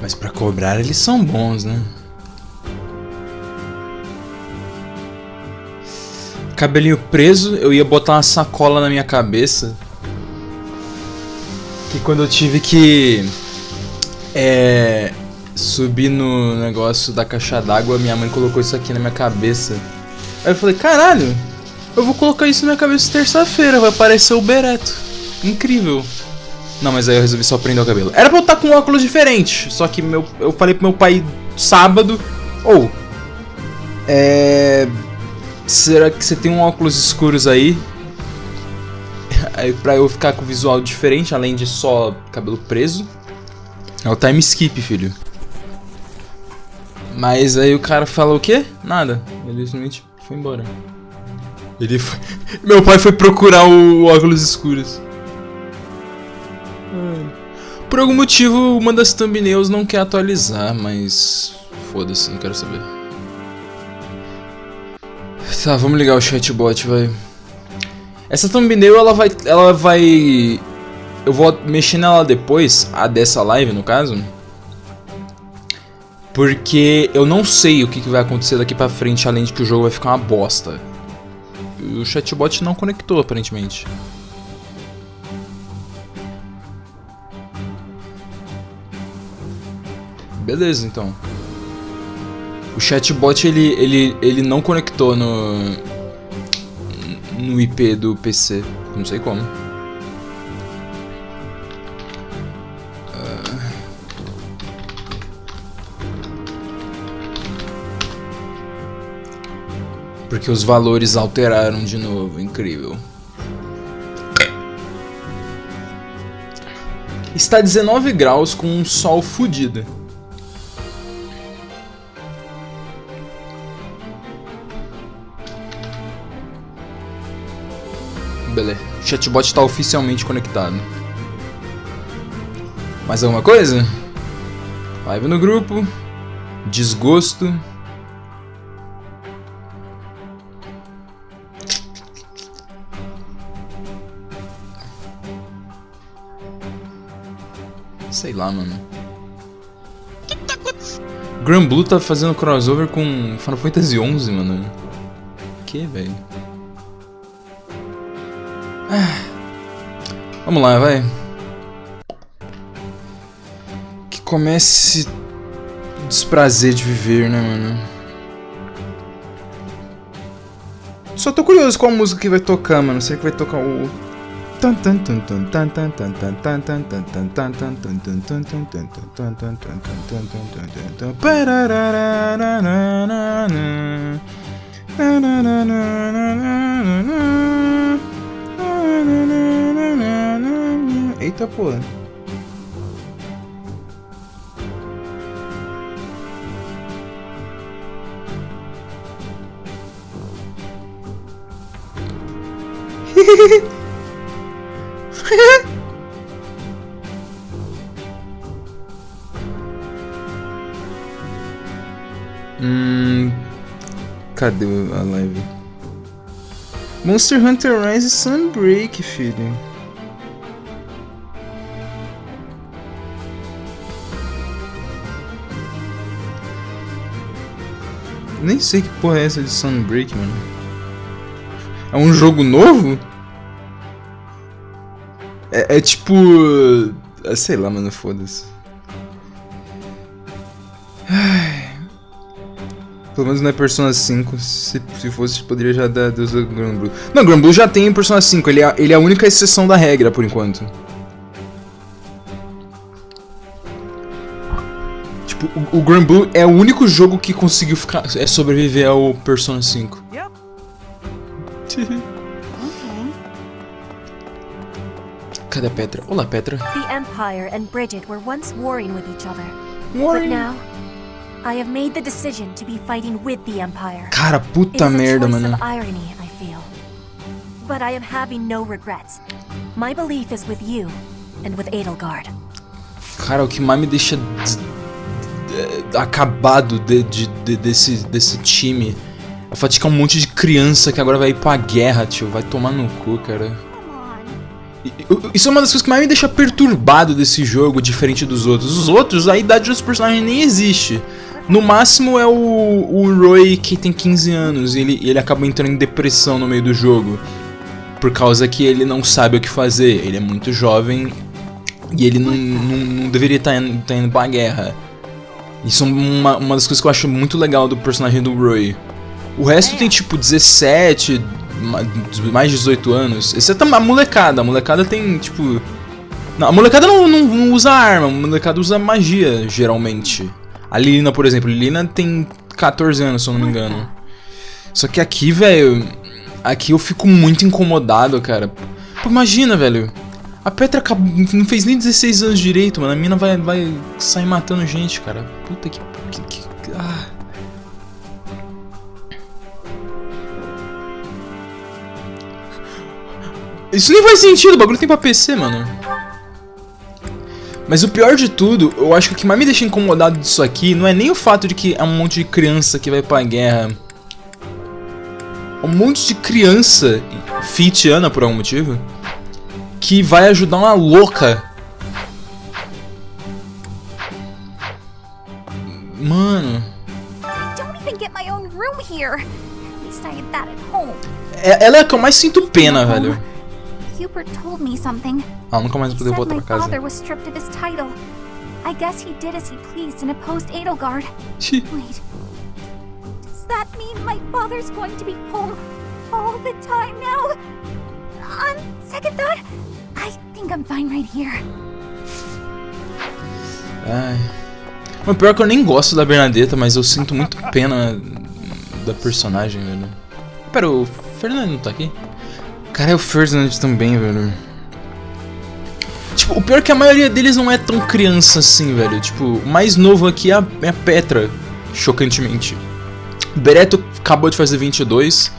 Mas pra cobrar eles são bons, né? Cabelinho preso, eu ia botar uma sacola na minha cabeça. Que quando eu tive que subir no negócio da caixa d'água, minha mãe colocou isso aqui na minha cabeça. Aí eu falei, caralho, eu vou colocar isso na minha cabeça terça-feira, vai parecer o Bereto. Incrível. Não, mas aí eu resolvi só prender o cabelo. Era pra eu estar com um óculos diferente, só que eu falei pro meu pai sábado, será que você tem um óculos escuros aí? Aí pra eu ficar com o visual diferente, além de só cabelo preso. É o time skip, filho. Mas aí o cara falou o quê? Nada. Ele simplesmente foi embora. Meu pai foi procurar o óculos escuros. Por algum motivo, uma das thumbnails não quer atualizar, mas foda-se, não quero saber. Tá, vamos ligar o chatbot, vai. Essa thumbnail, ela vai... Eu vou mexer nela depois, a dessa live, no caso. Porque eu não sei o que vai acontecer daqui pra frente, além de que o jogo vai ficar uma bosta. O chatbot não conectou, aparentemente. Beleza, então. O chatbot, ele não conectou no IP do PC. Não sei como. Porque os valores alteraram de novo. Incrível. Está 19 graus com um sol fudido. Beleza. O chatbot está oficialmente conectado. Mais alguma coisa? Live no grupo. Desgosto. Sei lá, mano. Granblue tá fazendo crossover com Final Fantasy XI, mano. Que, velho? Vamos lá, vai. Que comece o desprazer de viver, né, mano? Só tô curioso qual música que vai tocar, mano. Será que vai tocar o... Eita porra. Cadê a live? Monster Hunter Rise Sunbreak, filho. Nem sei que porra é essa de Sunbreak, mano. É um jogo novo? É tipo... sei lá, mano, foda-se. Pelo menos não é Persona 5. Se fosse, poderia já dar Deus do Granblue. Não, Granblue já tem em Persona 5. Ele é a única exceção da regra, por enquanto. Tipo, o Granblue é o único jogo que conseguiu sobreviver ao Persona 5. Cadê a Petra? Olá, Petra. The Empire and Bridget were once warring with each other. But now, I have made the decision to be fighting with the Empire. Cara, puta merda, mano. Of irony, I feel. But I am having no regrets. My belief is with you and with Edelgard. Cara, o que mais me deixa acabado desse time é o fato de que é um monte de criança que agora vai ir pra guerra, tio. Vai tomar no cu, cara. Isso é uma das coisas que mais me deixa perturbado desse jogo, diferente dos outros. Os outros, a idade dos personagens nem existe. No máximo é o Roy, que tem 15 anos, e ele acaba entrando em depressão no meio do jogo. Por causa que ele não sabe o que fazer. Ele é muito jovem e ele não deveria estar indo pra guerra. Isso é uma das coisas que eu acho muito legal do personagem do Roy. O resto tem tipo 17, mais de 18 anos. Exceto a molecada. A molecada tem tipo... Não, a molecada não usa arma, a molecada usa magia, geralmente. A Lina, por exemplo, a Lina tem 14 anos, se eu não me engano. Só que aqui, velho... Aqui eu fico muito incomodado, cara. Pô, imagina, velho. A Petra não fez nem 16 anos direito, mano. A mina vai sair matando gente, cara. Puta que... Ah... Isso nem faz sentido, o bagulho tem pra PC, mano. Mas o pior de tudo, eu acho que o que mais me deixa incomodado disso aqui não é nem o fato de que é um monte de criança que vai pra guerra. É um monte de criança fitiana por algum motivo que vai ajudar uma louca. Mano. Ela é a que eu mais sinto pena, velho. Hubert told me something. Ah, nunca mais vou poder voltar pra casa. My father was stripped of his title. I guess he did as he pleased and opposed Edelgard. Wait. Does that mean my father's going to be home all the time now? On second thought, I think I'm fine right here. Ai. O pior é que eu nem gosto da Bernadetta, mas eu sinto muito pena da personagem, velho. Pera, o Fernando não tá aqui? Cara, é o Ferdinand também, velho. Tipo, o pior é que a maioria deles não é tão criança assim, velho. Tipo, o mais novo aqui é a Petra, chocantemente. O Bereto acabou de fazer 22.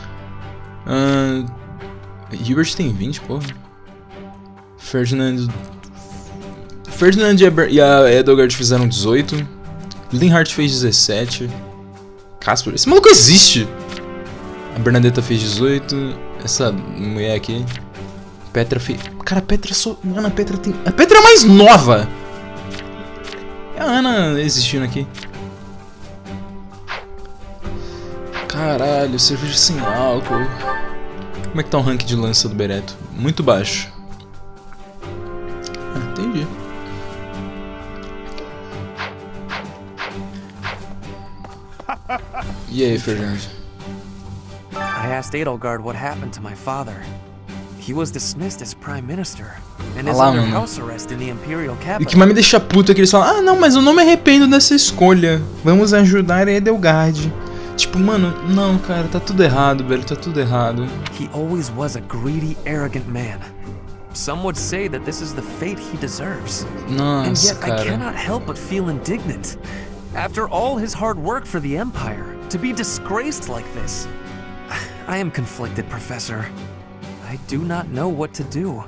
Hubert tem 20, porra. Ferdinand e a Edelgard fizeram 18. Linhardt fez 17. Casper, esse maluco existe! A Bernadetta fez 18. Essa mulher aqui. Petra fez... Cara, a Petra só... Mano, a Petra tem... A Petra é mais nova! É a Ana existindo aqui. Caralho, cerveja sem álcool. Como é que tá o rank de lança do Bereto? Muito baixo. Ah, entendi. E aí, Fernando? I asked Edelgard what happened to my father. He was dismissed as prime minister and is under house arrest in the imperial capital. E o que mais me deixa puto é que eles falam: "Ah, não, mas eu não me arrependo dessa escolha. Vamos ajudar Edelgard." Tipo, mano, não, cara, tá tudo errado, velho, tá tudo errado. He always was a greedy, arrogant man. Some would say that this is the fate he deserves. Nossa, and yet cara. I cannot help but feel indignant. After all his hard work for the Empire, to be disgraced like this. I am conflicted, Professor. I do not know what to do.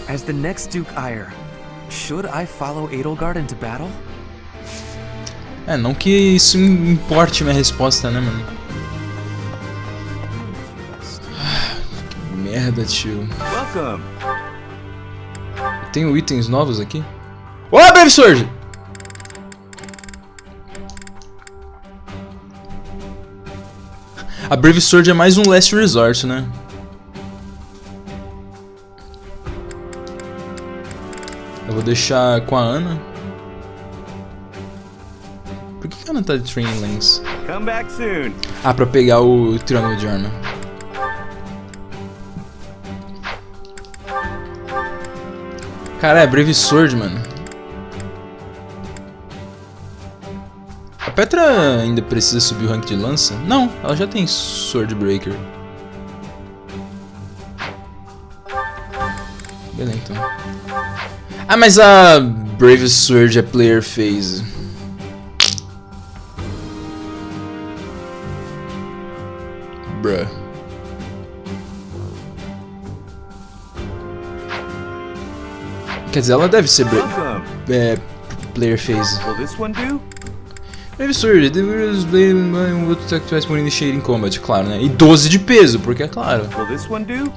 As the next Duke Ire, should I follow Edelgard into battle? É, não que isso importe minha resposta, né, mano? Que merda, tio. Welcome. Tenho itens novos aqui? Ô, Brave Sword! A Brave Sword é mais um last resort, né? Eu vou deixar com a Ana. Por que a Ana tá de Training Lens? Come back soon. Ah, pra pegar o triângulo de arma. Cara, é Brave Sword, mano. A Petra ainda precisa subir o rank de lança? Não, ela já tem Sword Breaker. Beleza, então. Ah, mas a Brave Sword é player phase. Bruh. Quer dizer, ela deve ser player phase. Will this one do? Brave Sword, o outro attack twice when initiating combat, claro, né? E 12 de peso, porque é claro. Will this one do?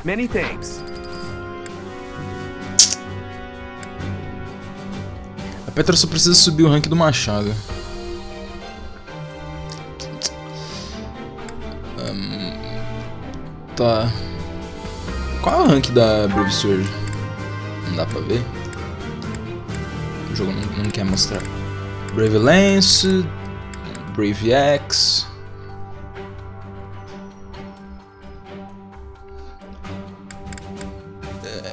Many thanks. Petra só precisa subir o rank do machado. Tá. Qual é o rank da Brave Sword? Não dá pra ver. O jogo não quer mostrar. Brave Lance, Brave Axe.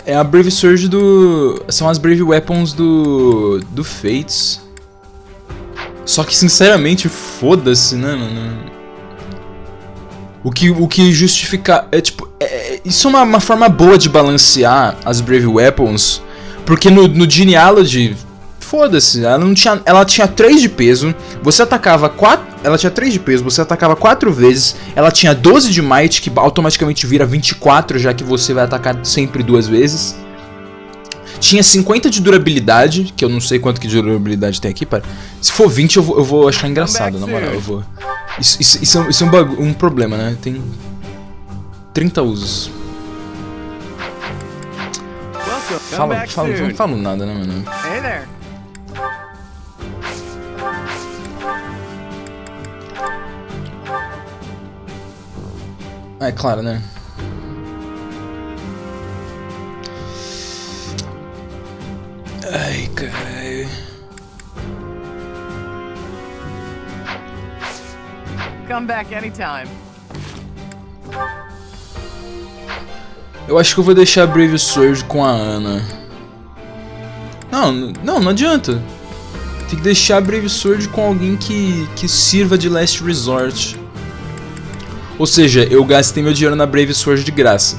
É a Brave Sword do... São as Brave Weapons do Fates. Só que sinceramente, foda-se, né, mano? O que justifica... É tipo... isso é uma forma boa de balancear as Brave Weapons. Porque no Genealogy... Foda-se, ela tinha 3 de peso, você atacava 4... Ela tinha 3 de peso, você atacava 4 vezes, ela tinha 12 de might, que automaticamente vira 24, já que você vai atacar sempre 2 vezes. Tinha 50 de durabilidade, que eu não sei quanto que de durabilidade tem aqui, para. Se for 20 eu vou achar engraçado, na moral, eu vou... Isso é um problema, né? Tem 30 usos. Não falo nada, né, mano? Hey there. É claro, né? Ai, caralho. Come back anytime. Eu acho que eu vou deixar a Brave Sword com a Ana. Não adianta. Tem que deixar a Brave Sword com alguém que sirva de last resort. Ou seja, eu gastei meu dinheiro na Brave Sword de graça.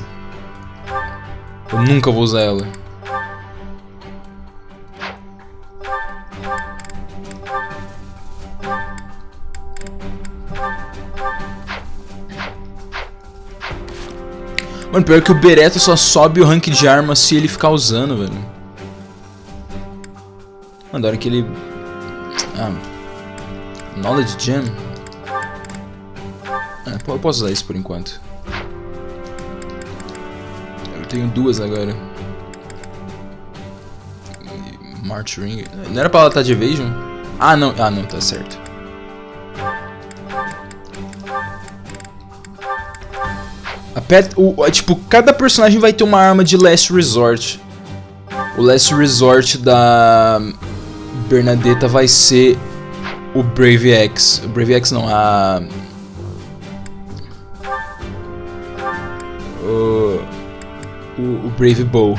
Eu nunca vou usar ela. Mano, pior que o Beretta só sobe o rank de arma se ele ficar usando, velho. Mano, da hora que ele... Knowledge Gem. Eu posso usar isso por enquanto. Eu tenho 2 agora. March Ring. Não era pra ela estar de Evasion? Não, tá certo. Tipo, cada personagem vai ter uma arma de Last Resort. O Last Resort da Bernadetta vai ser o Brave Axe. O Brave Axe não, o Brave Bow.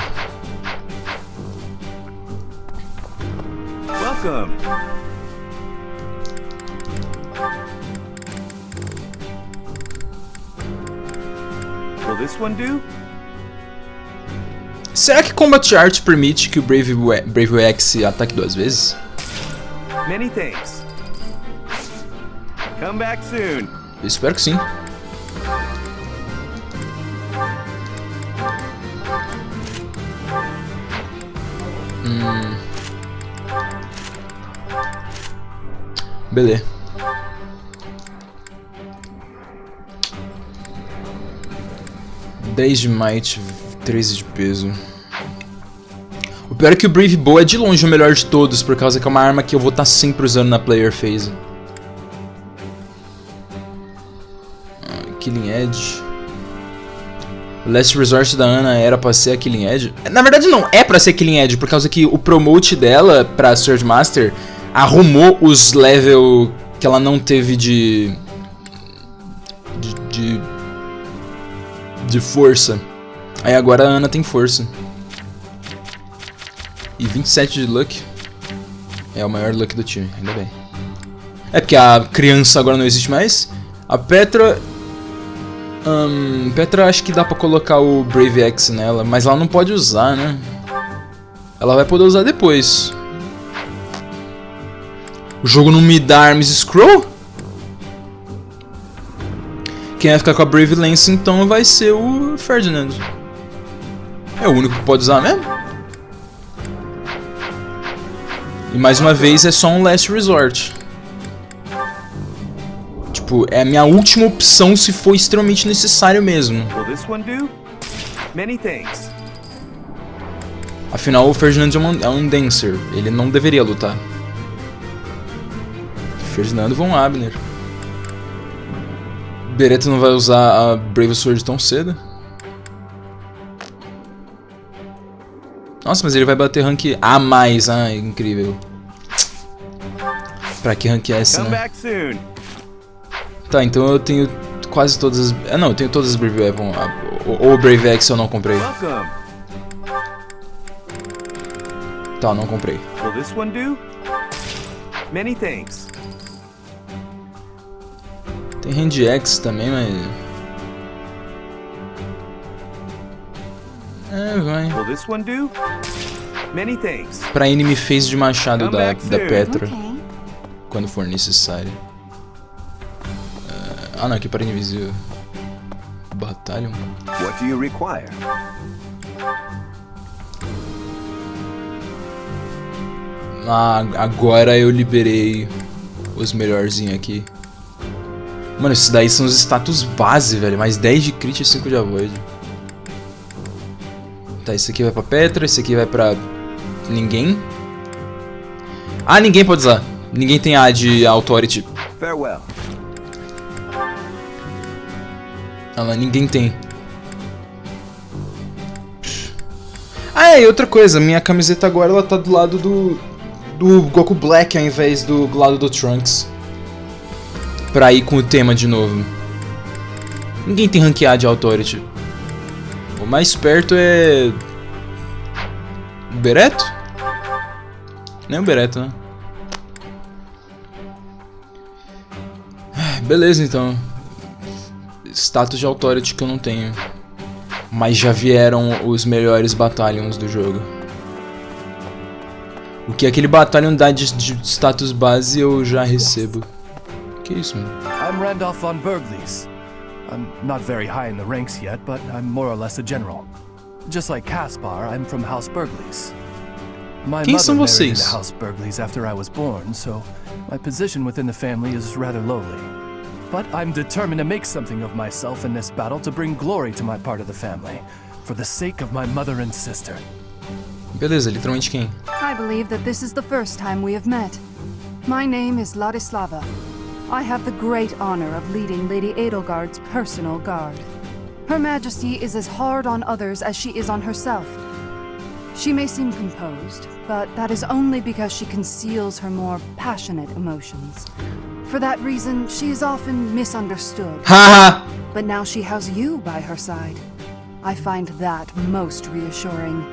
Welcome. Will this one do? Será que Combat Art permite que o Brave Axe ataque 2 vezes? Many thanks. Come back soon. Eu espero que sim. Beleza. $10 de might, 13 de peso. O pior é que o Brave Bow é de longe o melhor de todos, por causa que é uma arma que eu vou estar sempre usando na player phase. Killing Edge. O Last Resort da Ana era pra ser a Killing Edge. Na verdade não é pra ser Killing Edge, por causa que o promote dela pra Sword Master arrumou os level que ela não teve de força. Aí agora a Ana tem força. E 27 de luck. É o maior luck do time, ainda bem. É porque a criança agora não existe mais. A Petra... Petra acho que dá pra colocar o Brave Axe nela, mas ela não pode usar, né? Ela vai poder usar depois. O jogo não me dá Arms Scroll? Quem vai ficar com a Brave Lance então vai ser o Ferdinand. É o único que pode usar mesmo. E mais uma vez é só um Last Resort. Tipo, é a minha última opção se for extremamente necessário mesmo. Afinal, o Ferdinand é um dancer. Ele não deveria lutar. Ferdinando von Abner. Beretta não vai usar a Brave Sword tão cedo. Nossa, mas ele vai bater rank A+. Ah, incrível. Pra que rank é essa, né? Tá, então eu tenho quase todas as... não, eu tenho todas as Brave Weapon. Ou Brave Axe eu não comprei. Tá, não comprei. Will this one do? Many thanks. Tem Hand Axe também, mas... vai. Will this one do? Many thanks. Pra enemy phase de machado da Petra. Okay. Quando for necessário. Ah não, aqui para invisível. Batalhon. What do you require? Ah, agora eu liberei os melhorzinhos aqui. Mano, esses daí são os status base, velho. Mais 10 de crit e 5 de avoid. Tá, esse aqui vai pra Petra, esse aqui vai pra... ninguém. Ah, ninguém pode usar. Ninguém tem A de Authority. Farewell. Olha lá, ninguém tem. Ah, e outra coisa. Minha camiseta agora ela tá do lado do Goku Black ao invés do lado do Trunks. Pra ir com o tema de novo. Ninguém tem rank A de Authority. O mais perto é... o Bereto? Nem o Bereto, né? Beleza, então. Status de Authority que eu não tenho. Mas já vieram os melhores Battalions do jogo. O que aquele Battalion dá de status base eu já recebo. Que isso, mano? I'm Randolph von Berglies. I'm not very high in the ranks yet, but I'm more or less a general. Just like Caspar, I'm from House Berglies. My Quem mother são married vocês? into House Berglies after I was born, so my position within the family is rather lowly. But I'm determined to make something of myself in this battle to bring glory to my part of the family, for the sake of my mother and sister. Beleza, literalmente quem? I believe that this is the first time we have met. My name is Ladislava. I have the great honor of leading Lady Edelgard's personal guard. Her Majesty is as hard on others as she is on herself. She may seem composed, but that is only because she conceals her more passionate emotions. For that reason, she is often misunderstood. Haha! But now she has you by her side. I find that most reassuring.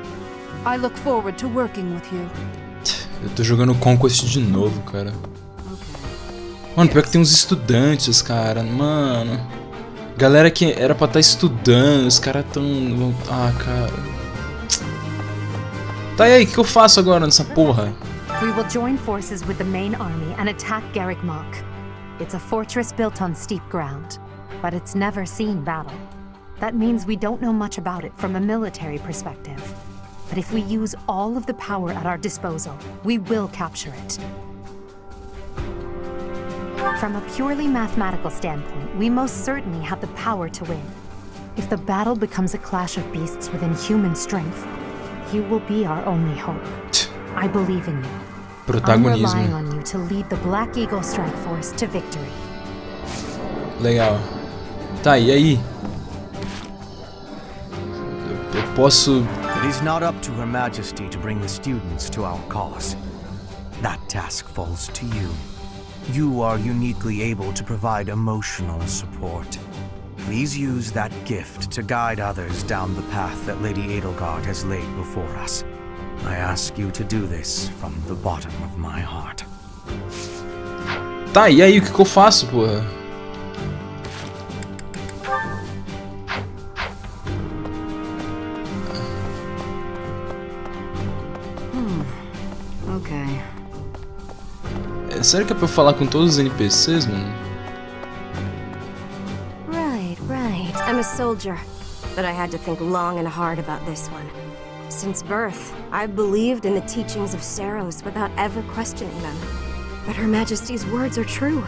I look forward to working with you. Eu tô jogando Conquest de novo, cara. Mano, pior que tem uns estudantes, cara. Mano. Galera que era pra estar estudando, os caras tão... ah, cara. Tá, e aí, o que eu faço agora nessa porra? We will join forces with the main army and attack Garrick Mach. It's a fortress built on steep ground, but it's never seen battle. That means we don't know much about it from a military perspective. But if we use all of the power at our disposal, we will capture it. From a purely mathematical standpoint, we most certainly have the power to win. If the battle becomes a clash of beasts within human strength, you will be our only hope. I believe in you. I'm relying on you to lead the Black Eagle Strike Force to victory. Legal. Tá, e aí? Eu posso... It is not up to Her Majesty to bring the students to our cause. That task falls to you. You are uniquely able to provide emotional support. Please use that gift to guide others down the path that Lady Edelgard has laid before us. I ask you to do this from the bottom of my heart. Tá, e aí, o que eu faço, porra? Okay. Sério que é pra eu falar com todos os NPCs, mano? Right. I'm a soldier, but I had to think long and hard about this one. Since birth, I've believed in the teachings of Saros without ever questioning them. But Her Majesty's words are true.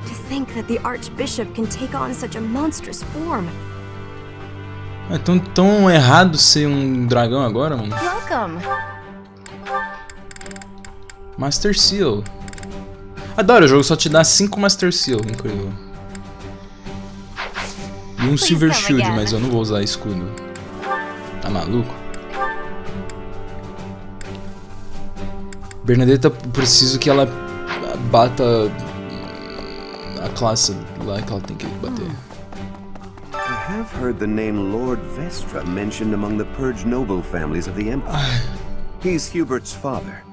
To think that the Archbishop can take on such a monstrous form. É tão errado ser um dragão agora, mano. Welcome. Master Seal. Adoro, o jogo só te dá 5 Master Seal, incrível. E um Silver Shield, mas eu não vou usar escudo. Tá maluco? Bernadetta, preciso que ela bata a classe lá que ela tem que bater. I have heard the name Lord Vestra mentioned among the Purge noble families of the Empire. He's Hubert's father,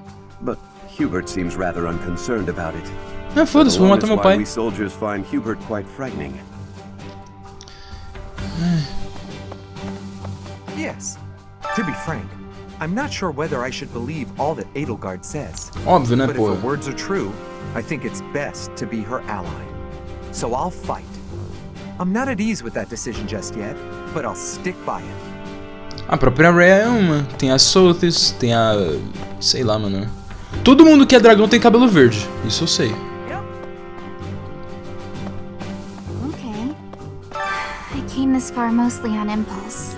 but Hubert seems rather unconcerned about it. Ah, foda-se, vou matar meu pai. We soldiers find Hubert quite frightening. Yes. To be frank, I'm not sure whether I should believe all that Edelgard says. Óbvio, né, But pô? if her words are true, I think it's best to be her ally. So I'll fight. I'm not at ease with that decision just yet, but I'll stick by it. A própria Rhea é uma. Tem a Sothis, tem a... sei lá, mano. Todo mundo que é dragão tem cabelo verde. Isso eu sei. Okay. I came this far mostly on impulse,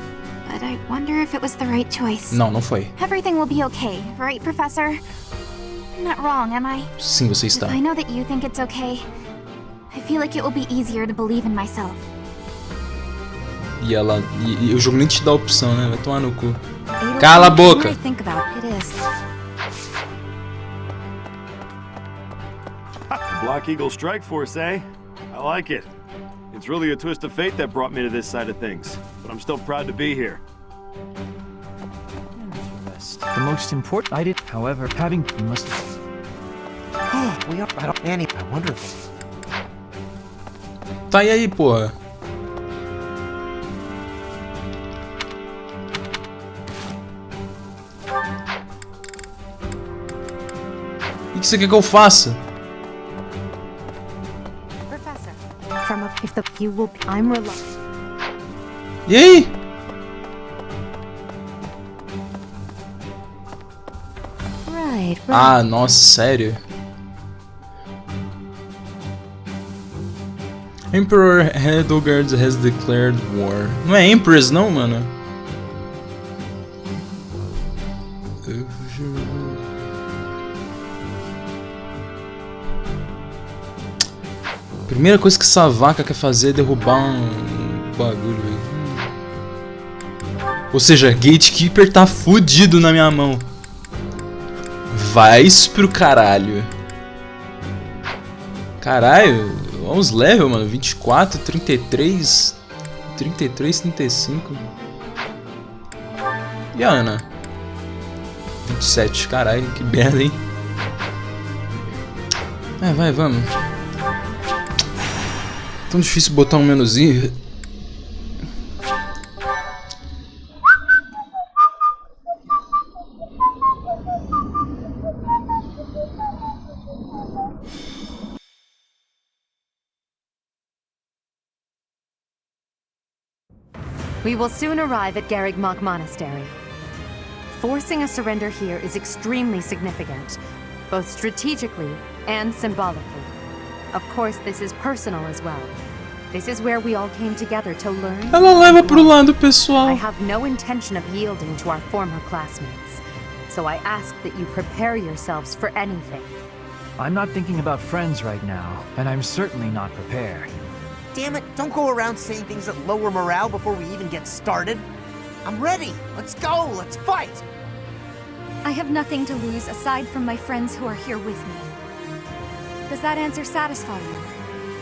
but I wonder if it was the right choice. Não, não foi. Everything will be okay, right, Professor? I'm not wrong, am I? Sim, você está. I know that you think it's okay. I feel like it will be easier to believe in myself. E ela... E o jogo nem te dá opção, né? Vai tomar no cu. Cala a boca! Black Eagle Strike Force, eh? I like it. It's really a twist of fate that brought me to this side of things, but I'm still proud to be here. The most important I did, however, having must. Oh, we are. I don't. Annie, I wonder if. Tá, e aí, porra? O que você quer que eu faça? Professor, from a, if the you will, I'm reluctant. E aí? Right. Ah, nossa, sério? Emperor Edelgard has declared war. Não é Empress não, mano? Primeira coisa que essa vaca quer fazer é derrubar um bagulho, velho. Ou seja, Gatekeeper tá fudido na minha mão. Vai pro caralho. Caralho, olha os levels, mano. 24, 33, 33, 35. E a Ana? 27, caralho, que merda, hein? É, vai, vamos. Tão difícil botar um menuzinho. We will soon arrive at Garrigmok Monastery. Forcing a surrender here is extremely significant, both strategically and symbolically. Of course, this is personal as well. This is where we all came together to learn. Ela leva pro lado pessoal. I have no intention of yielding to our former classmates, so I ask that you prepare yourselves for anything. I'm not thinking about friends right now, and I'm certainly not prepared. Damn it, don't go around saying things that lower morale before we even get started. I'm ready. Let's go. Let's fight. I have nothing to lose aside from my friends who are here with me. Does that answer satisfy you?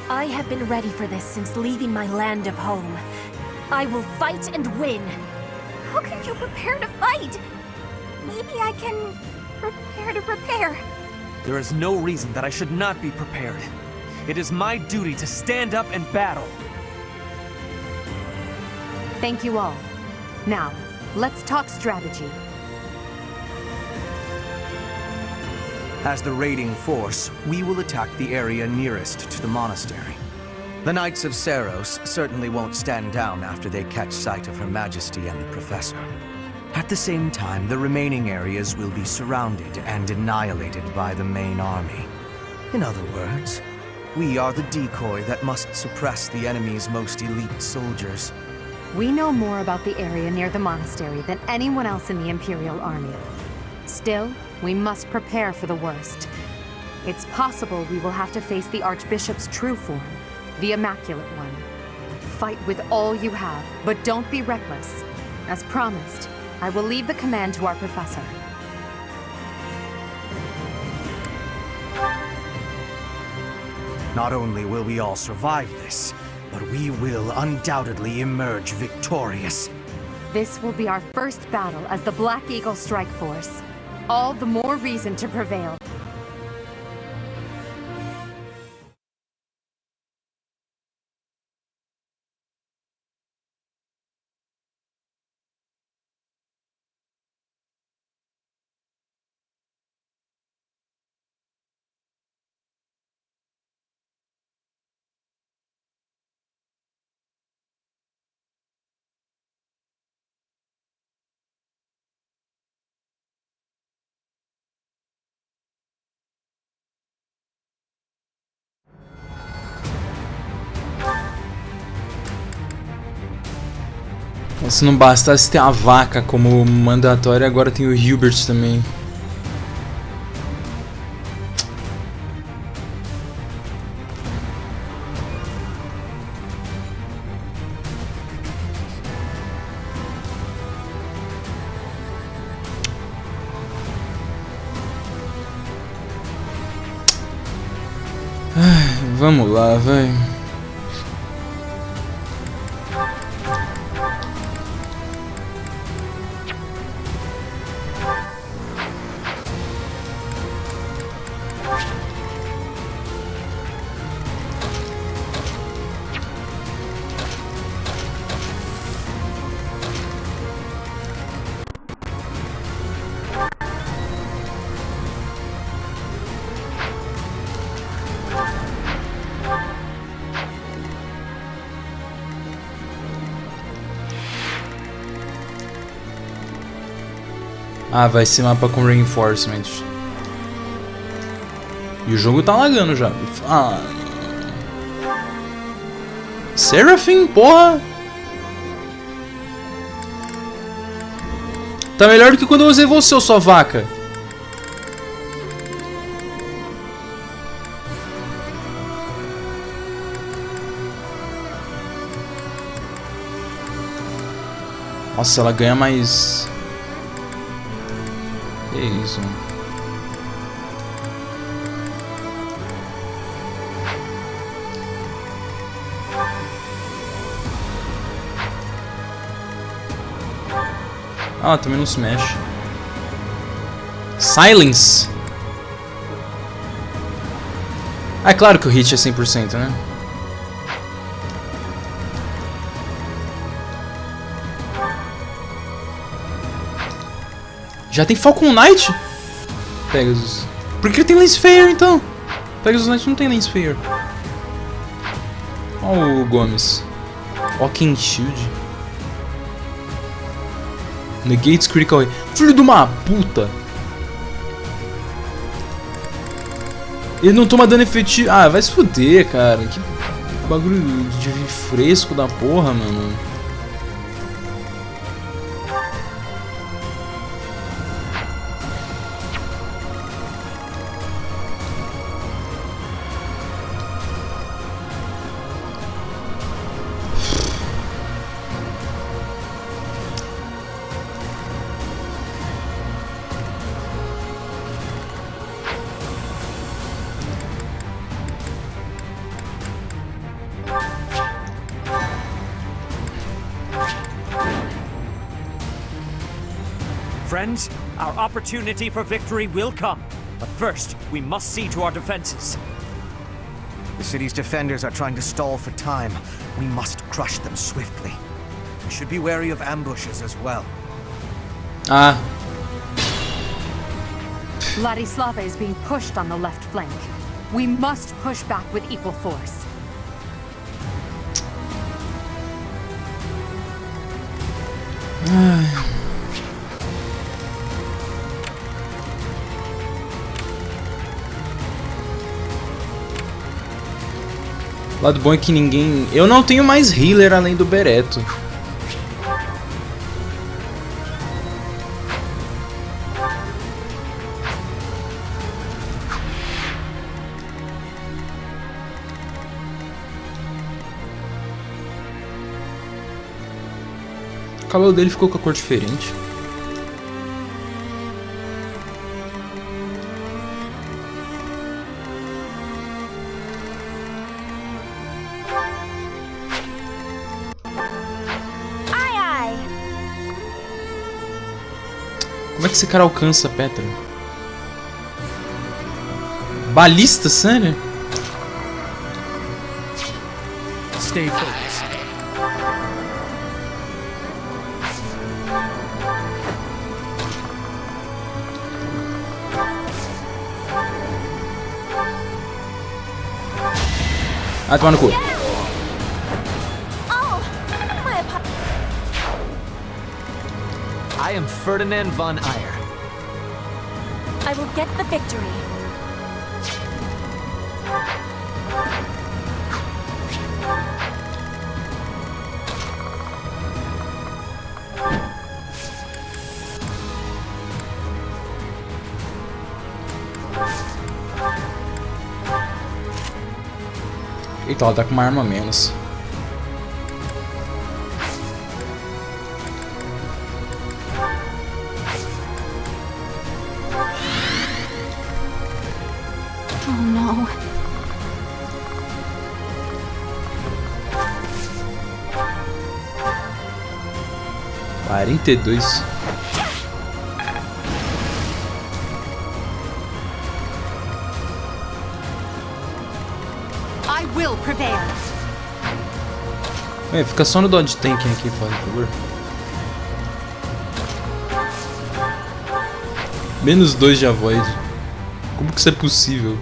I have been ready for this since leaving my land of home. I will fight and win. How can you prepare to fight? Maybe I can prepare to prepare. There is no reason that I should not be prepared. It is my duty to stand up and battle. Thank you all. Now, let's talk strategy. As the raiding force, we will attack the area nearest to the monastery. The Knights of Saros certainly won't stand down after they catch sight of Her Majesty and the Professor. At the same time, the remaining areas will be surrounded and annihilated by the main army. In other words, we are the decoy that must suppress the enemy's most elite soldiers. We know more about the area near the monastery than anyone else in the Imperial Army. Still, we must prepare for the worst. It's possible we will have to face the Archbishop's true form, the Immaculate One. Fight with all you have, but don't be reckless. As promised, I will leave the command to our professor. Not only will we all survive this, but we will undoubtedly emerge victorious. This will be our first battle as the Black Eagle Strike Force. All the more reason to prevail. Se não bastasse ter a vaca como mandatória, agora tem o Hubert também. Ai, vamos lá, vai. Ah, vai ser mapa com reinforcement. E o jogo tá lagando já. Ah. Seraphim, porra! Tá melhor do que quando eu usei você, sua vaca. Nossa, ela ganha mais... Que isso? Ah, também não se mexe. Silence! Ah, é claro que o hit é 100%, né? Já tem Falcon Knight? Pegasus. Por que tem Lance Fair então? Pegasus Knight não tem Lance Fair. Olha o Gomes. Walking Shield. Negates Critical Hit. Filho de uma puta! Ele não toma dano efetivo. Ah, vai se fuder, cara. Que bagulho de fresco da porra, mano. Friends, our opportunity for victory will come. But first, we must see to our defenses. The city's defenders are trying to stall for time. We must crush them swiftly. We should be wary of ambushes as well. Ah. Ladislava is being pushed on the left flank. We must push back with equal force. O lado bom é que ninguém... Eu não tenho mais healer além do Bereto. cabelo dele ficou com a cor diferente. Como é que esse cara alcança a Petra? Balista, sério? Stay focused. Ah, toma no cu. I am Ferdinand von Eyre. I will get the victory. Eita, ela tá com uma arma a menos. Oh no. 42. I will prevail. Fica só no dodge tanking aqui, por favor. Menos 2 de avoid. Como que isso é possível?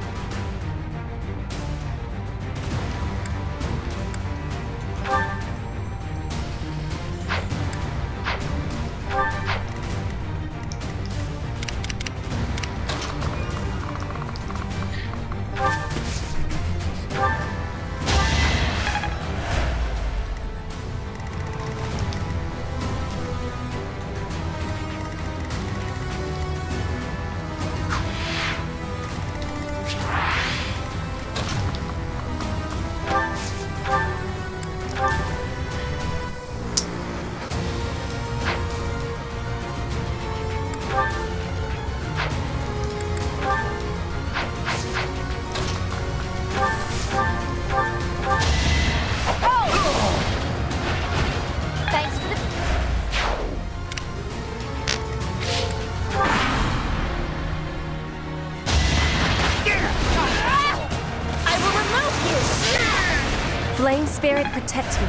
Flame Spirit, protect me.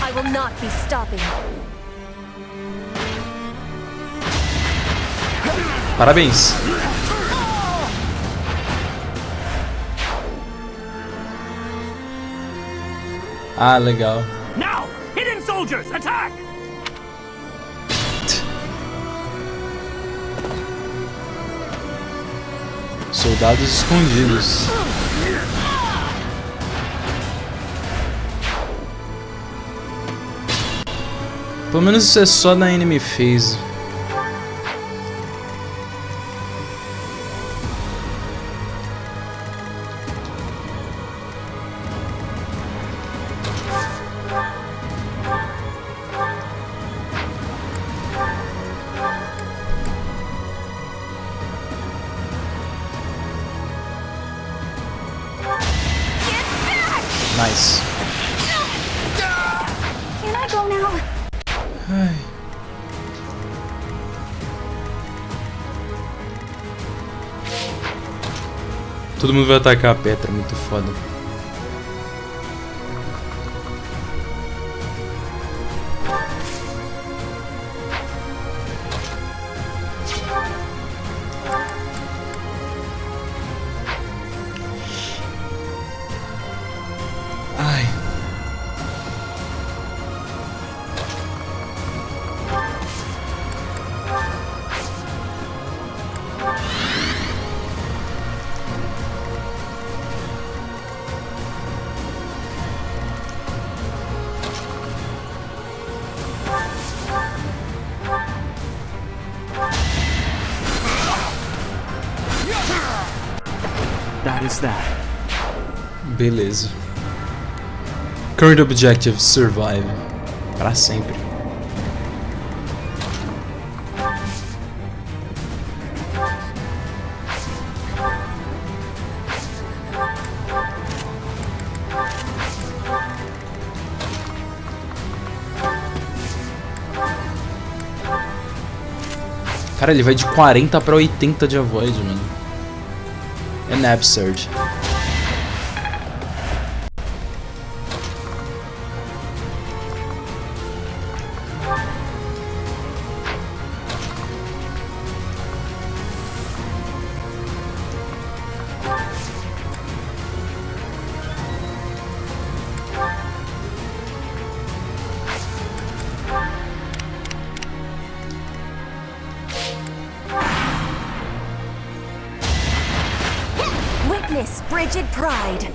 I will not be stopping. Parabéns. Ah, legal. Now, hidden soldiers, attack! Soldados escondidos. Pelo menos isso é só na enemy phase. Nice. Can I go now? Ai. Todo mundo vai atacar a Petra, muito foda. Ai. That is that. Beleza. Current objective: survive. Pra sempre. Cara, ele vai de 40 pra 80 de avoid, mano. É absurd. Witness frigid pride.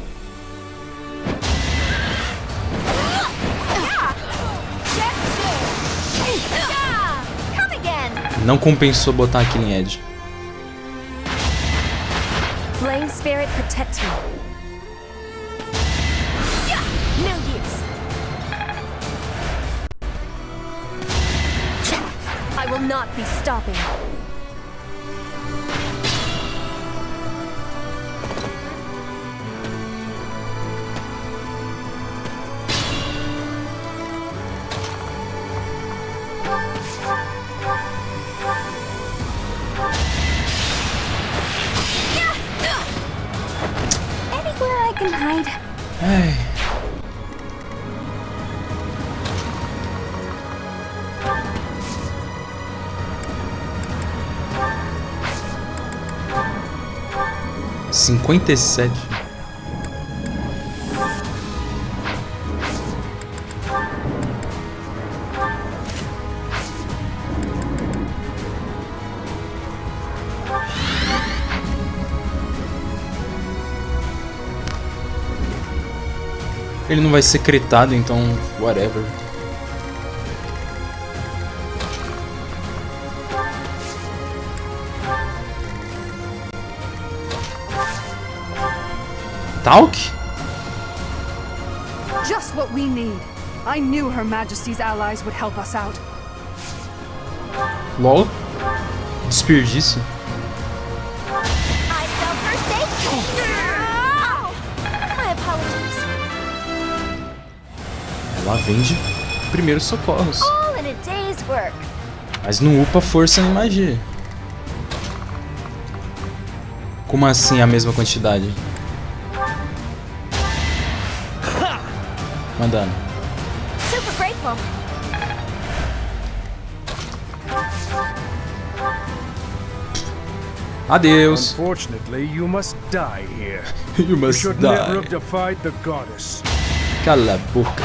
Come again. Não compensou botar aqui em Edge. Flame spirit protect me. No use. I will not be stopping. Anywhere I can hide. Ai. $57. Ele não vai ser critado, então whatever. Talk? Just what we need. I knew Her Majesty's allies would help us out. LOL. Desperdício. I fell first aid. My apologies. Ela vende primeiros socorros. All in a day's work. Mas não upa força nem magia. Como assim a mesma quantidade? Mandando. Super grateful. Adeus. Unfortunately, you must die here. You must should die. never have defied the goddess. Cala a boca.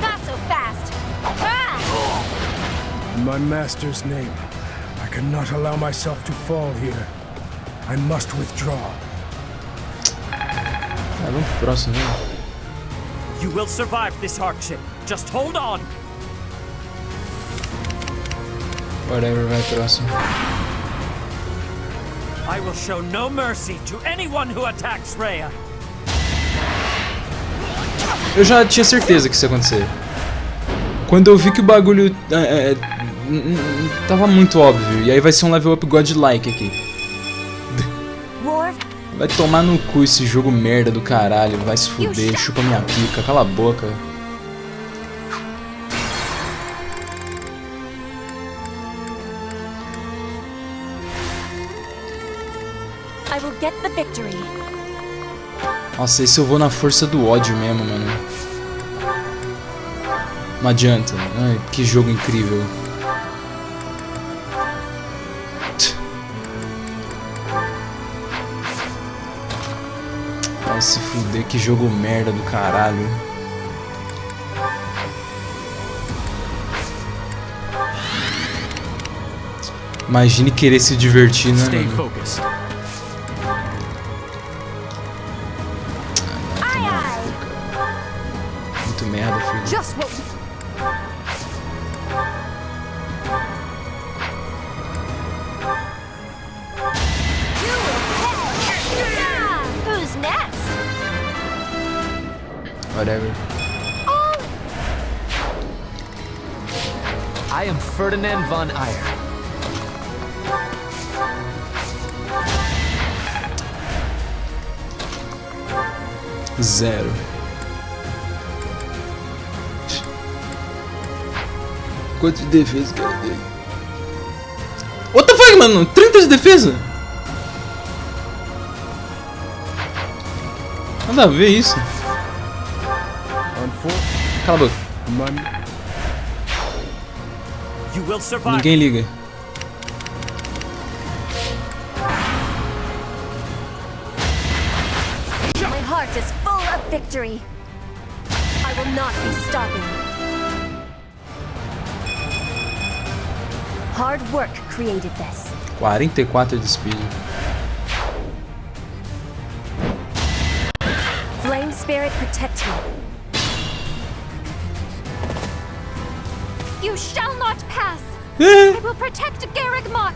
Not so fast. In my master's name, I cannot allow myself to fall here. I must withdraw. Vamos pro próximo, né? You will survive this hardship. Just hold on. Whatever, vai próximo. I will show no mercy to anyone who attacks Rhea. Eu já tinha certeza que isso ia acontecer. Quando eu vi que o bagulho tava muito óbvio. E aí vai ser um level up godlike aqui. Vai tomar no cu esse jogo merda do caralho. Vai se fuder, chupa minha pica, cala a boca. I will get the victory. Nossa, esse eu vou na força do ódio mesmo, mano. Não adianta. Ai, que jogo incrível. Vai se fuder, que jogo merda do caralho. Imagine querer se divertir, né? Stay focused. Muito merda, filho. Just what Who's next? Whatever. All I am Ferdinand von Eyre. Zero. Quanto de defesa que ele deu? What the fuck, mano? 30 de defesa? Nada a ver isso. Cala a boca. Ninguém liga. My heart is full of victory. I will not be stopping. Hard work created this. 44 de speed. Flame spirit, protect me. You shall not pass. I will protect Garrick Mock.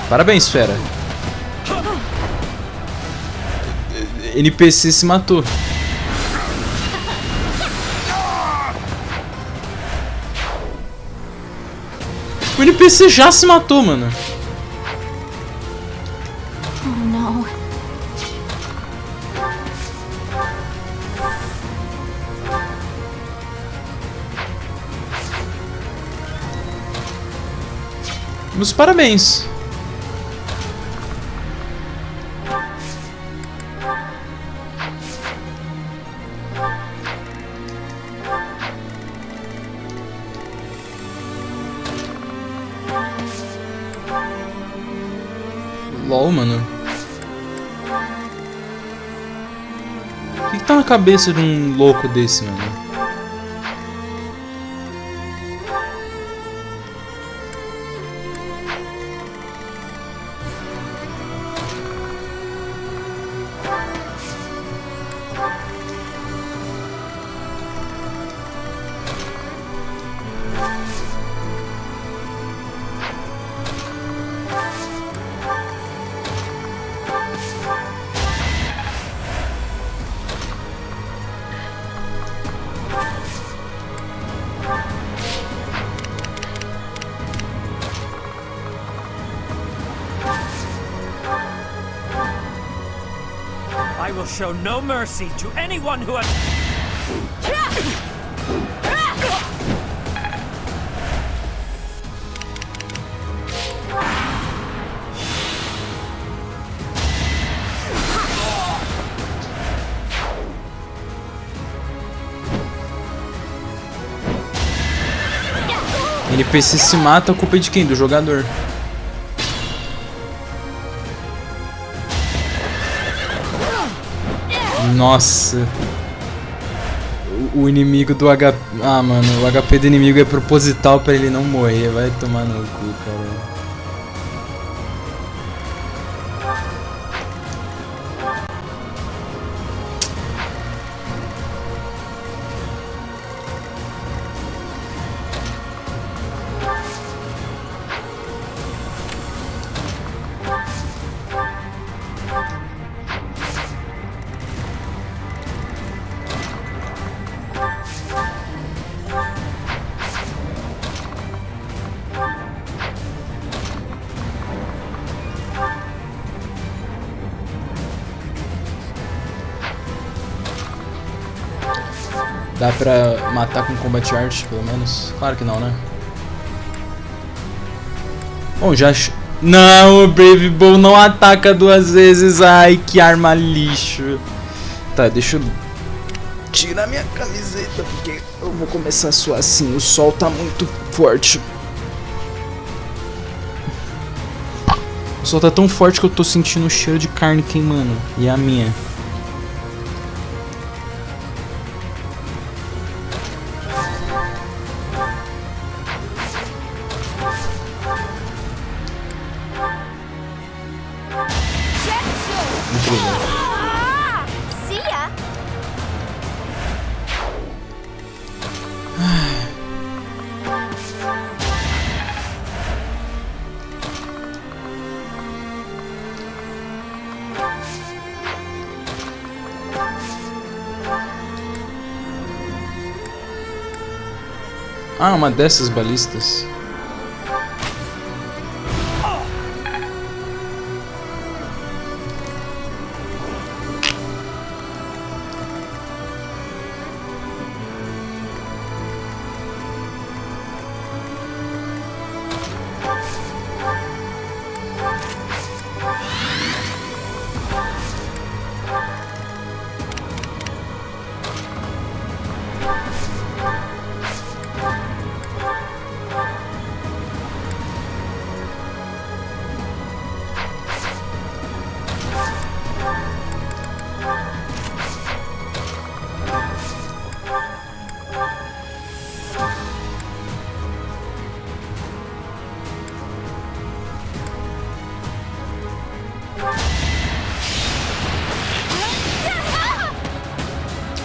Parabéns, fera. NPC se matou. O NPC já se matou, mano. Oh não. Meus parabéns. LOL, mano. O que tá na cabeça de um louco desse, mano? I will show no mercy to anyone who has... NPC se mata, a culpa é de quem? Do jogador. Nossa. O inimigo do HP... Ah, mano, o HP do inimigo é proposital pra ele não morrer. Vai tomar no cu, cara. Dá pra matar com Combat Art, pelo menos? Claro que não, né? Bom, já... Não, o Brave Bull não ataca duas vezes. Ai, que arma lixo. Tá, deixa eu tirar minha camiseta, porque eu vou começar a suar assim. O sol tá muito forte. O sol tá tão forte que eu tô sentindo o cheiro de carne queimando. E a minha. See ya. Ah, uma dessas balistas.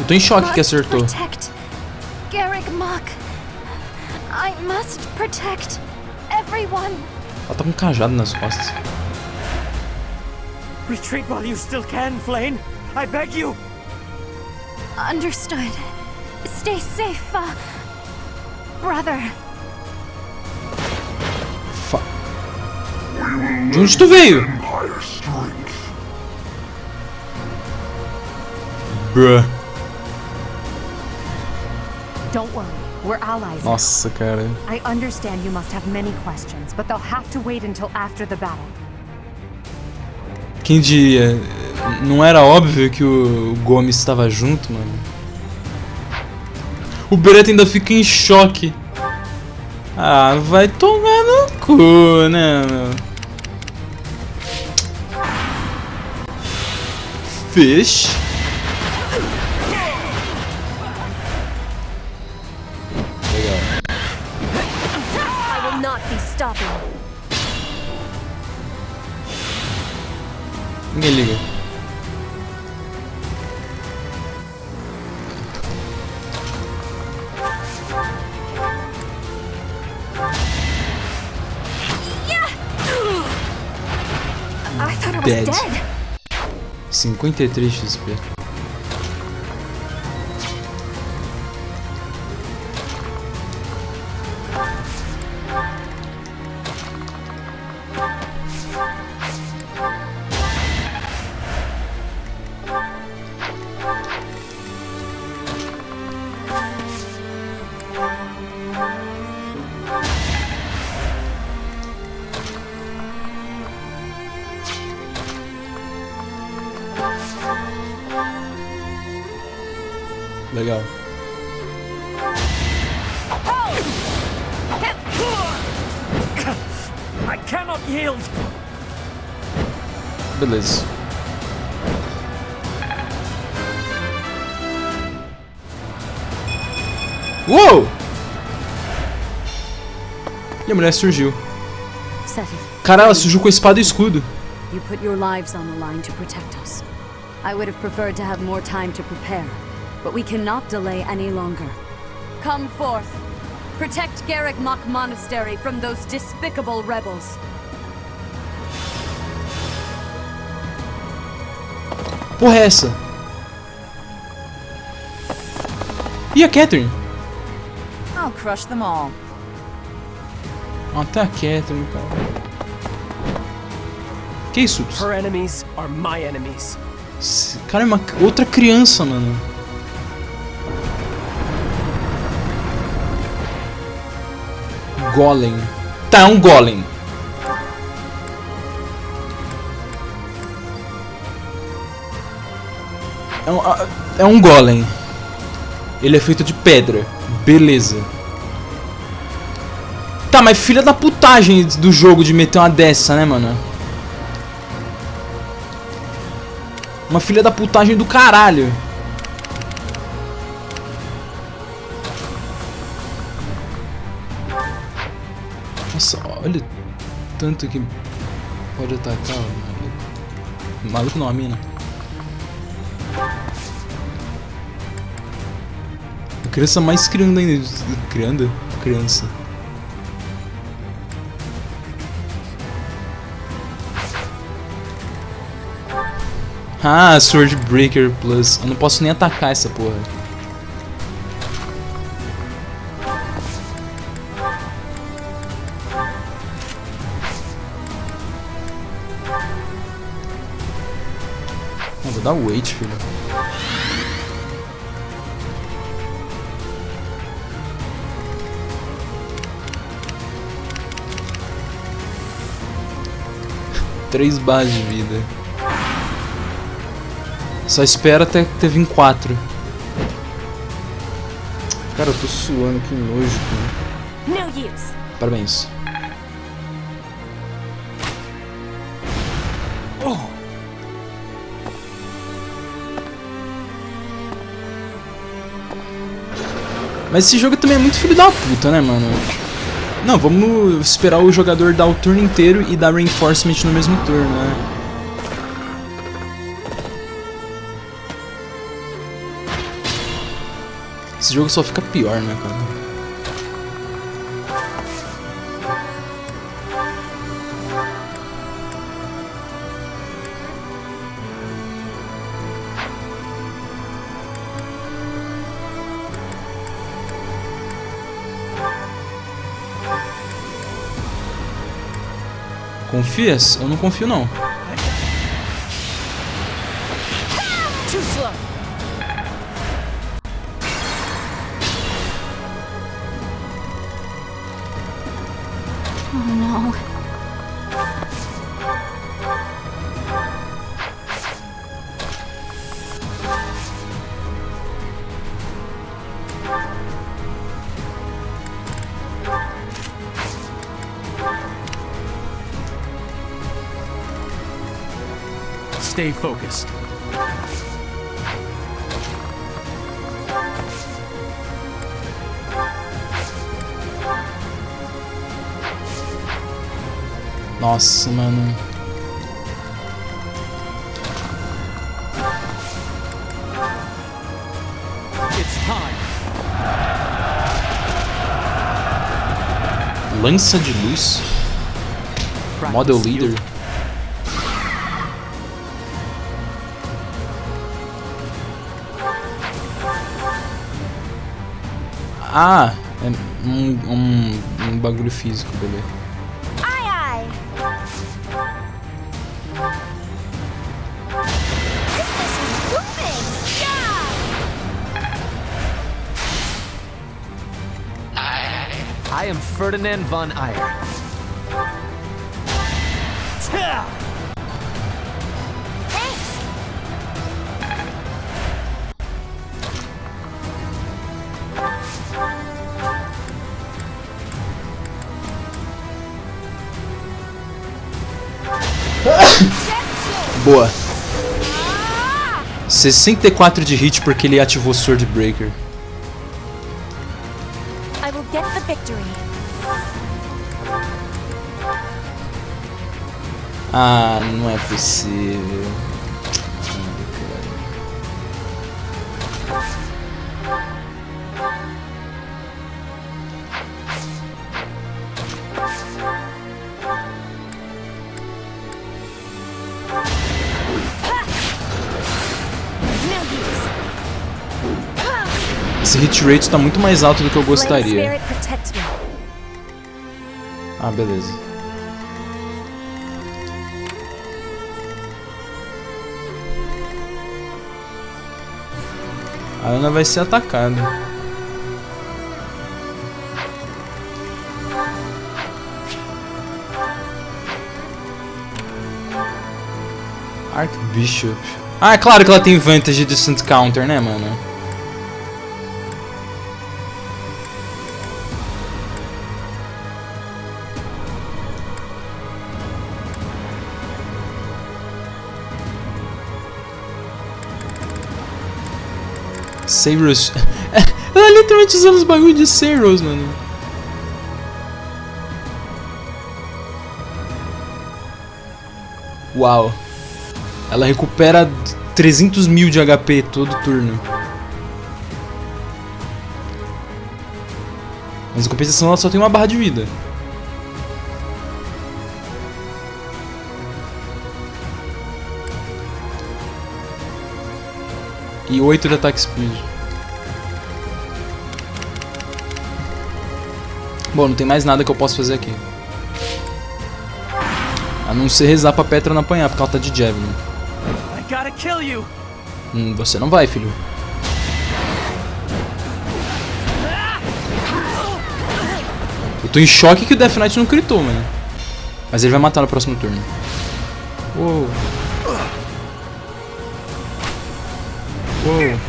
Eu tô em choque que acertou. Ela tá com um cajado nas costas. Retreat while you still can, Flame. I beg you. Understood. Stay safe, brother. De onde tu veio? Bruh. Don't worry, we're allies. Nossa, cara. I understand you must have many questions, but they'll have to wait until after the battle. Quem diria? Não era óbvio que o Gomes estava junto, mano? O Beretta ainda fica em choque. Ah, vai tomar no cu, né, meu? Fish. Ninguém liga. I thought I was dead. 53 XP. Legal. I cannot yield. Beleza. Uou! E a mulher surgiu. Cara, ela surgiu com a espada e escudo. You put your lives on the line to protect us. I would have preferred to have more time to prepare, but we cannot delay any longer. Come forth. Protect Garrick Mach Monastery from those despicable rebels. Porra é essa? E a Catherine? I'll crush them all. Até a Catherine, cara. Que isso? Her enemies are my enemies. Esse cara é uma outra criança, mano. Golem. Tá, é um golem. É um golem. Ele é feito de pedra. Beleza. Tá, mas filha da putagem do jogo de meter uma dessa, né, mano? Uma filha da putagem do caralho. Nossa, olha o tanto que pode atacar o maluco. Maluco não, a mina. A criança mais criando ainda. Criança. Ah, Sword Breaker Plus. Eu não posso nem atacar essa porra. Só dá wait, filho. Três bases de vida. Só espera até ter vindo 4. Cara, eu tô suando, que nojo, cara. No use. Parabéns. Mas esse jogo também é muito filho da puta, né, mano? Não, vamos esperar o jogador dar o turno inteiro e dar reinforcement no mesmo turno, né? Esse jogo só fica pior, né, cara? Confias? Eu não confio, não. Too slow. Oh no. Stay focused. Nossa, mano. It's time. Lança de luz. Model Leader. Ah, é um bagulho físico, beleza. Aye, aye. This is moving. Yeah. I am Ferdinand von Eyre. Boa. 64 de hit porque ele ativou Sword Breaker. I will get the victory. Ah, não é possível. Esse hit rate está muito mais alto do que eu gostaria. Ah, beleza. A Ana vai ser atacada. Archbishop. Ah, é claro que ela tem vantagem de Distant Counter, né, mano? Cyrus. Ela literalmente usando os bagulhos de Cyrus, mano. Uau. Ela recupera 300 mil de HP todo turno. Mas em compensação ela só tem uma barra de vida. E 8 de ataque speed. Bom, não tem mais nada que eu possa fazer aqui. A não ser rezar pra Petra não apanhar, porque ela tá de Javelin. I gotta kill you. Você não vai, filho. Eu tô em choque que o Death Knight não critou, mano. Mas ele vai matar no próximo turno. Uou. Uou.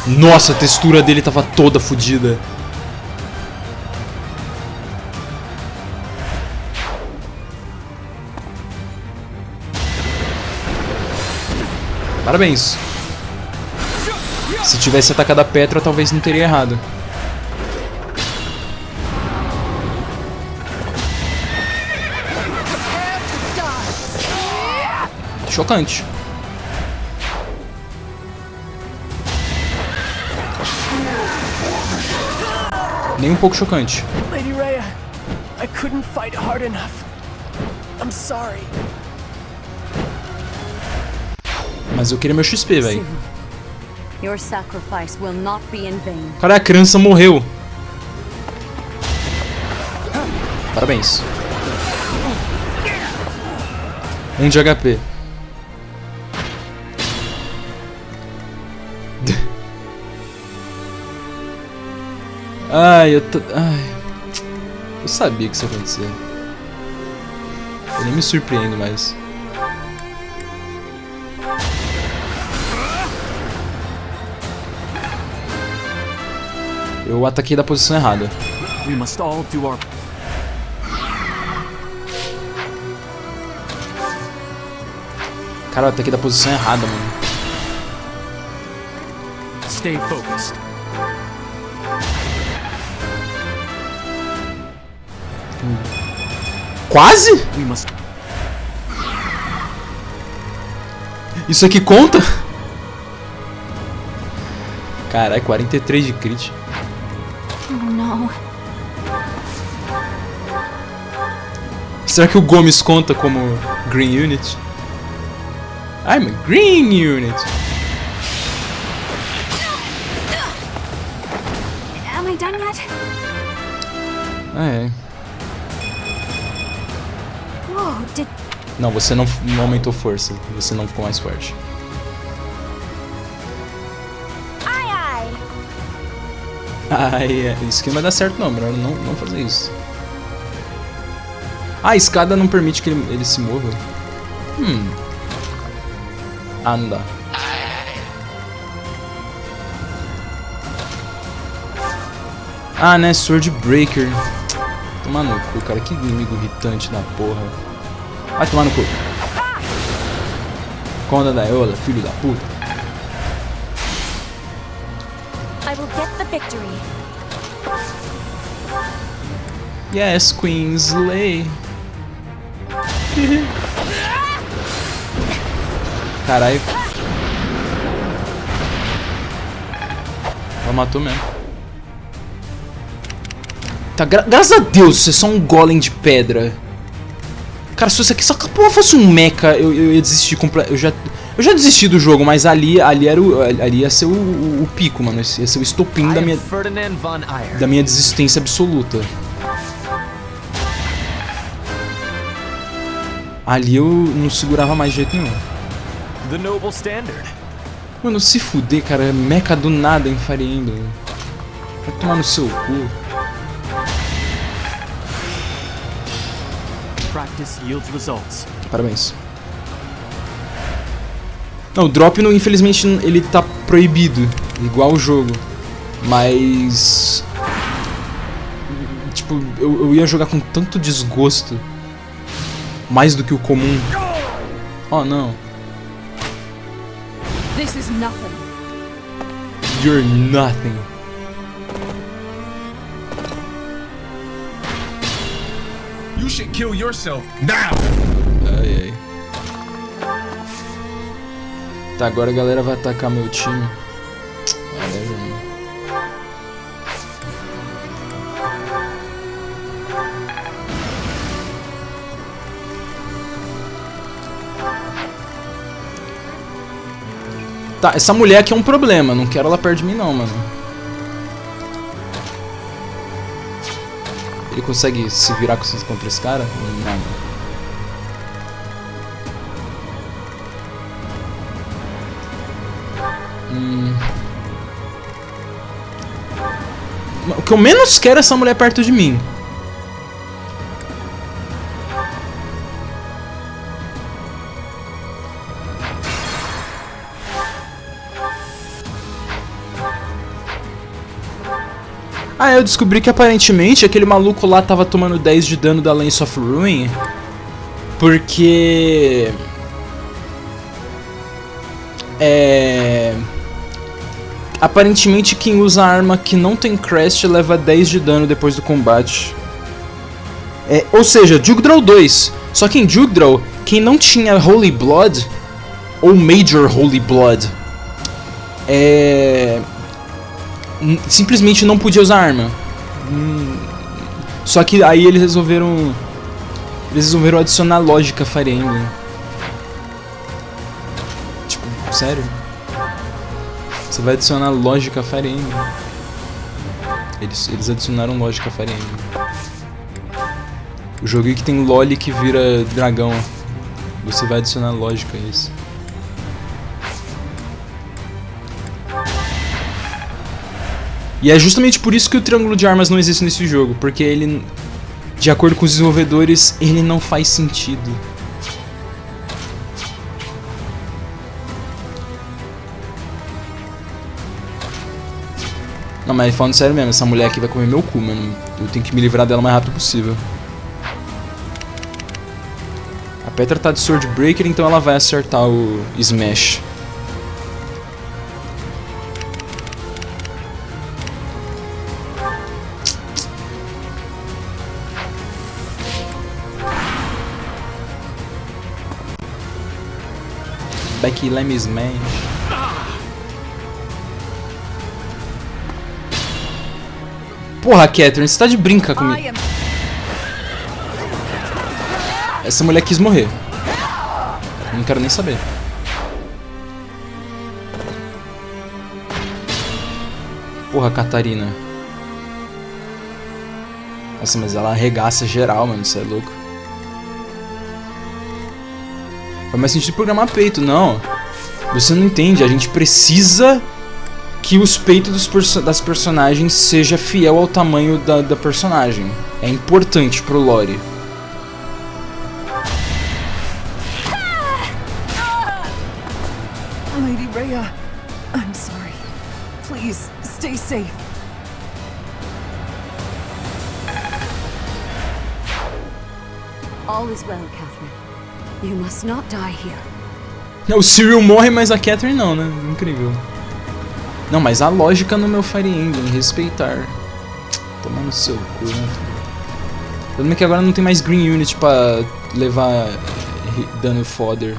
Nossa, a textura dele tava toda fodida. Parabéns. Se tivesse atacado a Petra, talvez não teria errado. Chocante. Nem um pouco chocante. Lady Rhea, I couldn't fight hard enough. I'm sorry. Mas eu queria meu XP, velho. Your sacrifice will not be in vain. Cara, a criança morreu. Parabéns. 1 de HP. Ai, eu sabia que isso ia acontecer. Eu nem me surpreendo mais. Eu ataquei da posição errada. We must all do our... Cara, eu ataquei da posição errada, mano. Stay focused. Quase? We must... Isso aqui conta? Caralho, 43 de crit. Oh, não. Será que o Gomes conta como Green Unit? I'm a Green Unit. Am I done yet? É. Whoa, did... Não, você não aumentou força. Você não ficou mais forte. Ai, isso aqui não vai dar certo não, melhor não fazer isso. Ah, a escada não permite que ele se mova. Ah, não dá. Ah, né, Sword Breaker. Tomar no cu, cara, que inimigo irritante da porra. Vai tomar no cu. Conda da Eola, filho da puta. I will get the victory. Yes, Queensley. Caralho. Ela matou mesmo. Tá, graças a Deus, isso é só um golem de pedra. Cara, se isso aqui só fosse um mecha, eu ia desistir completamente. Eu já desisti do jogo, mas ali ia ser o pico, mano. Ia ser o estopim da minha desistência absoluta. Ali eu não segurava mais de jeito nenhum. Mano, se fuder, cara. Mecha do nada enfariando. Vai tomar no seu cu. Parabéns. Não, o drop, infelizmente, ele tá proibido, igual o jogo. Mas... Tipo, eu ia jogar com tanto desgosto. Mais do que o comum. Oh, não. This is nothing. You're nothing. You should kill yourself now. Ai, ai. Tá, agora a galera vai atacar meu time. Tá, essa mulher aqui é um problema. Não quero ela perto de mim não, mano. Ele consegue se virar contra esse cara? Não. O que eu menos quero é essa mulher perto de mim. Ah, eu descobri que aparentemente aquele maluco lá tava tomando 10 de dano da Lance of Ruin porque... aparentemente quem usa arma que não tem crest leva 10 de dano depois do combate. Ou seja, Jugdraw 2. Só que em Jugdraw, quem não tinha Holy Blood ou Major Holy Blood simplesmente não podia usar arma. Só que aí eles resolveram adicionar lógica Fire Emblem. Tipo, sério? Você vai adicionar lógica Fire Emblem. Eles adicionaram lógica Fire Emblem. O jogo que tem Loli que vira dragão. Você vai adicionar lógica a isso. E é justamente por isso que o triângulo de armas não existe nesse jogo, porque ele, de acordo com os desenvolvedores, ele não faz sentido. Não, mas falando sério mesmo, essa mulher aqui vai comer meu cu, mano. Eu tenho que me livrar dela o mais rápido possível. A Petra tá de Sword Breaker, então ela vai acertar o Smash. Becky Lemme Smash. Porra, Catherine, você tá de brinca comigo. Essa mulher quis morrer. Eu não quero nem saber. Porra, Catarina. Nossa, mas ela arregaça geral, mano. Isso é louco. Faz mais sentido programar peito, não. Você não entende, a gente precisa que os peitos das personagens seja fiel ao tamanho da personagem. É importante pro lore. Lady Rhea, I'm sorry. Please, stay safe. All is well, Catherine. You must not die here. O Cyril morre, mas a Catherine não, né? Incrível. Não, mas a lógica no meu Fire Emblem, respeitar. Tomar no seu cu, né? O problema é que agora não tem mais Green Unit pra levar dano fodder.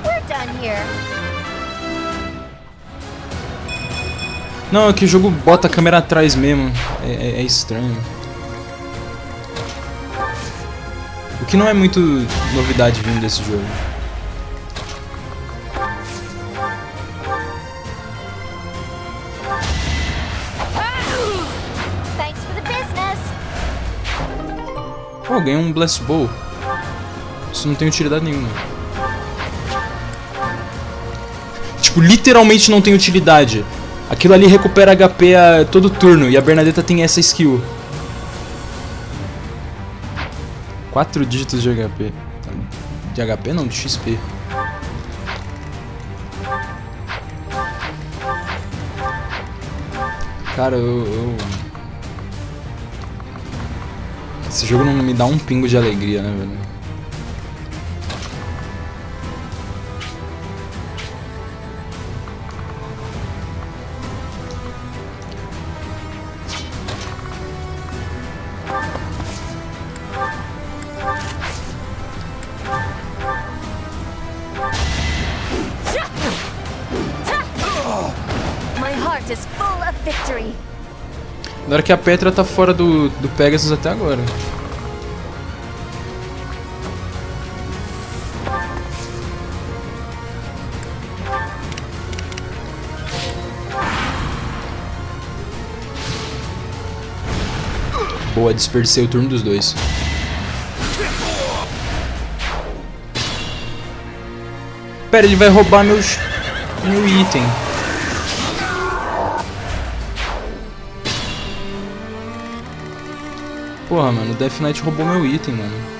We're done here. Não, é que o jogo bota a câmera atrás mesmo. É estranho. O que não é muito novidade vindo desse jogo. Thanks for the business. Pô, ganhei um Blast Bow. Isso não tem utilidade nenhuma. Tipo, literalmente não tem utilidade. Aquilo ali recupera HP a todo turno e a Bernadetta tem essa skill. 4 dígitos de HP. De HP não, de XP. Cara, esse jogo não me dá um pingo de alegria, né, velho? Na hora que a Petra tá fora do Pegasus até agora. Boa, desperdicei o turno dos dois. Pera, ele vai roubar meu item. Porra, mano, o Death Knight roubou meu item, mano.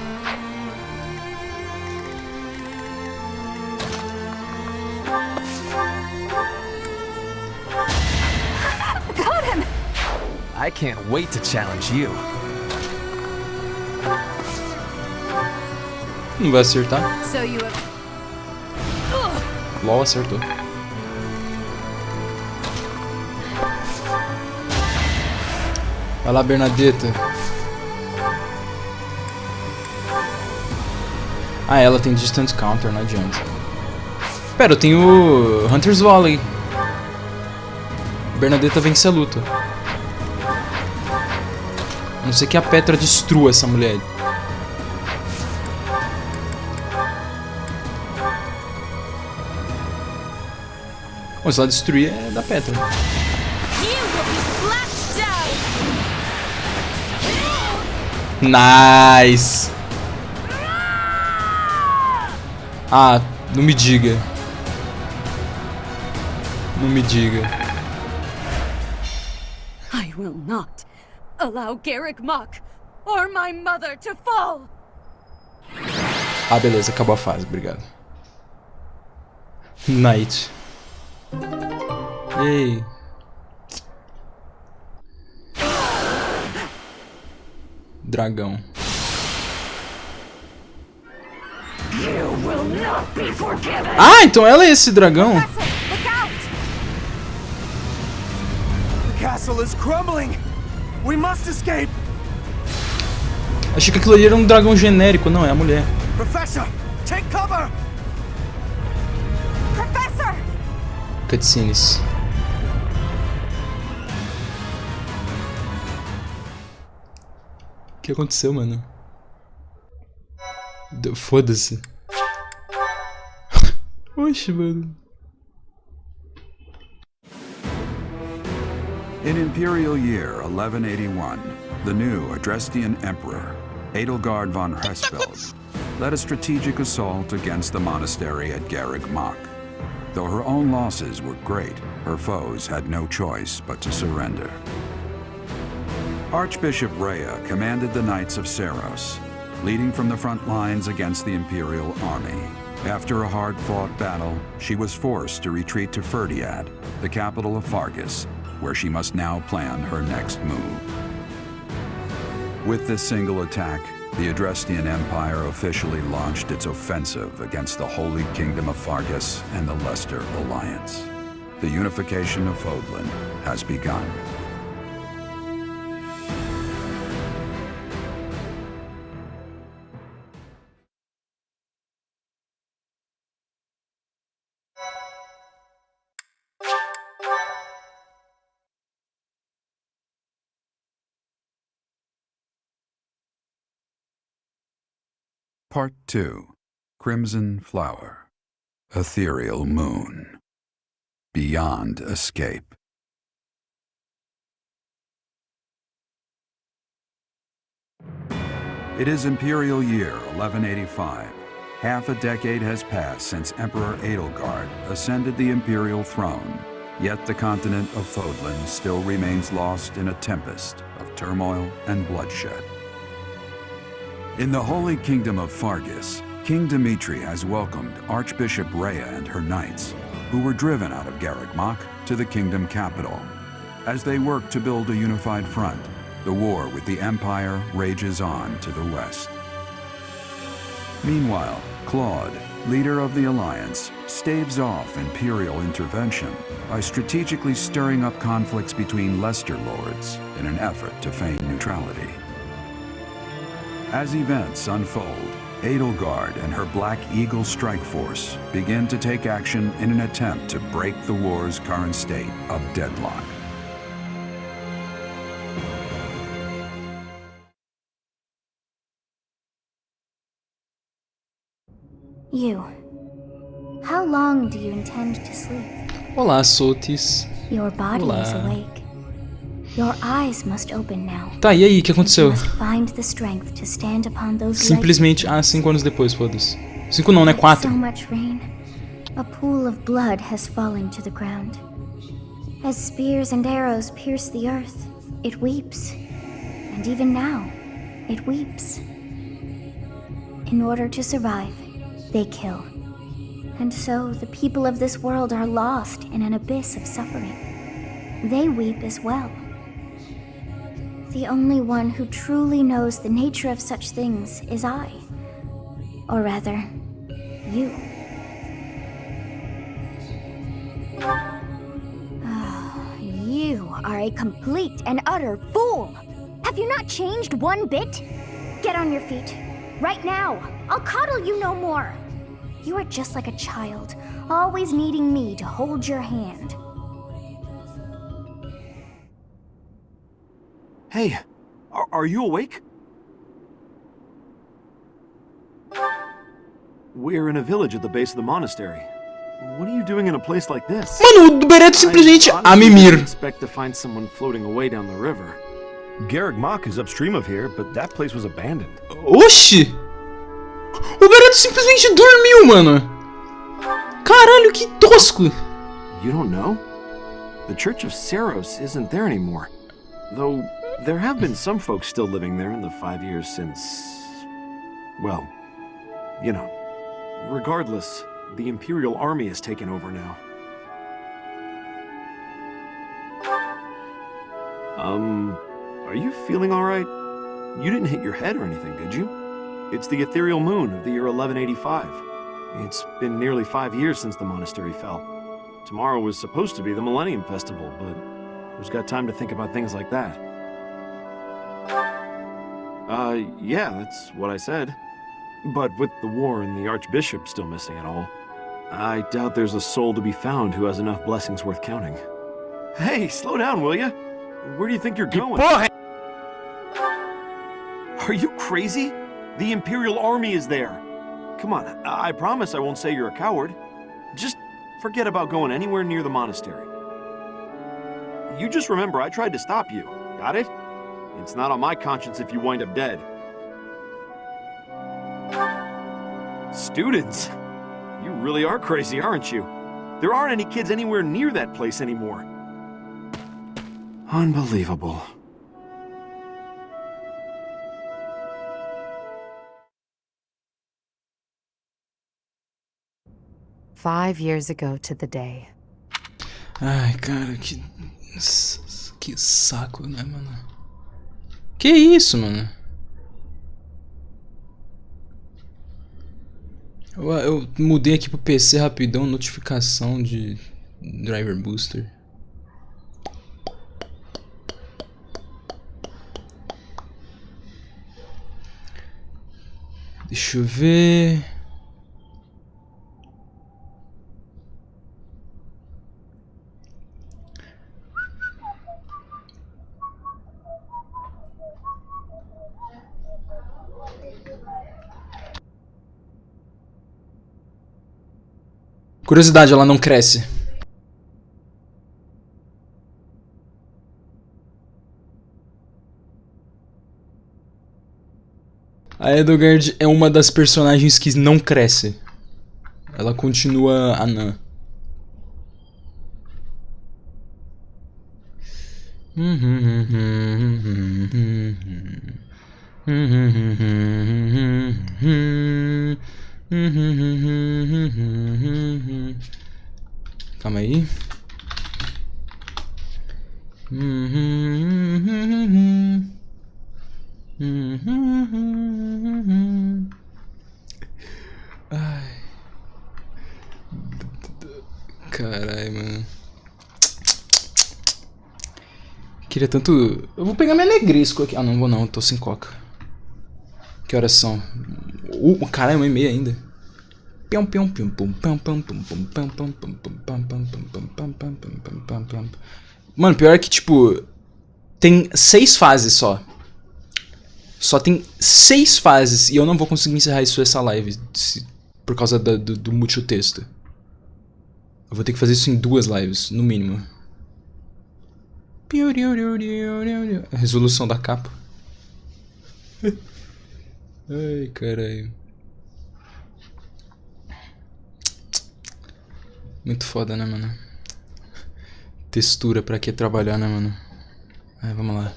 I can't wait to challenge you. Não vai acertar. So you have... LOL, acertou. Vai lá, Bernadetta. Ah, ela tem Distant Counter, não adianta. Pera, eu tenho Hunter's Volley. Bernadetta vence a luta. A não ser que a Petra destrua essa mulher. Bom, se ela destruir é da Petra. Nice! Ah, não me diga. Não me diga. I will not allow Garrick Mach or my mother to fall. Ah, beleza, acabou a fase, obrigado. Knight. Ei. Dragão. Ah, então ela é esse dragão? The castle is crumbling. We must escape. Achei que aquilo ali era um dragão genérico, não, é a mulher. Professor, take cover. Professor! Cutscenes. O que aconteceu, mano? Foda-se. Oxe, mano. In Imperial Year 1181, the new Adrestian Emperor, Edelgard von Hresfeld, led a strategic assault against the monastery at Garrick Mach. Though her own losses were great, her foes had no choice but to surrender. Archbishop Rhea commanded the Knights of Seros, leading from the front lines against the Imperial army. After a hard-fought battle, she was forced to retreat to Ferdiad, the capital of Fargus, where she must now plan her next move. With this single attack, the Adrestian Empire officially launched its offensive against the Holy Kingdom of Fargus and the Leicester Alliance. The unification of Fodlan has begun. Part 2. Crimson Flower. Ethereal Moon. Beyond Escape. It is Imperial Year 1185. Half a decade has passed since Emperor Edelgard ascended the Imperial throne, yet the continent of Fodlan still remains lost in a tempest of turmoil and bloodshed. In the Holy Kingdom of Fargus, King Dimitri has welcomed Archbishop Rhea and her knights, who were driven out of Garrick Mach to the kingdom capital. As they work to build a unified front, the war with the Empire rages on to the west. Meanwhile, Claude, leader of the Alliance, staves off Imperial intervention by strategically stirring up conflicts between Leicester lords in an effort to feign neutrality. As events unfold, Edelgard and her Black Eagle strike force begin to take action in an attempt to break the war's current state of deadlock. You. How long do you intend to sleep? Olá, Sotis. Your body Olá. is awake. Your eyes must open now. Tá, e aí, o que aconteceu? You must find the strength to stand upon those Simplesmente, 5 anos depois, foda-se. 5 não, né? 4. So much rain. A pool of blood has fallen to the ground. As spears and arrows pierce the earth, it weeps. And even now, it weeps. In order to survive, they kill. And so the people of this world are lost in an abyss of suffering. They weep as well. The only one who truly knows the nature of such things is I. Or rather, you. You are a complete and utter fool! Have you not changed one bit? Get on your feet. Right now. I'll coddle you no more. You are just like a child, always needing me to hold your hand. Hey, are you awake? We're in a village at the base of the monastery. What are you doing in a place like this? Mano, o Bereto simplesmente a mimir. I expect to find someone floating away down the river. Garrick Mach is upstream of here, but that place was abandoned. Oxi! O Bereto simplesmente dormiu, mano. Caralho, que tosco. You don't know? The Church of Saros isn't there anymore. Though there have been some folks still living there in the 5 years since... well, you know. Regardless, the Imperial Army has taken over now. Are you feeling alright? You didn't hit your head or anything, did you? It's the ethereal moon of the year 1185. It's been nearly 5 years since the monastery fell. Tomorrow was supposed to be the Millennium Festival, but who's got time to think about things like that? Yeah, that's what I said. But with the war and the Archbishop still missing it all, I doubt there's a soul to be found who has enough blessings worth counting. Hey, slow down, will ya? Where do you think you're going? Are you crazy? The Imperial Army is there. Come on, I promise I won't say you're a coward. Just forget about going anywhere near the monastery. You just remember I tried to stop you, got it? It's not on my conscience if you wind up dead. Students? You really are crazy, aren't you? There aren't any kids anywhere near that place anymore. Unbelievable. "5 years ago to the day." Ai, cara, que saco, né, mano? Que isso, mano? Eu mudei aqui pro PC rapidão, notificação de Driver Booster. Deixa eu ver. Curiosidade, ela não cresce. A Edelgard é uma das personagens que não cresce. Ela continua anã. Calma aí. Ai. Caralho, mano. Queria tanto... Eu vou pegar minha negresco aqui. Ah, não vou não, tô sem coca. Que horas são? Caralho, 1h30 ainda. Mano, pior é que, tipo, tem 6 fases só. Só tem 6 fases e eu não vou conseguir encerrar isso essa live por causa do multitexto. Eu vou ter que fazer isso em 2 lives, no mínimo. A resolução da capa. Ai, caralho. Muito foda, né, mano? Textura pra que trabalhar, né, mano? Ai, vamos lá.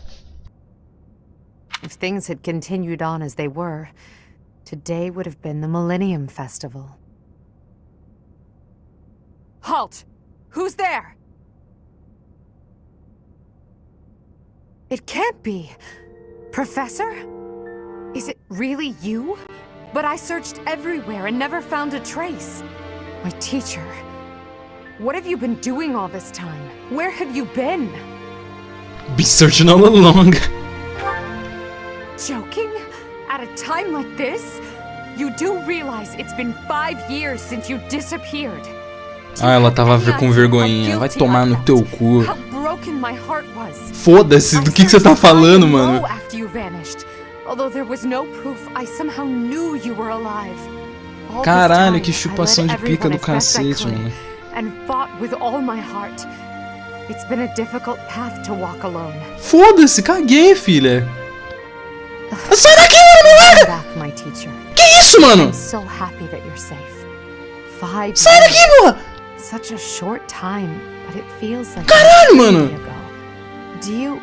If things had continued on as they were, today would have been the Millennium Festival. Halt! Who's there? It can't be. Professor? Is it really you? But I searched everywhere and never found a trace. My teacher. What have you been doing all this time? Where have you been? Been searching all along. Joking? At a time like this? You do realize it's been 5 years since you disappeared. Ah, ela tava com vergonhinha. Vai tomar no teu cu. Foda-se, do que você tá falando, mano? Caralho, que chupação de pica do cacete, mano. Foda-se, caguei, filha. Sai daqui, mano! Que isso, mano? Sai daqui, porra! Such a short time, but it feels like caralho, mano! Do you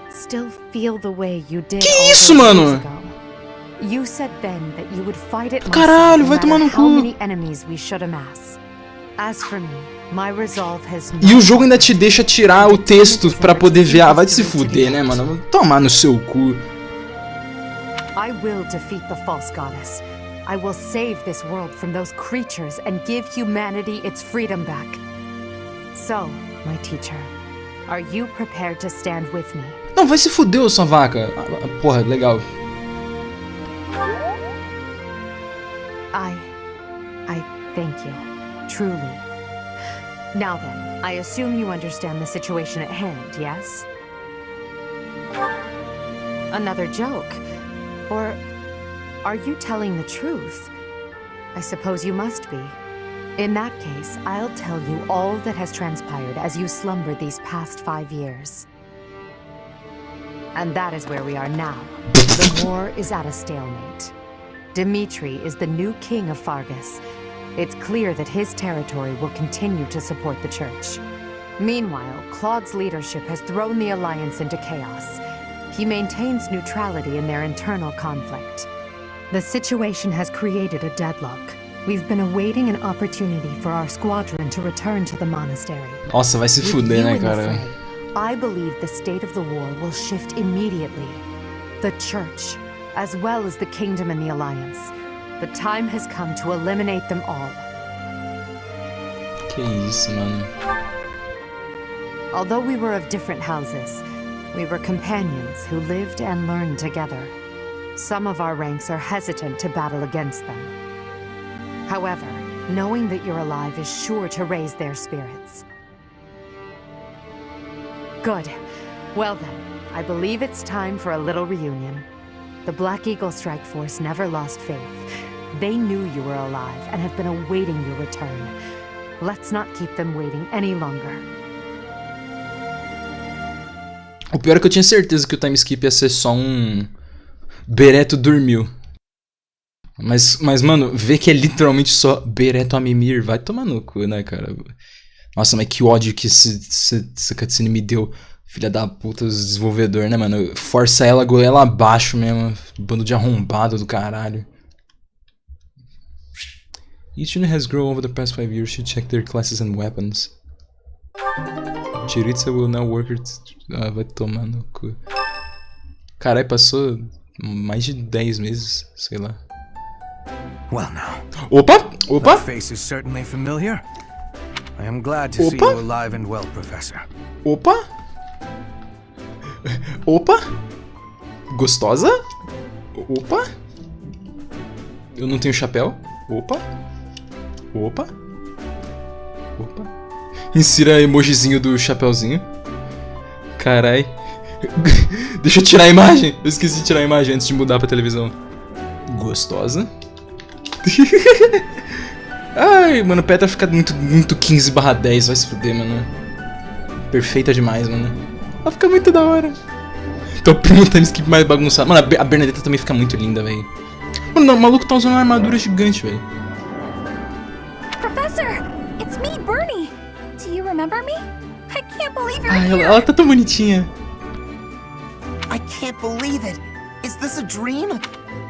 still feel the way you did que isso, mano? You said then that you would fight it caralho, vai tomar no cu. As for me, my resolve has e o jogo ainda te deixa tirar o texto pra poder ver. Ah, vai se fuder, né, mano? Tomar no seu cu. I will defeat the false goddess. I will save this world from those creatures and give humanity its freedom back. So, my teacher, are you prepared to stand with me? Não, vai se fuder, sua vaca. Porra, legal. I thank you. Truly. Now then, I assume you understand the situation at hand, yes? Another joke? Or are you telling the truth? I suppose you must be. In that case, I'll tell you all that has transpired as you slumbered these past 5 years. And that is where we are now. The war is at a stalemate. Dimitri is the new king of Fargus. It's clear that his territory will continue to support the church. Meanwhile, Claude's leadership has thrown the Alliance into chaos. He maintains neutrality in their internal conflict. The situation has created a deadlock. We've been awaiting an opportunity for our squadron to return to the monastery. Nossa, vai se fuder, né, cara? I believe the state of the war will shift immediately. The church, as well as the kingdom and the alliance. The time has come to eliminate them all. Que isso, mano? Although we were of different houses, we were companions who lived and learned together. Some of our ranks are hesitant to battle against them. However, knowing that you're alive is sure to raise their spirits. Good. Well then, I believe it's time for a little reunion. The Black Eagle Strike Force never lost faith. They knew you were alive and have been awaiting your return. Let's not keep them waiting any longer. O pior é que eu tinha certeza que o time skip ia ser só um... Bereto dormiu. Mas mano, ver que é literalmente só Bereto a mimir, vai tomar no cu, né, cara? Nossa, mas que ódio que essa cutscene me deu. Filha da puta, os desenvolvedores, né, mano? Força ela, goela abaixo mesmo. Bando de arrombado do caralho. Each unit has grown over the past 5 years. Should check their classes and weapons. Chiritza will now work it. Ah, vai tomar no cu. Caralho, passou mais de 10 meses, sei lá. Well now. Opa! Opa! That face is certainly familiar. I am glad to see you alive and well, Professor. Opa! Opa! Gostosa? Opa! Eu não tenho chapéu? Opa! Opa! Opa! Insira emojizinho do chapéuzinho. Carai. Deixa eu tirar a imagem. Eu esqueci de tirar a imagem antes de mudar pra televisão. Gostosa. Ai, mano, Petra fica muito 15/10. Vai se fuder, mano. Perfeita demais, mano. Ela fica muito da hora. Tô perguntando isso que mais bagunçado. Mano, a Bernadetta também fica muito linda, velho. Mano, o maluco tá usando uma armadura gigante, velho. Professor, it's me, Bernie. Do you remember me? I can't believe you're here. Ela tá tão bonitinha. I can't believe it. Is this a dream?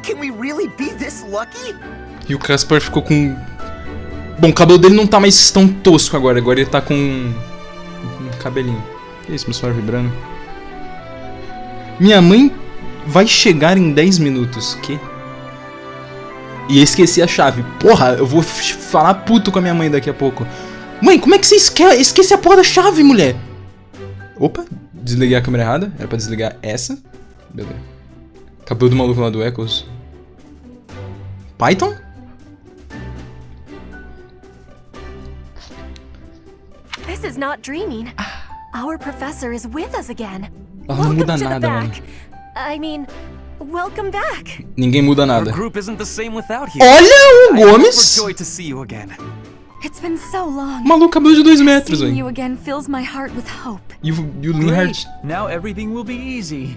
Can we really be this lucky? E o Caspar ficou com... Bom, o cabelo dele não tá mais tão tosco agora. Agora ele tá com um cabelinho. Que isso, meu celular vibrando? Minha mãe vai chegar em 10 minutos. Que? E eu esqueci a chave. Porra, eu vou falar puto com a minha mãe daqui a pouco. Mãe, como é que você esquece a porra da chave, mulher? Opa, desliguei a câmera errada. Era pra desligar essa. Beleza. Cabelo do maluco lá do Echoes. Python? This is not dreaming. Our professor is with us again. Ela não muda nada, mano. I mean, welcome back. Ninguém muda nada. Olha o Gomes! It's been so long. Maluco, cabelo de 2 metros, Seeing velho. you again fills my heart with hope. E o Linhardt. Now everything will be easy.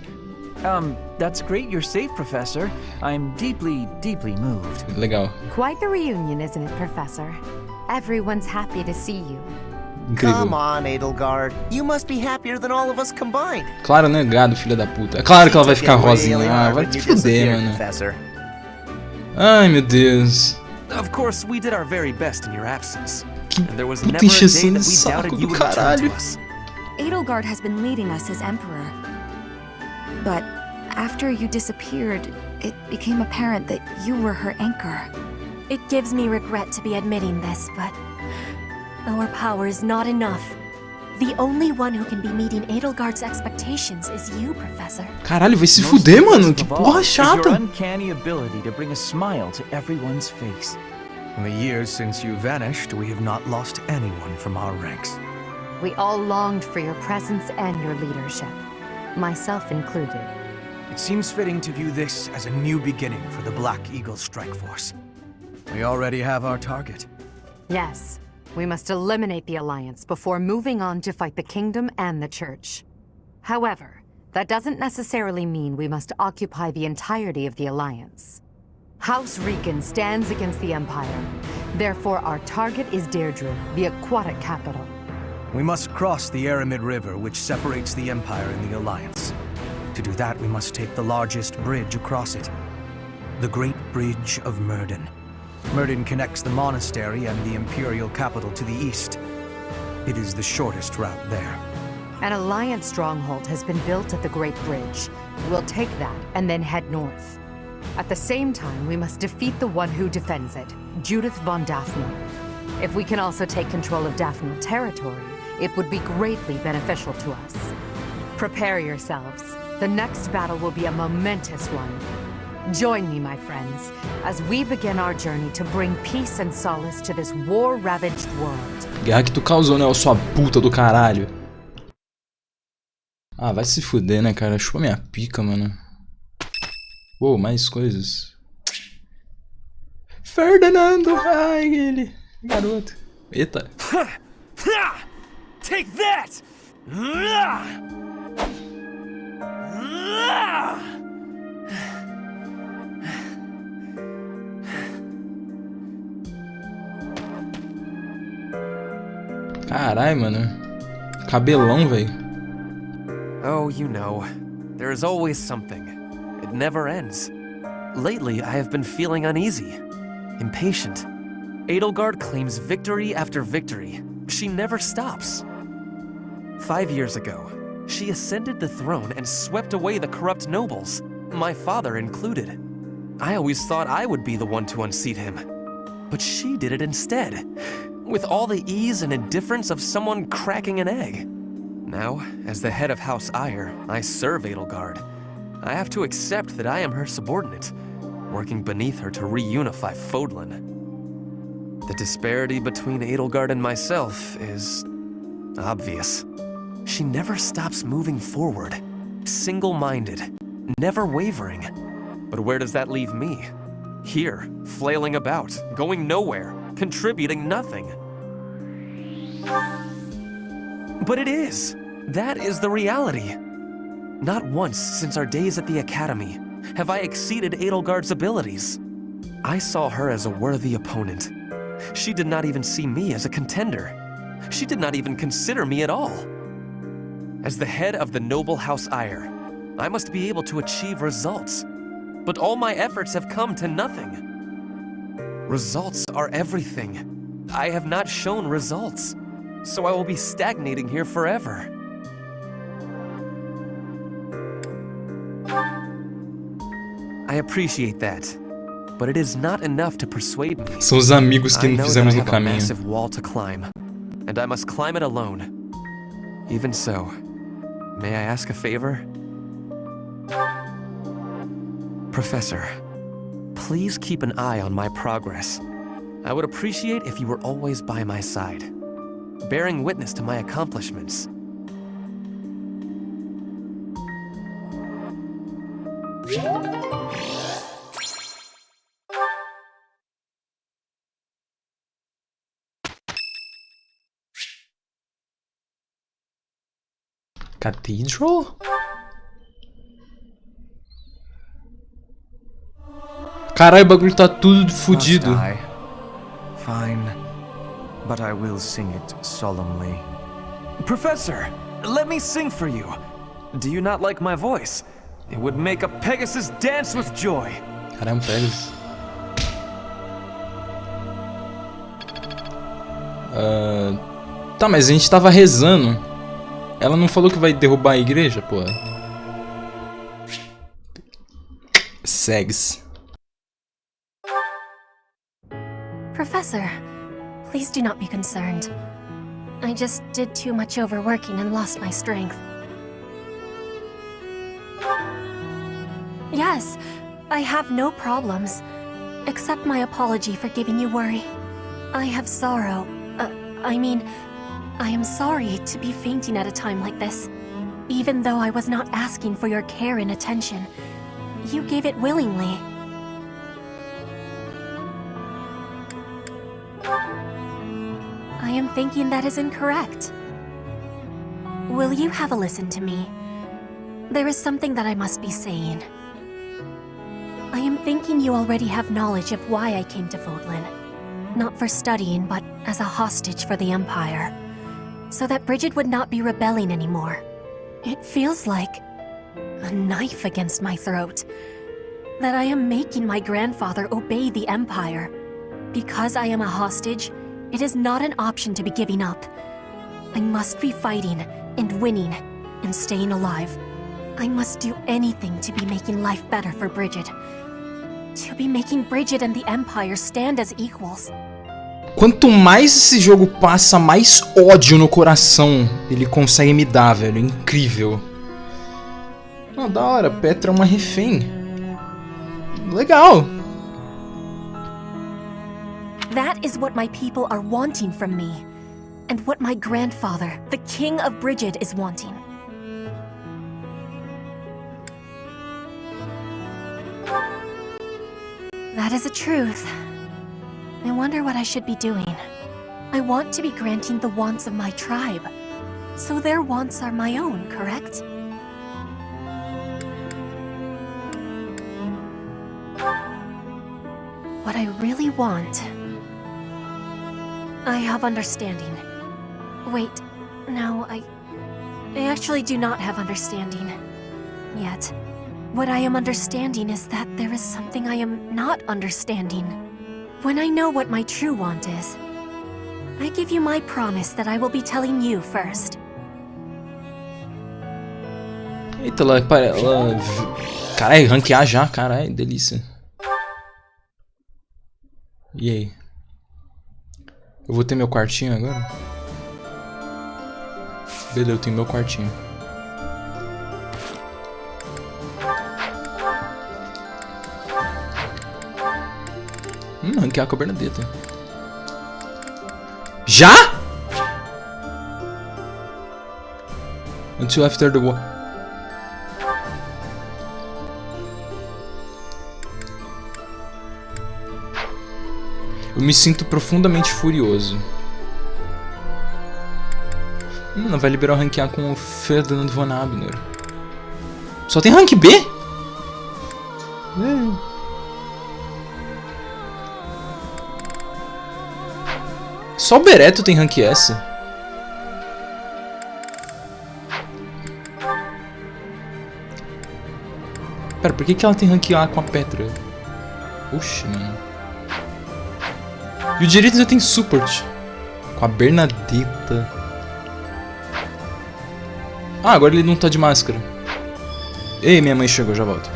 That's great you're safe, Professor. I'm deeply, deeply moved. Legal. Quite the reunion, isn't it, Professor? Everyone's happy to see you. Incrível. Come on, Edelgard. You must be happier than all of us combined. Claro, né? Gado, filha da puta. É claro que ela vai ficar rosinha. Ah, vai te fuder, mano. Ai, meu Deus. Of course, we did our very best in your absence. And there was Puta never a day encheção de that we saco doubted do you would return caralho. to us. Edelgard has been leading us as Emperor. But after you disappeared, it became apparent that you were her anchor. It gives me regret to be admitting this, but our power is not enough. The only one who can be meeting Edelgard's expectations is you, Professor. Caralho, vai se fuder, mano. Que porra chata. Your uncanny ability to bring a smile to everyone's face. In the years since you vanished, we have not lost anyone from our ranks. We all longed for your presence and your leadership, myself included. It seems fitting to view this as a new beginning for the Black Eagle Strike Force. We already have our target. Yes, we must eliminate the Alliance before moving on to fight the Kingdom and the Church. However, that doesn't necessarily mean we must occupy the entirety of the Alliance. House Rican stands against the Empire. Therefore, our target is Deirdre, the aquatic capital. We must cross the Aramid River, which separates the Empire and the Alliance. To do that, we must take the largest bridge across it. The Great Bridge of Murden. Murden connects the monastery and the Imperial capital to the east. It is the shortest route there. An Alliance stronghold has been built at the Great Bridge. We'll take that and then head north. At the same time, we must defeat the one who defends it, Judith von Daphne. If we can also take control of Daphne territory, it would be greatly beneficial to us. Prepare yourselves. The next battle will be a momentous one. Join me, my friends, as we begin our journey to bring peace and solace to this war-ravaged world. Guerra que tu causou, né, ô sua puta do caralho. Ah, vai se fuder, né, cara? Chupa minha pica, mano. Uou, mais coisas. Ferdinando! Ai, ele. Garoto. Eita. Take that! Carai, mano. Cabelão, velho. Oh, you know, there is always something. It never ends. Lately, I have been feeling uneasy, impatient. Edelgard claims victory after victory. She never stops. 5 years ago, she ascended the throne and swept away the corrupt nobles, my father included. I always thought I would be the one to unseat him. But she did it instead, with all the ease and indifference of someone cracking an egg. Now, as the head of House Eyre, I serve Edelgard. I have to accept that I am her subordinate, working beneath her to reunify Fodlan. The disparity between Edelgard and myself is obvious. She never stops moving forward, single-minded, never wavering. But where does that leave me? Here, flailing about, going nowhere, contributing nothing. But it is. That is the reality. Not once since our days at the Academy have I exceeded Edelgard's abilities. I saw her as a worthy opponent. She did not even see me as a contender. She did not even consider me at all. As the head of the noble House Ire, I must be able to achieve results. But all my efforts have come to nothing. Results are everything. I have not shown results, so I will be stagnating here forever. I appreciate that, but it is not enough to persuade me. São os amigos que não fizemos no caminho. I have a massive wall to climb, and I must climb it alone. Even so, may I ask a favor? Professor, please keep an eye on my progress. I would appreciate if you were always by my side, bearing witness to my accomplishments. Cathedral? Caralho, o bagulho tá tudo fudido. Fine, but I will sing it solemnly. Professor, let me sing for you. Do you not like my voice? It would make a Pegasus dance with joy. Caramba, Pegasus. Tá, mas a gente tava rezando. Ela não falou que vai derrubar a igreja, pô. Segue-se. Professor, please do not be concerned. I just did too much overworking and lost my strength. Yes, I have no problems. Accept my apology for giving you worry. I have sorrow. I am sorry to be fainting at a time like this. Even though I was not asking for your care and attention, you gave it willingly. I am thinking that is incorrect. Will you have a listen to me? There is something that I must be saying. I am thinking you already have knowledge of why I came to Fodlan. Not for studying, but as a hostage for the Empire. So that Bridget would not be rebelling anymore. It feels like a knife against my throat. That I am making my grandfather obey the Empire. Because I am a hostage, it is not an option to be giving up. I must be fighting, and winning, and staying alive. I must do anything to be making life better for Bridget. To be making Bridget and the Empire stand as equals. Quanto mais esse jogo passa, mais ódio no coração ele consegue me dar, velho. Incrível. Oh, da hora. Petra é uma refém. Legal. That is what my people are wanting from me. And what my grandfather, the King of Bridget, is wanting. That is a truth. I wonder what I should be doing. I want to be granting the wants of my tribe. So their wants are my own, correct? What I really want... I have understanding. Wait, no, I actually do not have understanding. Yet. What I am understanding is that there is something I am not understanding. When I know what my true want is, I give you my promise that I will be telling you first. Eita, ela... Caralho, ranquear já, caralho, delícia. E aí? Eu vou ter meu quartinho agora? Beleza, eu tenho meu quartinho. Ranquear com a Bernadetta. Já? Until after the war. Eu me sinto profundamente furioso. Não vai liberar o rank A com o Ferdinand von Abner. Só tem rank B? Só o Bereto tem rank S. Pera, por que ela tem rank A com a Petra? Oxi, mano. E o Direitos já tem support. Com a Bernadetta. Ah, agora ele não tá de máscara. Ei, minha mãe chegou, já volto.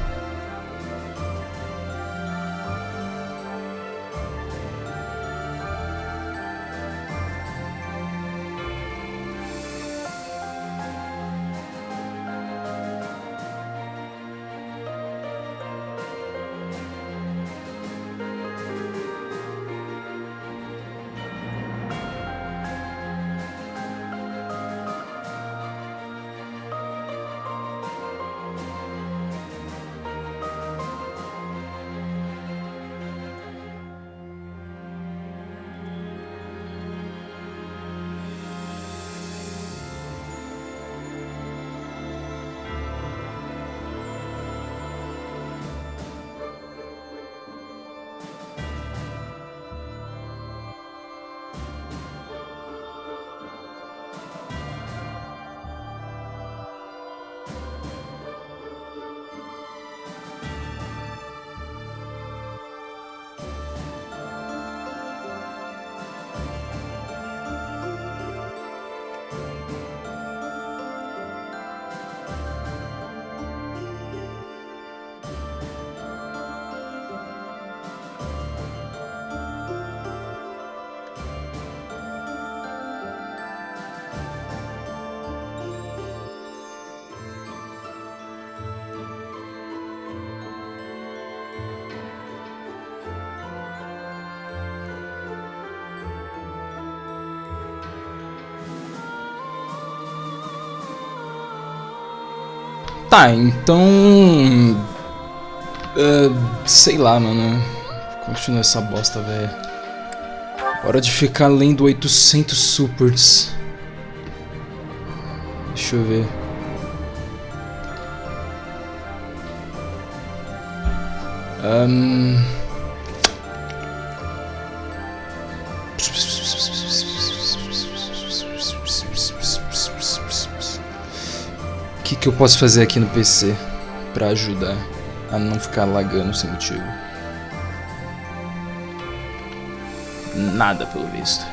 Tá, então... sei lá, mano. Continua essa bosta, velho. Hora de ficar lendo 800 supports. Deixa eu ver. O que eu posso fazer aqui no PC pra ajudar a não ficar lagando sem motivo? Nada, pelo visto.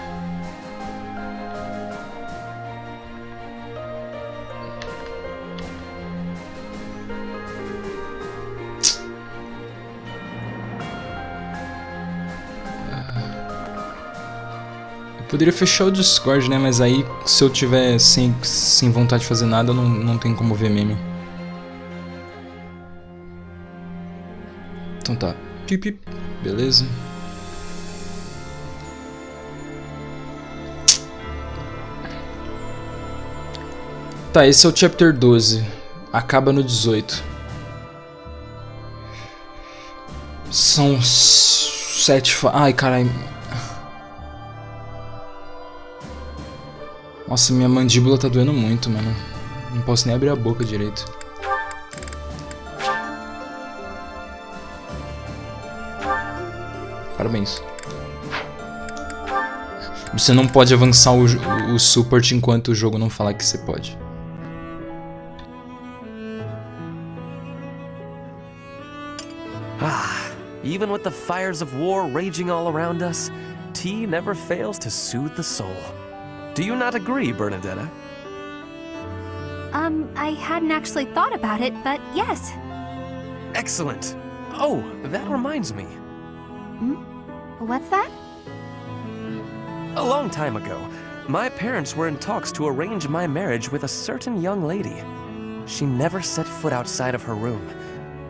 Poderia fechar o Discord, né? Mas aí, se eu tiver sem vontade de fazer nada, não tem como ver meme. Então tá. Pip, beleza. Tá, esse é o Chapter 12. Acaba no 18. São 7 Ai, caralho. Nossa, minha mandíbula tá doendo muito, mano. Não posso nem abrir a boca direito. Parabéns. Você não pode avançar o support enquanto o jogo não falar que você pode. Even with the fires of war raging all around us, tea never fails to soothe the soul. Do you not agree, Bernadetta? I hadn't actually thought about it, but yes. Excellent. Oh, that reminds me. What's that? A long time ago, my parents were in talks to arrange my marriage with a certain young lady. She never set foot outside of her room,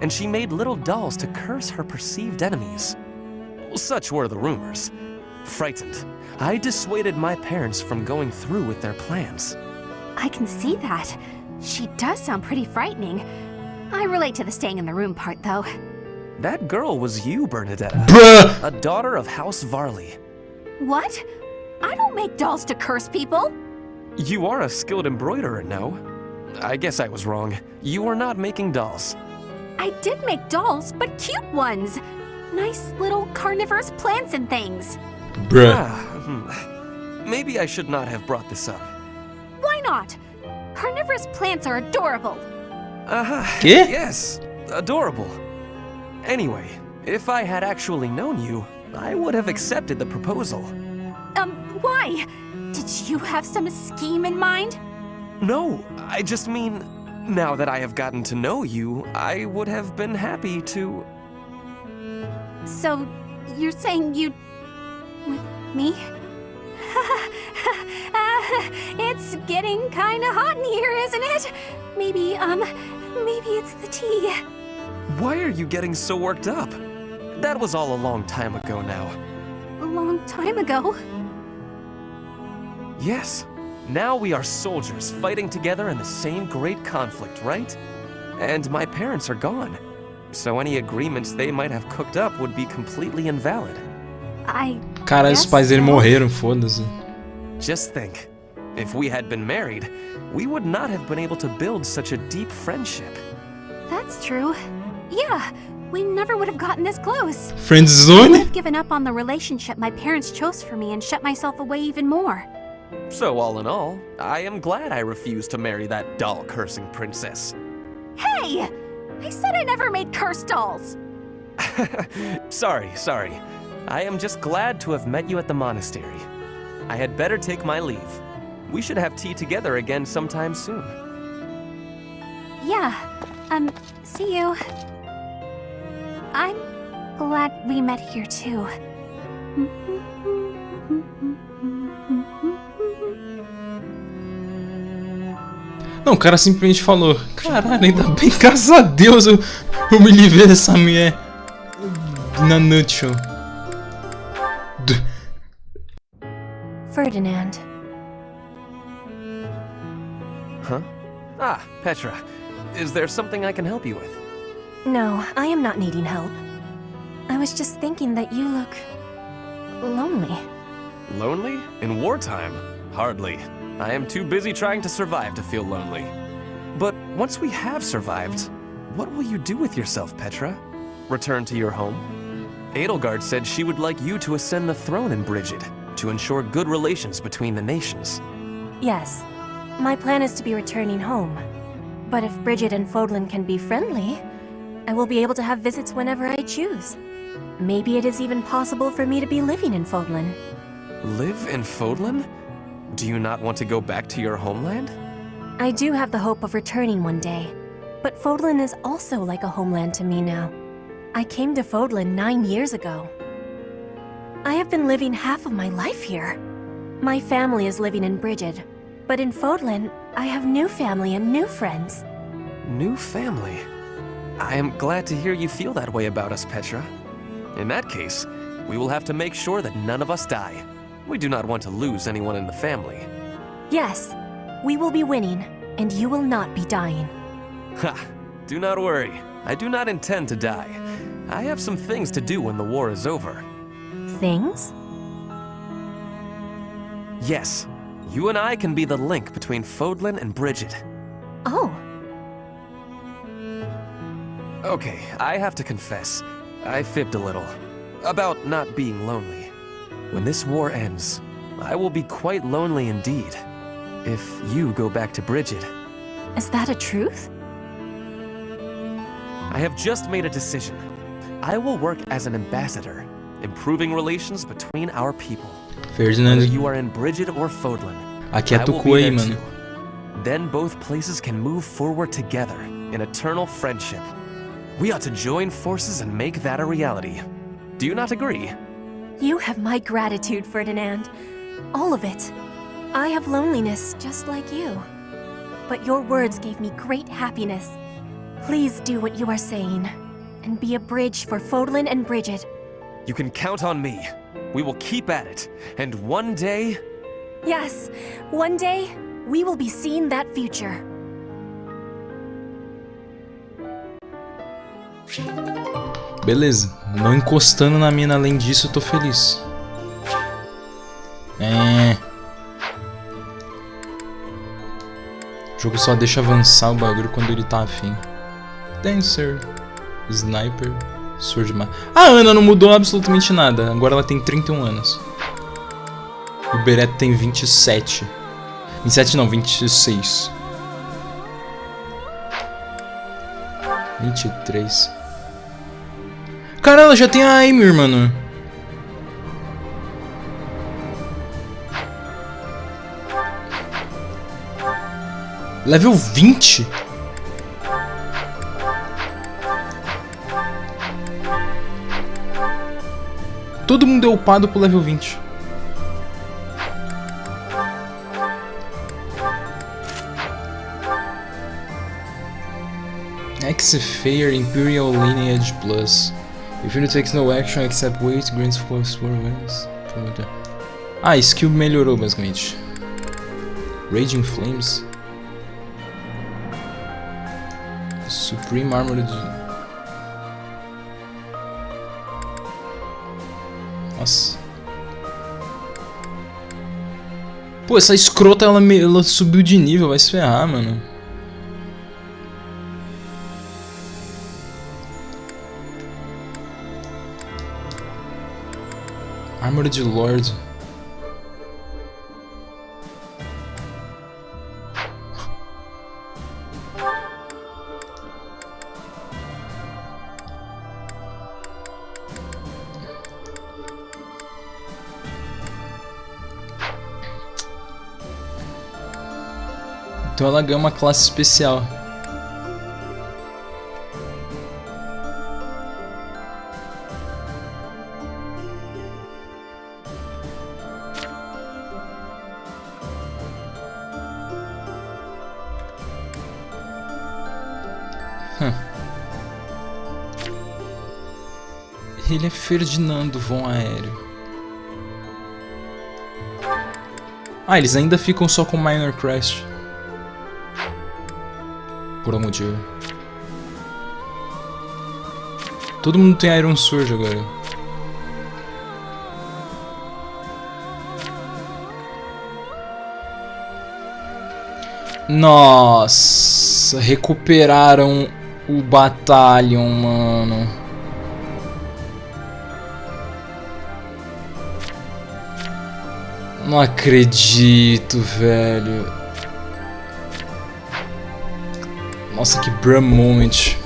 and she made little dolls to curse her perceived enemies. Such were the rumors. Frightened, I dissuaded my parents from going through with their plans. I can see that. She does sound pretty frightening. I relate to the staying in the room part, though. That girl was you, Bernadetta. Bruh! A daughter of House Varley. What? I don't make dolls to curse people. You are a skilled embroiderer, no? I guess I was wrong. You are not making dolls. I did make dolls, but cute ones. Nice little carnivorous plants and things. Bruh. Maybe I should not have brought this up. Why not? Carnivorous plants are adorable. Yes, adorable. Anyway, if I had actually known you, I would have accepted the proposal. Why? Did you have some scheme in mind? No, I just mean, now that I have gotten to know you, I would have been happy to... So, you're saying you'd... with me? It's getting kinda hot in here, isn't it? Maybe it's the tea. Why are you getting so worked up? That was all a long time ago now. A long time ago? Yes. Now we are soldiers fighting together in the same great conflict, right? And my parents are gone. So any agreements they might have cooked up would be completely invalid. Cara, os pais dele morreram, foda-se. Just think. If we had been married, we would not have been able to build such a deep friendship. That's true. Yeah, we never would have gotten this close. Friend zone? I would have given up on the relationship my parents chose for me and shut myself away even more. So all in all, I am glad I refused to marry that doll-cursing princess. Hey! I said I never made cursed dolls! Sorry. I am just glad to have met you at the monastery. I had better take my leave. We should have tea together again sometime soon. Yeah, see you. I'm glad we met here too. Não, o cara simplesmente falou, caralho, ainda bem, graças a Deus eu me livrei dessa mulher. Na nutshell. Ferdinand. Huh? Ah, Petra. Is there something I can help you with? No, I am not needing help. I was just thinking that you look... lonely. Lonely? In wartime? Hardly. I am too busy trying to survive to feel lonely. But once we have survived, what will you do with yourself, Petra? Return to your home? Edelgard said she would like you to ascend the throne in Brigid, to ensure good relations between the nations. Yes. My plan is to be returning home. But if Brigid and Fodlan can be friendly, I will be able to have visits whenever I choose. Maybe it is even possible for me to be living in Fodlan. Live in Fodlan? Do you not want to go back to your homeland? I do have the hope of returning one day, but Fodlan is also like a homeland to me now. I came to Fodlan 9 years ago. I have been living half of my life here. My family is living in Brigid, but in Fodlan, I have new family and new friends. New family? I am glad to hear you feel that way about us, Petra. In that case, we will have to make sure that none of us die. We do not want to lose anyone in the family. Yes, we will be winning, and you will not be dying. Ha! Do not worry. I do not intend to die. I have some things to do when the war is over. Things? Yes. You and I can be the link between Fodlan and Brigid. Oh. Okay, I have to confess. I fibbed a little. About not being lonely. When this war ends, I will be quite lonely indeed. If you go back to Brigid. Is that a truth? I have just made a decision. I will work as an ambassador, improving relations between our people. Ferdinand. Whether you are in Brigid or Fodlan, Aqui é I will Tucu be aí, there mano. too. Then both places can move forward together in eternal friendship. We ought to join forces and make that a reality. Do you not agree? You have my gratitude, Ferdinand. All of it. I have loneliness just like you. But your words gave me great happiness. Please do what you are saying, and be a bridge for Fodlan and Brigid. You can count on me. We will keep at it, and one day... Yes, one day, we will be seeing that future. Beleza, não encostando na mina, além disso eu tô feliz. jogo só deixa avançar o bagulho quando ele tá afim. Dancer, Sniper, Sword Man. A Ana não mudou absolutamente nada. Agora ela tem 31 anos. O Bereto tem 27. 27 não, 26. 23. Cara, ela já tem a Ymir, mano. Level 20? Todo mundo é upado pro level 20. X-Fair Imperial Lineage Plus. If it takes no action except wait, grants force for awareness. Ah, skill melhorou basicamente. Raging Flames. Supreme Armored. Nossa. Pô, essa escrota ela subiu de nível, vai se ferrar, mano. Armored Lord. Então ela ganha uma classe especial. Ele é Ferdinando von Aéreo. Ah, eles ainda ficam só com Minor Crest. Por algum motivo. Todo mundo tem Iron Sword agora. Nossa, recuperaram o Battalion, mano. Não acredito, velho. Nossa, que bruh moment.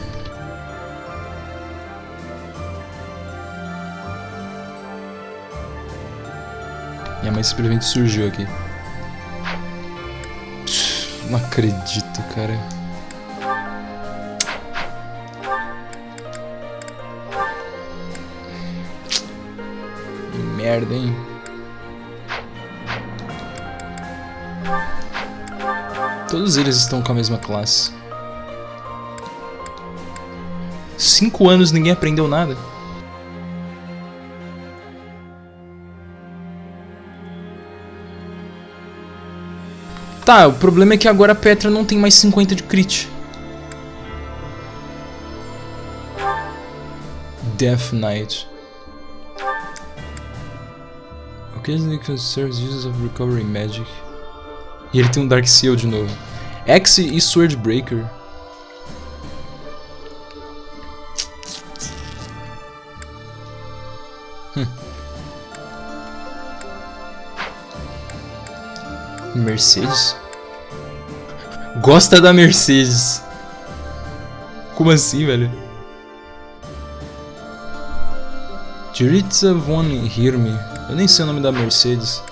Minha mãe simplesmente surgiu aqui. Não acredito, cara. Que merda, hein? Todos eles estão com a mesma classe. 5 anos ninguém aprendeu nada. Tá, o problema é que agora a Petra não tem mais 50 de crit. Death Knight. Occasionally conserves uses of recovery magic. E ele tem um Dark Seal de novo. Axe e Swordbreaker. Mercedes? Gosta da Mercedes? Como assim, velho? Jiritsa von Hirme. Eu nem sei o nome da Mercedes.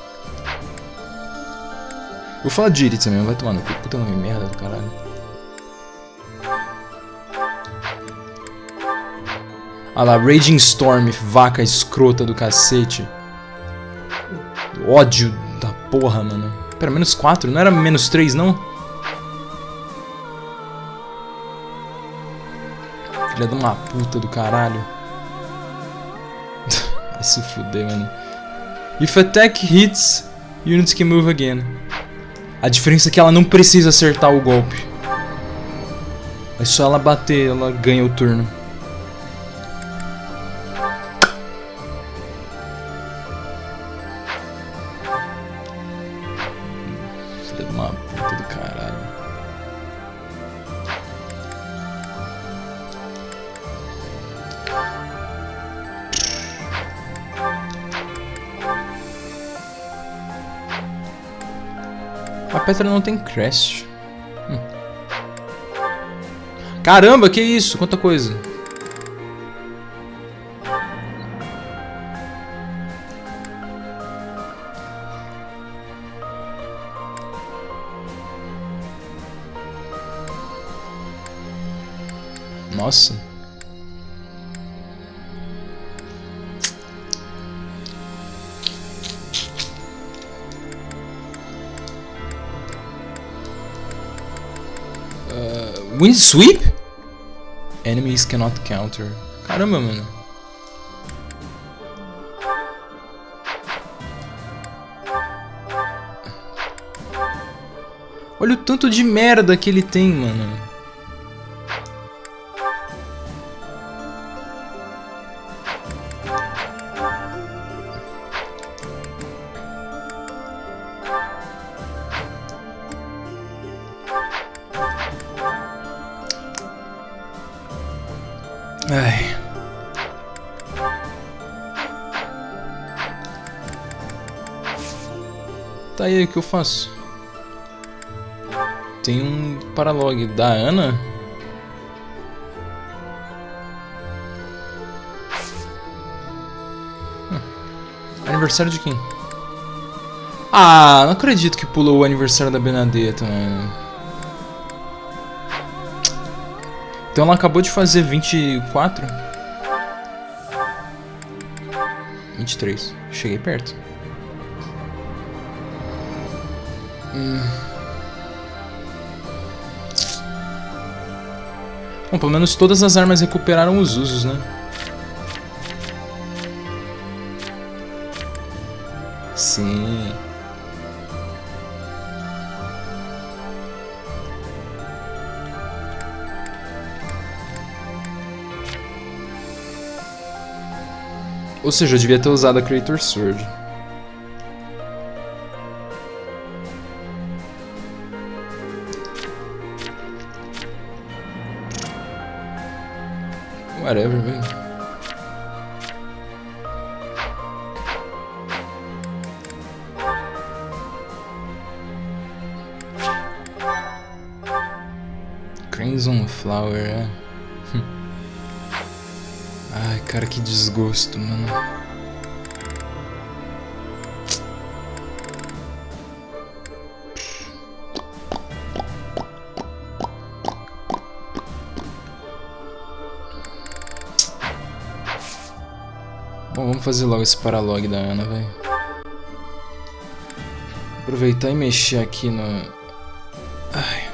Vou falar de Jiritsa mesmo, vai tomar no cu. Puta nome merda do caralho. Ah lá, Raging Storm, vaca escrota do cacete. Ódio da porra, mano. Pera, menos 4, não era menos 3, não? Filha de uma puta do caralho. Vai se fuder, mano. If attack hits, units can move again. A diferença é que ela não precisa acertar o golpe. É só ela bater, ela ganha o turno. Filha de uma puta do caralho. A Petra não tem crest. Caramba, que isso? Quanta coisa. Nossa. Wind sweep? Enemies cannot counter. Caramba, mano. Olha o tanto de merda que ele tem, mano. Ai. Tá aí, o que eu faço? Tem um paralog da Ana? Aniversário de quem? Ah, não acredito que pulou o aniversário da Benedetta, mano. Então ela acabou de fazer 24? 23. Cheguei perto. Bom, pelo menos todas as armas recuperaram os usos, né? Sim. Ou seja, eu devia ter usado a Creator Sword. Whatever, velho. Crimson Flower, é. Ai, cara, que desgosto, mano. Bom, vamos fazer logo esse paralog da Ana, velho. Aproveitar e mexer aqui no... Ai.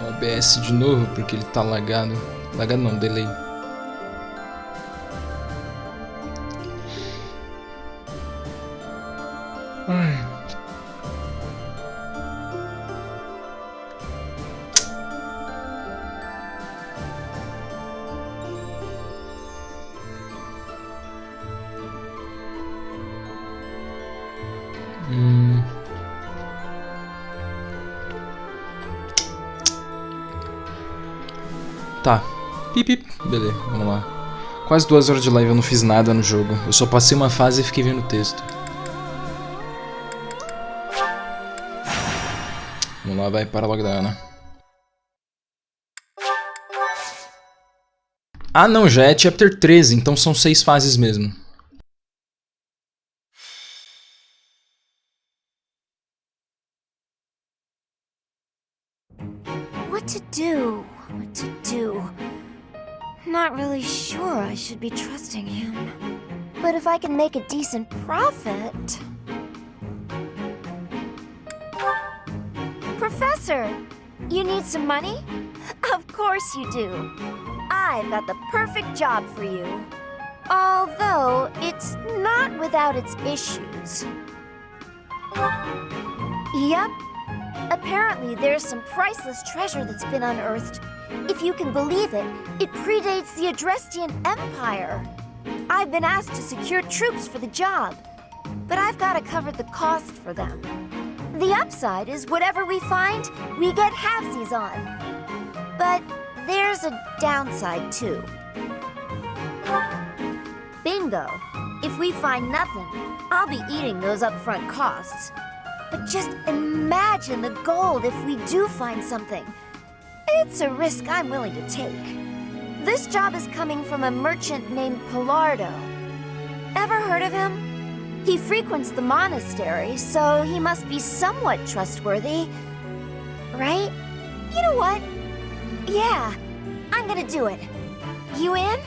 O OBS de novo, porque ele tá lagado. Lagado não, delay. Ai. Tá. Pip. Beleza, vamos lá. Quase 2 horas de live, eu não fiz nada no jogo. Eu só passei uma fase e fiquei vendo o texto. Vamos lá, vai, para logo da Ana. Ah não, já é Chapter 13, então são 6 fases mesmo. What to do? Not really sure I should be trusting him. But if I can make a decent profit... Professor! You need some money? Of course you do. I've got the perfect job for you. Although, it's not without its issues. Yep. Apparently, there's some priceless treasure that's been unearthed. If you can believe it, it predates the Adrestian Empire. I've been asked to secure troops for the job, but I've got to cover the cost for them. The upside is whatever we find, we get halvesies on. But there's a downside, too. Bingo. If we find nothing, I'll be eating those upfront costs. But just imagine the gold if we do find something. It's a risk I'm willing to take. This job is coming from a merchant named Pilardo. Ever heard of him? He frequents the monastery, so he must be somewhat trustworthy. Right? You know what? Yeah, I'm gonna do it. You in?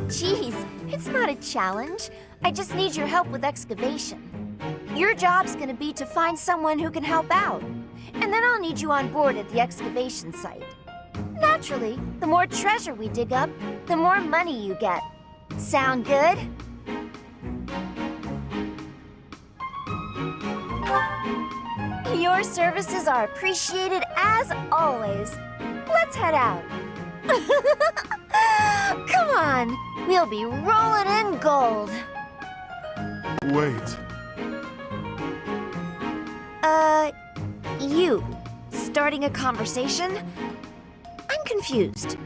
Jeez, it's not a challenge. I just need your help with excavation. Your job's gonna be to find someone who can help out. And then I'll need you on board at the excavation site. Naturally, the more treasure we dig up, the more money you get. Sound good? Your services are appreciated as always. Let's head out. Come on, we'll be rolling in gold. Wait. You starting a conversation? I'm confused.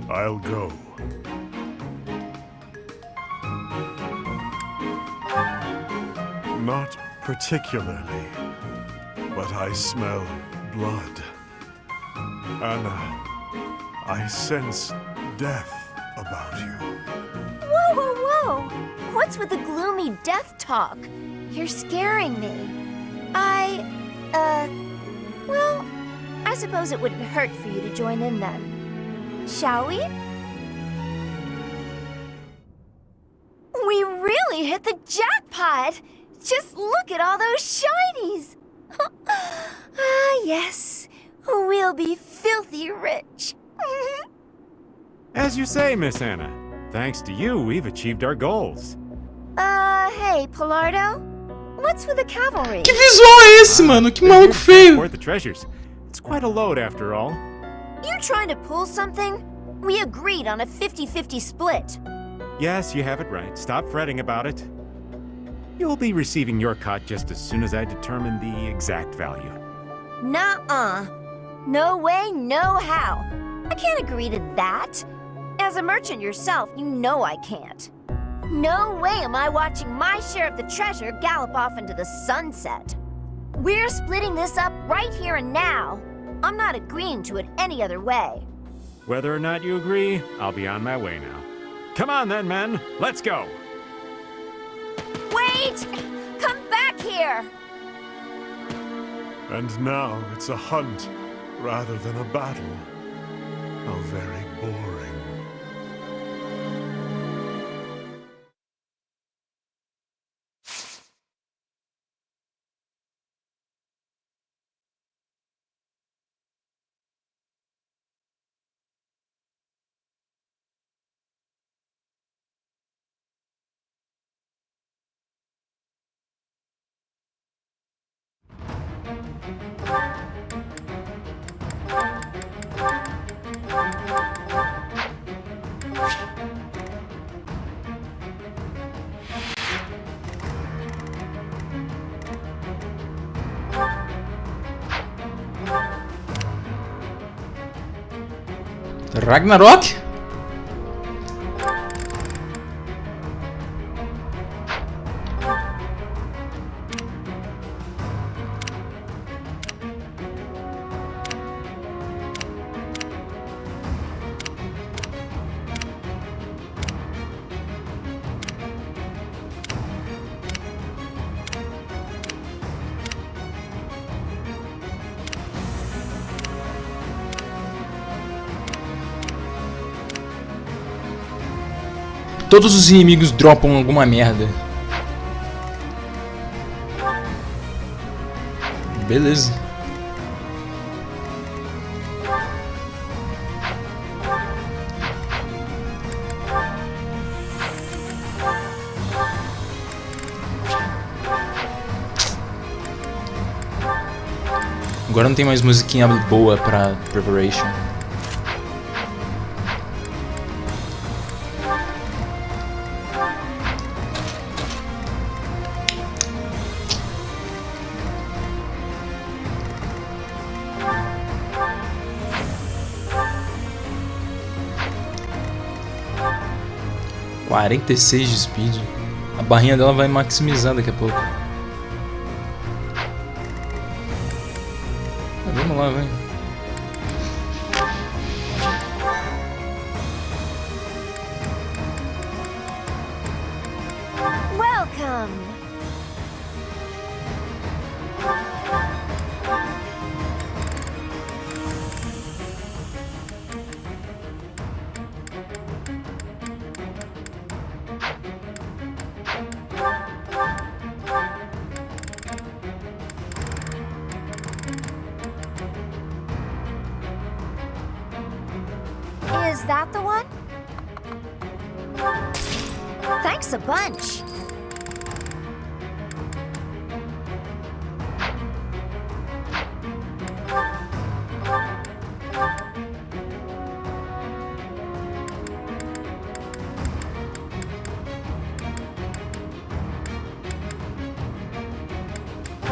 I'll go. Not particularly, but I smell blood. Anna, I sense death about you. Whoa, whoa, whoa! What's with the gloomy death talk? You're scaring me. Well, I suppose it wouldn't hurt for you to join in then. Shall we? We really hit the jackpot! Just look at all those shinies! Ah, yes. We'll be filthy rich. As you say, Miss Anna. Thanks to you, we've achieved our goals. Hey, Pilardo? What's with the cavalry? Que visual é esse, mano? Que maluco feio. Worth the treasures. It's quite a load after all. You trying to pull something? We agreed on a 50-50 split. Yes, you have it right. Stop fretting about it. You'll be receiving your cut just as soon as I determine the exact value. Nuh-uh. No way, no how. I can't agree to that. As a merchant yourself, you know I can't. No way am I watching my share of the treasure gallop off into the sunset. We're splitting this up right here and now. I'm not agreeing to it any other way. Whether or not you agree, I'll be on my way now. Come on then, men. Let's go. Wait! Come back here! And now it's a hunt rather than a battle. How very boring. Ragnarok? Todos os inimigos dropam alguma merda. Beleza. Agora não tem mais musiquinha boa pra Preparation. 46 de speed. A barrinha dela vai maximizar daqui a pouco. Vamos lá, vai. Welcome. Is that the one? Thanks a bunch.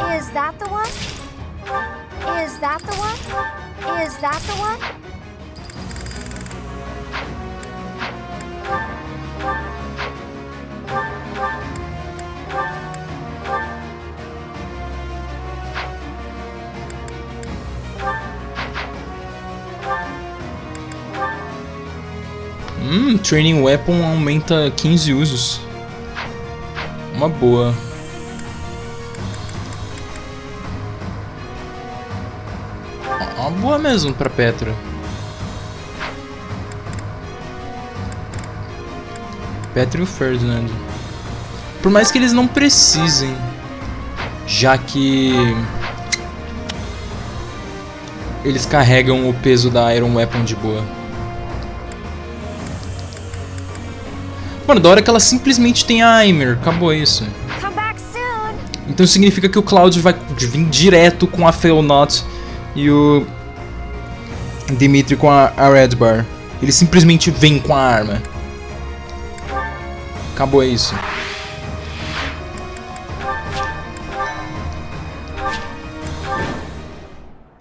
Is that the one? Is that the one? Is that the one? Training Weapon aumenta 15 usos. Uma boa. Uma boa mesmo pra Petra. Petra e o Ferdinand. Por mais que eles não precisem, já que eles carregam o peso da Iron Weapon de boa. Mano, da hora que ela simplesmente tem a Aimer, acabou isso. Então significa que o Cloud vai vir direto com a Failnaught e o Dimitri com a Red Bar. Ele simplesmente vem com a arma. Acabou isso.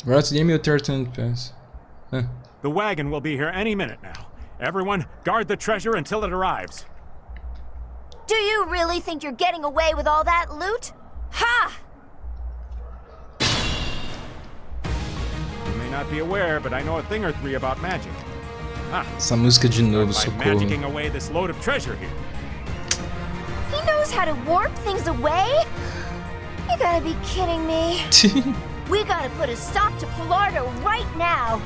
What's the name of your turn pass? The wagon will be here any minute now. Everyone, guard the treasure until it arrives. Do you really think you're getting away with all that loot? Ha! You may not be aware, but I know a thing or three about magic. Essa música de novo, by socorro. magicking away this load of treasure here. He knows how to warp things away? You gotta be kidding me. We gotta put a stop to Pilardo right now.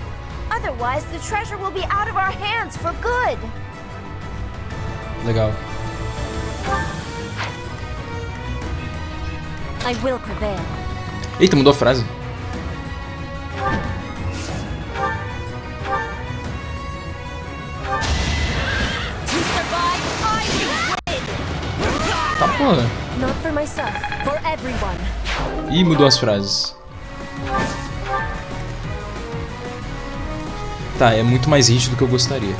Otherwise, the treasure will be out of our hands for good. Legal. I will prevail. Eita, mudou a frase. Tá, porra. Not for myself, for everyone. Ih, mudou as frases. Tá, é muito mais rígido do que eu gostaria.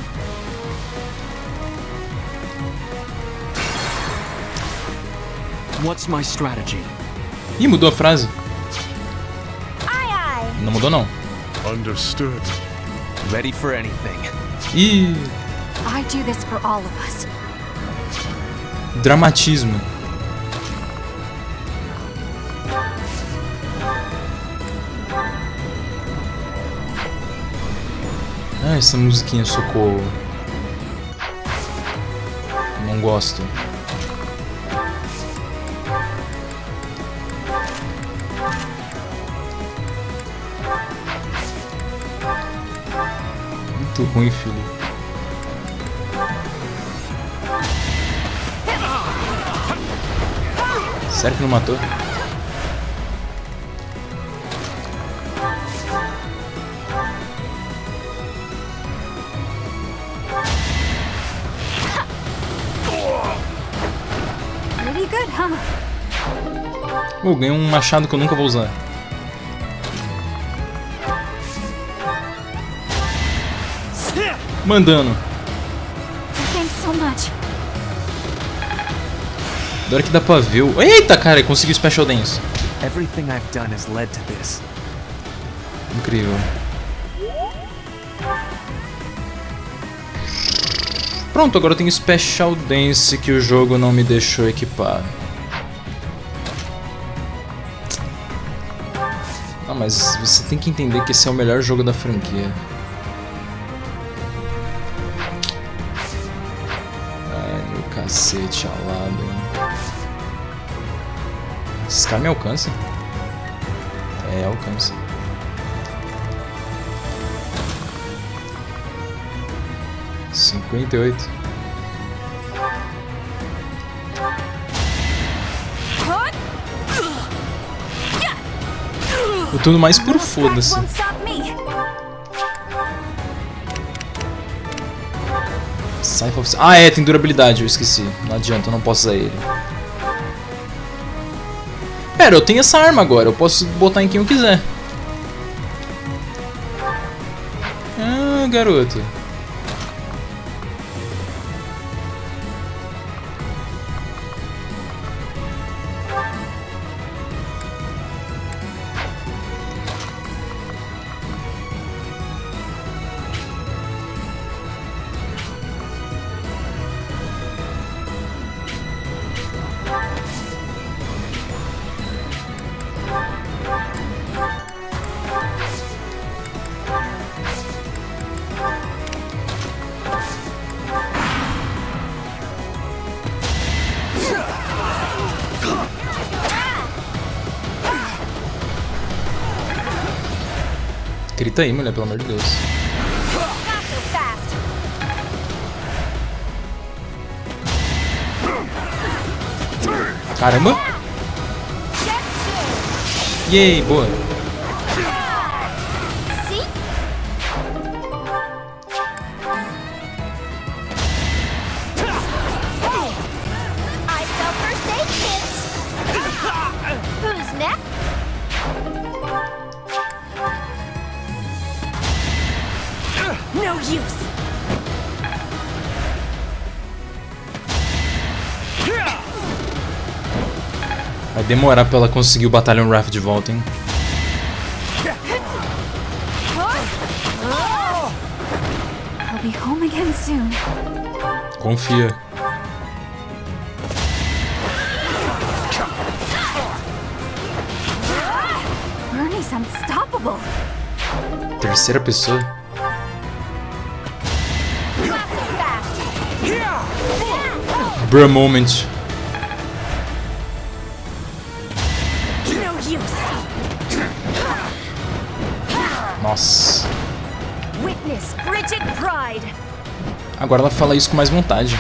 What's my strategy? Ih, mudou a frase. Aye, aye. Não mudou, não. Understood. Ready for anything. Ih, I do this for all of us. dramatismo. Ah, essa musiquinha, socorro. Não gosto. Muito ruim, filho. Sério que não matou? Pretty good, huh? Oh, ganhei um machado que eu nunca vou usar. Mandando. Thanks so much. Da hora que dá pra ver o... Eita, cara, consegui o Special Dance. Everything I've done has led to this. Incrível. Pronto, agora eu tenho Special Dance que o jogo não me deixou equipar. Ah, mas você tem que entender que esse é o melhor jogo da franquia. Ai, meu cacete alado. Esses caras me alcançam? É, alcança. $58. Eu tô no mais por foda-se. Ah, é, tem durabilidade, eu esqueci. Não adianta, eu não posso usar ele. Pera, eu tenho essa arma agora, eu posso botar em quem eu quiser. Ah, garoto. Grita aí, mulher, pelo amor de Deus. Caramba! Yay, boa! Vai demorar pra ela conseguir o Battalion Wrath de volta, hein? I'll be home again soon. Confia. Bernie's unstoppable. Terceira pessoa? Bruh moment. Nossa. Agora ela fala isso com mais vontade.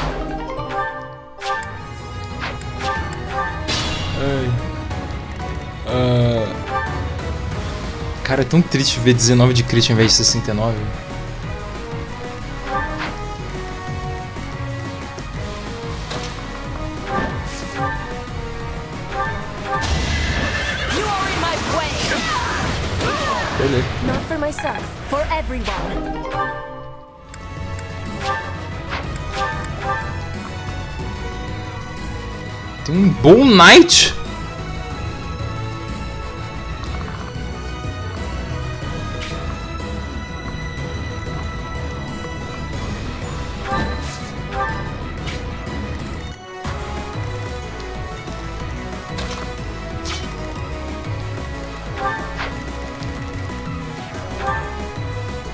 Cara, é tão triste ver 19 de crit ao invés de 69. Not for myself, for everyone. Tem um bom Knight.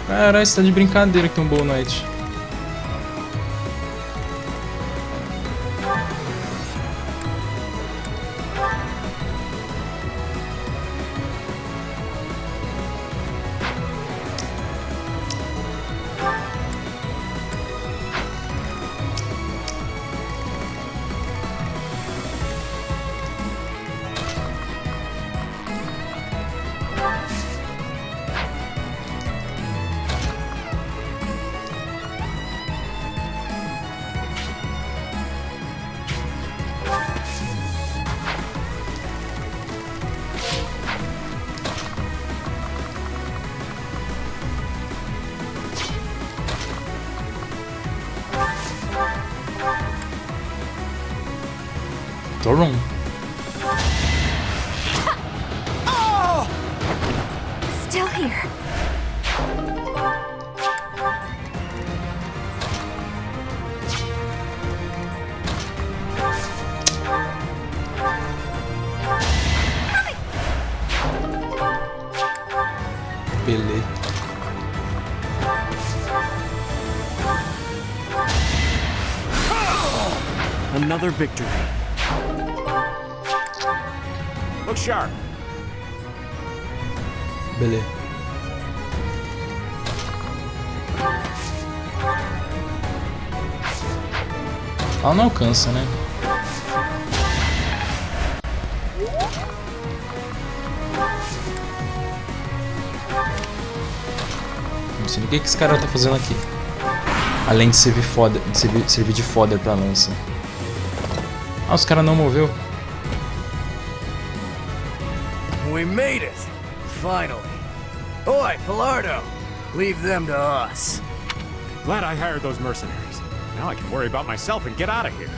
Caralho, você tá de brincadeira que tem um Bow Knight. Thoron. Still here. Another victory. Look sharp. Beleza. Ela não alcança, né? Não sei o que esse cara tá fazendo aqui. Além de servir foda, servir de fodder pra lança. Ah, os caras não moveu. We made it! Finally. Oi, Pilardo! Leave them to us. Glad I hired those mercenaries. Now I can worry about myself and get out of here.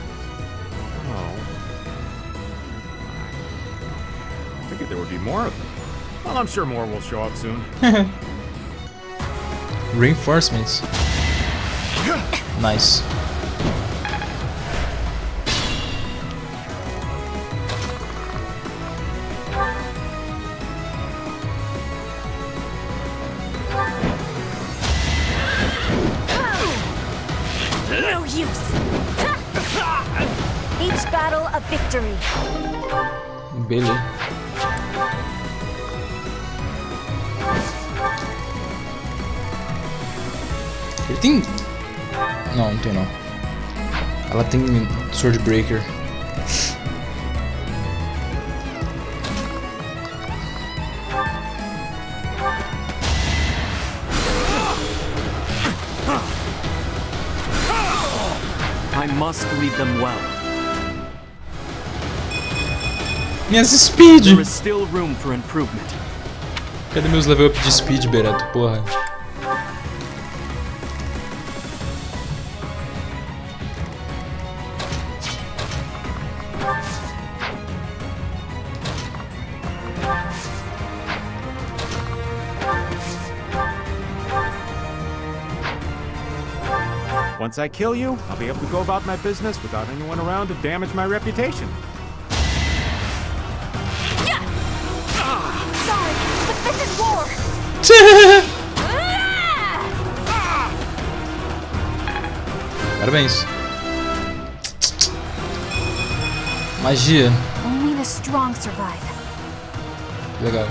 Oh. I figured there would be more of them. Well, I'm sure more will show up soon. Reinforcements. Nice. No use. Each battle a victory. Beleza. Ele tem... Não, não tem não. Ela tem Swordbreaker. I must lead them well. Minhas speed! There is still room for improvement. Cadê meus level up de speed, Bereto? Porra. Once I kill you, I'll be able to go about my business without anyone around to damage my reputation. Sorry, but this is war. Parabéns. Magia. Only the strong survive. Legal.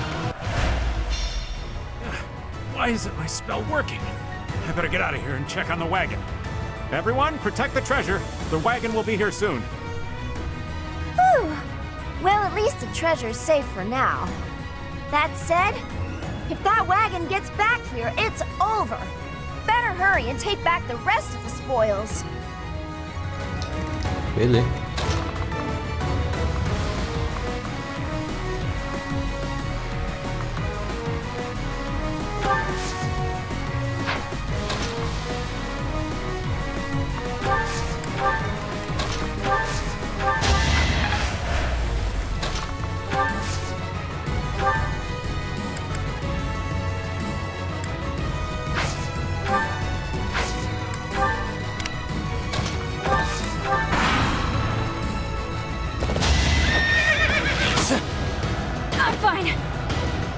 Why isn't my spell working? I better get out of here and check on the wagon. Everyone, protect the treasure. The wagon will be here soon. Whew. Well, at least the treasure's safe for now. That said, if that wagon gets back here, it's over. Better hurry and take back the rest of the spoils. Beleza.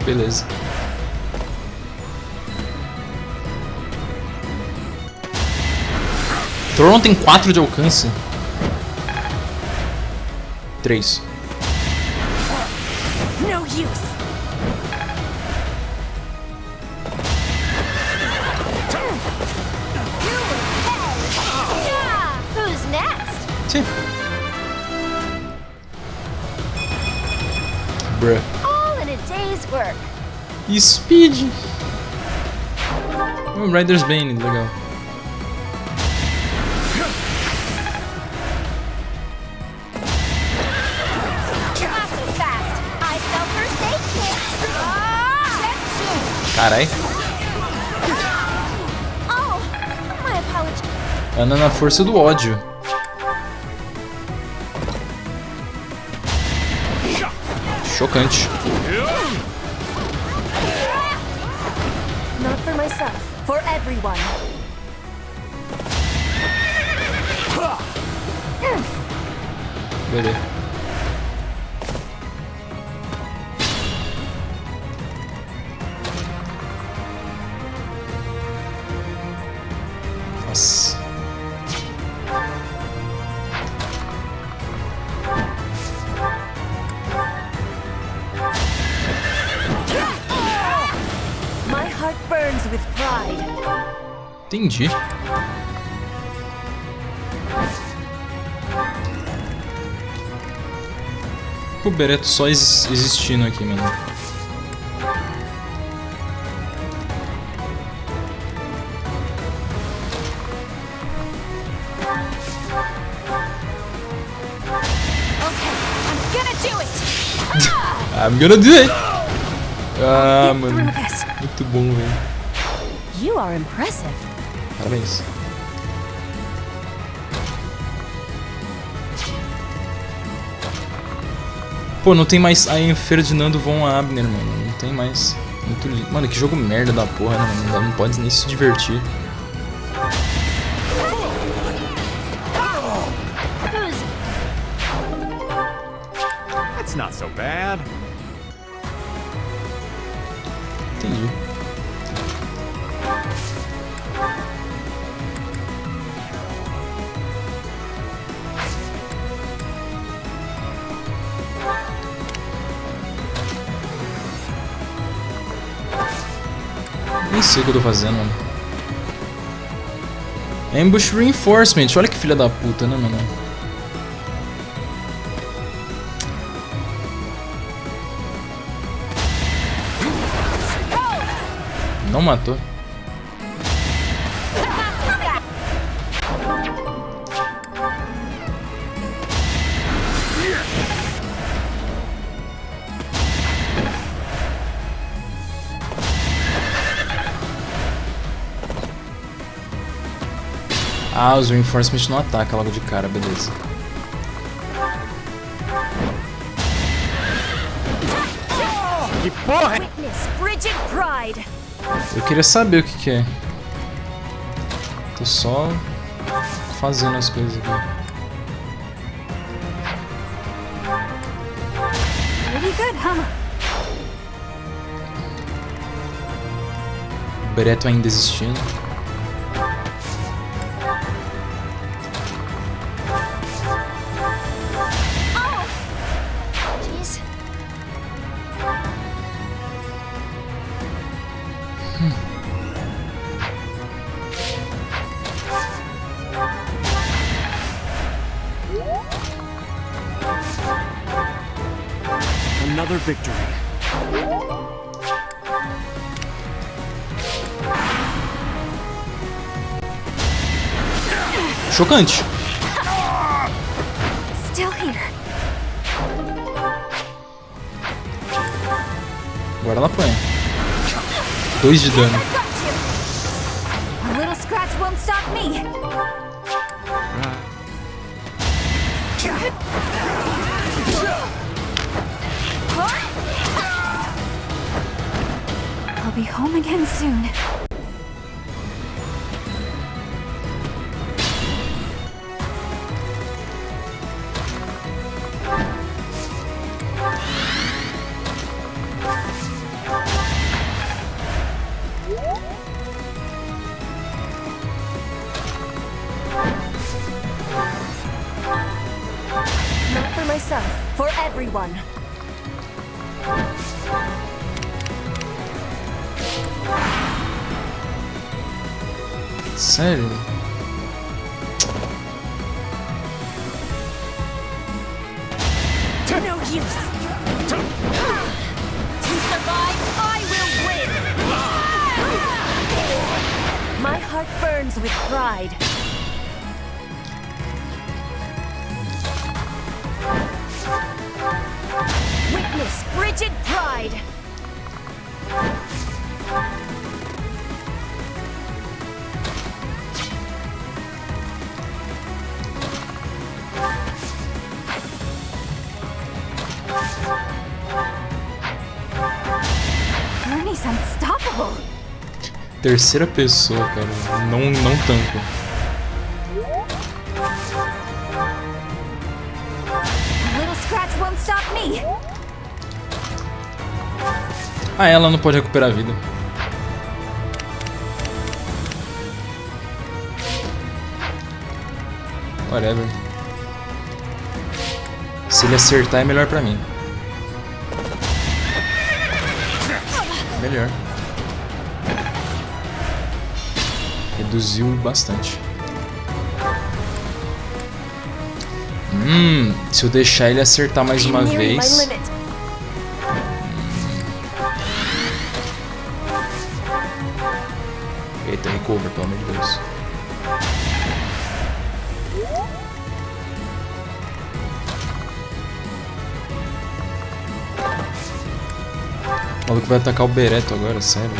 Beleza. Tron tem 4 de alcance. 3. No use. Who's next? Sim. Bruh. All in a day's work. E Speed. Rider's Bane, legal. Carai. Anda na força do ódio. Chocante. Not for myself, for everyone. Beleza. Nossa. heart burns with pride. Entendi. O Bereto só existindo aqui, mano. I'm gonna do it! Ah, mano. Muito bom, velho. You are impressive. Parabéns. Pô, não tem mais a Ferdinando von Abner, mano. Não tem mais. Muito lindo. Mano, que jogo merda da porra, né, mano? Não pode nem se divertir. That's not so bad. Entendi. Nem sei o que eu tô fazendo, mano. Ambush Reinforcement. Olha que filha da puta, né, mano? Não matou. Ah, os reinforcements não atacam logo de cara, beleza. Que porra! Eu queria saber o que é. Tô só fazendo as coisas aqui. O Bereto ainda existindo. Another victory. Chocante. Still here. Agora ela apanha. 2 de dano. A little scratch won't stop me. I'll be home again soon. Not for myself, for everyone. Sério? No use. To survive, I will win. My heart burns with pride. Witness frigid pride. Bernie's unstoppable. Terceira pessoa, cara. Não tanco. A little scratch won't stop me. Ah, ela não pode recuperar a vida. Whatever. Se ele acertar é melhor pra mim. Melhor. Reduziu bastante. Se eu deixar ele acertar mais uma vez... Eita, recover, pelo amor de Deus. O maluco vai atacar o Bereto agora, sério.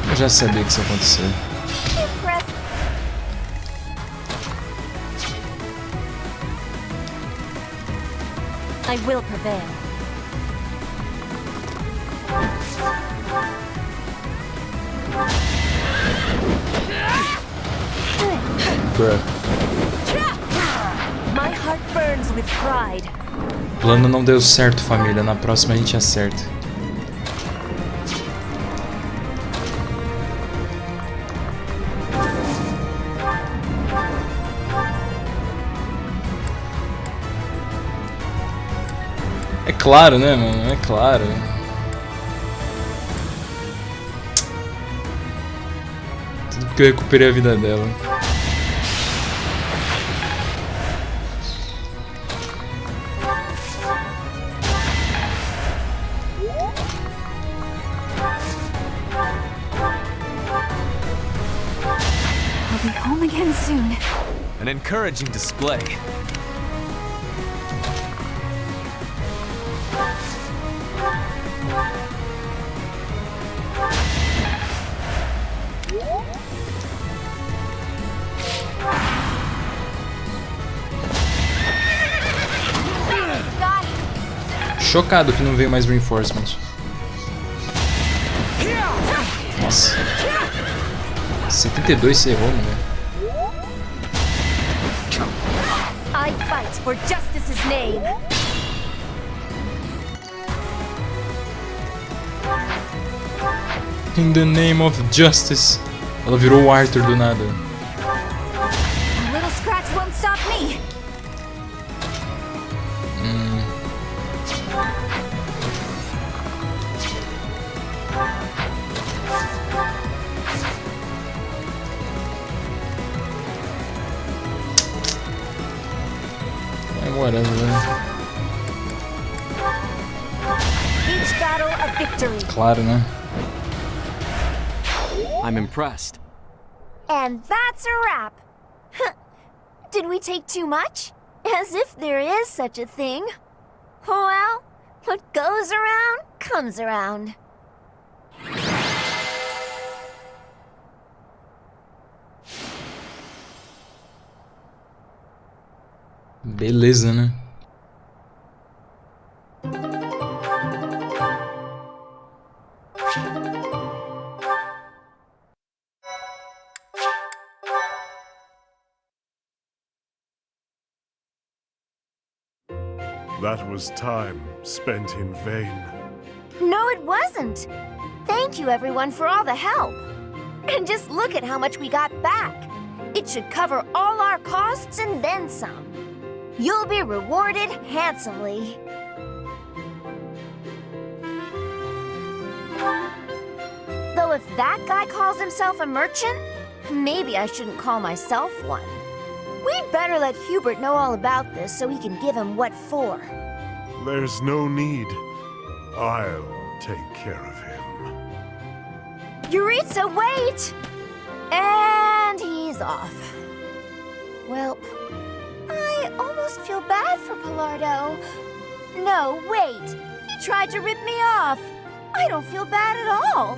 Eu já sabia que isso ia acontecer. I will prevail. Bruh. My heart burns with pride. O plano não deu certo, família. Na próxima a gente acerta. É claro, né, mano? É claro. Tudo porque eu recuperei a vida dela. I'll be home again soon. An encouraging display. Chocado que não veio mais reinforcement. Nossa. 72 você errou, né? I fight for justice's name. In the name of justice. Ela virou o Arthur do nada. A little scratch won't stop me. Whatever. Each battle a victory. Claro, né? I'm impressed. And that's a wrap. Did we take too much? As if there is such a thing. Well, what goes around comes around. Beleza, né? That was time spent in vain. No, it wasn't. Thank you, everyone, for all the help. And just look at how much we got back. It should cover all our costs and then some. You'll be rewarded handsomely. Though if that guy calls himself a merchant, maybe I shouldn't call myself one. We'd better let Hubert know all about this so we can give him what for. There's no need. I'll take care of him. Yuritsa, wait! And he's off. Well, almost feel bad for Pilardo. No, wait. He tried to rip me off. I don't feel bad at all.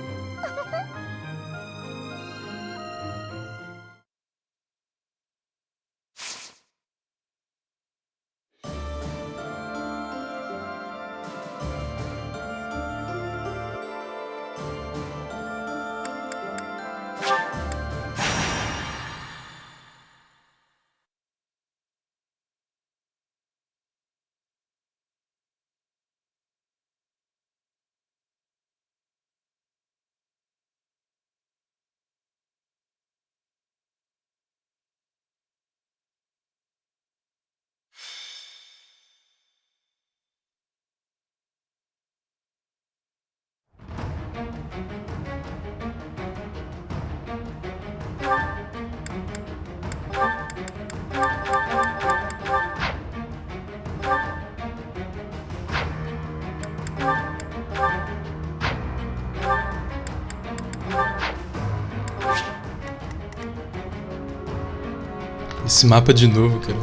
Esse mapa de novo, cara.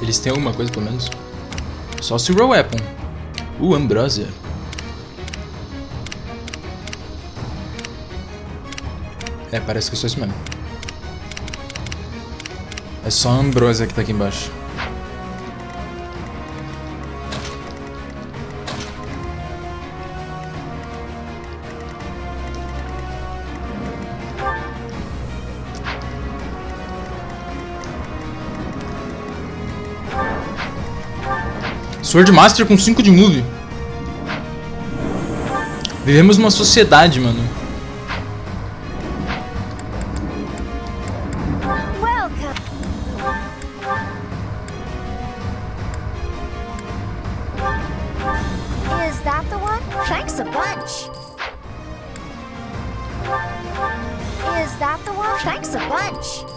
Eles têm alguma coisa, pelo menos? Só o Zero Weapon. Ambrosia. É, parece que é só isso mesmo. É só a Ambrosia que tá aqui embaixo. Sword Master com 5 de move. Vivemos uma sociedade, mano. Welcome. Is that the one? Thanks a bunch. Is that the one? Thanks a bunch.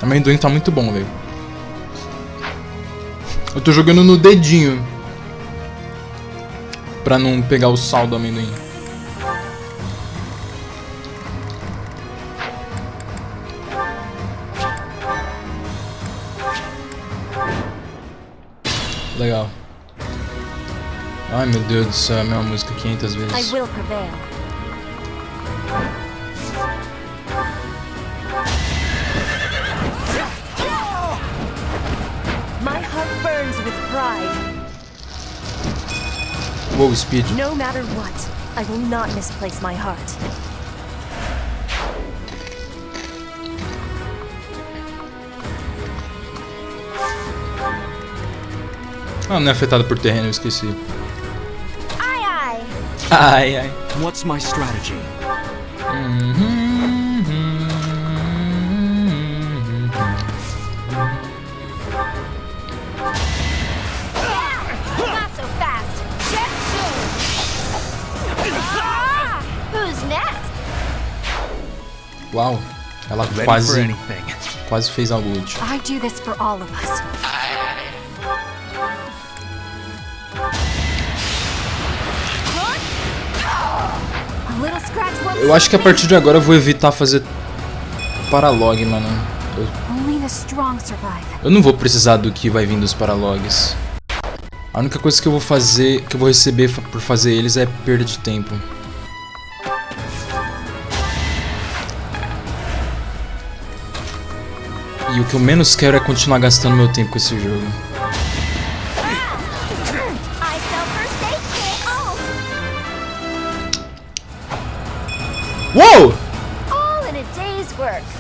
O amendoim tá muito bom, velho. Eu tô jogando no dedinho pra não pegar o sal do amendoim. Legal. Ai meu Deus do céu, é a mesma música 500 vezes. I will prevail. My heart burns with pride. Whoa, speed. No matter what, I will not misplace my heart. Ah, não é afetado por terreno, eu esqueci. Aye, aye. Ai, ai. What's my strategy? Not so Uau, ela quase fez algo útil. I do this for all of us. Eu acho que a partir de agora eu vou evitar fazer paralog, mano. Eu não vou precisar do que vai vir dos paralogs. A única coisa que eu vou fazer, que eu vou receber por fazer eles é perda de tempo. E o que eu menos quero é continuar gastando meu tempo com esse jogo. Uou!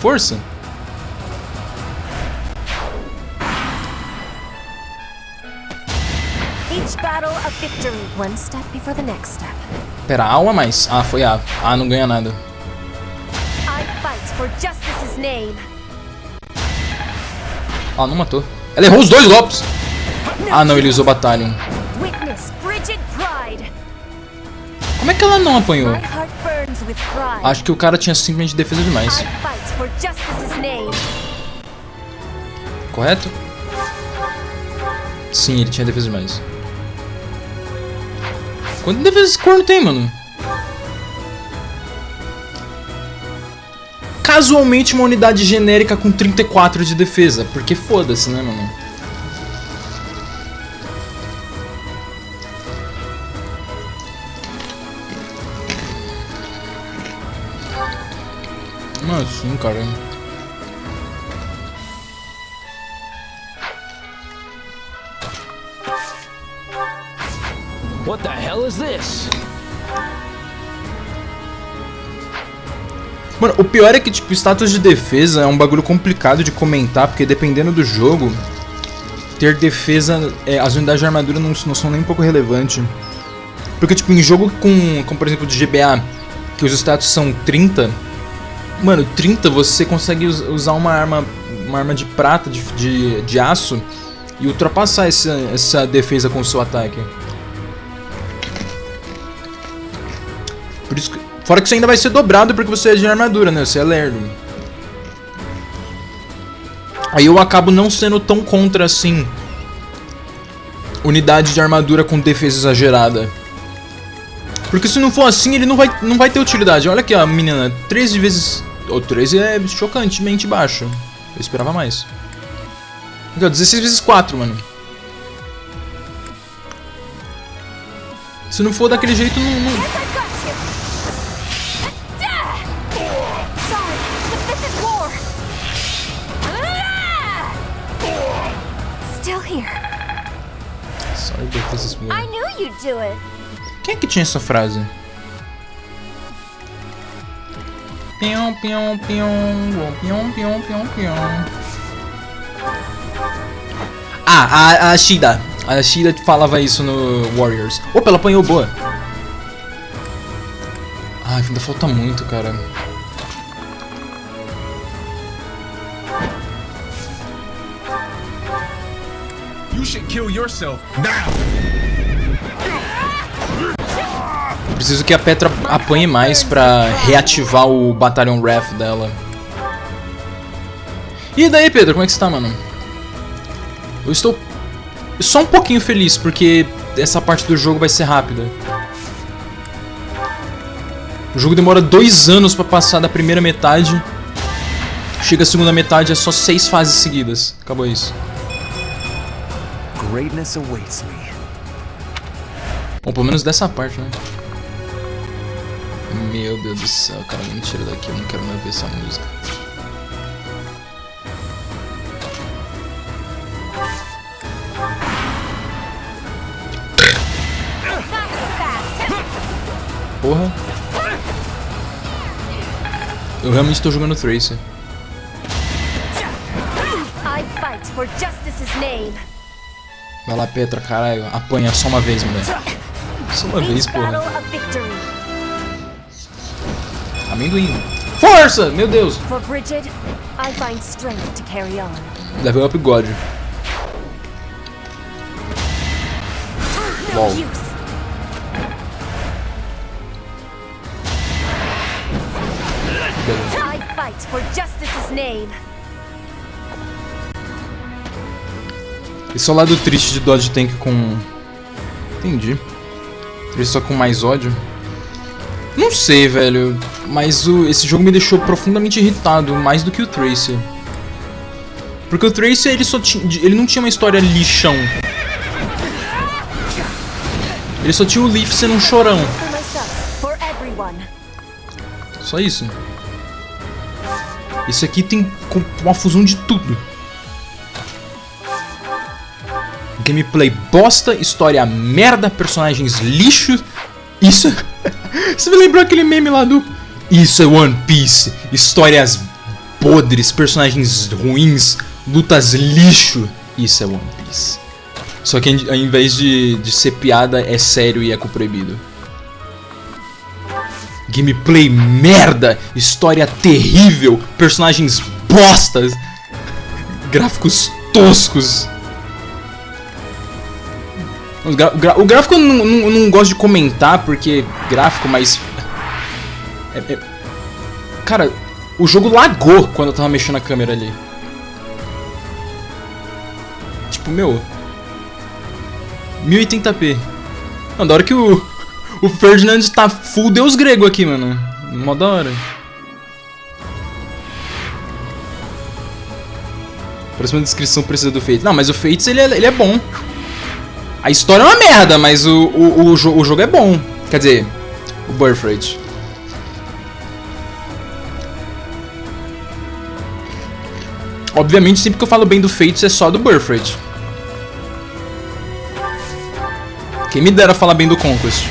Força! Pera, A ou a mais? Ah, foi A. A não ganha nada. Ah, não matou. Ela errou os dois golpes! Ah, não, ele usou Battalion. Como é que ela não apanhou? Acho que o cara tinha simplesmente defesa demais. Correto? Sim, ele tinha defesa demais. Quanto defesa esse corno tem, mano? Casualmente uma unidade genérica com 34 de defesa. Porque foda-se, né, mano? Não é assim, cara. What the hell is this? Mano, o pior é que, tipo, status de defesa é um bagulho complicado de comentar, porque dependendo do jogo, ter defesa, as unidades de armadura não são nem um pouco relevantes. Porque, tipo, em jogo com por exemplo, de GBA, que os status são 30, mano, 30 você consegue usar uma arma de prata, de aço, e ultrapassar essa defesa com o seu ataque. Por isso que, fora que isso ainda vai ser dobrado porque você é de armadura, né? Você é lerdo. Aí eu acabo não sendo tão contra assim unidade de armadura com defesa exagerada. Porque se não for assim, ele não vai ter utilidade. Olha aqui, ó, menina, 13 vezes... Ou 13 é chocantemente baixo. Eu esperava mais. Então, 16 vezes 4, mano. Se não for daquele jeito, não... I knew you'd do it. Quem é que tinha essa frase? Pião, pião, pião, pião, pião, pião, pião. Ah, a Shida. A Shida falava isso no Warriors. Opa, ela apanhou, boa. Ai, ainda falta muito, cara. You should kill yourself now. Preciso que a Petra apanhe mais pra reativar o Battalion Wrath dela. E daí, Pedro, como é que você tá, mano? Eu estou só um pouquinho feliz, porque essa parte do jogo vai ser rápida. O jogo demora 2 anos pra passar da primeira metade. Chega a segunda metade, é só 6 fases seguidas. Acabou isso. Greatness awaits me. Bom, pelo menos dessa parte, né? Meu Deus do céu, cara, me tira daqui, eu não quero mais ver essa música. Porra. Eu realmente estou jogando Tracer. Vai lá, Petra, caralho. Apanha só uma vez, mulher. Só uma vez, porra. Amendoim. Força! Meu Deus! Level up God. Wow. for justice's name. Esse é o lado triste de Dodge Tank com... Entendi. Ele só com mais ódio. Não sei, velho. Mas esse jogo me deixou profundamente irritado. Mais do que o Tracer. Porque o Tracer, ele não tinha uma história lixão. Ele só tinha o Leaf sendo um chorão. Só isso. Esse aqui tem uma fusão de tudo. Gameplay bosta, história merda, personagens lixo. Isso... Você me lembrou aquele meme lá do... Isso é One Piece. Histórias podres, personagens ruins, lutas lixo. Isso é One Piece. Só que ao invés de ser piada, é sério e é com proibido. Gameplay merda, história terrível, personagens bostas, gráficos toscos. O gráfico eu não gosto de comentar porque gráfico, mas... Cara, o jogo lagou quando eu tava mexendo a câmera ali. Tipo, meu... 1080p. Não, da hora que o Ferdinand tá full deus grego aqui, mano. Mó da hora. Próxima descrição precisa do Fates. Não, mas o Fates ele é bom. A história é uma merda, mas o jogo é bom. Quer dizer, o Birthright. Obviamente, sempre que eu falo bem do Fates é só do Birthright. Quem me dera falar bem do Conquest.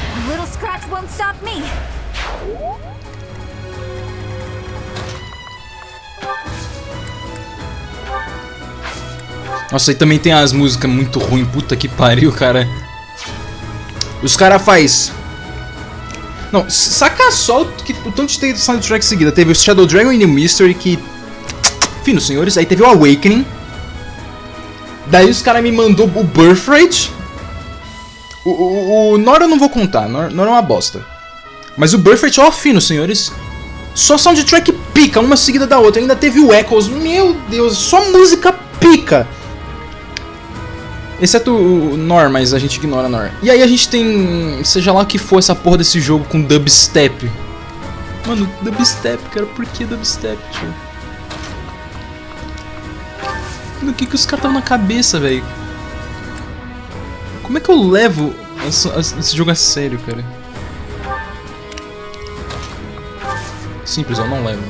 Nossa, aí também tem as músicas muito ruins. Puta que pariu, cara. Os caras faz... Não, saca só o tanto de soundtrack seguida. Teve o Shadow Dragon e New Mystery que... Finos senhores. Aí teve o Awakening. Daí os caras me mandou o Birthright. O Nora eu não vou contar. Nora é uma bosta. Mas o Birthright, ó, finos senhores. Só soundtrack pica, uma seguida da outra. Ainda teve o Echoes. Meu Deus, só música pica. Exceto o Nor, mas a gente ignora Nor. E aí a gente tem... Seja lá o que for essa porra desse jogo com dubstep. Mano, dubstep, cara. Por que dubstep, tio? O que os caras estavam na cabeça, velho? Como é que eu levo esse jogo a sério, cara? Simples, eu não levo.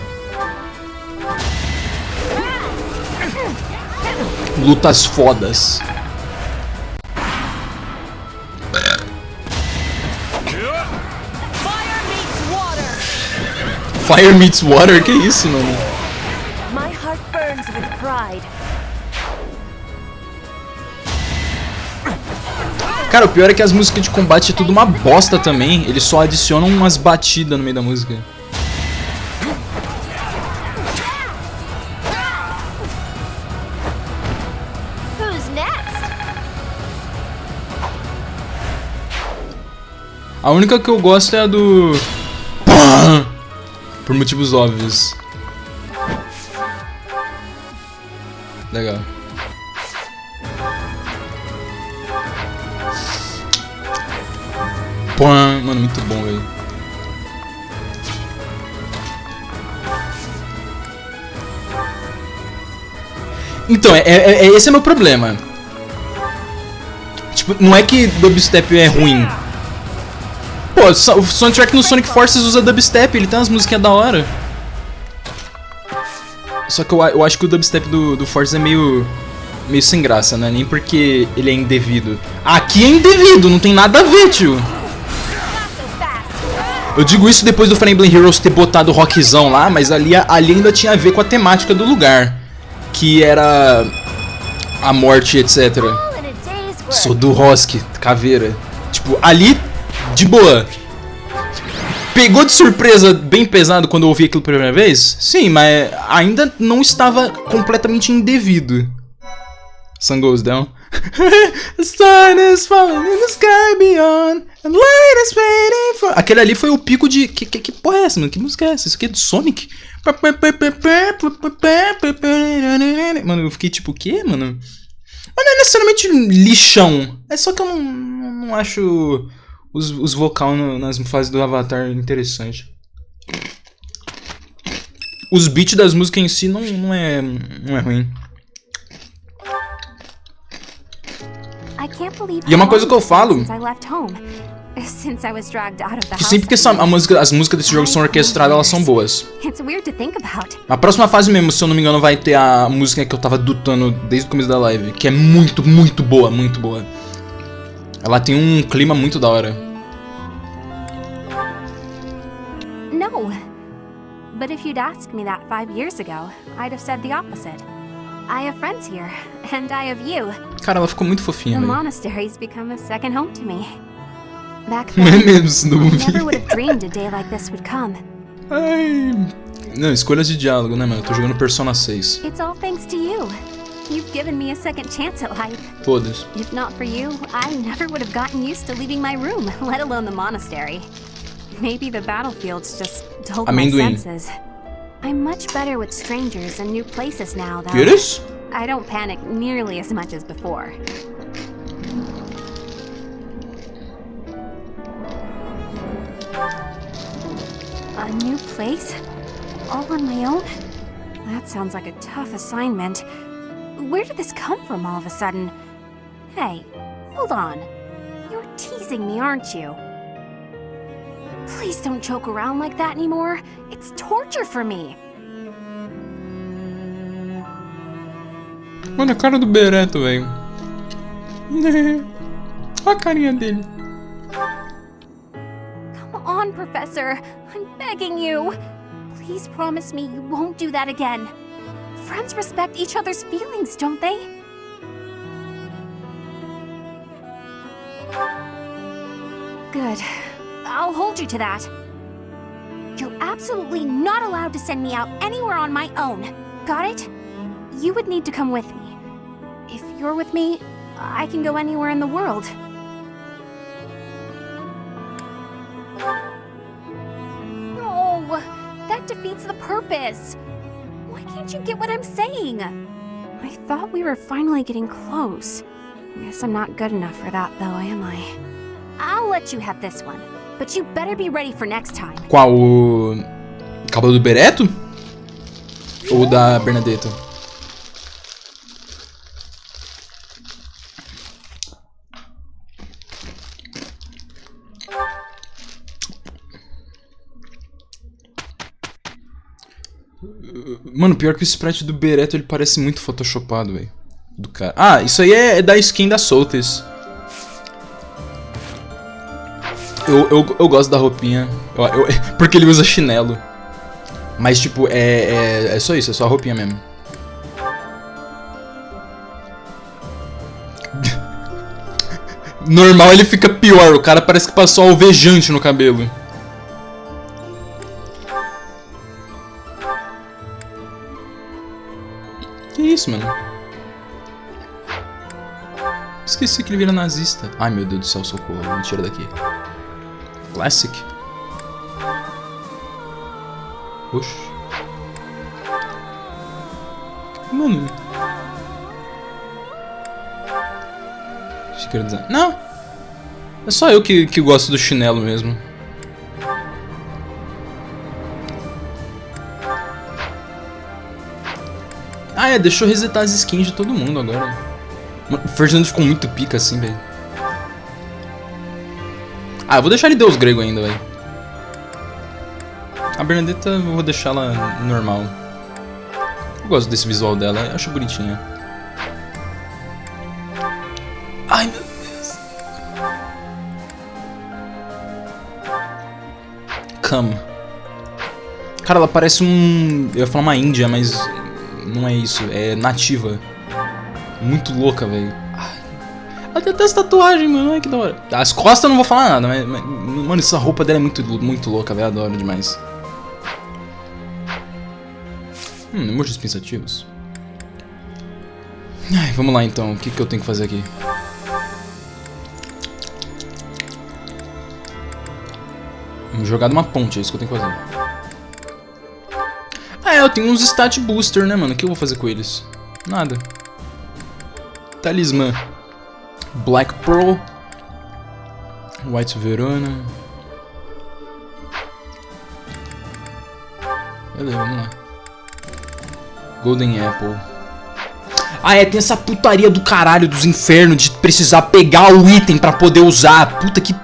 Lutas fodas. Fire meets water? Que isso, mano? My heart burns with pride. Cara, o pior é que as músicas de combate é tudo uma bosta também. Eles só adicionam umas batidas no meio da música. A única que eu gosto é a do... Por motivos óbvios. Legal. Mano, muito bom, velho. Então, esse é meu problema. Tipo, não é que dubstep é ruim. Pô, o soundtrack no Sonic Forces usa dubstep, ele tem umas musiquinhas da hora. Só que eu acho que o dubstep do Forces é meio sem graça, né? Nem porque ele é indevido. Aqui é indevido, não tem nada a ver, tio. Eu digo isso depois do Fire Emblem Heroes ter botado o rockzão lá, mas ali ainda tinha a ver com a temática do lugar. Que era a morte, etc. Sou do Rosk, caveira. Tipo, ali, de boa. Pegou de surpresa bem pesado quando eu ouvi aquilo pela primeira vez? Sim, mas ainda não estava completamente indevido. Sun goes down. The sun is falling in the sky beyond, and light is fading for... Aquele ali foi o pico de... Que porra é essa, mano? Que música é essa? Isso aqui é do Sonic? Mano, eu fiquei tipo, o quê, mano? Mas não é necessariamente lixão. É só que eu não acho os vocal nas fases do Avatar interessante. Os beats das músicas em si não é ruim. E é uma coisa que eu falo, que sempre que as músicas desse jogo são orquestradas, elas são boas. Na próxima fase mesmo, se eu não me engano, vai ter a música que eu tava dutando desde o começo da live, que é muito, muito boa, muito boa. Ela tem um clima muito da hora. No. But if you'd asked me that 5 years ago, I'd have said the opposite. I have friends here, and I have you. Cara, ela ficou muito fofinha, The velho. monastery's become a second home to me. Back then, I never would have dreamed a day like this would come. Ai. Não, escolhas de diálogo, né, mano? Eu tô jogando Persona 6. It's all thanks to you. You've given me a second chance at life. Todas. If not for you, I never would have gotten used to leaving my room, let alone the monastery. Maybe the battlefield's just dulled my senses. I'm much better with strangers and new places now, though. Eles? I don't panic nearly as much as before. A new place? All on my own? That sounds like a tough assignment. Where did this come from all of a sudden? Hey, hold on. You're teasing me, aren't you? Please don't joke around like that anymore. It's torture for me. Olha a cara do Bereto, velho. Olha a carinha dele. Come on, Professor. I'm begging you. Please promise me you won't do that again. Friends respect each other's feelings, don't they? Good. I'll hold you to that. You're absolutely not allowed to send me out anywhere on my own. Got it? You would need to come with me. If you're with me, I can go anywhere in the world. No, that defeats the purpose. Why can't you get what I'm saying? I thought we were finally getting close. Guess I'm not good enough for that, though, am I? I'll let you have this one. But you better be ready for next time. Qual? O cabelo do Bereto? Ou da Bernadetta? Mano, pior que o sprite do Bereto, ele parece muito photoshopado, velho. Do cara. Ah, isso aí é da skin da Soltis. Eu gosto da roupinha. Porque ele usa chinelo. Mas, tipo, é só isso, é só a roupinha mesmo. Normal ele fica pior, o cara parece que passou alvejante no cabelo. Que isso, mano? Esqueci que ele vira nazista. Ai, meu Deus do céu, socorro. Me tira daqui. Classic. Oxi. Mano. Não. É só eu que gosto do chinelo mesmo. Ah, é. Deixou resetar as skins de todo mundo agora. Mano, o Ferdinando ficou muito pica assim, velho. Ah, eu vou deixar ele deus grego ainda, velho. A Bernadetta eu vou deixar ela normal. Eu gosto desse visual dela, eu acho bonitinha. Ai, meu Deus. Come. Cara, ela parece eu ia falar uma índia, mas não é isso, é nativa. Muito louca, velho. Ela tem até essa tatuagem, mano. Ai, que da hora. As costas eu não vou falar nada, mas mano, essa roupa dela é muito louca, velho. Adoro demais. Emojis pensativos. Ai, vamos lá então, o que eu tenho que fazer aqui? Vamos jogar numa ponte, é isso que eu tenho que fazer. Ah, eu tenho uns stat booster, né, mano? O que eu vou fazer com eles? Nada. Talismã. Black Pearl. White Verona. Beleza, vamos lá. Golden Apple. Ah, é, tem essa putaria do caralho dos infernos de precisar pegar o item pra poder usar. Puta que...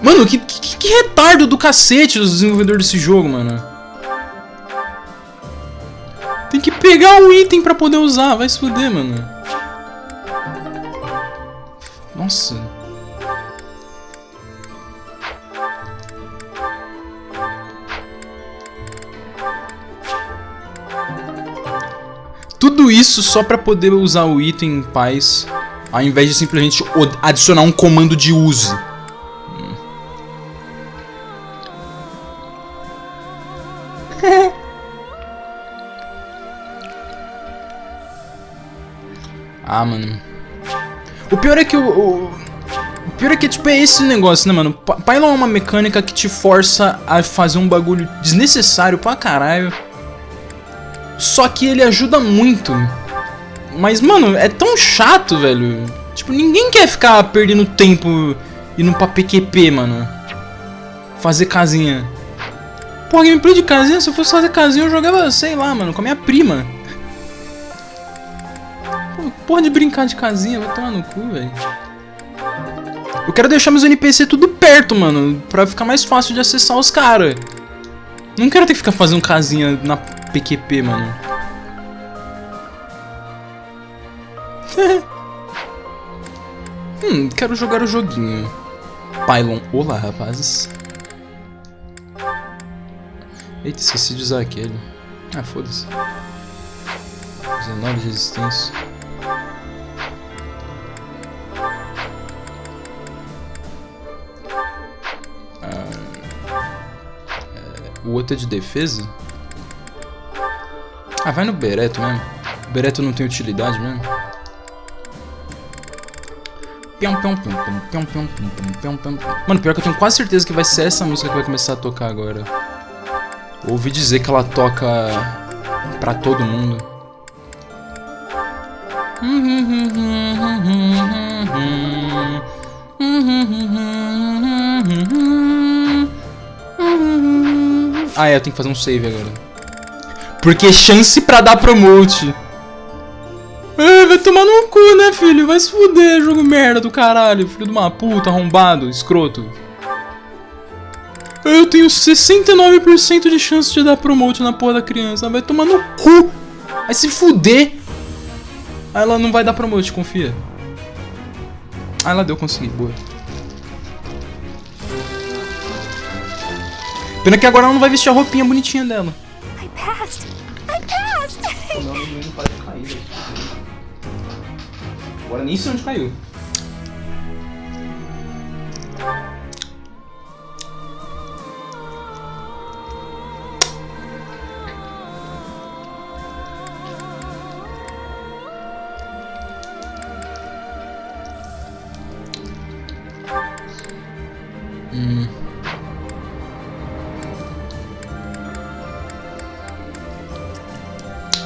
Mano, que retardo do cacete os desenvolvedores desse jogo, mano. Tem que pegar o item pra poder usar, vai se fuder, mano. Nossa. Tudo isso só pra poder usar o item em paz, ao invés de simplesmente adicionar um comando de use. Ah, mano. O pior é que o pior é que, tipo, é esse negócio, né, mano? Pylon é uma mecânica que te força a fazer um bagulho desnecessário pra caralho. Só que ele ajuda muito. Mas, mano, é tão chato, velho. Tipo, ninguém quer ficar perdendo tempo indo pra PQP, mano. Fazer casinha. Pô, gameplay de casinha, se eu fosse fazer casinha eu jogava, sei lá, mano, com a minha prima. Porra de brincar de casinha, vai tomar no cu, velho. Eu quero deixar meus NPC tudo perto, mano, pra ficar mais fácil de acessar os caras. Não quero ter que ficar fazendo casinha na PQP, mano. Quero jogar o joguinho. Pylon, olá, rapazes. Eita, esqueci de usar aquele. Ah, foda-se. 19 de resistência. O outro é de defesa? Ah, vai no Bereto mesmo. O Bereto não tem utilidade mesmo. Mano, pior que eu tenho quase certeza que vai ser essa música que vai começar a tocar agora. Ouvi dizer que ela toca pra todo mundo. Ah, é, eu tenho que fazer um save agora. Porque chance pra dar promote. É, vai tomar no cu, né, filho? Vai se fuder, jogo merda do caralho. Filho de uma puta, arrombado, escroto. Eu tenho 69% de chance de dar promote na porra da criança. Vai tomar no cu. Vai se fuder. Aí ela não vai dar promote, confia. Ah, ela deu, consegui, boa. Pena que agora ela não vai vestir a roupinha bonitinha dela. I passed. I passed. Não, não para de cair. Agora nem sei onde caiu.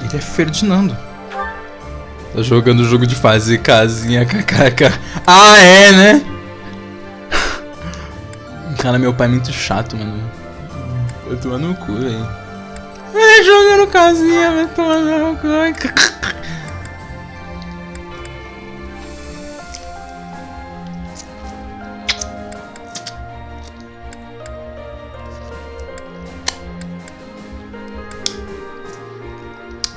Ele é Ferdinando. Tá jogando o jogo de fazer casinha, kkk. Ah, é, né? Cara, meu pai é muito chato, mano. Vai tomar no cu, velho. É, jogando casinha, vai tomar no cu.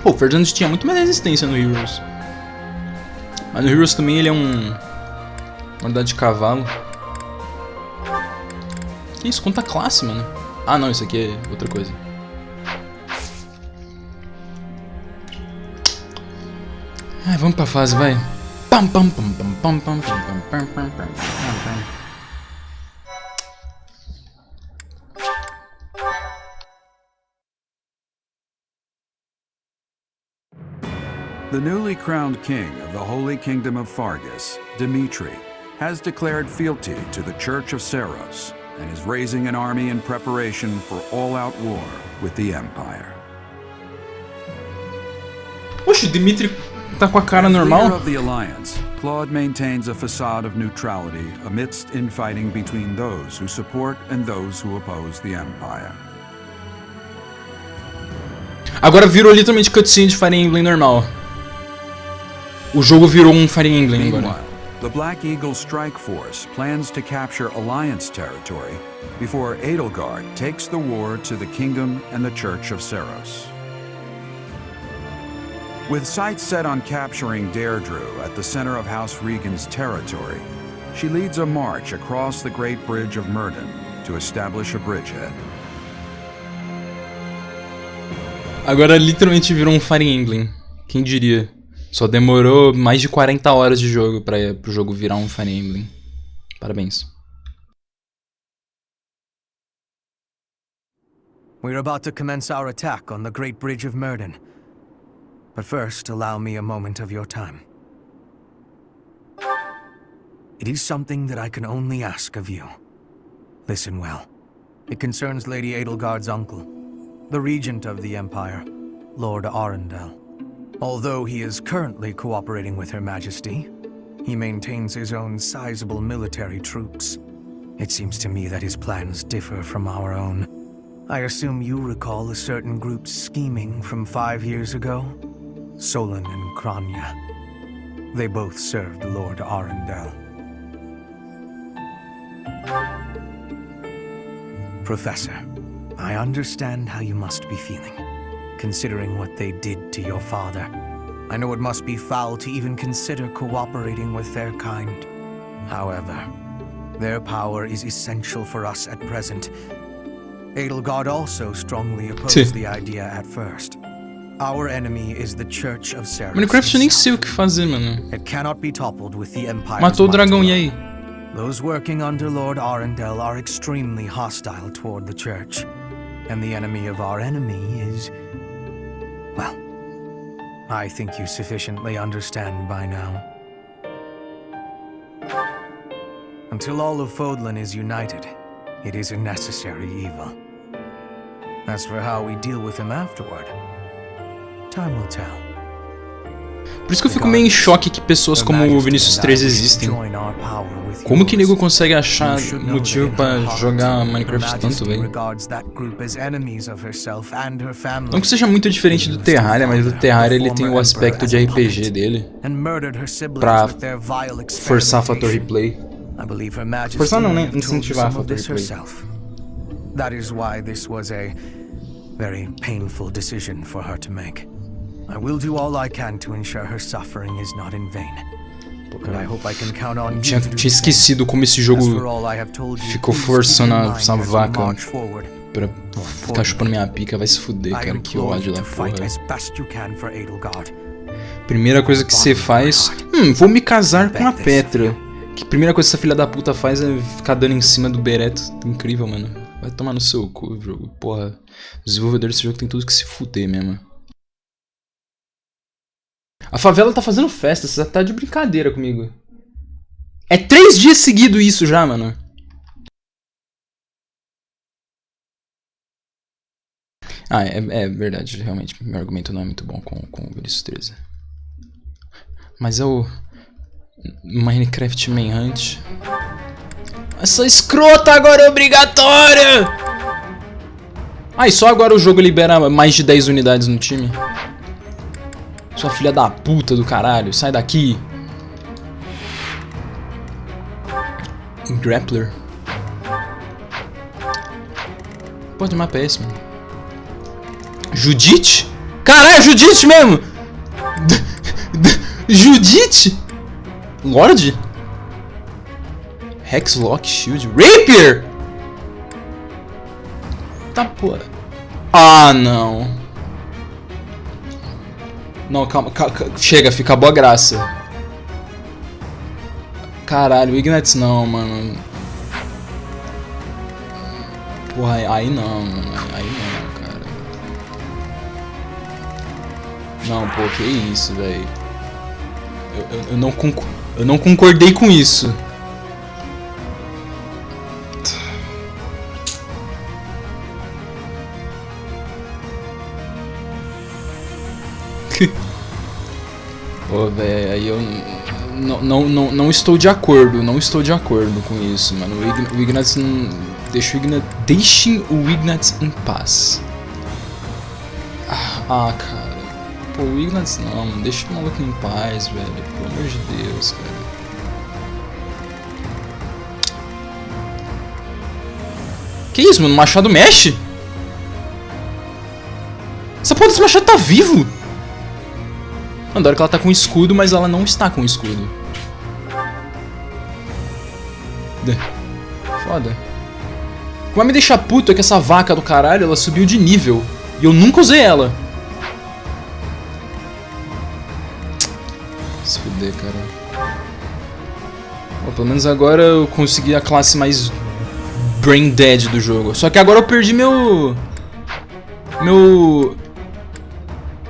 Pô, o Ferdinand tinha muito mais resistência no Heroes. Mas no Heroes também ele é uma unidade de cavalo. Que isso? Conta classe, mano. Ah, não, isso aqui é outra coisa. Ai, vamos pra fase, vai. Pam, pam, pam, pam, pam, pam, pam, pam, pam, pam. The newly crowned king of the Holy Kingdom of Fargus, Dimitri, has declared fealty to the Church of Seros and is raising an army in preparation for all-out war with the Empire. Oxe, Dimitri tá com a cara normal? Leader of the Alliance, Claude maintains a facade of neutrality amidst infighting between those who support and those who oppose the Empire. Agora virou literalmente cutscene de Fire Emblem normal. O jogo virou um Fire Emblem agora. Meanwhile, the Black Eagle Strike Force plans to capture Alliance territory before Edelgard takes the war to the Kingdom and the Church of Seros. With sights set on capturing Deirdre at the center of House Regan's territory, she leads a march across the Great Bridge of Murden to establish a bridgehead. Agora literalmente virou um Fire Emblem. Quem diria? Só demorou mais de 40 horas de jogo pro jogo virar um Fire Emblem. Parabéns. We're about to commence our attack on the Great Bridge of Murden. But first, allow me a moment of your time. It is something that I can only ask of you. Listen well. It concerns Lady Edelgard's uncle, the regent of the Empire, Lord Arundel. Although he is currently cooperating with Her Majesty, he maintains his own sizable military troops. It seems to me that his plans differ from our own. I assume you recall a certain group's scheming from 5 years ago? Solon and Kranya. They both served Lord Arundel. Professor, I understand how you must be feeling, considering what they did to your father. I know it must be foul to even consider cooperating with their kind. However, their power is essential for us at present. Edelgard also strongly opposed the idea at first. Our enemy is the Church of Seros. Minecraft nem sei o que fazer, mano. It cannot be toppled with the Empire. Matou o dragão, e aí? Those working under Lord Arundel are extremely hostile toward the Church. And the enemy of our enemy is... well, I think you sufficiently understand by now. Until all of Fodlan is united, it is a necessary evil. As for how we deal with him afterward, time will tell. Por isso que eu fico meio em choque que pessoas como o Vinicius 3 existem. Como que nego consegue achar motivo pra jogar Minecraft tanto, velho? Não que seja muito diferente do Terraria, mas o Terraria ele tem o aspecto de RPG dele. Pra forçar fator replay. Forçar não, né? Incentivar fator replay. That is why this was a very painful decision for her to make. I will do all I can to ensure her suffering is not in vain. And I hope I can count on you to do the Tinha esquecido como esse jogo ficou forçando essa vaca pra ficar chupando minha pica. Vai se fuder, cara, que ódio da porra. Primeira coisa que você faz... vou me casar com a Petra. Que a primeira coisa que essa filha da puta faz é ficar dando em cima do Bereto. Incrível, mano. Vai tomar no seu cu, jogo. Porra, os desenvolvedores desse jogo tem tudo que se fuder mesmo. A favela tá fazendo festa, você tá de brincadeira comigo. É 3 dias seguidos isso já, mano. Ah, é verdade, realmente. Meu argumento não é muito bom com o Vinicius 13. Mas é o Minecraft Manhunt. Essa escrota agora é obrigatória! Ah, e só agora o jogo libera mais de 10 unidades no time? Sua filha da puta do caralho, sai daqui. Grappler. Pô, de mapa é esse, mano? Judite? Caralho, Judite mesmo! Judite? Lorde? Hexlock Shield. Rapier! Tá porra. Ah, não. Não, calma, chega, fica boa graça. Caralho, Ignites não, mano. Porra, aí não, mano. Aí não, cara. Não, pô, que isso, velho. Eu não concordei com isso. Pô, velho, aí eu não estou de acordo, com isso, mano. O Ignatz não... Deixem o Ignatz em paz. Ah, cara. Pô, o Ignatz não, deixa o maluco em paz, velho. Pelo amor de Deus, cara. Que isso, mano? O machado mexe? Essa porra desse machado tá vivo? Mano, da hora que ela tá com escudo, mas ela não está com escudo. Foda. O que vai me deixar puto é que essa vaca do caralho, ela subiu de nível. E eu nunca usei ela. Se fuder, cara. Bom, pelo menos agora eu consegui a classe mais brain dead do jogo. Só que agora eu perdi meu...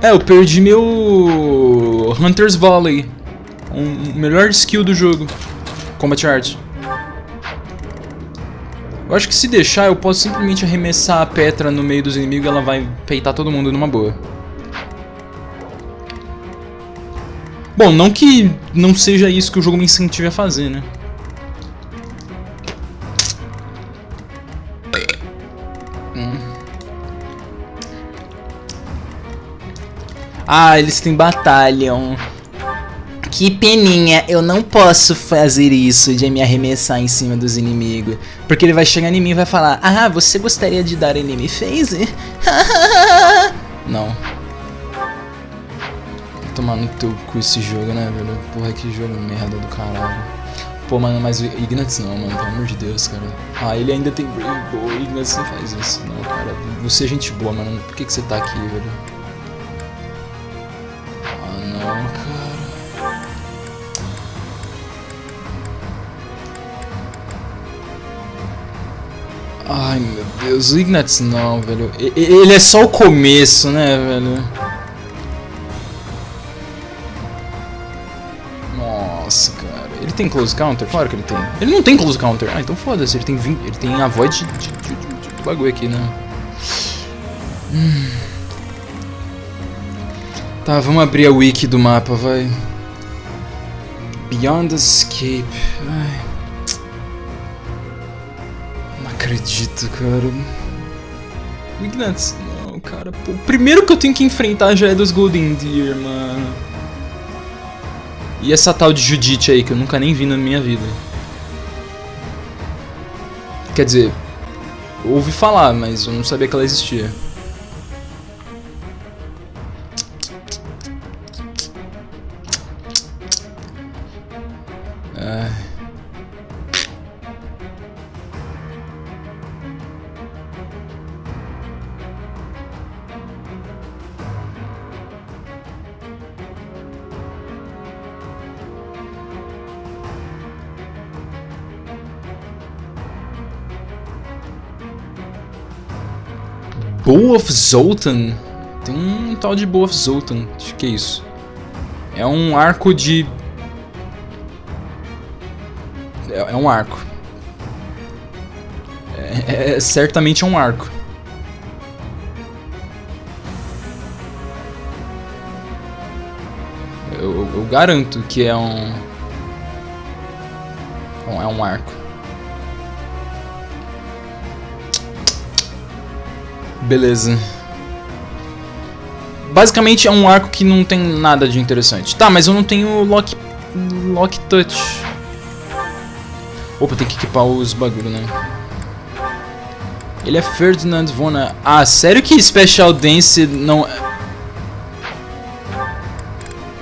eu perdi meu Hunter's Volley, o melhor skill do jogo, Combat Art. Eu acho que se deixar eu posso simplesmente arremessar a Petra no meio dos inimigos e ela vai peitar todo mundo numa boa. Bom, não que não seja isso que o jogo me incentive a fazer, né? Ah, eles têm batalhão. Que peninha, eu não posso fazer isso de me arremessar em cima dos inimigos. Porque ele vai chegar em mim e vai falar: ah, você gostaria de dar enemy phase? Não. Vou tomar no teu cu esse jogo, né, velho? Porra, que jogo merda do caralho. Pô, mano, mas o Ignatz não, mano, pelo amor de Deus, cara. Ah, ele ainda tem brave boa, o Ignatz não faz isso, não, cara. Você é gente boa, mano, por que você tá aqui, velho? Cara. Ai, meu Deus, o Ignatz não, velho. Ele é só o começo, né, velho? Nossa, cara. Ele tem close counter? Claro que ele tem. Ele não tem close counter. Ah, então foda-se. Ele tem 20, ele tem a void de bagulho aqui, né? Tá, vamos abrir a wiki do mapa, vai. Beyond Escape. Ai. Não acredito, cara. O Ignatz, não, cara. Pô, o primeiro que eu tenho que enfrentar já é dos Golden Deer, mano. E essa tal de Judite aí, que eu nunca nem vi na minha vida. Quer dizer, eu ouvi falar, mas eu não sabia que ela existia. Bow of Zoltan? Tem um tal de Bow of Zoltan. Acho que é isso. É um arco de... É um arco. Certamente é um arco. Eu garanto que é um... É um arco. Beleza. Basicamente é um arco que não tem nada de interessante. Tá, mas eu não tenho lock touch. Opa, tem que equipar os bagulho, né? Ele é Ferdinand von... Ah, sério que Special Dance não...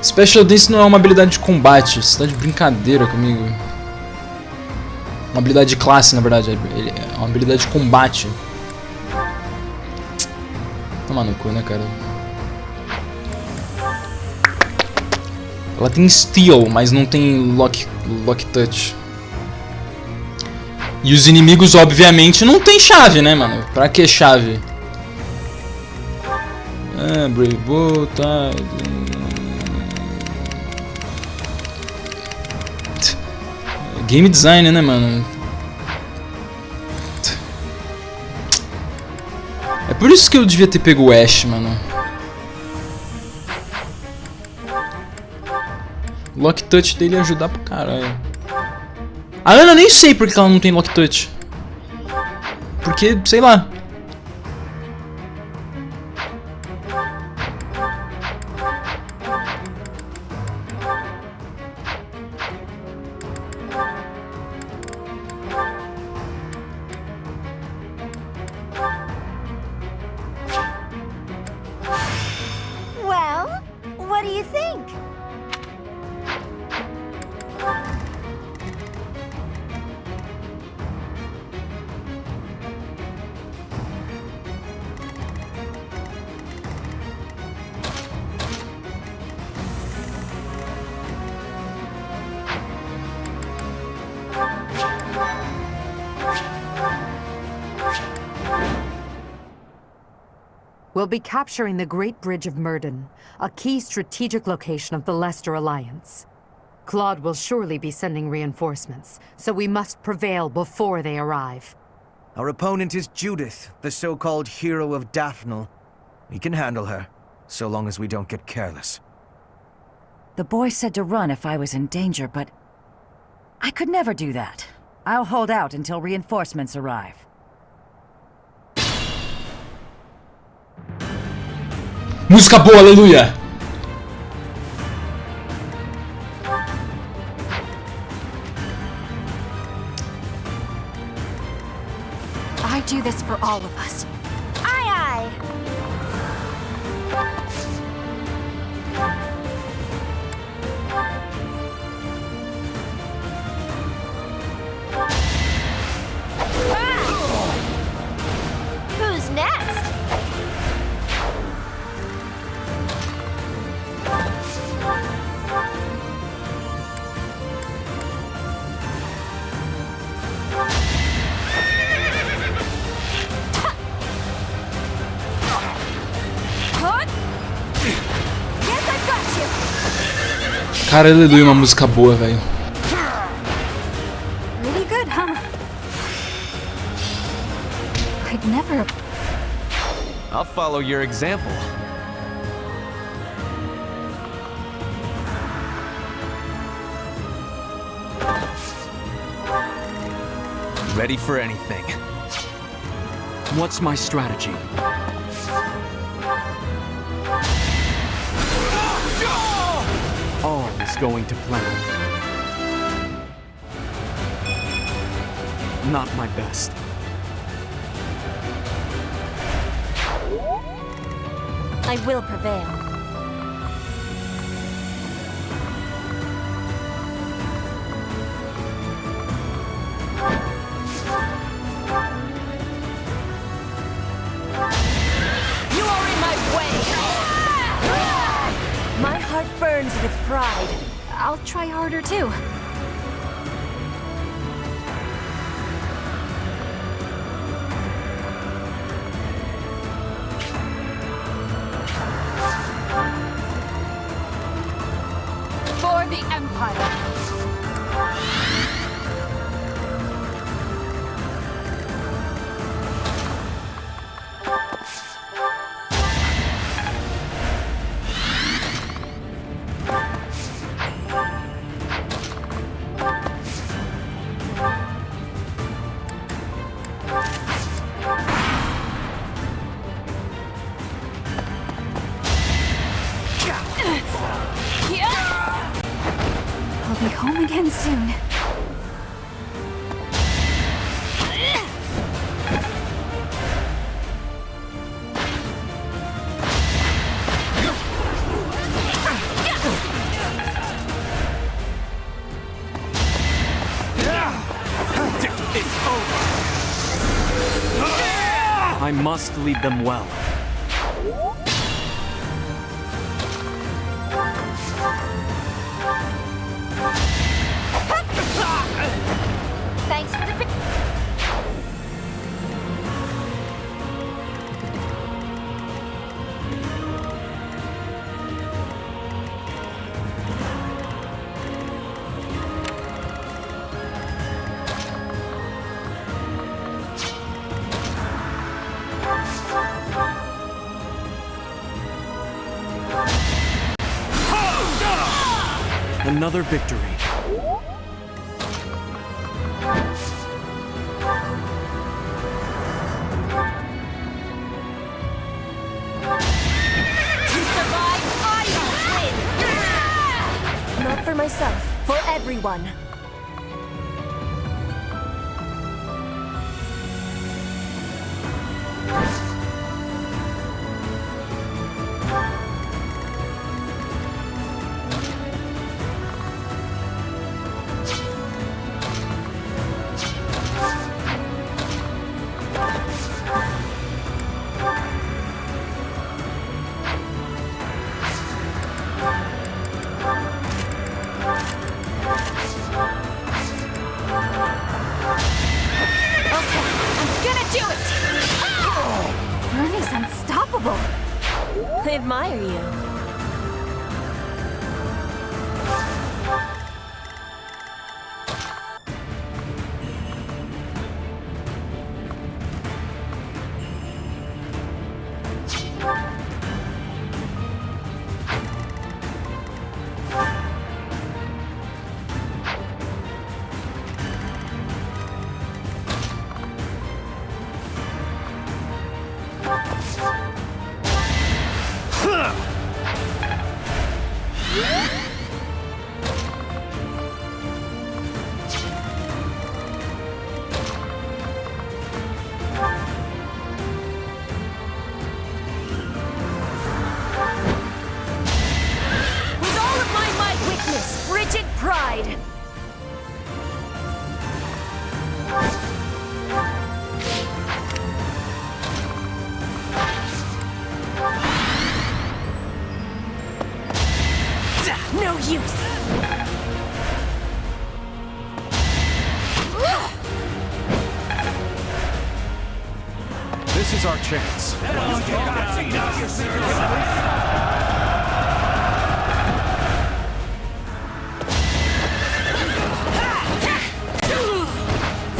Special Dance não é uma habilidade de combate. Você tá de brincadeira comigo. Uma habilidade de classe, na verdade. É uma habilidade de combate. Toma no cu, né, cara? Ela tem Steel, mas não tem lock touch. E os inimigos, obviamente, não tem chave, né, mano? Pra que chave? Brave Bull, tá. Game design, né, mano? É por isso que eu devia ter pego o Ash, mano. O Lock Touch dele ia ajudar pra caralho. A Ana nem sei por que ela não tem Lock Touch. Porque, sei lá. Well, what do you think? We'll be capturing the Great Bridge of Murden, a key strategic location of the Leicester Alliance. Claude will surely be sending reinforcements, so we must prevail before they arrive. Our opponent is Judith, the so-called hero of Daphnel. We can handle her, so long as we don't get careless. The boy said to run if I was in danger, but I could never do that. I'll hold out until reinforcements arrive. Música boa, aleluia! I do this for all of us. Aye, aye. Who's next? Cara, aleluia, uma música boa, velho. Really good, huh? I'd never. I'll follow your example. Ready for anything. What's my strategy? All is going to plan. Not my best. I will prevail. You are in my way! My heart burns with pride. I'll try harder too. For the Empire! I'll be home again soon. I must lead them well. Thanks for the another victory. Not for myself, for everyone. I admire you. No use! This is our chance.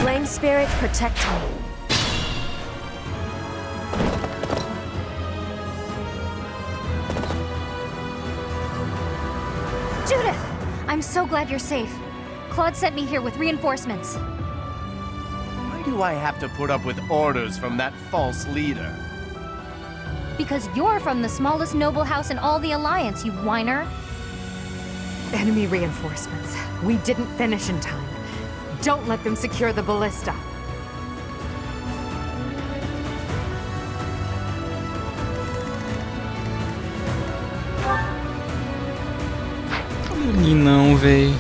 Flame spirit, protect me. Judith! I'm so glad you're safe. Claude sent me here with reinforcements. Why do I have to put up with orders from that false leader? Because you're from the smallest noble house in all the Alliance, you whiner. Enemy reinforcements. We didn't finish in time. Don't let them secure the ballista. E não, véi.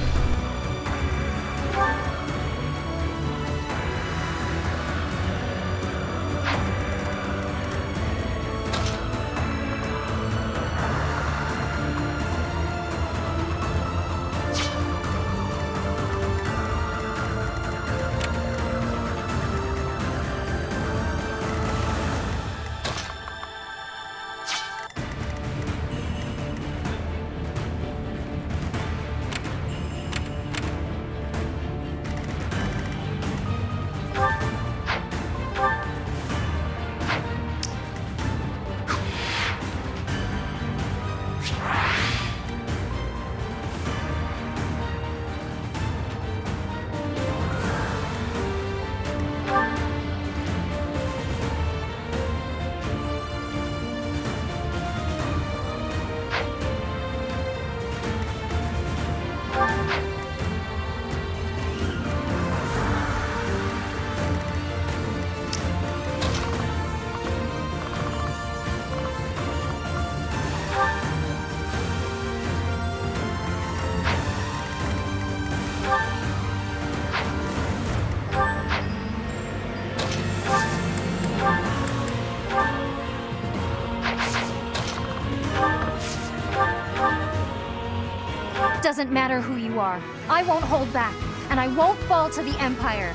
Doesn't matter who you are. I won't hold back, and I won't fall to the Empire.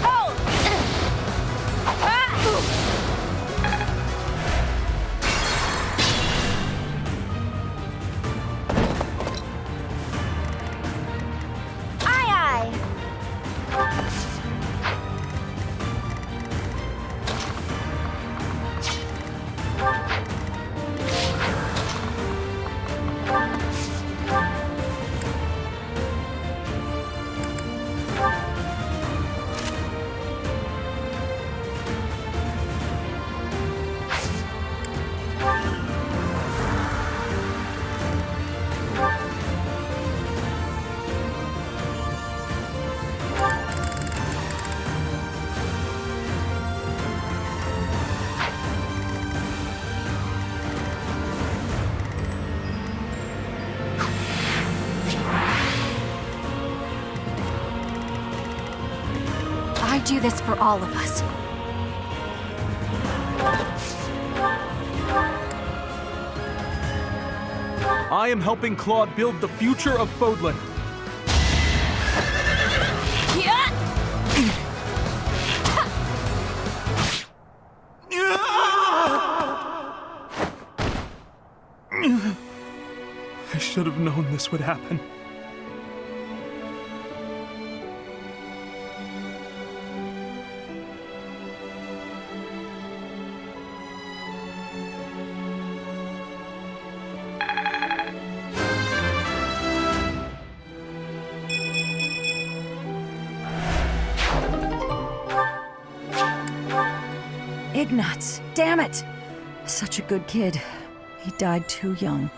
Oh! Aye, aye! I do this for all of us. I am helping Claude build the future of Fodlan. I should have known this would happen. Ignatz, damn it! Such a good kid. He died too young.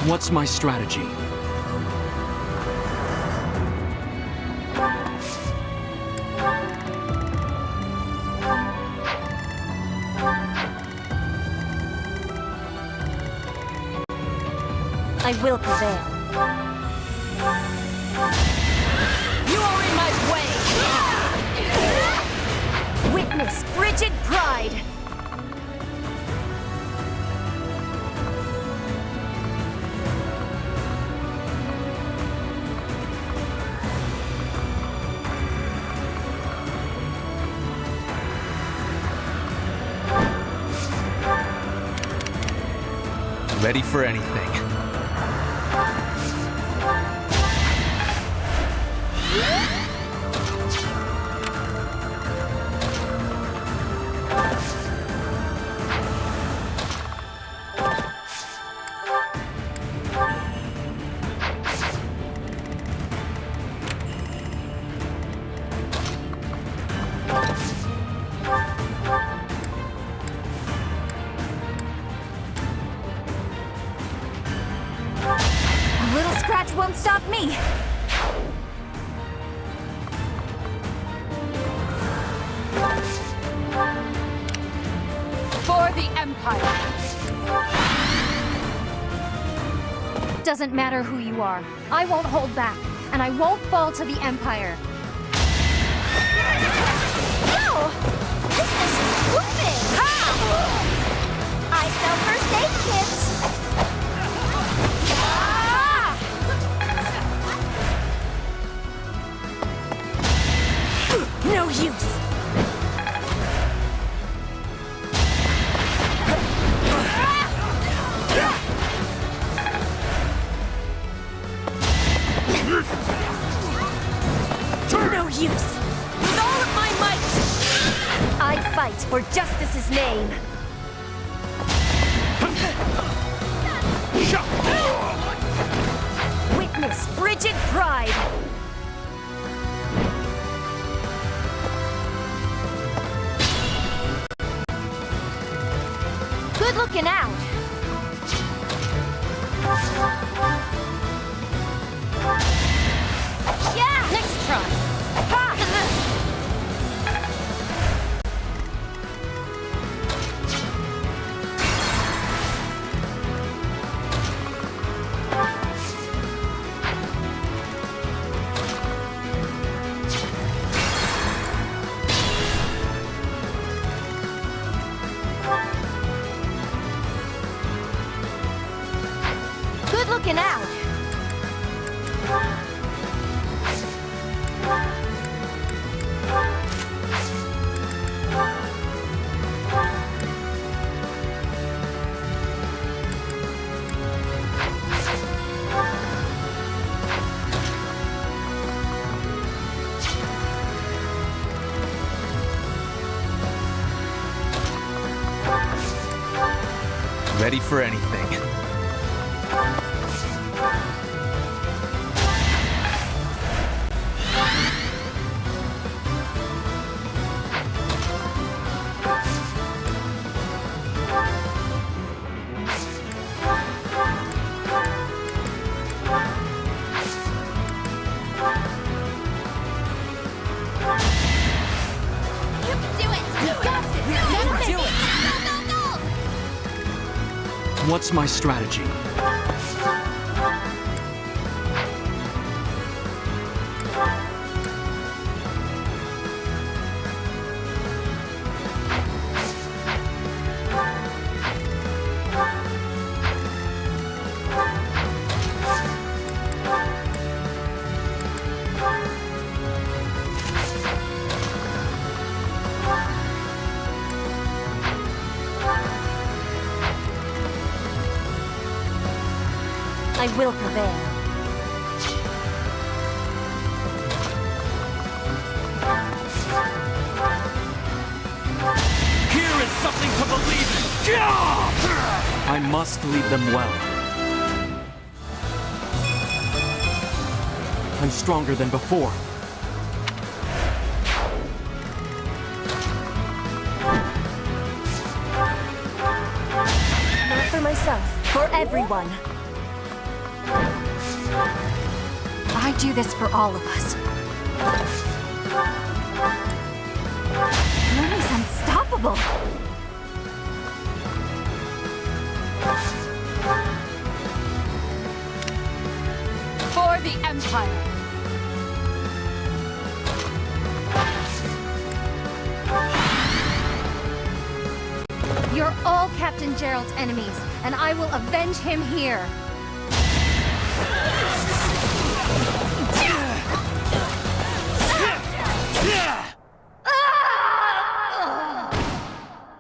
What's my strategy? I will prevail. You are in my way! Witness frigid pride! Ready for anything. A little scratch won't stop me. For the Empire! Doesn't matter who you are. I won't hold back, and I won't fall to the Empire. No! Business is moving! Ha! I fell first aid kits! No use! No use! With all of my might! I fight for justice's name! Witness frigid pride! Good looking out! Yeah! Next try! Ha! Good looking out! Ready for anything. What's my strategy? I will prevail. Here is something to believe in! I must lead them well. I'm stronger than before. Not for myself, for everyone. I do this for all of us. Mommy's unstoppable. For the Empire. You're all Captain Gerald's enemies, and I will avenge him here.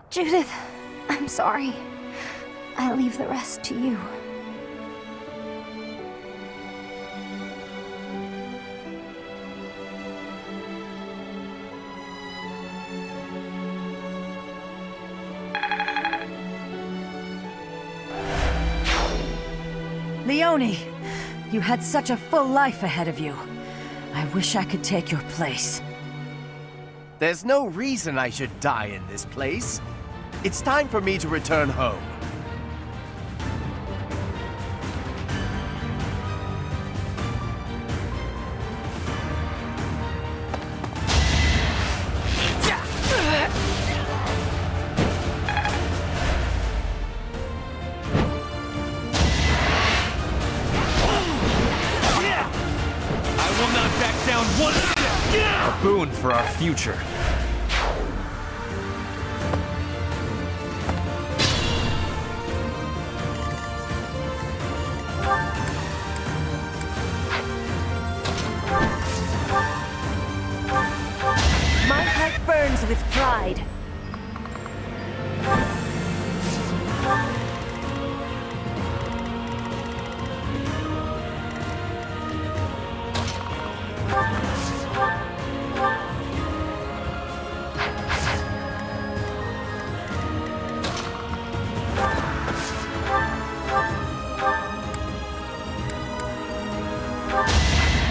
Judith, I'm sorry. I'll leave the rest to you. Leone, you had such a full life ahead of you. I wish I could take your place. There's no reason I should die in this place. It's time for me to return home. I will not back down one step! A boon for our future. My heart burns with pride.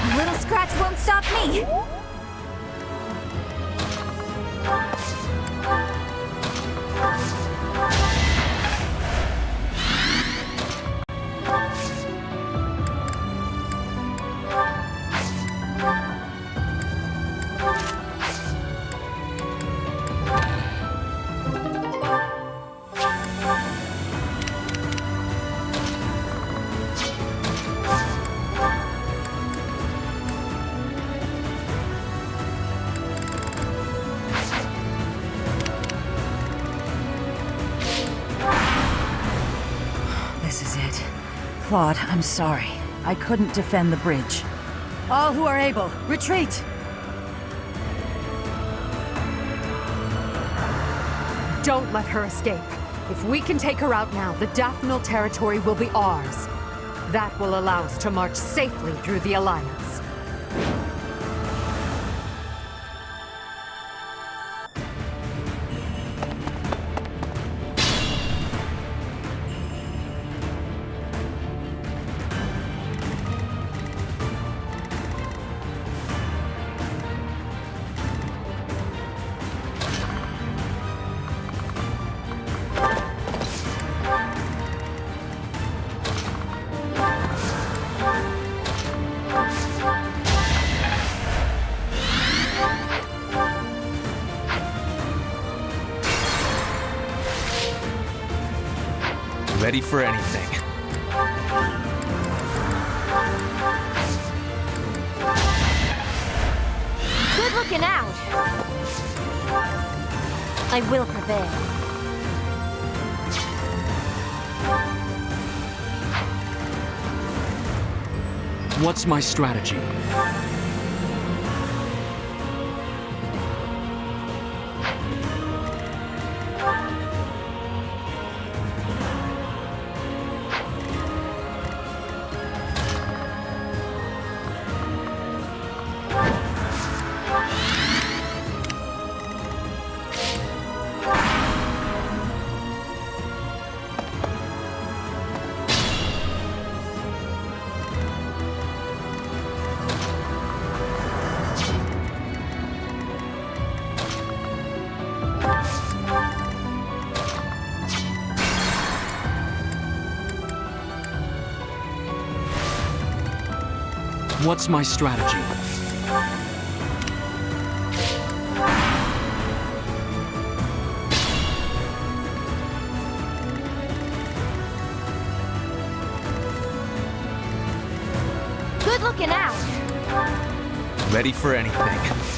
A little scratch won't stop me. This is it. Claude, I'm sorry. I couldn't defend the bridge. All who are able, retreat! Don't let her escape. If we can take her out now, the Daphnal territory will be ours. That will allow us to march safely through the Alliance. Ready for anything. Good looking out. I will prevail. What's my strategy? What's my strategy? Good looking out. Ready for anything.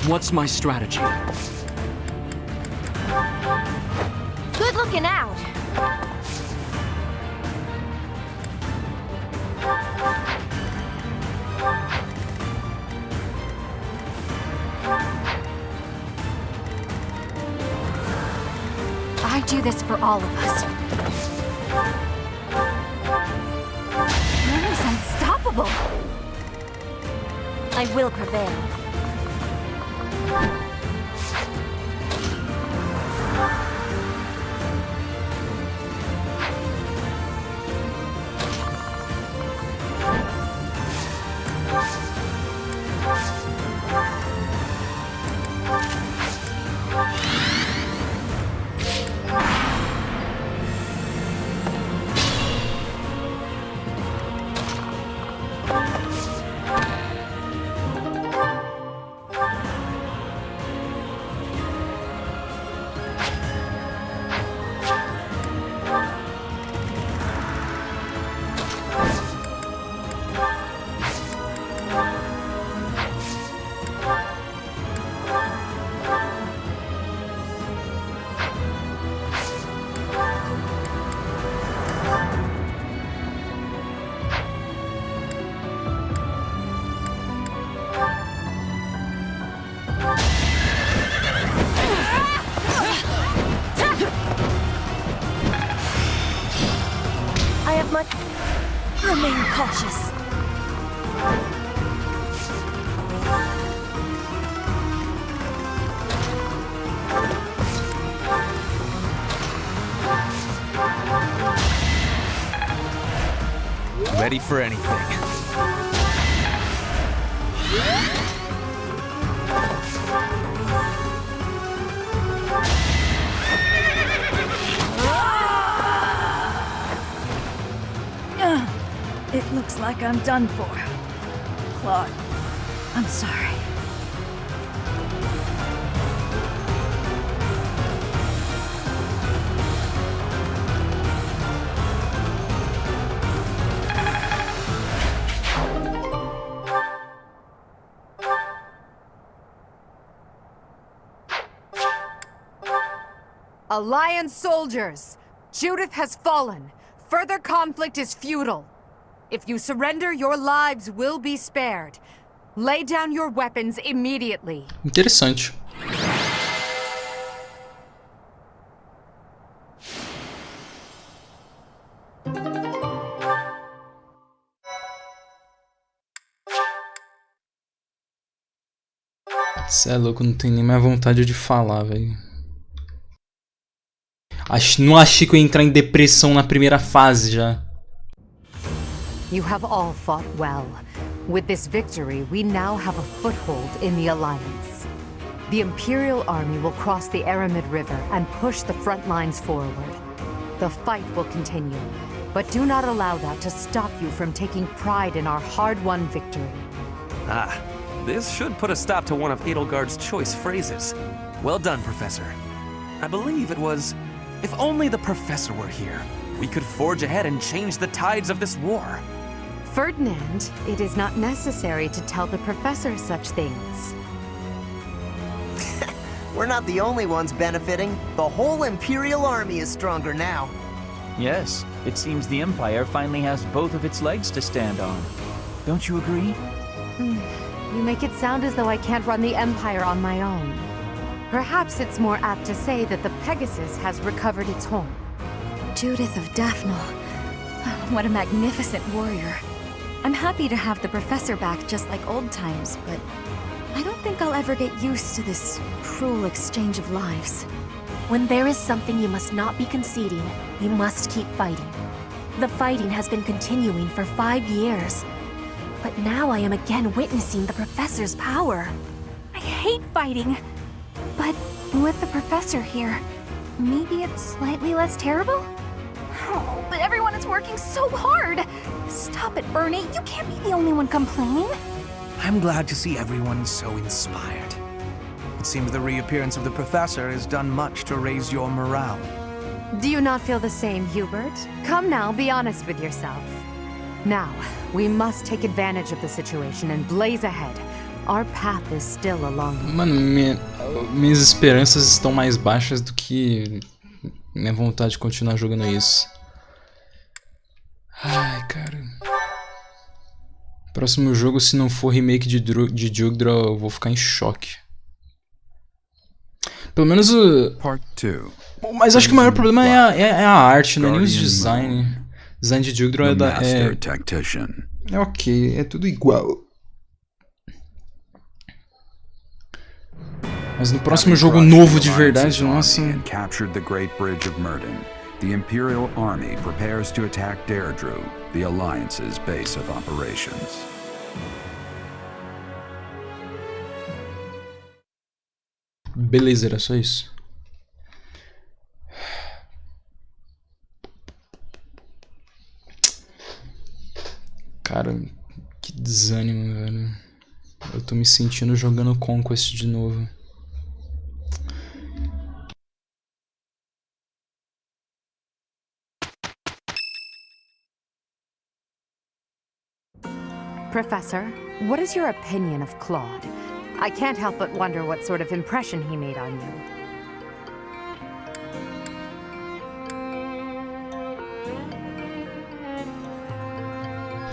What's my strategy? Good looking out. I do this for all of us. Moon's unstoppable. I will prevail. Remain cautious. Ready for anything. It looks like I'm done for. Claude, I'm sorry. Alliance soldiers! Judith has fallen. Further conflict is futile. If you surrender, your lives will be spared. Lay down your weapons immediately. Interessante. Cê é louco, não tem nem mais vontade de falar, velho. Não achei que eu ia entrar em depressão na primeira fase já. You have all fought well. With this victory, we now have a foothold in the Alliance. The Imperial Army will cross the Aramid River and push the front lines forward. The fight will continue, but do not allow that to stop you from taking pride in our hard-won victory. Ah, this should put a stop to one of Edelgard's choice phrases. Well done, Professor. I believe it was, if only the Professor were here, we could forge ahead and change the tides of this war. Ferdinand, it is not necessary to tell the Professor such things. We're not the only ones benefiting. The whole Imperial Army is stronger now. Yes, it seems the Empire finally has both of its legs to stand on. Don't you agree? You make it sound as though I can't run the Empire on my own. Perhaps it's more apt to say that the Pegasus has recovered its home. Judith of Daphne. What a magnificent warrior. I'm happy to have the Professor back just like old times, but I don't think I'll ever get used to this cruel exchange of lives. When there is something you must not be conceding, you must keep fighting. The fighting has been continuing for 5 years, but now I am again witnessing the Professor's power. I hate fighting, but with the Professor here, maybe it's slightly less terrible? Oh, but everyone is working so hard! Stop it, Bernie. You can't be the only one complaining. I'm glad to see everyone so inspired. It seems the reappearance of the Professor has done much to raise your morale. Do you not feel the same, Hubert? Come now, be honest with yourself. Now, we must take advantage of the situation and blaze ahead. Our path is still a long one. Mano, minhas esperanças estão mais baixas do que minha vontade de continuar jogando isso. Ai, cara. Próximo jogo, se não for remake de Jugdra, eu vou ficar em choque. Pelo menos o... Mas acho que o maior problema é a arte, não é nem os design. O design de Jugdra é ok, é tudo igual. Mas no próximo jogo novo de verdade, nossa... The Imperial Army prepares to attack Deirdre, the Alliance's base of operations. Beleza, era só isso. Cara, que desânimo, velho. Eu tô me sentindo jogando Conquest de novo. Professor, what is your opinion of Claude? I can't help but wonder what sort of impression he made on you.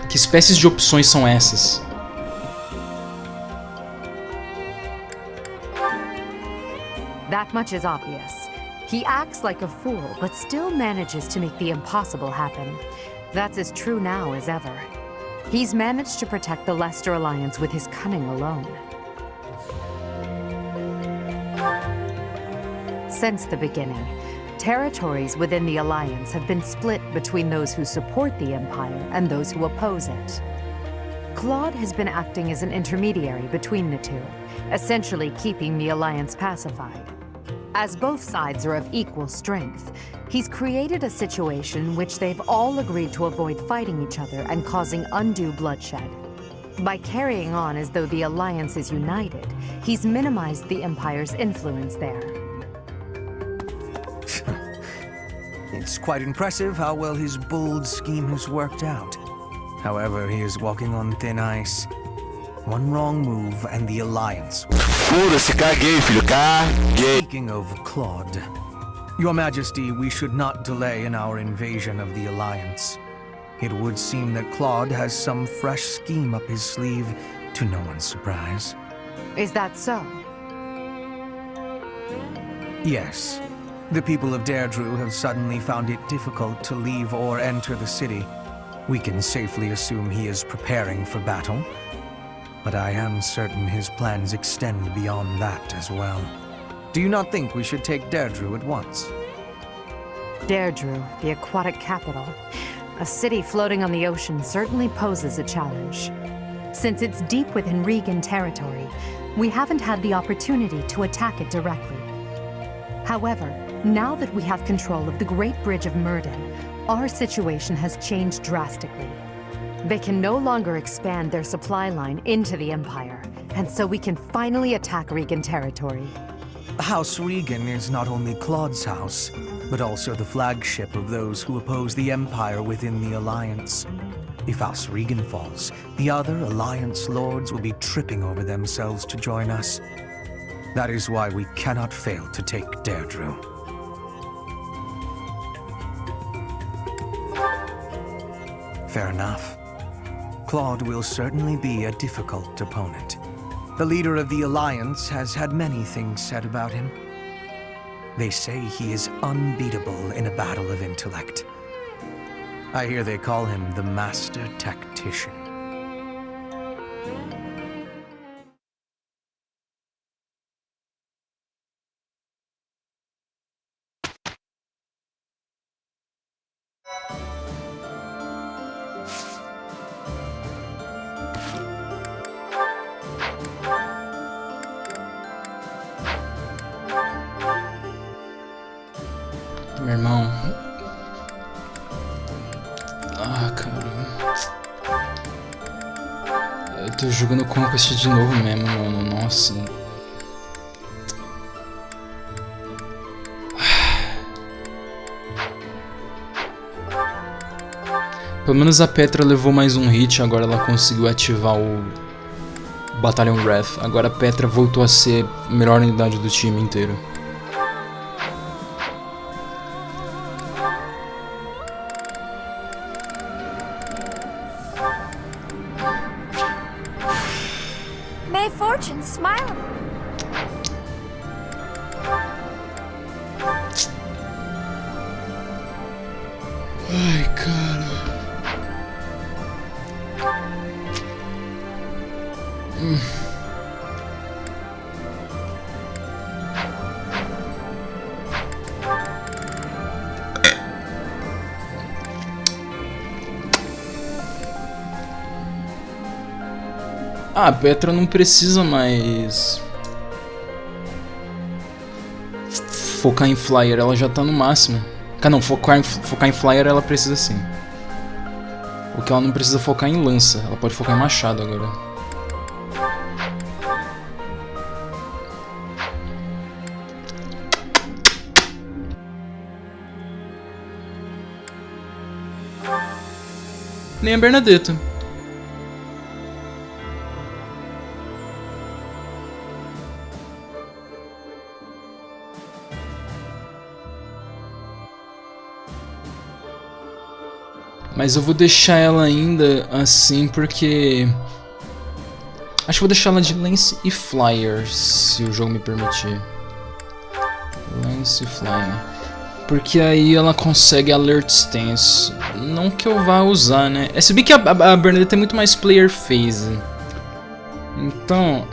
Que espécies de opções são essas? That much is obvious. He acts like a fool, but still manages to make the impossible happen. That's as true now as ever. He's managed to protect the Leicester Alliance with his cunning alone. Since the beginning, territories within the Alliance have been split between those who support the Empire and those who oppose it. Claude has been acting as an intermediary between the two, essentially keeping the Alliance pacified. As both sides are of equal strength, he's created a situation which they've all agreed to avoid fighting each other and causing undue bloodshed. By carrying on as though the Alliance is united, he's minimized the Empire's influence there. It's quite impressive how well his bold scheme has worked out. However, he is walking on thin ice. One wrong move and the Alliance will... Speaking of Claude, Your Majesty, we should not delay in our invasion of the Alliance. It would seem that Claude has some fresh scheme up his sleeve, to no one's surprise. Is that so? Yes. The people of Deirdre have suddenly found it difficult to leave or enter the city. We can safely assume he is preparing for battle. But I am certain his plans extend beyond that as well. Do you not think we should take Deirdre at once? Deirdre, the aquatic capital. A city floating on the ocean certainly poses a challenge. Since it's deep within Regan territory, we haven't had the opportunity to attack it directly. However, now that we have control of the Great Bridge of Murden, our situation has changed drastically. They can no longer expand their supply line into the Empire, and so we can finally attack Regan territory. House Regan is not only Claude's house, but also the flagship of those who oppose the Empire within the Alliance. If House Regan falls, the other Alliance lords will be tripping over themselves to join us. That is why we cannot fail to take Deirdre. Fair enough. Claude will certainly be a difficult opponent. The leader of the Alliance has had many things said about him. They say he is unbeatable in a battle of intellect. I hear they call him the Master Tactician. Meu irmão. Ah, cara. Eu tô jogando Conquest de novo mesmo, mano. Nossa. Pelo menos a Petra levou mais um hit, agora ela conseguiu ativar o Battalion Wrath. Agora a Petra voltou a ser a melhor unidade do time inteiro. May fortune smile. Ai, cara. Ah, a Petra não precisa mais focar em Flyer, ela já tá no máximo. Não, focar em Flyer ela precisa sim. O que ela não precisa focar em lança, ela pode focar em machado agora. Nem a Bernadetta. Mas eu vou deixar ela ainda assim porque... acho que vou deixar ela de Lance e Flyer, se o jogo me permitir. Lance e Flyer. Porque aí ela consegue Alert Stance. Não que eu vá usar, né? Se bem que a Bernadette é muito mais player phase. Então...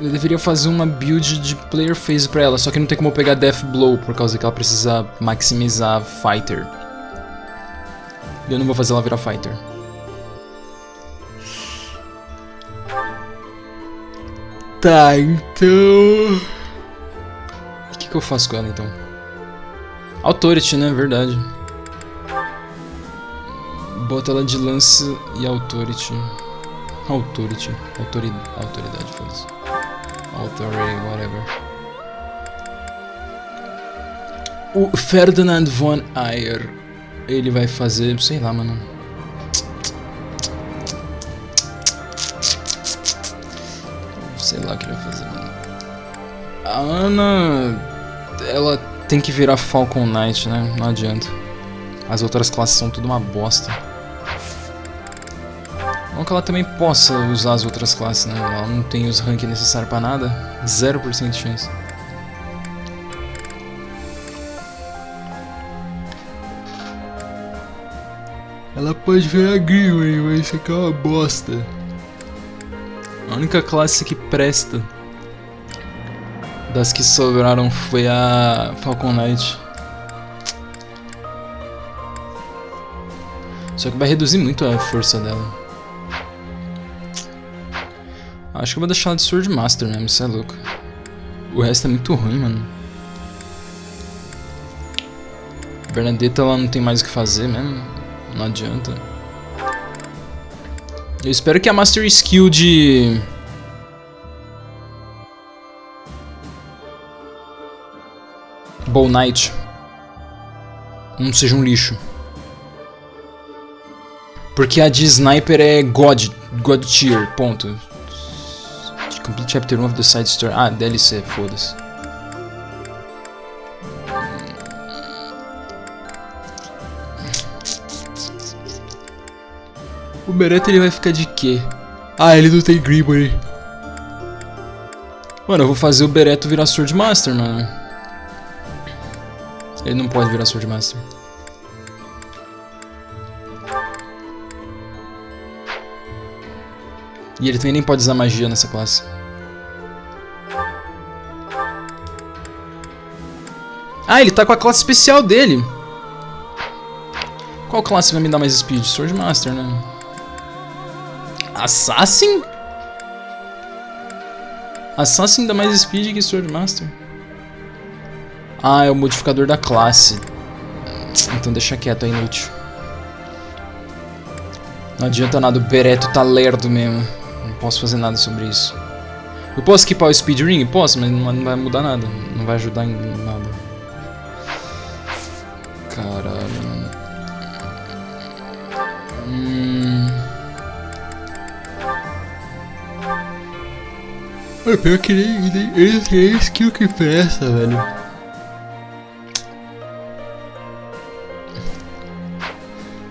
eu deveria fazer uma build de player phase pra ela. Só que não tem como eu pegar Death Blow, por causa que ela precisa maximizar Fighter. Eu não vou fazer ela virar Fighter. Tá, então... o que eu faço com ela, então? Authority, né? Verdade. Bota ela de lance e Authority. Autoridade, foda-se. Authority, whatever. O Ferdinand von Ayer. Ele vai fazer, sei lá, mano. Sei lá o que ele vai fazer, mano. A Ana... ela tem que virar Falcon Knight, né? Não adianta. As outras classes são tudo uma bosta. Não que ela também possa usar as outras classes, né? Ela não tem os ranks necessários pra nada. 0% de chance. Ela pode virar Greenway, mas isso aqui é uma bosta. A única classe que presta das que sobraram foi a Falcon Knight. Só que vai reduzir muito a força dela. Acho que eu vou deixar ela de Sword Master mesmo, isso é louco. O resto é muito ruim, mano. Bernadetta, ela não tem mais o que fazer mesmo. Não adianta. Eu espero que a Master Skill de... Bow Knight não seja um lixo. Porque a de Sniper é God Tier, ponto. Complete Chapter 1 of the Side Story. Ah, DLC, foda-se. O Beretta ele vai ficar de quê? Ah, ele não tem Grimoire. Mano, eu vou fazer o Beretta virar Sword Master, mano. Ele não pode virar Sword Master. E ele também nem pode usar magia nessa classe. Ah, ele tá com a classe especial dele. Qual classe vai me dar mais speed? Sword Master, né? Assassin? Assassin dá mais speed que Sword Master. Ah, é o modificador da classe. Então deixa quieto, é inútil. Não adianta nada, o Bereto tá lerdo mesmo. Não posso fazer nada sobre isso. Eu posso equipar o Speed Ring? Posso, mas não vai mudar nada. Não vai ajudar em nada. Caralho, mano. É pior que nem skill que presta, velho.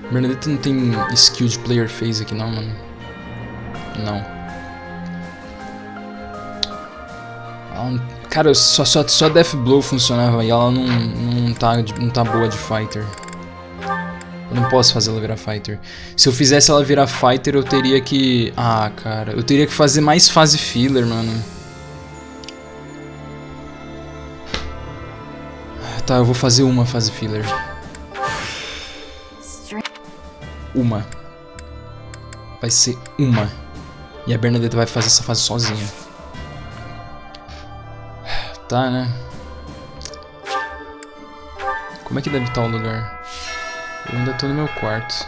Bernadette não tem skill de player phase aqui não, mano. Não. Cara, só Death Blow funcionava e ela não tá boa de fighter. Eu não posso fazer ela virar fighter. Se eu fizesse ela virar fighter, eu teria que... Ah, cara. Eu teria que fazer mais fase filler, mano. Tá, eu vou fazer uma fase filler. Uma. Vai ser uma. E a Bernadette vai fazer essa fase sozinha. Tá, né? Como é que deve estar o lugar? Eu ainda tô no meu quarto.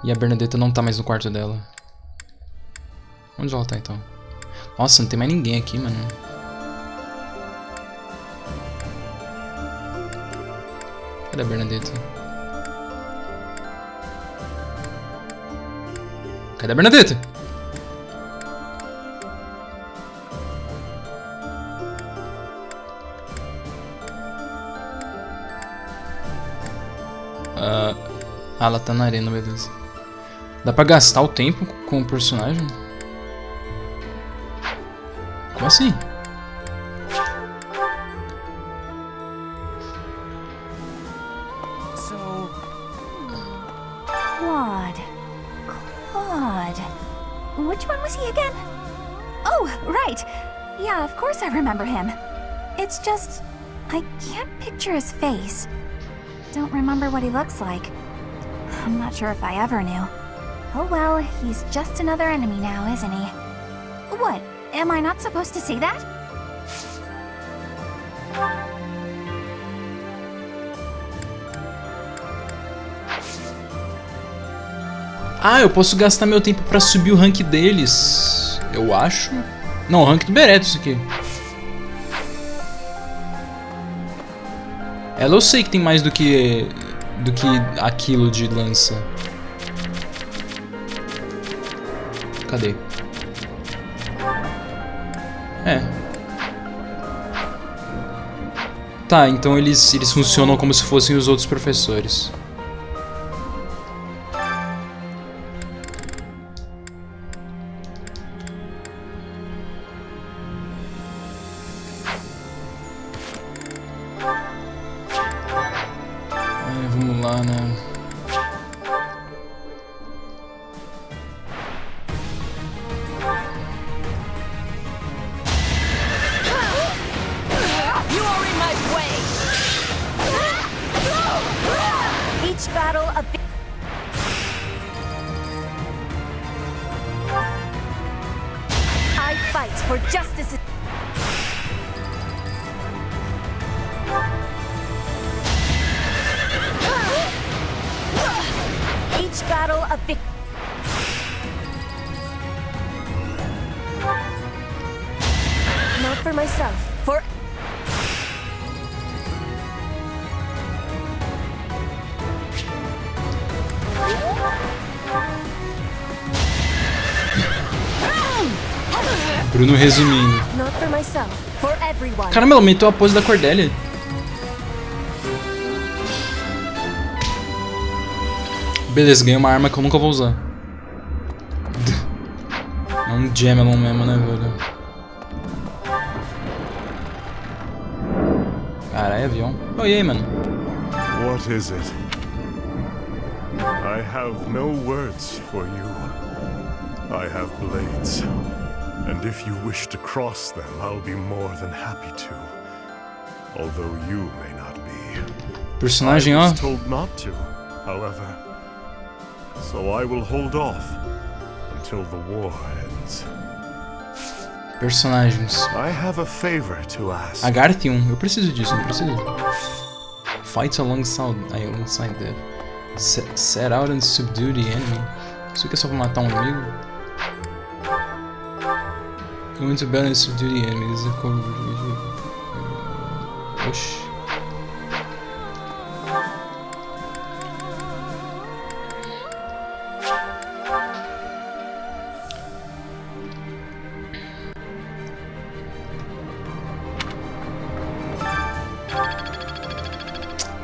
E a Bernadette não tá mais no quarto dela. Onde ela tá então? Nossa, não tem mais ninguém aqui, mano. Cadê a Bernadette? Cadê a Bernadette? Ela tá na arena, beleza. Dá pra gastar o tempo com o personagem? Como assim? Which one was he again? Oh, right. Yeah, of course I remember him. It's just... I can't picture his face. Don't remember what he looks like. I'm not sure if I ever knew. Oh well, he's just another enemy now, isn't he? What? Am I not supposed to say that? Ah, eu posso gastar meu tempo pra subir o rank deles. Eu acho. Não, o rank do Bereto isso aqui. Ela eu sei que tem mais do que aquilo de lança. Cadê? É. Tá, então eles funcionam como se fossem os outros professores. Vamos lá, né? fight for justice. Each battle a victory. Not for myself, for... Bruno resumindo. Not for myself, for everyone. Caramba, ela aumentou a pose da Cordélia. Beleza, ganhei uma arma que eu nunca vou usar. É um Jamelon mesmo, né, velho? Caralho, avião. Oh, e aí, mano? What is it? I have no words for you. I have blades. And if you wish to cross them, I'll be more than happy to. Although you may not be. Personagem, ó. I was told not to, however. So I will hold off until the war ends. Personagens. I have a favor to ask. Agarthe-um. Eu preciso disso, não preciso. Fight alongside them. Set out and subdue the enemy. Isso aqui é só pra matar um inimigo? Go into battle and subdue the enemy. Oxi.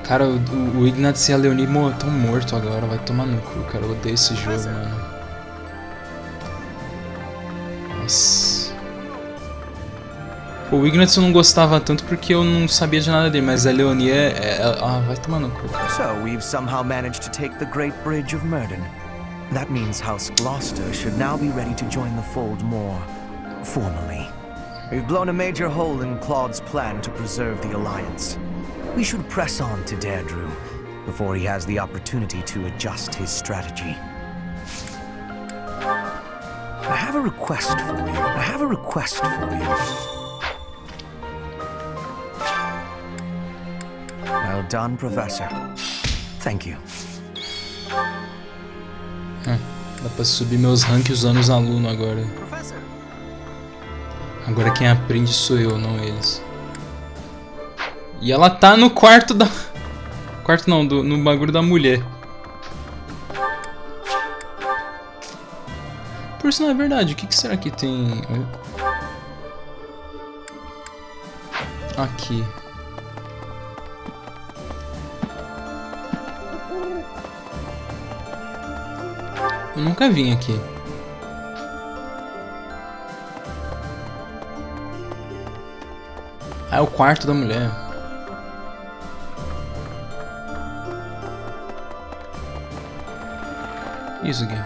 Cara, o Ignatius e a Leonie estão mortos agora, vai tomar no cu, cara. Eu odeio esse jogo, mano. Nossa. Pô, o Ignatius eu não gostava tanto porque eu não sabia de nada dele, mas a Leonie vai tomar no cu. So we've somehow managed to take the Great Bridge of Murden. That means House Gloucester should now be ready to join the fold more formally. We've blown a major hole in Claude's plan to preserve the alliance. We should press on to Deirdre before he has the opportunity to adjust his strategy. I have a request for you. Well done, Professor. Thank you. Dá pra subir meus ranks usando os alunos agora. Agora quem aprende sou eu, não eles. E ela tá no quarto da... Quarto não, no bagulho da mulher. Por isso não é verdade, o que será que tem... Aqui. Eu nunca vim aqui. Ah, é o quarto da mulher. Isso aqui.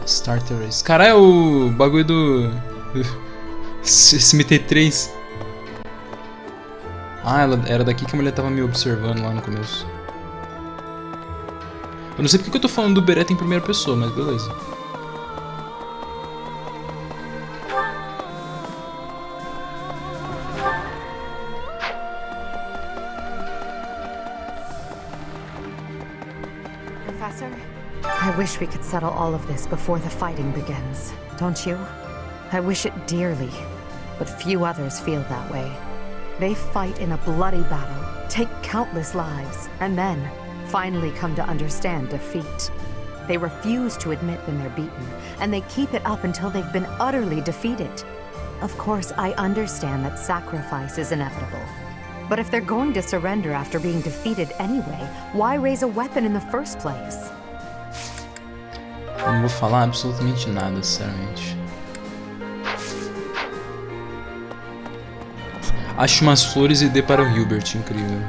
Starter Race. Caralho, é o bagulho do... SMT3. Ah, era daqui que a mulher tava me observando lá no começo. Eu não sei porque eu tô falando do Beretta em primeira pessoa, mas beleza. Professor, I wish we could settle all of this before the fighting begins, don't you? I wish it dearly, but few others feel that way. They fight in a bloody battle, take countless lives, and then finally come to understand defeat. They refuse to admit when they're beaten, and they keep it up until they've been utterly defeated. Of course, I understand that sacrifice is inevitable. But if they're going to surrender after being defeated anyway, why raise a weapon in the first place? Eu não vou falar absolutamente nada, sinceramente. Ache umas flores e dê para o Hubert, incrível.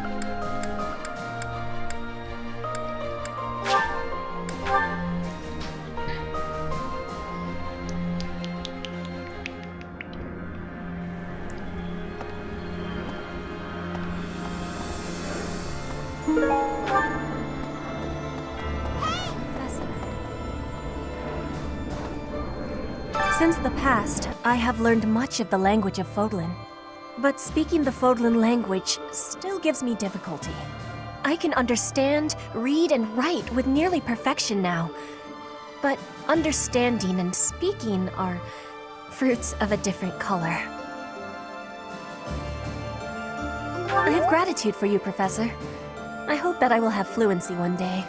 Since the past, I have learned much of the language of Fodlan. But speaking the Fodlan language still gives me difficulty. I can understand, read, and write with nearly perfection now. But understanding and speaking are fruits of a different color. I have gratitude for you, Professor. I hope that I will have fluency one day.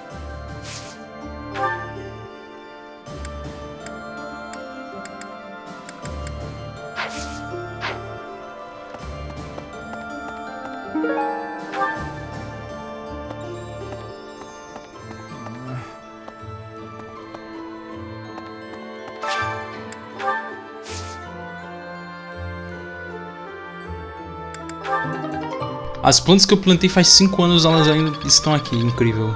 As plantas que eu plantei faz 5 anos, elas ainda estão aqui, incrível.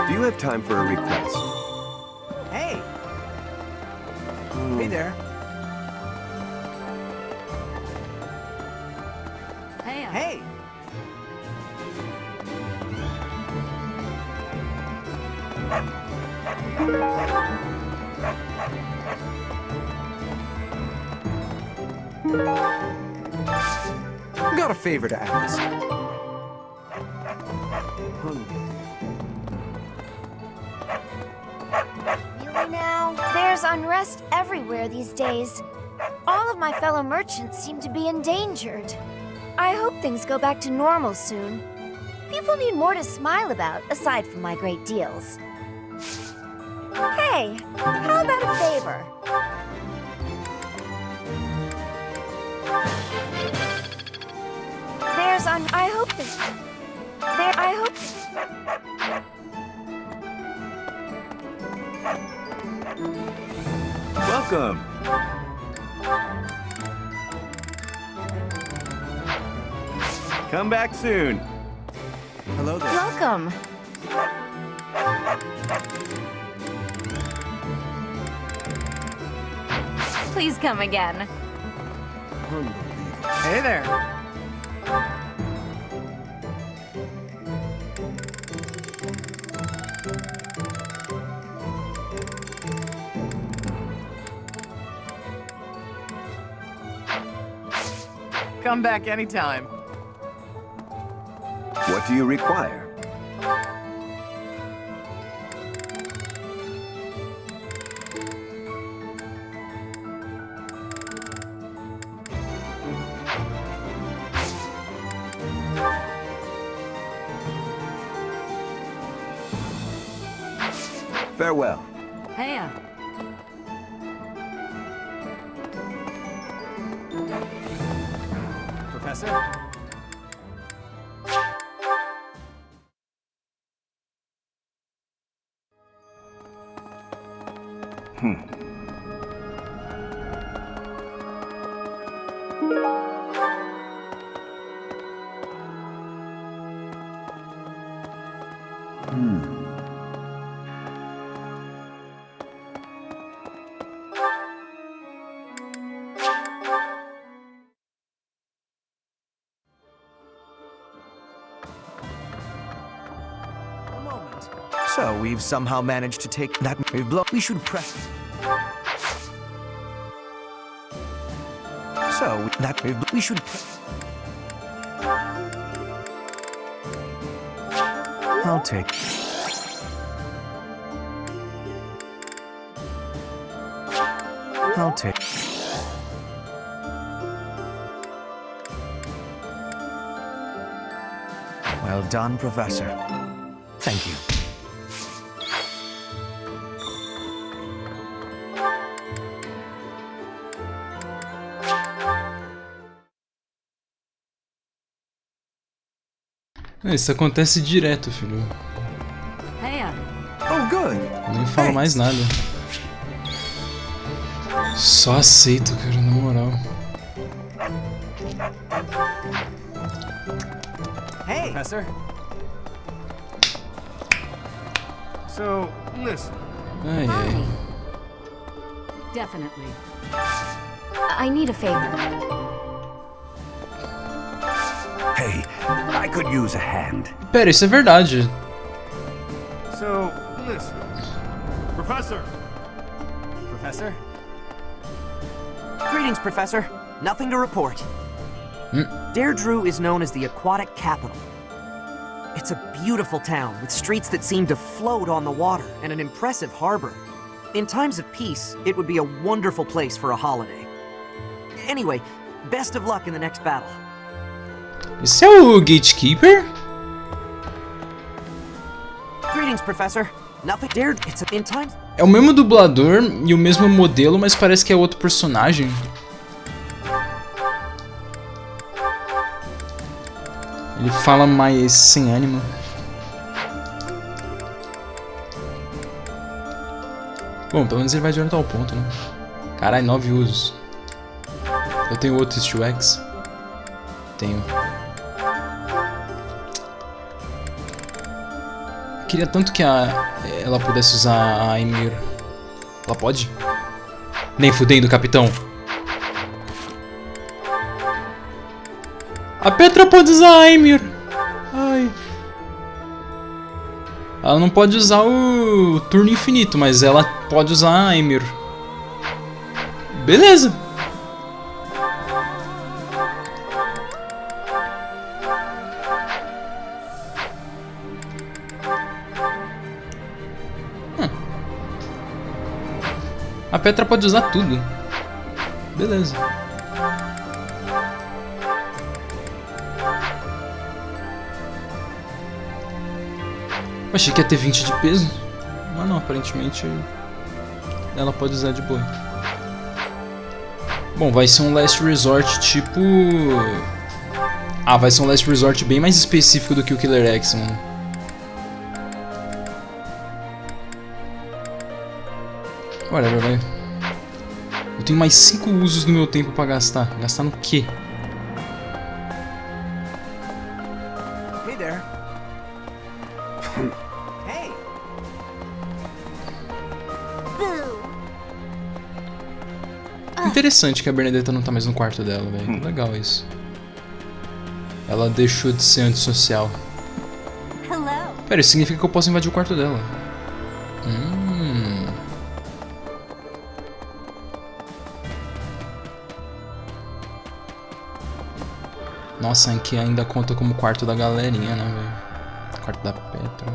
Do you have time for a request? Hey! Hey there. Hey. Hey! Got a favor to ask. Now, there's unrest everywhere these days. All of my fellow merchants seem to be endangered. I hope things go back to normal soon. People need more to smile about, aside from my great deals. Hey, how about a favor? I hope this... I hope... Welcome. Come back soon. Hello there. Welcome. Please come again. Hey there. Come back anytime. What do you require? Farewell. Hey. Professor? So we've somehow managed to take that. We should press. So that we should. I'll take. I'll take. Well done, Professor. Thank you. Isso acontece direto, filho. Oh, good. Nem falo mais nada. Só aceito, cara, na moral. Hey! Professor? So, listen. Ai, ai. Definitely. I need a favor. Hey, I could use a hand. Pera, isso é verdade. So, listen. Professor! Professor? Greetings, Professor. Nothing to report. Deirdre is known as the aquatic capital. It's a beautiful town with streets that seem to float on the water and an impressive harbor. In times of peace, it would be a wonderful place for a holiday. Anyway, best of luck in the next battle. Esse é o Gatekeeper? Greetings, Professor. Nothing. Deirdre, it's in times. É o mesmo dublador e o mesmo modelo, mas parece que é outro personagem. Ele fala mais sem ânimo. Bom, pelo menos ele vai direto ao ponto, né? Caralho, 9 usos. Eu tenho outro East X. Tenho. Eu queria tanto que ela pudesse usar a Emir. Ela pode? Nem fudendo, capitão. A Petra pode usar a Emir. Ai. Ela não pode usar o turno infinito, mas ela pode usar a Emir. Beleza. A Petra pode usar tudo. Beleza. Eu achei que ia ter 20 de peso. Mas não, aparentemente ela pode usar de boa. Bom, vai ser um last resort tipo... Ah, vai ser um last resort bem mais específico do que o Killer X, mano. Whatever, vai. Eu tenho mais 5 usos no meu tempo pra gastar. Gastar no quê? Hey there. Hey. Interessante que a Bernadetta não tá mais no quarto dela, velho. Legal isso. Ela deixou de ser antissocial. Pera, isso significa que eu posso invadir o quarto dela. Nossa, aqui ainda conta como quarto da galerinha, né, velho? Quarto da Petra.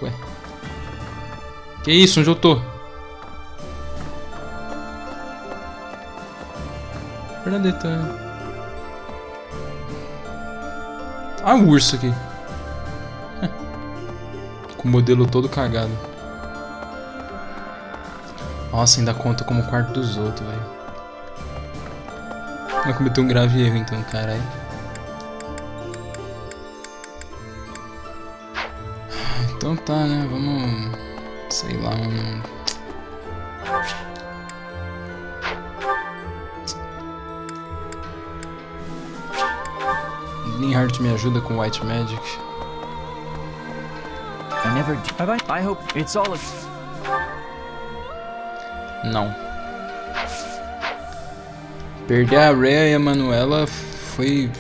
Ué. Que isso? Onde eu tô? Bernadetta. Ah, o urso aqui. Com o modelo todo cagado. Nossa, ainda conta como quarto dos outros, velho. Vai cometer um grave erro então, caralho. Então tá, né? Vamos... Sei lá, Linhardt me ajuda com White Magic. I hope it's all Não. Perder a Rhea e a Manuela foi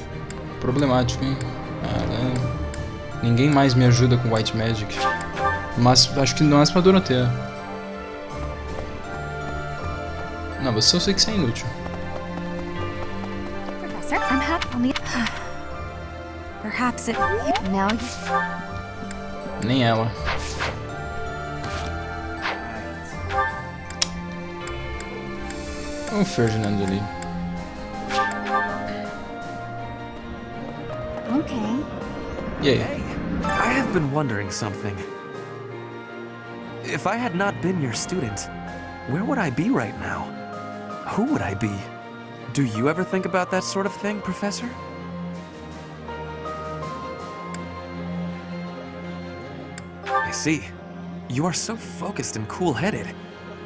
problemático, hein? Caralho. Ninguém mais me ajuda com White Magic. Mas acho que não é pra Dorothea. Não, você eu sei que isso é inútil. Professor, I'm happy on the... Perhaps it... Now you... Nem ela. O Ferdinand ali. Okay. E aí? Hey, I have been wondering something. If I had not been your student, where would I be right now? Who would I be? Do you ever think about that sort of thing, Professor? I see. You are so focused and cool-headed.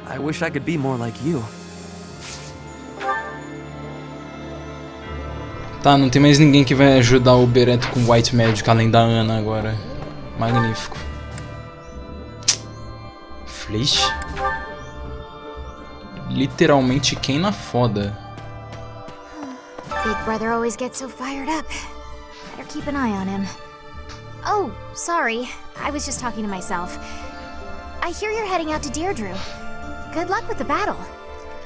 I wish I could be more like you. Tá, não tem mais ninguém que vai ajudar o Bereto com White Magic além da Ana agora. Magnífico. Fleisch? Literalmente quem na foda? Big brother always gets so fired up. Better keep an eye on him. Oh, sorry. I was just talking to myself. I hear you're heading out to Deirdre. Good luck with the battle.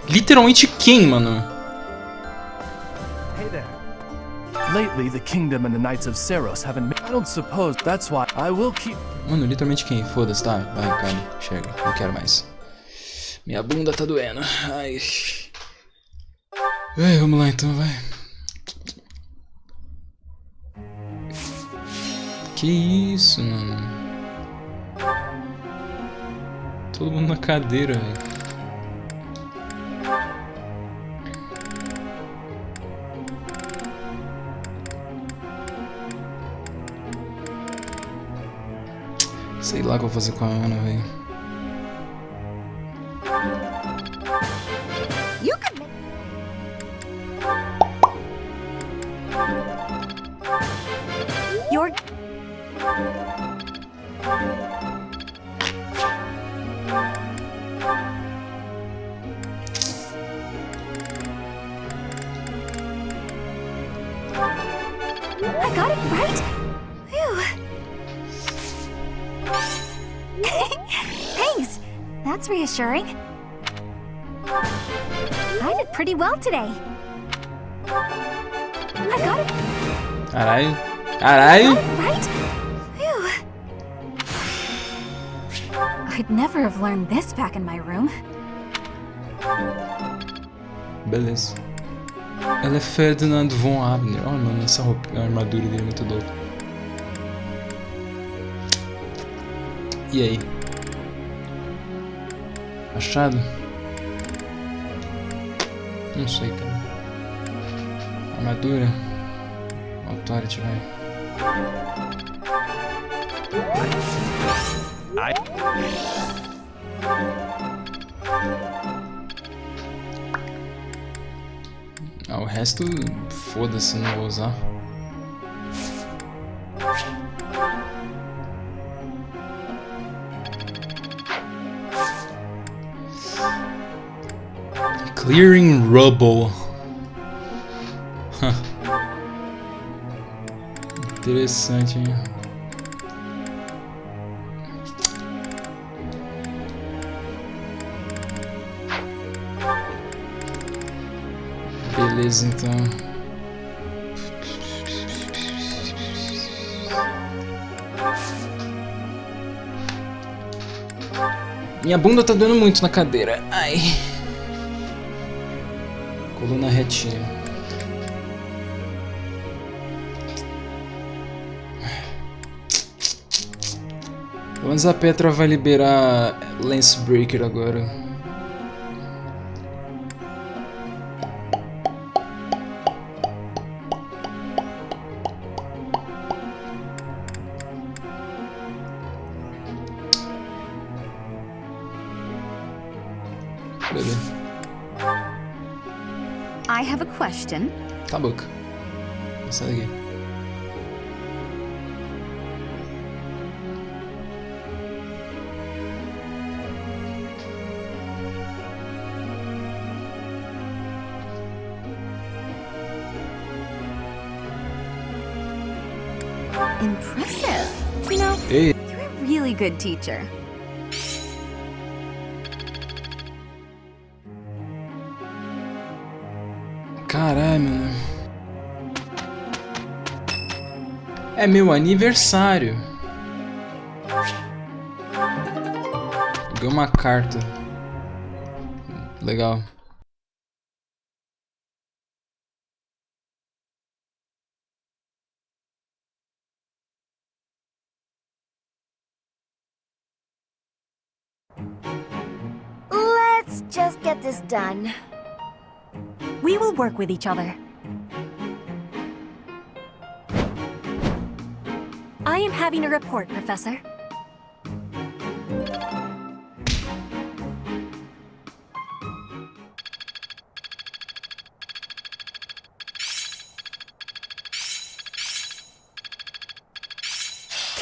Literalmente quem, mano? Hey there. Lately, the kingdom and the knights of Seros haven't. I don't suppose that's why I will keep. Mano, literalmente quem? Foda-se, tá? Vai, cara, chega, não quero mais. Minha bunda tá doendo. Ai. Ai, vamos lá então, vai. Que isso, mano? Todo mundo na cadeira, velho. Sei lá o que eu vou fazer com a Ana, velho. I got it right? Phew. Thanks. That's reassuring. I did pretty well today. I got it. Caralho. Caralho. Right? Phew. I'd never have learned this back in my room. Beleza. Ela é Ferdinand von Abner. Olha, mano, essa roupa, a armadura dele é muito doida. E aí? Machado? Não sei, cara. Armadura? Authority, vai. Ah, o resto, foda-se, não vou usar. Clearing rubble. Interessante, hein? Beleza, então. Minha bunda tá doendo muito na cadeira. Ai. Coluna retinha. Pelo menos a Petra vai liberar Lance Breaker agora. Beleza. I have a question. Tá boca. Sai daqui. Impressive. You know, Hey. you're a really good teacher. Caralho, mano. É meu aniversário. Ganhei uma carta. Legal. Let's just get this done. We will work with each other. I am having a report, Professor.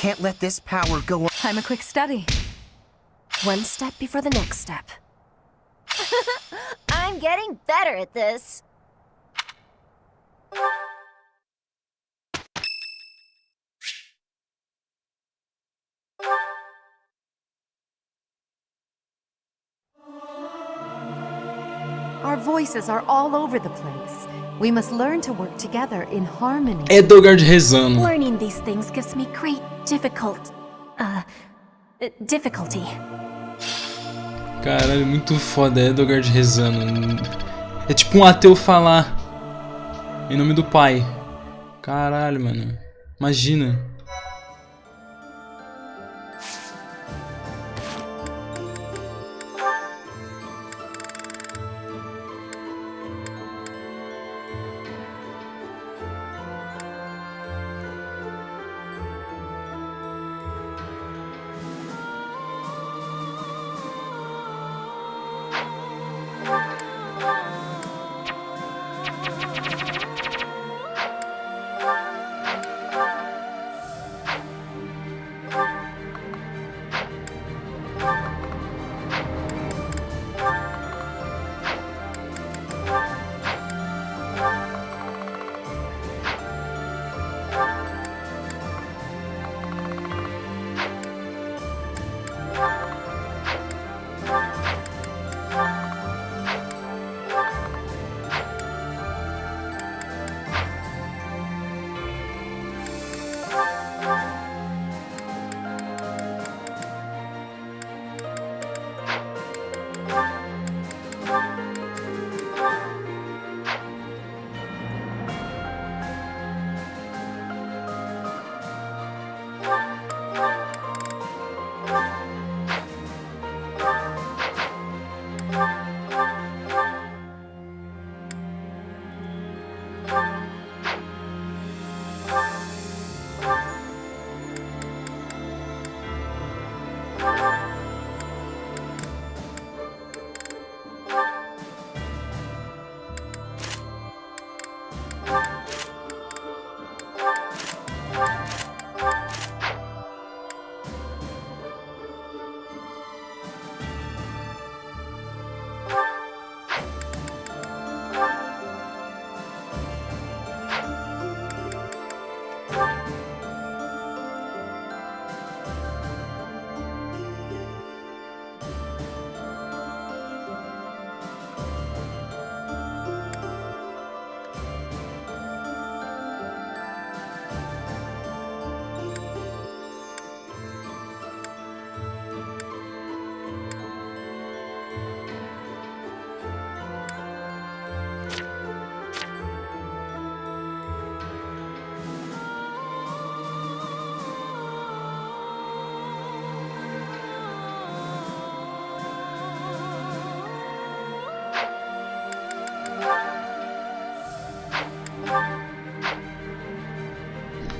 can't let this power go on. I'm a quick study. One step before the next step. I'm getting better at this. Our voices are all over the place. We must learn to work together in harmony. Edogard rezando. Learning these things gives me great difficulty. Caralho, muito foda, Edogard rezando. É tipo um ateu falar em nome do pai. Caralho, mano. Imagina.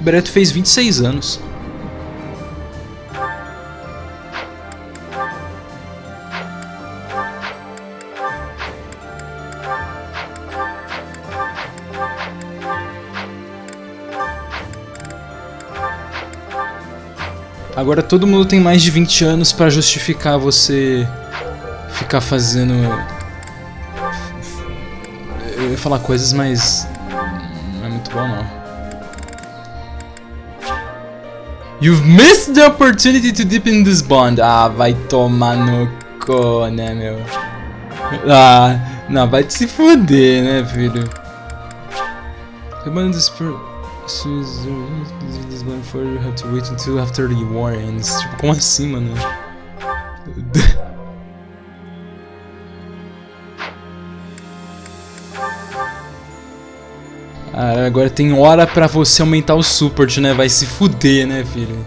O Bereto fez 26 anos. Agora todo mundo tem mais de 20 anos pra justificar você ficar fazendo... Eu ia falar coisas, mas não é muito bom não. You've missed the opportunity to deepen this bond. Ah, vai tomar no cu, né, meu? Ah, não, vai te se fuder, né, filho? This bond for you have to wait until after the war ends. Tipo, como assim, mano? Ah, agora tem hora pra você aumentar o support, né? Vai se fuder, né, filho?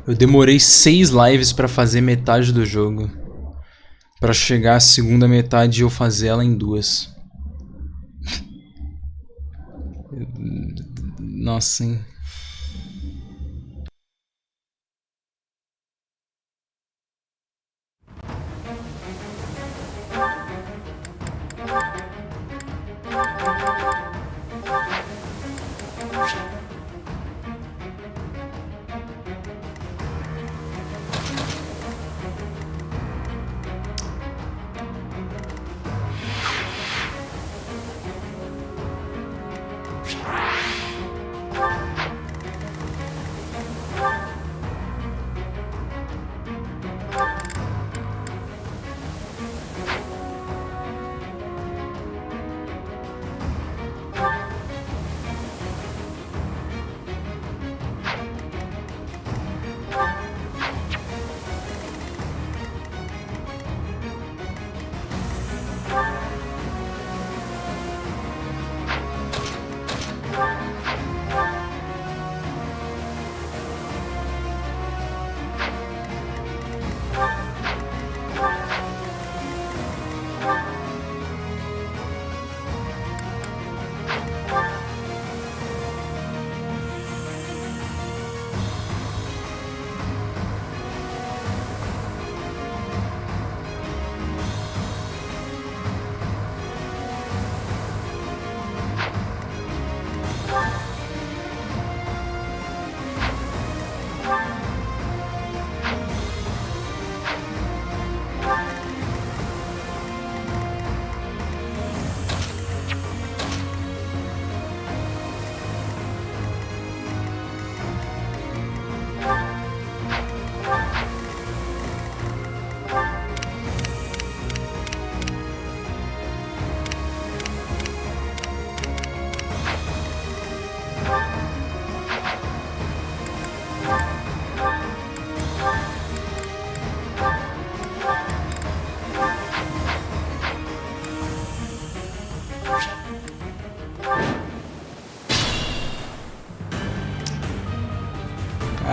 Eu demorei 6 lives pra fazer metade do jogo. Pra chegar à segunda metade e eu fazer ela em 2. Nossa, hein?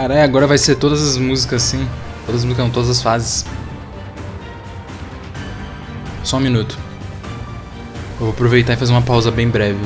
Caralho, agora vai ser todas as músicas assim. Todas as músicas não, todas as fases. Só um minuto. Eu vou aproveitar e fazer uma pausa bem breve.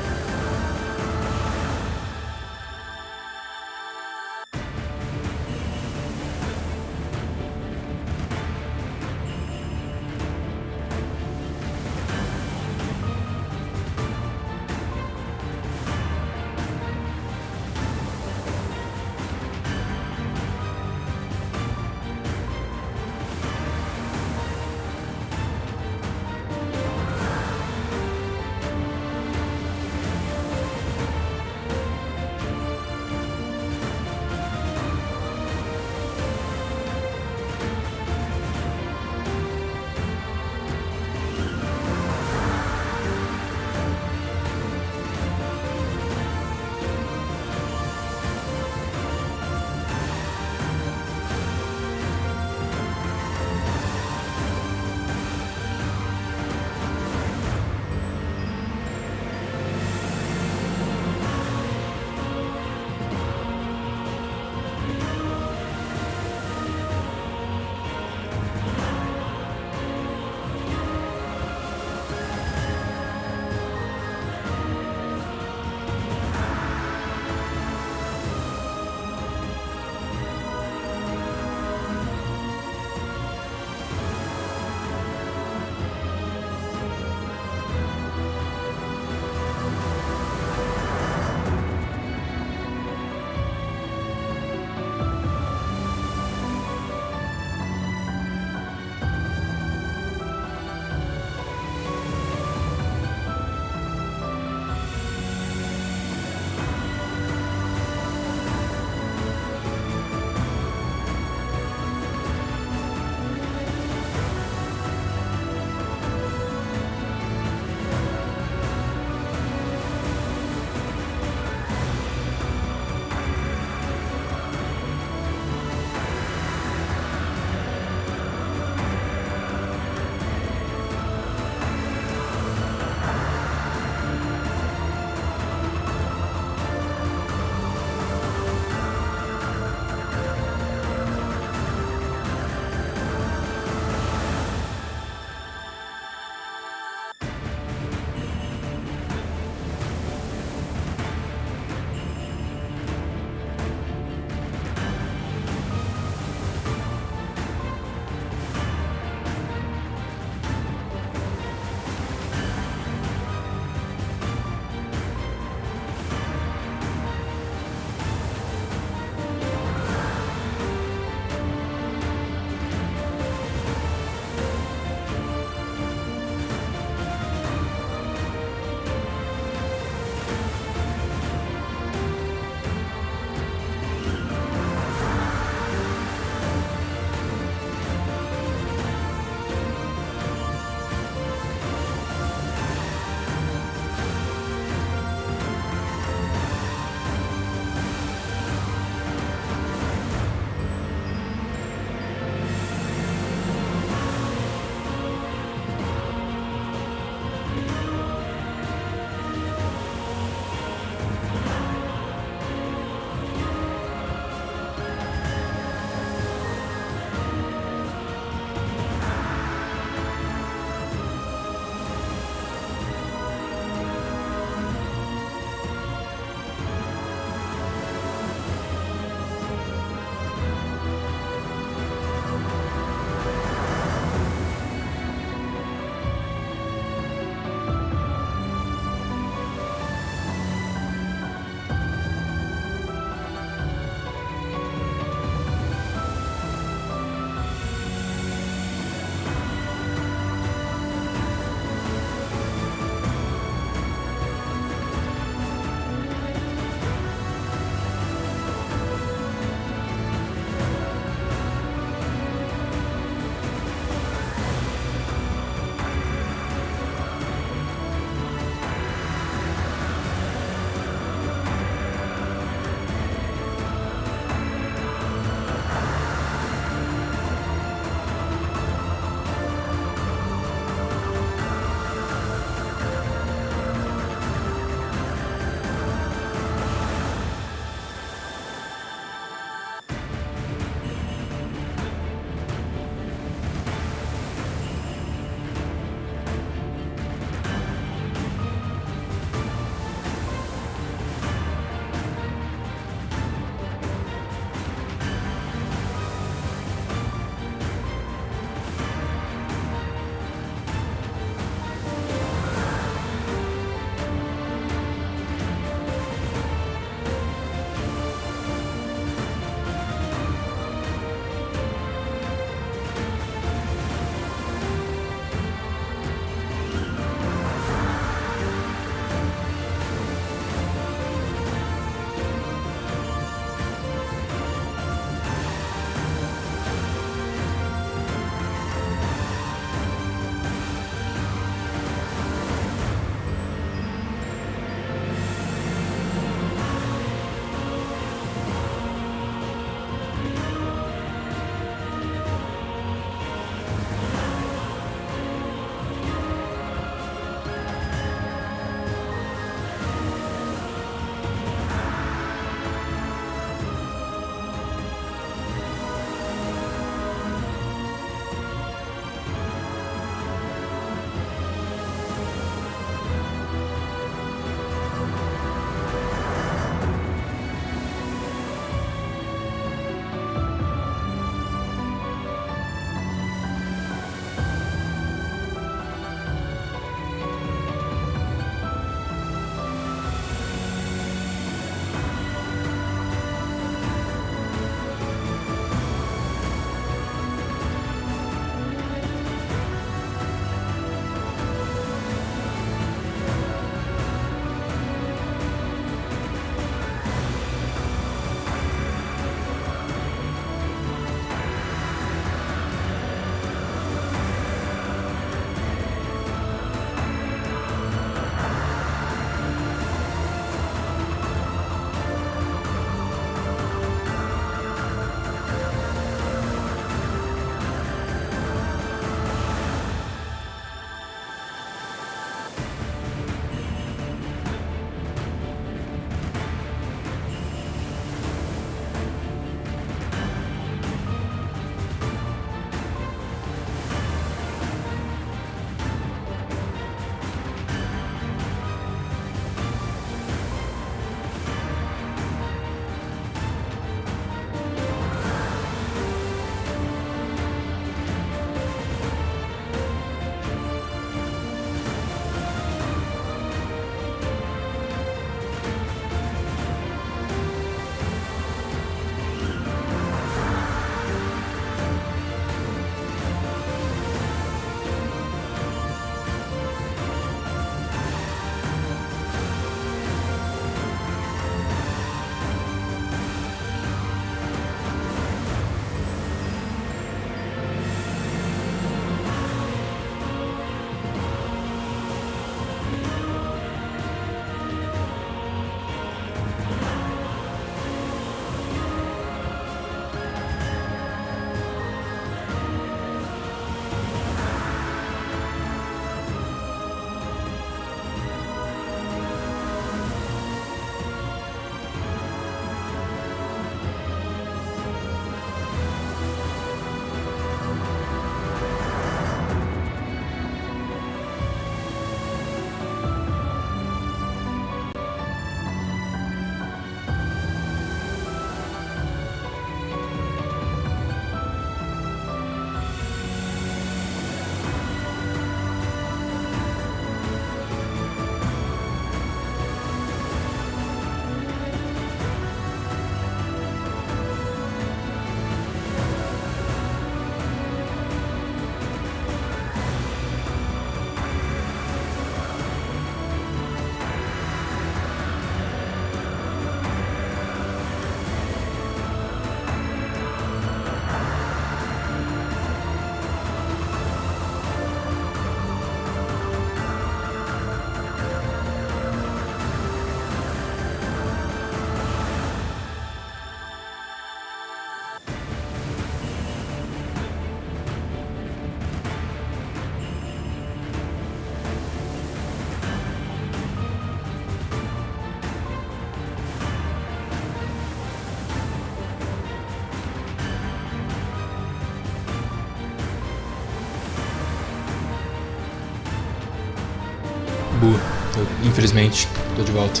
Infelizmente, tô de volta.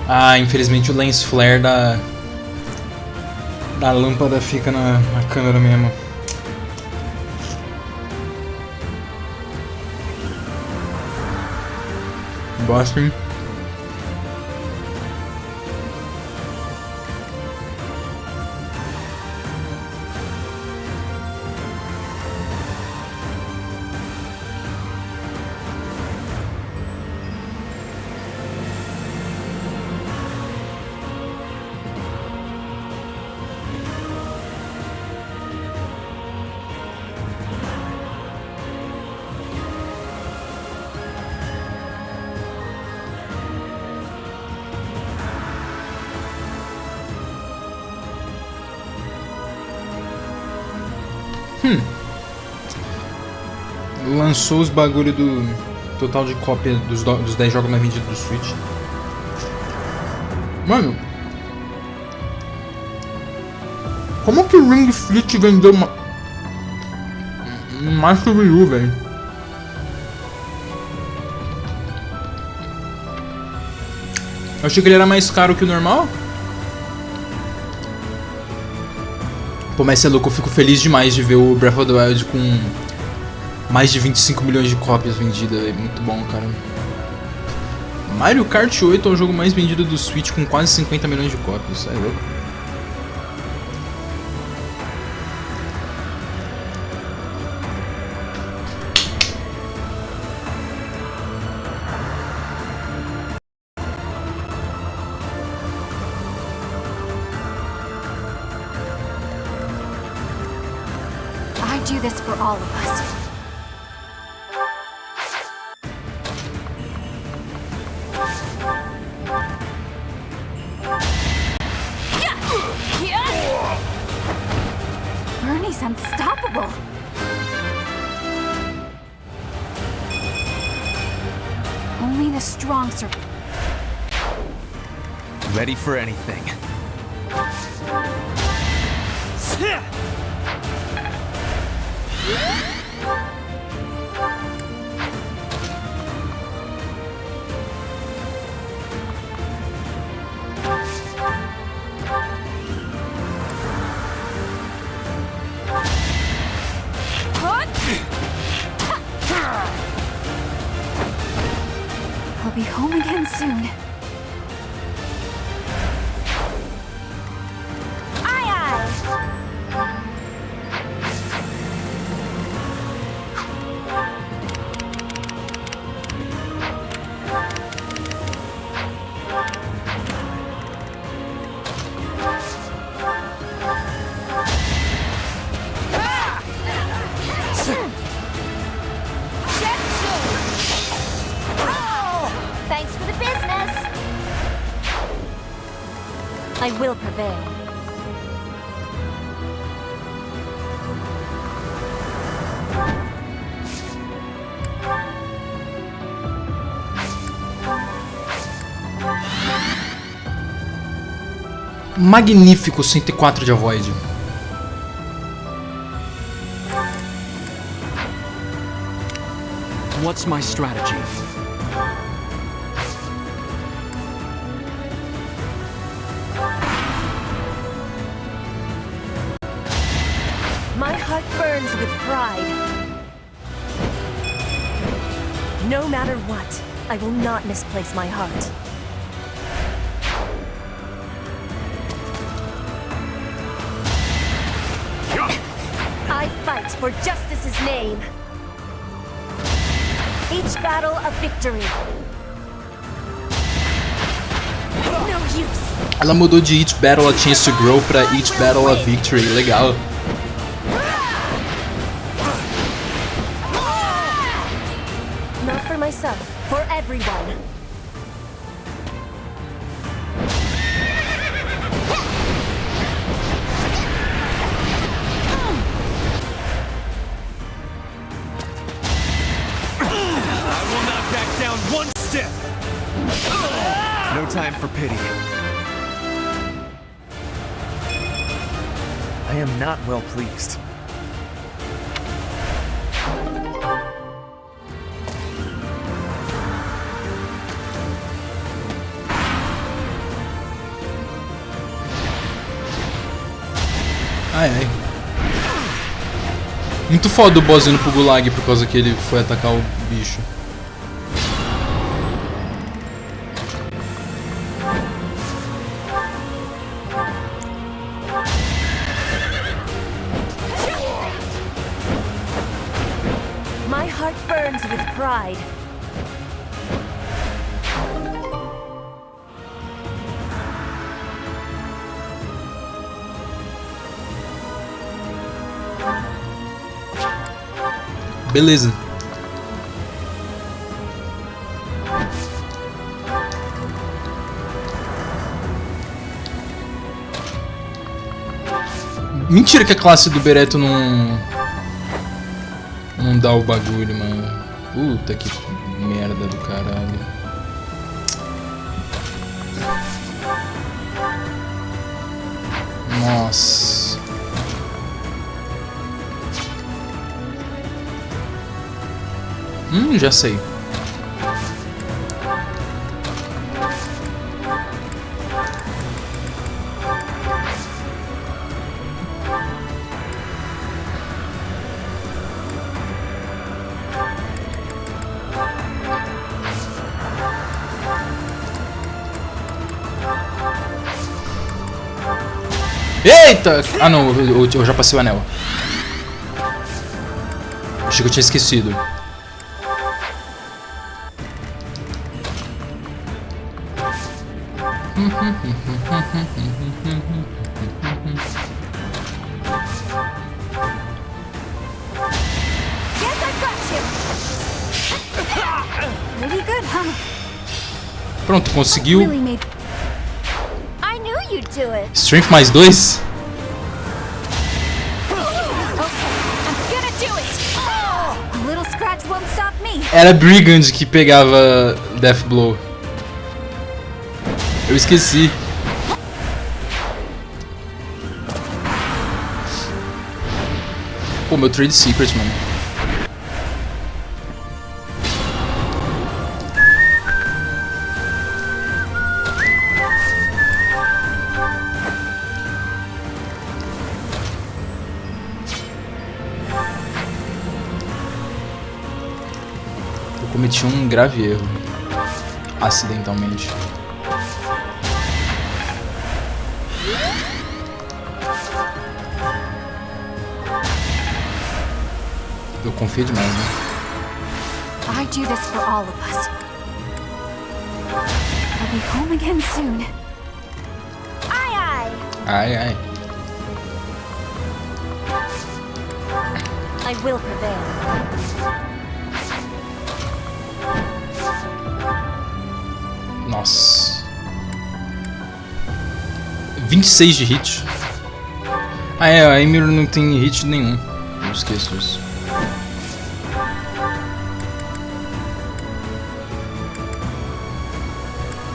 Ah, infelizmente o lens flare da lâmpada fica na câmera mesmo. Bosta, hein? Lançou os bagulho do total de cópia dos 10 jogos mais vendidos do Switch. Mano, como que o Ring Fit vendeu mais que o Wii U, velho? Eu achei que ele era mais caro que o normal. Pô, mas cê é louco, eu fico feliz demais de ver o Breath of the Wild com mais de 25 milhões de cópias vendidas, é muito bom, cara. Mario Kart 8 é o jogo mais vendido do Switch com quase 50 milhões de cópias, isso é louco. I do this for all of us. Bernie's unstoppable. Only the strong survive. Ready for anything. I'll be home again soon. Aye, aye. Thanks for the business. I will prevail. Magnífico 104 de avoid. What's my strategy? My heart burns with pride. No matter what, I will not misplace my heart. I fight for justice's name. Each battle a victory. No use. Ela mudou de each battle a chance to grow pra each battle a victory, legal. Not for myself, for everyone. One step! No time for pity. I am not well pleased. Ai, ai. Muito foda o boss indo pro gulag por causa que ele foi atacar o bicho. My heart burns with pride. Beleza. Mentira que a classe do Bereto não dá o bagulho, mano. Puta que merda do caralho. Nossa. Já sei. Eita! Ah não, eu já passei o anel. Achei que eu tinha esquecido. Pronto, conseguiu. Strength mais 2? Era Brigand que pegava Death Blow. Eu esqueci. Pô, meu Trade Secret, mano. Eu cometi um grave erro. Acidentalmente. Eu confio demais, né? I do this for all of us. I'll be home again soon. Aye, aye. Ai, ai. I will prevail. Nossa. 26 de hit. Ah, é, a Emir não tem hit nenhum. Eu esqueço isso.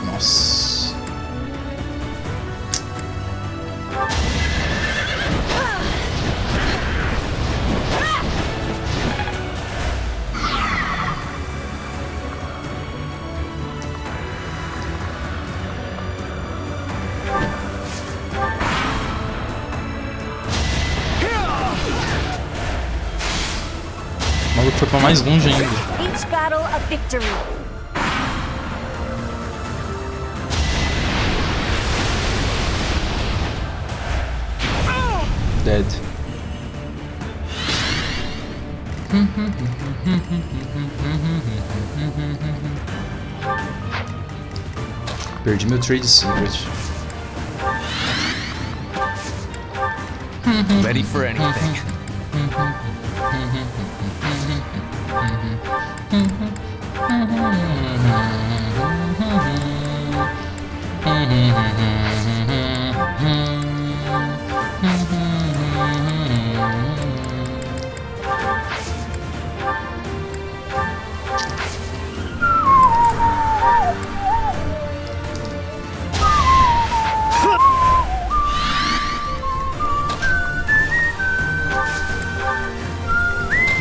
Nossa. O maluco foi pra mais longe ainda. Each battle a victory. Dead. Perdi meu Trade Secret. Ready for anything.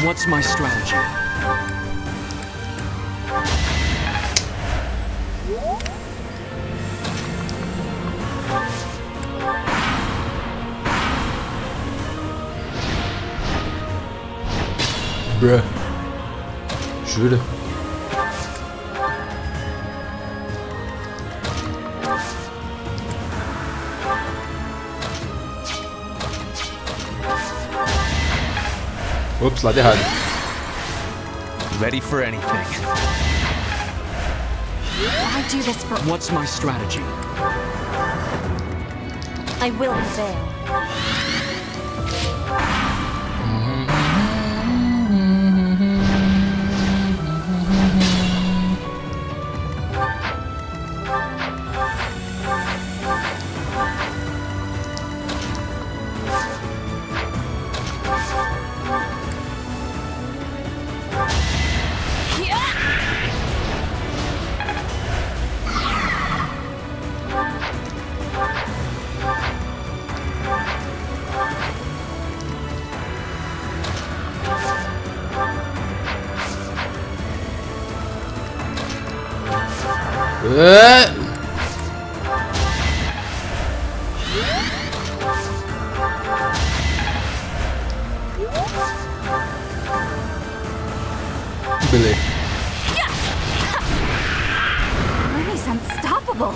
What's my strategy? Bruh. Jura? Ops, lado errado. Ready for anything. I do this for... What's my strategy? I will fail. Beleza. Bernie's unstoppable.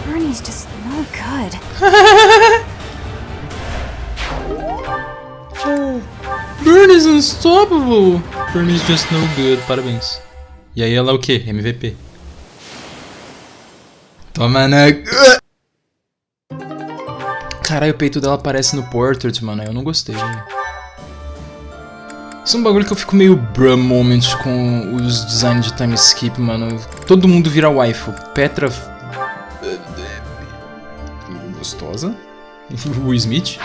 Bernie's just no good. Bernie's unstoppable. Bernie's just no good. Parabéns. E aí ela é o quê? MVP. Toma na... Caralho, o peito dela aparece no portrait, mano. Eu não gostei. Isso é um bagulho que eu fico meio bruh moment com os designs de time skip, mano. Todo mundo vira waifu. Petra... gostosa. O Smith.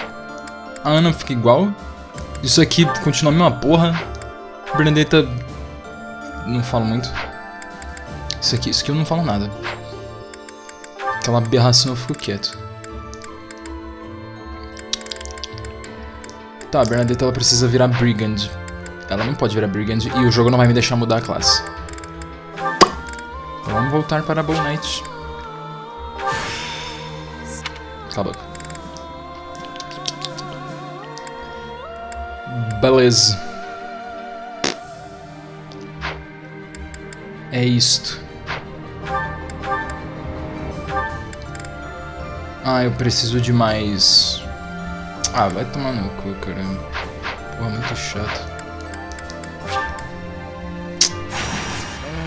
A Ana fica igual. Isso aqui continua a mesma porra. Bernadetta... não falo muito. Isso aqui eu não falo nada. Aquela aberração eu fico quieto. Tá, a Bernadetta ela precisa virar Brigand. Ela não pode virar Brigand e o jogo não vai me deixar mudar a classe. Então vamos voltar para a Bow Knight. Cala a boca. Beleza. É isto. Ah, eu preciso de mais... Ah, vai tomar no cu, caramba. Porra, muito chato.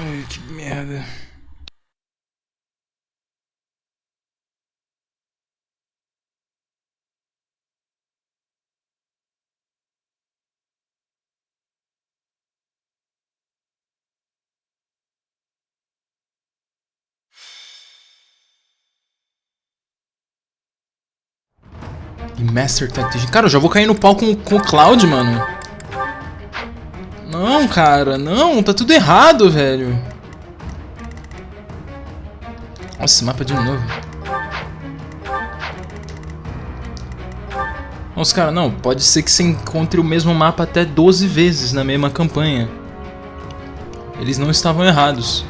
Ai, que merda. E Master Tactician. Cara, eu já vou cair no pau com o Cloud, mano. Não, cara, não. Tá tudo errado, velho. Nossa, esse mapa de novo. Nossa, cara, não. Pode ser que você encontre o mesmo mapa até 12 vezes na mesma campanha. Eles não estavam errados.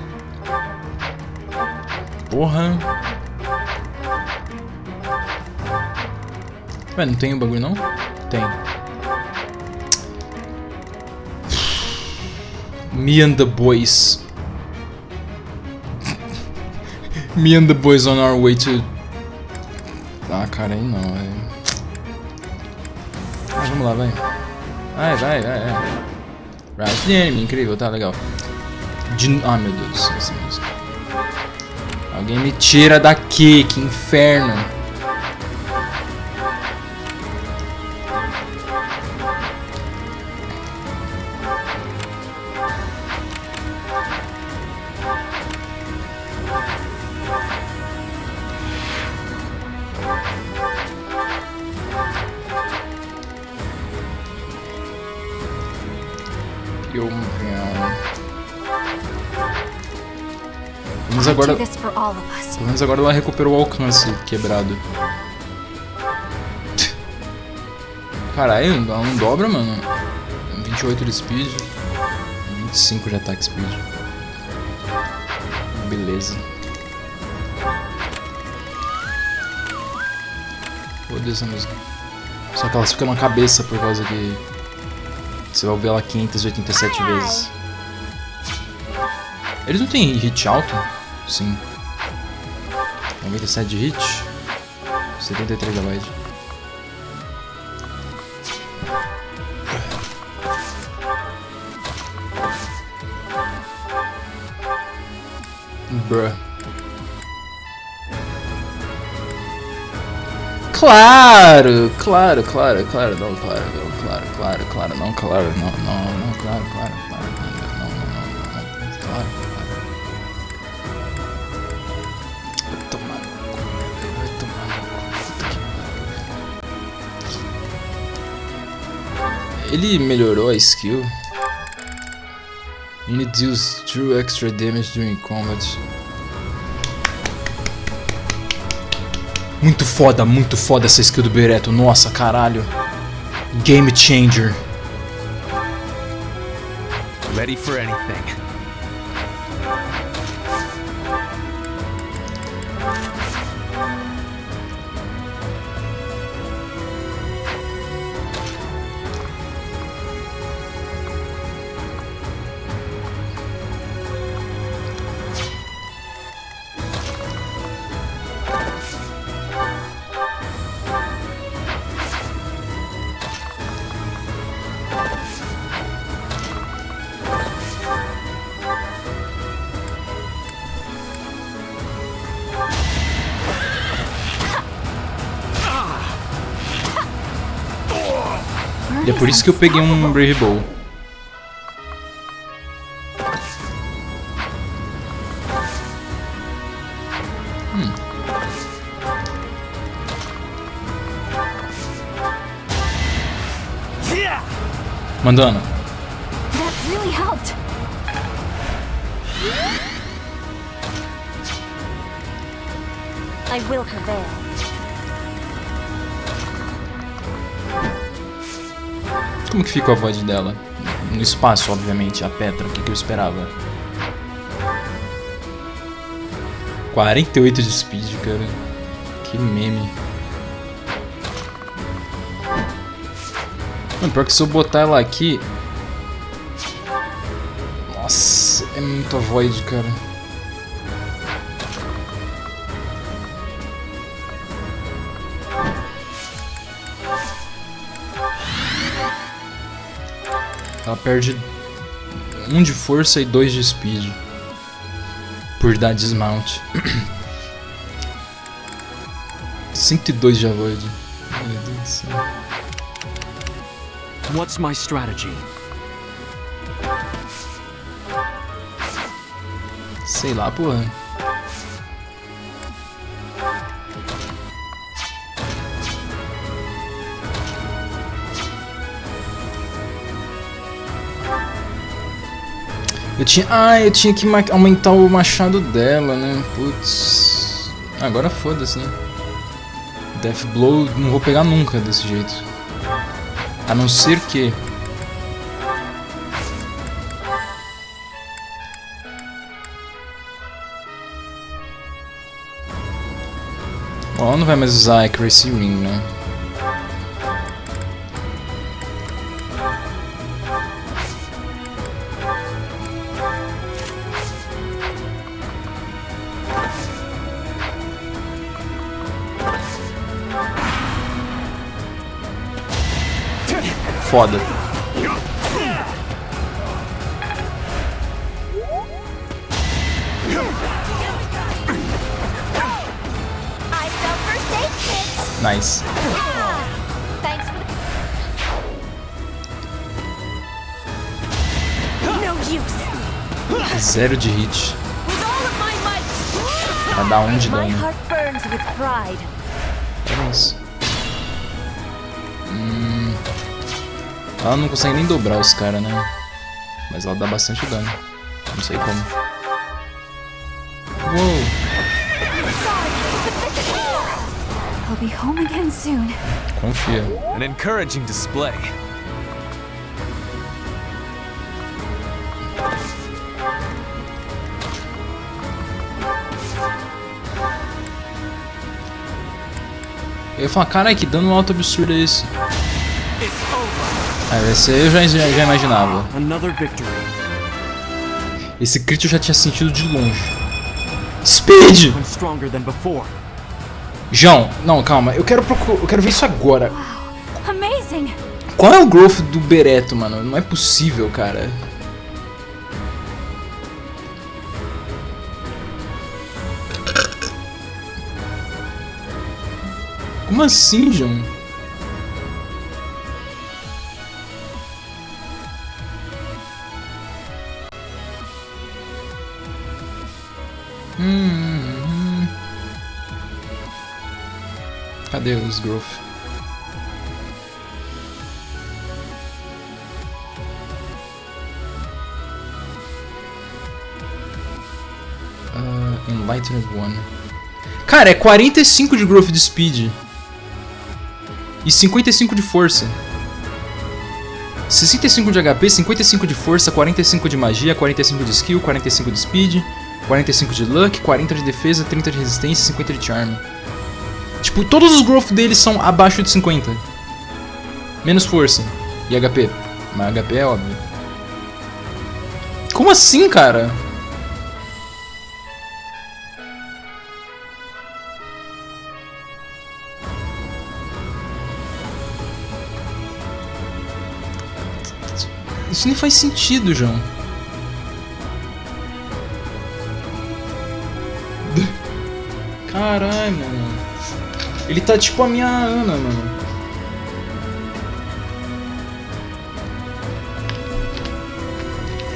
Porra. Ué, não tem o bagulho não? Tem. Me and the boys. Me and the boys on our way to... Ah, cara, aí não, velho. Ah, vamos lá, vai. Vai. Right the enemy, incrível, tá legal. Ah, meu Deus do céu, essa música. Alguém me tira daqui, que inferno. Pelo menos agora ela recuperou o alcance quebrado. Caralho, não dobra, mano. 28 de speed, 25 de attack speed. Beleza. Foda-se essa música. Só que elas ficam na cabeça por causa que você vai ouvir ela 587 vezes. Eles não têm hit alto? Sim. 97 de hit. 73 de avoid. Bruh. Claro, claro, claro, claro, não, claro, não, claro, claro, claro, não, claro, não, não, não, claro, claro, claro, não, não, não, claro, claro. Vai tomar no cu, vai tomar no cu. Ele melhorou a skill. You deals true extra damage during combat. Muito foda essa skill do Bereto. Nossa, caralho. Game changer. Ready for anything. E é por isso que eu peguei um Brave Bow. Mandando. That really helped. I will prevail. Como que ficou a voz dela? No espaço, obviamente, a Petra, o que eu esperava? 48 de speed, cara. Que meme. Mano, pior que se eu botar ela aqui... Nossa, é muito void, cara. Ela perde 1 de força e 2 de speed por dar desmount. 102 de avoid. Meu Deus do céu. What's my strategy? Sei lá, porra. Eu tinha que aumentar o machado dela, né? Putz. Agora foda-se, né? Death Blow não vou pegar nunca desse jeito. A não ser que... Ó, ela não vai mais usar Accuracy Ring, né? Foda. Nice. Zero de hit. Vai dar 1 de dano. É isso. Ela não consegue nem dobrar os caras, né? Mas ela dá bastante dano. Não sei como. Uou! I'll be home again soon. Confia. An encouraging display. Eu ia falar, caralho, que dano alto absurdo é esse? Esse aí eu já imaginava. Esse crit eu já tinha sentido de longe. Speed! João, não, calma, eu quero ver isso agora. Amazing. Qual é o growth do Bereto, mano? Não é possível, cara. Como assim, João? Cadê os growth? Enlightened One. Cara, é 45 de growth de speed. E 55 de força. 65 de HP, 55 de força, 45 de magia, 45 de skill, 45 de speed, 45 de luck, 40 de defesa, 30 de resistência e 50 de charm. Tipo, todos os growth deles são abaixo de 50. Menos força. E HP. Mas HP é óbvio. Como assim, cara? Isso nem faz sentido, João. Caralho, mano. Ele tá tipo a minha Ana, mano.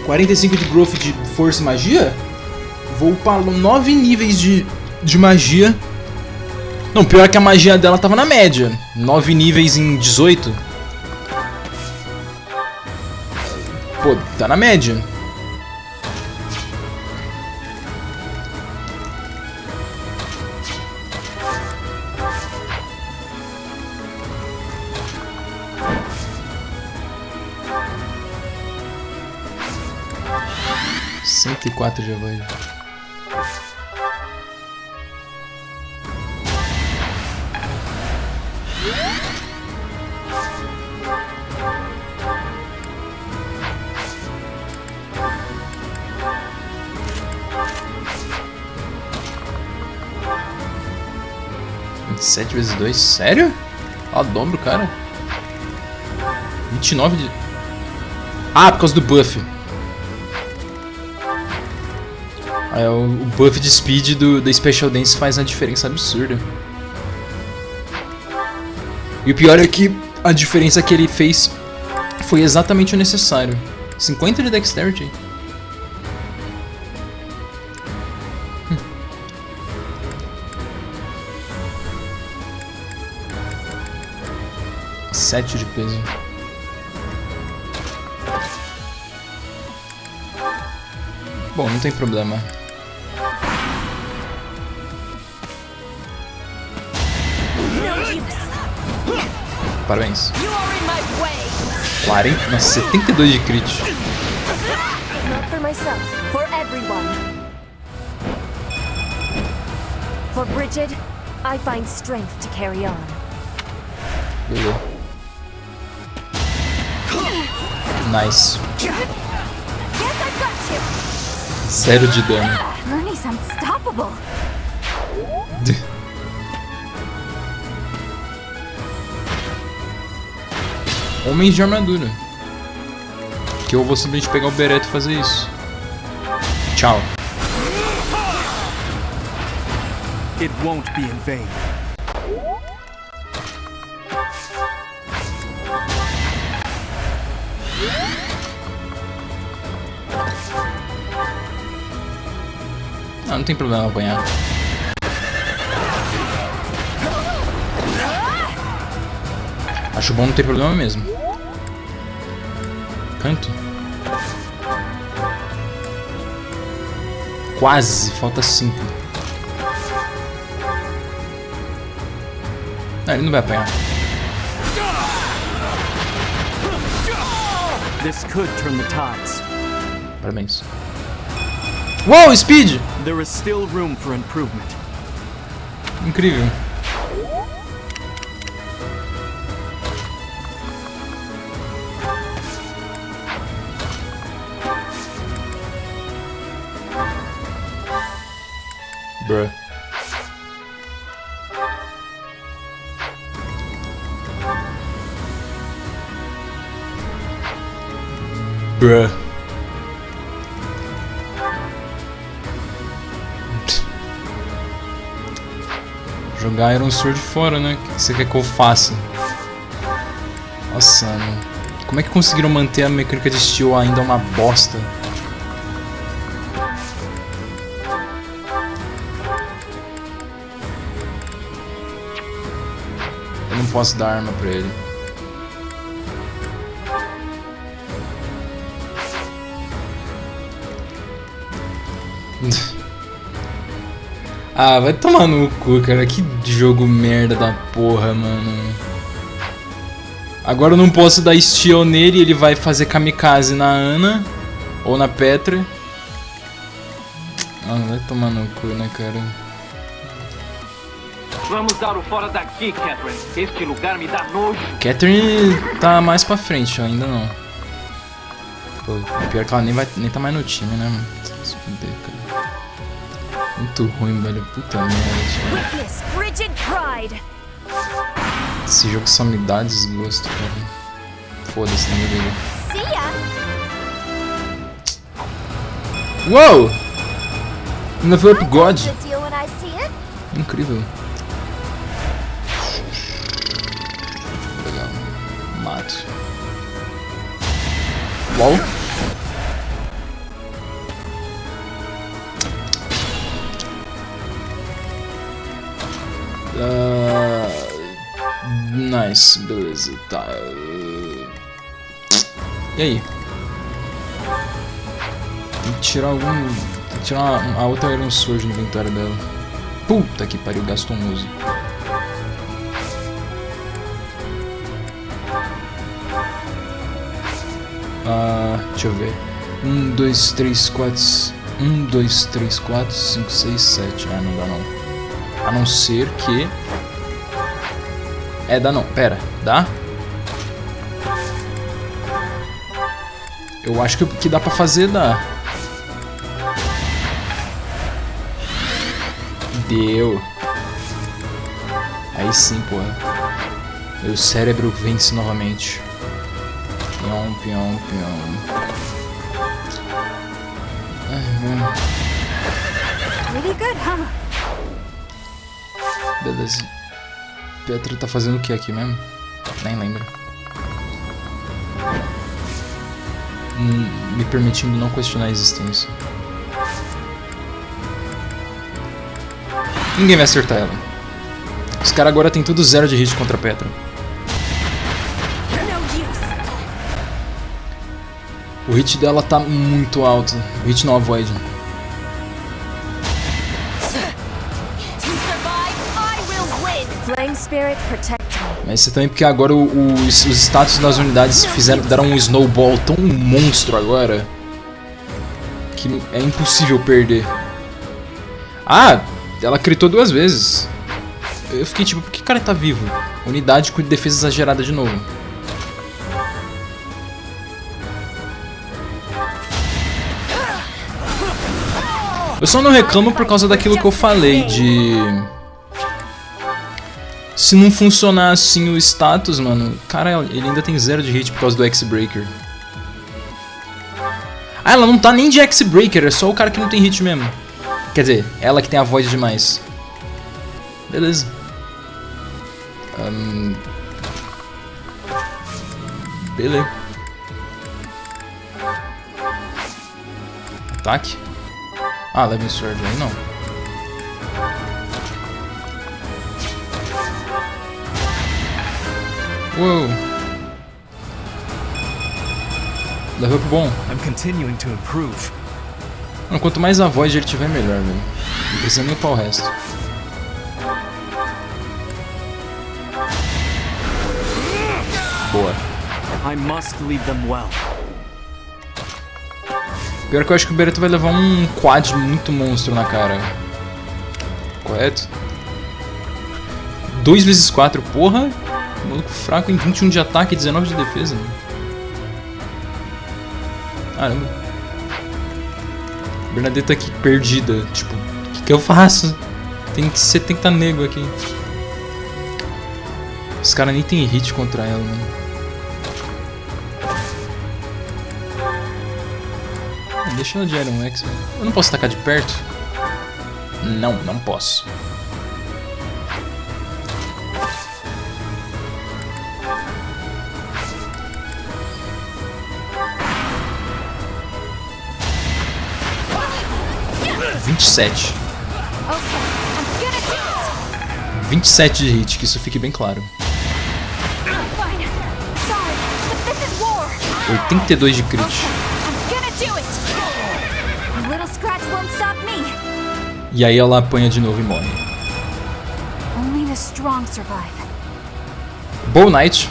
$45 de growth de força e magia? Vou upar 9 níveis de magia. Não, pior é que a magia dela tava na média. 9 níveis em 18. Pô, tá na média. $104 de avanço. $7 vezes 2, sério? Ó, dobro, cara. 29 de... Ah, por causa do buff. O buff de speed da Special Dance faz uma diferença absurda. E o pior é que a diferença que ele fez foi exatamente o necessário. 50 de Dexterity. 7 de peso. Bom, não tem problema. Parabéns. 40, mas 72 de crit. Not for myself, for everyone. For Bridget, I find strength to carry on. Beleza. Nice. 0 de dano. Ernie's unstoppable. Homens de armadura. Que eu vou simplesmente pegar o Bereto e fazer isso. Tchau. It won't be in vain. Não tem problema apanhar. Acho bom não ter problema mesmo. Canto. Quase, falta 5. Não, ele não vai apanhar. This could turn the tides. Parabéns. Uou, speed! There is still room for improvement. Incrível. Bruh. Bruh. Jogar Iron Sword fora, né? O que você quer que eu faça? Nossa, mano. Como é que conseguiram manter a mecânica de Steel ainda uma bosta? Eu não posso dar arma pra ele. Ah, vai tomar no cu, cara. Que jogo merda da porra, mano. Agora eu não posso dar Steel nele e ele vai fazer kamikaze na Ana. Ou na Petra. Ah, vai tomar no cu, né, cara. Vamos dar o fora daqui, Catherine. Este lugar me dá nojo. Catherine tá mais pra frente, ainda não. Pô, pior que ela nem tá mais no time, né, mano? Se fuder, cara. Muito ruim, velho. Puta merda, tio. Esse jogo só me dá desgosto, cara. Foda-se, não me liga. Uou! Level up God. Incrível. Legal. Mato. Uau. Nice, beleza, tá. E aí? Tem que tirar algum. Tem que tirar a outra Iron Sword no inventário dela. Puta que pariu, gastou um uso. Deixa eu ver. 1, 2, 3, 4. 1, 2, 3, 4, 5, 6, 7. Ah, não dá não. A não ser que. Dá não. Pera, dá? Eu acho que o que dá pra fazer dá. Deu. Aí sim, porra. Meu cérebro vence novamente. Pion, pion, pion. Really good, huh? Beleza. Petra tá fazendo o que aqui mesmo? Nem lembro. Me permitindo não questionar a existência. Ninguém vai acertar ela. Os caras agora tem tudo 0 de hit contra a Petra. O hit dela tá muito alto. O hit não avoid. Mas isso também porque agora os status das unidades deram um snowball tão monstro agora que é impossível perder. Ah, ela critou 2 vezes. Eu fiquei tipo, por que o cara tá vivo? Unidade com defesa exagerada de novo. Eu só não reclamo por causa daquilo que eu falei de... Se não funcionar assim o status, mano... Cara, ele ainda tem 0 de hit por causa do X-Breaker. Ah, ela não tá nem de X-Breaker, é só o cara que não tem hit mesmo. Quer dizer, ela que tem a voz demais. Beleza. Beleza. Ataque. Ah, leva um sword aí, não. Uou. Leva pro bom. Mano, quanto mais a voz ele tiver, melhor, velho. Não precisa nem upar o resto. Boa. I must lead them well. Pior que eu acho que o Bereto vai levar um quad muito monstro na cara. Correto? 2 vezes 4, porra! Maluco fraco em 21 de ataque e 19 de defesa. Caramba. Bernadette aqui perdida. Tipo, o O que eu faço? Você tem que estar nego aqui. Os caras nem tem hit contra ela, mano. Deixa ela de Iron X, velho. Eu não posso atacar de perto? Não, não posso. (27) 27 de hit, que isso fique bem claro. 82 de crit. E aí ela apanha de novo e morre. Bow Knight.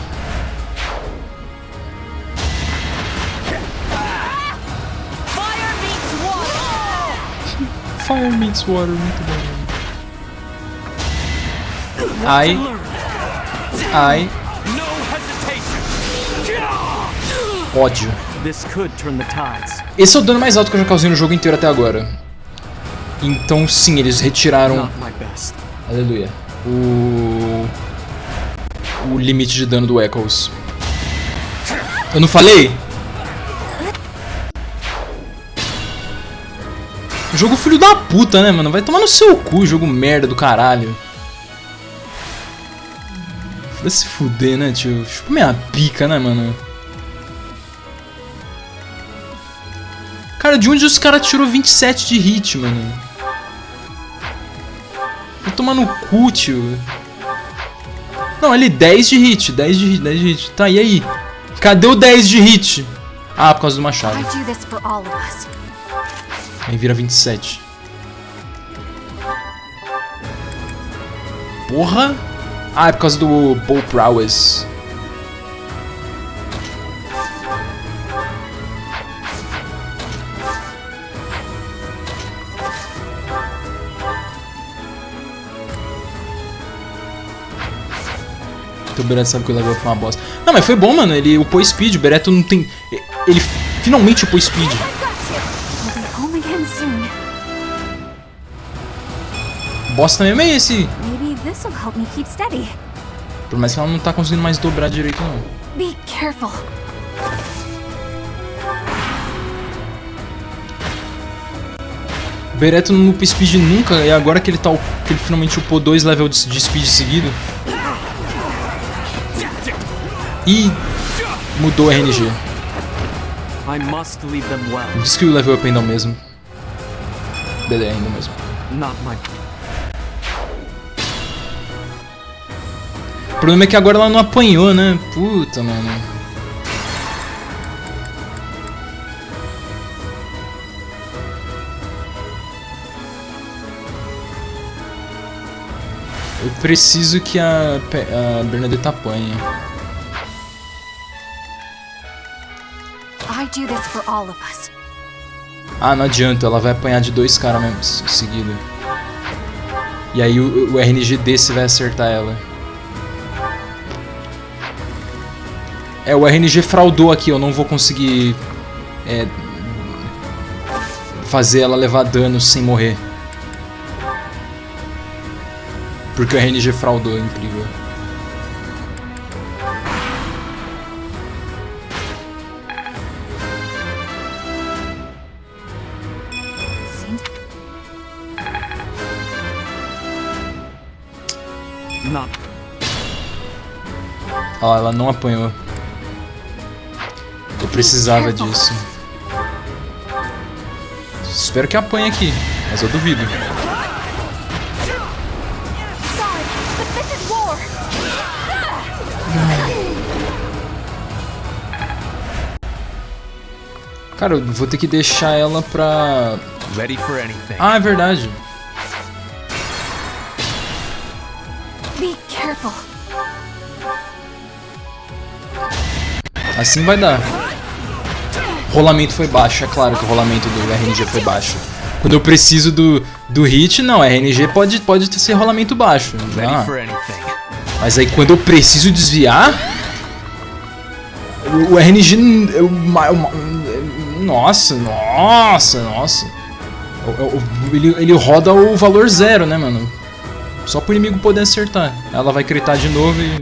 Fire meets water, muito bom. Ai. Ai. Ódio. Esse é o dano mais alto que eu já causei no jogo inteiro até agora. Então sim, eles retiraram... Aleluia. O limite de dano do Echoes. Eu não falei? Jogo filho da puta, né, mano? Vai tomar no seu cu, jogo merda do caralho. Vai se fuder, né, tio? Chupa minha pica, né, mano? Cara, de onde os caras tirou 27 de hit, mano? Vai tomar no cu, tio. Não, ele 10 de hit, 10 de hit, 10 de hit. Tá, e aí? Cadê o 10 de hit? Ah, por causa do machado. Aí vira 27. Porra! Ah, é por causa do Bow Prowess. O Bereto sabe que o level foi uma bosta. Não, mas foi bom, mano. Ele upou speed. O Bereto não tem... Ele finalmente upou speed. Bosta mesmo é esse. Por mais que ela não tá conseguindo mais dobrar direito, não. Be careful. O Bereto não upa speed nunca. E agora que ele tá... Que ele finalmente upou 2 levels de speed seguido. E mudou o RNG. Diz que o level up ainda é o mesmo. Beleza, ainda é o mesmo. O problema é que agora ela não apanhou, né? Puta, mano. Eu preciso que a Bernadette apanhe. Ah, não adianta, ela vai apanhar de 2 caras mesmo seguido. E aí o RNG desse vai acertar ela. É, o RNG fraudou aqui, eu não vou conseguir fazer ela levar dano sem morrer. Porque o RNG fraudou, é incrível. Ó, ela não apanhou. Eu precisava disso. Espero que apanhe aqui, mas eu duvido. Cara, eu vou ter que deixar ela pra... Ah, é verdade. Assim vai dar. Rolamento foi baixo, é claro que o rolamento do RNG foi baixo. Quando eu preciso do hit, não, RNG pode ser rolamento baixo. Ah. Mas aí quando eu preciso desviar, o RNG... Nossa. Ele roda o valor 0, né, mano? Só pro inimigo poder acertar. Ela vai critar de novo e...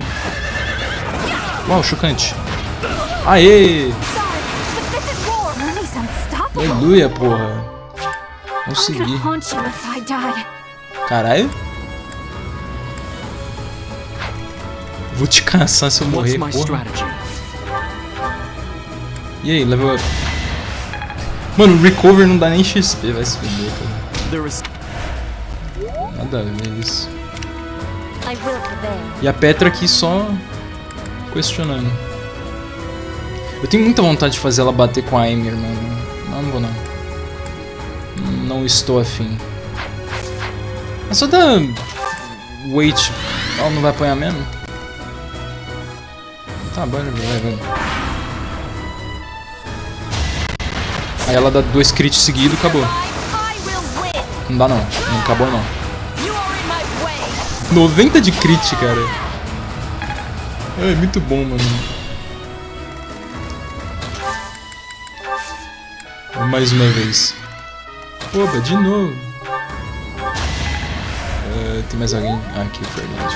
Uau, chocante. Aê! Aleluia, porra. Consegui. Caralho. Vou te caçar se eu morrer, porra. E aí, level up. Mano, o recover não dá nem XP, vai se fuder, cara. Nada a ver isso. E a Petra aqui só questionando. Eu tenho muita vontade de fazer ela bater com a Emir, mano. Não vou não. Não estou afim. É só dar... Wait. Ela não vai apanhar mesmo? Tá, bora, vai. Aí ela dá 2 crits seguidos e acabou. Não dá não. Não acabou não. 90 de crit, cara. É muito bom, mano. Mais uma vez. Opa, de novo. Tem mais alguém? Ah, aqui, verdade.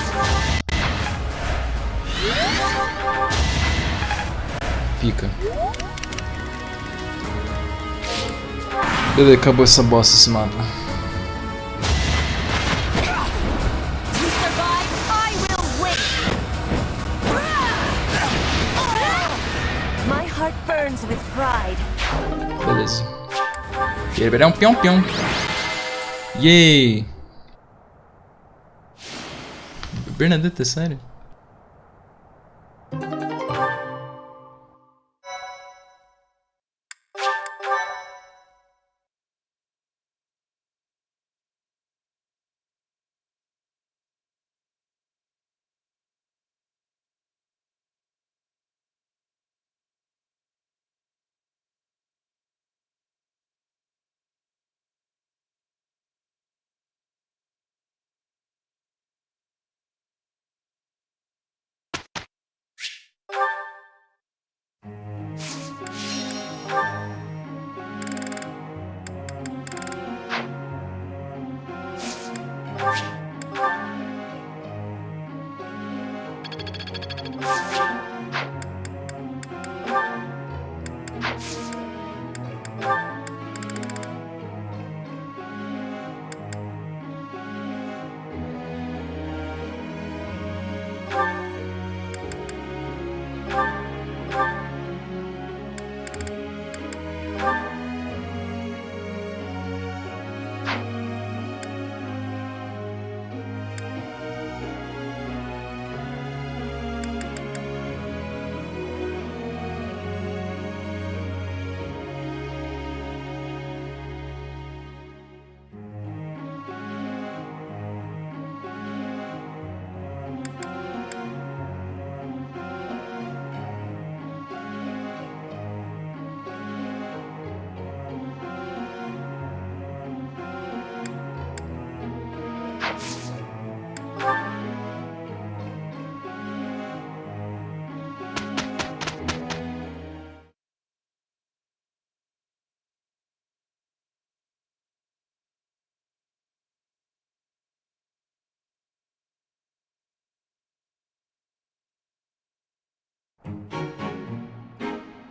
Fica. Beleza, acabou essa bosta, esse mapa. Beleza. Ele é um pião. Yay! Bernadette, sério?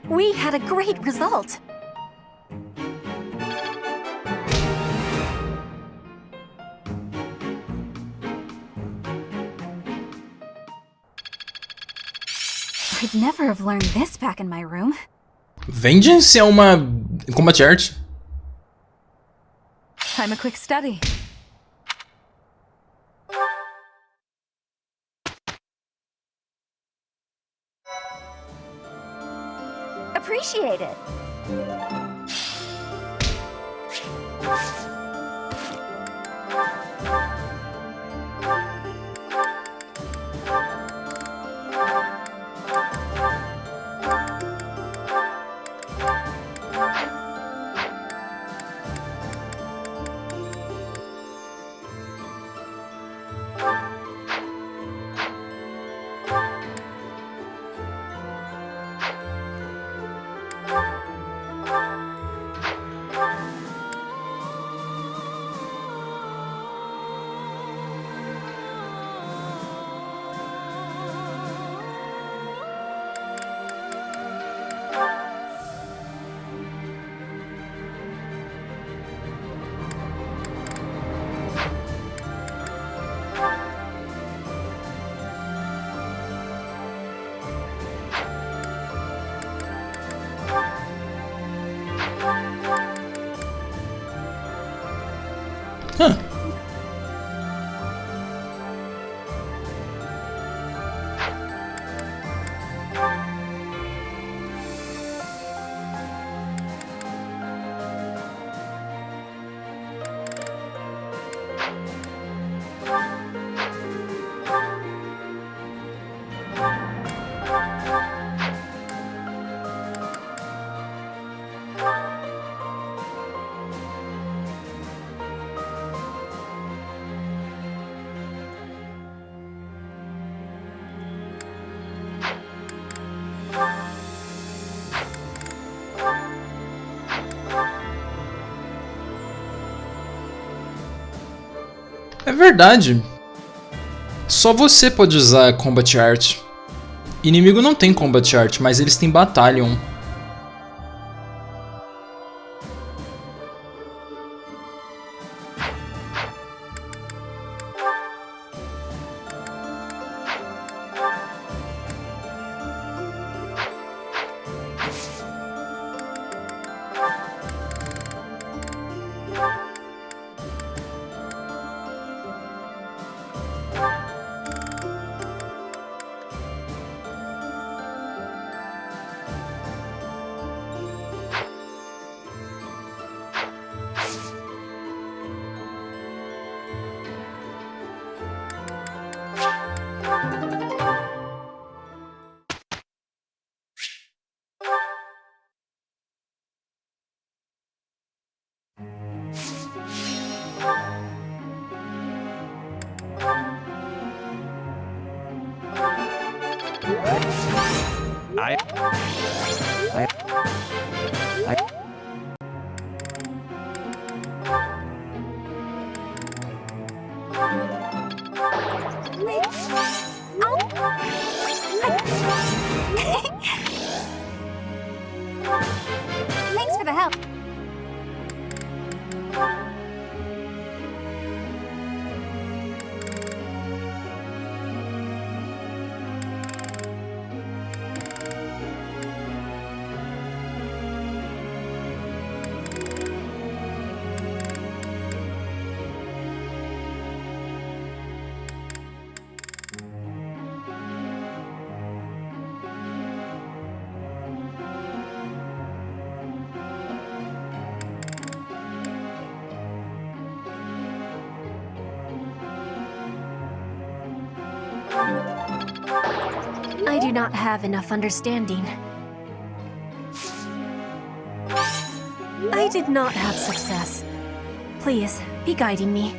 We had a great result. I'd never have learned this back in my room. Vengeance é uma combate art. I'm a quick study. Appreciate it. É verdade. Só você pode usar Combat Art. Inimigo não tem Combat Art, mas eles têm Battalion. Thanks for the help. I do not have enough understanding. I did not have success. Please, be guiding me.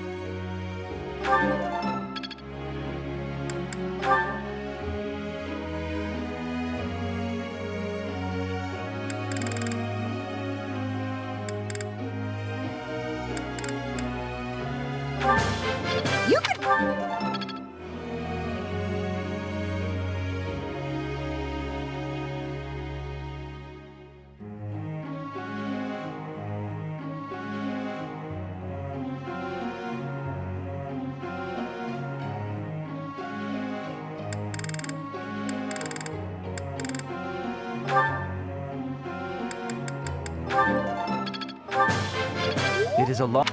You could... It is a lot.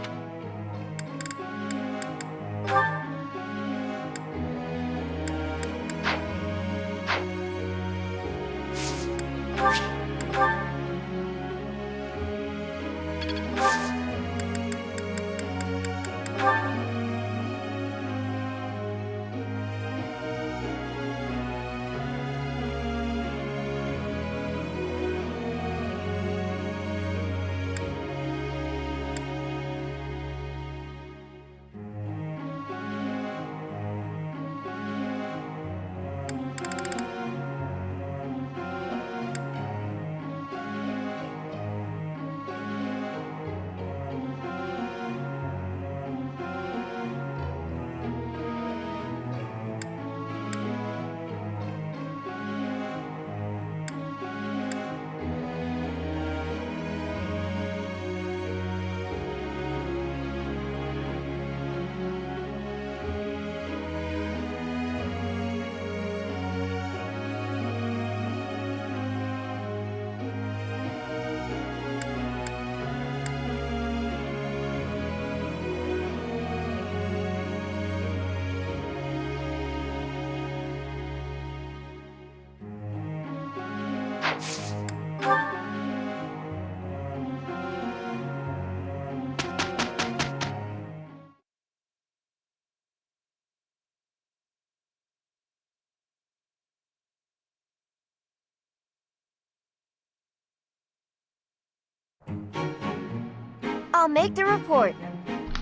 I'll make the report.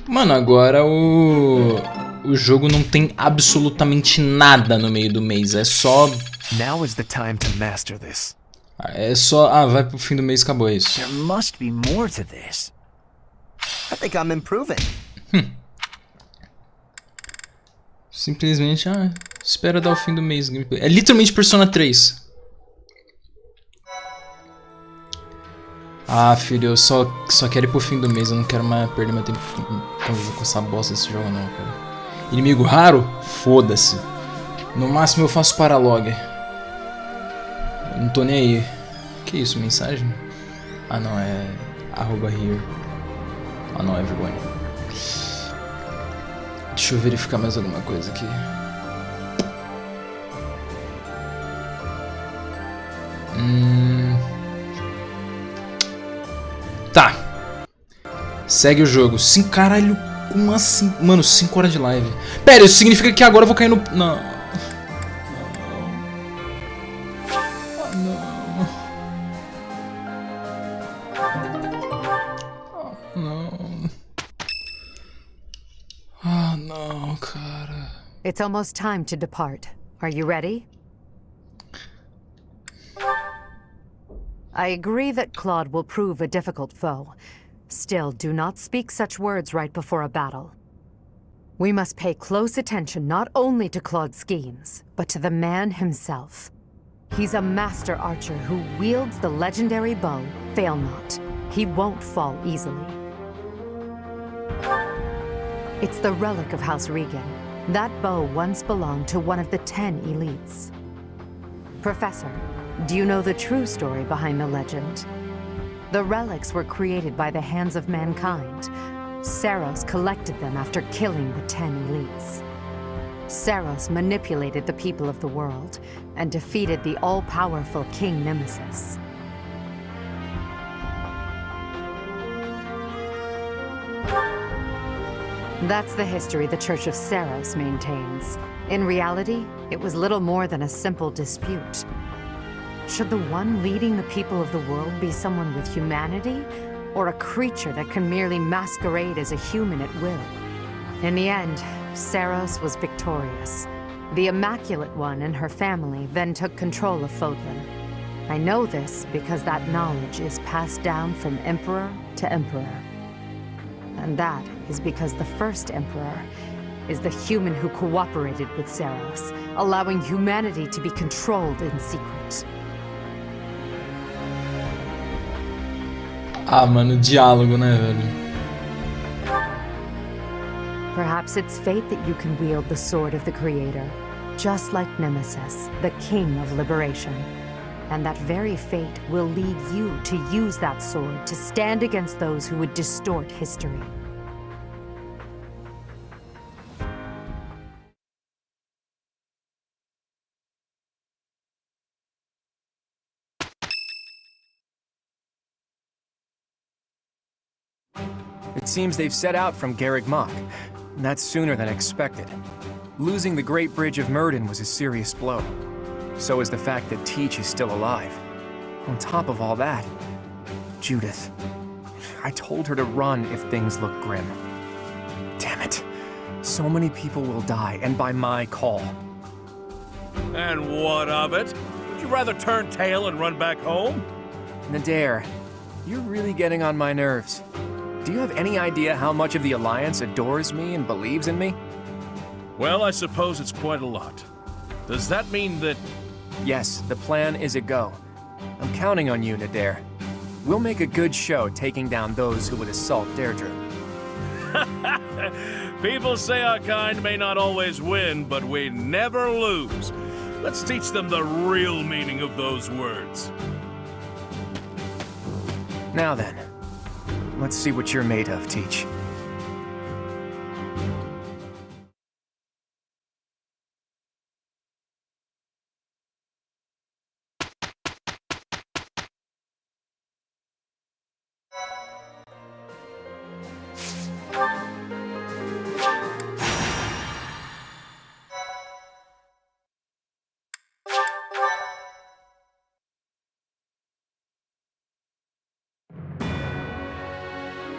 Mano, agora o jogo não tem absolutamente nada no meio do mês, é só... Now is the time to master this. É só... vai pro fim do mês e acabou isso. There must be more to this. I think I'm improving. Simplesmente, espera dar o fim do mês. É literalmente Persona 3. Ah, filho, eu só quero ir pro fim do mês. Eu não quero mais perder meu tempo com essa bosta desse jogo, não, cara. Inimigo raro? Foda-se. No máximo eu faço paralog. Eu não tô nem aí. Que isso, mensagem? Ah, não, é... @here. Ah, não, é vergonha. Deixa eu verificar mais alguma coisa aqui. Tá. Segue o jogo. Sim, caralho. Como assim? Mano, 5 horas de live. Pera, isso significa que agora eu vou cair no... Não. Não. Ah, não, cara. It's almost time to depart. Are you ready? I agree that Claude will prove a difficult foe. Still, do not speak such words right before a battle. We must pay close attention not only to Claude's schemes, but to the man himself. He's a master archer who wields the legendary bow, Fail Not. He won't fall easily. It's the relic of House Regan. That bow once belonged to one of the 10 elites. Professor, do you know the true story behind the legend? The relics were created by the hands of mankind. Saros collected them after killing the 10 elites. Saros manipulated the people of the world and defeated the all-powerful King Nemesis. That's the history the Church of Saros maintains. In reality, it was little more than a simple dispute. Should the one leading the people of the world be someone with humanity, or a creature that can merely masquerade as a human at will? In the end, Saros was victorious. The Immaculate One and her family then took control of Fodlan. I know this because that knowledge is passed down from emperor to emperor. And that is because the first emperor is the human who cooperated with Saros, allowing humanity to be controlled in secret. Ah, mano, diálogo, né, velho? Perhaps it's fate that you can wield the sword of the Creator, just like Nemesis, the King of Liberation. And that very fate will lead you to use that sword to stand against those who would distort history. It seems they've set out from Garreg Mach. That's sooner than expected. Losing the Great Bridge of Murden was a serious blow. So is the fact that Teach is still alive. On top of all that, Judith. I told her to run if things look grim. Damn it. So many people will die, and by my call. And what of it? Would you rather turn tail and run back home? Nadir, you're really getting on my nerves. Do you have any idea how much of the Alliance adores me and believes in me? Well, I suppose it's quite a lot. Does that mean that... Yes, the plan is a go. I'm counting on you, Nadir. We'll make a good show taking down those who would assault Deirdre. People say our kind may not always win, but we never lose. Let's teach them the real meaning of those words. Now then, let's see what you're made of, Teach.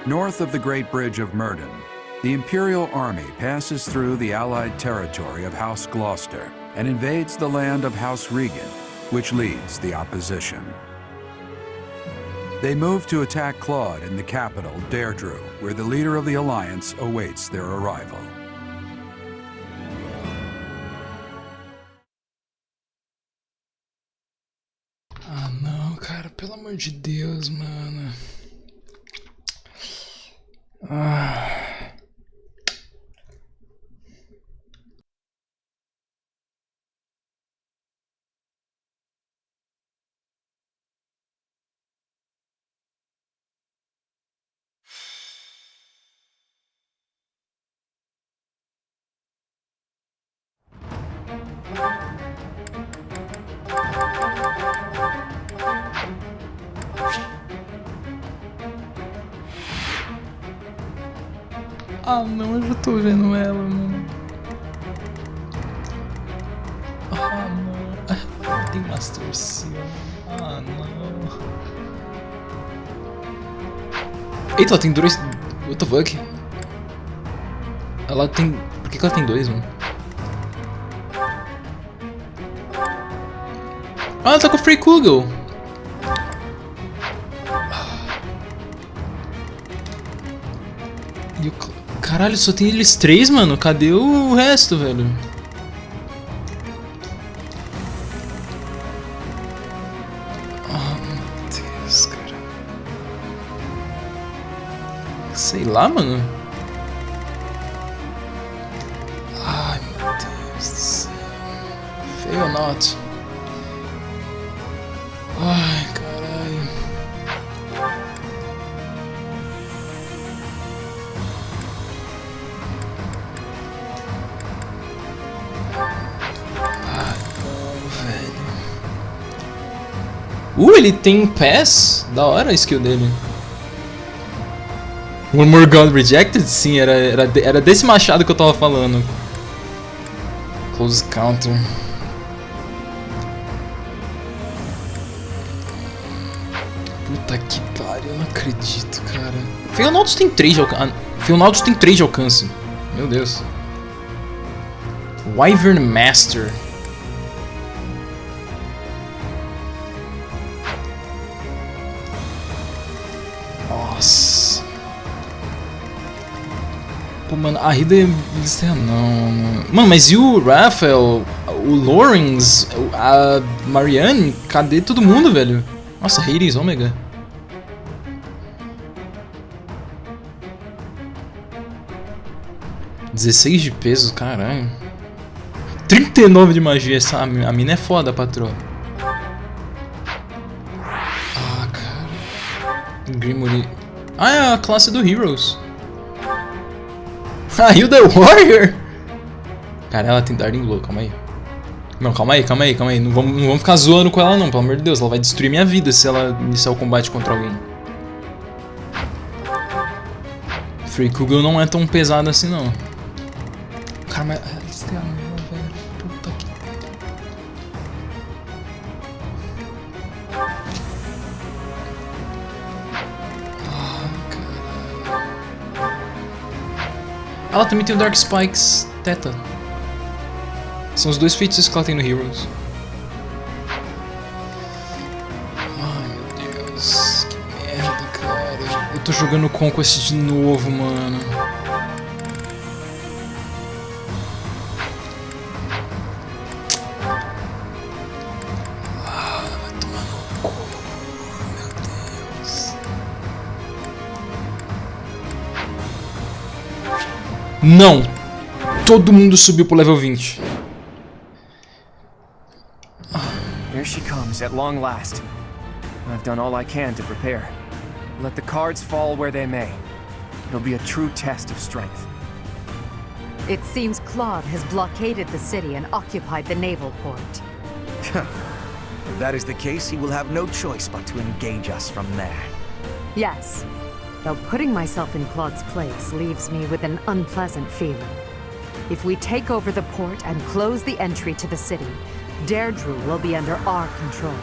North of the Great Bridge of Murden, the Imperial Army passes through the Allied territory of House Gloucester and invades the land of House Regan, which leads the opposition. They move to attack Claude in the capital, Deirdre, where the leader of the Alliance awaits their arrival. pelo amor de Deus, mano. Ah. Ah não, eu já tô vendo ela, mano. Ah não. Tem Master Seal. Ah não. Eita, ela tem dois. What the fuck? Ela tem. Por que ela tem dois, mano? Ah, ela tá com o Free Kugel. E o... Caralho, só tem eles três, mano. Cadê o resto, velho? Oh, meu Deus, cara. Sei lá, mano. Ai, meu Deus do céu. Fail or not? Ai, caralho. Ah, não, velho. Ele tem pass? Da hora a skill dele. One more God rejected? Sim, era desse machado que eu tava falando. Close counter. Puta que pariu, eu não acredito, cara. Feonautos tem 3 de alcance. Feonautos tem 3 de alcance. Meu Deus. Wyvern Master. Nossa. Pô, mano, a Rida não. Mano, mas e o Raphael, o Lawrence, a Marianne? Cadê todo mundo, velho? Nossa, Hades, Omega. $16 de peso, caralho. 39 de magia, a mina é foda, patroa. Ah, cara. Grimory. Ah, é a classe do Heroes. Ah, Hilda Warrior? Cara, ela tem Darting Blow, calma aí. Não, calma aí. Não vamos ficar zoando com ela não, pelo amor de Deus. Ela vai destruir minha vida se ela iniciar o combate contra alguém. Free Kugel não é tão pesado assim não. Cara, mas... Eles têm a minha, velho. Puta que... Ah, caralho. Ela também tem o Dark Spikes Theta. São os dois feitiços que ela tem no Heroes. Ai, meu Deus. Que merda, cara. Eu tô jogando Conquest de novo, mano. Ah, vai tomar no cu. Meu Deus. Não! Todo mundo subiu pro level 20. Here she comes at long last. I've done all I can to prepare. Let the cards fall where they may. It'll be a true test of strength. It seems Claude has blockaded the city and occupied the naval port. If that is the case, he will have no choice but to engage us from there. Yes, though putting myself in Claude's place leaves me with an unpleasant feeling. If we take over the port and close the entry to the city, Deirdre will be under our control.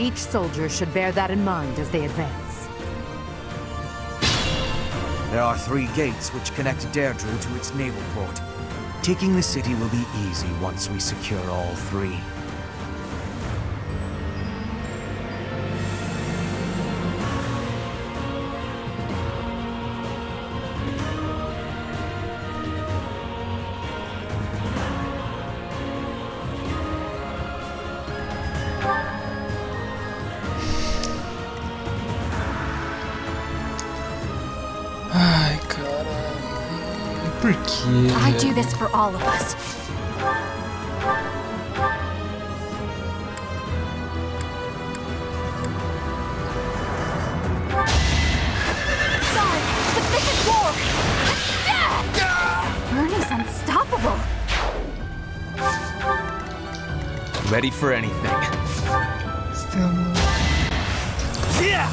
Each soldier should bear that in mind as they advance. There are 3 gates which connect Deirdre to its naval port. Taking the city will be easy once we secure all 3. Por quê? I do this for all of us. Sorry, but this is war. Ernie's unstoppable. Ready for anything. Yeah.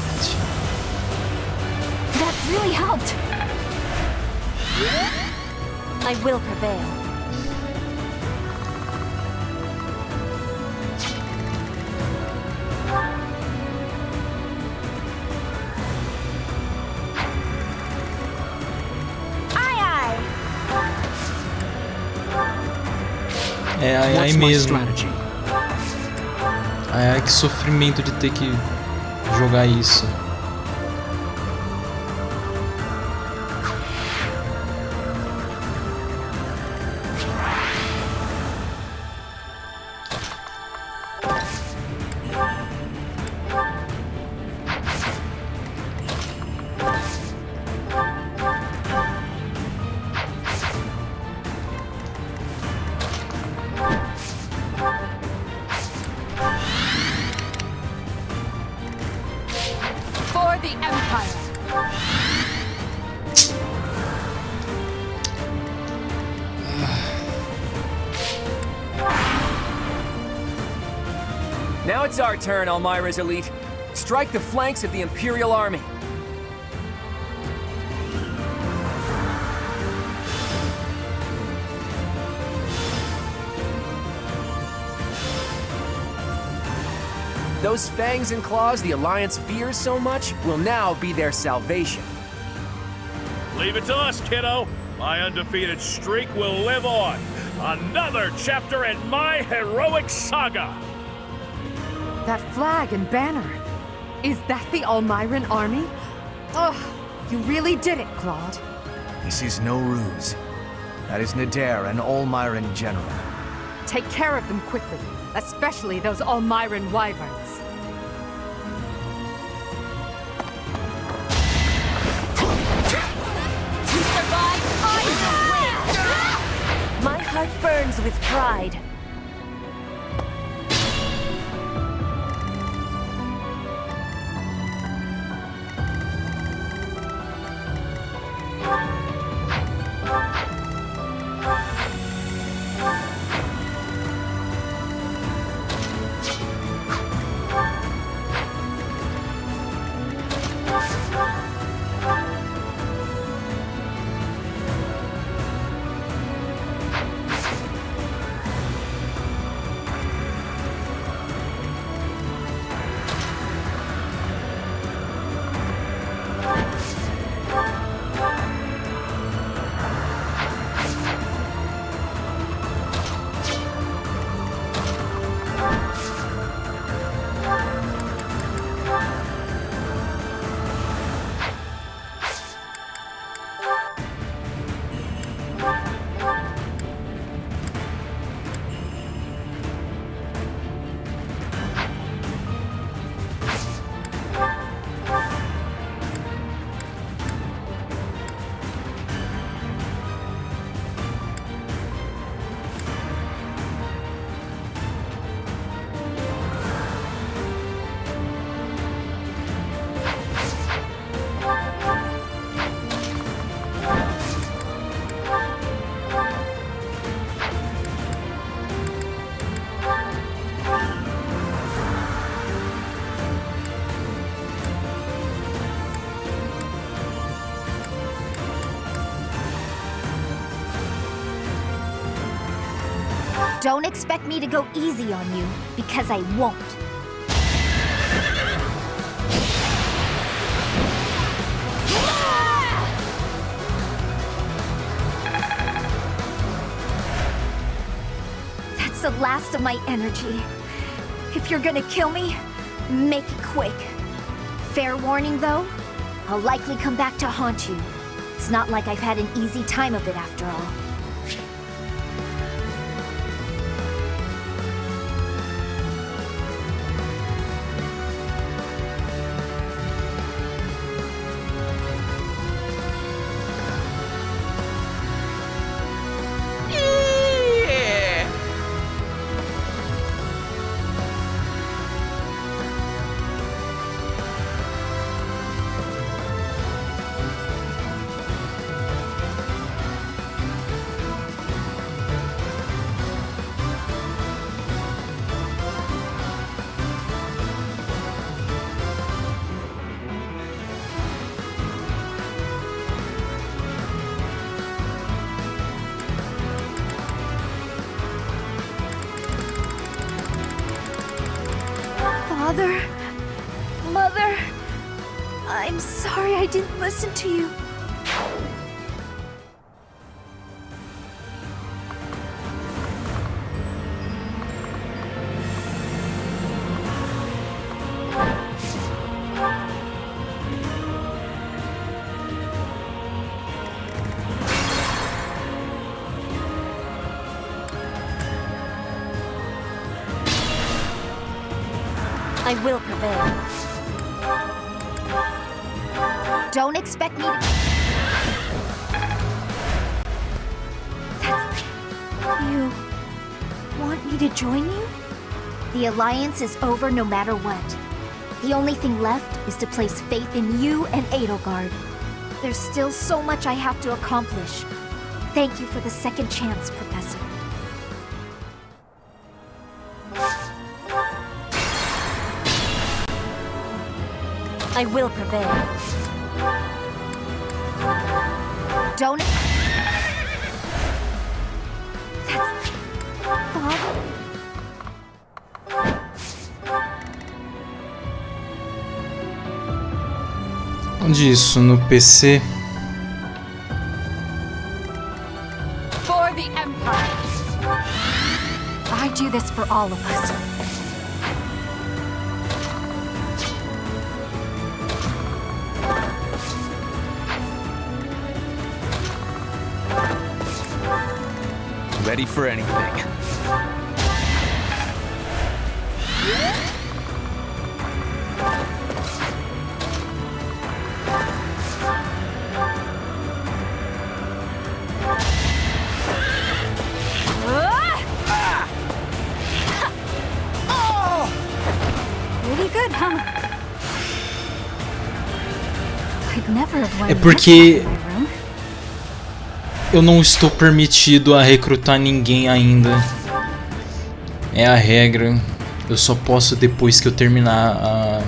That really helped. I will prevail. É ai ai mesmo. Ai ai, que sofrimento de ter que jogar isso. For the Empire. Now it's our turn, Elmira's elite. Strike the flanks of the Imperial Army. Those fangs and claws the Alliance fears so much will now be their salvation. Leave it to us, kiddo. My undefeated streak will live on. Another chapter in my heroic saga. That flag and banner. Is that the Almiran army? Oh, you really did it, Claude. This is no ruse. That is Nadir, an Almiran general. Take care of them quickly, especially those Almiran wyverns. You survive, I will win! My heart burns with pride. Don't expect me to go easy on you, because I won't. That's the last of my energy. If you're gonna kill me, make it quick. Fair warning, though, I'll likely come back to haunt you. It's not like I've had an easy time of it after all. Mother, I'm sorry I didn't listen to you. I will prevail. Don't expect me to... You want me to join you? The alliance is over no matter what. The only thing left is to place faith in you and Edelgard. There's still so much I have to accomplish. Thank you for the second chance, Professor. I will prevail. Don't... Onde isso? No PC? For the Empire. I do this for all of us. Ready for anything. Pretty good, huh? I'd never have É porque eu não estou permitido a recrutar ninguém ainda. É a regra. Eu só posso depois que eu terminar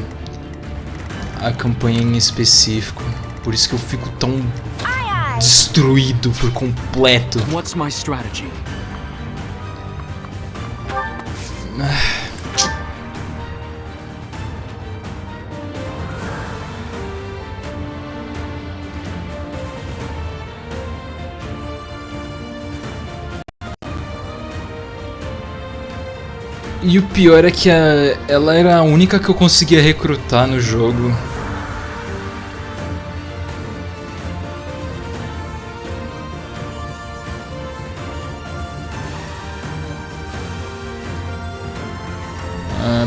a campanha em específico. Por isso que eu fico tão destruído por completo. What's my strategy? E o pior é que ela era a única que eu conseguia recrutar no jogo.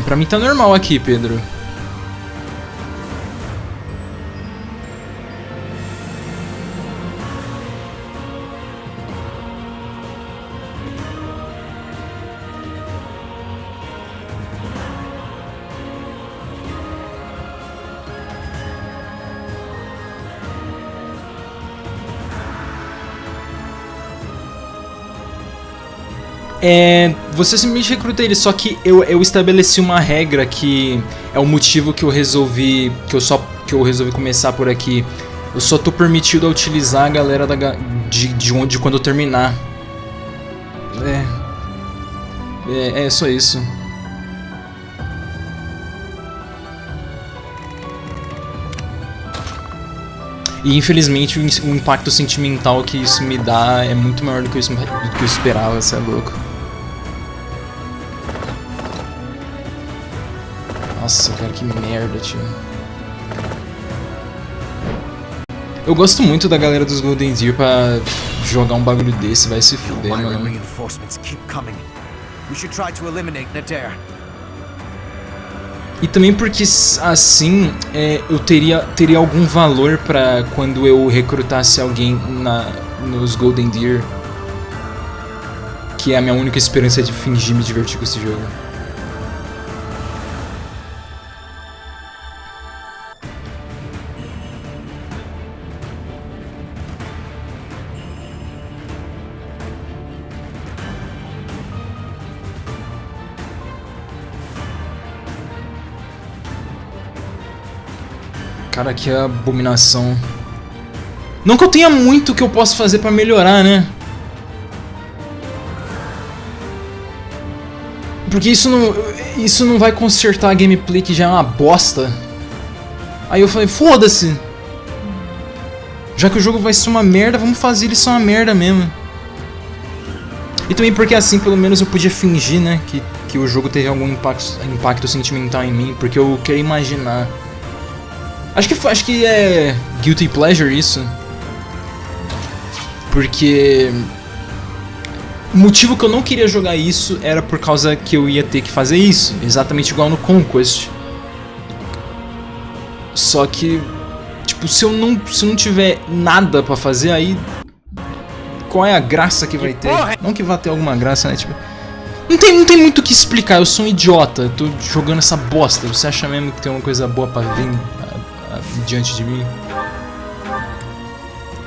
Pra mim tá normal aqui, Pedro. Você simplesmente recruta ele, só que eu estabeleci uma regra que é o motivo que eu resolvi começar por aqui. Eu só tô permitido a utilizar a galera de quando eu terminar. É só isso. E infelizmente o impacto sentimental que isso me dá é muito maior do que eu esperava, você é louco. Nossa, cara, que merda, tio. Eu gosto muito da galera dos Golden Deer pra jogar um bagulho desse, vai se fuder, mano. E também porque assim eu teria algum valor pra quando eu recrutasse alguém nos Golden Deer, que é a minha única esperança de fingir me divertir com esse jogo. Cara, que abominação. Não que eu tenha muito que eu possa fazer pra melhorar, né? Porque isso não vai consertar a gameplay que já é uma bosta. Aí eu falei, foda-se. Já que o jogo vai ser uma merda, vamos fazer ele ser uma merda mesmo. E também porque assim, pelo menos eu podia fingir, né, que o jogo teve algum impacto sentimental em mim, porque eu queria imaginar. Acho que é guilty pleasure isso. Porque o motivo que eu não queria jogar isso era por causa que eu ia ter que fazer isso, exatamente igual no Conquest. Só que, tipo, se eu não tiver nada pra fazer, aí qual é a graça que vai ter? Não que vá ter alguma graça, né? Tipo, não tem muito o que explicar, eu sou um idiota, tô jogando essa bosta. Você acha mesmo que tem uma coisa boa pra vir diante de mim?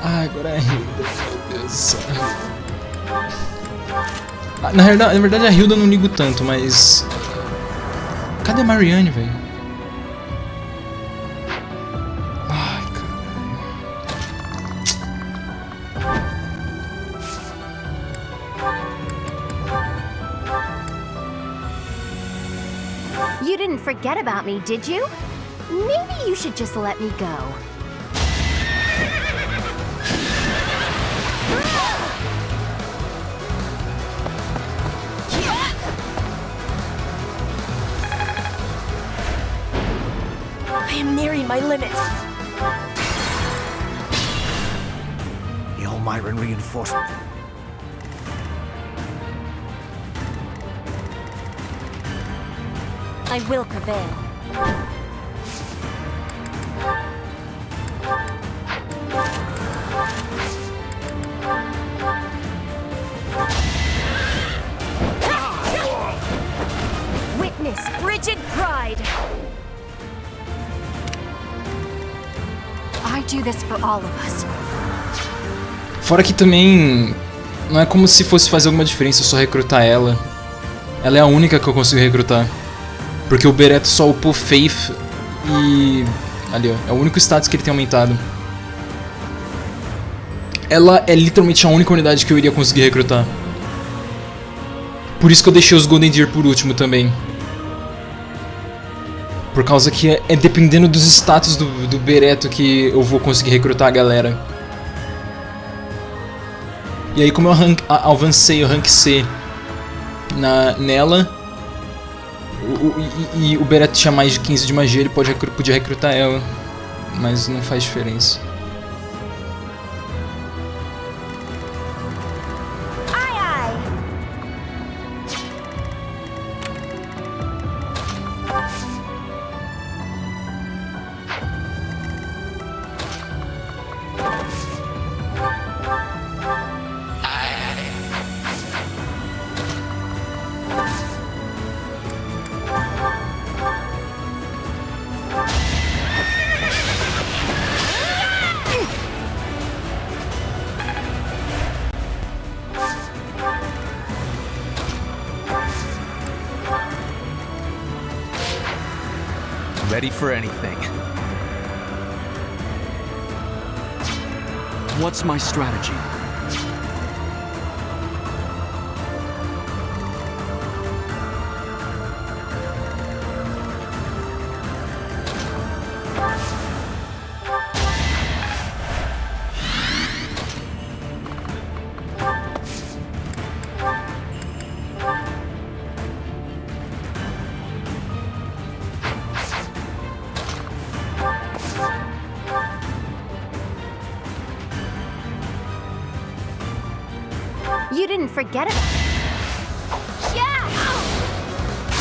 Ah, agora é a Hilda, meu Deus do céu. Na verdade a Hilda eu não ligo tanto, mas... Cadê a Marianne, velho? You didn't forget about me, did you? Maybe you should just let me go. I am nearing my limit. The Elmyran reinforcement. I will prevail. Witness rigid pride. I do this for all of us. Fora que também não é como se fosse fazer alguma diferença só recrutar ela. Ela é a única que eu consigo recrutar. Porque o Bereto só upou Faith e... ali ó, é o único status que ele tem aumentado. Ela é literalmente a única unidade que eu iria conseguir recrutar. Por isso que eu deixei os Golden Deer por último também. Por causa que é dependendo dos status do Bereto que eu vou conseguir recrutar a galera. E aí como eu avancei o rank C nela... E o Bereto tinha mais de 15 de magia, ele podia recrutar ela. Mas não faz diferença. Ready for anything. What's my strategy? You didn't forget about me. Yeah!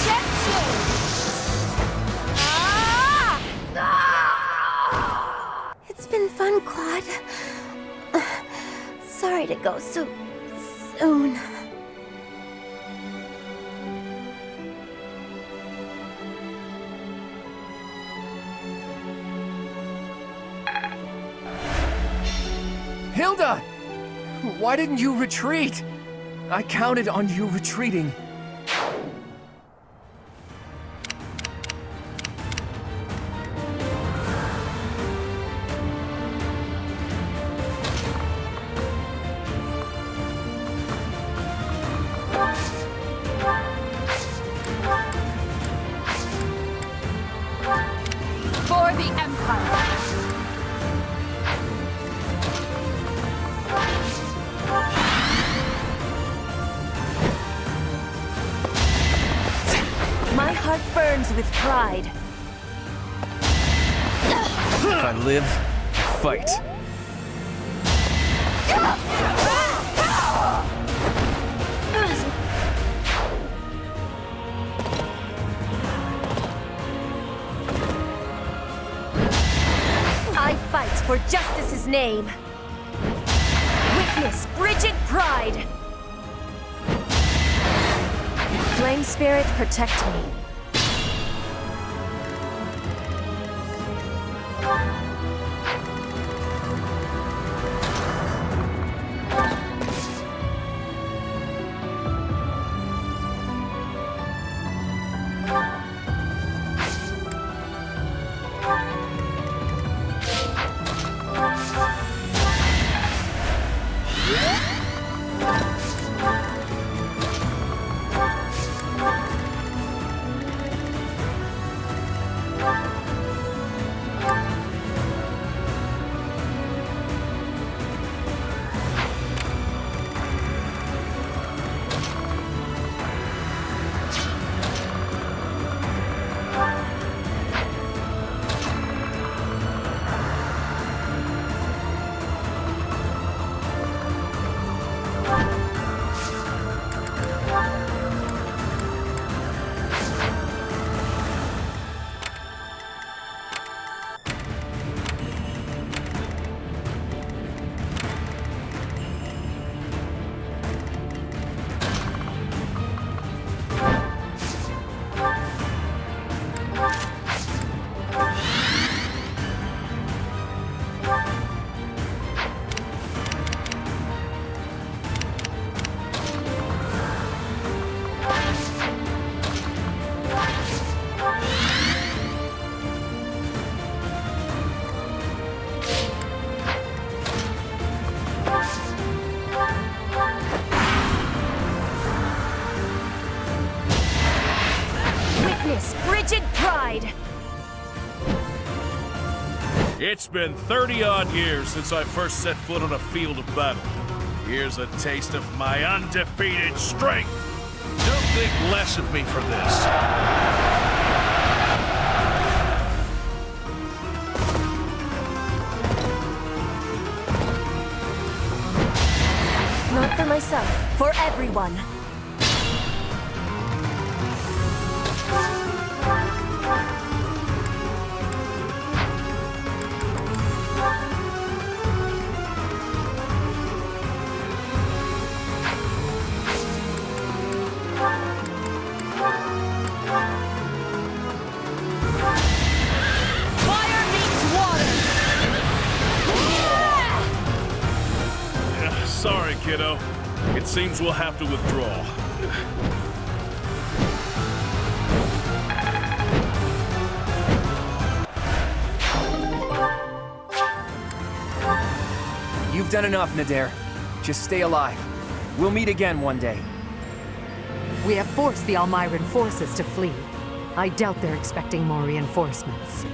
Get you! It's been fun, Claude. Sorry to go so soon. Hilda! Why didn't you retreat? I counted on you retreating. heart burns with pride. If I live, I fight. I fight for justice's name. Witness rigid pride. Flame spirit, protect me. Rigid pride. It's been 30-odd years since I first set foot on a field of battle. Here's a taste of my undefeated strength. Don't think less of me for this. Not for myself, for everyone. Sorry, kiddo. It seems we'll have to withdraw. You've done enough, Nadir. Just stay alive. We'll meet again one day. We have forced the Almyran forces to flee. I doubt they're expecting more reinforcements.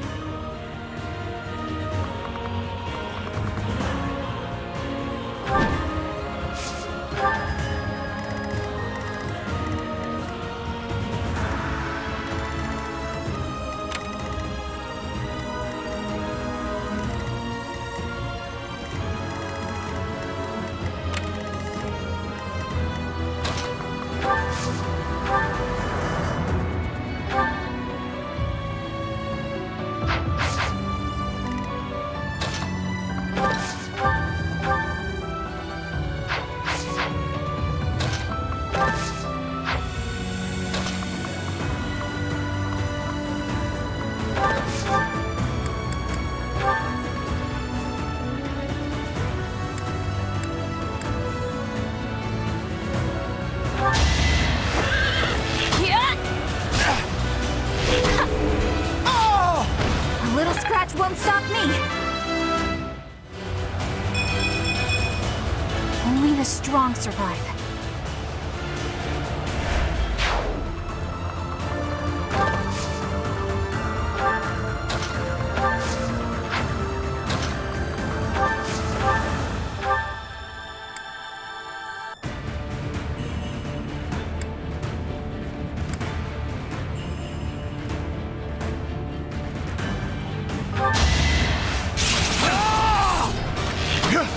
Won't stop me. Only the strong survive.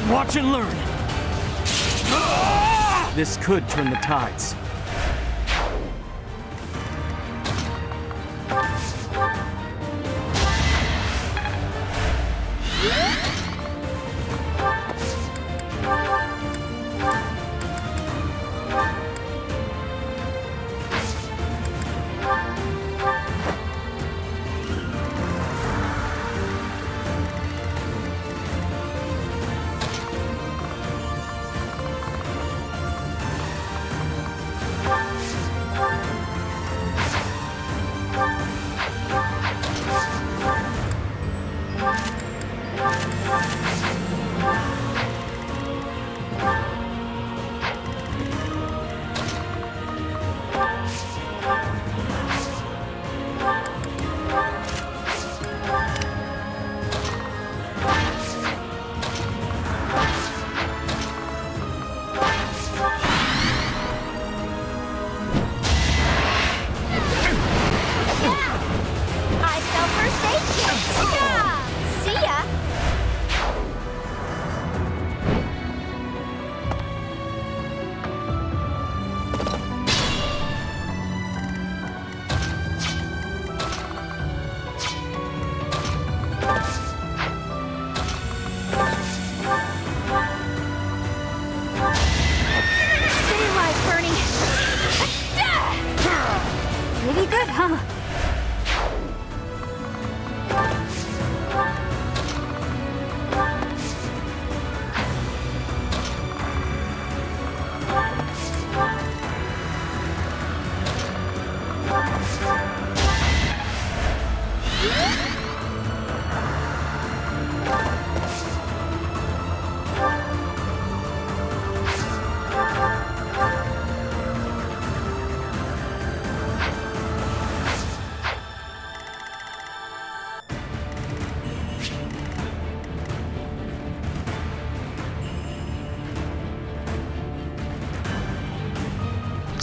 Watch and learn. This could turn the tides.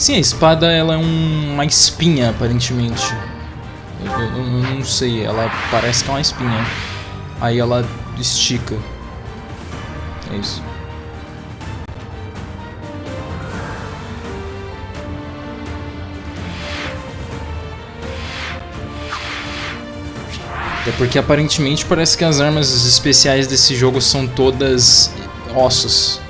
Sim, a espada ela é uma espinha, aparentemente. Eu não sei, ela parece que é uma espinha. Aí ela estica. É isso. É porque aparentemente parece que as armas especiais desse jogo são todas ossos.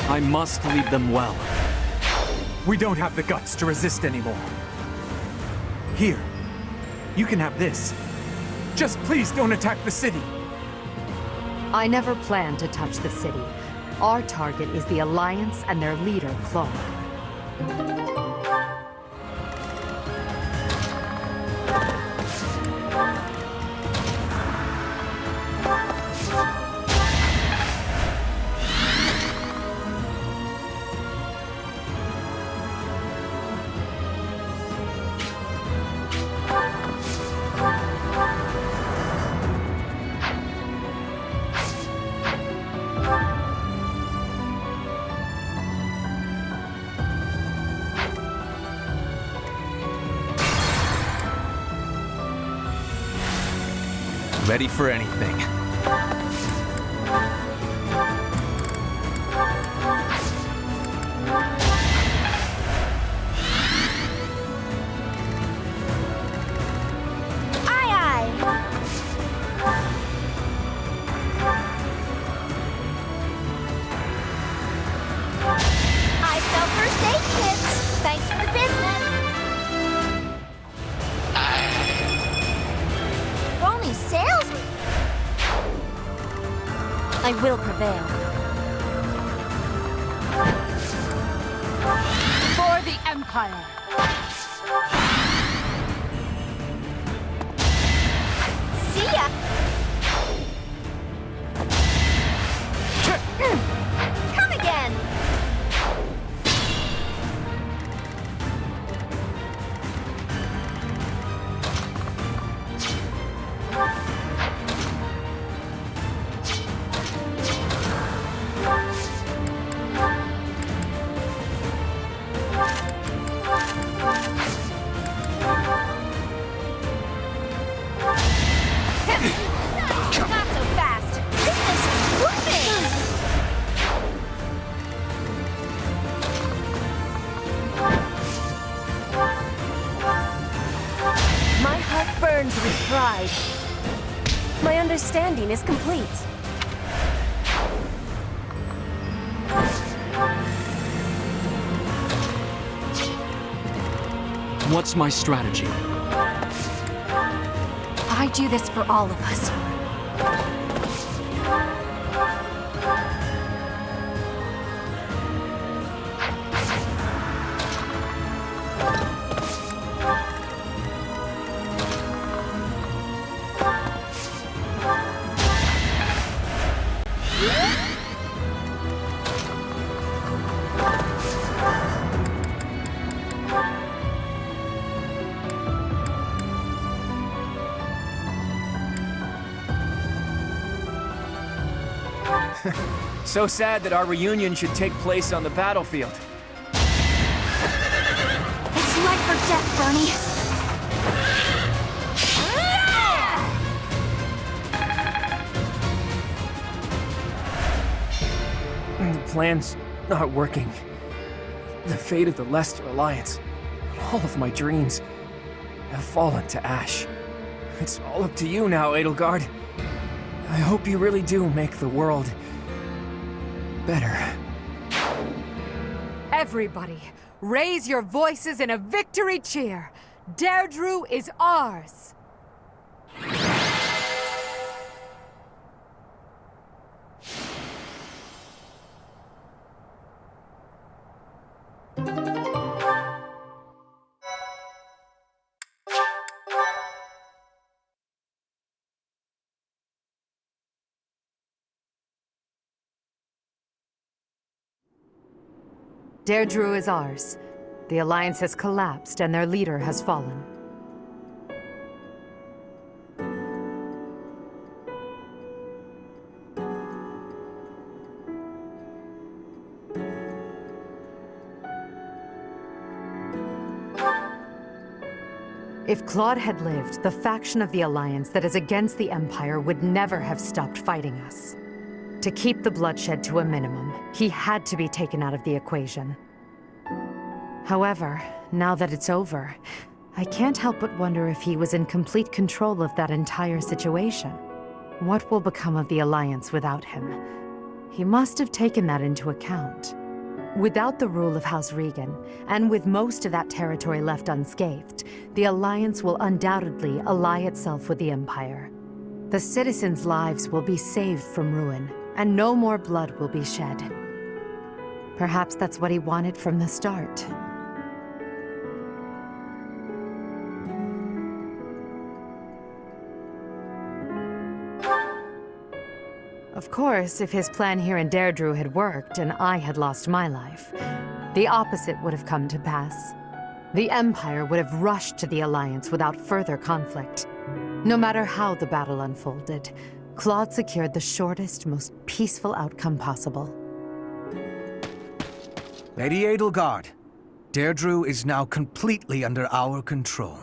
I must lead them well. We don't have the guts to resist anymore. Here, you can have this. Just please don't attack the city. I never planned to touch the city. Our target is the Alliance and their leader, Claude. Ready for anything. I sell first aid kits. Thanks for the business. Only sales. I will prevail. For the Empire. See ya. Come again. Not so fast. Business is booming. My heart burns with pride. My understanding is complete. What's my strategy? I do this for all of us. So sad that our reunion should take place on the battlefield. It's life or death, Bernie. The plan's not working. The fate of the Lester Alliance, all of my dreams, have fallen to ash. It's all up to you now, Edelgard. I hope you really do make the world better. Everybody, raise your voices in a victory cheer. Deirdre is ours. Deirdre is ours. The Alliance has collapsed and their leader has fallen. If Claude had lived, the faction of the Alliance that is against the Empire would never have stopped fighting us. To keep the bloodshed to a minimum, he had to be taken out of the equation. However, now that it's over, I can't help but wonder if he was in complete control of that entire situation. What will become of the Alliance without him? He must have taken that into account. Without the rule of House Regan, and with most of that territory left unscathed, the Alliance will undoubtedly ally itself with the Empire. The citizens' lives will be saved from ruin, and no more blood will be shed. Perhaps that's what he wanted from the start. Of course, if his plan here in Deirdre had worked and I had lost my life, the opposite would have come to pass. The Empire would have rushed to the Alliance without further conflict. No matter how the battle unfolded, Claude secured the shortest, most peaceful outcome possible. Lady Edelgard, Deirdre is now completely under our control.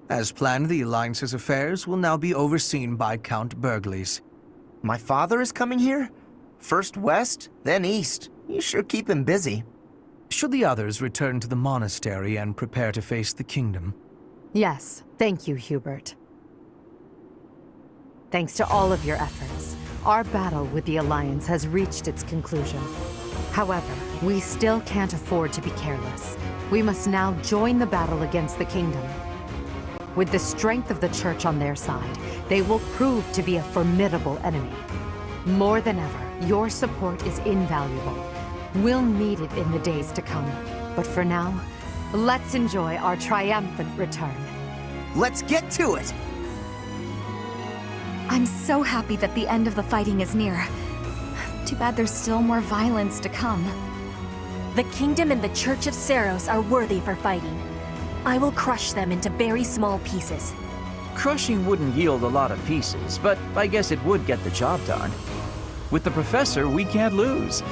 As planned, the Alliance's affairs will now be overseen by Count Burghley's. My father is coming here? First west, then east. You sure keep him busy. Should the others return to the monastery and prepare to face the kingdom? Yes, thank you, Hubert. Thanks to all of your efforts, our battle with the Alliance has reached its conclusion. However, we still can't afford to be careless. We must now join the battle against the kingdom. With the strength of the Church on their side, they will prove to be a formidable enemy. More than ever, your support is invaluable. We'll need it in the days to come. But for now, let's enjoy our triumphant return. Let's get to it! I'm so happy that the end of the fighting is near. Too bad there's still more violence to come. The Kingdom and the Church of Seros are worthy for fighting. I will crush them into very small pieces. Crushing wouldn't yield a lot of pieces, but I guess it would get the job done. With the Professor, we can't lose.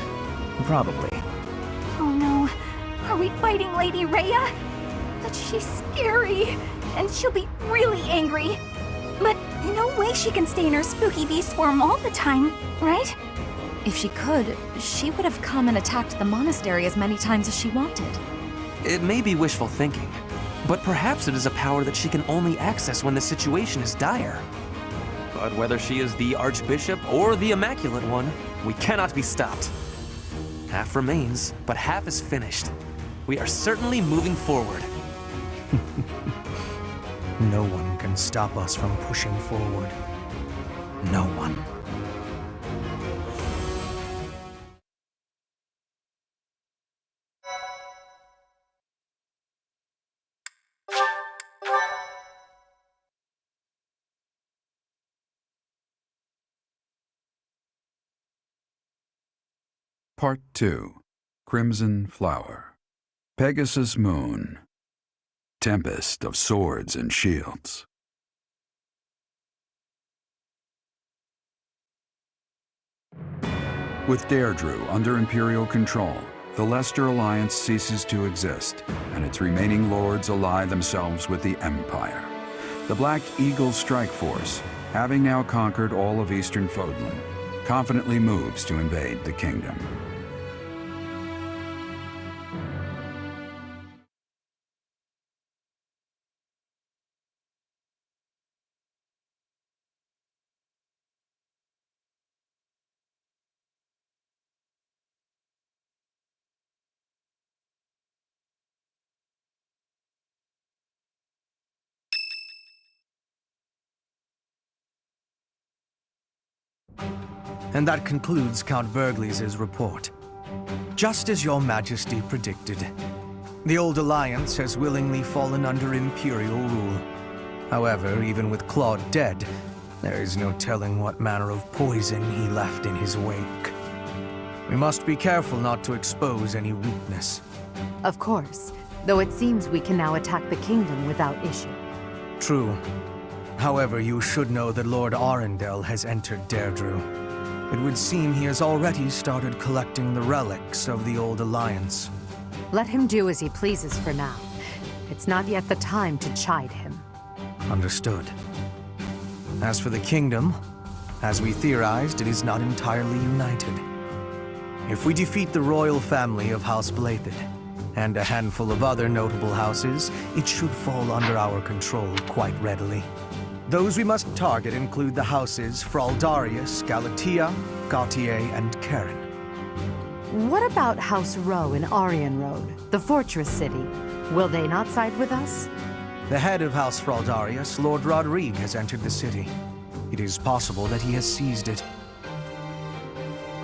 Probably. Oh no, are we fighting Lady Rhea? But she's scary, and she'll be really angry. But no way she can stay in her spooky beast form all the time, right? If she could, she would have come and attacked the monastery as many times as she wanted. It may be wishful thinking, but perhaps it is a power that she can only access when the situation is dire. But whether she is the Archbishop or the Immaculate One, we cannot be stopped. Half remains, but half is finished. We are certainly moving forward. No one can stop us from pushing forward. No one. Part 2. Crimson Flower. Pegasus Moon. Tempest of Swords and Shields. With Deirdre under Imperial control, the Leicester Alliance ceases to exist, and its remaining lords ally themselves with the Empire. The Black Eagle Strike Force, having now conquered all of Eastern Fodlan, confidently moves to invade the kingdom. And that concludes Count Burghley's report. Just as your Majesty predicted, the Old Alliance has willingly fallen under Imperial rule. However, even with Claude dead, there is no telling what manner of poison he left in his wake. We must be careful not to expose any weakness. Of course, though it seems we can now attack the kingdom without issue. True. However, you should know that Lord Arundel has entered Deirdre. It would seem he has already started collecting the relics of the Old Alliance. Let him do as he pleases for now. It's not yet the time to chide him. Understood. As for the kingdom, as we theorized, it is not entirely united. If we defeat the royal family of House Blathed, and a handful of other notable houses, it should fall under our control quite readily. Those we must target include the houses Fraldarius, Galatea, Gautier, and Karen. What about House Row in Aryan Road, the fortress city? Will they not side with us? The head of House Fraldarius, Lord Rodrigue, has entered the city. It is possible that he has seized it.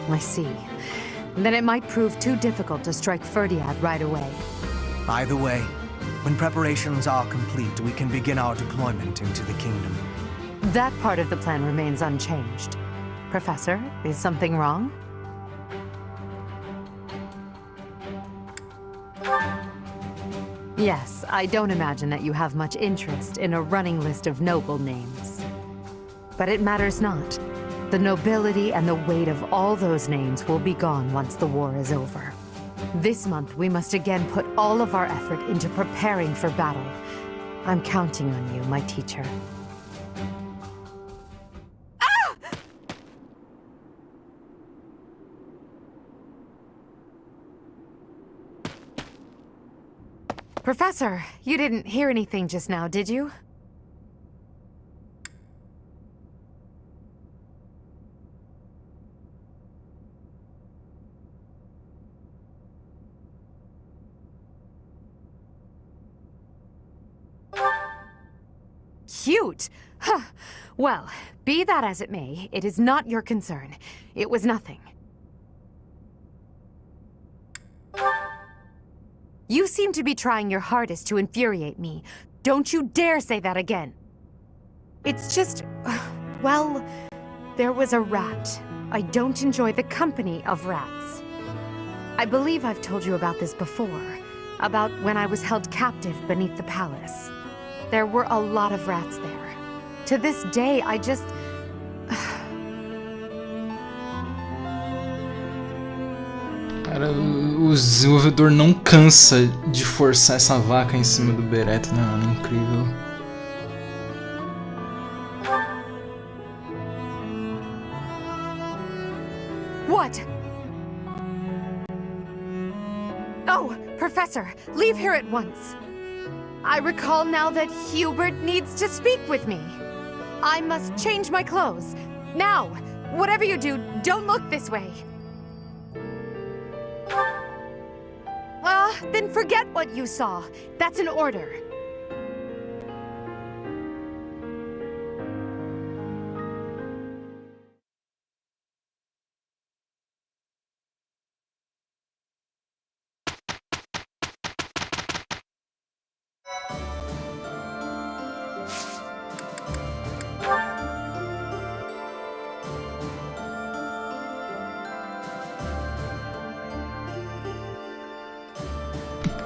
I see. Then it might prove too difficult to strike Ferdiad right away. Either way, when preparations are complete, we can begin our deployment into the kingdom. That part of the plan remains unchanged. Professor, is something wrong? Yes, I don't imagine that you have much interest in a running list of noble names. But it matters not. The nobility and the weight of all those names will be gone once the war is over. This month, we must again put all of our effort into preparing for battle. I'm counting on you, my teacher. Professor, you didn't hear anything just now, did you? Cute! Huh. Well, be that as it may, it is not your concern. It was nothing. You seem to be trying your hardest to infuriate me. Don't you dare say that again. It's just... well, there was a rat. I don't enjoy the company of rats. I believe I've told you about this before. About when I was held captive beneath the palace. There were a lot of rats there. To this day, I just... Cara, o desenvolvedor não cansa de forçar essa vaca em cima do Bereto, né, mano? Incrível. What? Oh, Professor, leave here at once. I recall now that Hubert needs to speak with me. I must change my clothes. Now! Whatever you do, don't look this way. Then forget what you saw. That's an order.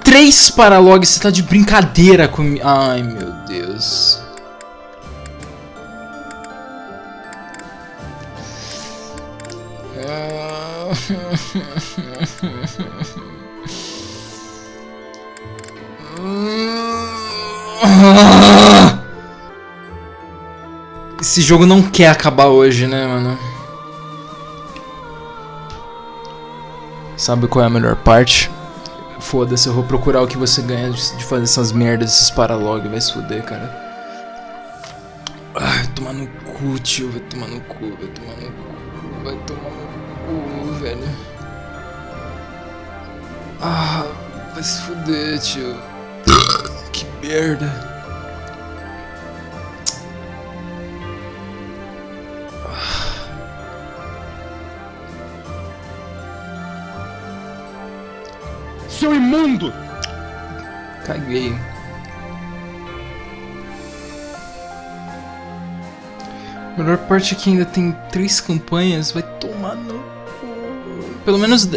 Três paralogs, você tá de brincadeira comigo. Ai, meu Deus. Esse jogo não quer acabar hoje, né, mano? Sabe qual é a melhor parte? Foda-se, eu vou procurar o que você ganha de fazer essas merdas, esses paralogs. Vai se fuder, cara. Vai tomar no cu, tio. Vai tomar no cu, vai tomar no cu. Vai tomar no cu, velho. Vai se fuder, tio. Que merda. Seu imundo! Caguei. A melhor parte é que ainda tem 3 campanhas. Vai tomar no cu. Pelo menos...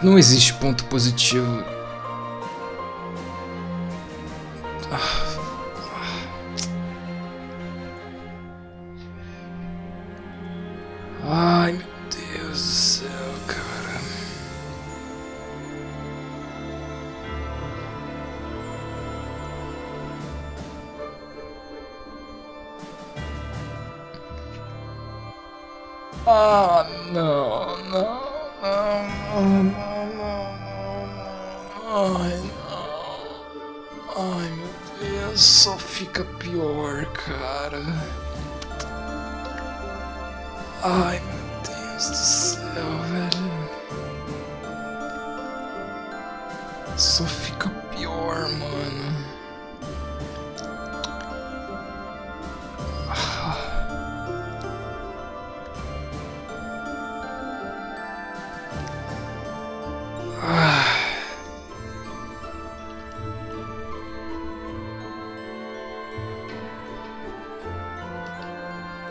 Não existe ponto positivo. Ai, meu Deus do céu, cara. Não, não, não, não. Ai, não. Ai, meu Só fica pior, cara. Ai, meu Deus do céu, velho. Só fica pior, mano.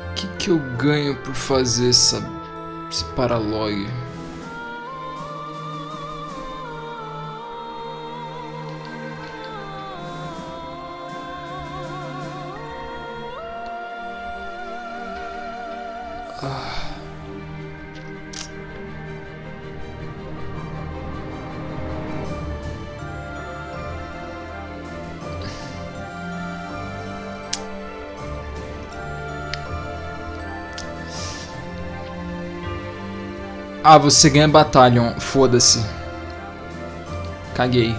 O que eu ganho por fazer esse paralog? Ah, você ganha Battalion. Foda-se. Caguei.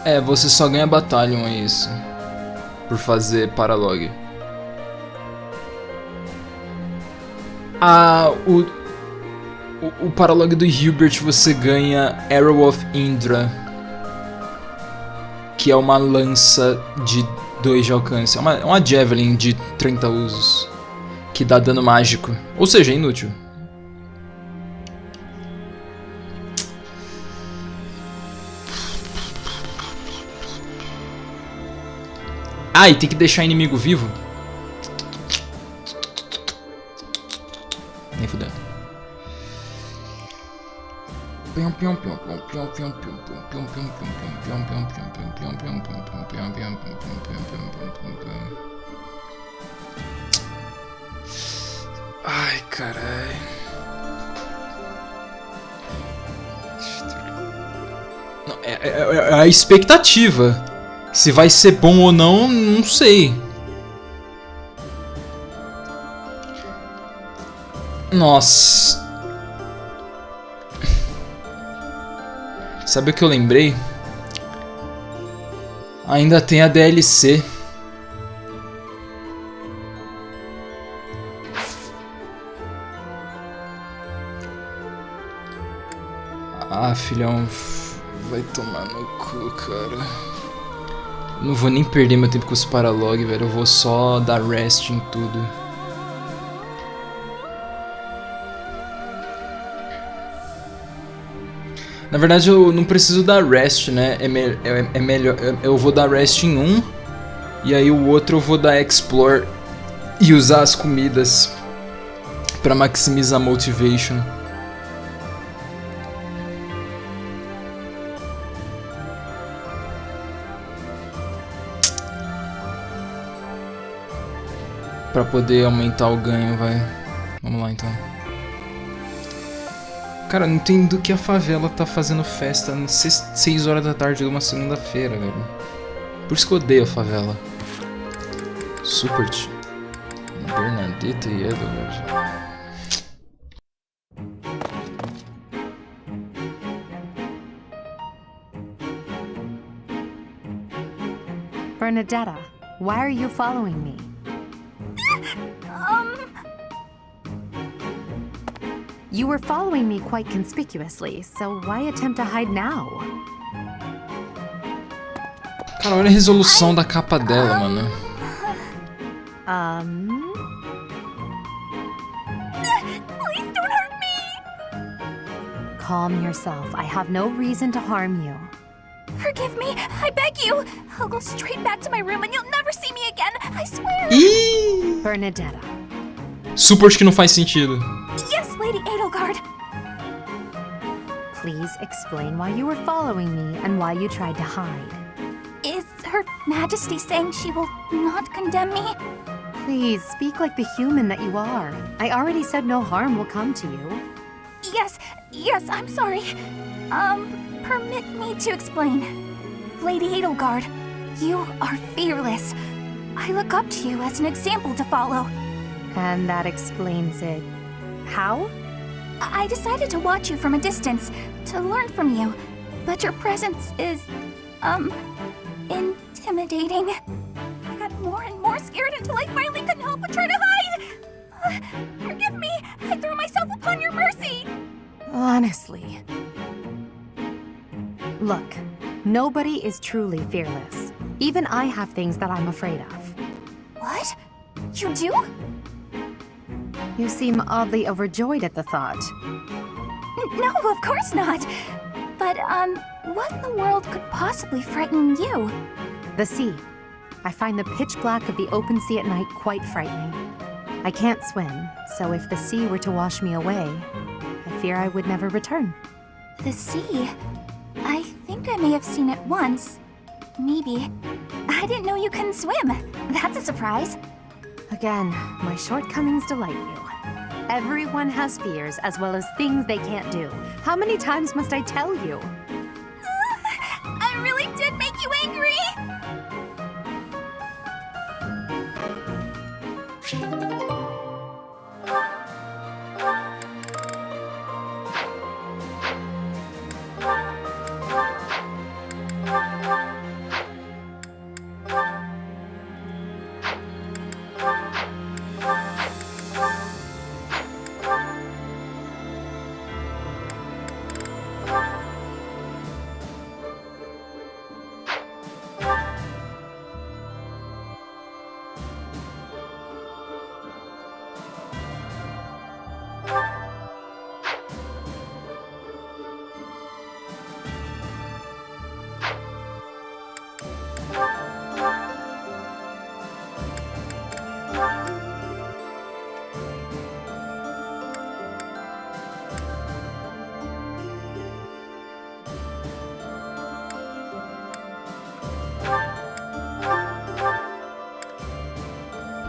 É, você só ganha Battalion, é isso. Por fazer paralog. Ah, o paralog do Hubert você ganha Arrow of Indra, que é uma lança de 2 de alcance. É uma Javelin de 30 usos, que dá dano mágico. Ou seja, é inútil. Ah, e tem que deixar inimigo vivo? Nem fudendo. Ai, caralho. É a expectativa. Se vai ser bom ou não, não sei. Nossa. Sabe o que eu lembrei? Ainda tem a DLC. Ah, filhão, vai tomar no cu, cara. Não vou nem perder meu tempo com os paralog, velho. Eu vou só dar rest em tudo. Na verdade eu não preciso dar rest, né? É melhor. Eu vou dar rest em um. E aí o outro eu vou dar explore. E usar as comidas pra maximizar a motivation. Pra poder aumentar o ganho, vai. Vamos lá então. Cara, não entendo que a favela tá fazendo festa às 6 horas da tarde de uma segunda-feira, velho. Por isso que eu odeio a favela. Supert. Bernadette e Edward. Bernadetta, why are you following me? You were following me quite conspicuously, so why attempt to hide now? Cara, olha a resolução da capa dela, mano. Please don't hurt me! Calm yourself. I have no reason to harm you. Forgive me, I beg you. I'll go straight back to my room and you'll never see me again, I swear. Bernadetta. Supert que não faz sentido. Yes, Lady Edelgard. Please explain why you were following me and why you tried to hide. Is Her Majesty saying she will not condemn me? Please, speak like the human that you are. I already said no harm will come to you. Yes, I'm sorry. Permit me to explain. Lady Edelgard, you are fearless. I look up to you as an example to follow. And that explains it. How? I decided to watch you from a distance, to learn from you. But your presence is, intimidating. I got more and more scared until I finally couldn't help but try to hide. Forgive me, I threw myself upon your mercy. Honestly. Look, nobody is truly fearless. Even I have things that I'm afraid of. What? You do? You seem oddly overjoyed at the thought. No, of course not. But, what in the world could possibly frighten you? The sea. I find the pitch black of the open sea at night quite frightening. I can't swim, so if the sea were to wash me away, I fear I would never return. The sea? I think I may have seen it once. Maybe. I didn't know you couldn't swim. That's a surprise. Again, my shortcomings delight you. Everyone has fears as well as things they can't do. How many times must I tell you? I really did make you angry!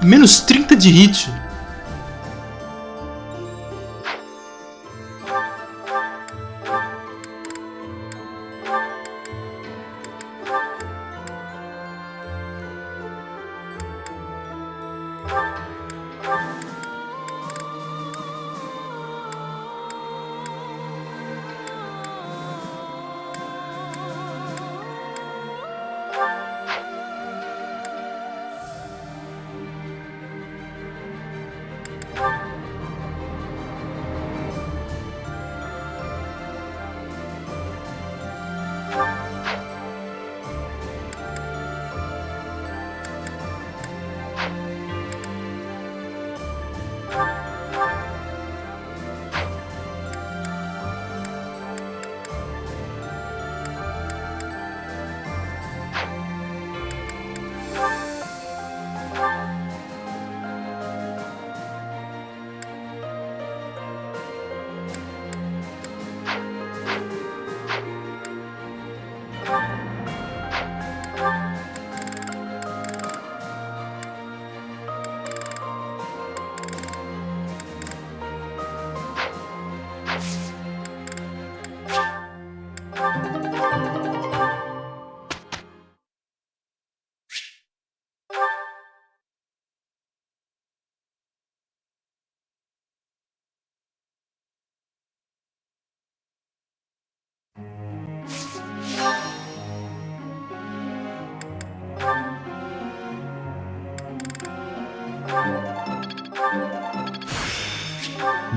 Menos 30 de hit.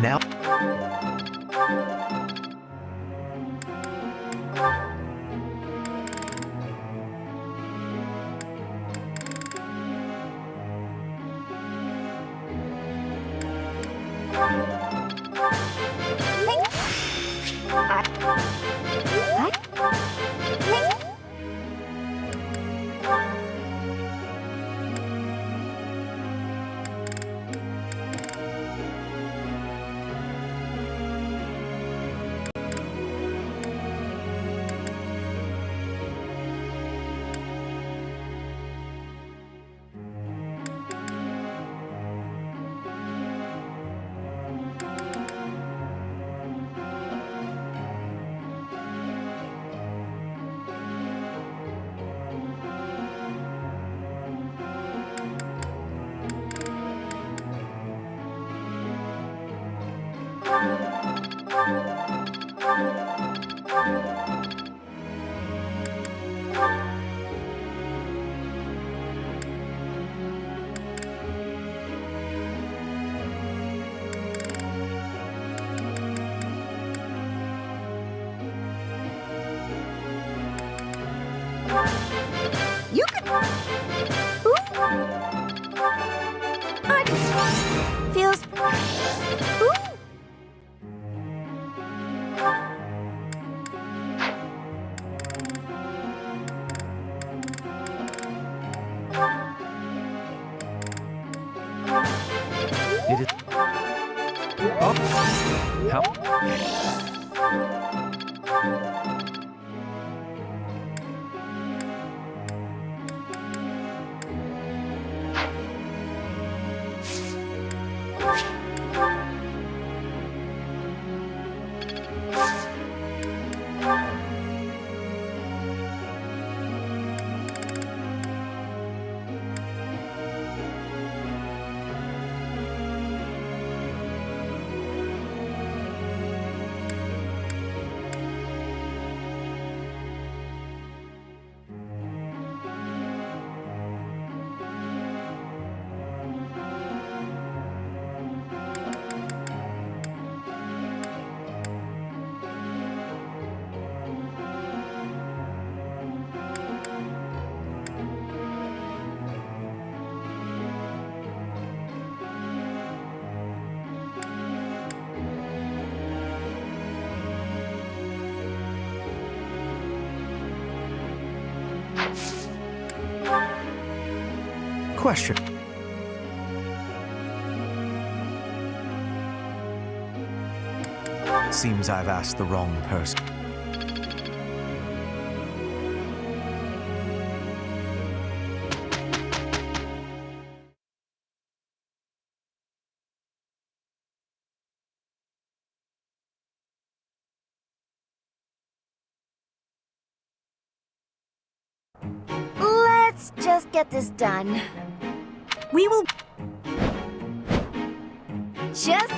Now. You could... Ooh. I just... Feels... Ooh. It is... Oh. How? Question. Seems I've asked the wrong person. Let's just get this done. We will... Just...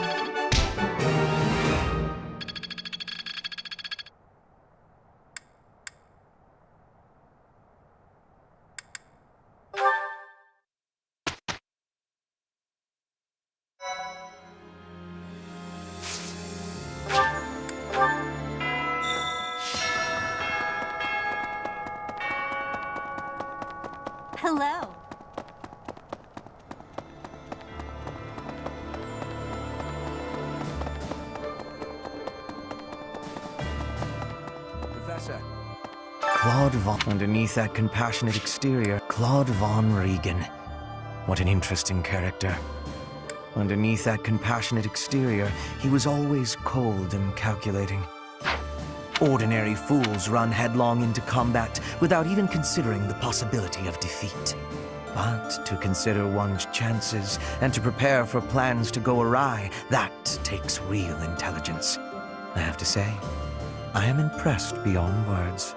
Hello. Professor. Claude Von... Underneath that compassionate exterior, Claude Von Regan. What an interesting character. Underneath that compassionate exterior, he was always cold and calculating. Ordinary fools run headlong into combat without even considering the possibility of defeat. But to consider one's chances and to prepare for plans to go awry, that takes real intelligence. I have to say, I am impressed beyond words.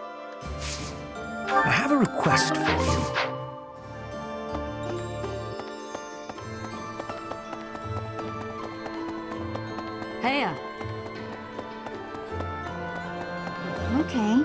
I have a request for you. Heya. Okay.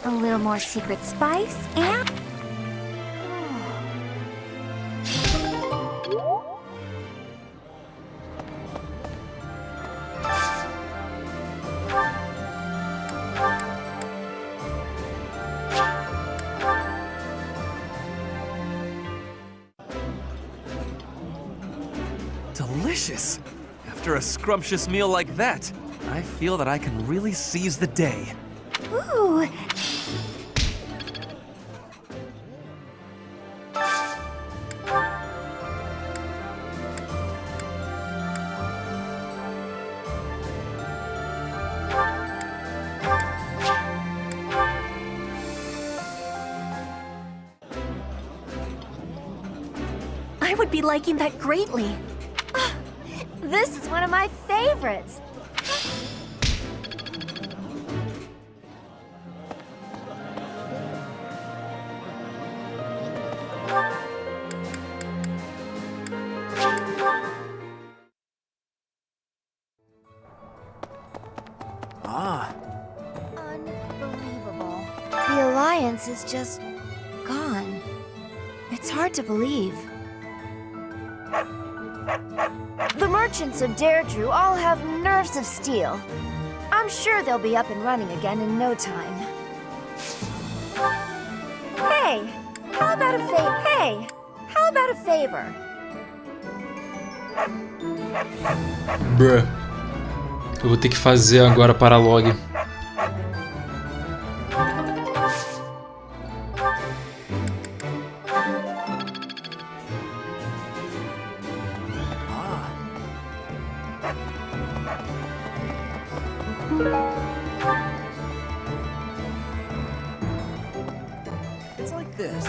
A little more secret spice and... Delicious! After a scrumptious meal like that, I feel that I can really seize the day. Ooh. I would be liking that greatly. This is one of my favorites. things is just gone. It's hard to believe. The merchants of Deirdre all have nerves of steel. I'm sure they'll be up and running again in no time. Hey, how about a favor? Bruh. Eu vou ter que fazer agora para log. It's like this.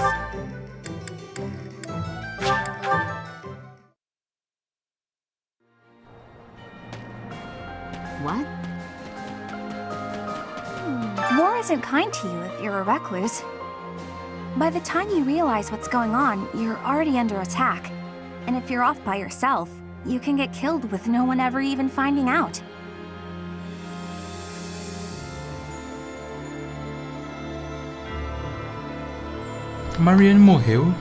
What? War isn't kind to you if you're a recluse. By the time you realize what's going on, you're already under attack. And if you're off by yourself, you can get killed with no one ever even finding out. Marianne morreu?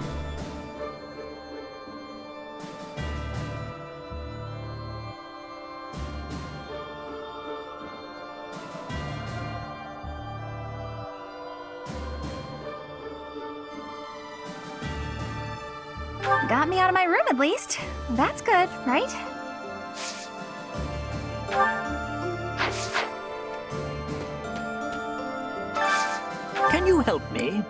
Got me out of my room at least. That's good, right? Can you help me?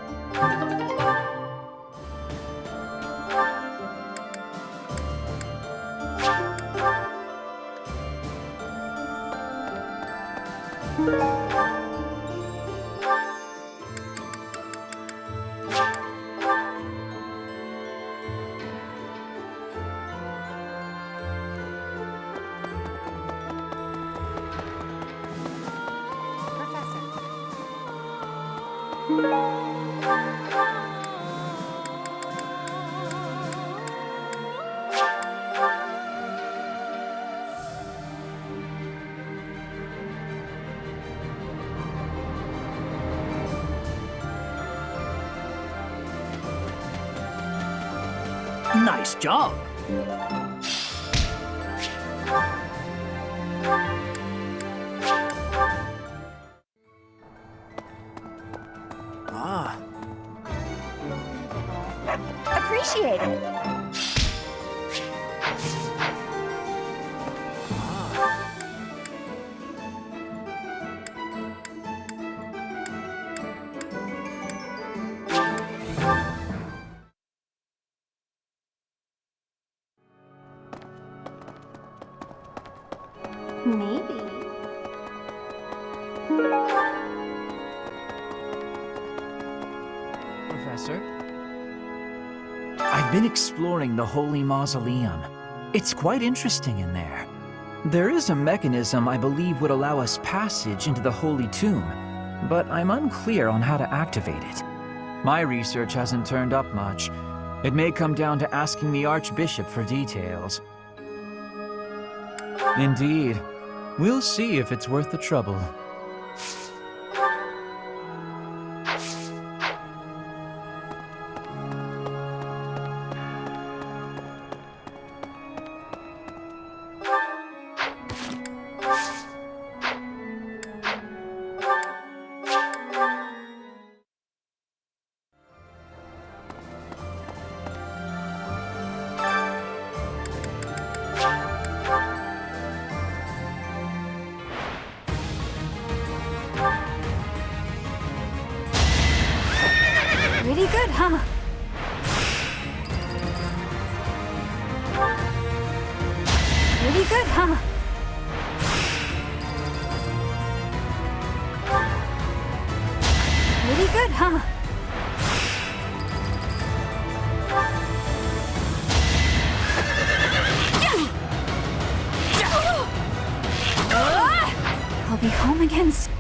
Nice job. Appreciate it. Maybe. Professor? I've been exploring the Holy Mausoleum. It's quite interesting in there. There is a mechanism I believe would allow us passage into the Holy Tomb, but I'm unclear on how to activate it. My research hasn't turned up much. It may come down to asking the Archbishop for details. Indeed. We'll see if it's worth the trouble. Pretty good, huh? Pretty good, huh? Pretty good, huh? I'll be home again soon.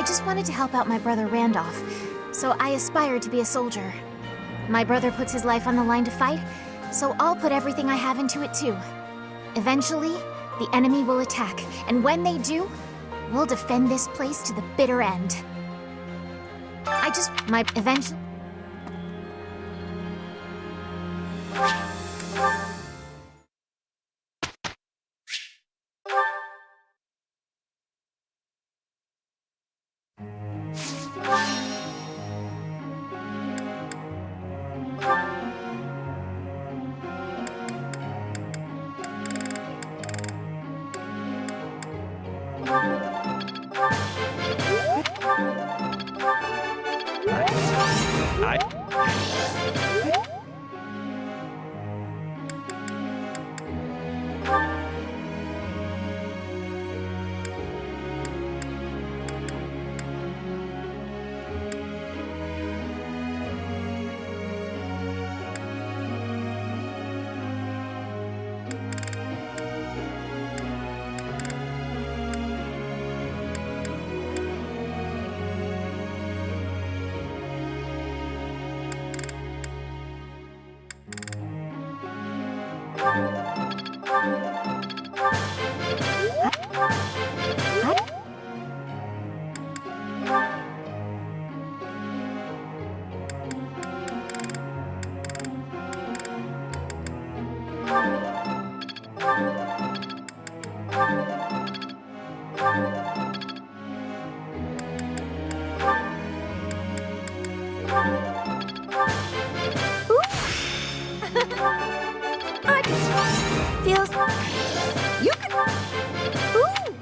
just wanted to help out my brother Randolph, so I aspire to be a soldier. My brother puts his life on the line to fight, so I'll put everything I have into it too. Eventually, the enemy will attack, and when they do, we'll defend this place to the bitter end. Eventually... Feels... You can... Ooh!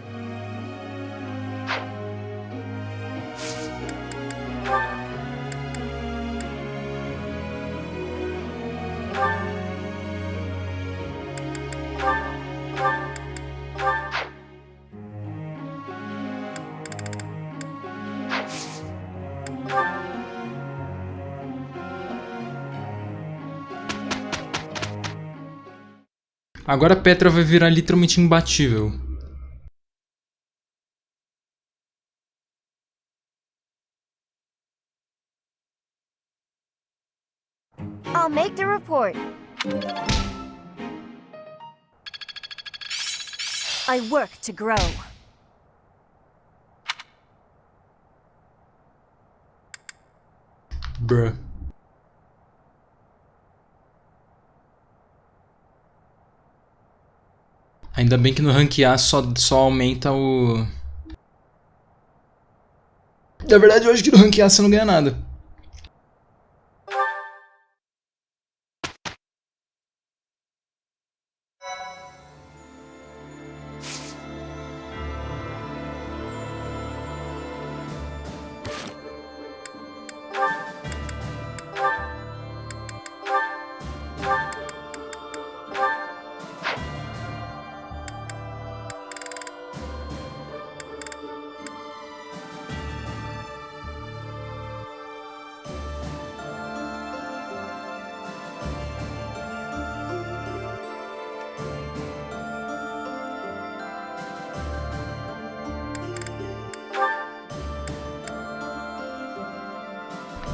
Agora a Petra vai virar literalmente imbatível. I'll make the report. I work to grow. Bruh. Ainda bem que no ranquear só aumenta o... Na verdade eu acho que no ranquear você não ganha nada.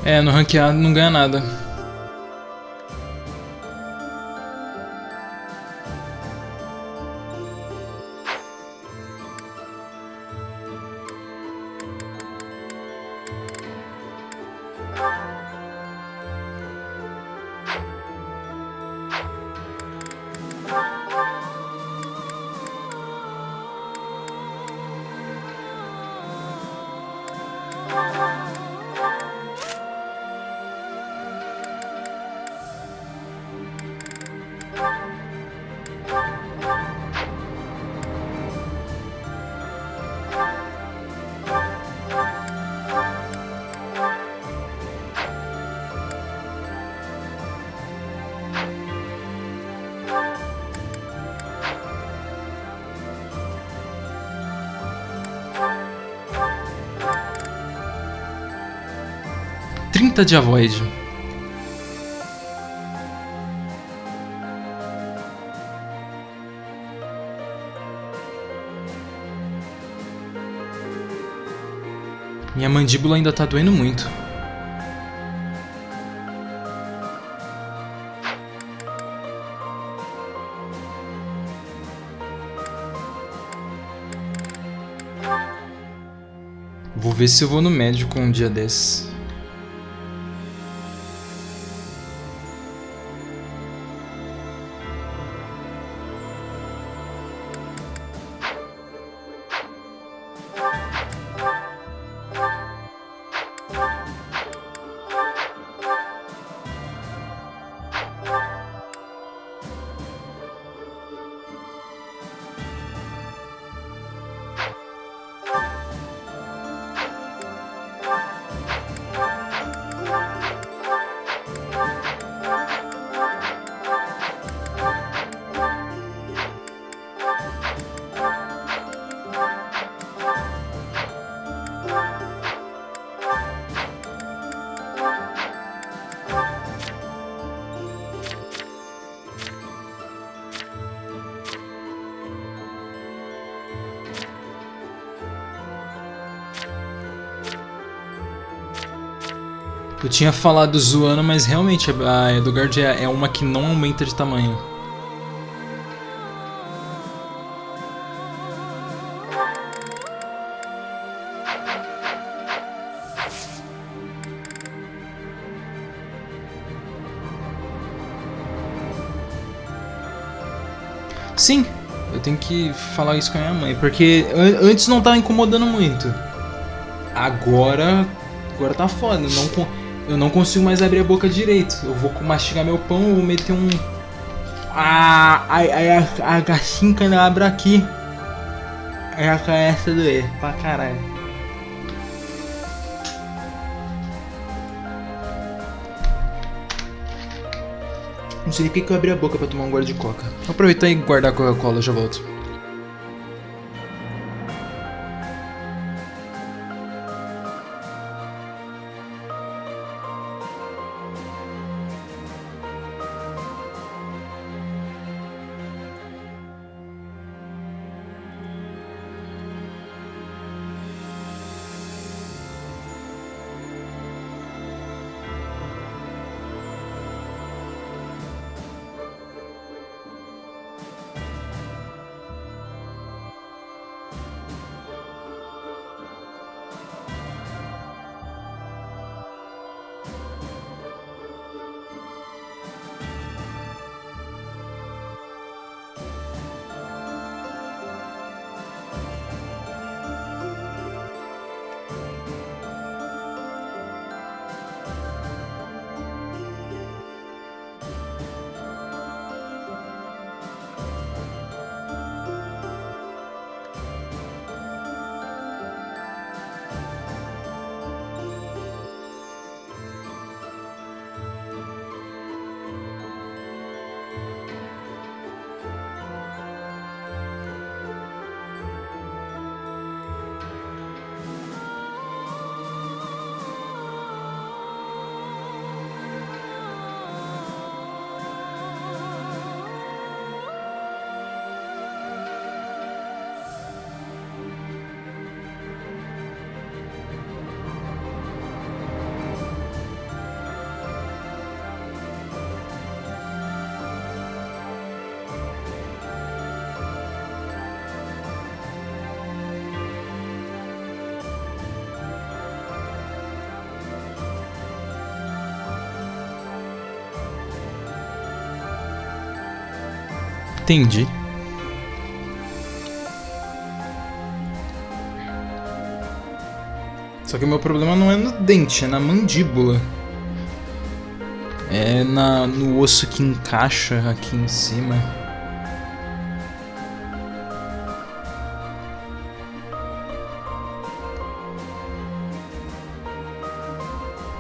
É, no ranqueado não ganha nada. De avoid. Minha mandíbula ainda tá doendo muito. Vou ver se eu vou no médico um dia desses. Eu tinha falado zoando, mas realmente a Edelgard é uma que não aumenta de tamanho. Sim, eu tenho que falar isso com a minha mãe, porque antes não tava incomodando muito. Agora tá foda, eu não consigo mais abrir a boca direito. Eu vou mastigar meu pão, eu vou meter um... a gacinha quando ela abre aqui, já começa a doer pra caralho. Não sei nem porque que eu abri a boca pra tomar um gole de coca. Vou aproveitar e guardar a Coca-Cola, já volto. Entendi. Só que o meu problema não é no dente, é na mandíbula. É no osso que encaixa aqui em cima.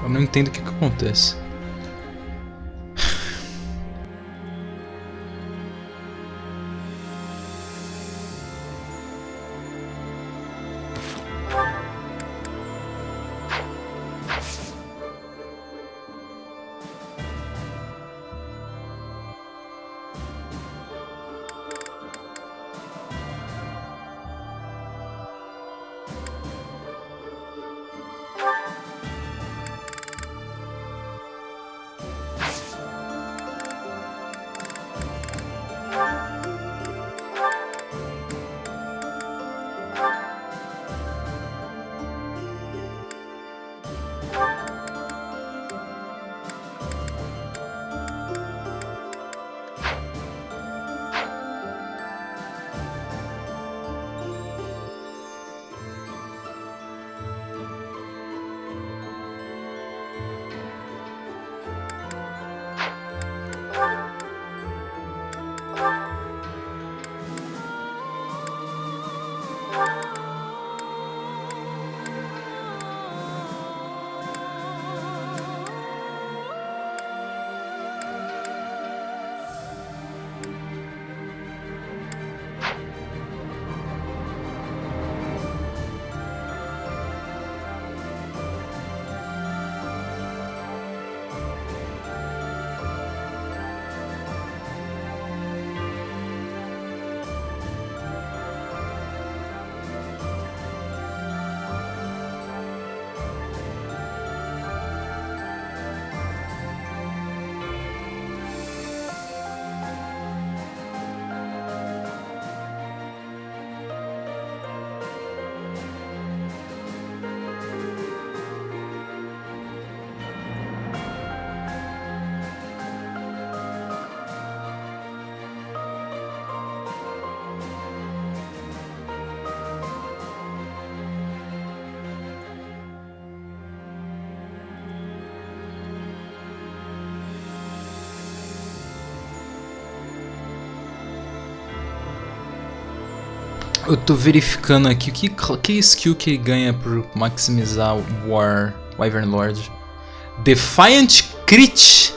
Eu não entendo o que acontece. Eu tô verificando aqui que skill que ele ganha por maximizar o Wyvern Lord. Defiant Crit.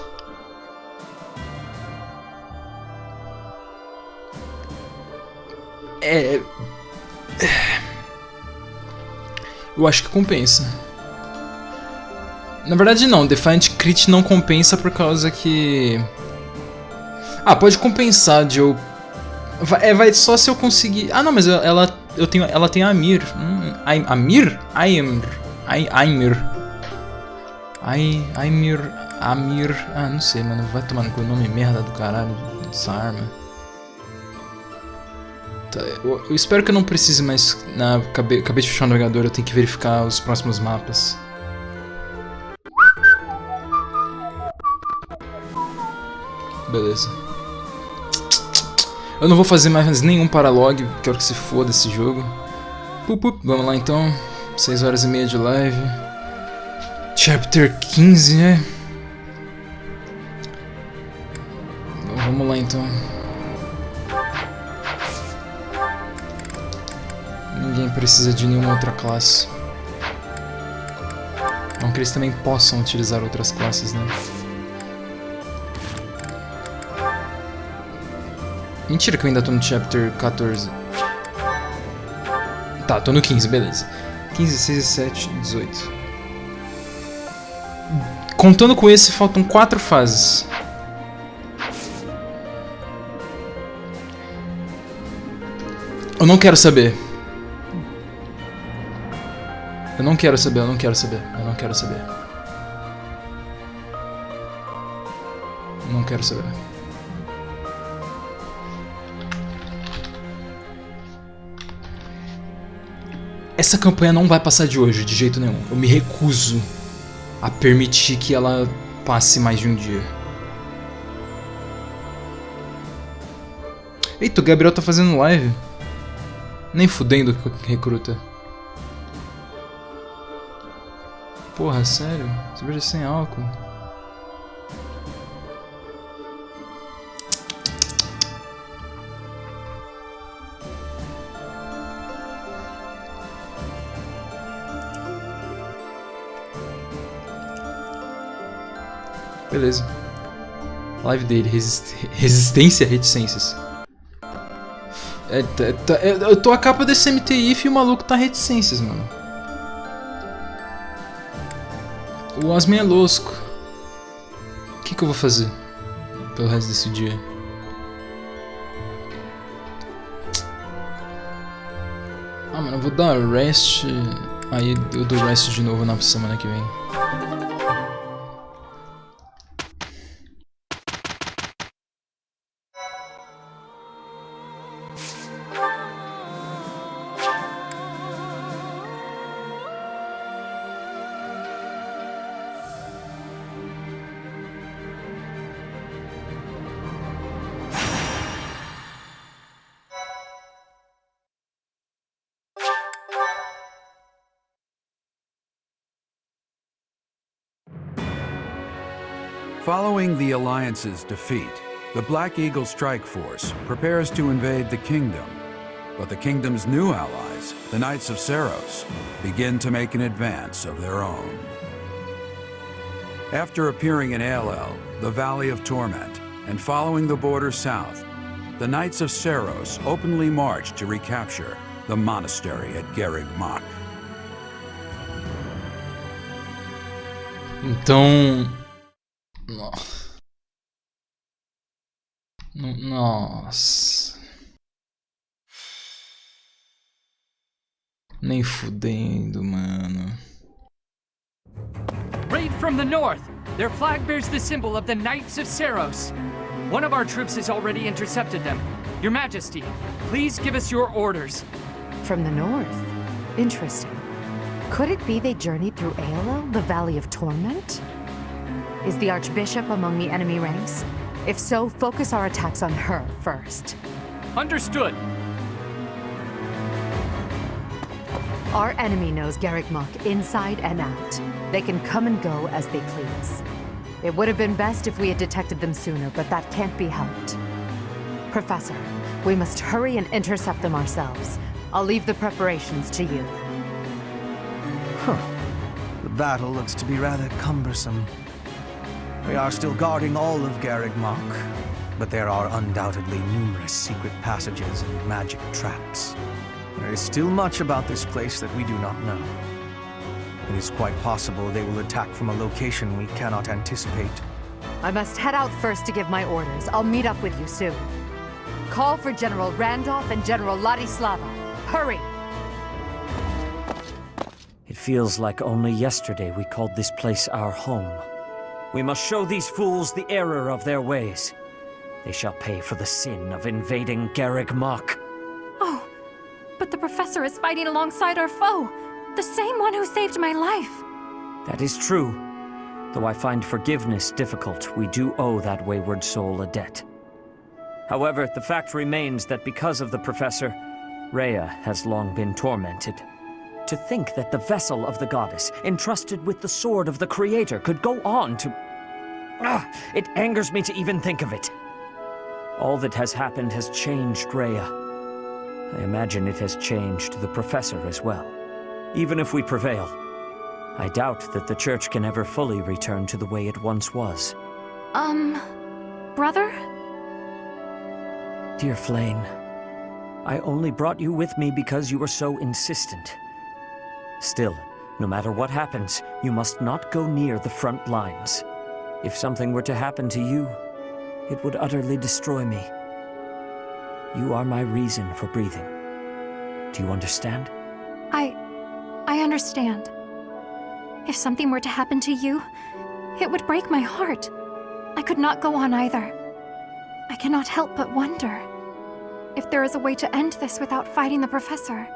Eu acho que compensa. Na verdade não, Defiant Crit não compensa por causa que... Ah, pode compensar de eu... Vai só se eu conseguir... Ah não, mas ela tem a Amir. Amir? Amir... Ah, não sei, mano. Vai tomar no nome merda do caralho dessa arma. Tá, eu espero que eu não precise mais... Acabei de fechar o navegador, eu tenho que verificar os próximos mapas. Beleza. Eu não vou fazer mais nenhum paralog, quero que se foda esse jogo. Vamos lá então. 6h30 de live. Chapter 15, né? Vamos lá então. Ninguém precisa de nenhuma outra classe. Não que eles também possam utilizar outras classes, né? Mentira que eu ainda tô no chapter 14. Tá, tô no 15, beleza. 15, 16, 17, 18. Contando com esse, faltam 4 fases. Eu não quero saber. Eu não quero saber. Não quero saber. Essa campanha não vai passar de hoje, de jeito nenhum. Eu me recuso a permitir que ela passe mais de um dia. Eita, o Gabriel tá fazendo live. Nem fudendo, recruta. Porra, sério? Cerveja sem álcool. Beleza. Live dele, resistência, reticências. Eu tô a capa desse MTIF e o maluco tá reticências, mano. O Osman é losco. O que eu vou fazer pelo resto desse dia? Ah, mano, eu vou dar rest. Aí eu dou rest de novo na semana que vem. Following the Alliance's defeat, the Black Eagle Strike Force prepares to invade the Kingdom. But the Kingdom's new allies, the Knights of Saros, begin to make an advance of their own. After appearing in Aelel, the Valley of Torment, and following the border south, the Knights of Saros openly march to recapture the monastery at Garreg-Mach. Então... Nossa. Nem fudendo, mano. Raid from the north! Their flag bears the symbol of the Knights of Saros. One of our troops has already intercepted them. Your Majesty, please give us your orders. From the north? Interesting. Could it be they journeyed through Aelel, the Valley of Torment? Is the Archbishop among the enemy ranks? If so, focus our attacks on her first. Understood. Our enemy knows Garreg-Mach inside and out. They can come and go as they please. It would have been best if we had detected them sooner, but that can't be helped. Professor, we must hurry and intercept them ourselves. I'll leave the preparations to you. The battle looks to be rather cumbersome. We are still guarding all of Garreg Mach, but there are undoubtedly numerous secret passages and magic traps. There is still much about this place that we do not know. It is quite possible they will attack from a location we cannot anticipate. I must head out first to give my orders. I'll meet up with you soon. Call for General Randolph and General Ladislava. Hurry! It feels like only yesterday we called this place our home. We must show these fools the error of their ways. They shall pay for the sin of invading Garreg Mach. Oh, but the professor is fighting alongside our foe. The same one who saved my life. That is true. Though I find forgiveness difficult, we do owe that wayward soul a debt. However, the fact remains that because of the professor, Rhea has long been tormented. To think that the vessel of the goddess, entrusted with the sword of the Creator, could go on to... it angers me to even think of it. All that has happened has changed Rhea. I imagine it has changed the professor as well. Even if we prevail, I doubt that the Church can ever fully return to the way it once was. Brother? Dear Flame, I only brought you with me because you were so insistent. Still, no matter what happens, you must not go near the front lines. If something were to happen to you, it would utterly destroy me. You are my reason for breathing. Do you understand? I understand. If something were to happen to you, it would break my heart. I could not go on either. I cannot help but wonder if there is a way to end this without fighting the professor.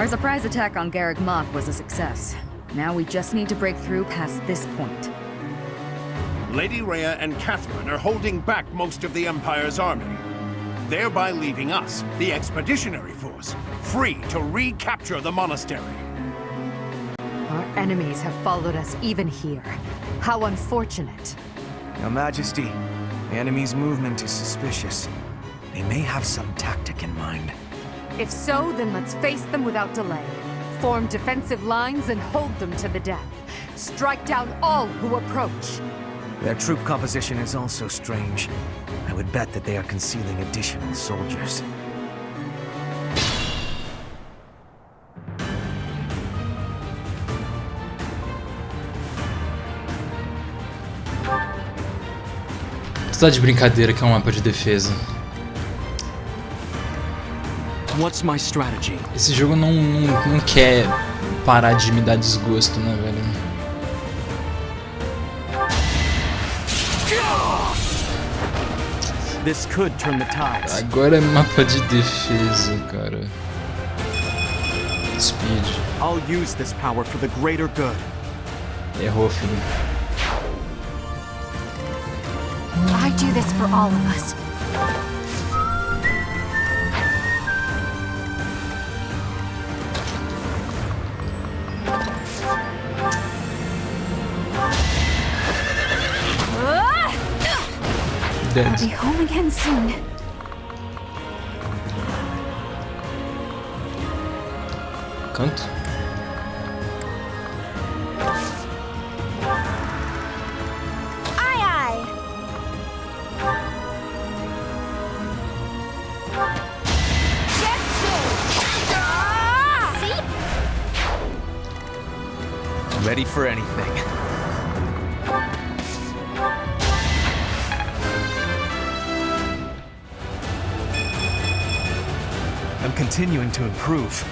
Our surprise attack on Garrick Mach was a success. Now we just need to break through past this point. Lady Rhea and Catherine are holding back most of the Empire's army, thereby leaving us, the Expeditionary Force, free to recapture the monastery. Our enemies have followed us even here. How unfortunate. Your Majesty, the enemy's movement is suspicious. They may have some tactic in mind. If so, then let's face them without delay. Form defensive lines and hold them to the death. Strike down all who approach. Their troop composition is also strange. I would bet that they are concealing additional soldiers. Tu tá de brincadeira que é um mapa de defesa. What's my strategy? Esse jogo não quer parar de me dar desgosto, né, velho? This could turn the tides. Agora é mapa de defesa, cara. Speed. I'll use this power for the greater good. Errou, filho. I do this for all of us. Dead. I'll be home again soon. Canto. Aye, aye. Ready for anything. I'm continuing to improve.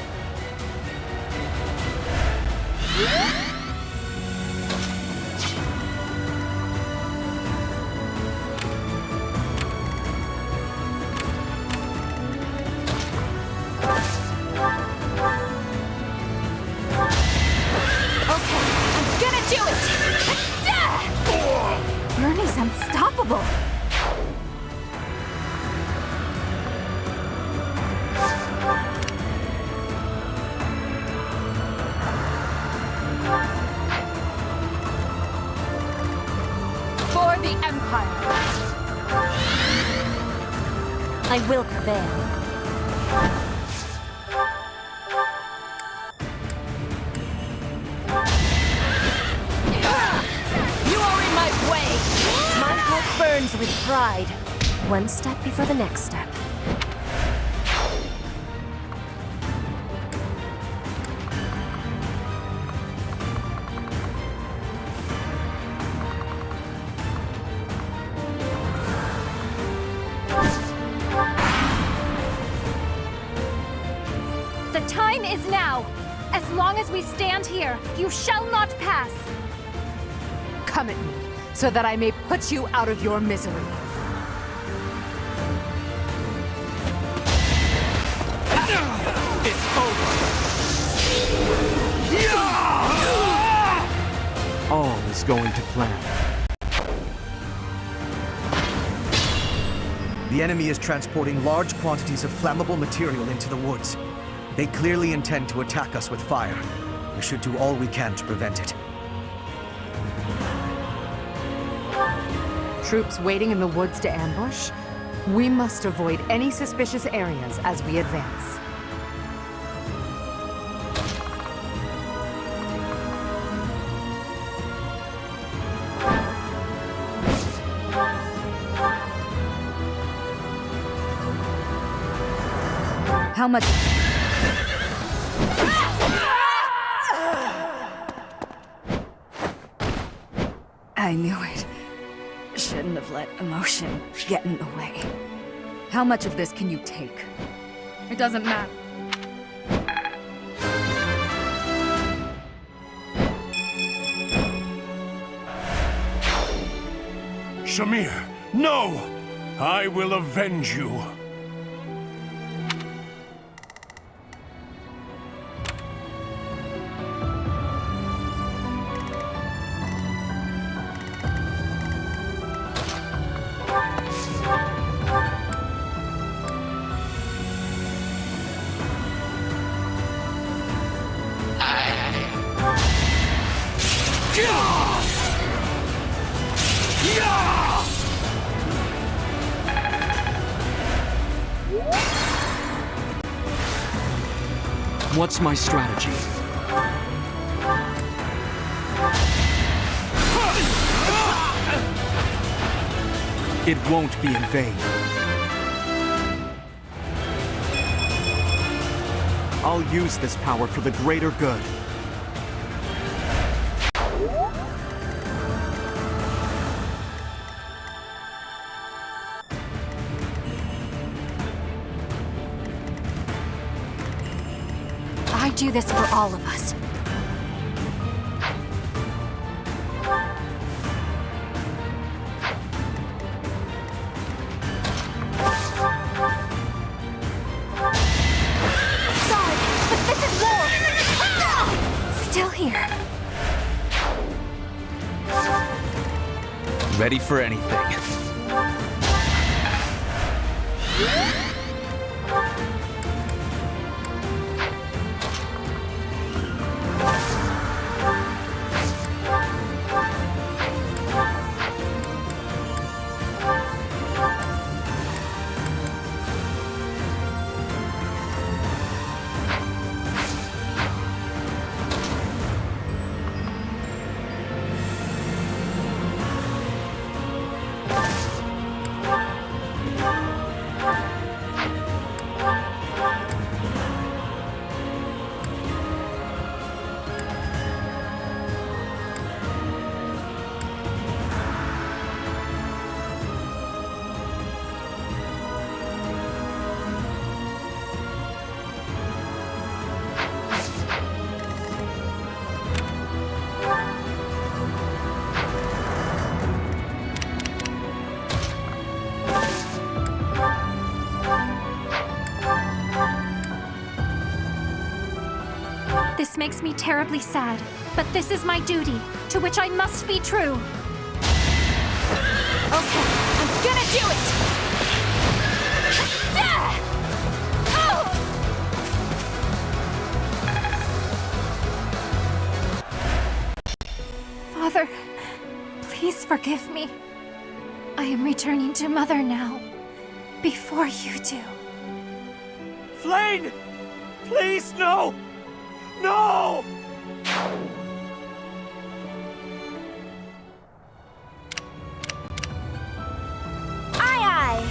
Bernie's unstoppable. For the Empire. I will prevail. Burns with pride. One step before the next step. The time is now. As long as we stand here, you shall not pass. Come at me, so that I may put you out of your misery. It's over. All is going to plan. The enemy is transporting large quantities of flammable material into the woods. They clearly intend to attack us with fire. We should do all we can to prevent it. Troops waiting in the woods to ambush? We must avoid any suspicious areas as we advance. How much? I knew it. Shouldn't have let emotion get in the way. How much of this can you take? It doesn't matter. Shamir, no! I will avenge you. What's my strategy? It won't be in vain. I'll use this power for the greater good. I do this for all of us. Sorry, but this is war! Still here. Ready for anything. This makes me terribly sad, but this is my duty, to which I must be true. Okay, I'm gonna do it! Father, please forgive me. I am returning to Mother now, before you do. Flane! Please, no! No! Aye, aye.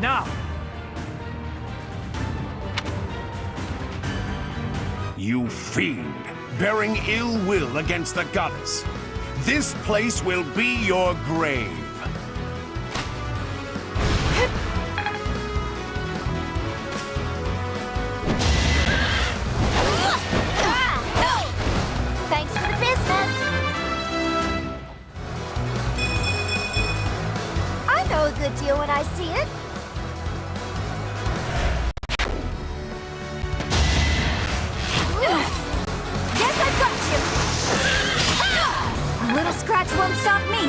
Now! You fiend, bearing ill will against the goddess. This place will be your grave. Thanks for the business. I know a good deal when I see it. Guess I've got you. A little scratch won't stop me.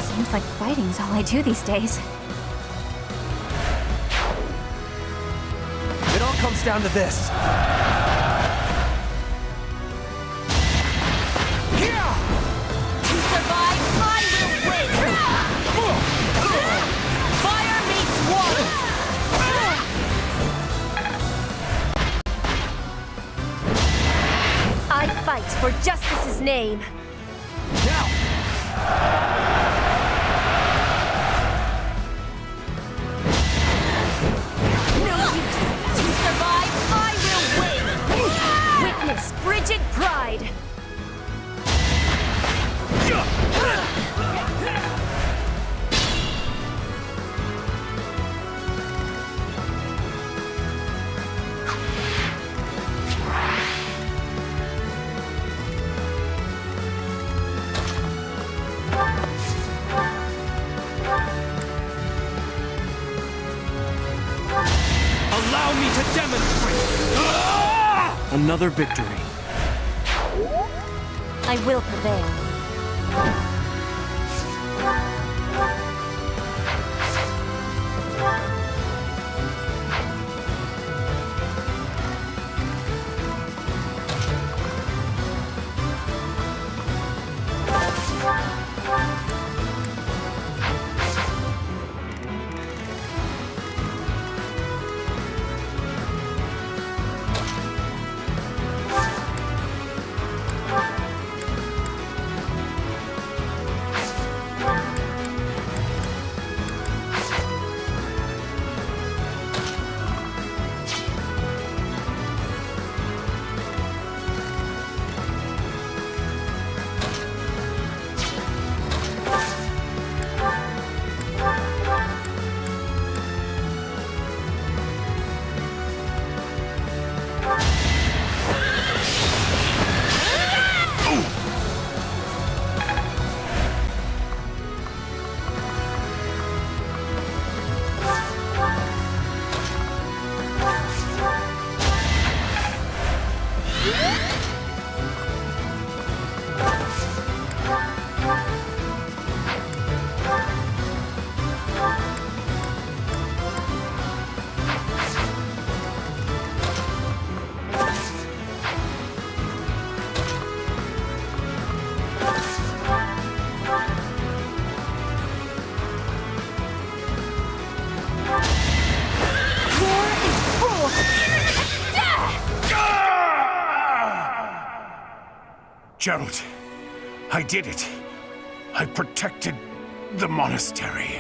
Seems like fighting's all I do these days. It all comes down to this. To survive, I will win. Fire meets water. I fight for justice's name. Now! demonstrate! Another victory. I will prevail. Gerald, I did it. I protected the monastery.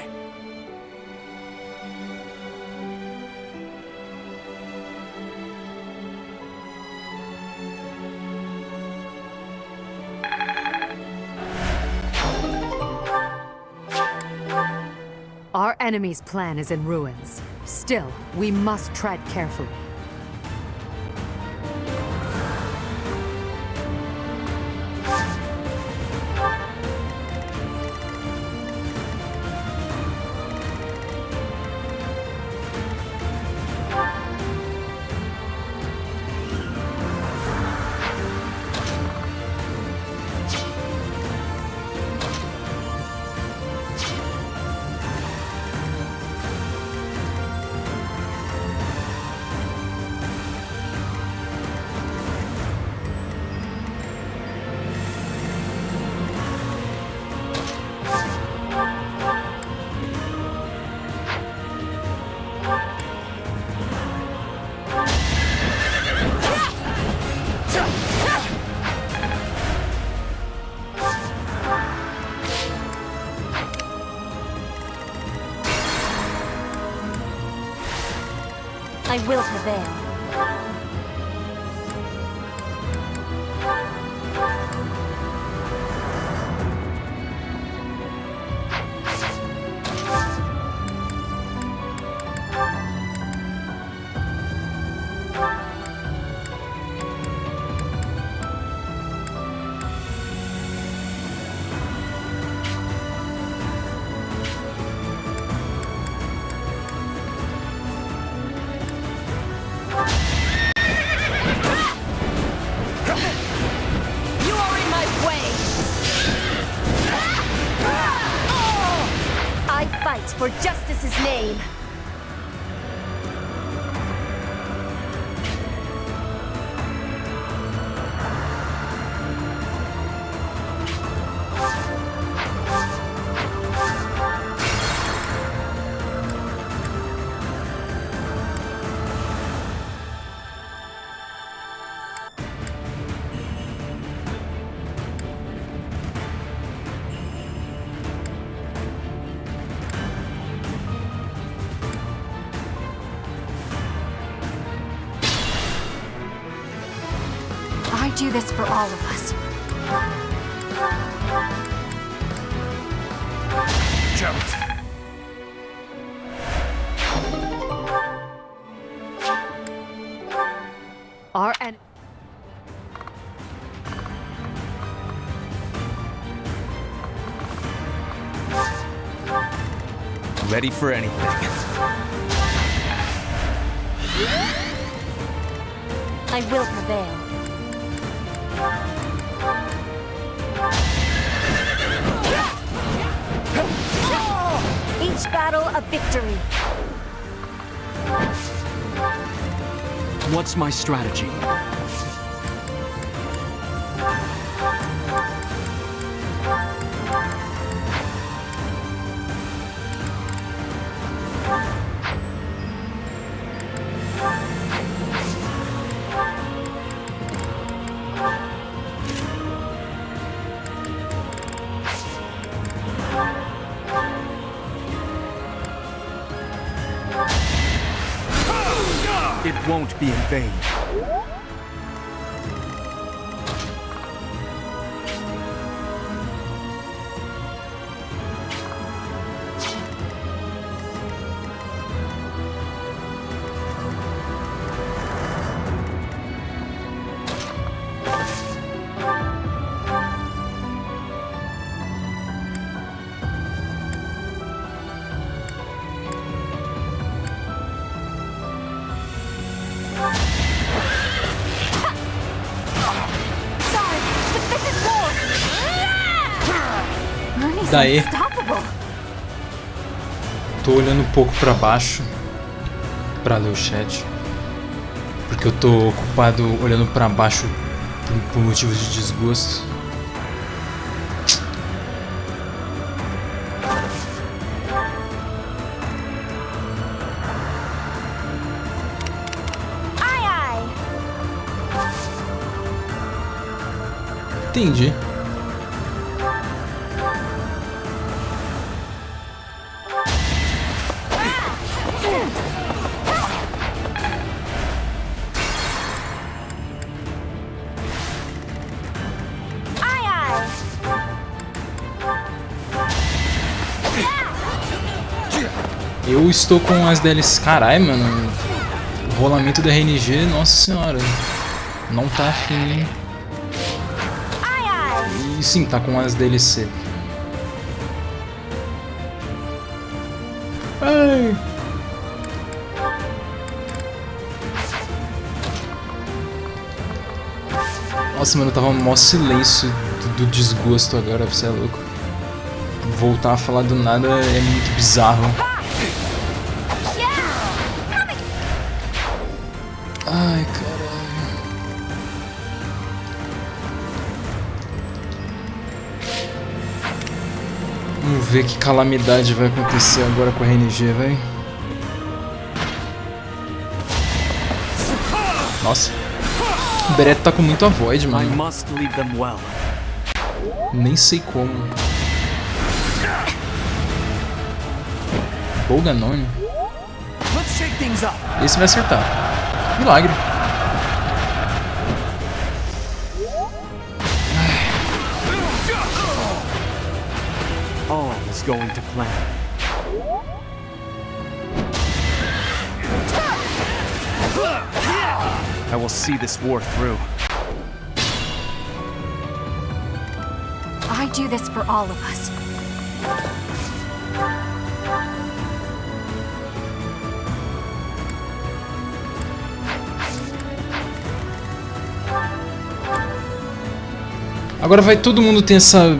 Our enemy's plan is in ruins. Still, we must tread carefully. I will prevail. For justice's name. I do this for all of us. Gerald. Our enemy. Ready for anything. I will prevail. Each battle a victory. What's my strategy? It won't be in vain. Daí, tô olhando um pouco pra baixo pra ler o chat, porque eu tô ocupado olhando pra baixo por motivos de desgosto. Entendi. Eu estou com as DLCs. Caralho, mano. O rolamento da RNG, nossa senhora. Não tá afim, hein? E sim, tá com as DLC. Ai. Nossa, mano, tava mó silêncio do desgosto agora, você é louco. Voltar a falar do nada é muito bizarro. Ai, caralho. Vamos ver que calamidade vai acontecer agora com a RNG, vai. Nossa. O Bereto tá com muito avoid, mano. Nem sei como. Bolganone. Esse vai acertar. Milagre. All is going to plan. I will see this war through. I do this for all of us. Agora vai todo mundo ter essa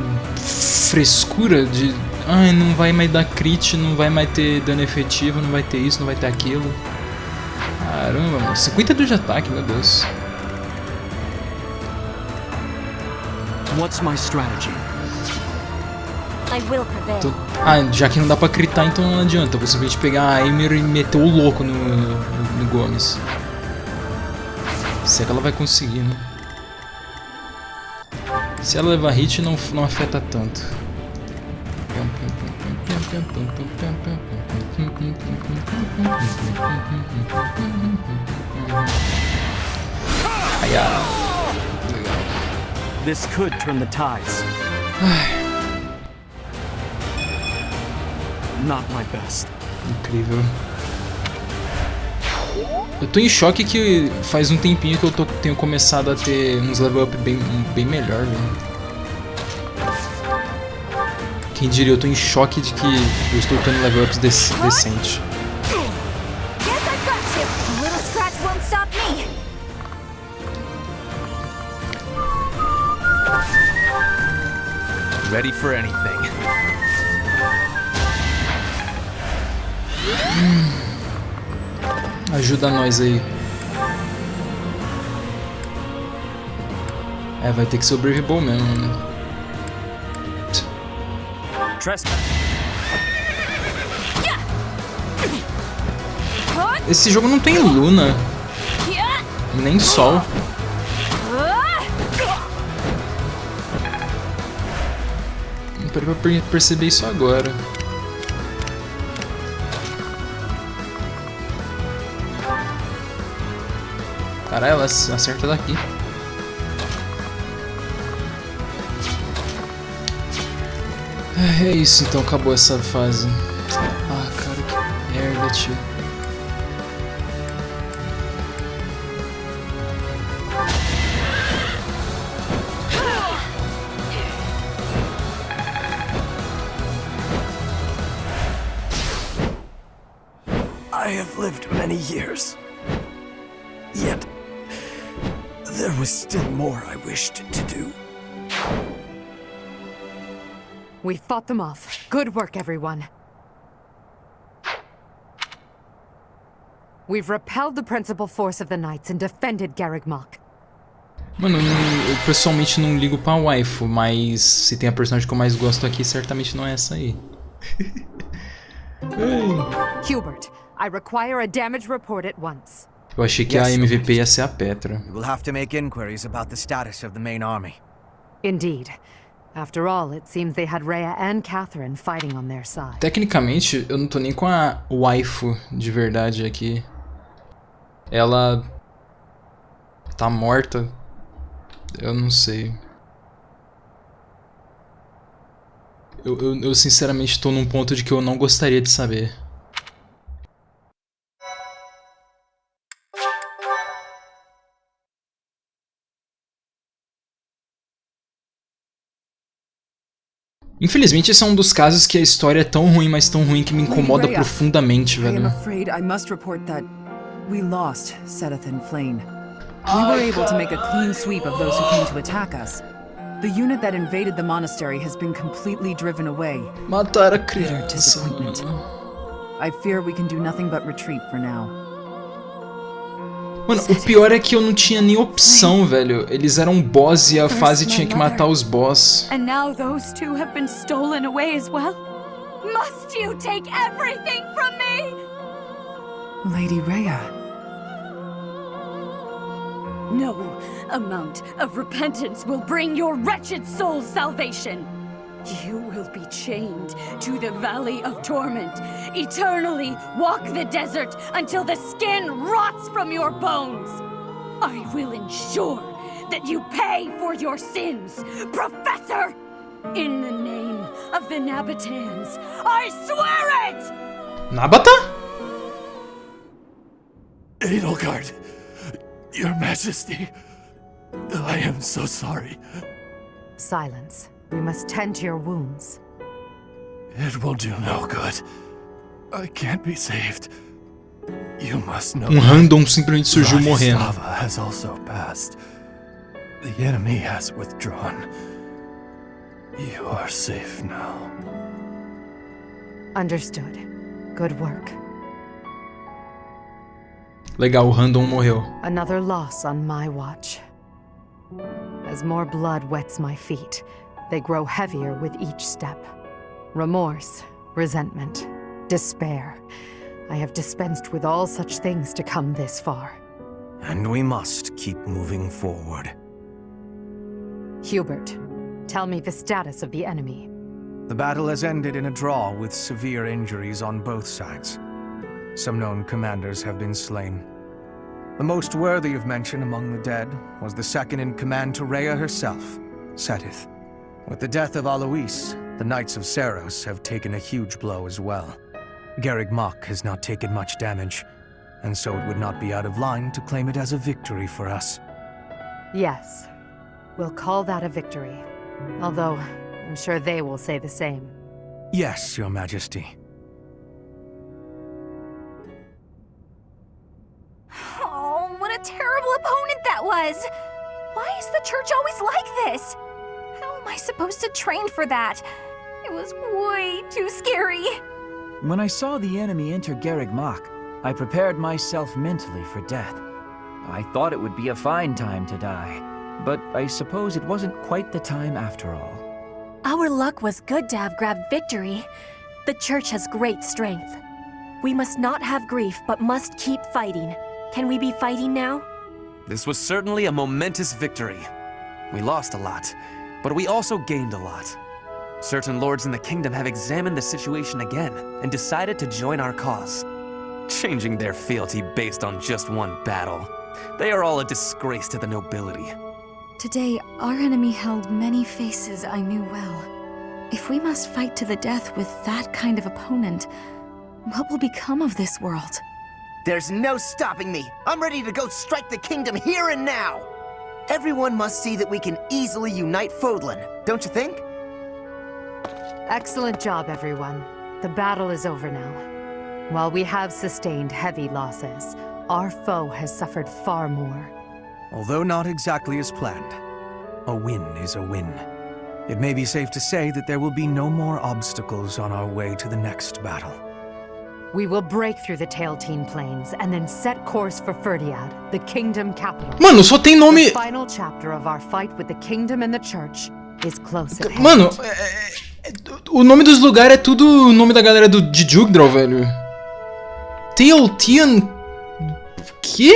frescura de... Ai, não vai mais dar crit, não vai mais ter dano efetivo, não vai ter isso, não vai ter aquilo. Caramba, mano. 52 de ataque, meu Deus. What's my strategy? I will prevail. Ah, já que não dá pra critar, então não adianta. Eu vou simplesmente pegar a Emir e meter o louco no Gomes. Se é que ela vai conseguir, né? Se ela levar hit, não afeta tanto. Ai, ai. Legal. This could turn the tides. Not my best. Incrível. Eu tô em choque que faz um tempinho que eu tenho começado a ter uns level up bem melhor, velho. Quem diria, eu tô em choque de que eu estou tendo level ups decente. Ready for anything. Ajuda nós aí. É, vai ter que ser o Brave Ball mesmo, né? Esse jogo não tem Luna. Nem Sol. Não parei pra perceber isso agora. Caralho, ela acerta daqui. É isso, então acabou essa fase. Ah, cara, que merda, tio. I have lived many years. Yet, there was still more I wished to do. We fought them off. Good work, everyone. We've repelled the principal force of the Knights and defended Garreg-Mach. Mano, eu pessoalmente não ligo pra waifu, mas se tem a personagem que eu mais gosto aqui, certamente não é essa aí. Hubert, I require a damage report at once. Eu achei que a MVP ia ser a Petra. We will have to make inquiries about the status of the main army. Indeed. After all, it seems they had Rhea and Catherine fighting on their side. Tecnicamente, eu não tô nem com a waifu de verdade aqui. Ela tá morta. Eu não sei. Eu sinceramente tô num ponto de que eu não gostaria de saber. Infelizmente, esse é um dos casos que a história é tão ruim, mas tão ruim que me incomoda profundamente, velho. I am afraid I must report that we lost Sedith and Flane. We were able to make a clean sweep of those who came to attack us. The unit that invaded the monastery has been completely driven away. Mataram a Bitter criança. disappointment. I fear we can do nothing but retreat for now. Mano, o pior é que eu não tinha nem opção, velho. Eles eram boss e a fase tinha que matar os boss. And now those two have been stolen away as well? Must you take everything from me? Lady Rhea. No amount of repentance will bring your wretched soul's salvation. You will be chained to the Valley of Torment, eternally walk the desert until the skin rots from your bones. I will ensure that you pay for your sins, Professor! In the name of the Nabatans, I swear it! Nabata? Edelgard, Your Majesty, I am so sorry. Silence. We must tend to your wounds. It will do no good. I can't be saved. You must know. Random simplesmente surgiu morrendo. Lava has also passed. The enemy has withdrawn. You are safe now. Understood. Good work. Legal, o Random morreu. Another loss on my watch. As more blood wets my feet, they grow heavier with each step. Remorse, resentment, despair. I have dispensed with all such things to come this far. And we must keep moving forward. Hubert, tell me the status of the enemy. The battle has ended in a draw with severe injuries on both sides. Some known commanders have been slain. The most worthy of mention among the dead was the second-in-command to Rhea herself, Sedith. With the death of Alois, the Knights of Seros have taken a huge blow as well. Garreg-Mach has not taken much damage, and so it would not be out of line to claim it as a victory for us. Yes, we'll call that a victory. Although, I'm sure they will say the same. Yes, Your Majesty. Oh, what a terrible opponent that was! Why is the church always like this? How am I supposed to train for that? It was way too scary. When I saw the enemy enter Garreg Mach, I prepared myself mentally for death. I thought it would be a fine time to die, but I suppose it wasn't quite the time after all. Our luck was good to have grabbed victory. The church has great strength. We must not have grief, but must keep fighting. Can we be fighting now? This was certainly a momentous victory. We lost a lot, but we also gained a lot. Certain lords in the kingdom have examined the situation again and decided to join our cause, changing their fealty based on just one battle. They are all a disgrace to the nobility. Today, our enemy held many faces I knew well. If we must fight to the death with that kind of opponent, what will become of this world? There's no stopping me. I'm ready to go strike the kingdom here and now. Everyone must see that we can easily unite Fodlan, don't you think? Excellent job, everyone. The battle is over now. While we have sustained heavy losses, our foe has suffered far more. Although not exactly as planned, a win is a win. It may be safe to say that there will be no more obstacles on our way to the next battle. We will break through the Tailteen Plains and then set course for Ferdiad, the kingdom capital. Mano, só tem nome... The final chapter of our fight with the kingdom and the church is close at hand. Mano, o nome dos lugares é tudo o nome da galera de Jugdraw, velho. Tailteen... Que?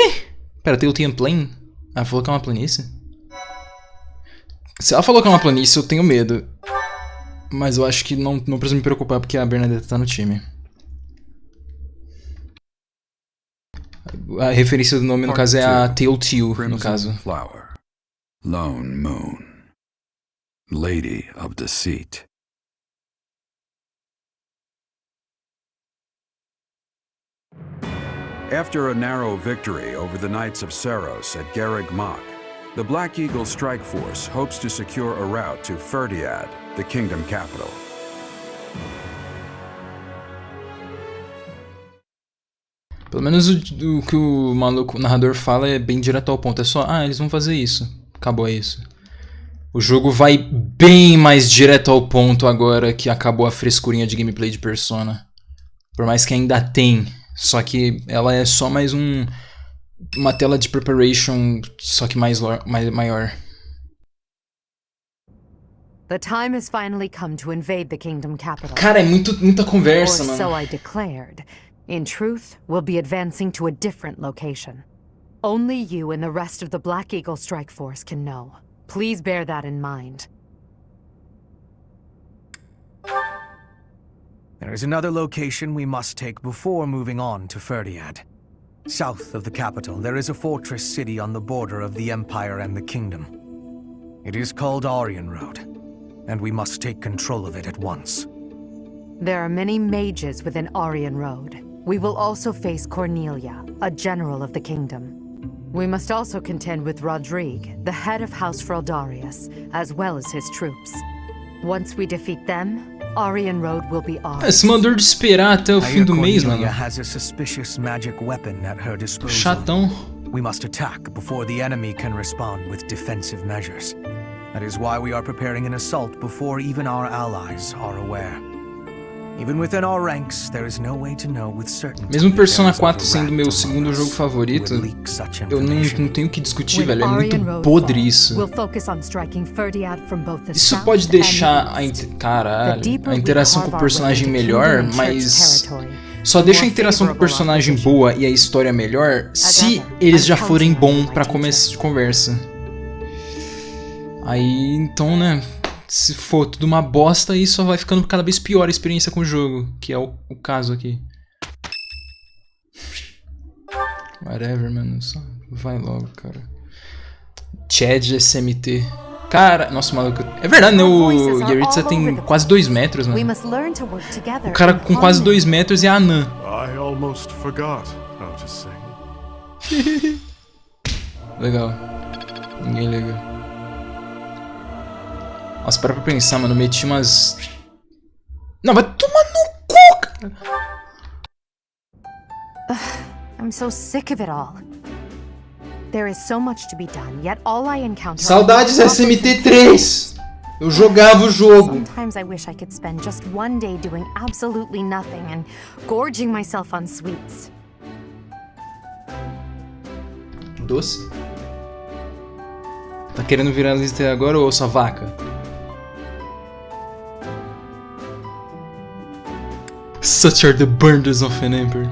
Pera, Tailteen Plain? Ah, falou que é uma planície? Se ela falou que é uma planície, eu tenho medo. Mas eu acho que não preciso me preocupar porque a Bernadette tá no time. A referência do nome, no caso, é a Tailteal, no caso. Flower, Lone Moon, Lady of Deceit. After a narrow victory over the Knights of Saros at Garreg Mach, the Black Eagle Strike Force hopes to secure a route to Ferdiad, the kingdom capital. Pelo menos o que o maluco, o narrador fala é bem direto ao ponto. É só, eles vão fazer isso. Acabou isso. O jogo vai bem mais direto ao ponto agora que acabou a frescurinha de gameplay de Persona. Por mais que ainda tem. Só que ela é só mais uma tela de preparation, só que maior. The time has finally come to invade the kingdom capital. Cara, é muita conversa, mano. So I declared. In truth, we'll be advancing to a different location. Only you and the rest of the Black Eagle Strike Force can know. Please bear that in mind. There is another location we must take before moving on to Ferdiad. South of the capital, there is a fortress city on the border of the Empire and the Kingdom. It is called Aryan Road, and we must take control of it at once. There are many mages within Aryan Road. We will also face Cornelia, a general of the kingdom. We must also contend with Rodrigue, the head of House Fraldarius, as well as his troops. Once we defeat them, Aryan Road will be ours. Esse mandou de esperar até o fim do mês, mano. Has a suspicious magic weapon at her disposal. Chatão. We must attack before the enemy can respond with defensive measures. That is why we are preparing an assault before even our allies are aware. Even within our ranks, there is no way to know with certainty. Mesmo Persona 4 sendo meu segundo jogo favorito, eu não tenho o que discutir, velho. É muito podre isso. Isso pode deixar a interação com o personagem melhor, mas só deixa a interação com o personagem boa e a história melhor se eles já forem bons pra começo de conversa. Aí, então, né? Se for tudo uma bosta, aí só vai ficando cada vez pior a experiência com o jogo, que é o caso aqui. Whatever, mano. Só vai logo, cara. Chad SMT. Cara, nossa, maluco. É verdade, né? O Yaritza tem quase 2 metros, mano. O cara com quase 2 metros é a anã. Legal. Ninguém liga. Nossa, para pra pensar, mano, meti umas... Não, vai tomar no cu, cara! I'm so sick of it all. There is so much to be done, yet all I encounter... Saudades SMT3! Eu jogava o jogo. Sometimes I wish I could spend just one day doing absolutely nothing and gorging myself on sweets. Doce? Tá querendo virar lista agora ou sua vaca? Such are the burdens of an emperor.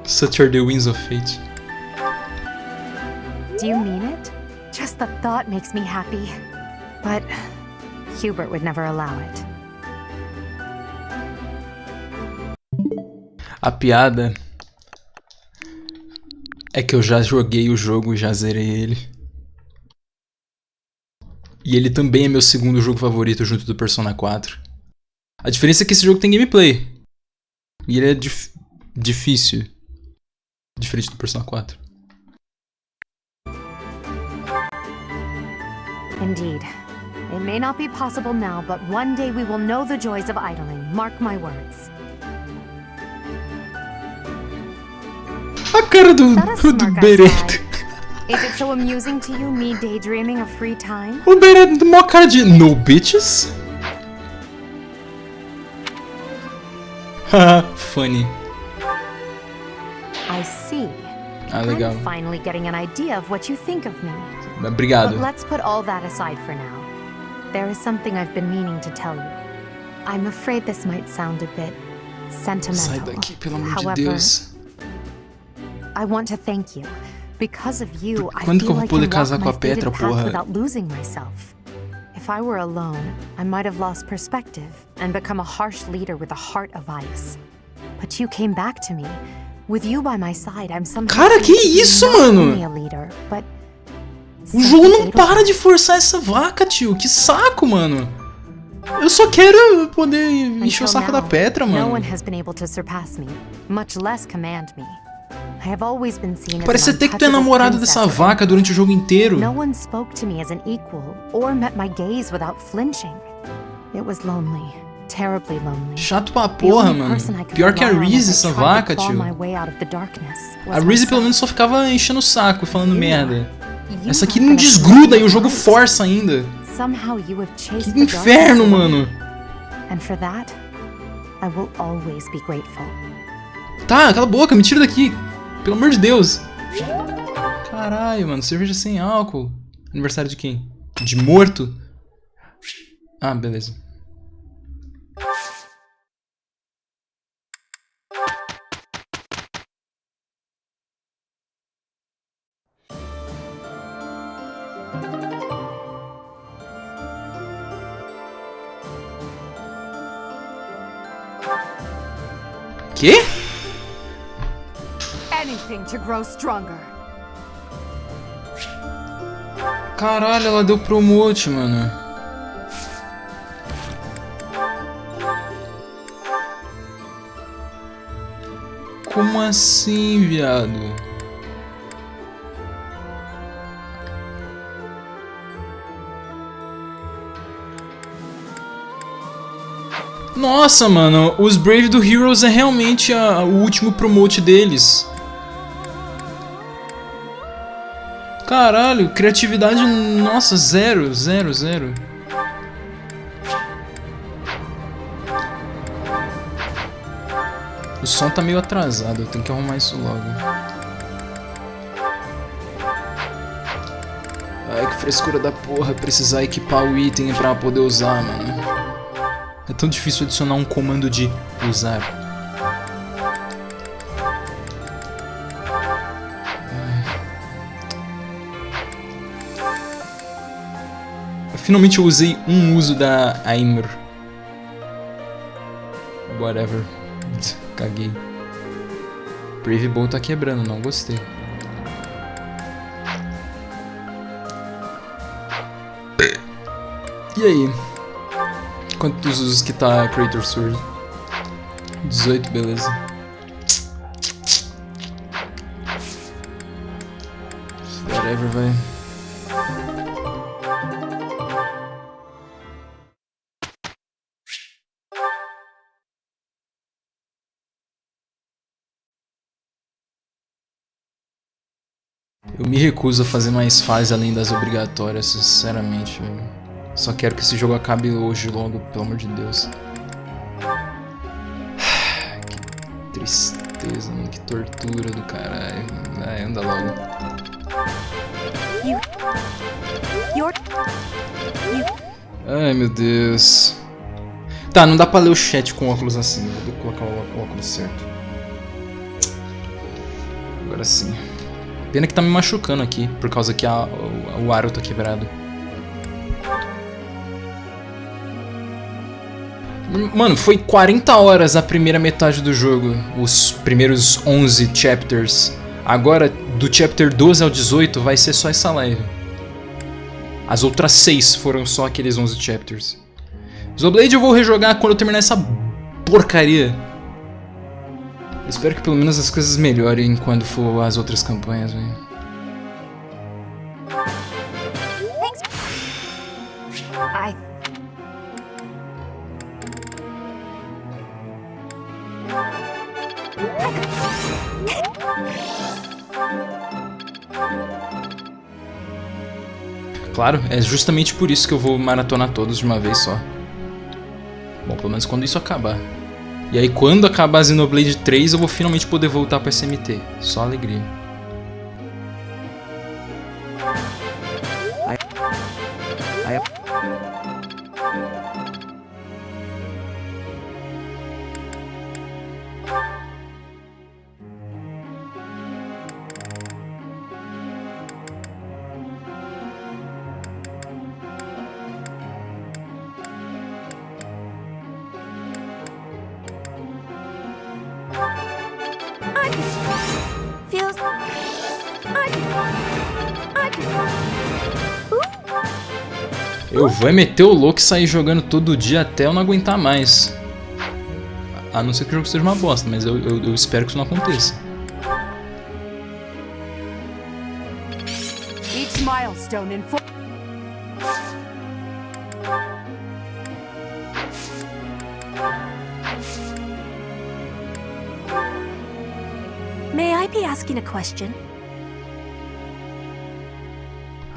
Such are the winds of fate. Do you mean it? Just the thought makes me happy. But Hubert would never allow it. A piada é que eu já joguei o jogo e já zerei ele. E ele também é meu segundo jogo favorito junto do Persona 4. A diferença é que esse jogo tem gameplay. E ele é difícil. Diferente do Persona 4. Indeed. It may not be possible now, but one day we will know the joys of idling. Mark my words. A cara do Bereto. Is it so amusing to you, me daydreaming of free time? O Bereto tem uma cara de no bitches? Haha, funny. I see. Ah, legal. I'm finally getting an idea of what you think of me. Obrigado. But let's put all that aside for now. There is something I've been meaning to tell you. I'm afraid this might sound a bit sentimental. Sai daqui, pelo amor However, de Deus. I want to thank you. Because of you, I Quando que feel eu vou I poder can casar walk com a my Petra, fated path porra? without losing myself. If I were alone, I might have lost perspective and become a harsh leader with a heart of ice. But you came back to me. With you by my side, I'm somehow Cara, que isso, not mano? only a leader, but O jogo não para de forçar essa vaca, tio. Que saco, mano. Eu só quero poder encher o saco da Petra, no mano. one has been able to surpass me, much less command me. I have always been seen as Parece an até que tu é untouchable namorado princess dessa of vaca durante o jogo inteiro. No one spoke to me as an equal or met my gaze without flinching. It was lonely, terribly lonely. Chato pra porra, mano. Pior que a Reese, essa vaca, tio. A Reese pelo menos só ficava enchendo o saco e falando merda. Essa aqui não desgruda e o jogo força ainda. Que inferno, mano. And for that, I will always be grateful. Tá, cala a boca, me tira daqui. Pelo amor de Deus. Caralho, mano, cerveja sem álcool. Aniversário de quem? De morto? Ah, beleza. Quê? Anything to grow stronger. Caralho, ela deu promote, mano. Como assim, viado? Nossa, mano, os Brave do Heroes é realmente o último promote deles. Caralho, criatividade, nossa, zero. O som tá meio atrasado, eu tenho que arrumar isso logo. Ai, que frescura da porra, precisar equipar o item pra poder usar, mano. É tão difícil adicionar um comando de usar. Finalmente eu usei um uso da Aimer. Whatever. Caguei. Brave Bowl tá quebrando, não gostei. E aí? Quantos usos que tá Creator Sword? 18, beleza. Whatever, vai. Eu me recuso a fazer mais fases além das obrigatórias, sinceramente, velho. Só quero que esse jogo acabe hoje logo, pelo amor de Deus. Que tristeza, mano. Que tortura do caralho. Vai, anda logo. Ai, meu Deus. Tá, não dá pra ler o chat com óculos assim. Vou colocar o óculos certo. Agora sim. Pena que tá me machucando aqui, por causa que o aro tá quebrado. Mano, foi 40 horas a primeira metade do jogo. Os primeiros 11 chapters. Agora, do chapter 12 ao 18, vai ser só essa live. As outras 6 foram só aqueles 11 chapters. Zoblade eu vou rejogar quando eu terminar essa porcaria. Espero que pelo menos as coisas melhorem quando for as outras campanhas, velho. Claro, é justamente por isso que eu vou maratonar todos de uma vez só. Bom, pelo menos quando isso acabar. E aí quando acabar a Xenoblade 3 eu vou finalmente poder voltar para SMT. Só alegria. Eu vou meter o louco e sair jogando todo dia até eu não aguentar mais. A não ser que o jogo seja uma bosta, mas eu espero que isso não aconteça. Each milestone in May I be asking a question?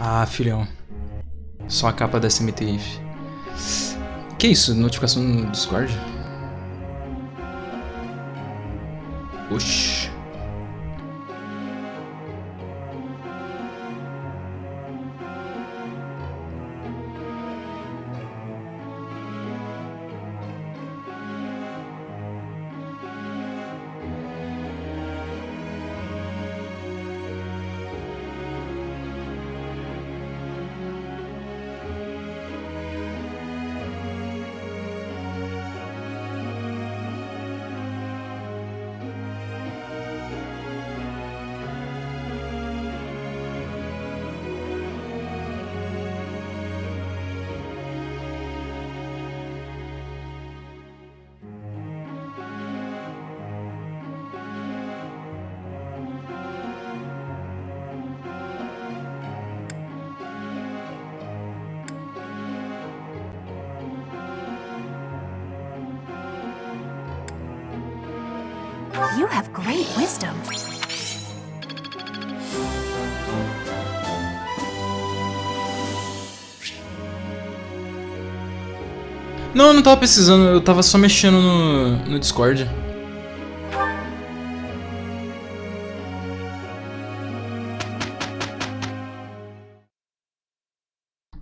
Ah, filhão. Só a capa da SMT IF. Que isso? Notificação no Discord? Oxi. You have great wisdom. Não, eu não tava precisando, eu tava só mexendo no Discord.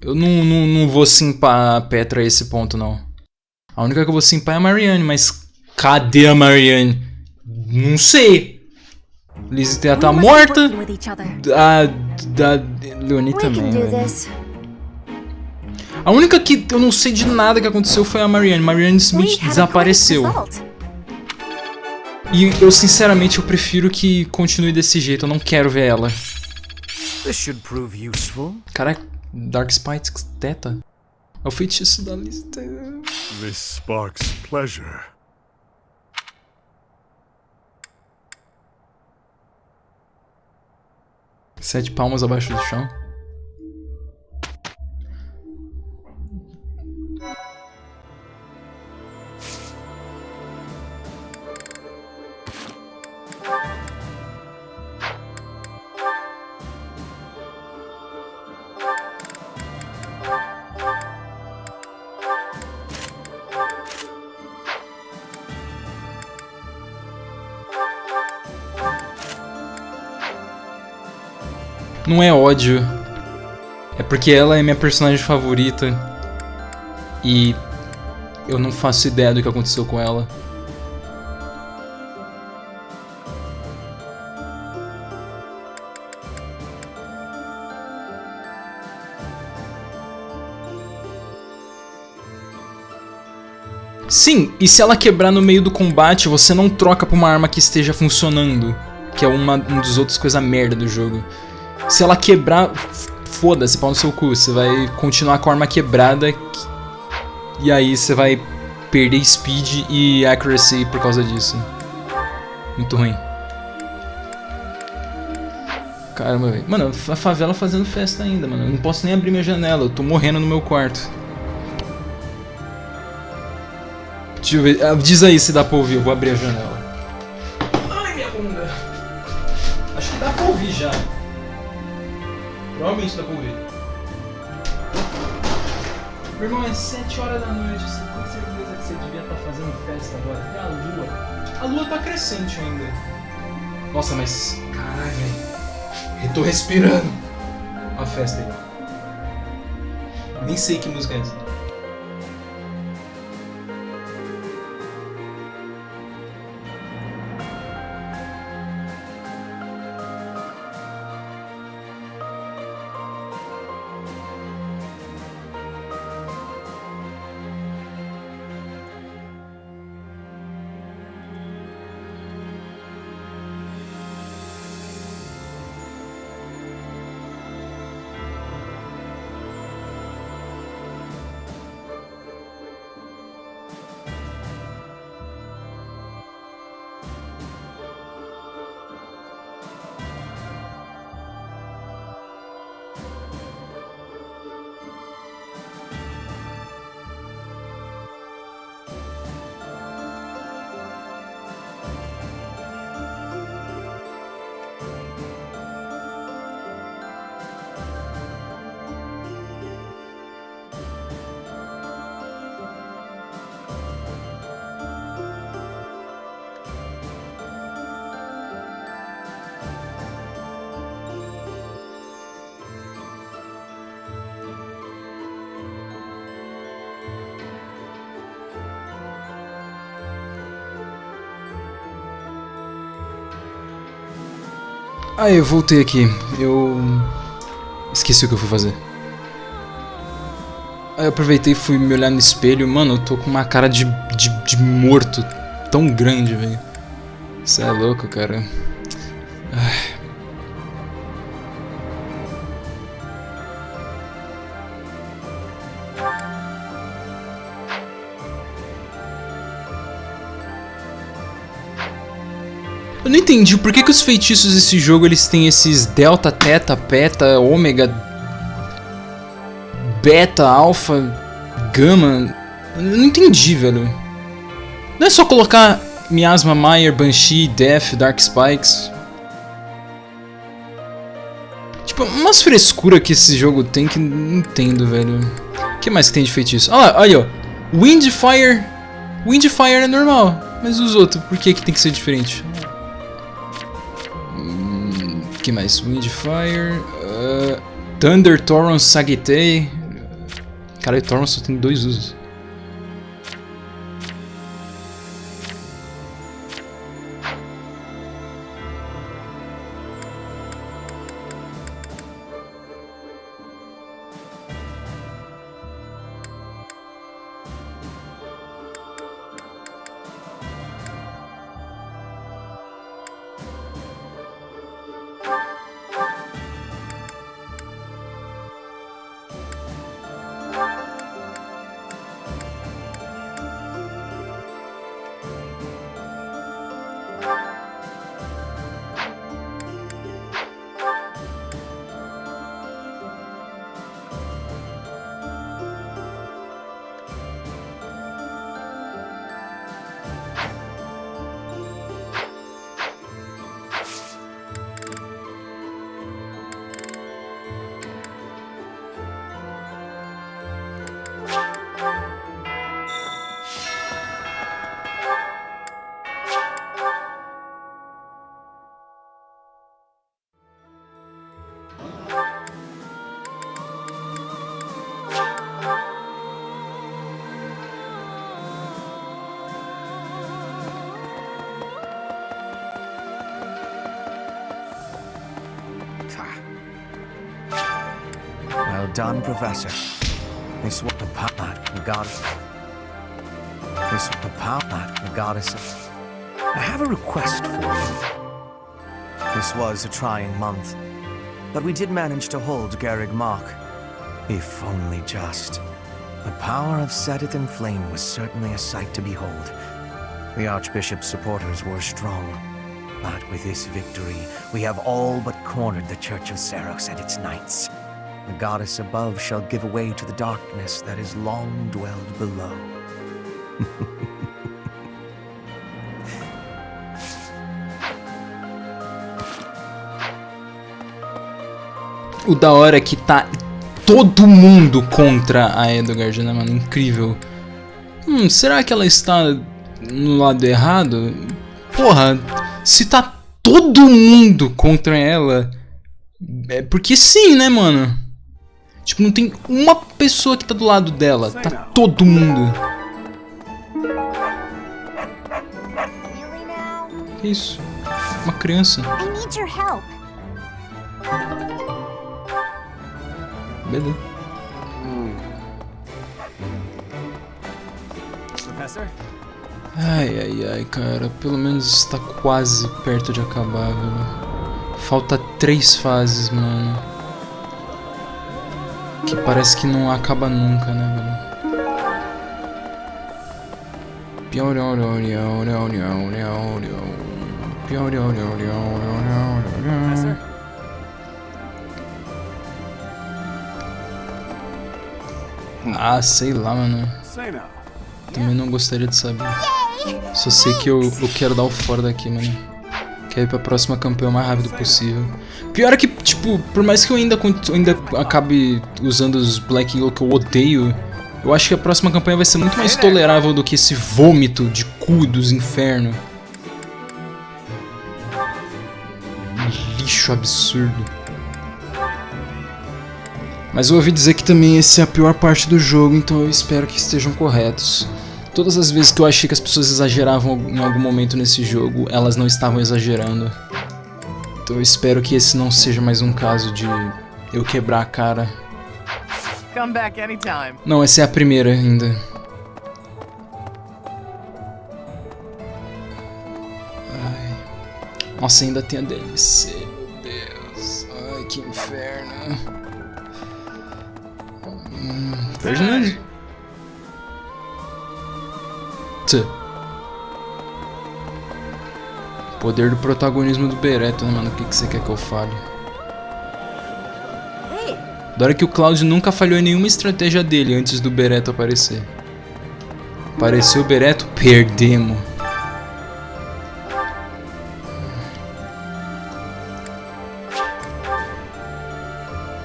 Eu não vou simpar a Petra a esse ponto, não. A única que eu vou simpar é a Marianne, mas cadê a Marianne? Não sei. Lizzie tá morta. A Leonie também. A única que eu não sei de nada que aconteceu foi a Marianne. Marianne Smith desapareceu. E eu sinceramente eu prefiro que continue desse jeito. Eu não quero ver ela. Caraca, Dark Spite teta. É o feitiço da lista. This sparks pleasure. Sete palmas abaixo do chão. Não é ódio. É porque ela é minha personagem favorita. E eu não faço ideia do que aconteceu com ela. Sim, e se ela quebrar no meio do combate, você não troca pra uma arma que esteja funcionando. Que é um dos outros coisas merda do jogo. Se ela quebrar, foda-se, pau no seu cu. Você vai continuar com a arma quebrada. E aí você vai perder speed e accuracy por causa disso. Muito ruim. Caramba, velho. Mano, a favela fazendo festa ainda, mano. Eu não posso nem abrir minha janela, eu tô morrendo no meu quarto. Deixa eu ver. Diz aí se dá pra ouvir, eu vou abrir a janela. Ai, minha bunda. Acho que dá pra ouvir já. Provavelmente dá pra ouvir. Meu irmão, é 7 horas da noite. Você tem certeza que você devia estar fazendo festa agora? E a lua? A lua tá crescente ainda. Nossa, mas... Caralho, velho. Eu tô respirando. Olha a festa aí. Nem sei que música é essa. Ah, eu voltei aqui. Eu... esqueci o que eu fui fazer. Aí eu aproveitei e fui me olhar no espelho. Mano, eu tô com uma cara de morto tão grande, velho. Você é louco, cara. Ai. Eu não entendi por que os feitiços desse jogo eles têm esses delta, teta, peta, ômega, beta, alfa, gama. Eu não entendi, velho. Não é só colocar miasma, Mire, Banshee, Death, Dark Spikes. Tipo, umas frescuras que esse jogo tem que não entendo, velho. O que mais que tem de feitiço? Ah, aí ó, Wind Fire. Wind Fire é normal, mas os outros, por que tem que ser diferente? O que mais? Windfire, Thunder, Torrent, Sagittei. Caralho, Torrent só tem 2 usos. Well done, Professor. This was the power, the goddess. This was the power, the goddess. I have a request for you. This was a trying month, but we did manage to hold Garreg Mach. If only just. The power of Seteth in Flame was certainly a sight to behold. The Archbishop's supporters were strong, but with this victory, we have all but cornered the Church of Seros and its knights. The goddess above shall give way to the darkness that has long dwelled below. O da hora é que tá todo mundo contra a Edelgard, né, mano? Incrível. Será que ela está no lado errado? Porra, se tá todo mundo contra ela, é porque sim, né, mano? Tipo, não tem uma pessoa que tá do lado dela, tá todo mundo. Que isso? Uma criança. I need your help. Beleza. Professor? Ai, cara. Pelo menos está quase perto de acabar, velho. Falta 3 fases, mano. Que parece que não acaba nunca, né, velho? Professor? Ah, sei lá, mano. Também não gostaria de saber. Só sei que eu quero dar o fora daqui, mano. Quero ir pra próxima campanha o mais rápido possível. Pior é que, tipo, por mais que eu ainda acabe usando os Black Eagle que eu odeio, eu acho que a próxima campanha vai ser muito mais tolerável do que esse vômito de cu dos infernos. Lixo absurdo. Mas eu ouvi dizer que também essa é a pior parte do jogo, então eu espero que estejam corretos. Todas as vezes que eu achei que as pessoas exageravam em algum momento nesse jogo, elas não estavam exagerando. Então eu espero que esse não seja mais um caso de eu quebrar a cara. Come back anytime. Não, essa é a primeira ainda. Ai. Nossa, ainda tem a DLC, meu Deus. Ai, que inferno. Ferdinand? Poder do protagonismo do Bereto, né, mano? O que você quer que eu fale? Da hora que o Cloud nunca falhou em nenhuma estratégia dele antes do Bereto aparecer. Apareceu o Bereto, perdemos.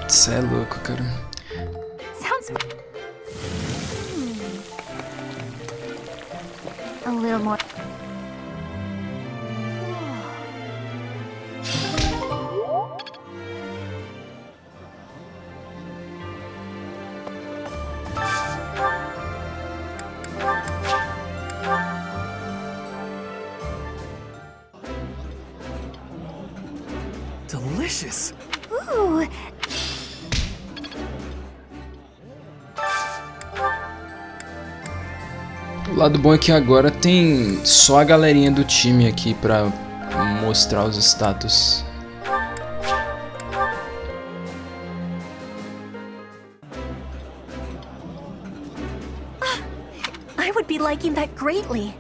Cê é louco, cara. A little more. Delicious. Ooh. O lado bom é que agora tem só a galerinha do time aqui pra mostrar os status. I would be liking that greatly.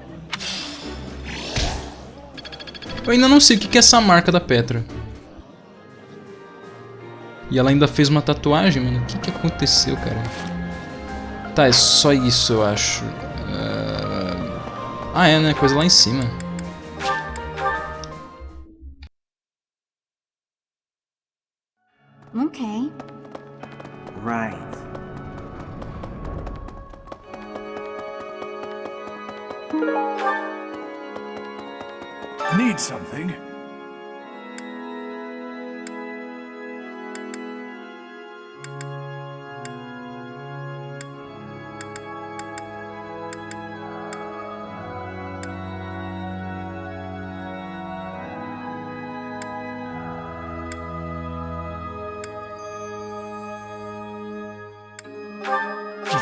Eu ainda não sei o que é essa marca da Petra. E ela ainda fez uma tatuagem, mano. O que aconteceu, cara? Tá, é só isso, eu acho. Ah, é, né? Coisa lá em cima. Okay. Right. Need something?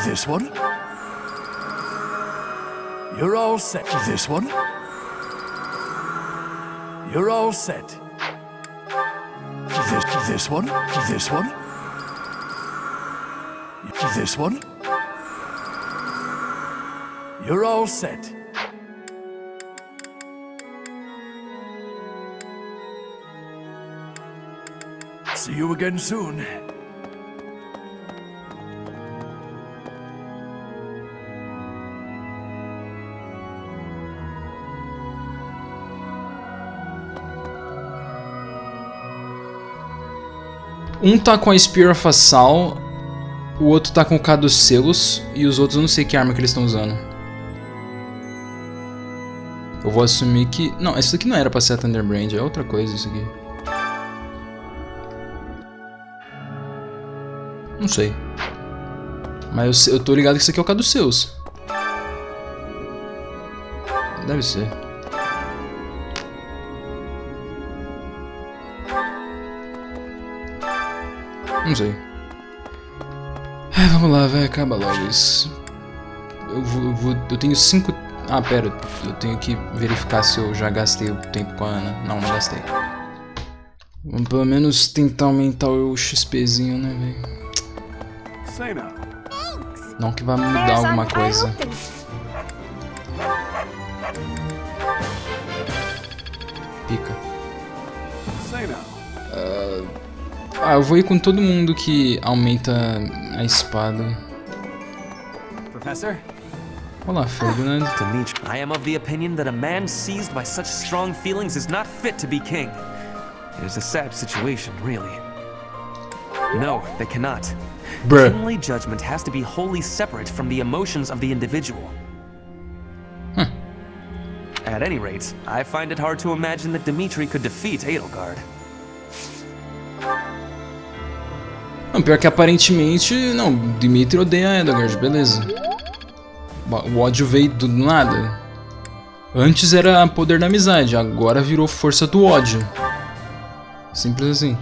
This one. You're all set. This one. You're all set. This one. This one. This one. You're all set. See you again soon. Um tá com a Spear of Assault, o outro tá com o K dos selos, e os outros eu não sei que arma que eles estão usando. Eu vou assumir que... Não, isso aqui não era pra ser a Thunderbrand, é outra coisa isso aqui. Não sei. Mas eu tô ligado que isso aqui é o K dos seus. Deve ser. Não sei. Vamos lá, vai, acaba logo isso. Eu tenho 5... Ah, pera, eu tenho que verificar se eu já gastei o tempo com a Ana. Não, não gastei. Vamos pelo menos tentar aumentar o XPzinho, né, velho? Não que vai mudar alguma coisa. Pica. Eu vou ir com todo mundo que aumenta a espada. Professor? Olá, Ferdinand. Dimitri, I am of the opinion that a man seized by such strong feelings is not fit to be king. It is a sad situation, really. No, they cannot. Bruh. Kingly judgment has to be wholly separate from the emotions of the individual. At any rate, I find it hard to imagine that Dimitri could defeat Edelgard. Não, pior que aparentemente, não, Dimitri odeia Edelgard, beleza. O ódio veio do nada. Antes era poder da amizade, agora virou força do ódio. Simples assim.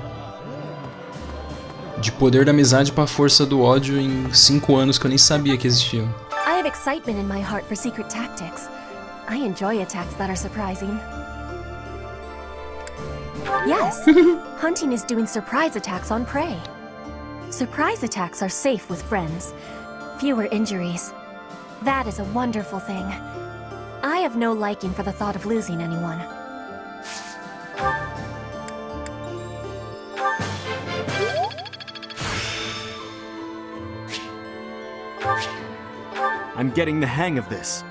De poder da amizade pra força do ódio em 5 anos que eu nem sabia que existiam. I have excitement in my heart for secret tactics. I enjoy attacks that are surprising. Yes, hunting is doing surprise attacks on prey. Surprise attacks are safe with friends. Fewer injuries. That is a wonderful thing. I have no liking for the thought of losing anyone. I'm getting the hang of this.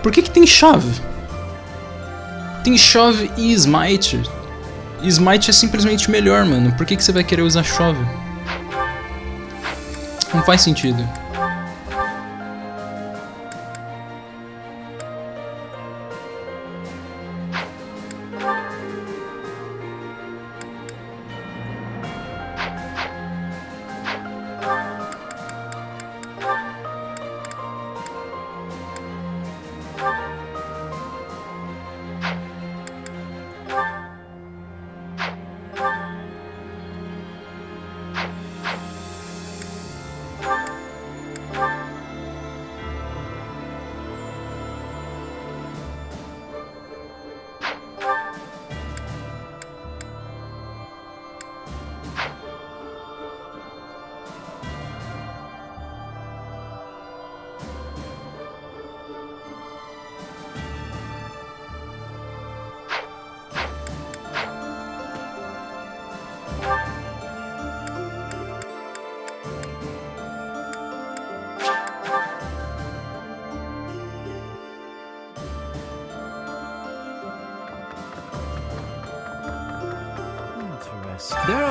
Por que tem chave? Tem chave e smite. E smite é simplesmente melhor, mano. Por que você vai querer usar chave? Não faz sentido.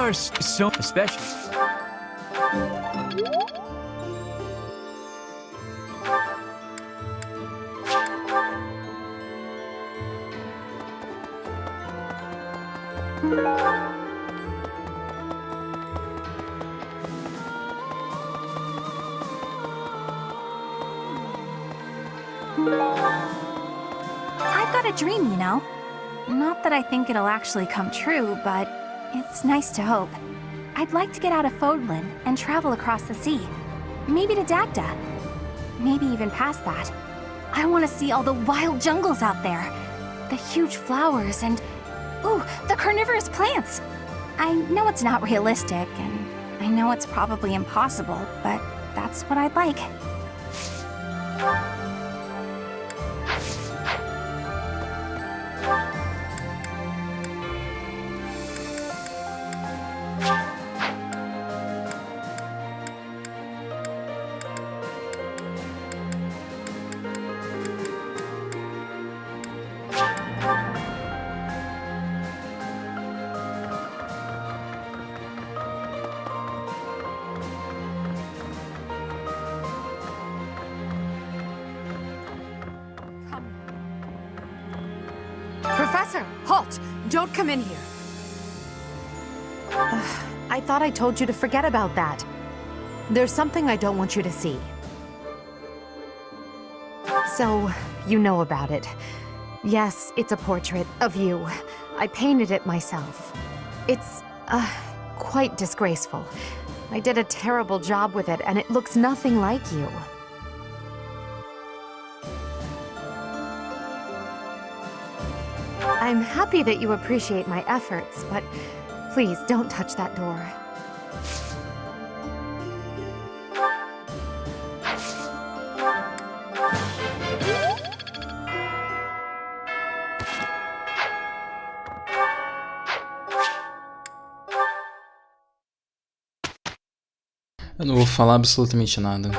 are so especially. I've got a dream, you know. Not that I think it'll actually come true, but it's nice to hope. I'd like to get out of Fodlan and travel across the sea. Maybe to Dagda. Maybe even past that. I want to see all the wild jungles out there. The huge flowers and... ooh, the carnivorous plants! I know it's not realistic, and I know it's probably impossible, but that's what I'd like. Professor, halt! Don't come in here. I thought I told you to forget about that. There's something I don't want you to see. So, you know about it. Yes, it's a portrait of you. I painted it myself. It's, quite disgraceful. I did a terrible job with it, and it looks nothing like you. I'm happy that you appreciate my efforts, but please don't touch that door. Eu não vou falar absolutamente nada.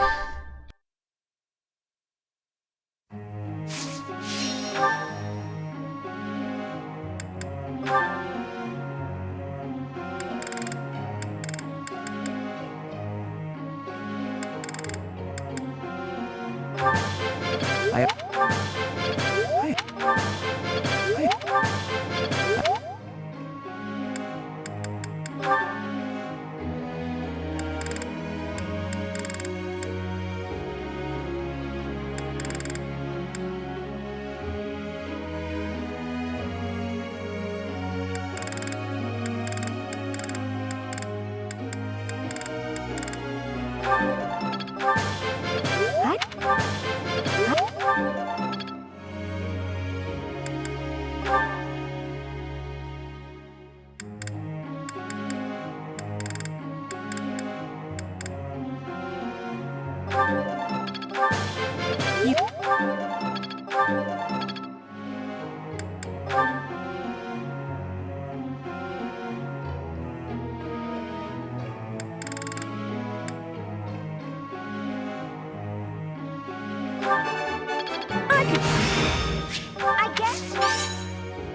I guess...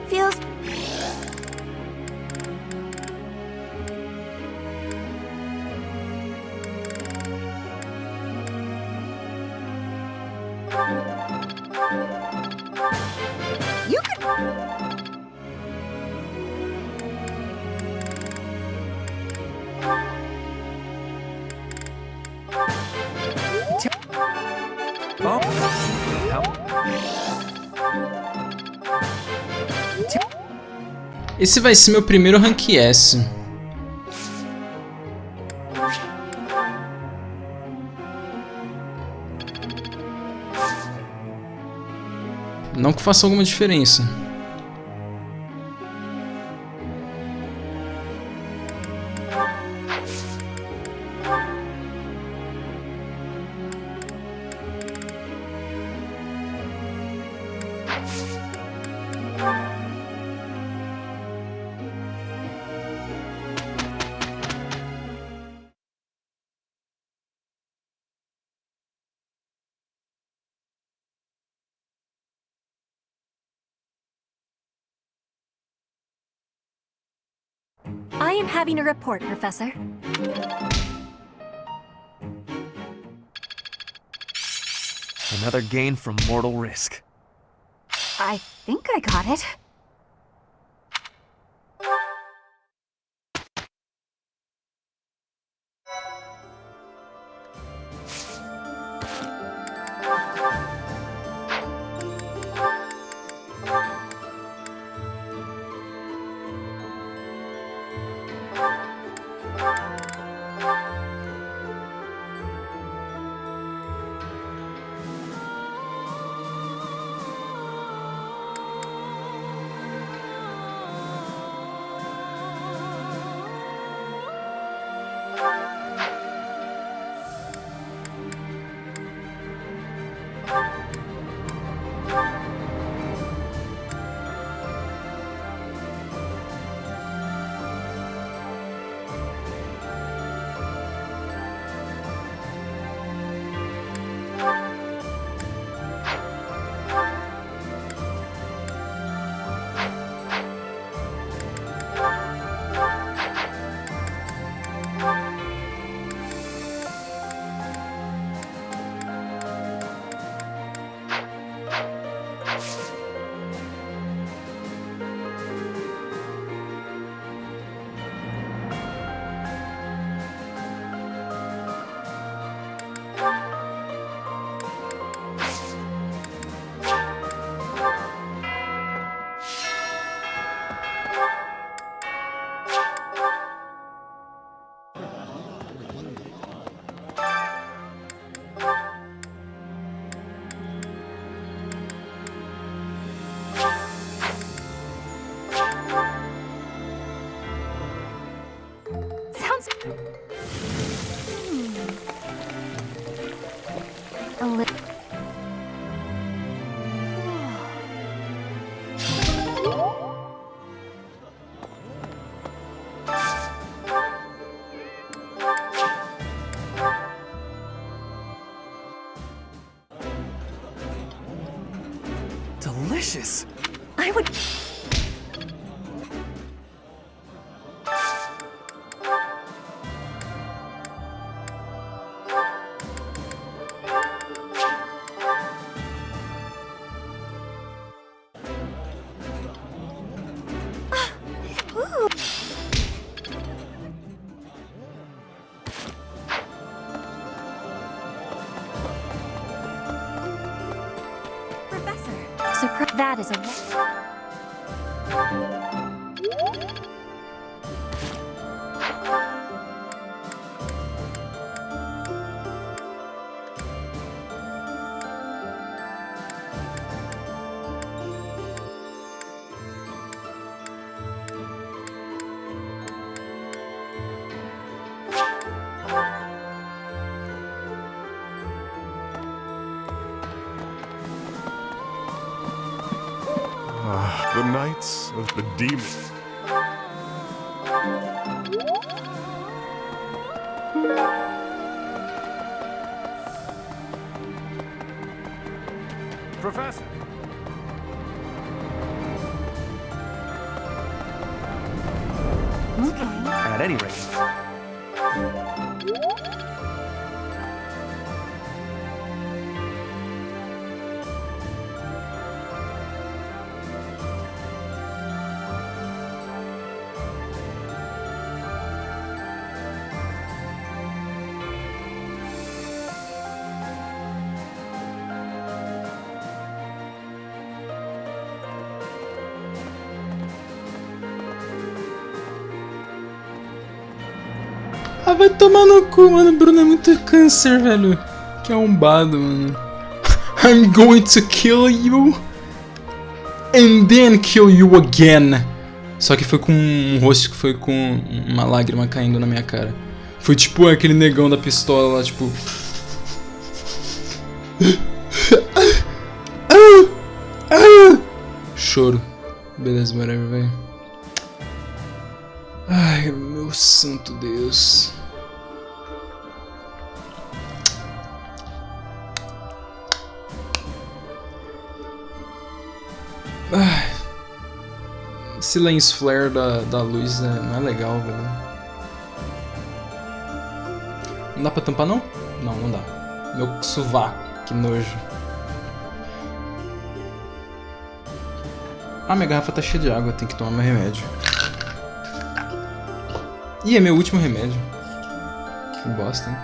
feels... You could... Esse vai ser meu primeiro Rank S. Não que faça alguma diferença. I am having a report, Professor. Another gain from mortal risk. I think I got it. A little. Delicious. I would. That is a... The Knights of the Demon. Professor! At any rate. Ah, vai tomar no cu, mano. Bruno é muito câncer, velho. Que arrombado, mano. I'm going to kill you and then kill you again. Só que foi com um rosto que foi com uma lágrima caindo na minha cara. Foi tipo aquele negão da pistola lá, tipo. Choro. Beleza, whatever, velho. Ai, meu santo Deus. Ai. Esse lens flare da luz não é legal, velho. Não dá pra tampar, não? Não, não dá. Meu sovaco, que nojo. Ah, minha garrafa tá cheia de água, tem que tomar meu remédio. Ih, é meu último remédio. Que bosta, hein?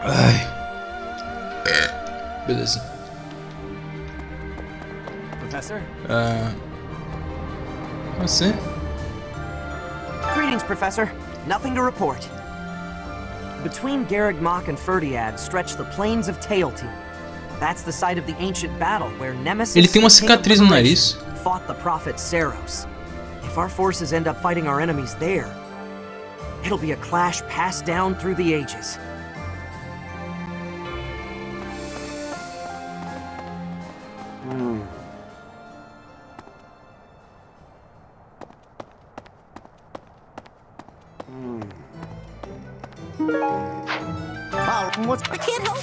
Ai. Beleza. Professor? Você? Greetings, Professor. Nothing to report. Between Garreg-Mach and Ferdiad stretch the plains of Teal'c. That's the site of the ancient battle where Nemesis Ele tem uma cicatriz no nariz. Fought the prophet Saros. If our forces end up fighting our enemies there, it'll be a clash passed down through the ages. What's I can't help.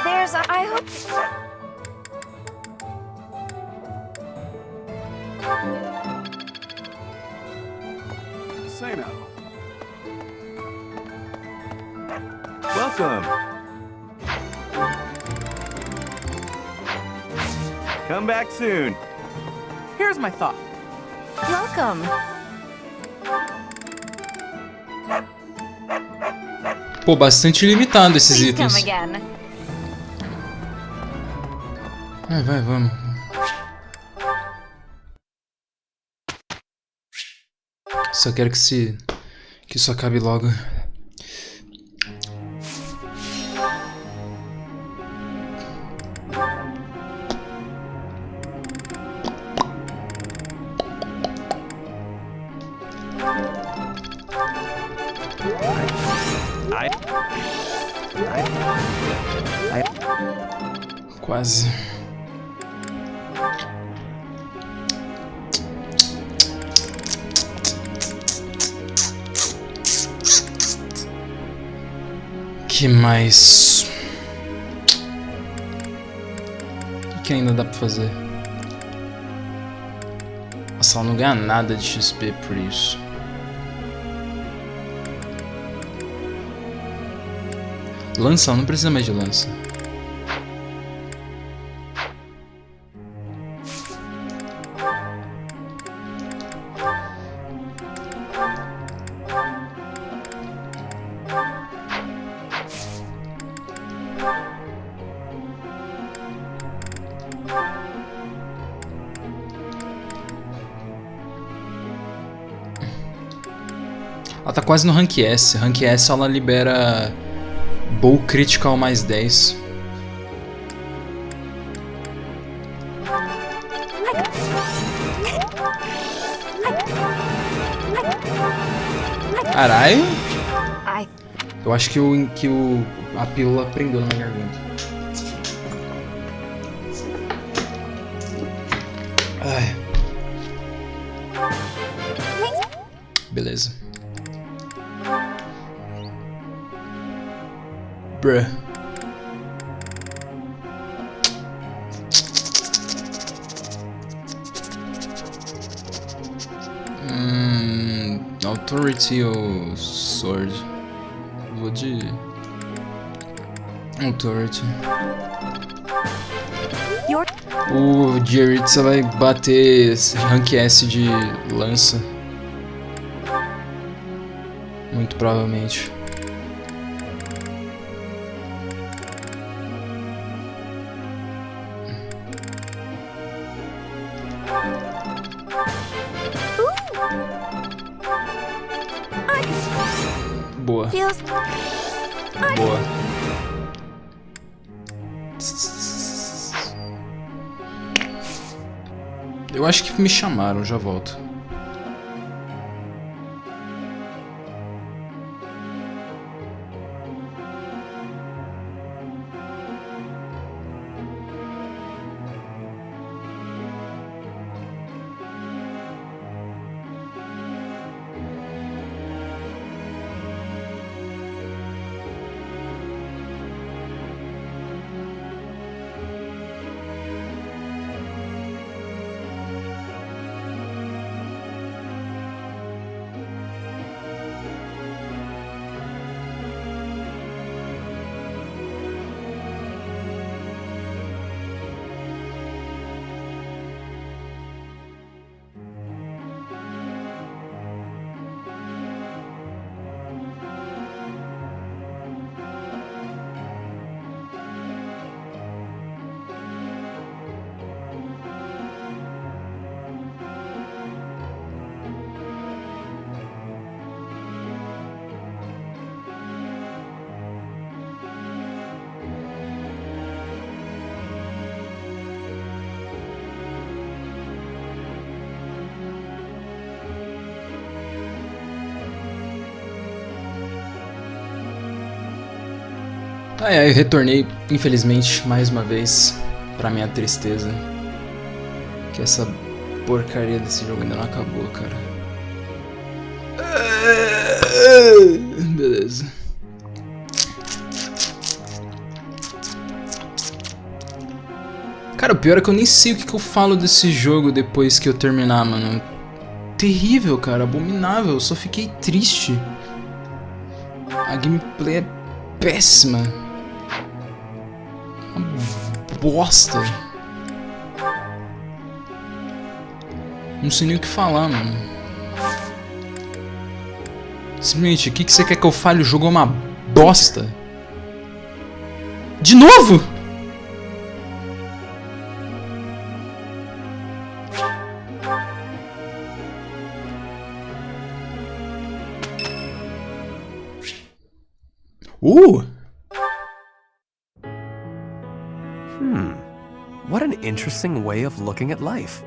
There's a... I hope... Say now. Welcome. Come back soon. Here's my thought. Welcome. Pô, bastante limitado esses itens. Vai, vamos. Só quero que isso acabe logo. Quase. Que mais? O que ainda dá pra fazer? Nossa, ela não ganha nada de XP por isso. Lança? Ela não precisa mais de lança. Ela tá quase no Rank S. Rank S ela libera Bow Critical mais 10. Caralho. Eu acho que a pílula prendeu na minha garganta. Ai. Beleza. Bruh. Authority ou Sword? Vou de Authority. O Jeritza vai bater Rank S de lança. Muito provavelmente. Boa. Boa. Eu acho que me chamaram, já volto. Ai, eu retornei, infelizmente, mais uma vez, pra minha tristeza. Que essa porcaria desse jogo ainda não acabou, cara. Beleza. Cara, o pior é que eu nem sei o que eu falo desse jogo depois que eu terminar, mano. Terrível, cara, abominável. Eu só fiquei triste. A gameplay é péssima. Uma bosta. Não sei nem o que falar, mano. Simplesmente, o que você quer que eu fale? O jogo é uma bosta. De novo? What an interesting way of looking at life.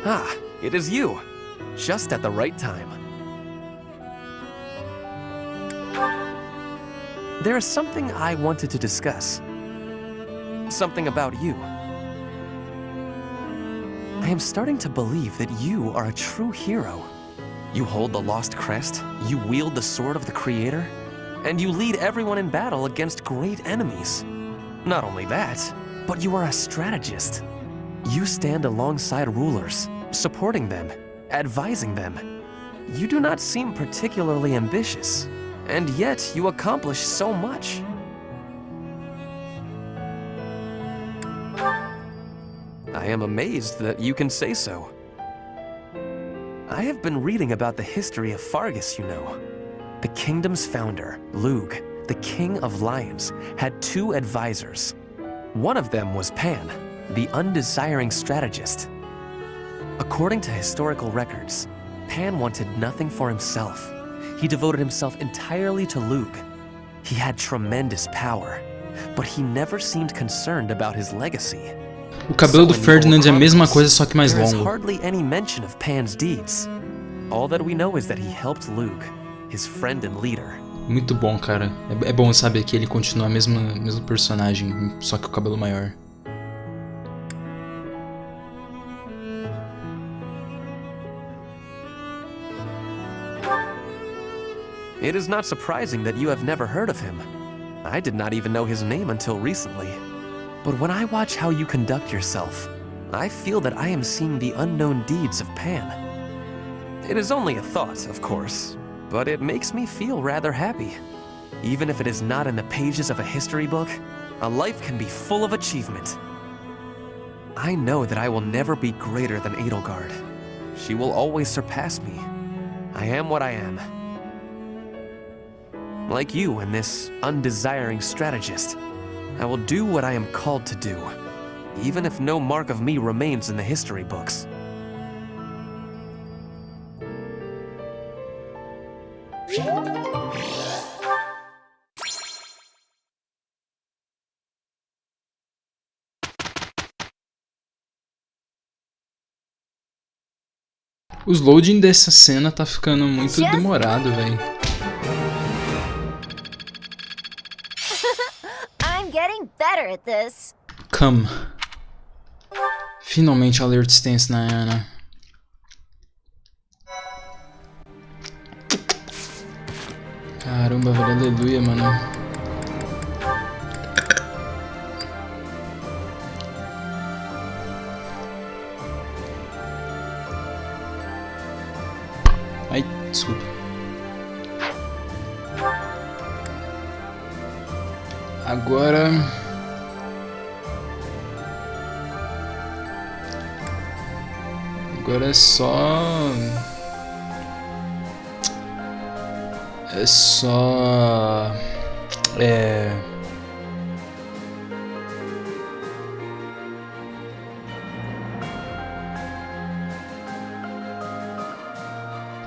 Ah, it is you. Just at the right time. There is something I wanted to discuss. Something about you. I am starting to believe that you are a true hero. You hold the lost crest, you wield the sword of the Creator, and you lead everyone in battle against great enemies. Not only that, but you are a strategist. You stand alongside rulers, supporting them, advising them. You do not seem particularly ambitious, and yet you accomplish so much. I am amazed that you can say so. I have been reading about the history of Fargus, you know. The kingdom's founder, Lug, the king of lions, had 2 advisors. One of them was Pan, the undesiring strategist. According to historical records, Pan wanted nothing for himself. He devoted himself entirely to Lug. He had tremendous power, but he never seemed concerned about his legacy. O cabelo do Ferdinand é a mesma coisa, só que mais longo. There is longo. hardly any mention of Pan's deeds. All that we know is that he helped Lug, his friend and leader. Muito bom, cara. É bom saber que ele continua a mesmo personagem, só que o cabelo maior. It is not surprising that you have never heard of him. I did not even know his name until recently. But when I watch how you conduct yourself, I feel that I am seeing the unknown deeds of Pan. It is only a thought, of course, but it makes me feel rather happy. Even if it is not in the pages of a history book, a life can be full of achievement. I know that I will never be greater than Edelgard. She will always surpass me. I am what I am. Like you and this undesiring strategist, I will do what I am called to do, even if no mark of me remains in the history books. Os loading dessa cena tá ficando muito demorado, velho. I'm getting better at this. Come. Finalmente a ler distância na Ana. Caramba, velho, aleluia, mano. Ai, desculpa. Agora... Agora é só...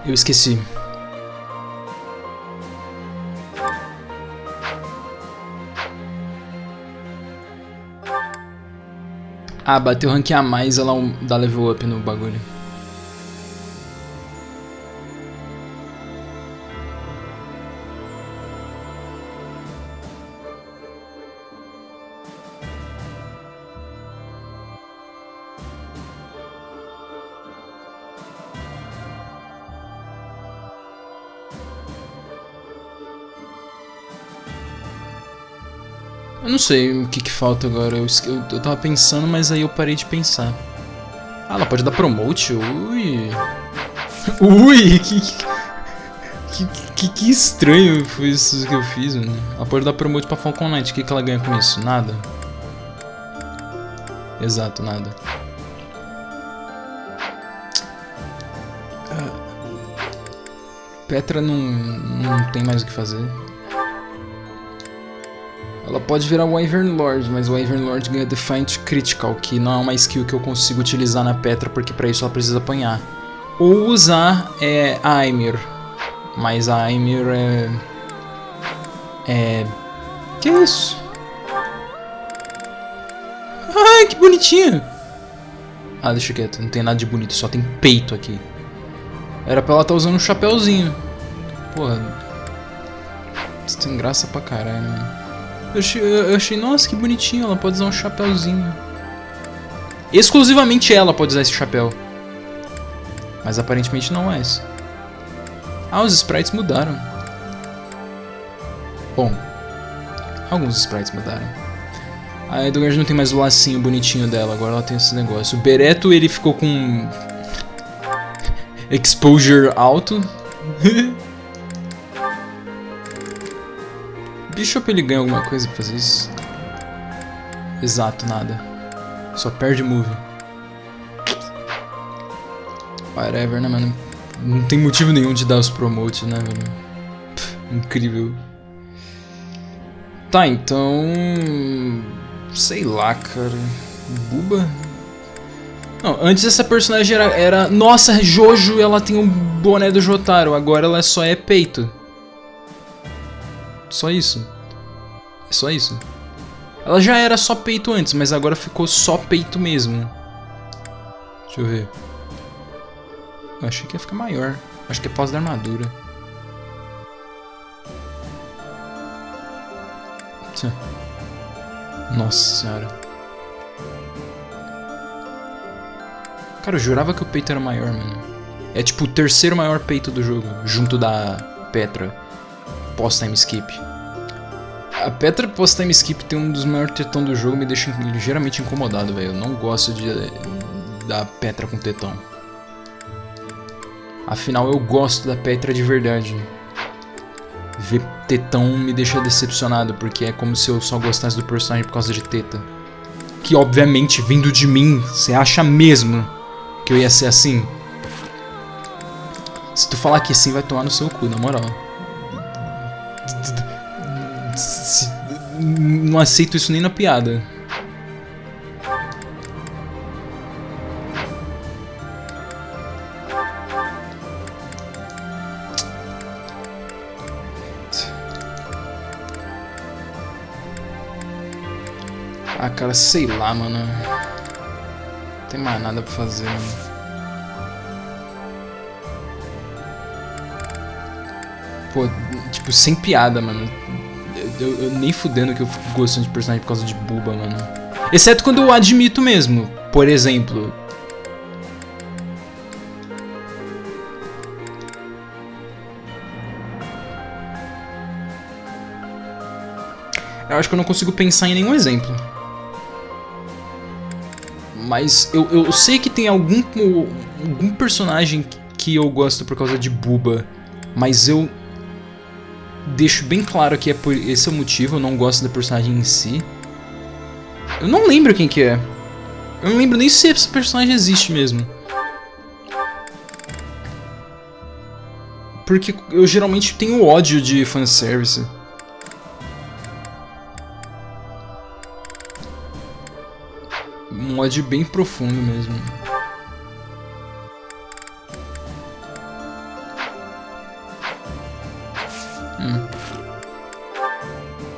Eu esqueci. Ah, bateu rank a mais, ela dá level up no bagulho. Eu não sei o que falta agora. Eu tava pensando, mas aí eu parei de pensar. Ah, ela pode dar promote? Ui. Ui, que estranho foi isso que eu fiz, mano. Ela pode dar promote pra Falcon Knight. O que ela ganha com isso? Nada. Exato, nada. Petra não tem mais o que fazer. Ela pode virar o Wyvern Lord, mas o Wyvern Lord ganha Defiant Critical, que não é uma skill que eu consigo utilizar na Petra, porque pra isso ela precisa apanhar. Ou usar a Aimir, mas a Aimir Que é isso? Ai, que bonitinho! Ah, deixa quieto, não tem nada de bonito, só tem peito aqui. Era pra ela estar usando um chapéuzinho. Porra. Isso tem graça pra caralho, mano. Eu achei, nossa, que bonitinho, ela pode usar um chapéuzinho. Exclusivamente ela pode usar esse chapéu. Mas aparentemente não é esse. Ah, os sprites mudaram. Bom, alguns sprites mudaram. A Edgard não tem mais o lacinho bonitinho dela, agora ela tem esse negócio. O Bereto, ele ficou com exposure alto. Bishop, ele ganha alguma coisa pra fazer isso? Exato, nada. Só perde move. Whatever, né, mano? Não tem motivo nenhum de dar os promotes, né, velho? Incrível. Tá, então... sei lá, cara. Buba? Não, antes essa personagem era... Nossa, Jojo, ela tem um boné do Jotaro. Agora ela só é peito. Só isso. É só isso. Ela já era só peito antes, mas agora ficou só peito mesmo. Deixa eu ver. Eu achei que ia ficar maior. Acho que é pós da armadura. Nossa senhora. Cara, eu jurava que o peito era maior, mano. É tipo o terceiro maior peito do jogo, junto da Petra pós-time skip. A Petra pós-time skip tem um dos maiores tetão do jogo, me deixa ligeiramente incomodado, velho. Eu não gosto da Petra com tetão. Afinal, eu gosto da Petra de verdade. Ver tetão me deixa decepcionado, porque é como se eu só gostasse do personagem por causa de teta. Que, obviamente, vindo de mim, você acha mesmo que eu ia ser assim? Se tu falar que sim, vai tomar no seu cu, na moral. Não aceito isso nem na piada. Ah, cara, sei lá, mano. Não tem mais nada pra fazer, mano. Pô, tipo, sem piada, mano. Eu nem fudendo que eu fico gostando de personagem por causa de buba, mano. Exceto quando eu admito mesmo. Por exemplo... Eu acho que eu não consigo pensar em nenhum exemplo. Mas eu sei que tem algum personagem que eu gosto por causa de buba. Mas eu deixo bem claro que é por esse motivo, eu não gosto da personagem em si. Eu não lembro quem que é. Eu não lembro nem se esse personagem existe mesmo. Porque eu geralmente tenho ódio de fanservice. Um ódio bem profundo mesmo.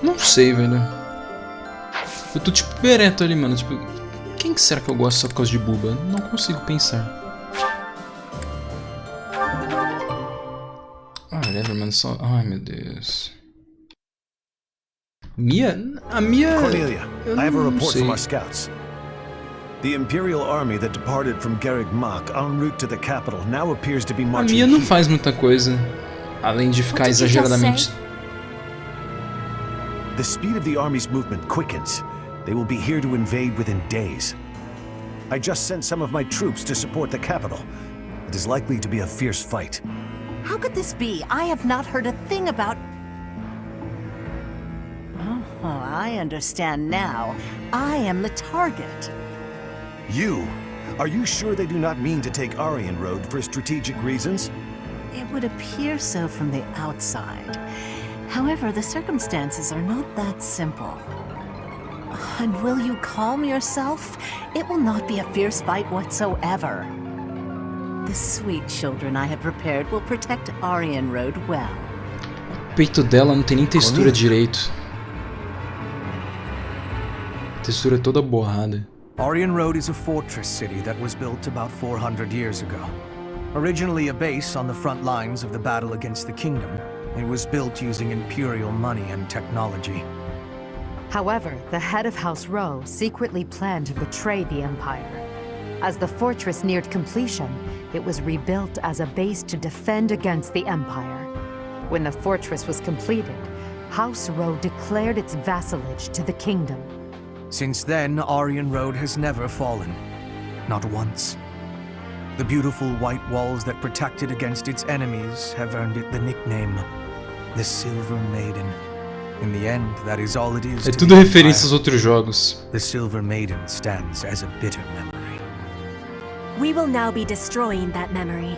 Não sei, velho. Eu tô tipo Bereto ali, mano. Tipo, quem que será que eu gosto só por causa de buba? Não consigo pensar. Ah, whatever, mano. Só... Ai, meu Deus. Mia? A Mia... Cornelia, I have a report from our scouts. The Imperial Army that departed from Garrick Mach en route to the capital now appears to be marching. A Mia não faz muita coisa, além de ficar exageradamente... The speed of the army's movement quickens. They will be here to invade within days. I just sent some of my troops to support the capital. It is likely to be a fierce fight. How could this be? I have not heard a thing about... Oh, I understand now. I am the target. You? Are you sure they do not mean to take Aryan Road for strategic reasons? It would appear so from the outside. However, the circumstances are not that simple. And will you calm yourself? It will not be a fierce fight whatsoever. The sweet children I have prepared will protect Aryan Road well. O peito dela não tem nem textura direito. A textura é toda borrada. Aryan Road is a fortress city that was built about 400 years ago. Originally a base on the front lines of the battle against the kingdom, it was built using imperial money and technology. However, the head of House Rowe secretly planned to betray the Empire. As the fortress neared completion, it was rebuilt as a base to defend against the Empire. When the fortress was completed, House Rowe declared its vassalage to the kingdom. Since then, Aryan Road has never fallen. Not once. The beautiful white walls that protect it against its enemies have earned it the nickname, the Silver Maiden. In the end, that is all it is. É tudo referência aos outros jogos. The Silver Maiden stands as a bitter memory. We will now be destroying that memory.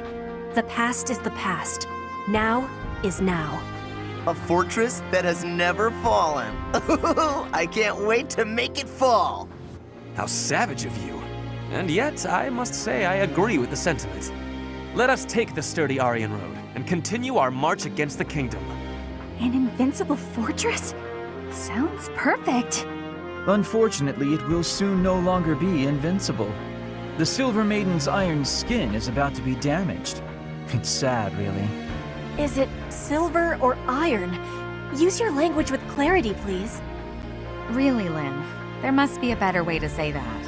The past is the past. Now is now. A fortress that has never fallen. I can't wait to make it fall. How savage of you. And yet, I must say I agree with the sentiment. Let us take the sturdy Aryan Road and continue our march against the kingdom. An invincible fortress? Sounds perfect. Unfortunately, it will soon no longer be invincible. The Silver Maiden's iron skin is about to be damaged. It's sad, really. Is it silver or iron? Use your language with clarity, please. Really, Lynn, there must be a better way to say that.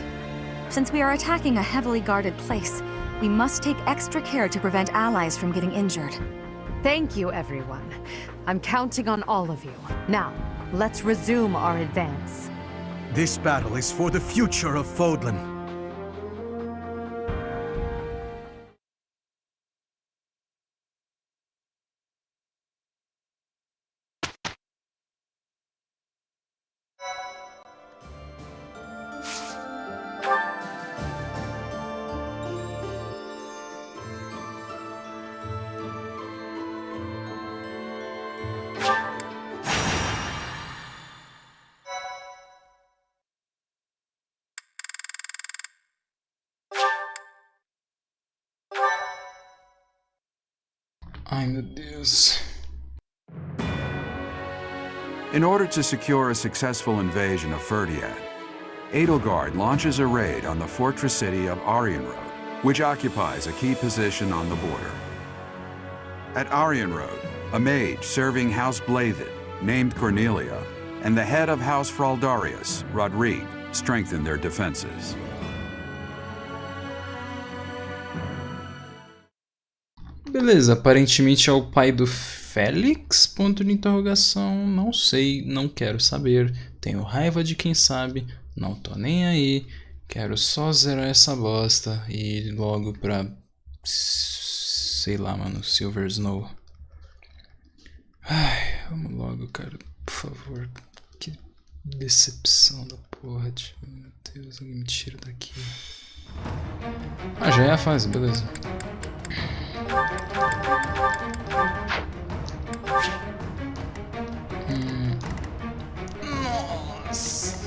Since we are attacking a heavily guarded place, we must take extra care to prevent allies from getting injured. Thank you, everyone. I'm counting on all of you. Now, let's resume our advance. This battle is for the future of Fodlan. Ai, meu Deus. In order to secure a successful invasion of Ferdiad, Edelgard launches a raid on the fortress city of Aryan Road, which occupies a key position on the border. At Aryan Road, a mage serving House Blathed, named Cornelia, and the head of House Fraldarius, Rodrigue, strengthen their defenses. Beleza, aparentemente é o pai do Félix? Ponto de interrogação. Não sei, não quero saber. Tenho raiva de quem sabe. Não tô nem aí. Quero só zerar essa bosta e ir logo pra... sei lá, mano, Silver Snow. Ai, vamos logo, cara. Por favor. Que decepção da porra. Meu Deus, alguém me tira daqui. Ah, já é a fase, beleza. Nossa.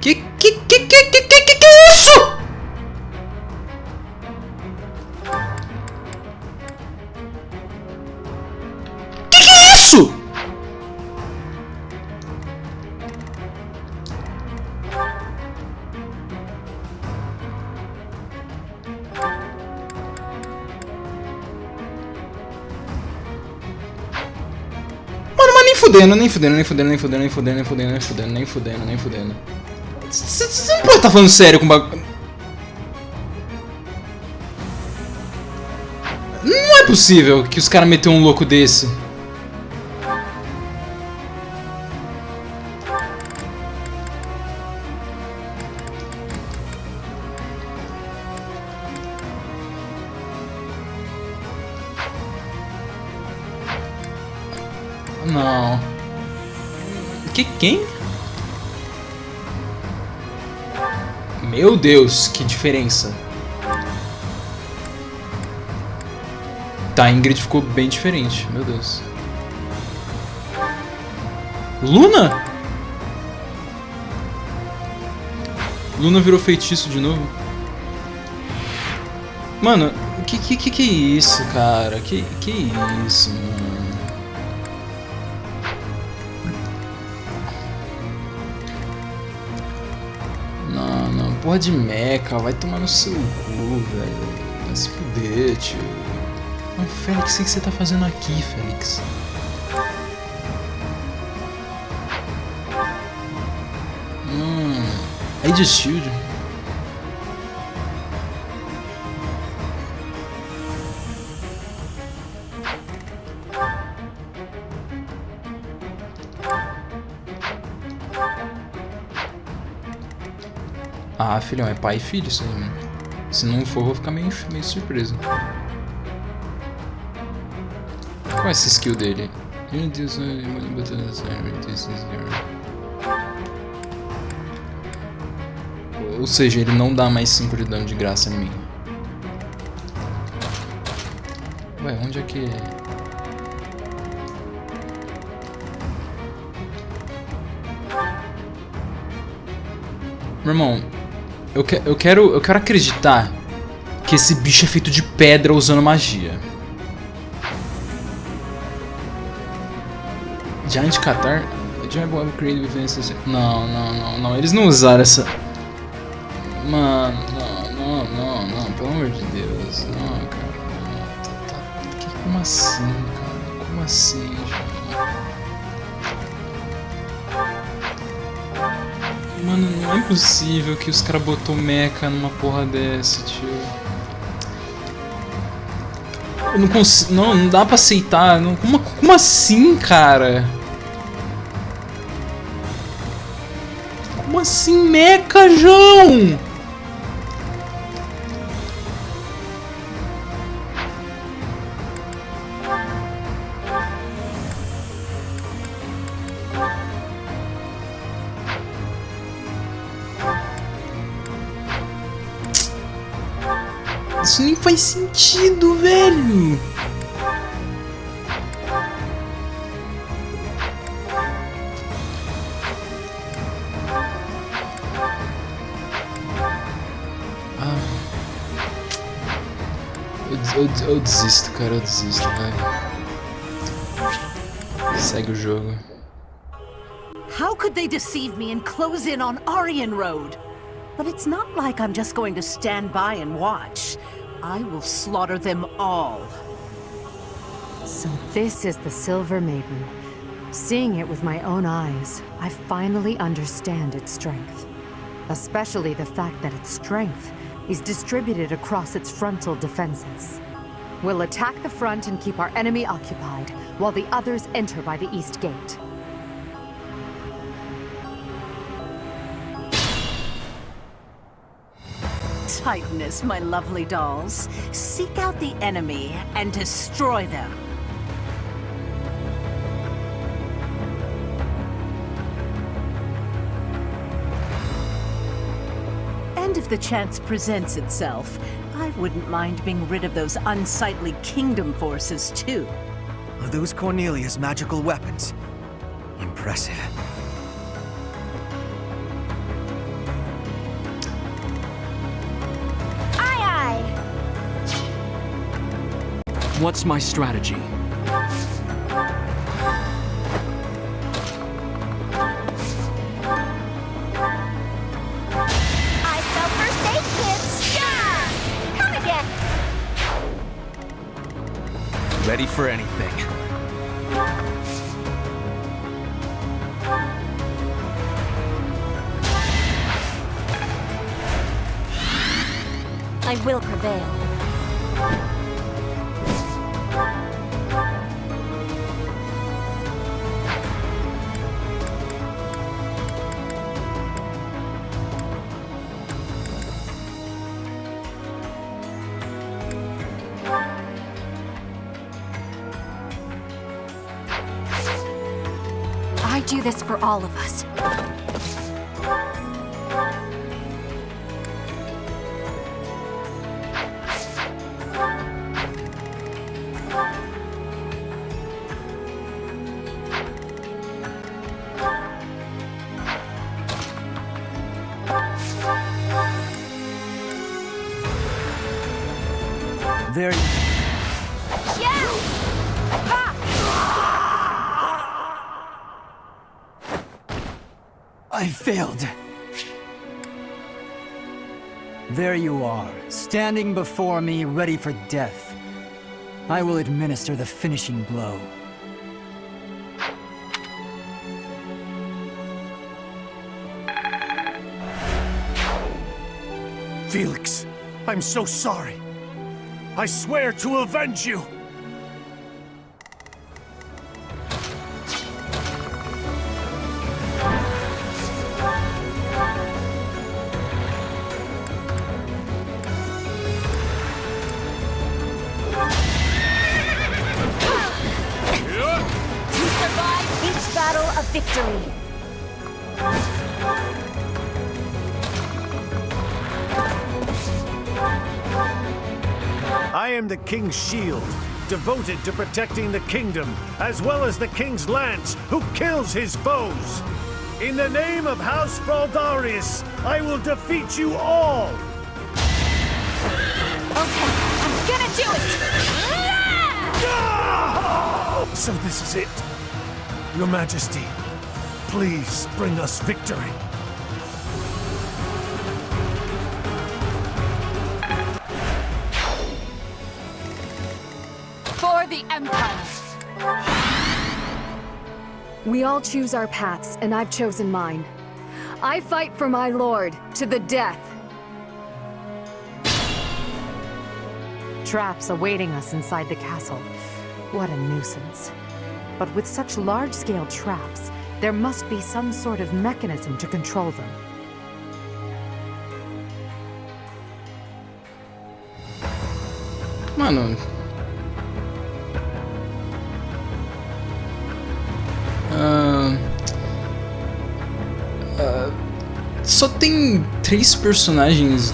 Que é isso? Que é isso? Nem fudendo. Você não pode estar falando sério com o bagulho. Não é possível que os caras meteram um louco desse. Não. Quem? Meu Deus, que diferença. Tá, a Ingrid ficou bem diferente. Meu Deus. Luna? Luna virou feitiço de novo. Mano, que é isso, cara? Que isso, mano? Não, porra de meca, vai tomar no seu cu, velho. Vai se fuder, tio. Não, Félix, o que você tá fazendo aqui, Félix? Aí de shield. Ah, filhão, é pai e filho isso aí, mano. Se não for, eu vou ficar meio surpreso. Qual é essa skill dele? Ou seja, ele não dá mais 5 de dano de graça em mim. Ué, onde é que... Meu irmão, eu quero acreditar que esse bicho é feito de pedra usando magia. Giant Catar? Não, eles não usaram essa... Mano, não, pelo amor de Deus, não, cara, como assim, cara, como assim, gente? Mano, não é possível que os caras botou mecha numa porra dessa, tio. Eu não consigo, não dá pra aceitar, não, como assim, cara? Como assim, mecha, João? Isso nem faz sentido, velho. Eu desisto, cara, eu desisto, velho. Segue o jogo. How could they deceive me and close in on Aryan Road? But it's not like I'm just going to stand by and watch. I will slaughter them all. So this is the Silver Maiden. Seeing it with my own eyes, I finally understand its strength. Especially the fact that its strength is distributed across its frontal defenses. We'll attack the front and keep our enemy occupied, while the others enter by the east gate. Titanus, my lovely dolls. Seek out the enemy and destroy them. And if the chance presents itself, I wouldn't mind being rid of those unsightly kingdom forces, too. Are those Cornelia's magical weapons? Impressive. What's my strategy? I sell first aid kits! Yeah! Come again! Ready for anything. I will prevail. do this for all of us. There. I failed. There you are, standing before me, ready for death. I will administer the finishing blow. Felix, I'm so sorry. I swear to avenge you! To survive each battle a victory. I am the King's shield, devoted to protecting the kingdom, as well as the King's lance, who kills his foes. In the name of House Fraldarius, I will defeat you all! Okay, I'm gonna do it! So this is it. Your Majesty, please bring us victory. For the Empire! We all choose our paths, and I've chosen mine. I fight for my lord, to the death. Traps awaiting us inside the castle. What a nuisance. But with such large-scale traps, there must be some sort of mechanism to control them. Mano... só tem 3 personagens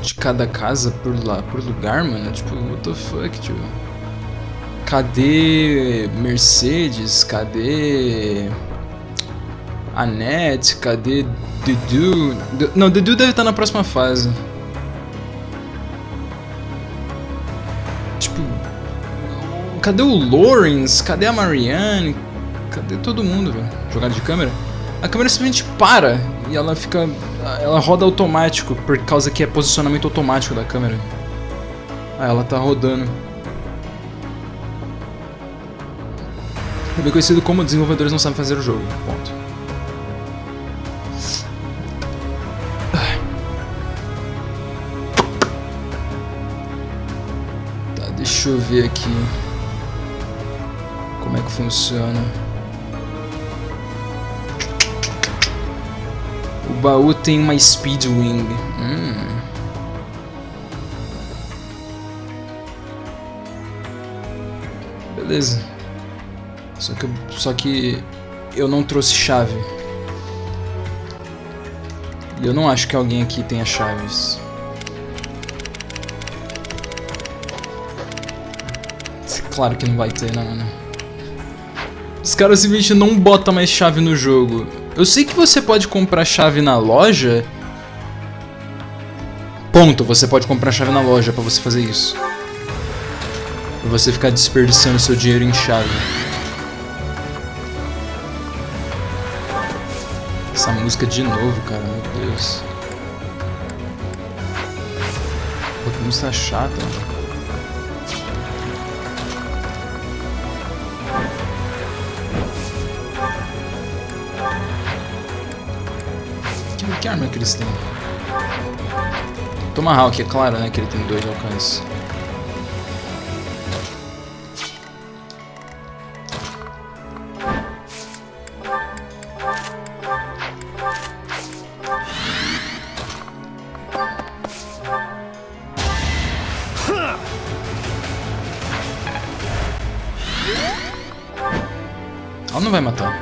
de cada casa por lugar, mano. Tipo, what the fuck, tipo. Cadê Mercedes? Cadê Annette? Cadê Dudu? Não, Dudu deve estar na próxima fase. Tipo, cadê o Lawrence? Cadê a Marianne? Cadê todo mundo, velho? Jogada de câmera? A câmera simplesmente para e ela fica... Ela roda automático, por causa que é posicionamento automático da câmera. Ah, ela tá rodando. É bem conhecido como desenvolvedores não sabem fazer o jogo. Ponto. Tá, deixa eu ver aqui como é que funciona. O baú tem uma Speedwing. Beleza. Só que eu não trouxe chave. E eu não acho que alguém aqui tenha chaves. Claro que não vai ter, não, mano. Os caras simplesmente não botam mais chave no jogo. Eu sei que você pode comprar chave na loja. Ponto, você pode comprar chave na loja pra você fazer isso. Pra você ficar desperdiçando seu dinheiro em chave. Essa música de novo, cara, meu Deus. Pô, que música chata, mano. Que arma que eles têm? Tomahawk, é claro, né, que ele tem 2 alcances. Ela não vai matar.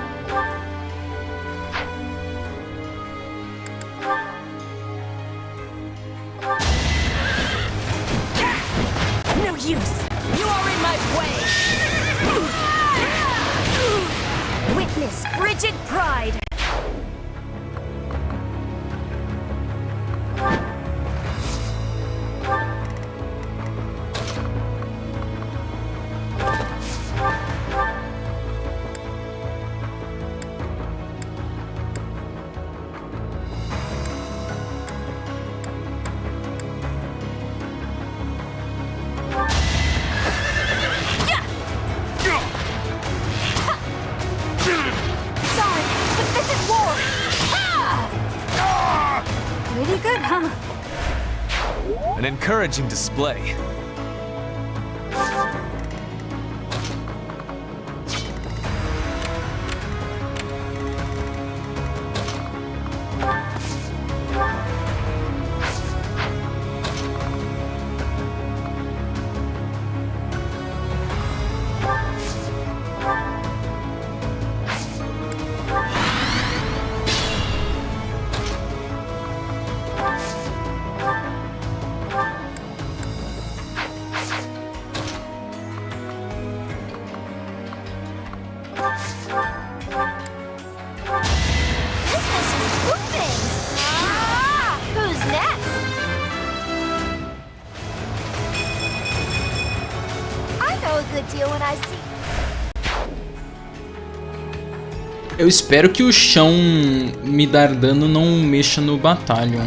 An encouraging display. Eu espero que o chão me dar dano não mexa no Battalion.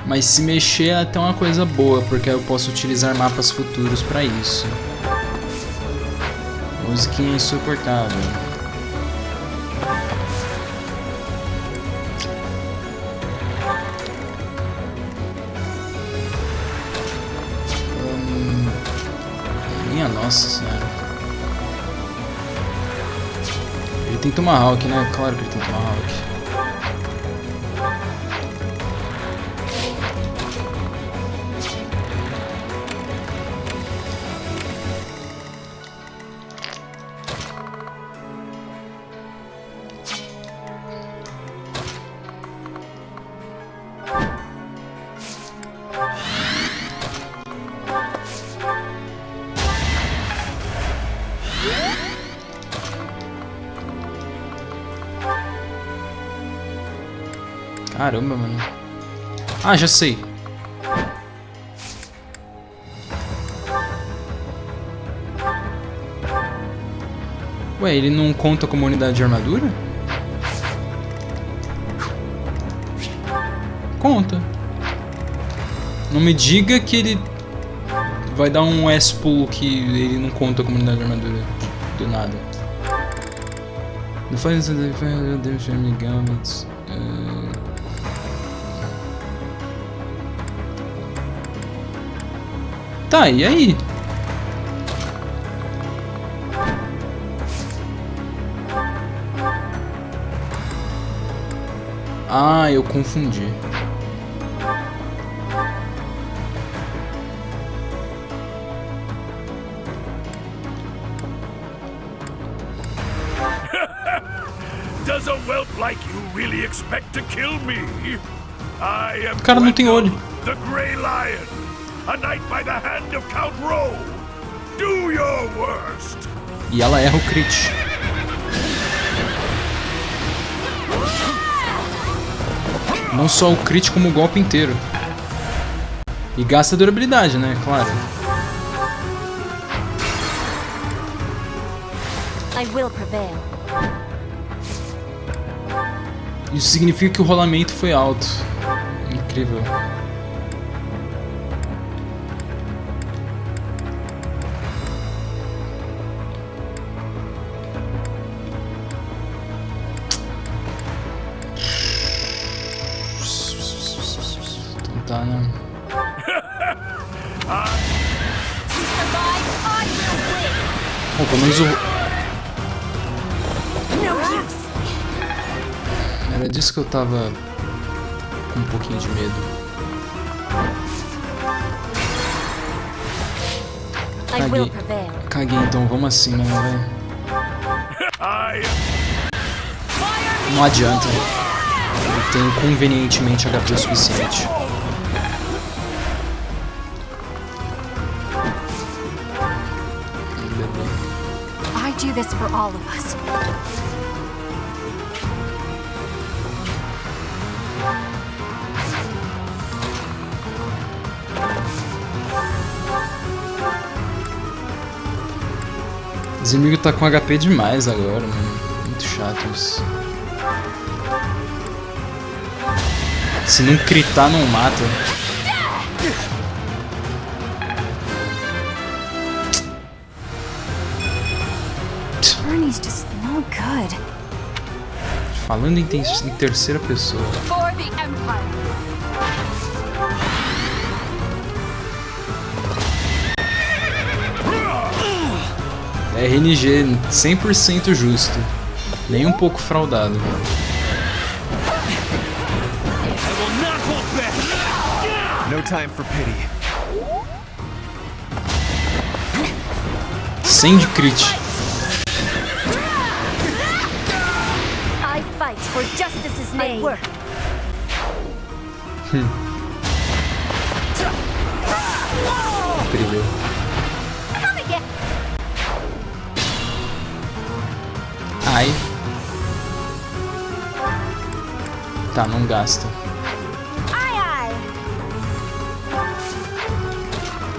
Mas se mexer é até uma coisa boa, porque eu posso utilizar mapas futuros para isso. Musiquinha insuportável. Minha nossa senhora. Ele tem Tomahawk, né? Claro que ele tem Tomahawk. Caramba, mano. Ah, já sei. Ué, ele não conta como unidade de armadura? Conta. Não me diga que ele vai dar um S-pull que ele não conta como unidade de armadura. Do nada. Não faz isso, amigamente. Tá, e aí? Ah, eu confundi. Does a whelp like you really expect to kill me? I am O cara não tem olho. the Grey Lion, a knight by the hand of Count Rowe. Do your worst. E ela erra o crit. Não só o crit, como o golpe inteiro. E gasta durabilidade, né? Claro. I will prevail. Isso significa que o rolamento foi alto. Incrível. Então tá, né? Bom, pelo menos o... Era disso que eu tava com um pouquinho de medo. Caguei então, vamos assim, né, velho? Não adianta. Eu tenho convenientemente HP o suficiente. I do this for all of us. Os inimigos tá com HP demais agora, mano. Muito chato isso. Se não critar, não mata. Bernie's just no good. Falando em terceira pessoa. For the Empire. RNG 100% justo. Nem um pouco fraudado. No time for pity. 100 de crit. I fight for justice's name. Incrível. Ai. Tá, não gasta.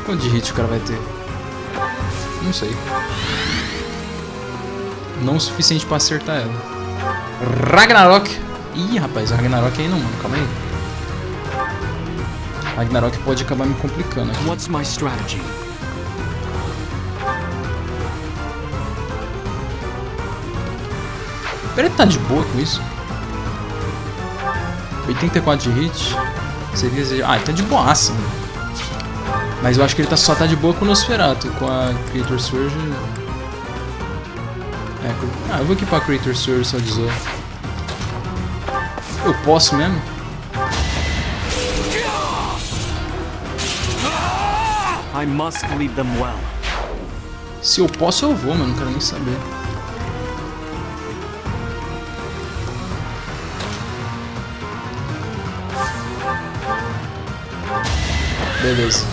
Quanto de hit o cara vai ter? Não sei. Não o suficiente pra acertar ela. Ragnarok! Ih, rapaz, o Ragnarok aí não, mano. Calma aí. Ragnarok pode acabar me complicando aqui. What's my strategy? Pera, ele tá de boa com isso? 84 de hit. Seria... Ah, ele tá de boaça, mano. Mas eu acho que ele só tá de boa com o Nosferatu, com a Creator Surge. Eu vou equipar a Creator Surge só de zoa. Eu posso mesmo? I must lead them well. Se eu posso, eu vou, mano. Não quero nem saber. Beleza.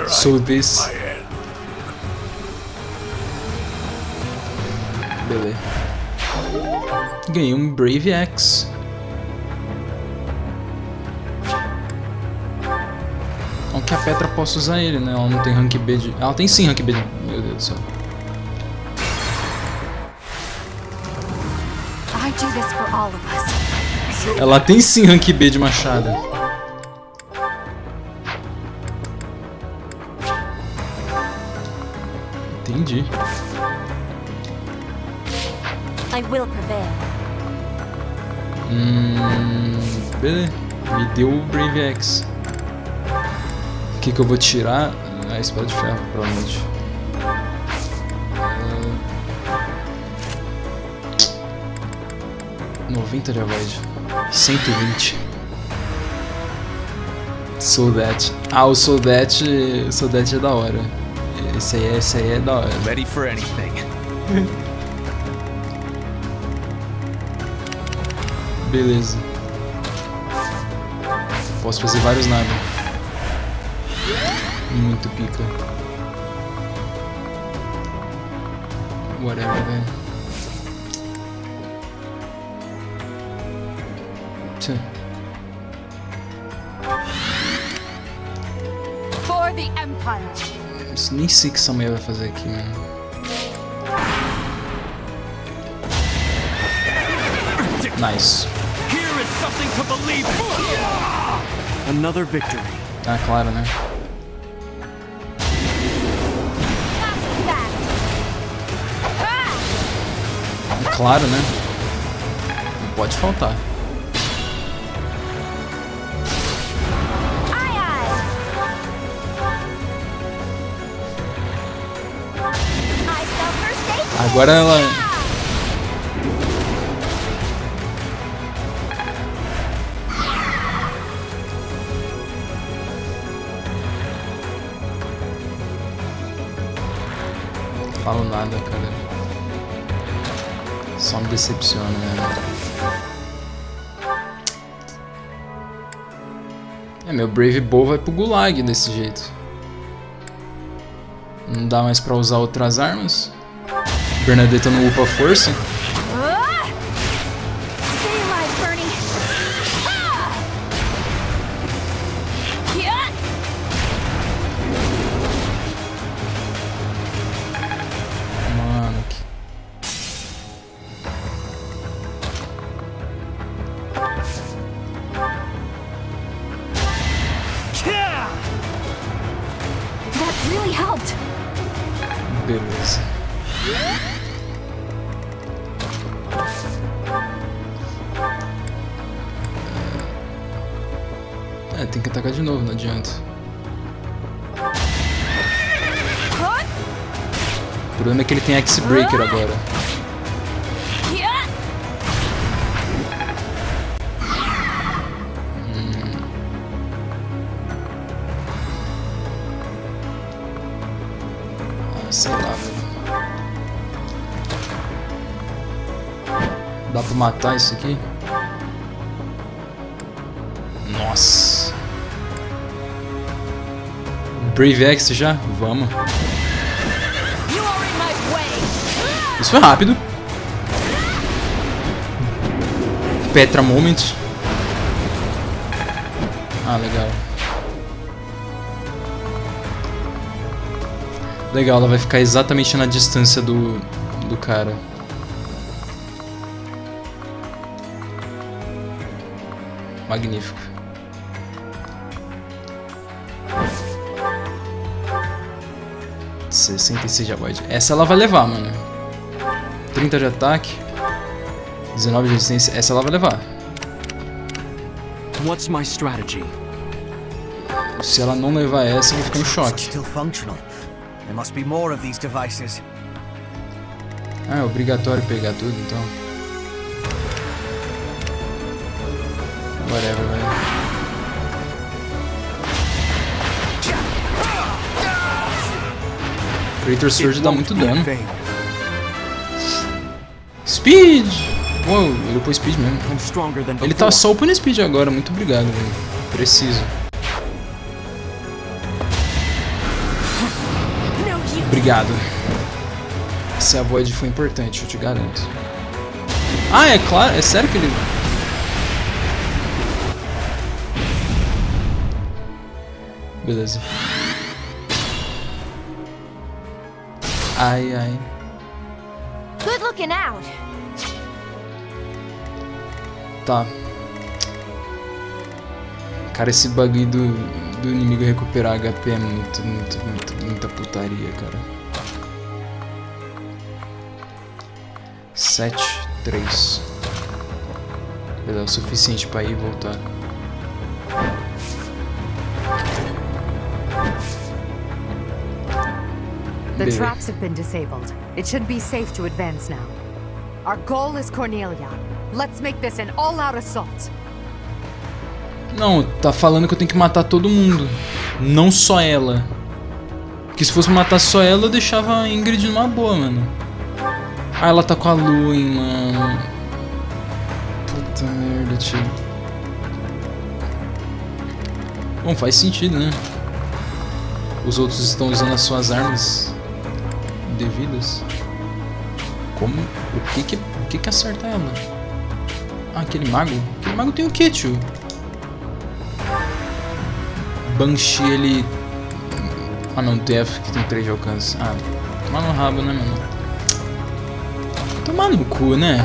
So this. Beleza. Ganhei um Brave Axe. Aunque a Petra possa usar ele, né? Ela não tem rank B de... Ela tem sim rank B de... Meu Deus do céu. Ela tem sim rank B de machada. Entendi. Beleza. Me deu o Brave Axe. O que eu vou tirar? A espada de ferro, provavelmente. 90 de avoid. 120. So that. Ah, o So that é da hora. Esse aí é da hora. Ready for anything. Beleza. Posso fazer vários nada. Muito pica. Whatever, velho. For the Empire. Nem sei o que essa mulher vai fazer aqui, mano. Nice. Here is something to believe in. Another victory. Ah, claro, né? Claro, né? Não pode faltar. Agora ela... Não falo nada, cara. Só me decepciona, né? Meu Brave Bow vai pro Gulag desse jeito. Não dá mais pra usar outras armas. Bernadetta não upa força. Mano, que... That really helped. Beleza. É, tem que atacar de novo, não adianta. O problema é que ele tem X-Breaker agora. Sei lá, velho. Dá pra matar isso aqui? Nossa. Brave X já? Vamos. Isso foi rápido. Petra Moment. Ah, legal. Legal, ela vai ficar exatamente na distância do cara. Magnífico. 66 de avoid. Essa ela vai levar, mano. 30 de ataque. 19 de resistência. Essa ela vai levar. What's my strategy? Se ela não levar essa, eu vou ficar em choque. There must be more of these devices. Ah, é obrigatório pegar tudo, então. Whatever, velho. Creator Surge dá muito dano. Speed! Uou, ele pôs Speed mesmo. Ele tá só upando Speed agora, muito obrigado, velho. Preciso. Obrigado. Esse avoid foi importante, eu te garanto. Ah, é claro, é sério que ele... Beleza. Ai, ai. Good looking out. Tá. Cara, esse bagulho do inimigo recuperar HP é muita putaria, cara. 7, 3. Beleza, é o suficiente pra ir e voltar. The traps have been disabled. It should be safe to advance now. Our goal is Cornelia. Let's make this an all-out assault. Não, tá falando que eu tenho que matar todo mundo. Não só ela. Porque se fosse matar só ela, eu deixava a Ingrid numa boa, mano. Ah, ela tá com a Luen, mano. Puta merda, tio. Bom, faz sentido, né? Os outros estão usando as suas armas devidas. Como? O que acerta ela? Ah, aquele mago? Aquele mago tem o que, tio? Banshee, ele... Ah não, Death, que tem 3 de alcance. Ah, tomar no rabo, né, mano? Tomar no cu, né?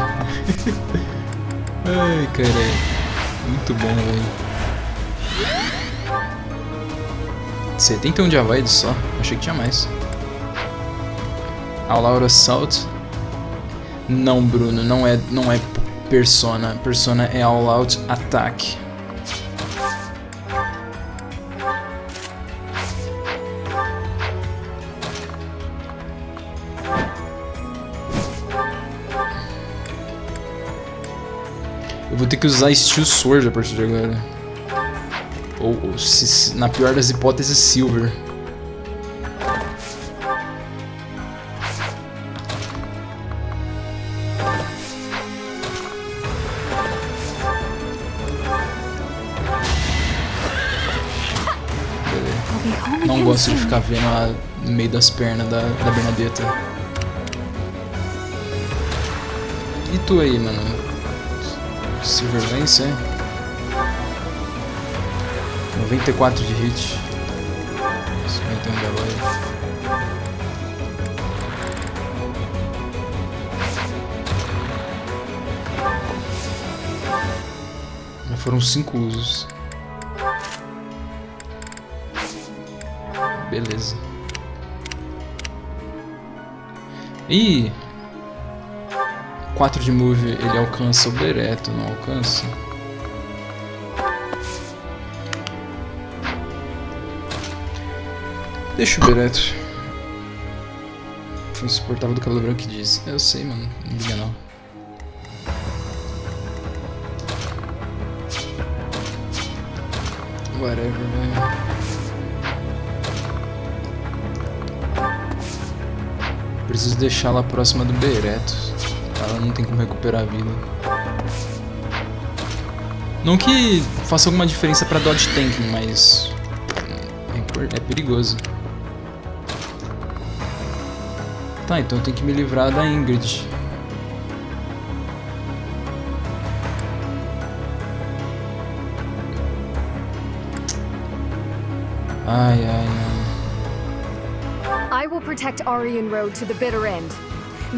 Ai, caralho. Muito bom, velho. 71 de avoid só. Achei que tinha mais. All Out Assault. Não, Bruno, não é Persona. Persona é All Out Attack. Eu vou ter que usar Steel Sword a partir de agora. Ou se, na pior das hipóteses, Silver. Não gosto de ficar vendo ela no meio das pernas da Bernadetta. E tu aí, mano? Silver vence, é? 94 de hit. 51 de avoid. Já foram 5 usos. Beleza. Ih! 4 de move, ele alcança o Bereto, não alcança? Deixa o Bereto. Foi insuportável do cabelo branco que diz. Eu sei, mano. Não liga não. Whatever, velho. Preciso deixar ela próxima do Bereto. Ela não tem como recuperar a vida. Não que faça alguma diferença pra dodge tanking, mas é perigoso. Tá, então eu tenho que me livrar da Ingrid. Ai, ai, ai. I will protect Aryan Road to the bitter end.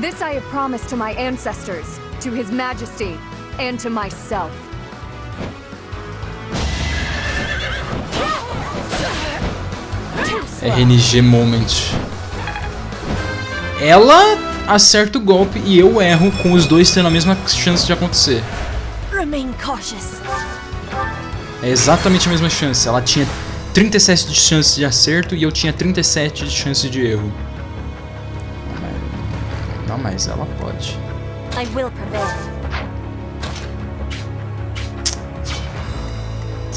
This I have promised to my ancestors, to His Majesty, and to myself. RNG moment. Ela acerta o golpe e eu erro, com os dois tendo a mesma chance de acontecer. Remain cautious. É exatamente a mesma chance. Ela tinha 37 de chance de acerto e eu tinha 37 de chance de erro. Não, mas ela pode. I will prevail.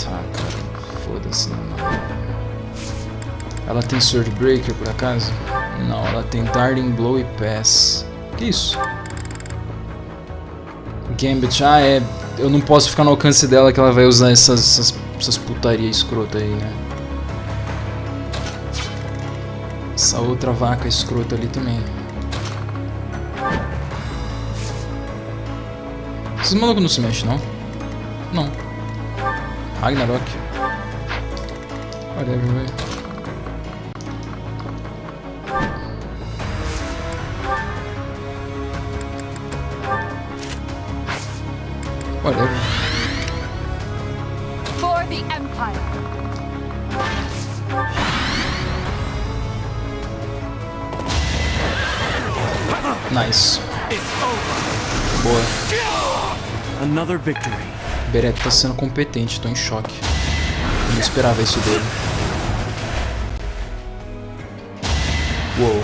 Tá, cara. Foda-se, não. Ela tem Sword Breaker, por acaso? Não, ela tem Darting Blow e Pass. Que isso? Gambit, eu não posso ficar no alcance dela que ela vai usar essas putaria escrota aí, né? Essa outra vaca escrota ali também. Esses malucos não se mexem, não? Não. Ragnarok. Whatever, velho. Whatever. For the Empire. Nice. Boa. Another victory. Bereto tá sendo competente, tô em choque. Eu não esperava isso dele. Uou.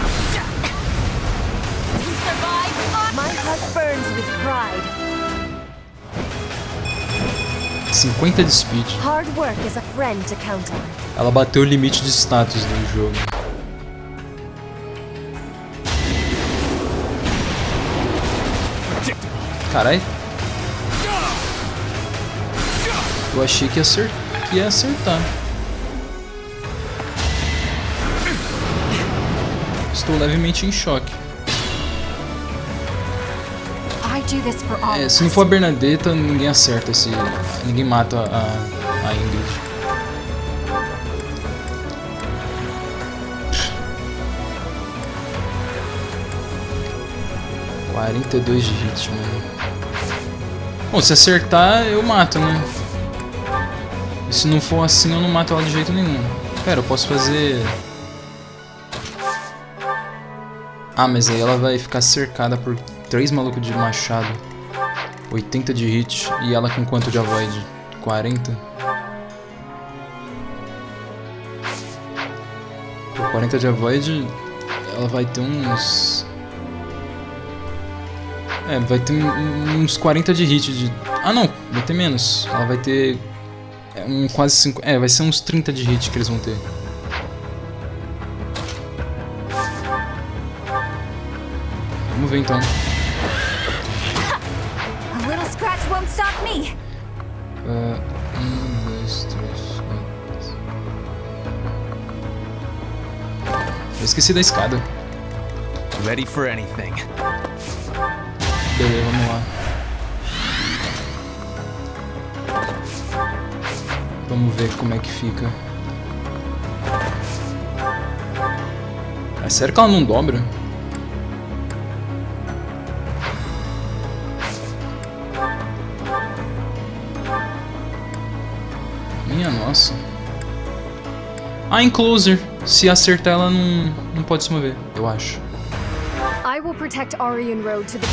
My heart burns with pride. 50 de speed. Hard work is a friend to count on. Ela bateu o limite de status no jogo. Carai. Eu achei que ia acertar. Estou levemente em choque. Se não for a Bernadetta, ninguém acerta esse. Ninguém mata a Ingrid. $42 de hit, mano. Bom, se acertar, eu mato, né? E se não for assim, eu não mato ela de jeito nenhum. Pera, eu posso fazer... Ah, mas aí ela vai ficar cercada por 3 malucos de machado. 80 de hit. E ela com quanto de avoid? 40? Por 40 de avoid, ela vai ter uns... vai ter uns 40 de hit. Ah, não, vai ter menos. Ela vai ter quase 5... vai ser uns 30 de hit que eles vão ter. Vamos ver então. A little scratch won't stop me. 1, 2, 3, 4. Eu esqueci da escada. Ready for anything. Beleza, vamos lá. Vamos ver como é que fica. É sério que ela não dobra? Minha nossa. Ah, em closer. Se acertar ela não pode se mover, eu acho. I will protect Aryan Road to the...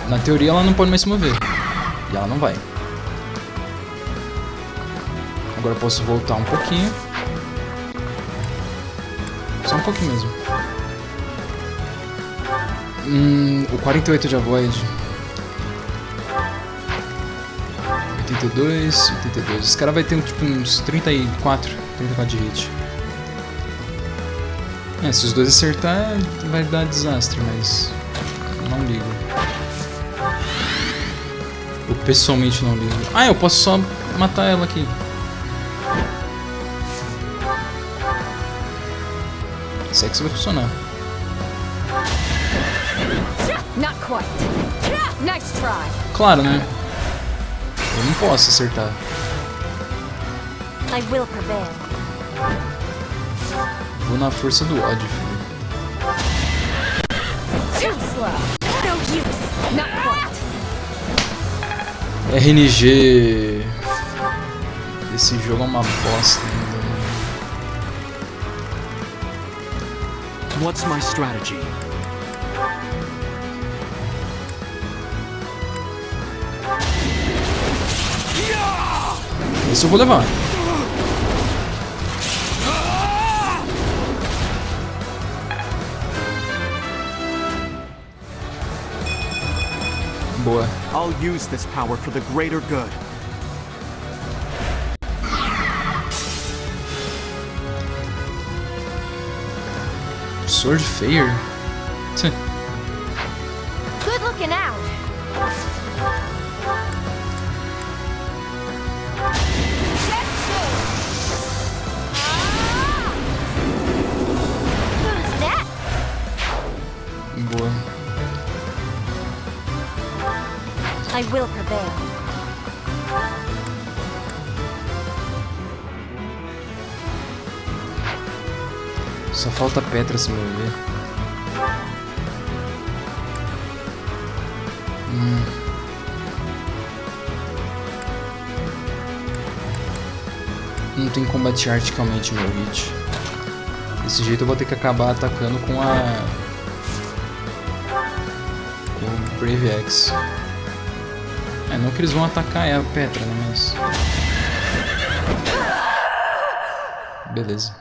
Na teoria ela não pode mais se mover. E ela não vai. Agora eu posso voltar um pouquinho. Só um pouquinho mesmo. O 48 de avoid. 82. Esse cara vai ter tipo uns 34 de hit. Se os dois acertar, vai dar desastre, mas não ligo. Eu pessoalmente não ligo. Ah, eu posso só matar ela aqui. Isso é que vai funcionar. Not quite. Nice try. Claro, né? Eu não posso acertar. I will prevail. Vou na força do ódio, filho. Too slow. No use. Not quite. RNG. Esse jogo é uma bosta ainda. What's my strategy? Esse eu vou levar. Boa. I'll use this power for the greater good. Sword Fair? Good looking out. Who's that? Boa. I will prevail. Só falta Petra se mover. Não tem combate articamente meu hit. Desse jeito eu vou ter que acabar atacando com o Brave Axe. Não que eles vão atacar a Petra, né? Mas... beleza.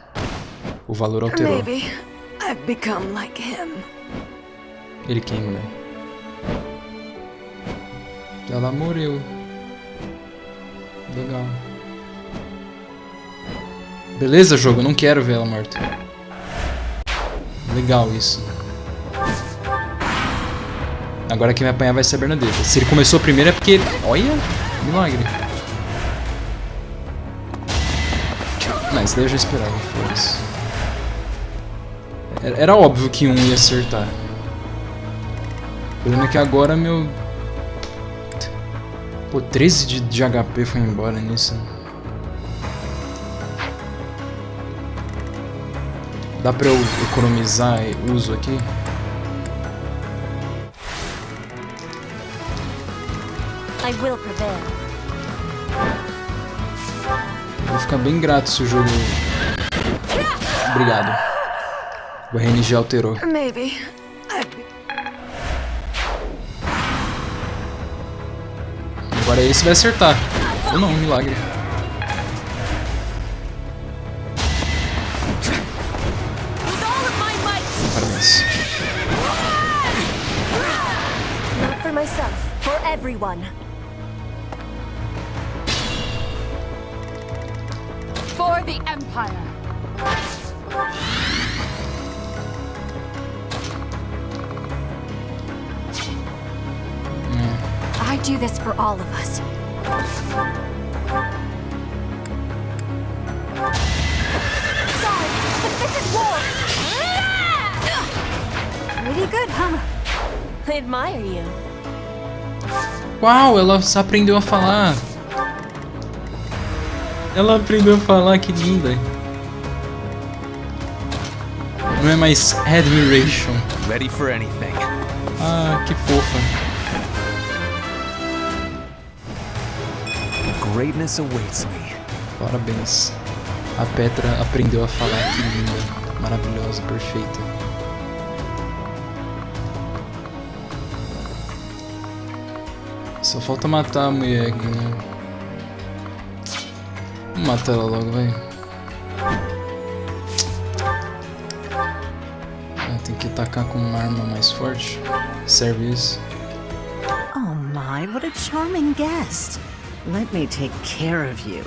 O valor alterou. Maybe I've become like him. Ele quem, mulher? Ela morreu. Legal. Beleza, jogo? Eu não quero ver ela morta. Legal isso. Agora quem vai apanhar vai ser a Bernadetta. Se ele começou primeiro é porque... olha! Milagre. Não, isso daí eu já esperava. Foda-se. Era óbvio que um ia acertar. O problema é que agora meu... pô, 13 de HP foi embora nisso. Dá pra eu economizar uso aqui? I will prevail. Vou ficar bem grato se o jogo... obrigado. O RNG alterou. Maybe Agora esse vai acertar. Ou não, milagre. Parabéns. Not for myself, for everyone. For the Empire. I do this for all of us. Sorry, but this is war. Pretty good, huh? I admire you. Uau, ela aprendeu a falar. Ela aprendeu a falar, que linda. Não é mais admiration. Ready for anything. Ah, que fofa. Greatness awaits me. Parabéns. A Petra aprendeu a falar, que linda. Maravilhosa, perfeita. Só falta matar a mulher aqui, né? Vamos matar ela logo, vai. Tem que atacar com uma arma mais forte. Serve isso. Oh my, what a charming guest. Let me take care of you.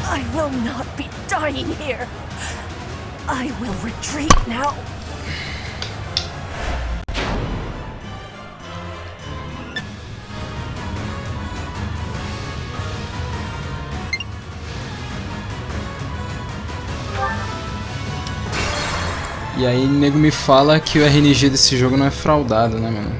I will not be dying here. I will retreat now. E aí, nego me fala que o RNG desse jogo não é fraudado, né, mano?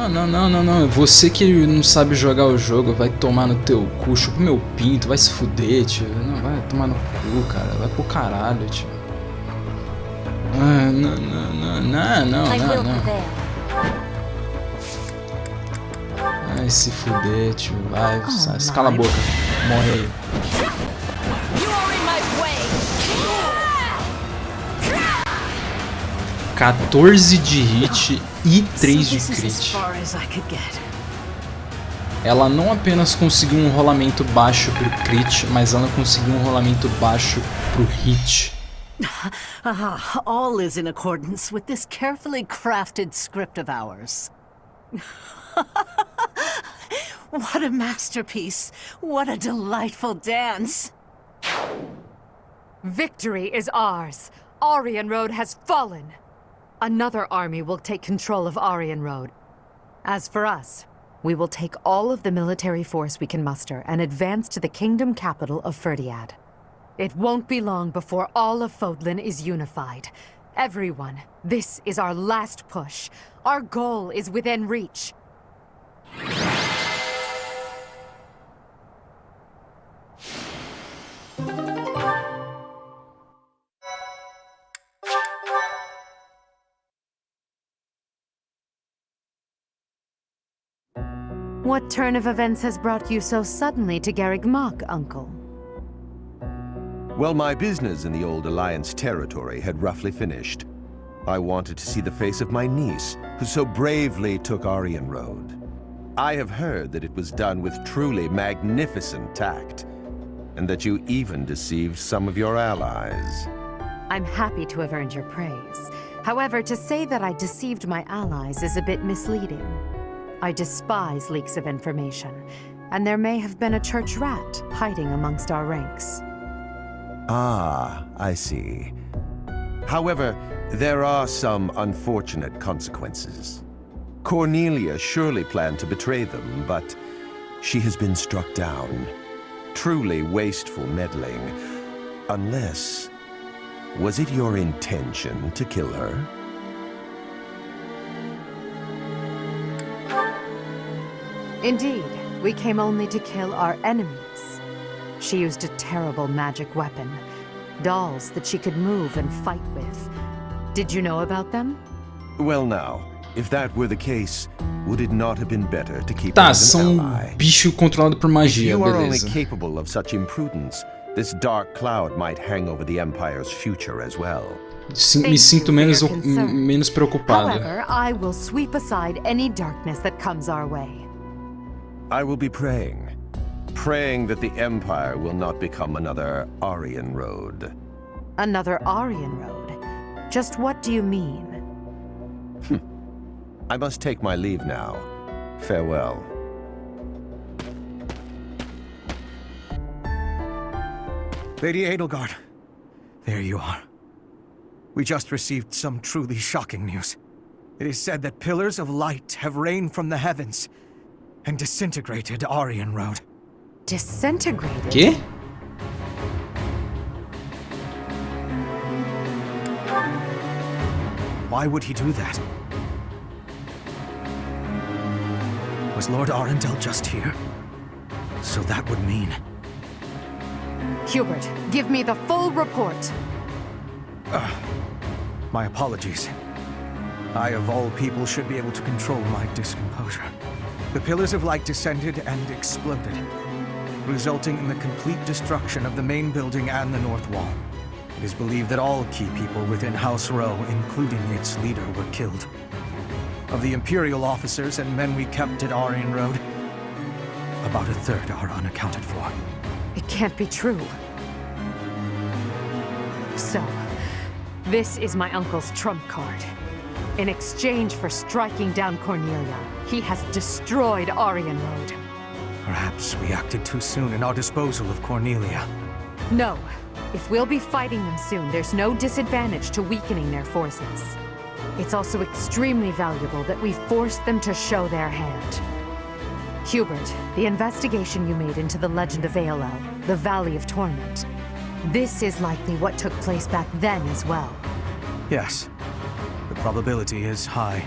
Não. Você que não sabe jogar o jogo, vai tomar no teu cu, chupa meu pinto, vai se fuder, tio. Não, vai tomar no cu, cara. Vai pro caralho, tio. Não. Vai se fuder, tio. Vai, cala a boca. Morre aí. 14 de hit e 3 de crit. Ela não apenas conseguiu um rolamento baixo pro crit, mas ela conseguiu um rolamento baixo pro hit. All is in accordance with this carefully crafted script of ours. What a masterpiece! What a delightful dance! Victory is ours. Aryan Road has fallen. Another army will take control of Aryan Road. As for us, we will take all of the military force we can muster and advance to the kingdom capital of Ferdiad. It won't be long before all of Fodlan is unified. Everyone, this is our last push. Our goal is within reach. What turn of events has brought you so suddenly to Garreg Mach, Uncle? Well, my business in the old Alliance territory had roughly finished. I wanted to see the face of my niece, who so bravely took Aryan Road. I have heard that it was done with truly magnificent tact, and that you even deceived some of your allies. I'm happy to have earned your praise. However, to say that I deceived my allies is a bit misleading. I despise leaks of information, and there may have been a church rat hiding amongst our ranks. Ah, I see. However, there are some unfortunate consequences. Cornelia surely planned to betray them, but she has been struck down. Truly wasteful meddling. Unless... was it your intention to kill her? Indeed, we came only to kill our enemies. She used a terrible magic weapon. Dolls that she could move and fight with. Did you know about them? Well now, if that were the case, would it not have been better to keep her as an ally? Bicho controlado por magia, if you are beleza. only capable of such imprudence, this dark cloud might hang over the Empire's future as well. Me sinto menos preocupado. However, I will sweep aside any darkness that comes our way. I will be praying. Praying that the Empire will not become another Aryan Road. Another Aryan Road? Just what do you mean? I must take my leave now. Farewell. Lady Edelgard, there you are. We just received some truly shocking news. It is said that pillars of light have rained from the heavens and disintegrated Aryan Road. Disintegrated? ¿Qué? Why would he do that? Was Lord Arundel just here? So that would mean... Hubert, give me the full report. My apologies. I, of all people, should be able to control my discomposure. The pillars of light descended and exploded, resulting in the complete destruction of the main building and the north wall. It is believed that all key people within House Row, including its leader, were killed. Of the Imperial officers and men we kept at Aryan Road, about a third are unaccounted for. It can't be true. So, this is my uncle's trump card. In exchange for striking down Cornelia, he has destroyed Aryan Road. Perhaps we acted too soon in our disposal of Cornelia. No. If we'll be fighting them soon, there's no disadvantage to weakening their forces. It's also extremely valuable that we forced them to show their hand. Hubert, the investigation you made into the legend of Aelel, the Valley of Torment, this is likely what took place back then as well. Yes. The probability is high.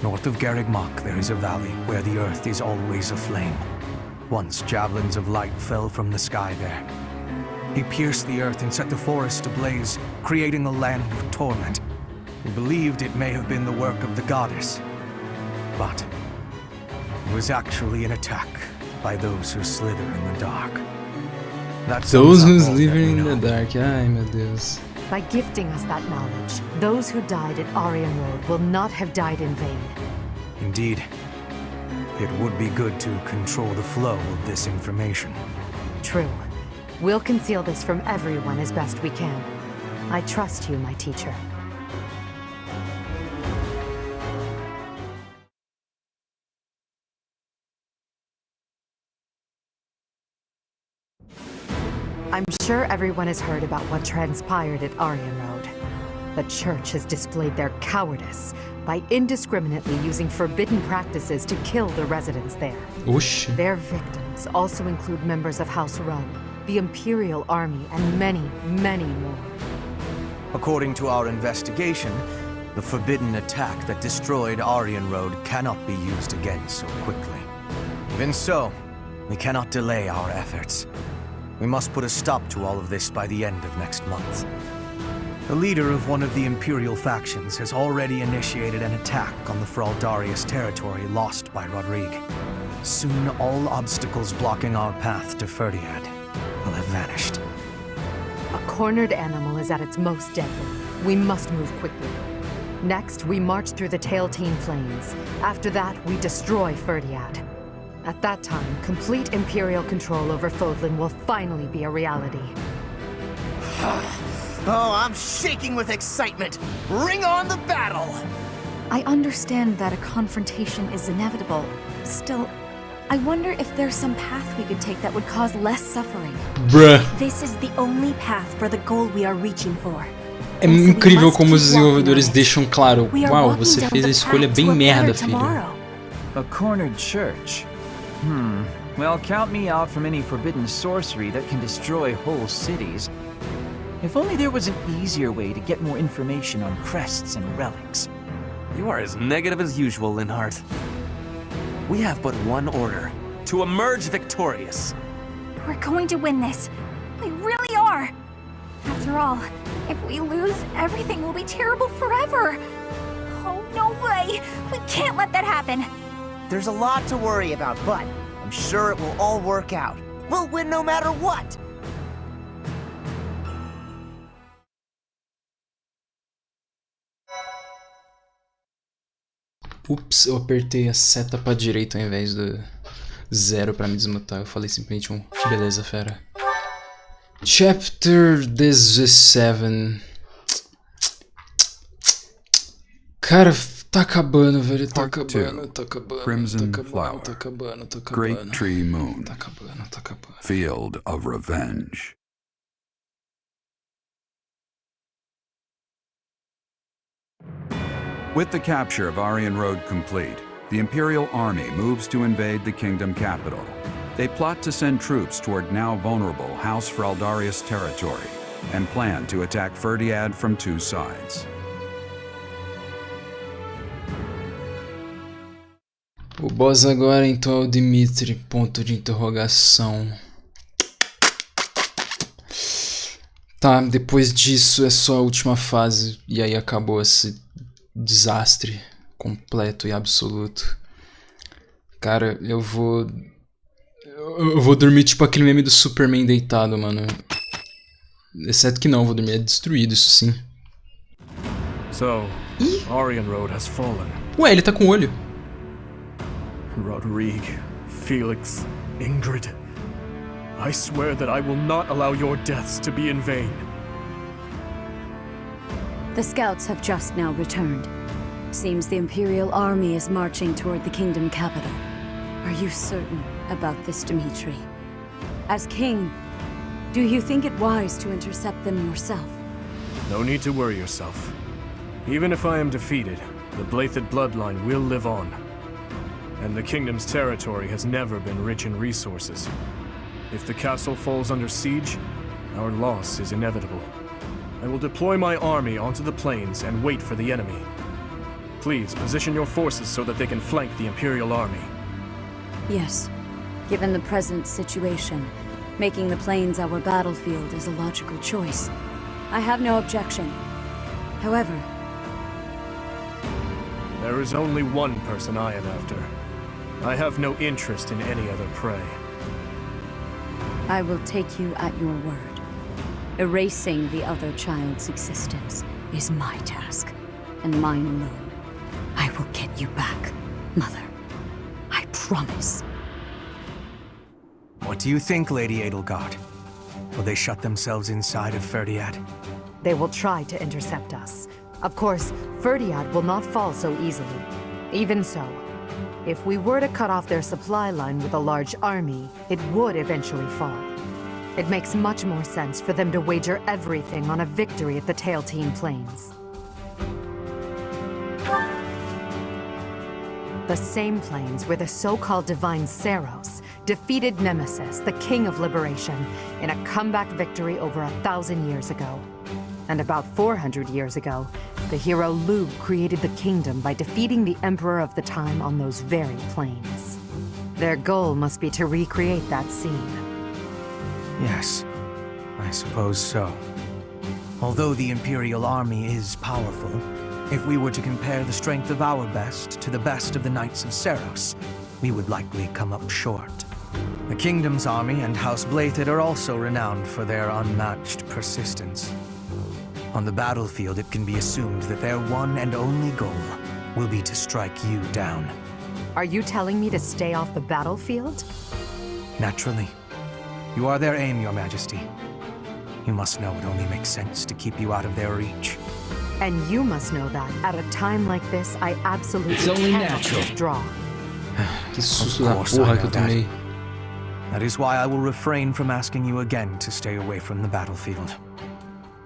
North of Garreg Mach, there is a valley where the earth is always aflame. Once javelins of light fell from the sky there. He pierced the earth and set the forest ablaze, creating a land of torment. We believed it may have been the work of the goddess, but it was actually an attack by those who slither in the dark. Those who slither in the dark. Ai, meu Deus. By gifting us that knowledge, those who died at Aryan Road will not have died in vain. Indeed. It would be good to control the flow of this information. True. We'll conceal this from everyone as best we can. I trust you, my teacher. I'm sure everyone has heard about what transpired at Aryan Road. The Church has displayed their cowardice by indiscriminately using forbidden practices to kill the residents there. Oosh. Their victims also include members of House Row, the Imperial Army, and many, many more. According to our investigation, the forbidden attack that destroyed Aryan Road cannot be used again so quickly. Even so, we cannot delay our efforts. We must put a stop to all of this by the end of next month. The leader of one of the Imperial factions has already initiated an attack on the Fraldarius territory lost by Rodrigue. Soon, all obstacles blocking our path to Ferdiad will have vanished. A cornered animal is at its most deadly. We must move quickly. Next, we march through the Tailteen Plains. After that, we destroy Ferdiad. At that time, complete Imperial control over Fodlan will finally be a reality. Oh, I'm shaking with excitement! Bring on the battle! I understand that a confrontation is inevitable. Still, I wonder if there's some path we could take that would cause less suffering. Bruh. This is the only path for the goal we are reaching for. É incrível como os desenvolvedores deixam claro, uau, você fez a escolha bem merda, filho. A cornered church. Well, count me out from any forbidden sorcery that can destroy whole cities. If only there was an easier way to get more information on crests and relics. You are as negative as usual, Linhardt. We have but one order: to emerge victorious. We're going to win this. We really are. After all, if we lose, everything will be terrible forever. Oh, no way! We can't let that happen. There's a lot to worry about, but I'm sure it will all work out. We'll win no matter what! Ups, eu apertei a seta pra direita ao invés do 0 pra me desmutar. Eu falei simplesmente beleza, fera. Chapter 17. Cara, tá acabando, velho. Tá acabando, tá acabando. Crimson tá acabando, Flower. tá acabando, tá acabando. Great Tree Moon. Tá acabando, tá acabando. Field of Revenge. With the capture of Aryan Road complete, the Imperial Army moves to invade the kingdom capital. They plot to send troops toward now vulnerable House Fraldarius territory and plan to attack Ferdiad from two sides. O boss agora então é o Dimitri, ponto de interrogação. Tá, depois disso é só a última fase e aí acabou esse desastre completo e absoluto. Cara, eu vou Eu vou dormir tipo aquele meme do Superman deitado, mano. Exceto que não, eu vou dormir destruído, isso sim. So, Arian Road has fallen. Ué, ele tá com olho. Rodrigue, Felix, Ingrid. I swear that I will not allow your deaths to be in vain. The scouts have just now returned. Seems the Imperial army is marching toward the kingdom capital. Are you certain about this, Dimitri? As king, do you think it wise to intercept them yourself? No need to worry yourself. Even if I am defeated, the Blathed bloodline will live on. And the kingdom's territory has never been rich in resources. If the castle falls under siege, our loss is inevitable. I will deploy my army onto the plains and wait for the enemy. Please position your forces so that they can flank the Imperial army. Yes. Given the present situation, making the plains our battlefield is a logical choice. I have no objection. However, there is only one person I am after. I have no interest in any other prey. I will take you at your word. Erasing the other child's existence is my task, and mine alone. I will get you back, Mother. I promise. What do you think, Lady Edelgard? Will they shut themselves inside of Ferdiad? They will try to intercept us. Of course, Ferdiad will not fall so easily. Even so, if we were to cut off their supply line with a large army, it would eventually fall. It makes much more sense for them to wager everything on a victory at the Tailtean Plains. The same plains where the so-called divine Saros defeated Nemesis, the King of Liberation, in a comeback victory over 1,000 years ago. And about 400 years ago, the hero Lugh created the kingdom by defeating the Emperor of the time on those very plains. Their goal must be to recreate that scene. Yes, I suppose so. Although the Imperial army is powerful, if we were to compare the strength of our best to the best of the Knights of Saros, we would likely come up short. The Kingdom's army and House Blathed are also renowned for their unmatched persistence. On the battlefield, it can be assumed that their one and only goal will be to strike you down. Are you telling me to stay off the battlefield? Naturally. You are their aim, Your Majesty. You must know it only makes sense to keep you out of their reach. And you must know that, at a time like this, I absolutely It's only cannot natural. withdraw. Que susto da porra que eu tomei. That is why I will refrain from asking you again to stay away from the battlefield.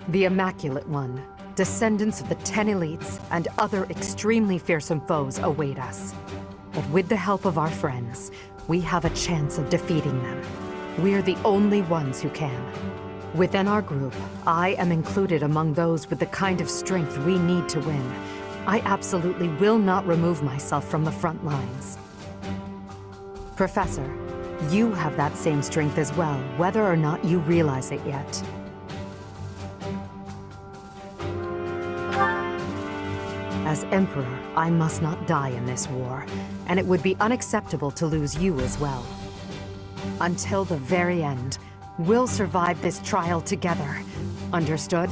The Immaculate One, descendants of the 10 elites, and other extremely fearsome foes await us. But with the help of our friends, we have a chance of defeating them. We're the only ones who can. Within our group, I am included among those with the kind of strength we need to win. I absolutely will not remove myself from the front lines. Professor, you have that same strength as well, whether or not you realize it yet. As Emperor, I must not die in this war, and it would be unacceptable to lose you as well. Until the very end, we'll survive this trial together. Understood?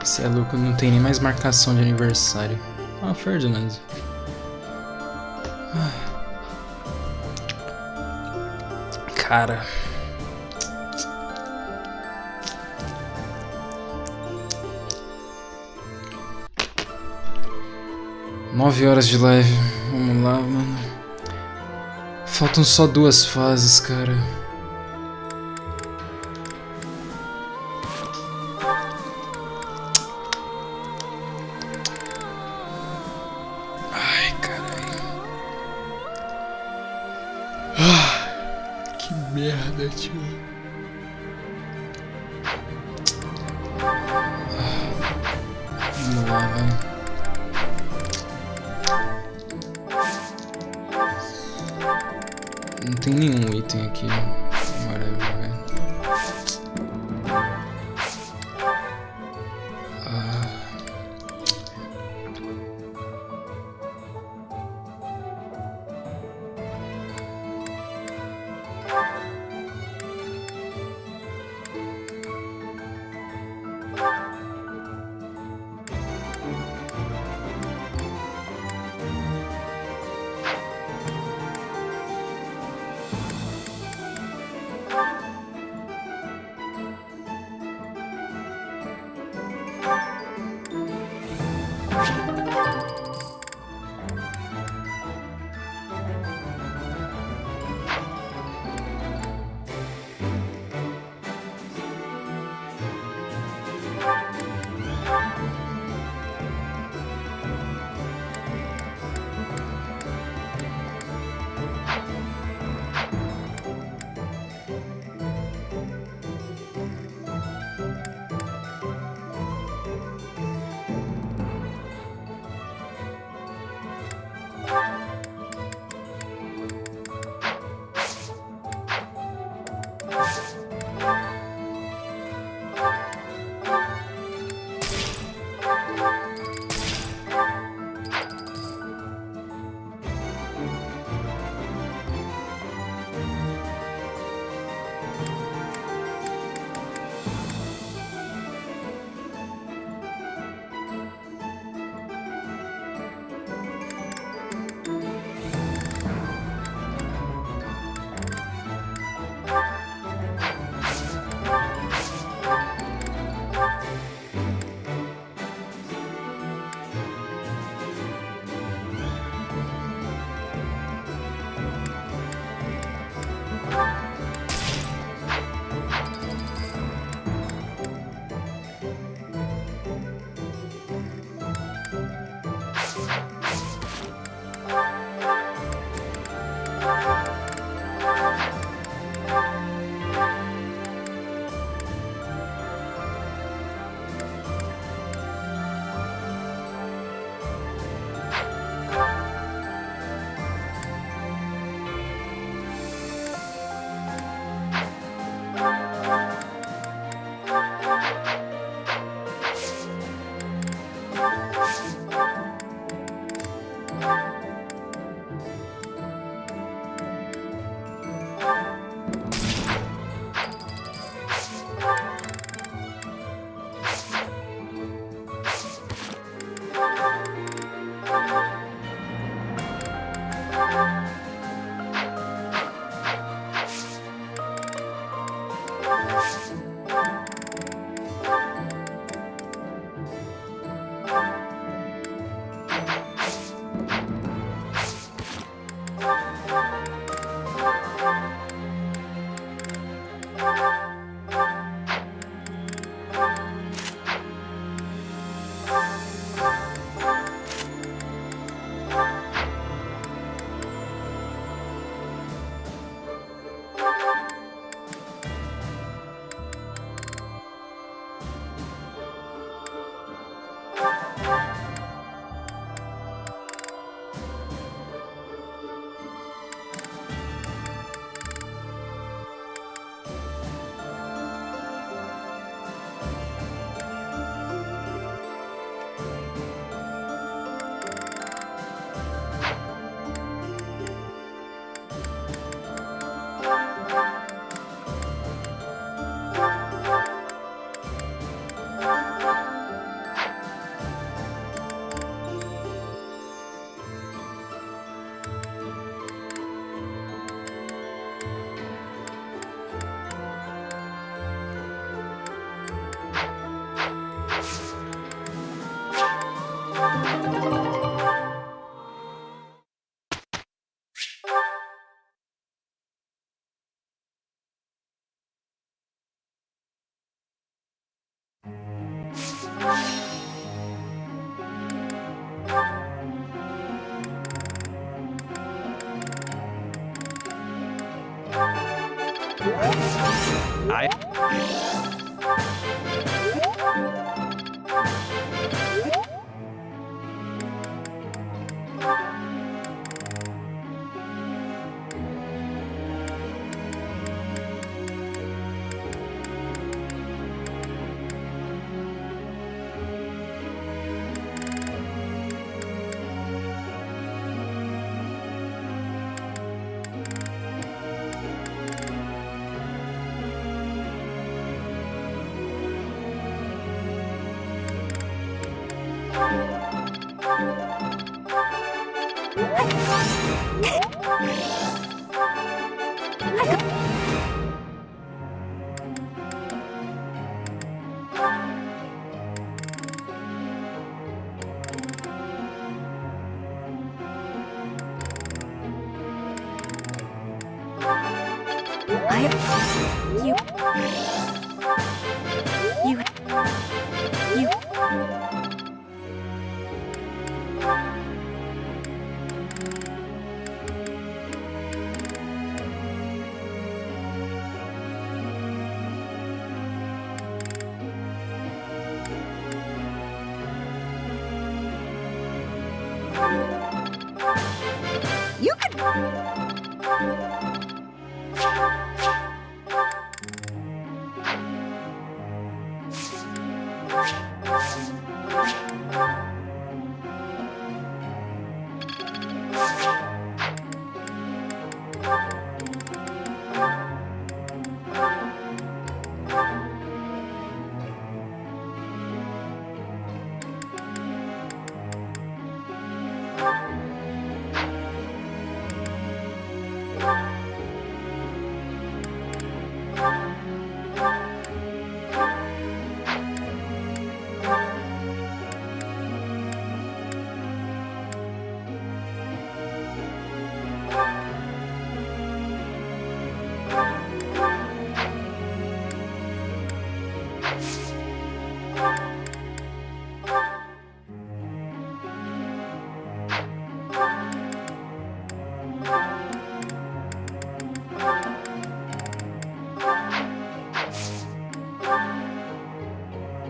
Você é louco, não tem nem mais marcação de aniversário. Ah, Ferdinand. Cara. Nove horas de live. Vamos lá, mano. Faltam só 2 fases, cara. Ai, caralho. Que merda, tio. Vamos lá, vai. tem nenhum item aqui. Whatever, velho.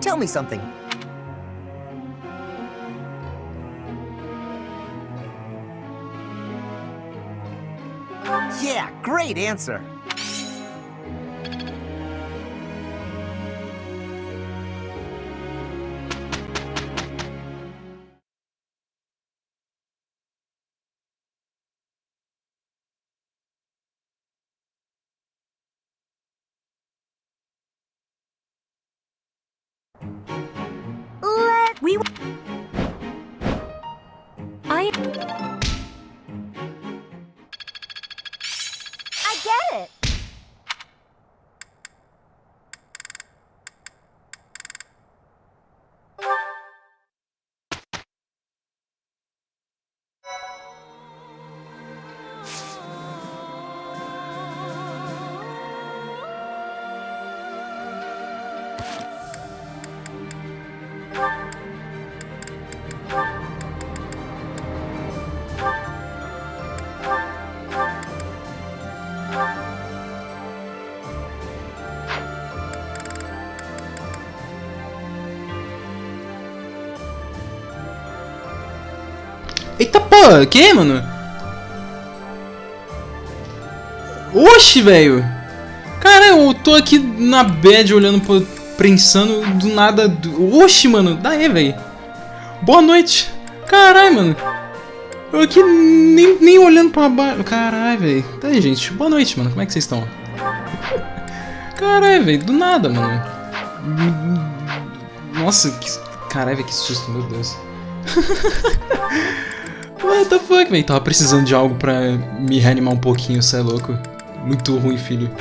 Tell me something. Yeah, great answer. I get it. Eita porra, que, mano? Oxi, velho. Cara, eu tô aqui na bad olhando, pensando do nada. Oxi, mano, daí, velho. Boa noite. Caralho, mano. Eu aqui nem olhando pra baixo. Caralho, velho. Tá aí, gente. Boa noite, mano. Como é que vocês estão? Caralho, velho. Do nada, mano. Nossa, que... Caralho, velho, que susto, meu Deus. What the fuck, velho? Tava precisando de algo pra me reanimar um pouquinho, cê é louco. Muito ruim, filho.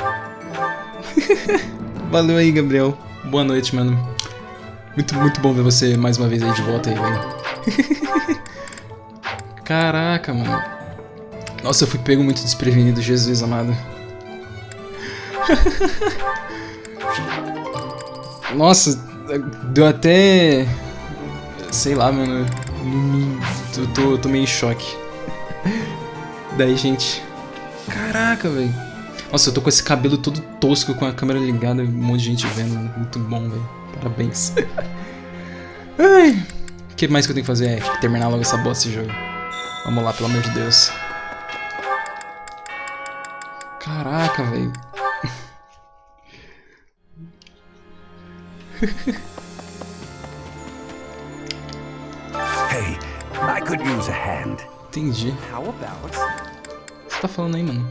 Valeu aí, Gabriel. Boa noite, mano. Muito bom ver você mais uma vez aí de volta aí, velho. Caraca, mano. Nossa, eu fui pego muito desprevenido, Jesus amado. Nossa, deu até... Sei lá, mano. Tô meio em choque. Daí, gente. Caraca, velho. Nossa, eu tô com esse cabelo todo tosco com a câmera ligada, um monte de gente vendo. Muito bom, velho. Parabéns. Ai. O que mais que eu tenho que fazer? É terminar logo essa bosta de jogo. Vamos lá, pelo amor de Deus. Caraca, velho. Hey, I could use a hand. Entendi. How about? O que você tá falando aí, mano?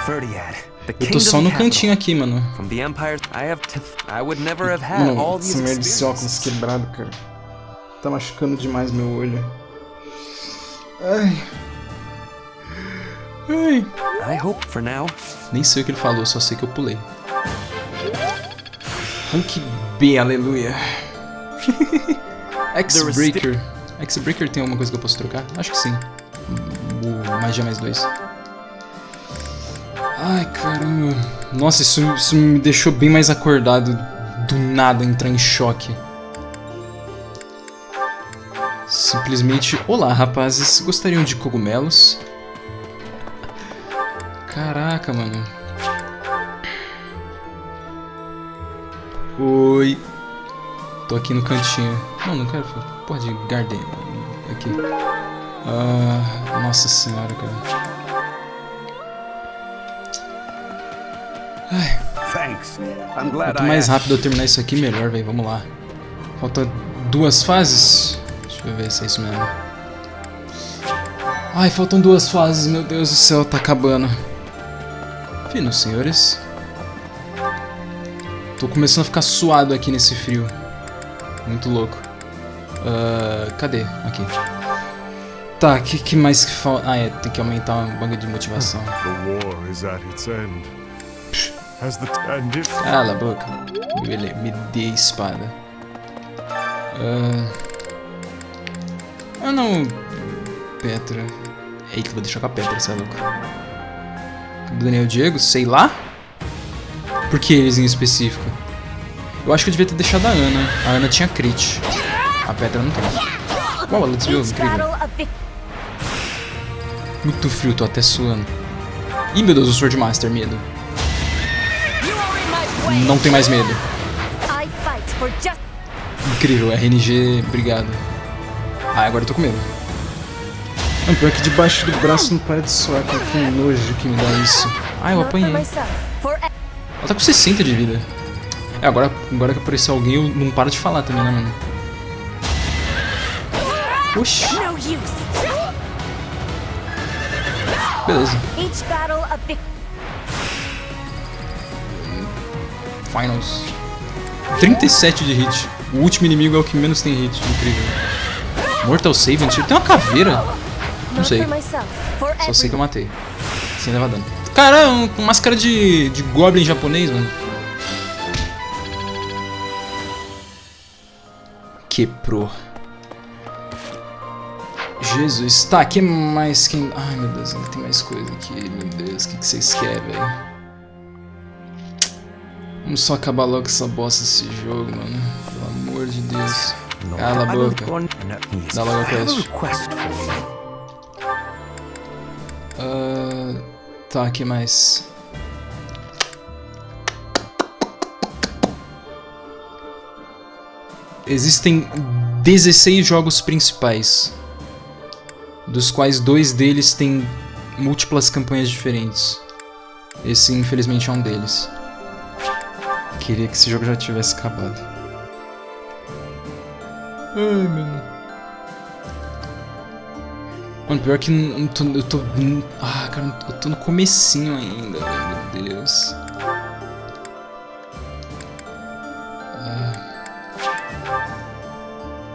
Ferdiad, Eu tô só no cantinho aqui, mano. From the Empire, I would never have had Mano, all essa these merda desse óculos experiences. quebrado, cara. tá machucando demais meu olho. Ai. Ai. I hope for now. Nem sei o que ele falou, só sei que eu pulei. Hulk B, aleluia. X-Breaker. X-Breaker tem alguma coisa que eu posso trocar? Acho que sim. Magia mais 2. Ai, caramba. Nossa, isso me deixou bem mais acordado. Do nada entrar em choque. Simplesmente, olá rapazes, gostariam de cogumelos? Caraca, mano. Oi. Tô aqui no cantinho. Não quero. Porra de garden. Aqui. Nossa senhora, cara. Ai. Quanto mais rápido eu terminar isso aqui, melhor, velho. Vamos lá. Falta 2 fases. Deixa eu ver se é isso mesmo. Ai, faltam 2 fases. Meu Deus do céu, tá acabando. Finos, senhores. Tô começando a ficar suado aqui nesse frio. Muito louco. Cadê? Aqui. Tá, que mais que falta? Ah, tem que aumentar uma banca de motivação. Cala a boca. Me dê a espada. Não. Petra. Eita, vou deixar com a Petra, você é louco. Daniel e Diego, sei lá. Por que eles em específico? Eu acho que eu devia ter deixado a Ana. A Ana tinha crit. A Petra não tem. Uau, ela desviou, incrível. Muito frio, tô até suando. Ih, meu Deus, o Sword Master, medo. Não tem mais medo. Incrível, RNG, obrigado. Agora eu tô com medo. Pior que debaixo do braço não para de suar, cara. Que nojo que me dá isso. Eu apanhei. Ela tá com 60 de vida. Agora que apareceu alguém, eu não paro de falar também, né, mano? Oxi. Beleza. Finals. 37 de hit. O último inimigo é o que menos tem hit. Incrível. Mortal Savant? Ele tem uma caveira? Não sei. Só sei que eu matei. Sem levar dano. Cara, com máscara de goblin japonês, mano. Quebrou. Jesus. Tá, que mais? Ai, meu Deus, ainda tem mais coisa aqui. Meu Deus, o que vocês querem, velho? Vamos só acabar logo com essa bosta desse jogo, mano. Pelo amor de Deus. Cala a boca. Dá logo a quest. Tá, que mais? Existem 16 jogos principais, dos quais 2 deles têm múltiplas campanhas diferentes. Esse, infelizmente, é um deles. Queria que esse jogo já tivesse acabado. Ai, mano. Mano, pior que eu tô... cara, eu tô no comecinho ainda, meu Deus.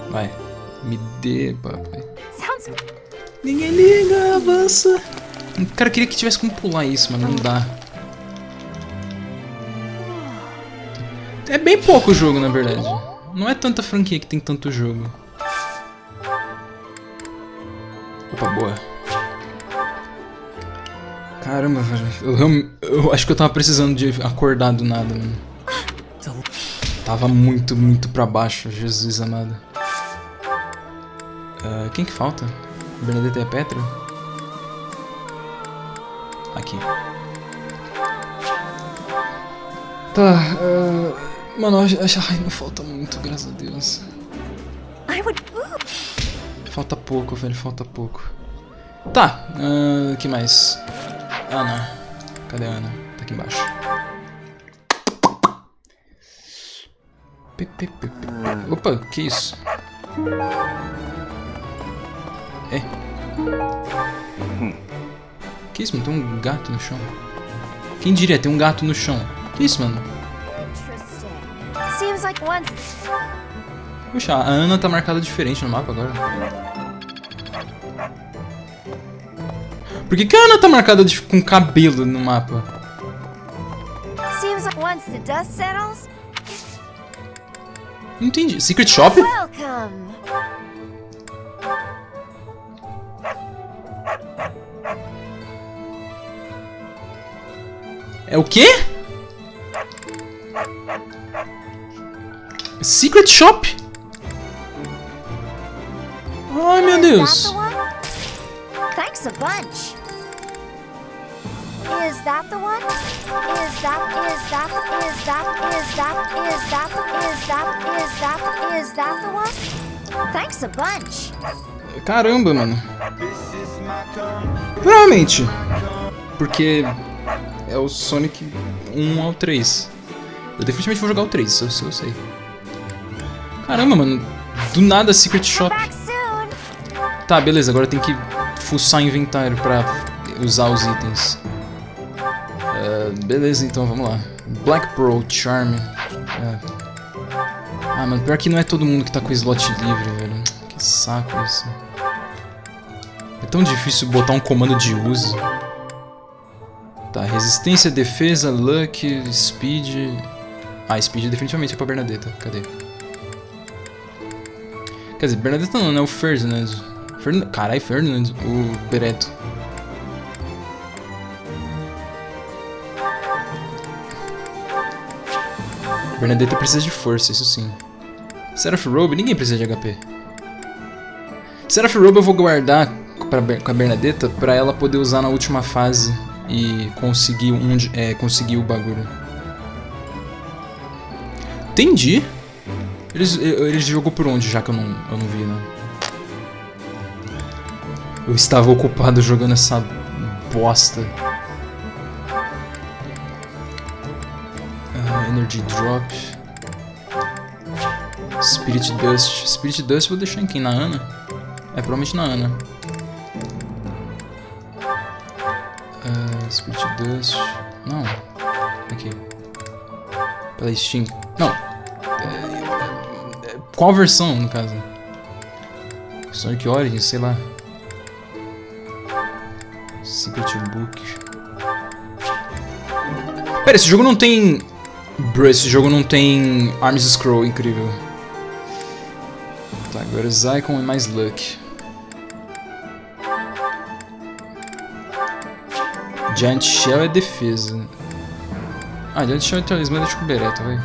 Vai, me dê, papai. Ninguém liga, avança. Cara, eu queria que tivesse como pular isso, mas não dá. É bem pouco o jogo, na verdade. Não é tanta franquia que tem tanto jogo. Opa, boa. Caramba, velho. Eu acho que eu tava precisando de acordar do nada, mano. Tava muito pra baixo, Jesus amado. Quem que falta? Bernadette e a Petra? Aqui. Tá, mano, ai, não falta muito, graças a Deus. Falta pouco, velho, falta pouco. Tá, que mais? Ana. Cadê a Ana? Tá aqui embaixo. Opa, que isso? Que isso, mano? Tem um gato no chão. Quem diria? Tem um gato no chão. Que isso, mano? Puxa, a Ana tá marcada diferente no mapa agora. Por que a Ana tá marcada com cabelo no mapa? Seems like once the dust settles. Não entendi. Secret Shop? Welcome. É o quê? Secret Shop? Ai, meu Deus. Thanks a bunch. Is that the one? Is that the one? Thanks a bunch. Caramba, mano. Provavelmente. Porque é o Sonic 1 ao 3. Eu definitivamente vou jogar o 3, isso eu sei. Caramba, mano. Do nada Secret Shop. Tá, beleza. Agora tem que fuçar inventário pra usar os itens. Beleza, então vamos lá. Black Pearl Charm. Ah, mano, pior que não é todo mundo que tá com slot livre, velho. Que saco isso. É tão difícil botar um comando de uso. Tá, resistência, defesa, luck, speed... Ah, speed definitivamente é pra Bernadetta. Cadê? Quer dizer, Bernadetta não, né? O Ferdinand. Carai, Ferdinand. O Bereto. Bernadetta precisa de força, isso sim. Seraph Robe, ninguém precisa de HP. Seraph Robe eu vou guardar com a Bernadetta pra ela poder usar na última fase e conseguir, conseguir o bagulho. Entendi. Eles jogou por onde, já que eu não vi, né? Eu estava ocupado jogando essa bosta. Energy Drop. Spirit Dust. Spirit Dust eu vou deixar em quem? Na Ana? É, provavelmente na Ana. Spirit Dust. Não. Aqui. Pela Steam. Não. Qual versão, no caso? Sonic Origins, sei lá. Secret Book. Pera, esse jogo não tem... Bro, esse jogo não tem Arms Scroll, incrível. Tá, agora Zycon e mais Luck. Giant Shell é defesa. Ah, Giant Shell é talismã, deixa com o Beretta, vai.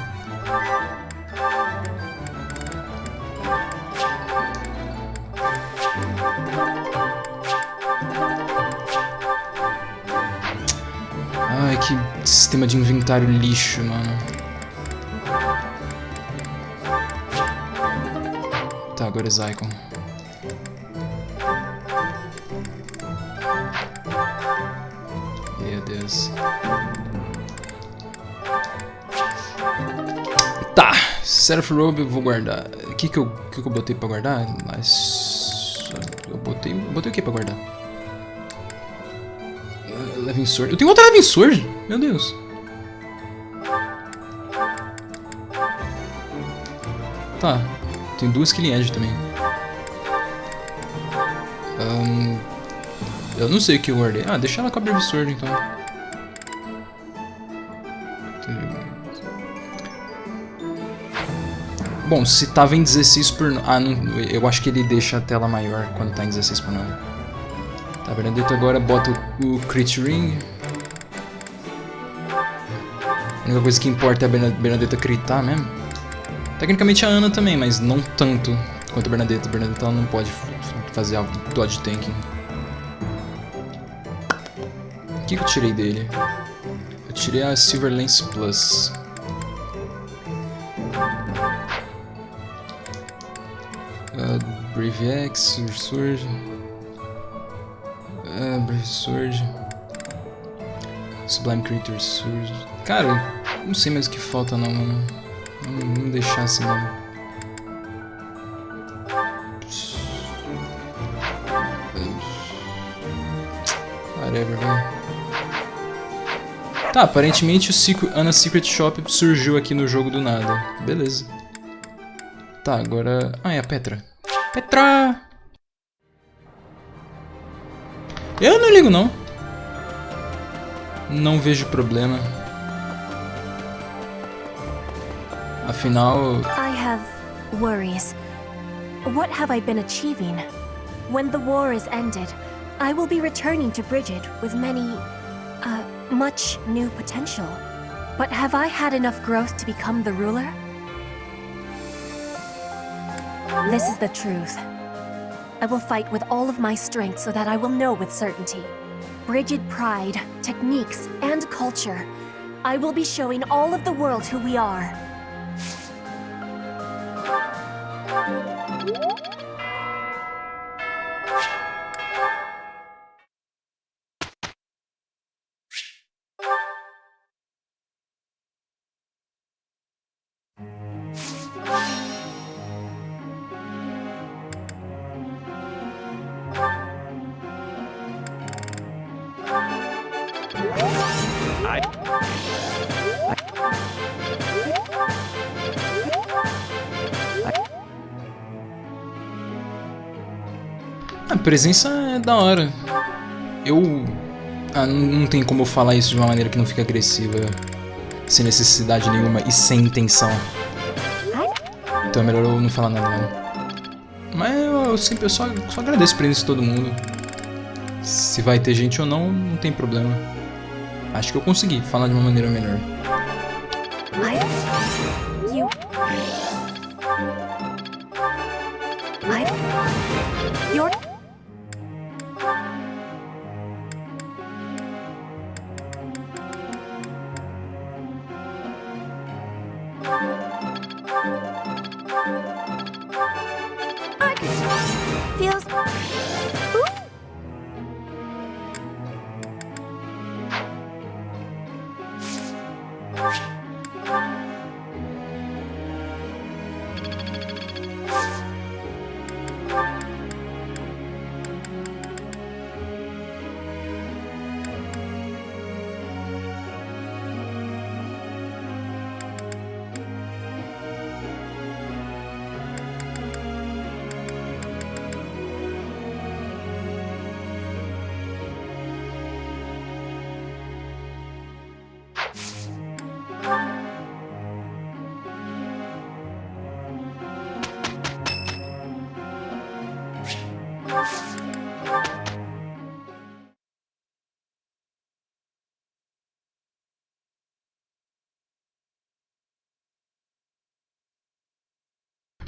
Ai, que sistema de inventário lixo, mano. Tá, agora é Zycon. Meu Deus. Tá, Seraph Robe eu vou guardar. O que eu botei pra guardar? Mas eu botei o que pra guardar? Levin Sword. Eu tenho outra Levin Sword? Meu Deus. Tá. Tem duas Killing Edge também. Eu não sei o que eu guardei. Ah, deixa ela com a Brave Sword então. Bom, se tava em 16 por... Ah, não, eu acho que ele deixa a tela maior quando tá em 16 por 9. Tá, Bernadette agora bota o Crit Ring. A única coisa que importa é a Bernadette critar mesmo. Tecnicamente a Ana também, mas não tanto quanto a Bernadette. A Bernadette ela não pode fazer a dodge tanking. O que eu tirei dele? Eu tirei a Silver Lance Plus. Brave Axe, Sword. Brave Sword. Sublime Creature Sword. Cara, não sei mais o que falta não, mano. Vamos deixar assim mesmo. Whatever, velho. Tá, aparentemente o Ana Secret Shop surgiu aqui no jogo do nada. Beleza. Tá, agora... Ah, é a Petra. Petra! Eu não ligo, não. Não vejo problema. Afinal... I have worries. What have I been achieving? When the war is ended, I will be returning to Brigid with much new potential. But have I had enough growth to become the ruler? This is the truth. I will fight with all of my strength so that I will know with certainty. Brigid pride, techniques, and culture. I will be showing all of the world who we are. A presença é da hora. Não tem como eu falar isso de uma maneira que não fique agressiva, sem necessidade nenhuma e sem intenção. Então é melhor eu não falar nada não. Mas eu só agradeço a presença de todo mundo. Se vai ter gente ou não, não tem problema. Acho que eu consegui falar de uma maneira melhor.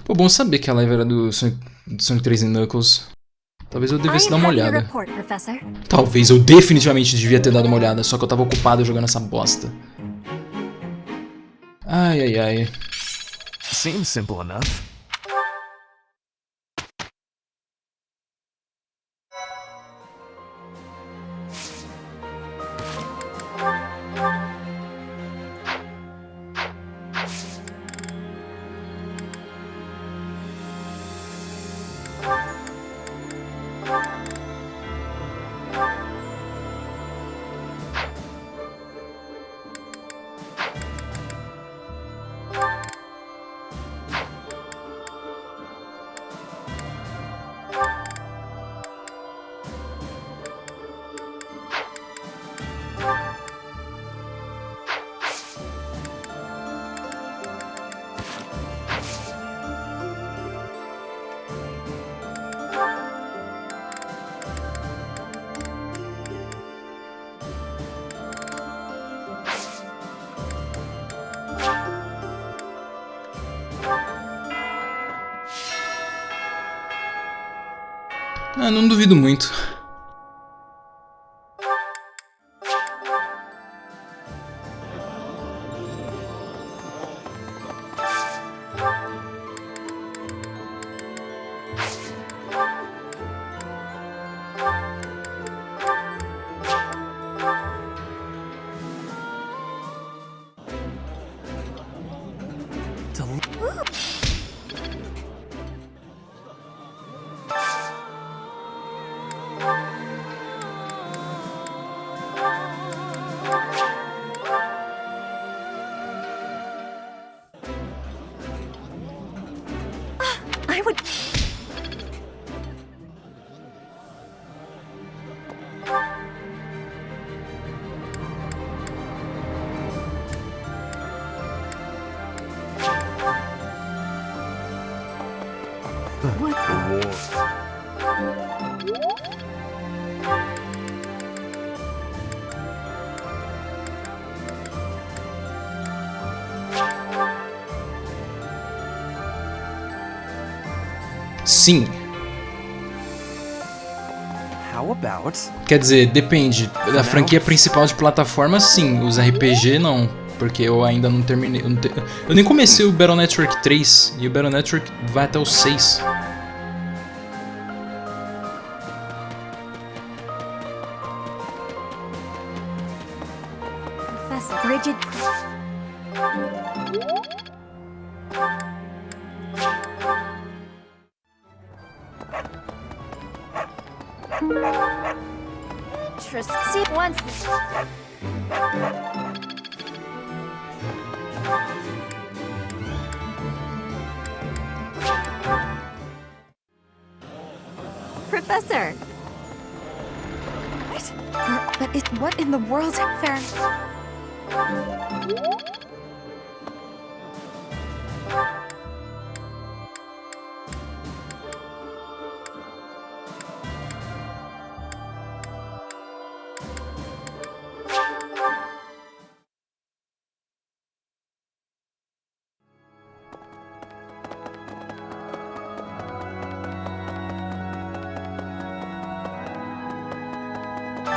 Pô, bom saber que a live era do Sonic 3 and Knuckles. Talvez eu devesse dar uma olhada. Talvez eu definitivamente devia ter dado uma olhada, só que eu tava ocupado jogando essa bosta. Ai, ai, ai. Seems simple enough. Ah, não duvido muito. Sim. How about... Quer dizer, depende. Da franquia principal de plataforma, sim. Os RPG, não. Porque eu ainda não terminei. Eu nem comecei o Battle Network 3. E o Battle Network vai até o 6. Professor, rigid. See once. Professor. What? But what in the world? Fair.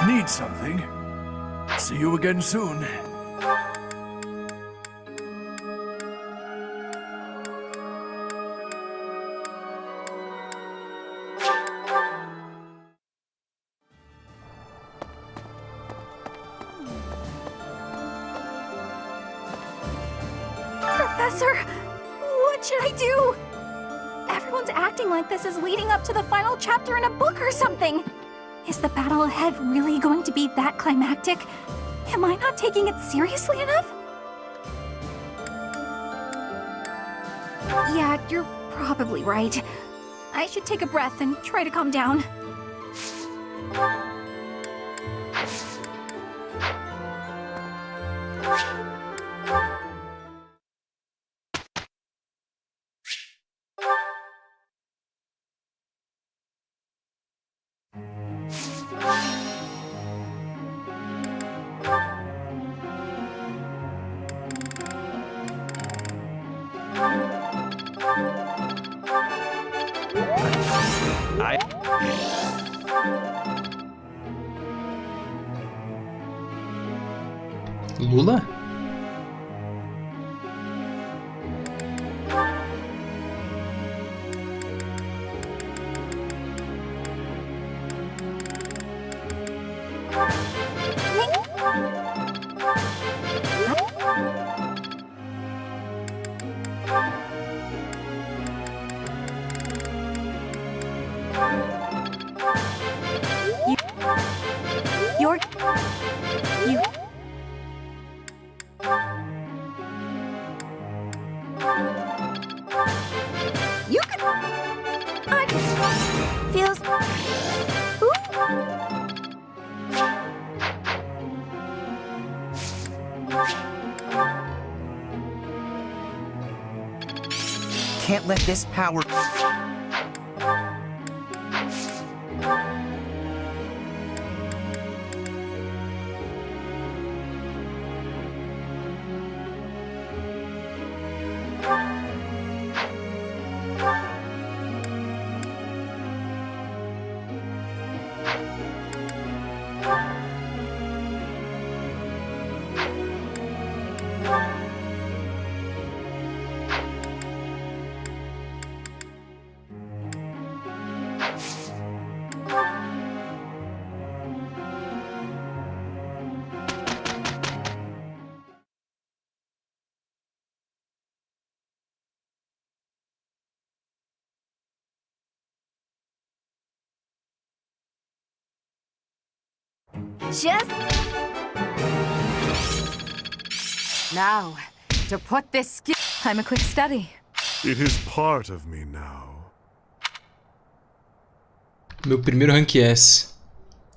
Need something? See you again soon. Professor, what should I do? Everyone's acting like this is leading up to the final chapter in a book or something. Is the battle ahead really going to be that climactic? Am I not taking it seriously enough? Yeah, you're probably right. I should take a breath and try to calm down. Lula? Can't let this power... Just... Now, to put this skill... I'm a quick study. It is part of me now. Meu primeiro rank S.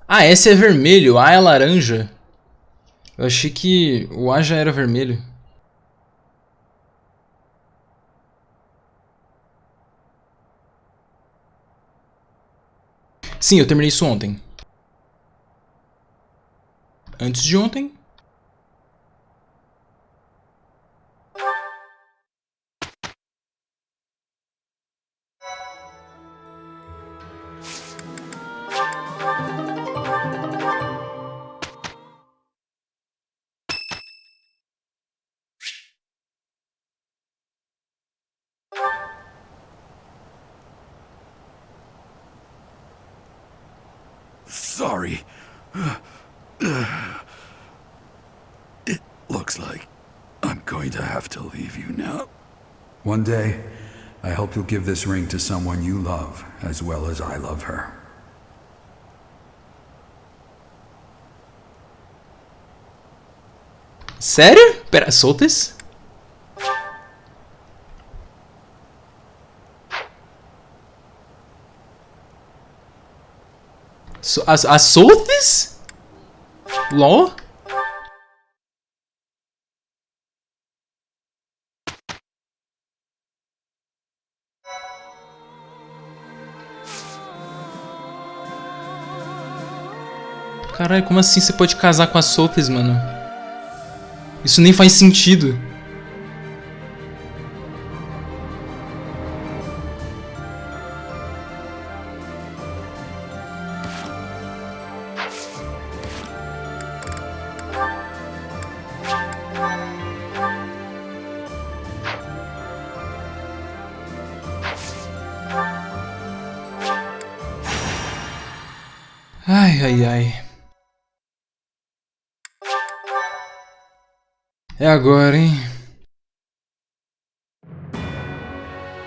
Ah, S é vermelho, A é laranja. Eu achei que o A já era vermelho. Sim, eu terminei isso ontem. Antes de ontem. Sorry. It looks like I'm going to have to leave you now. One day, I hope you'll give this ring to someone you love, as well as I love her. Sério? Pera, soltas? As soltas? LOL? Caralho, como assim você pode casar com as soltas, mano? Isso nem faz sentido. Ai, ai, ai. É agora, hein?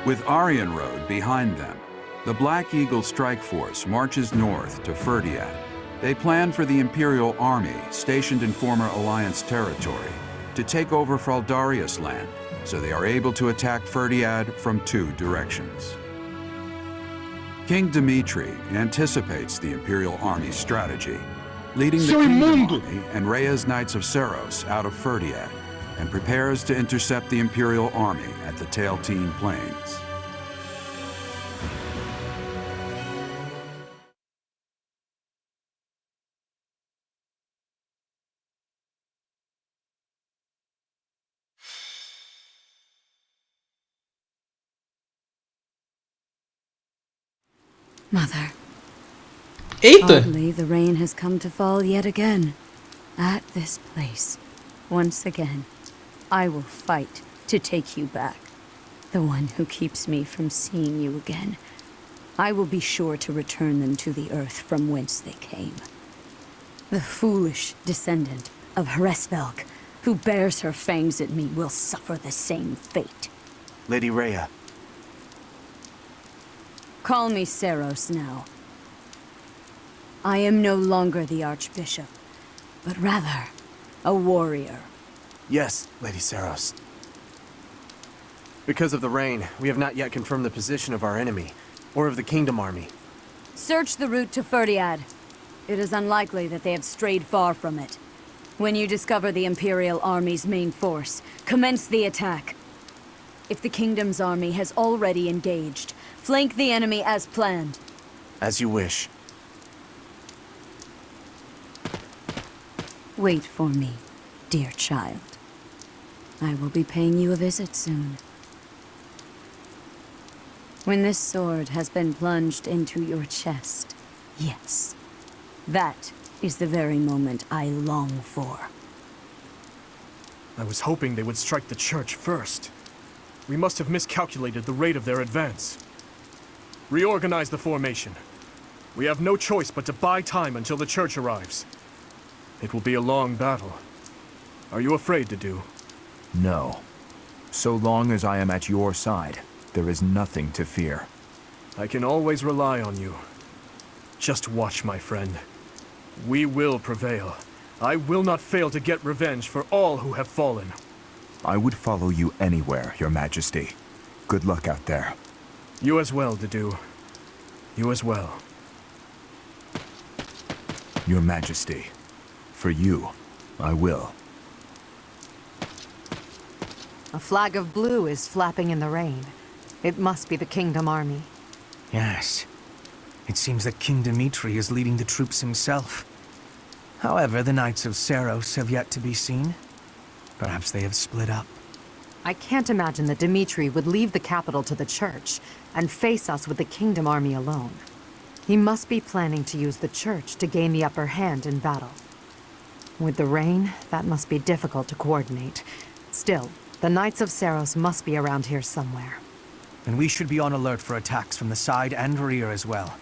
With Aryan Road behind them, the Black Eagle Strike Force marches north to Ferdiad. They plan for the Imperial Army, stationed in former Alliance territory, to take over Fraldarius land, so they are able to attack Ferdiad from 2 directions. King Dimitri anticipates the Imperial Army's strategy, leading the Kingdom Army and Rhea's Knights of Seros out of Ferdiad, and prepares to intercept the Imperial Army at the Tailteen Plains. Mother. Eita! Oddly, the rain has come to fall yet again. At this place. Once again, I will fight to take you back. The one who keeps me from seeing you again. I will be sure to return them to the earth from whence they came. The foolish descendant of Hresvelg, who bears her fangs at me, will suffer the same fate. Lady Rhea. Call me Seros now. I am no longer the Archbishop, but rather a warrior. Yes, Lady Seros. Because of the rain, we have not yet confirmed the position of our enemy, or of the Kingdom Army. Search the route to Ferdiad. It is unlikely that they have strayed far from it. When you discover the Imperial Army's main force, commence the attack. If the Kingdom's army has already engaged, flank the enemy as planned. As you wish. Wait for me, dear child. I will be paying you a visit soon. When this sword has been plunged into your chest, yes, that is the very moment I long for. I was hoping they would strike the church first. We must have miscalculated the rate of their advance. Reorganize the formation. We have no choice but to buy time until the church arrives. It will be a long battle. Are you afraid to do? No. So long as I am at your side, there is nothing to fear. I can always rely on you. Just watch, my friend. We will prevail. I will not fail to get revenge for all who have fallen. I would follow you anywhere, Your Majesty. Good luck out there. You as well, Dedu. You as well. Your Majesty. For you, I will. A flag of blue is flapping in the rain. It must be the Kingdom Army. Yes. It seems that King Dimitri is leading the troops himself. However, the Knights of Seros have yet to be seen. Perhaps they have split up. I can't imagine that Dimitri would leave the capital to the church and face us with the kingdom army alone. He must be planning to use the church to gain the upper hand in battle. With the rain, that must be difficult to coordinate. Still, the Knights of Seros must be around here somewhere. And we should be on alert for attacks from the side and rear as well.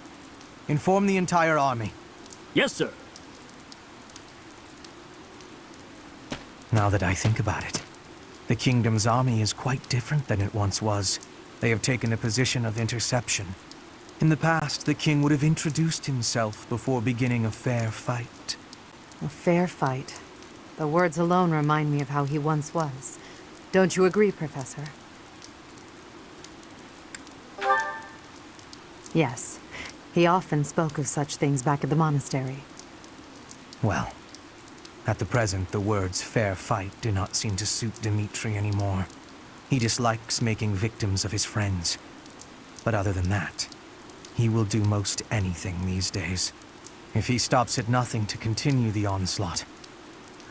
Inform the entire army. Yes, sir. Now that I think about it, the kingdom's army is quite different than it once was. They have taken a position of interception. In the past, the king would have introduced himself before beginning a fair fight. A fair fight. The words alone remind me of how he once was. Don't you agree, Professor? Yes. He often spoke of such things back at the monastery. Well, at the present, the words fair fight do not seem to suit Dimitri anymore. He dislikes making victims of his friends. But other than that, he will do most anything these days. If he stops at nothing to continue the onslaught,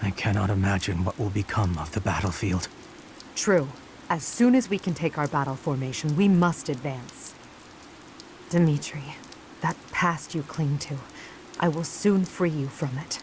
I cannot imagine what will become of the battlefield. True. As soon as we can take our battle formation, we must advance. Dimitri, that past you cling to, I will soon free you from it.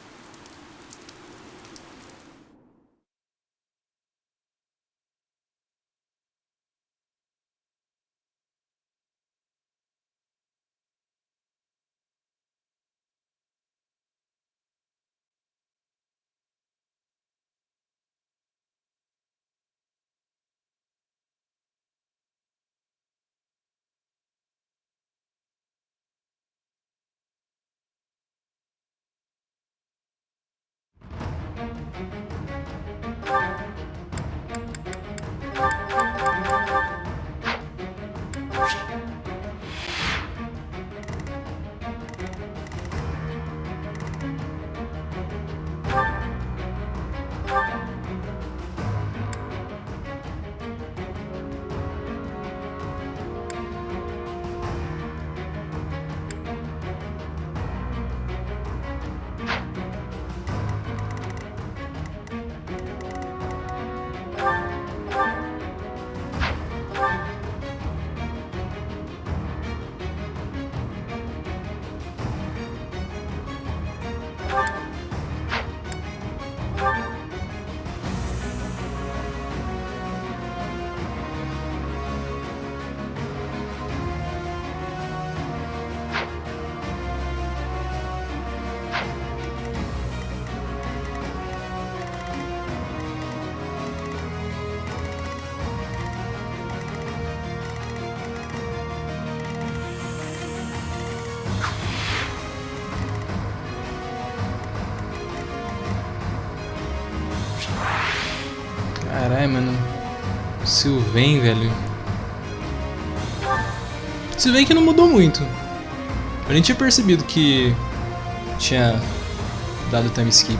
Caralho, mano. Sylvain, velho. Sylvain que não mudou muito. Eu nem tinha percebido que tinha dado time skip.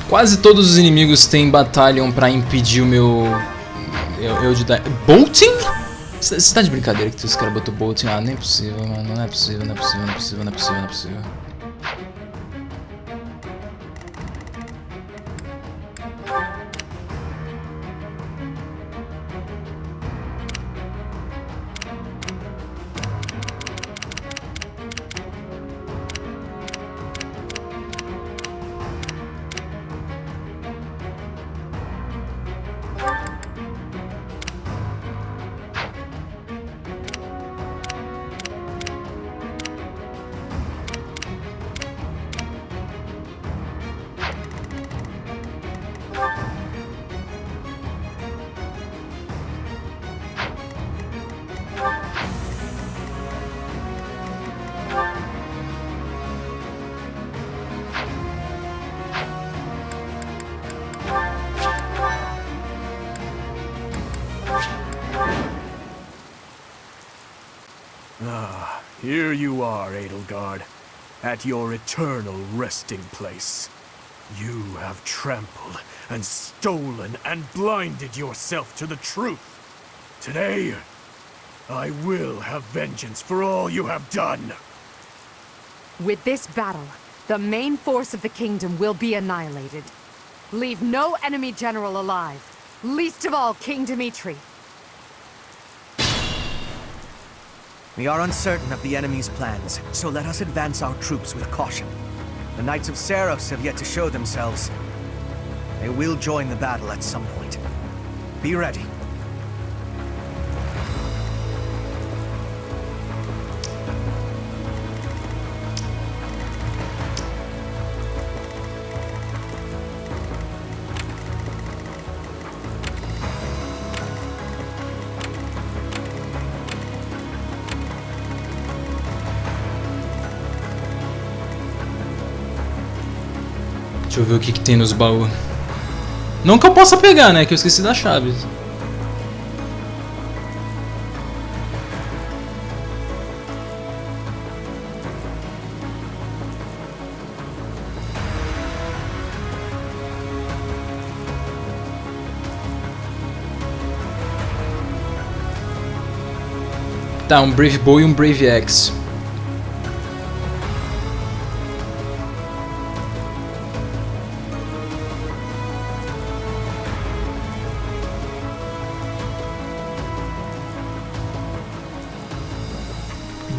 Quase todos os inimigos têm batalham pra impedir o meu... Eu de dar... Bolting? Você tá de brincadeira que esse cara botou bolting? Ah, nem é possível, mano. Não é possível, não é possível, não é possível, não é possível, não é possível. Here you are, Edelgard, at your eternal resting place. You have trampled and stolen and blinded yourself to the truth. Today, I will have vengeance for all you have done. With this battle, the main force of the kingdom will be annihilated. Leave no enemy general alive, least of all King Dimitri. We are uncertain of the enemy's plans, so let us advance our troops with caution. The Knights of Seros have yet to show themselves. They will join the battle at some point. Be ready. Deixa eu ver o que tem nos baús. Não que eu possa pegar, né? Que eu esqueci da chave. Tá, um Brave Bow e um Brave Axe.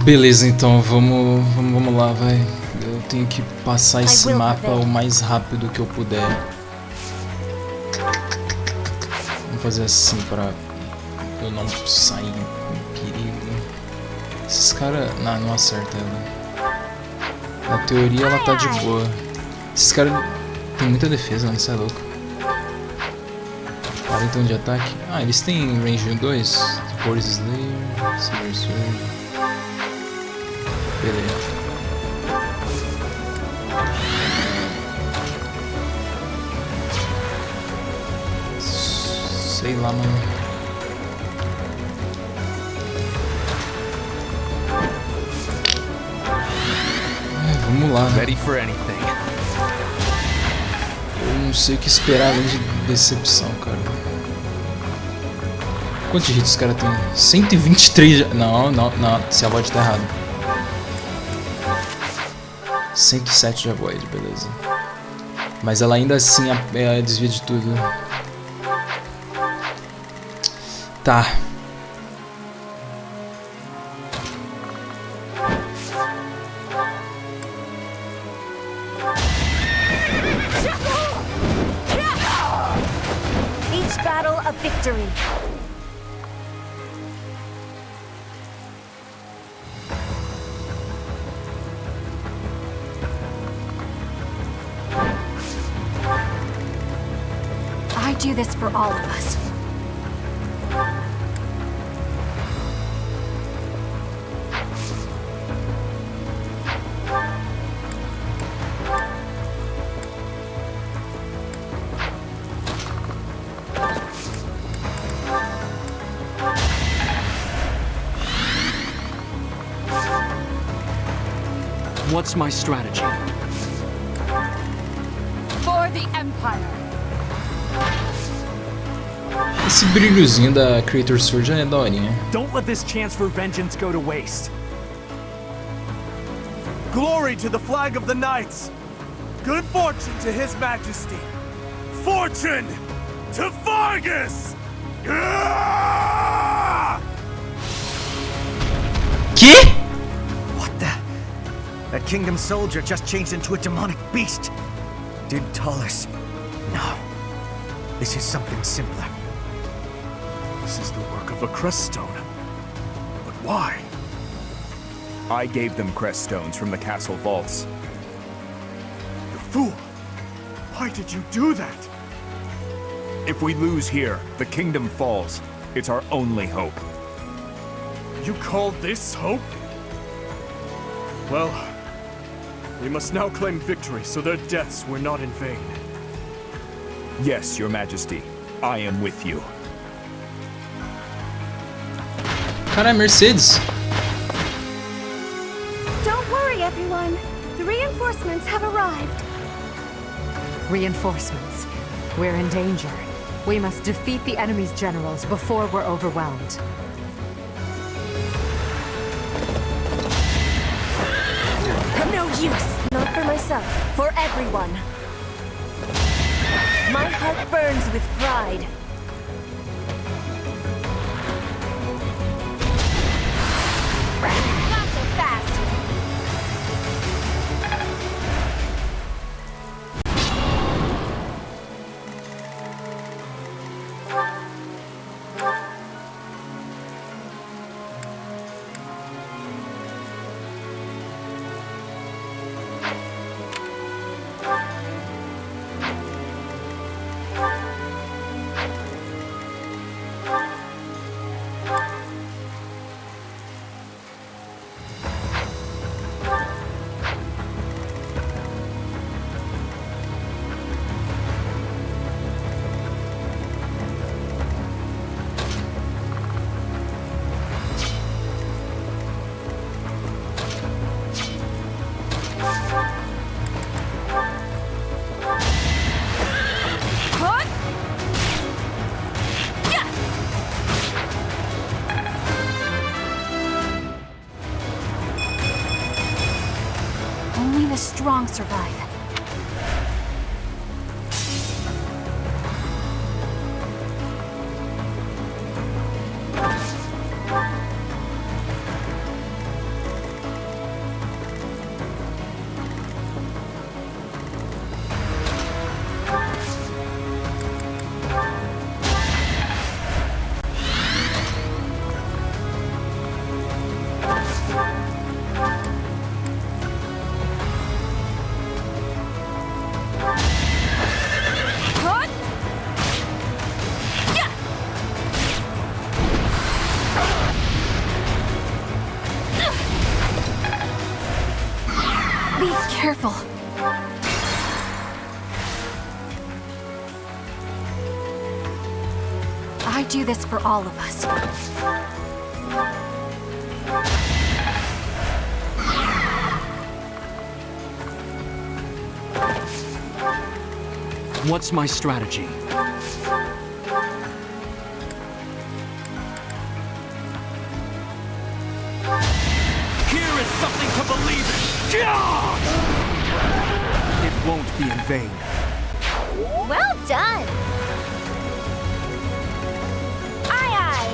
Beleza, então vamos lá, vai. Eu tenho que passar esse mapa o mais rápido que eu puder. Vamos fazer assim pra eu não sair em perigo. Esses caras... Não acerta ela. Na teoria ela tá de boa. Esses caras tem muita defesa, não, você é louco. 40 de ataque. Ah, eles têm range 2. Force Slayer, Silver Sword. Beleza. Sei lá, mano. Vamos lá. Ready for anything. Eu não sei o que esperar além de decepção, cara. Quantos hits os caras tem? 123. Não. Esse avoid tá errado. 107 de avoid, beleza. Mas ela ainda assim desvia de tudo. Tá. Each battle a victory. I do this for all of us. What's my strategy? For the Empire. Esse brilhozinho da Creator Sword já é daorinha. Don't let this chance for vengeance go to waste. Glory to the flag of the Knights! Good fortune to His Majesty! Fortune to Vargas! Que? What the? That kingdom soldier just changed into a demonic beast. Did Taurus? No. This is something simpler. This is the work of a crest stone. But why? I gave them crest stones from the castle vaults. You fool! Why did you do that? If we lose here, the kingdom falls. It's our only hope. You call this hope? Well, we must now claim victory so their deaths were not in vain. Yes, Your Majesty. I am with you. Cara, Mercedes. Don't worry, everyone. The reinforcements have arrived. Reinforcements. We're in danger. We must defeat the enemy's generals before we're overwhelmed. No use. Not for myself. For everyone. My heart burns with pride. Not so fast. Only the strong survive. Be careful. I do this for all of us. What's my strategy? Here is something to believe in! It won't be in vain. Well done! Aye, aye!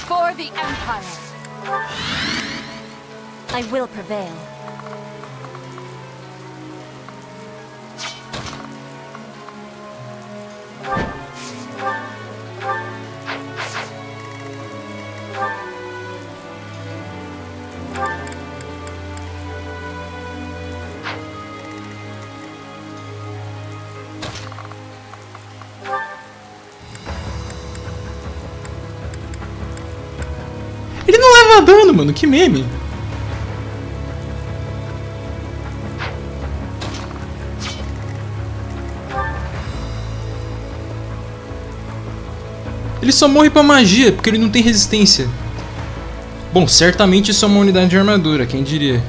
For the Empire! I will prevail. Ele não leva dano, mano, que meme. Ele só morre pra magia, porque ele não tem resistência. Bom, certamente isso é uma unidade de armadura, quem diria.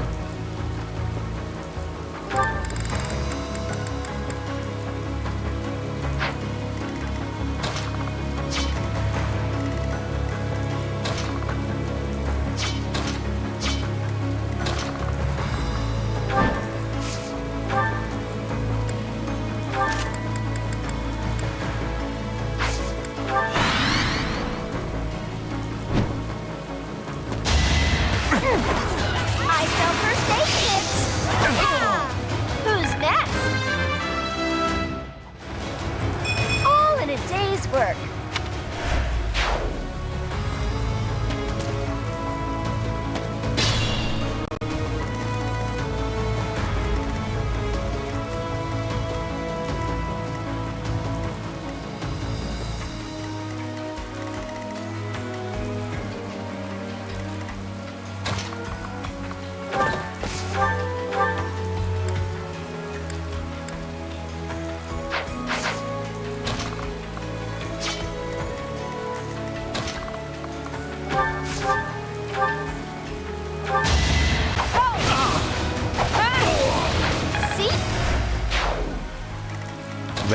I shall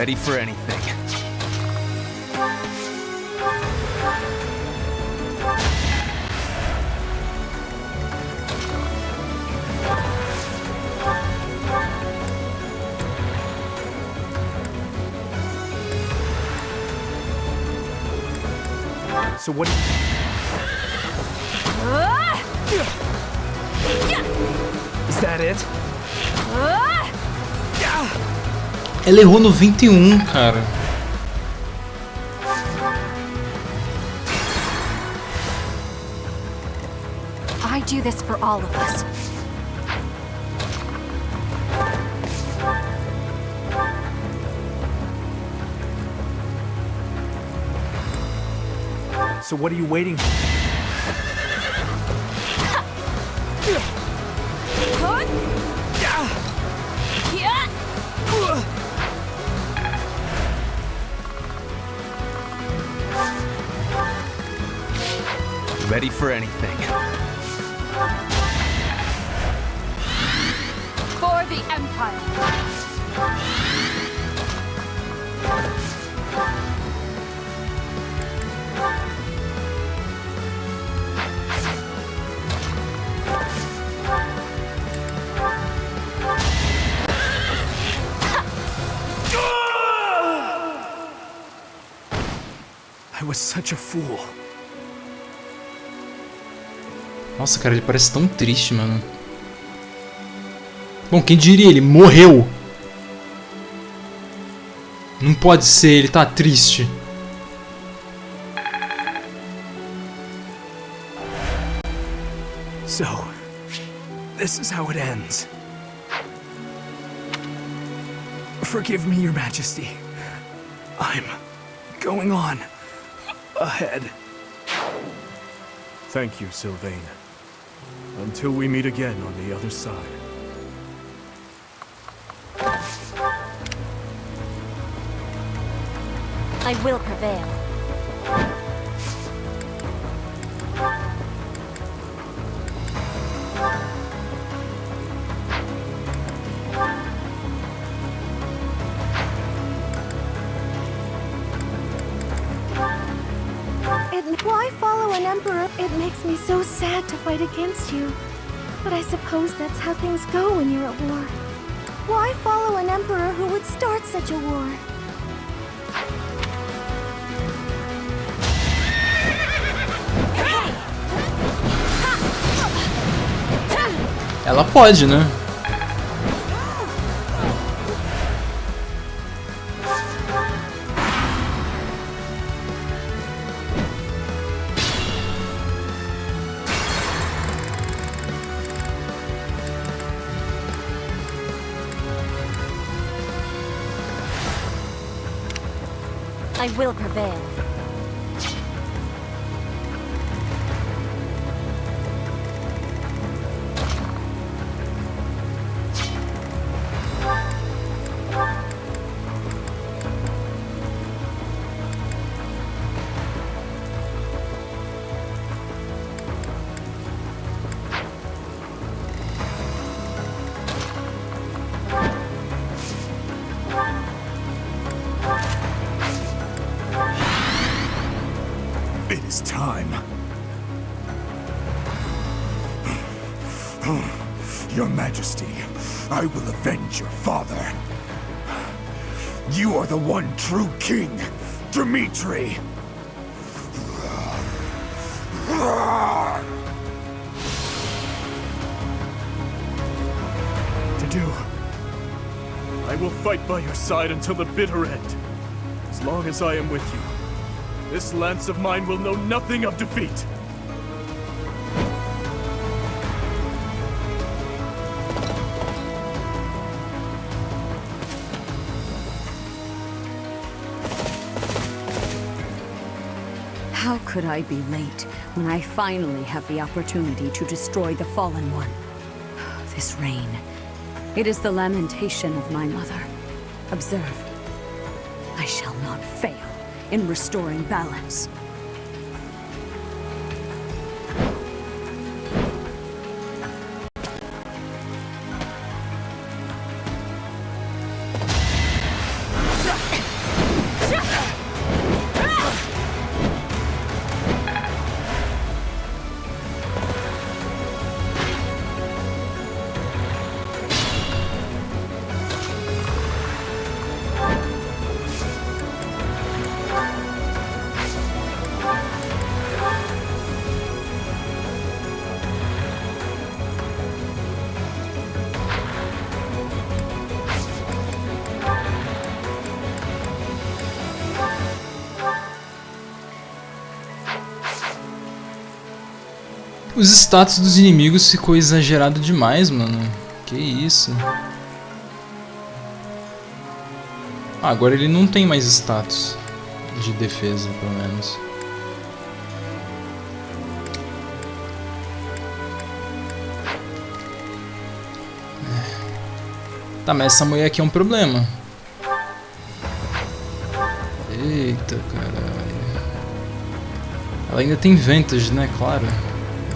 Ready for anything. So what do you... Is that it? Ela errou no 21, cara. I do this for all of us. So what are you waiting for? Ready for anything. For the Empire. I was such a fool. Nossa, cara, ele parece tão triste, mano. Bom, quem diria? Ele morreu. Não pode ser, ele tá triste. So, this is how it ends. Forgive me, Your Majesty. I'm going on ahead. Thank you, Sylvain. Until we meet again on the other side. I will prevail. Why follow an emperor? It makes me so sad to fight against you. But I suppose that's how things go when you're at war. Why follow an emperor who would start such a war? Ela pode, né? I will prevail. It is time. Your Majesty, I will avenge your father. You are the one true king, Dimitri. To do. I will fight by your side until the bitter end. As long as I am with you, this lance of mine will know nothing of defeat. How could I be late when I finally have the opportunity to destroy the Fallen One? This rain, it is the lamentation of my mother. Observe, I shall not fail in restoring balance. Os status dos inimigos ficou exagerado demais, mano. Que isso? Ah, agora ele não tem mais status de defesa, pelo menos. Tá, mas essa mulher aqui é um problema. Eita, caralho. Ela ainda tem Vantage, né? Claro.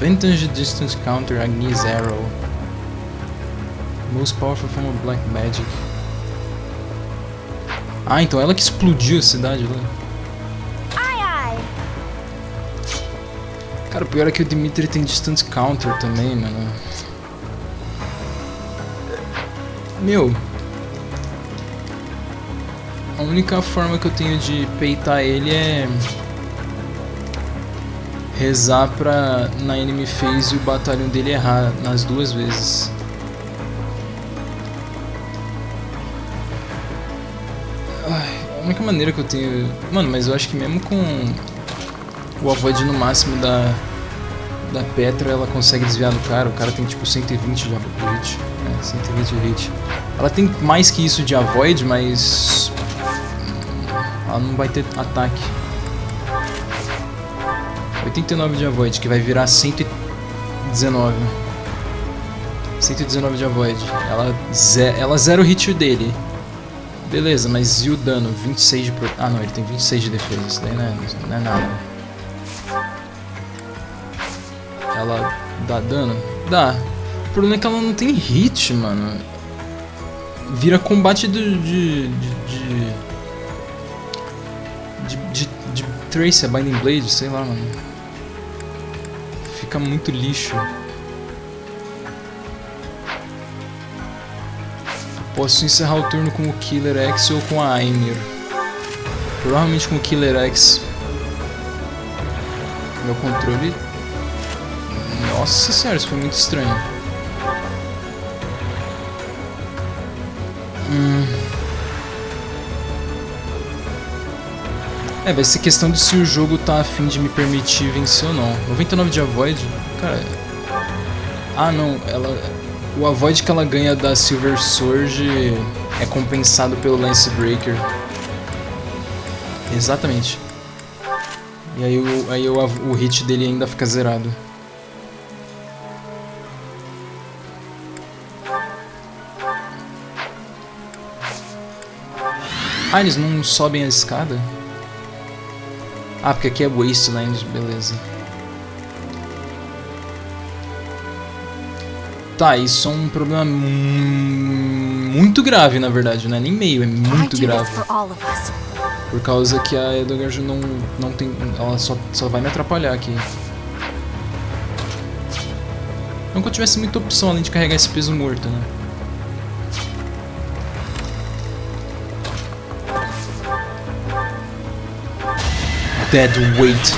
Vantage Distance Counter Alanis Zero. Most Powerful Form of Black Magic. Ah, então ela que explodiu a cidade lá. Ai, ai. Cara, o pior é que o Dimitri tem Distance Counter também, mano. Meu, a única forma que eu tenho de peitar ele é rezar pra na enemy phase o batalhão dele errar nas 2 vezes. Ai, a única maneira que eu tenho... Mano, mas eu acho que mesmo com o avoid no máximo da Petra, ela consegue desviar do cara. O cara tem tipo 120 de hit. 120 de hit. Ela tem mais que isso de avoid, mas ela não vai ter ataque. 89 de avoid, que vai virar 119. 119 de avoid. Ela zera o hit dele. Beleza, mas e o dano? 26 de Ah não, ele tem 26 de defesa. Isso daí não é nada. Ela dá dano? Dá. O problema é que ela não tem hit, mano. Vira combate de Trace, a Binding Blade, sei lá, mano. Fica muito lixo. Posso encerrar o turno com o Killer X ou com a Ymir. Provavelmente com o Killer X. Meu controle... Nossa senhora, isso foi muito estranho. Vai ser questão de se o jogo tá a fim de me permitir vencer ou não. 99 de avoid? Cara... Ah não, o avoid que ela ganha da Silver Sword é compensado pelo Lance Breaker. Exatamente. E aí o hit dele ainda fica zerado. Ah, eles não sobem a escada? Ah, porque aqui é Wasteland, beleza. Tá, isso é um problema muito grave, na verdade, não é nem meio, é muito grave. Por causa que a Edogar não tem... Ela só vai me atrapalhar aqui. Não que eu tivesse muita opção além de carregar esse peso morto, né? Dead weight.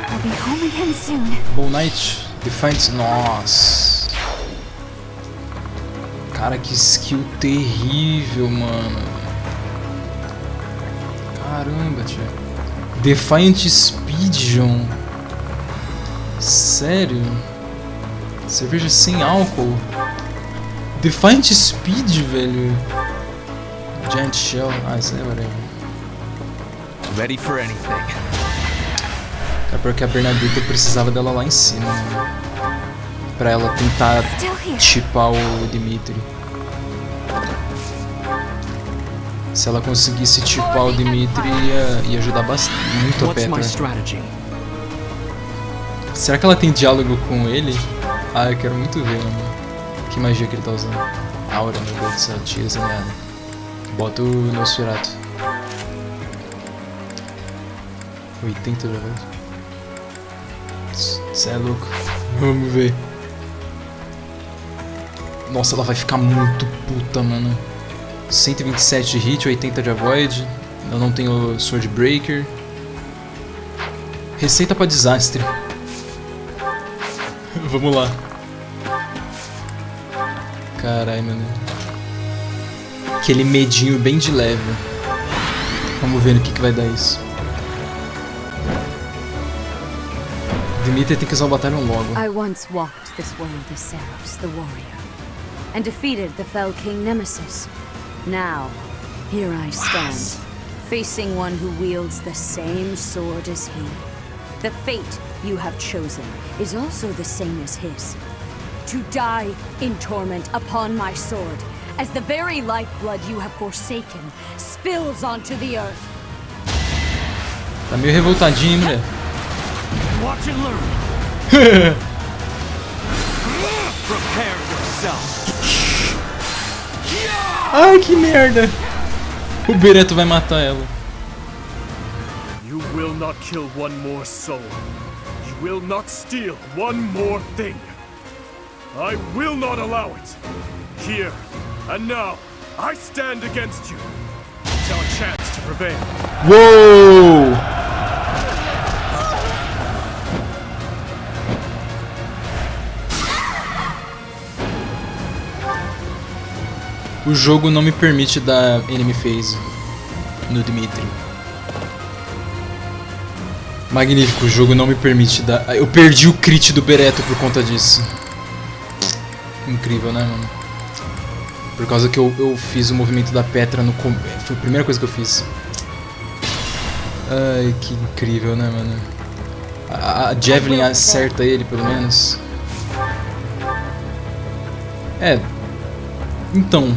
I'll be home again soon. Bow Knight, Defiance. Nossa. Cara, que skill terrível, mano. Caramba, tio. Defiant Speedjon. Sério? Cerveja sem álcool. Defiant Speed, velho. Giant Shell. Ah, isso é whatever. Ready for anything. É porque a Bernadette precisava dela lá em cima, né? Pra ela tentar chipar o Dimitri. Se ela conseguisse chipar o Dimitri, ia ajudar bastante, muito a Petra. Será que ela tem diálogo com ele? Ah, eu quero muito ver, mano. Que magia que ele tá usando. Aura, meu Deus do céu, tira essa merda. Bota o Nosferatu. 80 já vai. Cê é louco. Vamos ver. Nossa, ela vai ficar muito puta, mano. 127 de hit, 80 de avoid. Eu não tenho Sword Breaker. Receita pra desastre. Vamos lá. Caralho, mano. Aquele medinho bem de leve. Vamos ver no que vai dar isso. Dimitri tem que usar o batalhão logo. I once walked this world as Saros, the warrior, and defeated the fell king Nemesis. Now, here I stand, facing one who wields the same sword as he. The fate you have chosen is also the same as his. To die in torment upon my sword, as the very lifeblood you have forsaken spills onto the earth. Tá meio revoltadinho, hein, mulher? Watch and learn. Prepare yourself. Ai, que merda! O Bereto vai matar ela. You will not kill one more soul. You will not steal one more thing. I will not allow it. Here and now, I stand against you. It's our chance to prevail. Uou! O jogo não me permite dar enemy phase no Dimitri. Magnífico, o jogo não me permite dar... Eu perdi o crit do Bereto por conta disso. Incrível, né, mano? Por causa que eu fiz o movimento da Petra no começo. Foi a primeira coisa que eu fiz. Ai, que incrível, né, mano? A Javelin acerta ele, pelo menos. É. Então...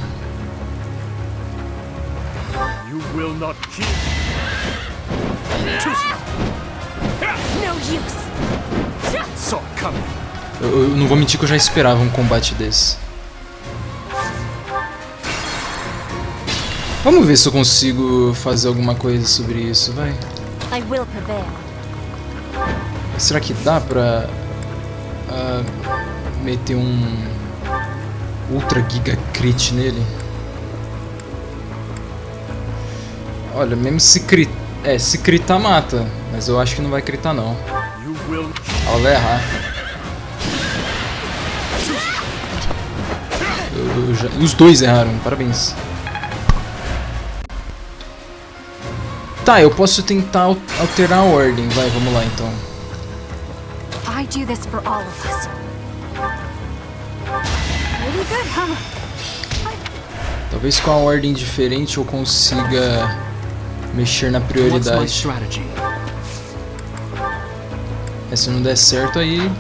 Will not kill. No use. Saw it coming. Eu não vou mentir que eu já esperava um combate desse. Vamos ver se eu consigo fazer alguma coisa sobre isso, vai. I will prevail. Será que dá pra meter um Ultra Giga Crit nele? Olha, mesmo se critar... se critar mata, mas eu acho que não vai critar não. Ela vai errar. Os dois erraram, parabéns. Tá, eu posso tentar alterar a ordem, vai, vamos lá então. I do this for all of us. Really good, huh? Talvez com a ordem diferente eu consiga mexer na prioridade. Se não der certo aí,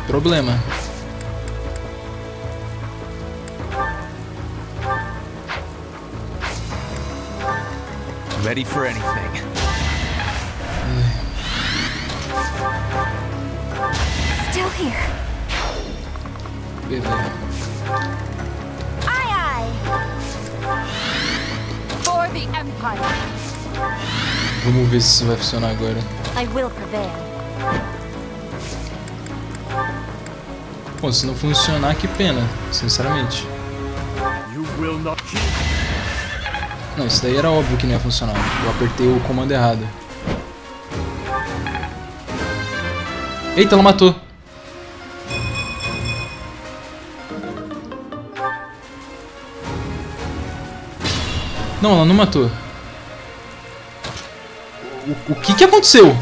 problema. Ready for anything. Still here. Beleza. Aye, aye. For the Empire. Vamos ver se isso vai funcionar agora. I will prevail. Bom, se não funcionar, que pena, sinceramente. You will not kill. Não, isso daí era óbvio que não ia funcionar. Eu apertei o comando errado. Eita, ela matou. Não, ela não matou. O que aconteceu?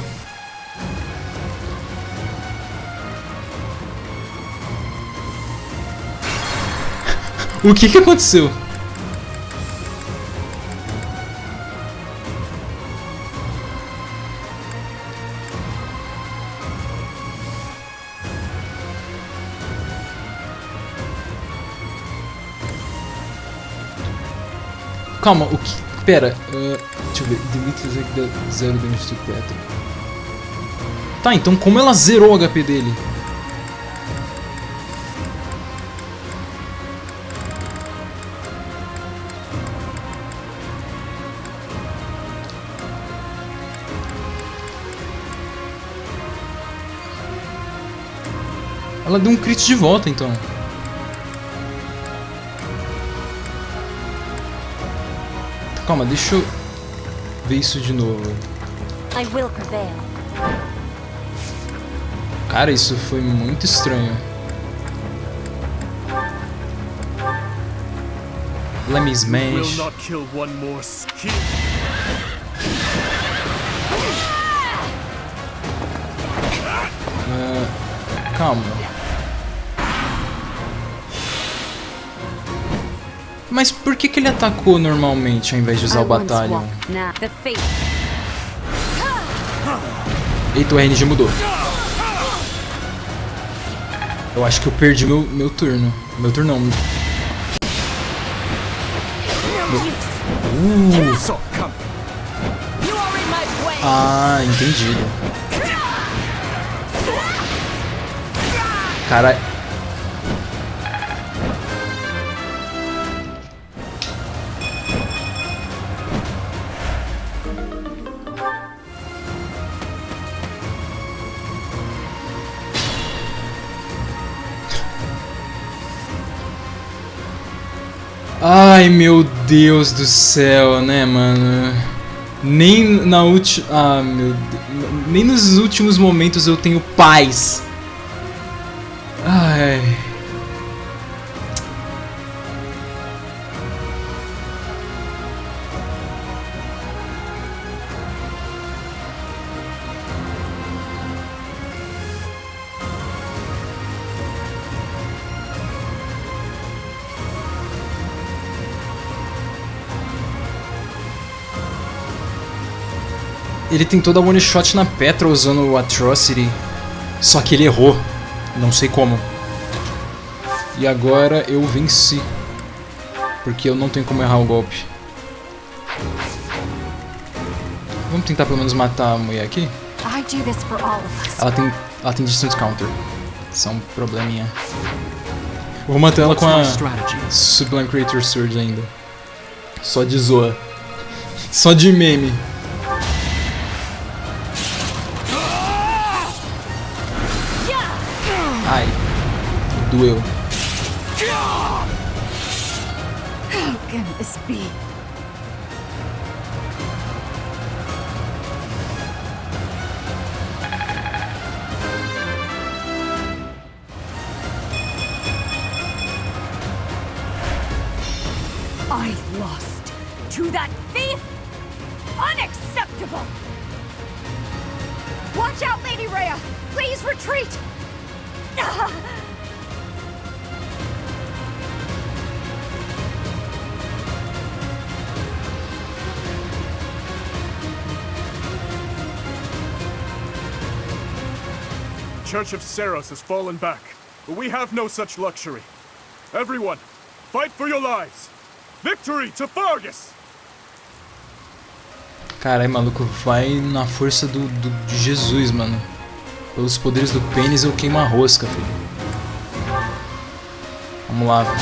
O que aconteceu? Calma, o que... Pera, deixa eu ver. Dimitri zero damage to Petra. Tá, então como ela zerou o HP dele? Ela deu um crit de volta, então. Calma, deixa eu ver isso de novo. I will prevail. Cara, isso foi muito estranho. Let me smash. Will not kill one more skill. calma. Mas por que ele atacou normalmente ao invés de usar o batalhão? Eita, o RNG mudou. Eu acho que eu perdi meu turno. Meu turno não. Ah, entendi. Cara. Ai, meu Deus do céu, né, mano? Nem na última... Ah, meu Deus. Nem nos últimos momentos eu tenho paz. Ai... Ele tentou dar one shot na Petra usando o Atrocity, só que ele errou, não sei como. E agora eu venci, porque eu não tenho como errar o golpe. Vamos tentar pelo menos matar a mulher aqui? Ela tem distance counter, isso é um probleminha. Vou matar ela com a Sublime Creator Sword ainda. Só de zoa. Só de meme. Ai, doeu. How can this be? I lost to that thief? Unacceptable! Watch out, Lady Rhea! Please retreat! Church of Seros has fallen back, but we have no such luxury. Everyone, fight for your lives! Victory to Fargus! Caralho, maluco, vai na força de Jesus, mano. Pelos poderes do pênis eu queimo a rosca, filho. Vamos lá, velho.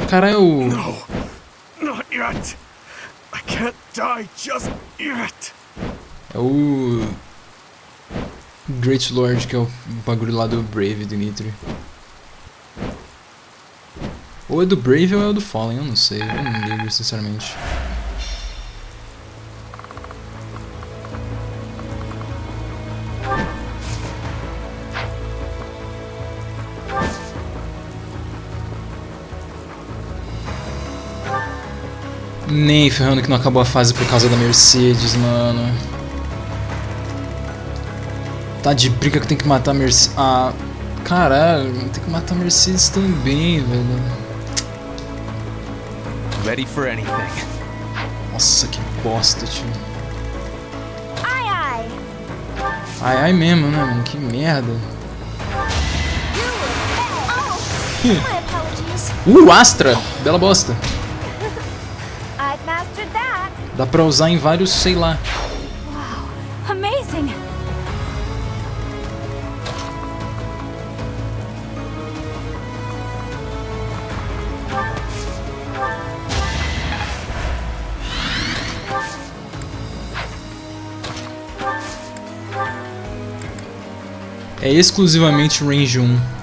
Caralho. No, not yet. I can't die just yet. É o Great Lord, que é o bagulho lá do Brave, do Nitro. Ou é do Brave ou é do Fallen, eu não sei, eu não ligo, sinceramente. Nem ferrando que não acabou a fase por causa da Mercedes, mano. Tá de brinca que tem que matar a Mercedes. Ah, caralho, tem que matar a Mercedes também, velho. Ready for anything. Nossa, que bosta, tio. Ai, ai. Ai, ai mesmo, né, mano? Que merda. Astra! Bela bosta. Dá pra usar em vários, sei lá. Wow, amazing. É exclusivamente range 1.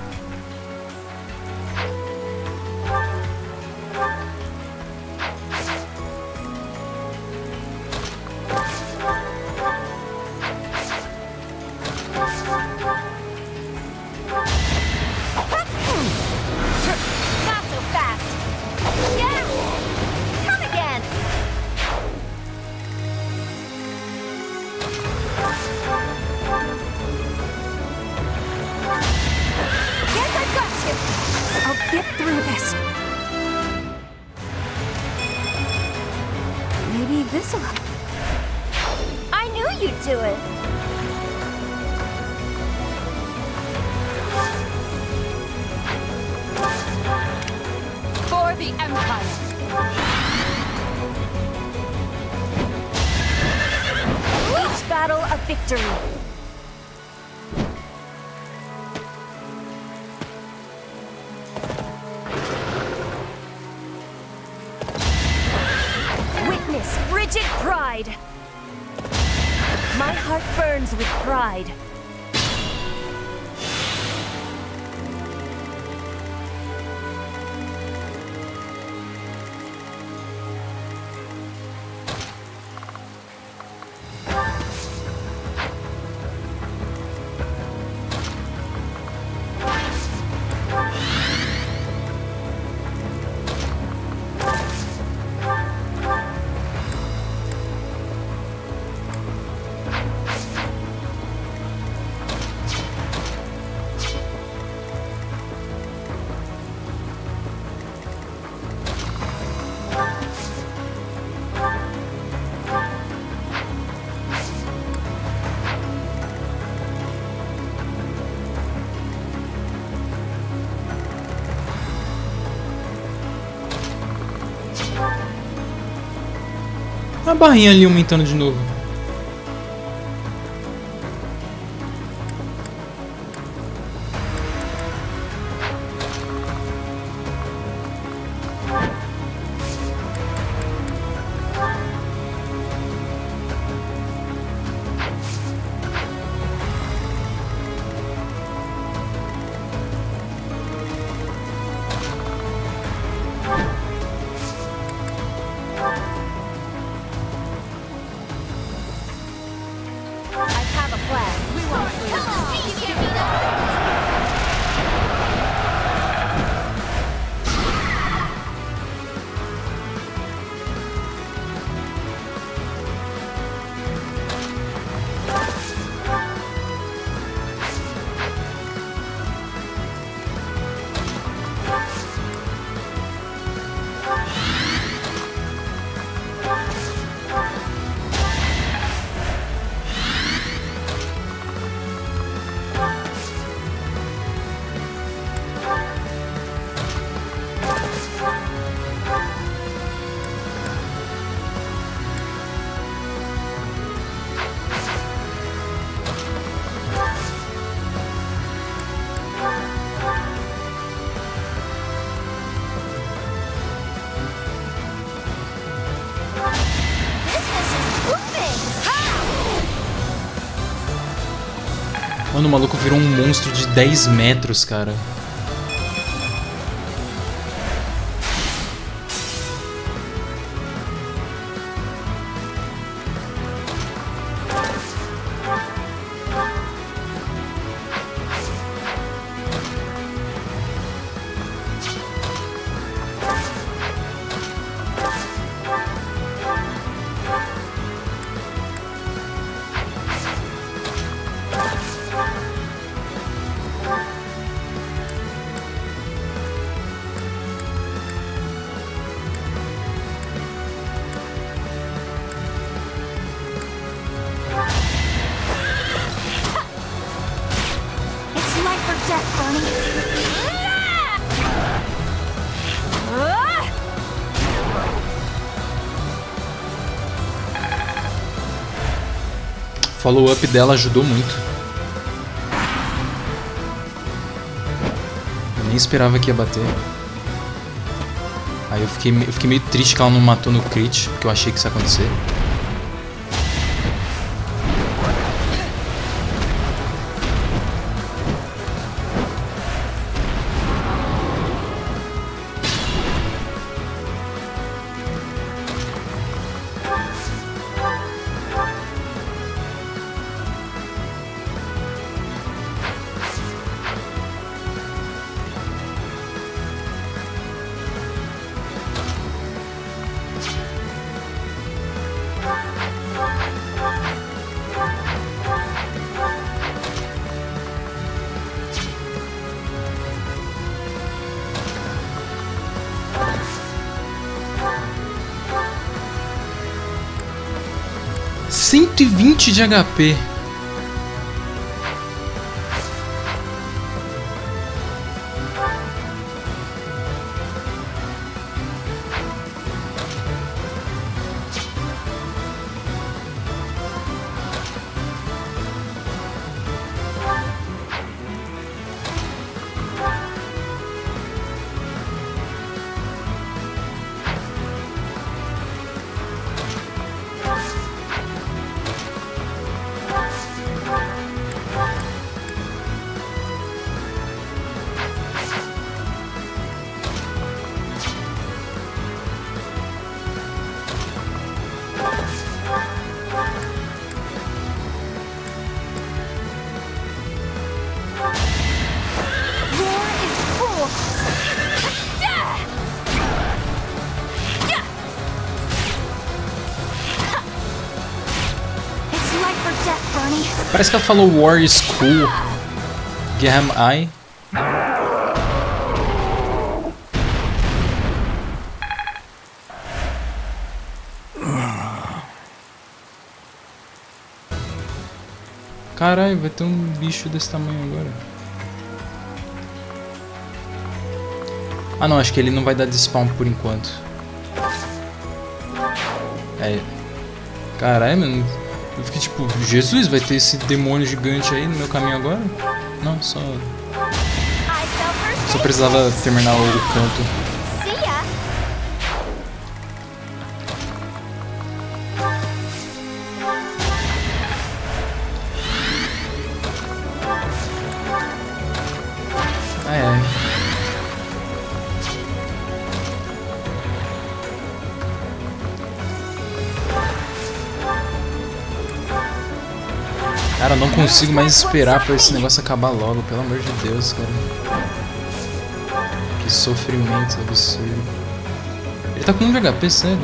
Maybe this'll... I knew you'd do it! For the Empire! Each battle a victory! Witness rigid pride! My heart burns with pride. A barrinha ali aumentando de novo. Mano, o maluco virou um monstro de 10 metros, cara. O follow-up dela ajudou muito. Eu nem esperava que ia bater. Aí eu fiquei meio triste que ela não matou no crit, porque eu achei que isso ia acontecer. 120 de HP. Parece que ela falou War is cool. Gam I. Caralho, vai ter um bicho desse tamanho agora. Ah não, acho que ele não vai dar despawn por enquanto. É. Caralho, mano. Eu fiquei tipo, Jesus, vai ter esse demônio gigante aí no meu caminho agora? Não, só precisava terminar o canto. Cara, eu não consigo mais esperar pra esse negócio acabar logo, pelo amor de Deus, cara. Que sofrimento absurdo. Ele tá com 1 de HP, sério.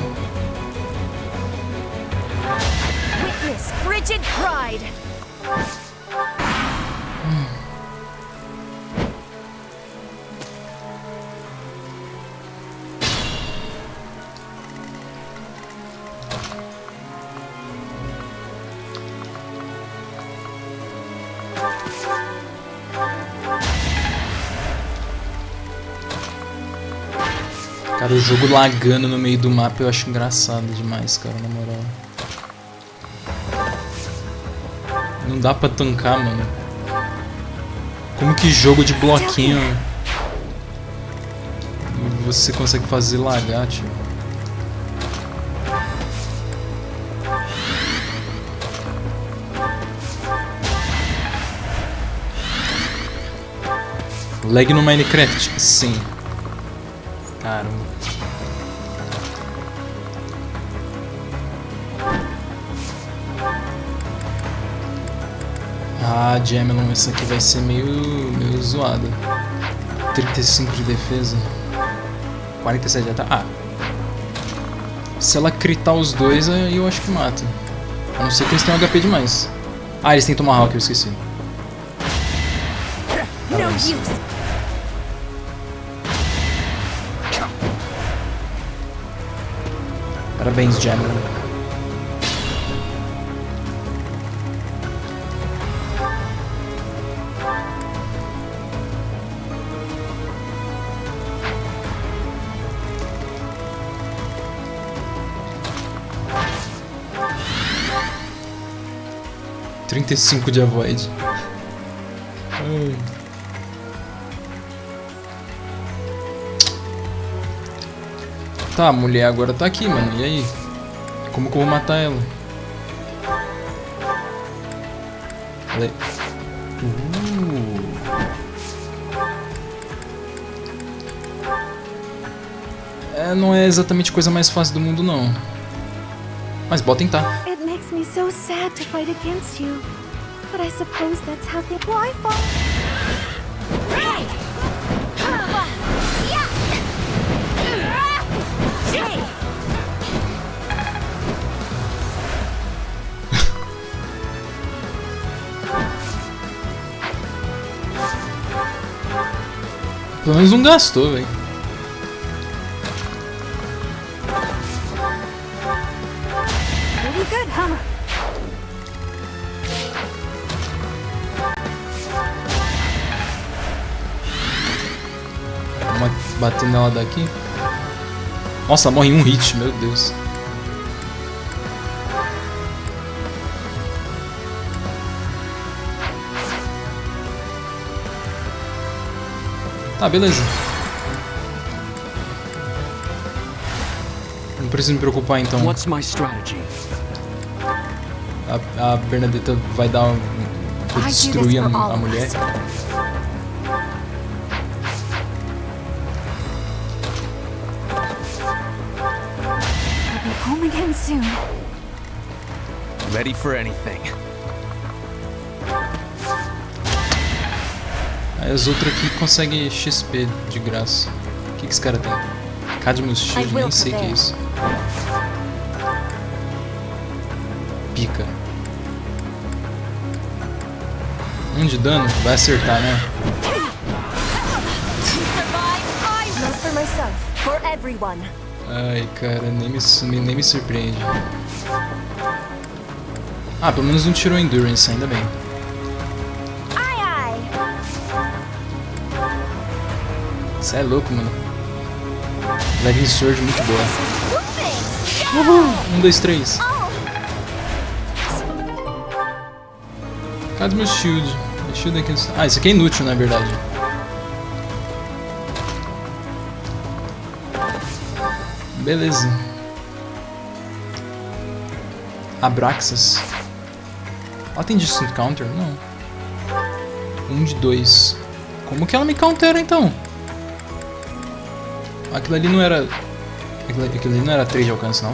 Cara, o jogo lagando no meio do mapa eu acho engraçado demais, cara, na moral. Não dá pra tancar, mano. Como que jogo de bloquinho você consegue fazer lagar, tio? Lag no Minecraft? Sim. Caramba. Ah, de Emblem, essa aqui vai ser meio zoada. 35 de defesa. 47 de ataque. Ah. Se ela critar os dois, aí eu acho que mata. A não ser que eles tenham HP demais. Ah, eles têm Tomahawk, eu esqueci. Parabéns, Gemma. .35 de avoid. Ai. Tá, a mulher agora tá aqui, mano. E aí? Como que eu vou matar ela? É, não é exatamente a coisa mais fácil do mundo, não. Mas bota tentar. It makes me so sad to fight against you. But I suppose that's how they fly fall. Pelo menos não gastou, velho. Batendo nela daqui. Nossa, morre em um hit, meu Deus. Tá, beleza. Não preciso me preocupar então. What's my strategy? A Bernadetta vai dar vai destruir a mulher. I'll be home again soon. Ready for anything. Aí as outras aqui conseguem XP de graça. O que esse cara tem? Cadmus Shield, nem sei o que é isso. Pica. De dano? Vai acertar, né? Not for myself, for everyone. Ai, cara, nem me surpreende. Ah, pelo menos não tirou Endurance, ainda bem. Você é louco, mano. Lightning Sword muito boa. Uhul! 1, 2, 3. Cadê meu shield? Meu shield aqui. Ah, isso aqui é inútil, na verdade. Beleza. Abraxas. Ela tem Distant Counter? Não. 1 de 2. Como que ela me countera então? Aquilo ali não era... Aquilo ali não era 3 de alcance, não.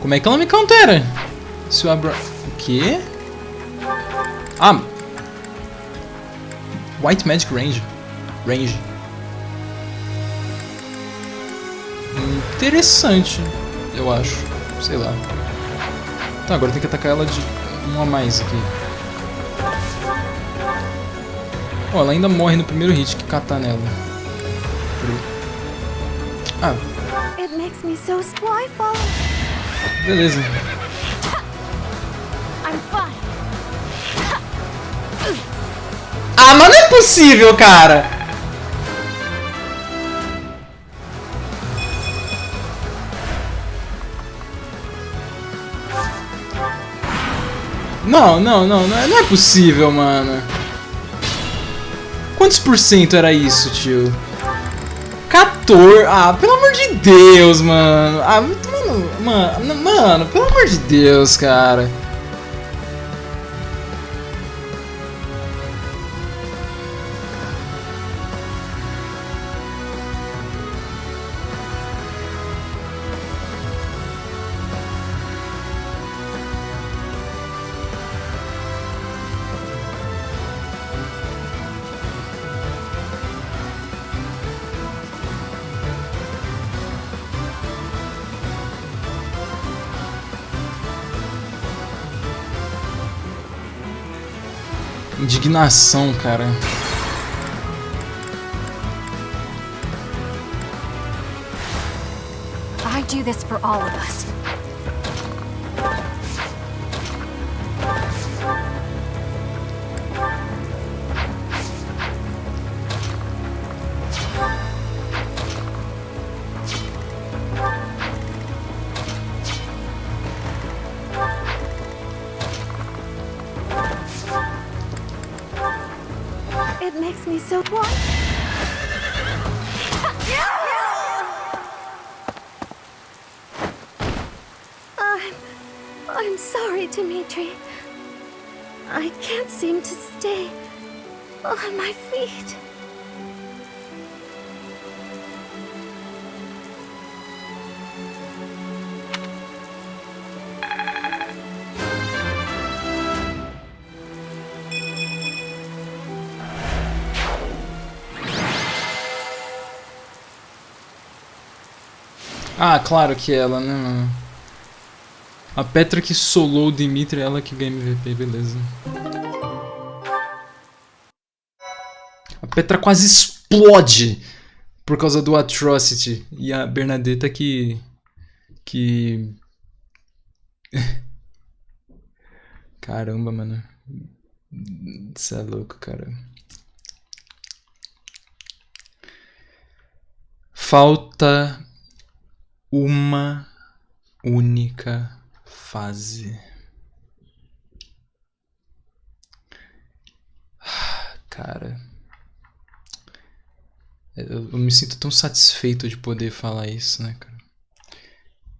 Como é que ela me countera? Se eu abro... O quê? Ah! White Magic Range. Interessante, eu acho. Sei lá. Tá, agora tem que atacar ela de 1 a mais aqui. Ó, ela ainda morre no primeiro hit que catar nela. Ah. It makes me so why follow? Beleza. I'm fine. Ah, mas não é possível, cara! Não é possível, mano. Quantos por cento era isso, tio? 14. Ah, pelo amor de Deus, mano. Ah, mano, pelo amor de Deus, cara. Indignação, cara. I do this for all of us. It makes me so what? I'm sorry, Dimitri. I can't seem to stay on my feet. Ah, claro que ela, né, mano? A Petra que solou o Dimitri, ela que ganha MVP, beleza. A Petra quase explode por causa do Atrocity. E a Bernadetta que... Caramba, mano. Isso é louco, cara. Falta uma única fase. Cara, eu me sinto tão satisfeito de poder falar isso, né, cara?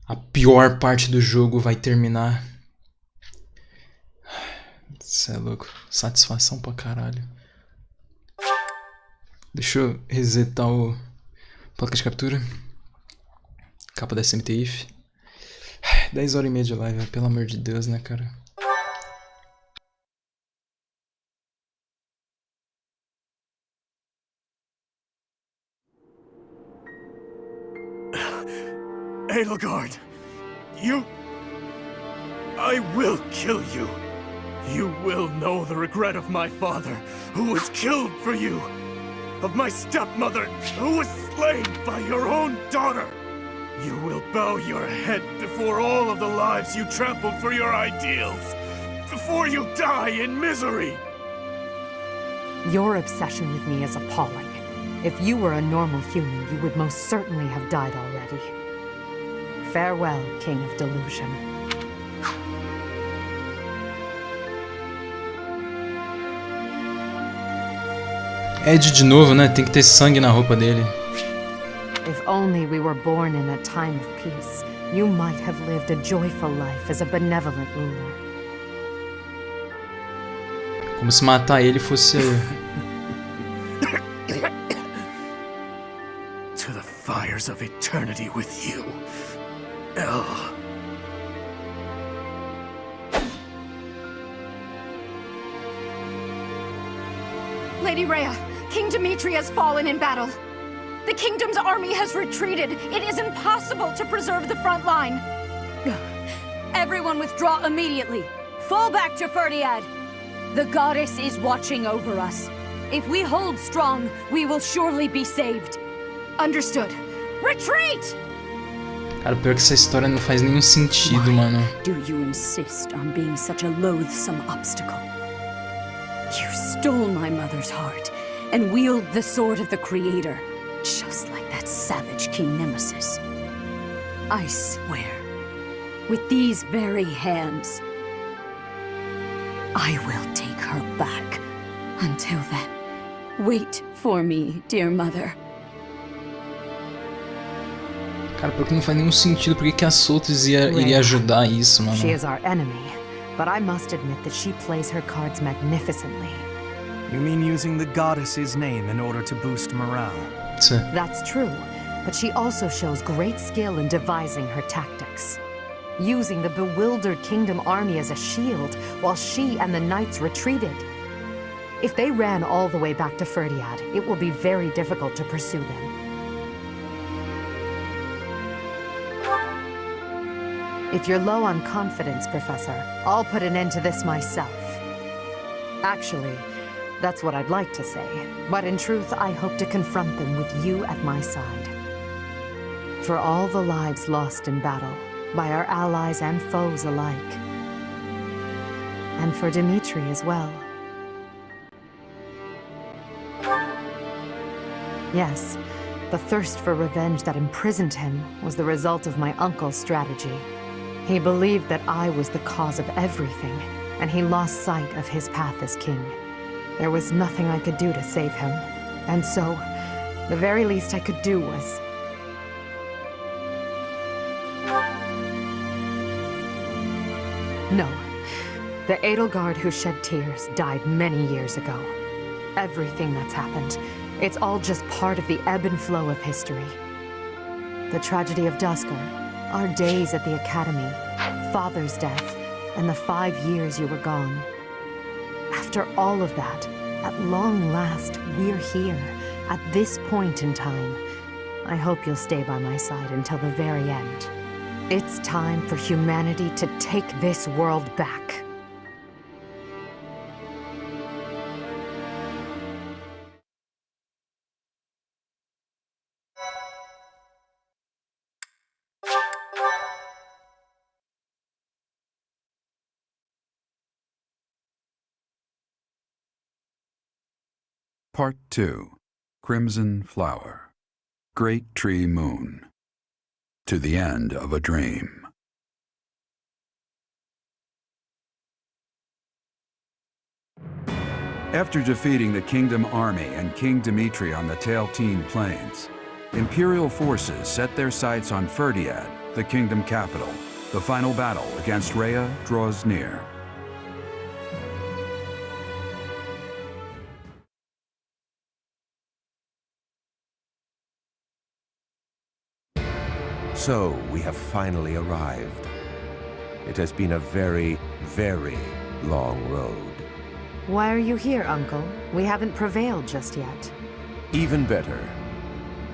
A pior parte do jogo vai terminar. Isso é louco. Satisfação pra caralho. Deixa eu resetar o placa de captura. Capa da SMTIF. 10 horas e meia de live, pelo amor de Deus, né, cara? Edelgard, you... I will kill you. You will know the regret of my father, who was killed for you. Of my stepmother, who was slain by your own daughter. You will bow your head before all of the lives you trampled for your ideals. Before you die in misery. Your obsession with me is appalling. If you were a normal human, you would most certainly have died already. Farewell, King of Delusion. Ed de novo, né? Tem que ter sangue na roupa dele. If only we were born in a time of peace, you might have lived a joyful life as a benevolent ruler. Como se matar ele fosse... To the fires of eternity with you. Ugh. Lady Rhea, King Dimitri has fallen in battle. The kingdom's army has retreated. It is impossible to preserve the front line. Everyone withdraw immediately. Fall back to Ferdiad. The goddess is watching over us. If we hold strong, we will surely be saved. Understood. Retreat! Cara, pior que essa história não faz nenhum sentido, mano. Do you insist on being such a loathsome obstacle? You stole my mother's heart and wield the sword of the Creator, just like that savage King Nemesis. I swear, with these very hands, I will take her back. Until then, wait for me, dear mother. Cara, porque não faz nenhum sentido porque que a Soltis iria ajudar isso, mano. She is our enemy, but I must admit that she plays her cards magnificently. You mean using the goddess's name in order to boost morale? That's true, but she also shows great skill in devising her tactics. Using the bewildered kingdom army as a shield, while she and the knights retreated. If they ran all the way back to Ferdiad, it will be very difficult to pursue them. If you're low on confidence, Professor, I'll put an end to this myself. Actually, that's what I'd like to say, but in truth, I hope to confront them with you at my side. For all the lives lost in battle, by our allies and foes alike. And for Dimitri as well. Yes, the thirst for revenge that imprisoned him was the result of my uncle's strategy. He believed that I was the cause of everything, and he lost sight of his path as king. There was nothing I could do to save him, and so, the very least I could do was... No. The Edelgard who shed tears died many years ago. Everything that's happened, it's all just part of the ebb and flow of history. The tragedy of Dusker, our days at the Academy, Father's death, and the 5 years you were gone. After all of that, at long last, we're here, at this point in time. I hope you'll stay by my side until the very end. It's time for humanity to take this world back. Part 2. Crimson Flower. Great Tree Moon. To the end of a dream. After defeating the Kingdom Army and King Dimitri on the Tailtine Plains, Imperial forces set their sights on Ferdiad, the kingdom capital. The final battle against Rhea draws near. So, we have finally arrived. It has been a very, very long road. Why are you here, Uncle? We haven't prevailed just yet. Even better.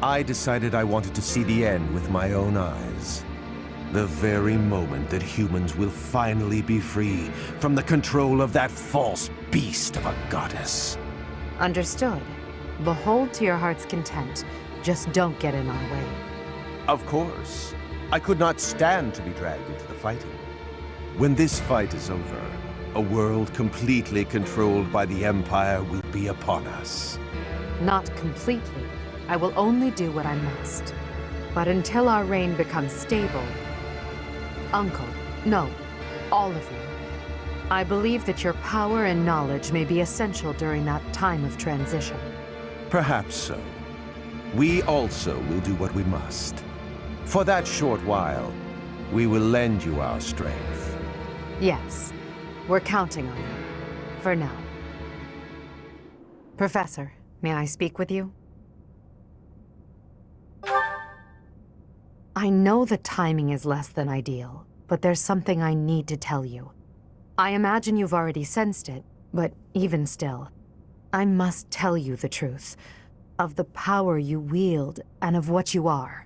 I decided I wanted to see the end with my own eyes. The very moment that humans will finally be free from the control of that false beast of a goddess. Understood. Behold to your heart's content. Just don't get in our way. Of course. I could not stand to be dragged into the fighting. When this fight is over, a world completely controlled by the Empire will be upon us. Not completely. I will only do what I must. But until our reign becomes stable... Uncle, no, all of you. I believe that your power and knowledge may be essential during that time of transition. Perhaps so. We also will do what we must. For that short while, we will lend you our strength. Yes, we're counting on you. For now. Professor, may I speak with you? I know the timing is less than ideal, but there's something I need to tell you. I imagine you've already sensed it, but even still, I must tell you the truth of the power you wield and of what you are.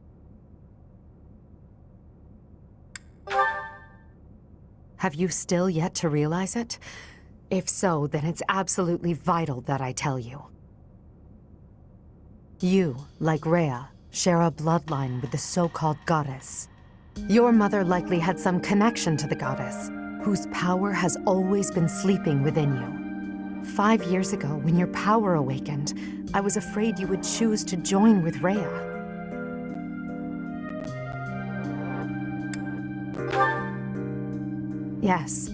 Have you still yet to realize it? If so, then it's absolutely vital that I tell you. You, like Rhea, share a bloodline with the so-called goddess. Your mother likely had some connection to the goddess, whose power has always been sleeping within you. 5 years ago, when your power awakened, I was afraid you would choose to join with Rhea. Yes,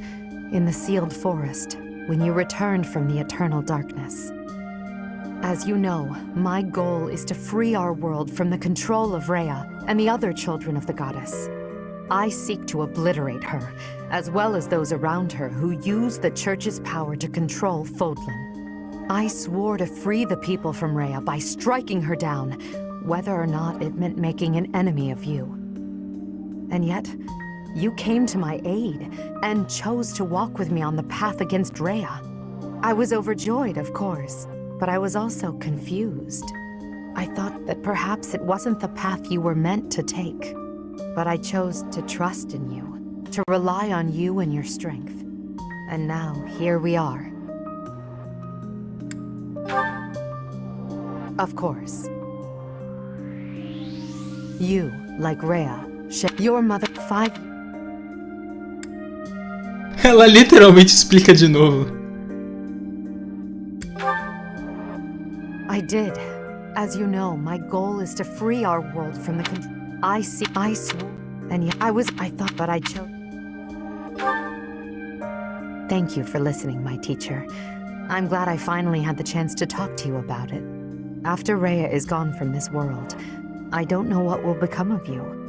in the sealed forest, when you returned from the eternal darkness. As you know, my goal is to free our world from the control of Rhea and the other children of the goddess. I seek to obliterate her, as well as those around her who use the Church's power to control Fodlan. I swore to free the people from Rhea by striking her down, whether or not it meant making an enemy of you. And yet, you came to my aid and chose to walk with me on the path against Rhea. I was overjoyed, of course, but I was also confused. I thought that perhaps it wasn't the path you were meant to take. But I chose to trust in you, to rely on you and your strength. And now, here we are. Of course. You, like Rhea, your mother 5... Ela literalmente explica de novo. I did. As you know, my goal is to free our world from the control. I swore, and yet I thought, but I chose. Thank you for listening, my teacher. I'm glad I finally had the chance to talk to you about it. After Rhea is gone from this world, I don't know what will become of you.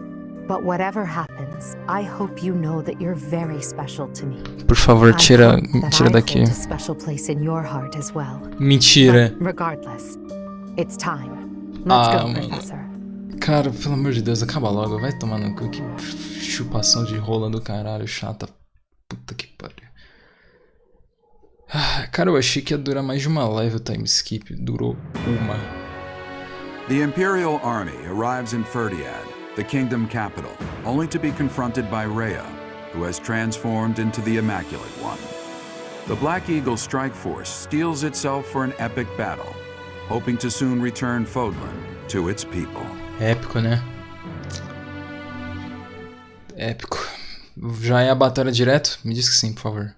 But whatever happens, I hope you know that you're very special to me. Por favor, tira daqui. A special place in your heart as well. Mentira. But regardless, it's time. Let's go, Professor. Cara, pelo amor de Deus, acaba logo. Vai tomar no cu. Que chupação de rola do caralho, chata. Puta que pariu. Cara, eu achei que ia durar mais de uma live o time skip. Durou uma. The Imperial Army arrives in Ferdiad, the kingdom capital, only to be confronted by Rhea, who has transformed into the Immaculate One. The Black Eagle strike force steels itself for an epic battle, hoping to soon return Fodlan to its people. Épico, né? Épico. Já é a batalha direto? Me diz que sim, por favor.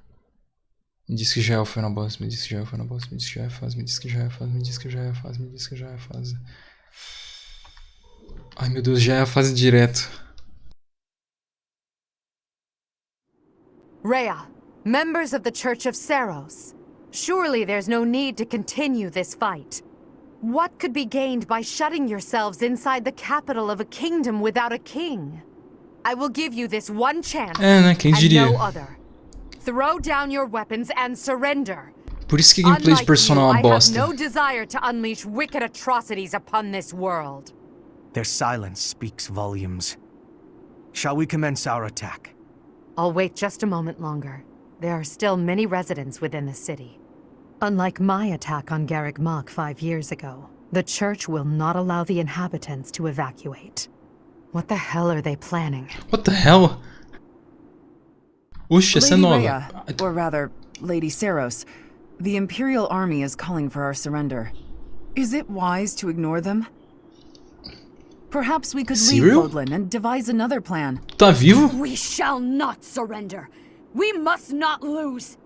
Me diz que já é o final boss, me diz que já é o final boss, me diz que já é a fase, me diz que já é a fase, me diz que já é a fase, me diz que já é a fase. Ai meu Deus, já é a fase direto. Rhea, members of the Church of Saros, surely there's no need to continue this fight. What could be gained by shutting yourselves inside the capital of a kingdom without a king? I will give you this one chance, né? Quem diria? and no other. Throw down your weapons and surrender. Por isso que a gameplay de Persona é uma bosta. I have no desire to unleash wicked atrocities upon this world. Their silence speaks volumes. Shall we commence our attack? I'll wait just a moment longer. There are still many residents within the city. Unlike my attack on Garrick Mach 5 years ago, the church will not allow the inhabitants to evacuate. What the hell are they planning? What the hell? Oxe, essa é nova. Rhea, or rather, Lady Saros, the Imperial Army is calling for our surrender. Is it wise to ignore them? Perhaps we could leave Fodlan and devise another plan. Tá vivo? We shall not surrender. We must not lose.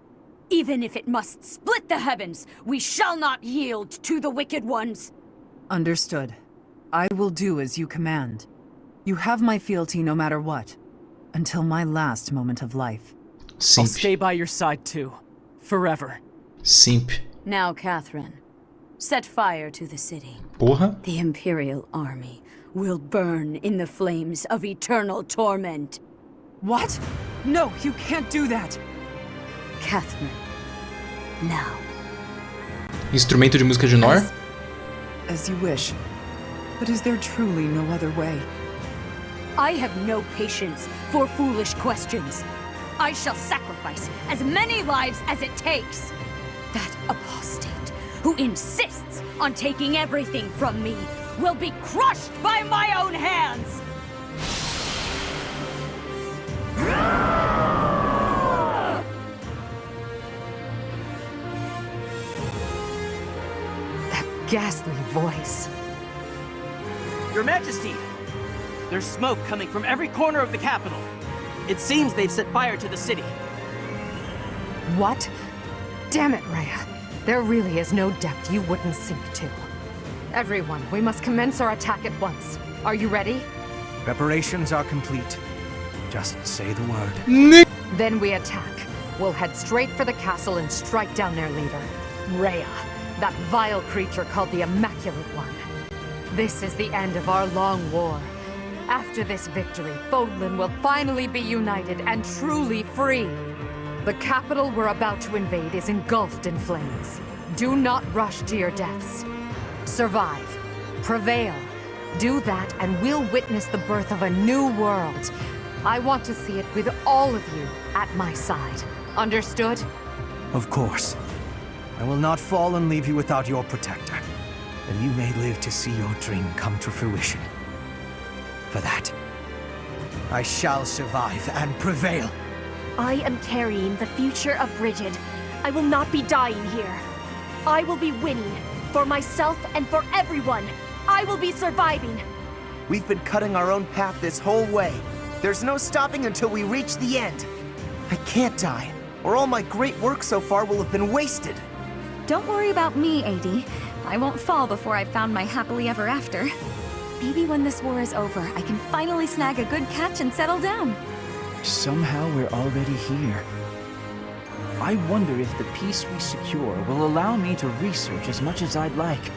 Even if it must split the heavens, we shall not yield to the wicked ones. Understood. I will do as you command. You have my fealty no matter what. Until my last moment of life. I'll stay by your side too. Forever. Simp. Now, Catherine, set fire to the city. Porra. The Imperial Army will burn in the flames of eternal torment. What? No, you can't do that. Catherine, now. Instrumento de música de Nor? As you wish. But is there truly no other way? I have no patience for foolish questions. I shall sacrifice as many lives as it takes. That apostate who insists on taking everything from me will be crushed by my own hands! That ghastly voice. Your Majesty! There's smoke coming from every corner of the capital. It seems they've set fire to the city. What? Damn it, Rhea. There really is no depth you wouldn't sink to. Everyone, we must commence our attack at once. Are you ready? Preparations are complete. Just say the word. Then we attack. We'll head straight for the castle and strike down their leader, Rhea, that vile creature called the Immaculate One. This is the end of our long war. After this victory, Fodlan will finally be united and truly free. The capital we're about to invade is engulfed in flames. Do not rush to your deaths. Survive. Prevail. Do that and we'll witness the birth of a new world. I want to see it with all of you at my side. Understood? Of course. I will not fall and leave you without your protector. And you may live to see your dream come to fruition. For that, I shall survive and prevail. I am carrying the future of Brigid. I will not be dying here. I will be winning. For myself and for everyone. I will be surviving. We've been cutting our own path this whole way. There's no stopping until we reach the end. I can't die, or all my great work so far will have been wasted. Don't worry about me, AD. I won't fall before I've found my happily ever after. Maybe when this war is over, I can finally snag a good catch and settle down. Somehow we're already here. I wonder if the peace we secure will allow me to research as much as I'd like.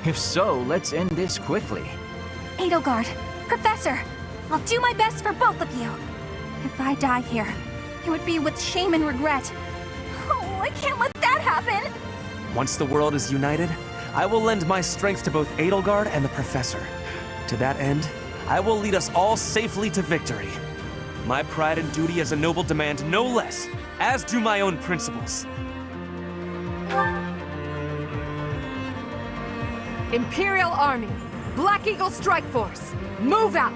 If so, let's end this quickly. Edelgard, Professor, I'll do my best for both of you. If I die here, it would be with shame and regret. Oh, I can't let that happen! Once the world is united, I will lend my strength to both Edelgard and the Professor. To that end, I will lead us all safely to victory. My pride and duty as a noble demand no less, as do my own principles. Imperial Army, Black Eagle Strike Force, move out!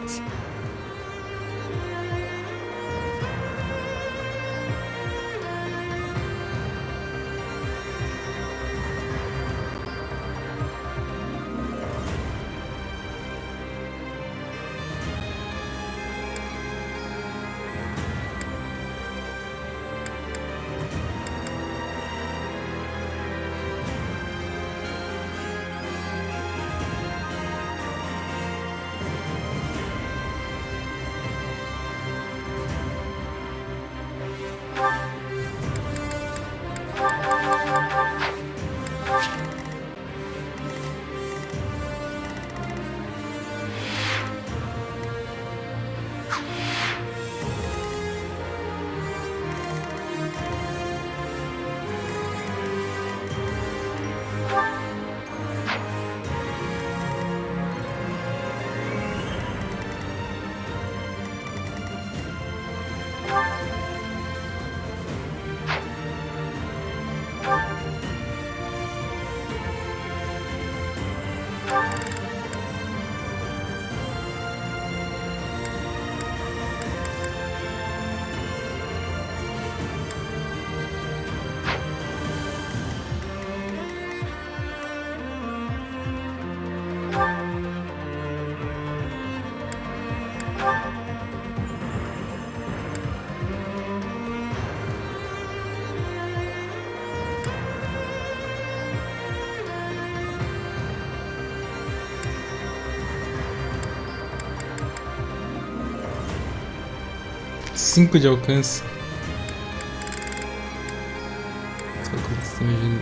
5 de alcance.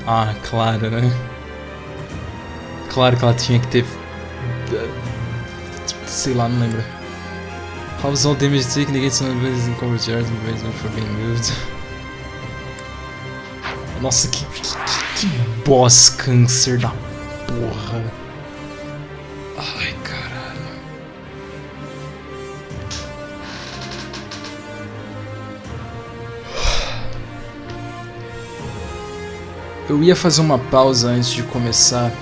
Ah, claro, né? Claro que ela tinha que ter... Sei lá, não lembro. How's all damage taken against some abilities in combat yards and ways for being moved. Nossa, que boss câncer da porra. Ai, caralho. Eu ia fazer uma pausa antes de começar.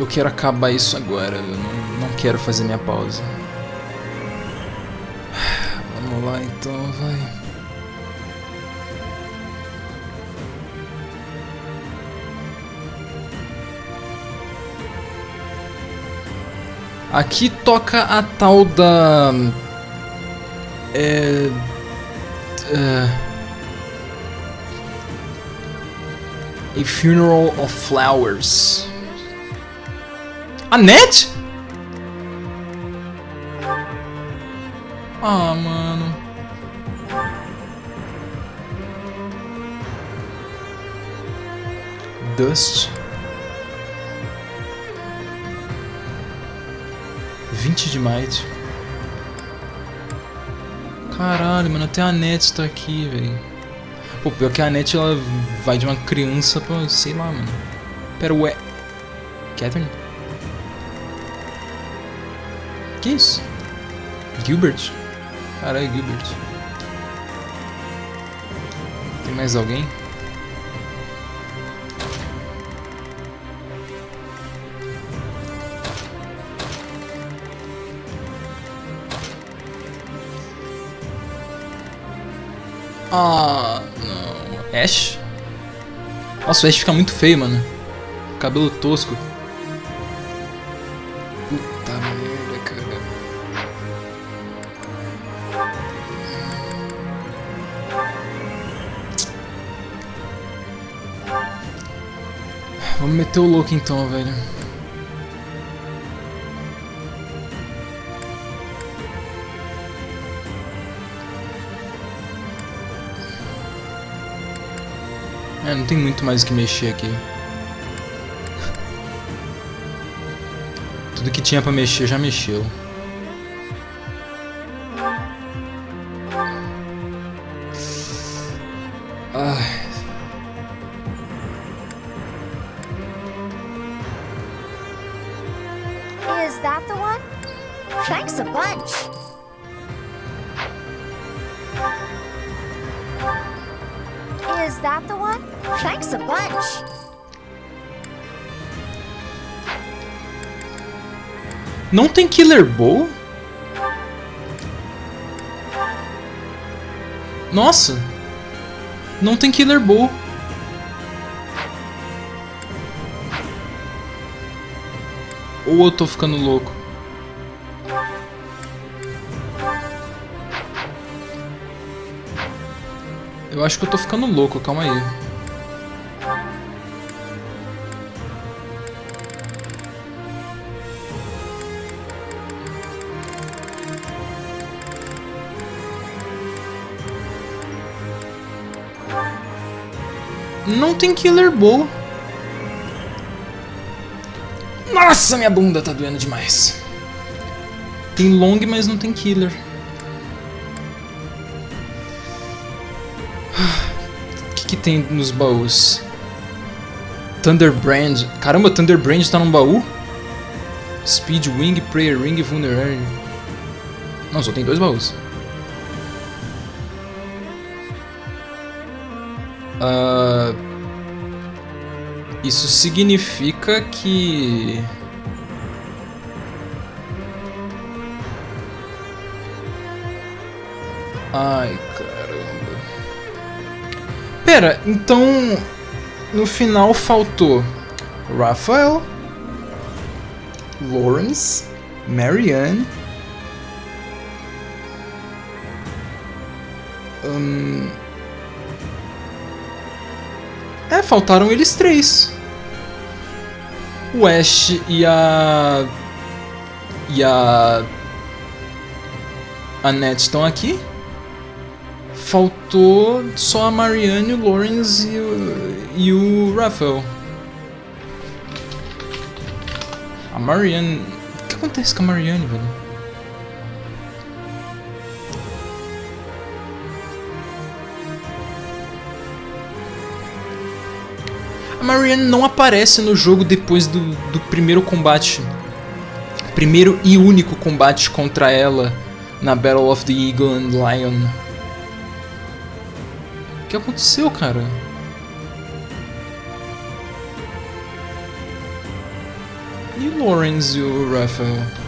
Eu quero acabar isso agora. Eu não quero fazer minha pausa. Vamos lá então, vai. Aqui toca a tal da... A Funeral of Flowers. A Net? Ah, mano. Dust. 20 de might. Caralho, mano, até a Net tá aqui, velho. Pô, pior que a Net ela vai de uma criança pra... sei lá, mano. Pera, ué. Catherine? Que isso? Gilbert? Caralho, Gilbert. Tem mais alguém? Ah, não. Ash? Nossa, o Ash fica muito feio, mano. Cabelo tosco. Puta merda, cara. Vamos meter o louco então, velho. Não tem muito mais o que mexer aqui. Tudo que tinha pra mexer já mexeu. Is that the one? Thanks a bunch. Is that the one? Thanks a bunch. Não tem Killer Bow? Nossa! Não tem Killer Bow. Ou eu tô ficando louco? Eu acho que eu tô ficando louco, calma aí. Não tem Killer Bow. Nossa, minha bunda tá doendo demais. Tem Long, mas não tem Killer. O que tem nos baús? Thunderbrand. Caramba, Thunderbrand tá num baú? Speed Wing, Prayer Ring e Vulnerar. Não, só tem 2 baús. Isso significa que... Ai, caramba. Pera, então... No final faltou... Raphael... Lawrence... Marianne... faltaram eles 3. O Ash e a a Net estão aqui. Faltou só a Marianne, o Lawrence e o Raphael. A Marianne... O que acontece com a Marianne, velho? A Marianne não aparece no jogo depois do primeiro combate. Primeiro e único combate contra ela na Battle of the Eagle and Lion. O que aconteceu, cara? E o Lawrence e o Raphael?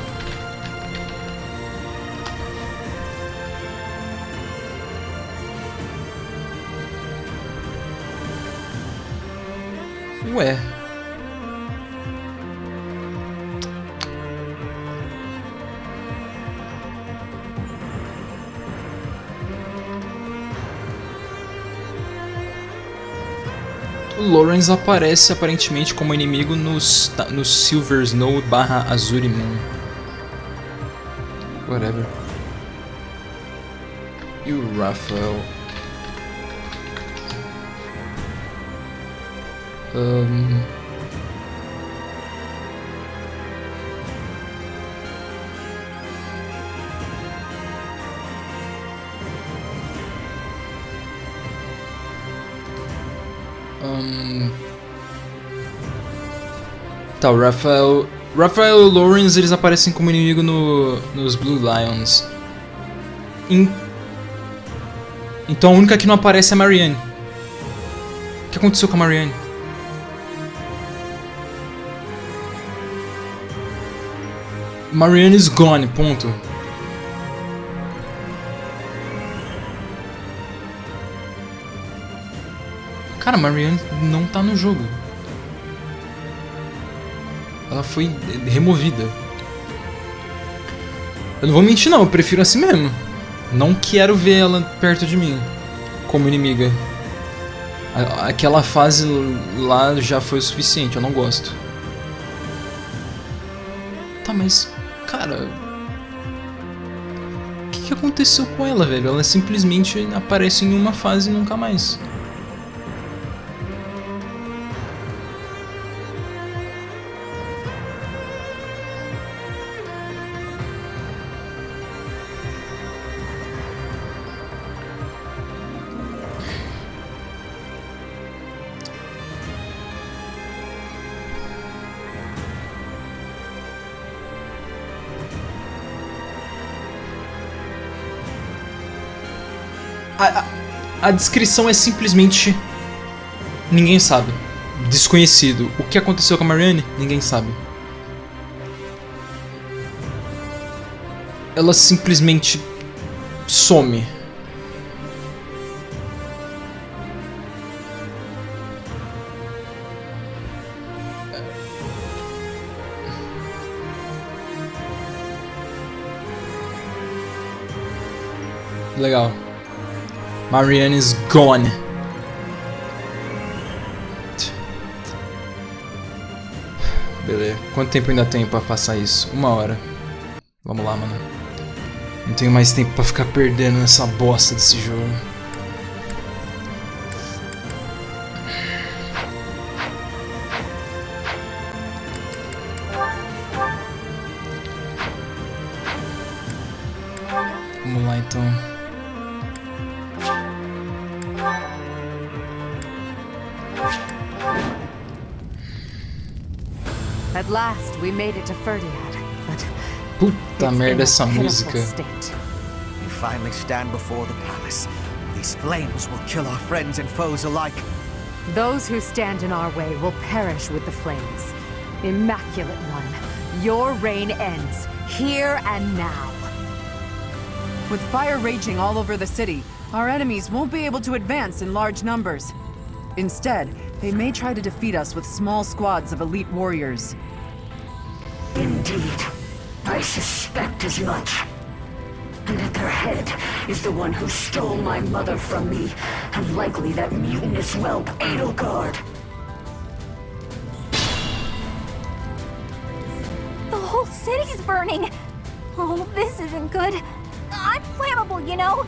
Ué. O Lawrence aparece aparentemente como inimigo no Silver Snow / Azure Moon. Whatever. E o Raphael? Tá, o Raphael e o Lawrence, eles aparecem como inimigo nos Blue Lions. Então a única que não aparece é a Marianne. O que aconteceu com a Marianne? Marianne is gone, ponto. Cara, a Marianne não tá no jogo. Ela foi removida. Eu não vou mentir não, eu prefiro assim mesmo. Não quero ver ela perto de mim como inimiga. Aquela fase lá já foi o suficiente, eu não gosto. Tá, mas... Cara... O que aconteceu com ela, velho? Ela simplesmente aparece em uma fase e nunca mais. A descrição é simplesmente... Ninguém sabe. Desconhecido. O que aconteceu com a Marianne? Ninguém sabe. Ela simplesmente some. Legal. Marianne is gone. Beleza. Quanto tempo ainda tem pra passar isso? 1 hora. Vamos lá, mano. Não tenho mais tempo pra ficar perdendo nessa bosta desse jogo. Vamos lá, então. At last, we made it to Ferdiad, but puta merda essa música. We finally stand before the palace. These flames will kill our friends and foes alike. Those who stand in our way will perish with the flames. Immaculate One, your reign ends here and now. With fire raging all over the city, our enemies won't be able to advance in large numbers. Instead, they may try to defeat us with small squads of elite warriors. Indeed. I suspect as much. And at their head is the one who stole my mother from me, and likely that mutinous whelp, Edelgard. The whole city's burning! Oh, this isn't good. I'm flammable, you know?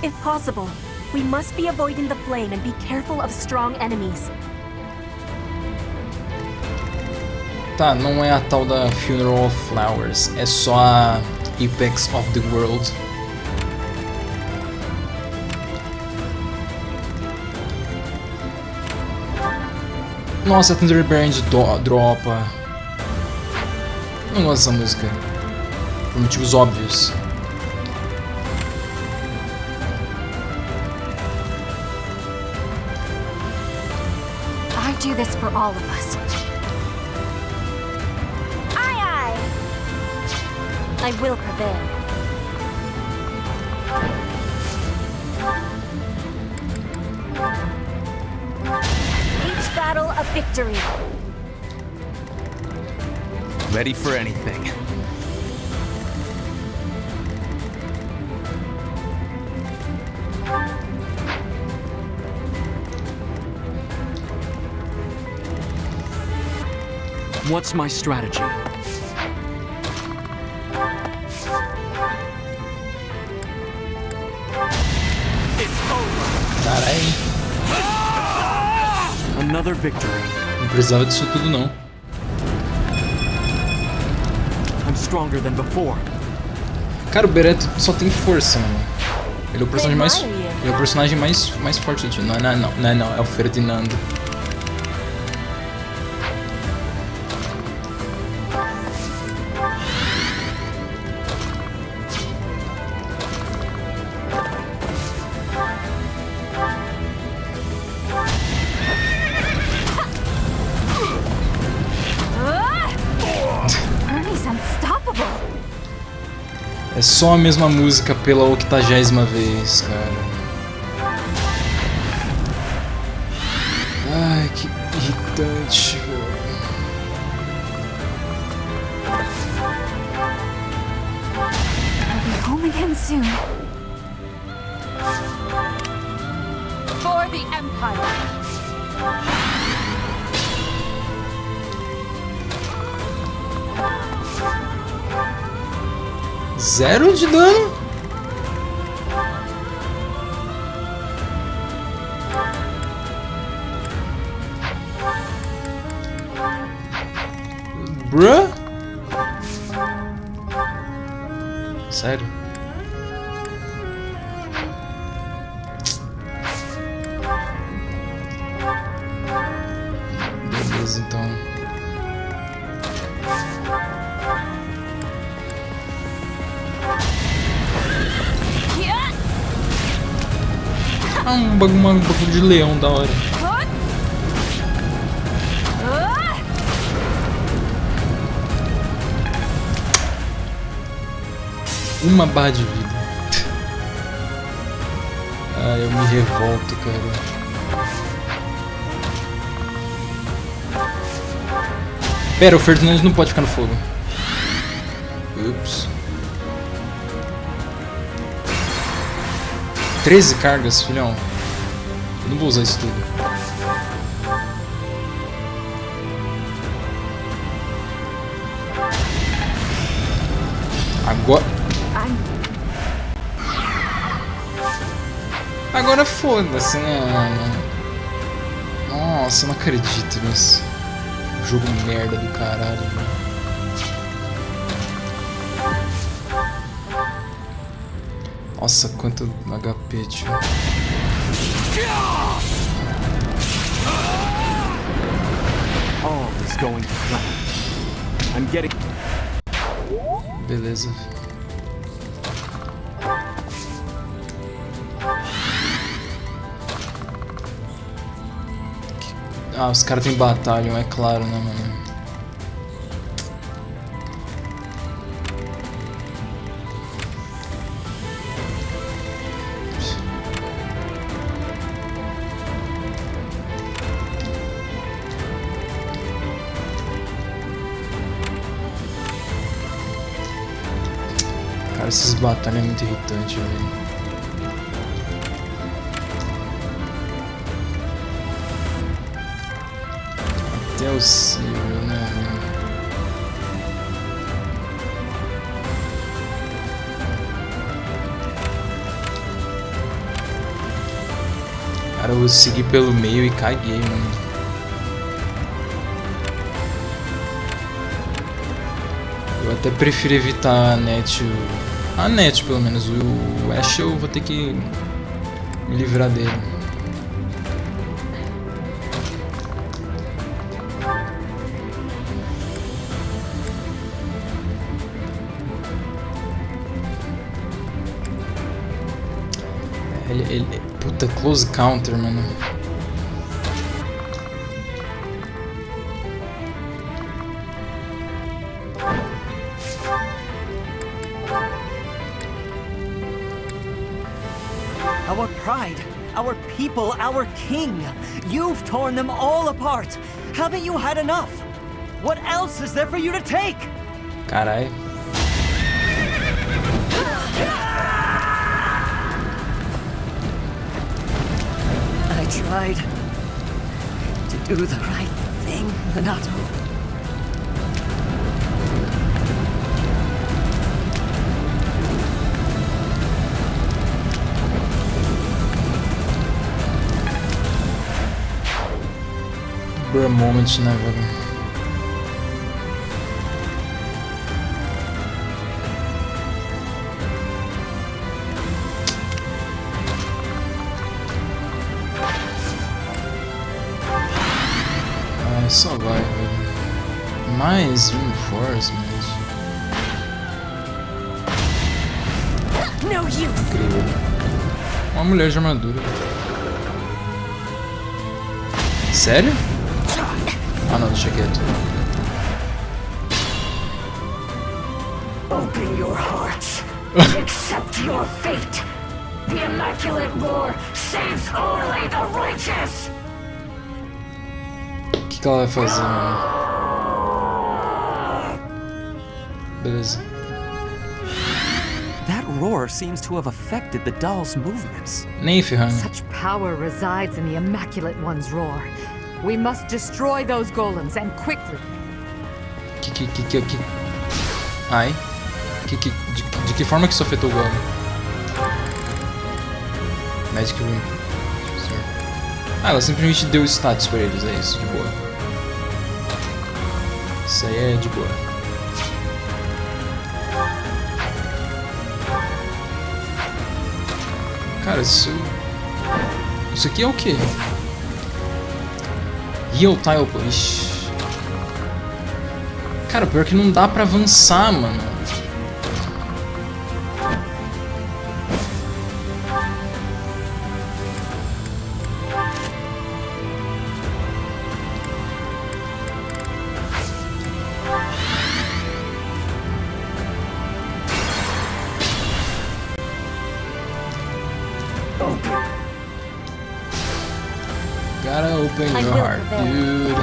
If possible, we must be avoiding the flame and be careful of strong enemies. Tá, não é a tal da Funeral of Flowers, é só a Apex of the World. Nossa, a Thunderbrand dropa. Não gosto dessa música. Por motivos óbvios. I do this for all of us. Aye, aye. I will prevail. Each battle a victory. Ready for anything. What's my strategy? Carai. Another victory. Não precisava disso tudo não. I'm stronger than before. Cara, o Bereto só tem força, mano. Ele é o personagem mais. Ele é o personagem mais forte do time. Não, é o Ferdinando. É só a mesma música pela 80ª vez, cara. Ai, que irritante, velho. I'll be home again soon. For the Empire. Zero de dano? Bruh? Sério? Beleza, então. Ah, um bagulho de leão da hora. Uma barra de vida. Ah, eu me revolto, cara. Pera, o Ferdinand não pode ficar no fogo. Ups. 13 cargas, filhão. Eu não vou usar isso tudo. Agora foda-se, né? Nossa, eu não acredito nisso. Jogo merda do caralho, velho. Nossa, quanto HP, tio. All is going to plan. I'm getting. Beleza. Ah, os caras têm batalha, é claro, né, mano? Cara, esses batalhas é muito irritante, velho. Até o Ciro, né? Cara, eu segui pelo meio e caguei, mano. Eu até prefiro evitar a net. A net, pelo menos. O Ash eu vou ter que me livrar dele. Puta, close counter, mano. Our pride, our people, our king. You've torn them all apart. Haven't you had enough? What else is there for you to take? Carai. I tried to do the right thing, Minato. For a moment, né, velho? Ah, só vai, velho. Mais força, incrível. Uma mulher de armadura. Sério? Ah não, deixa quieto. Open your hearts and accept your fate. The immaculate war saves only the righteous. O que ela vai fazer, mano? Beleza. That roar seems to have affected the doll's movements. Nem ferrando. Such power resides in the Immaculate One's roar. We must destroy those golems, and quickly. Ai. De que forma que isso afetou o golem? Magic Room. Ah, ela simplesmente deu status pra eles, é isso, de boa. Isso aí é de boa. Cara, isso aqui é o quê? Heal Tile, ixi. Cara, pior que não dá pra avançar, mano. Gotta open your heart, dude.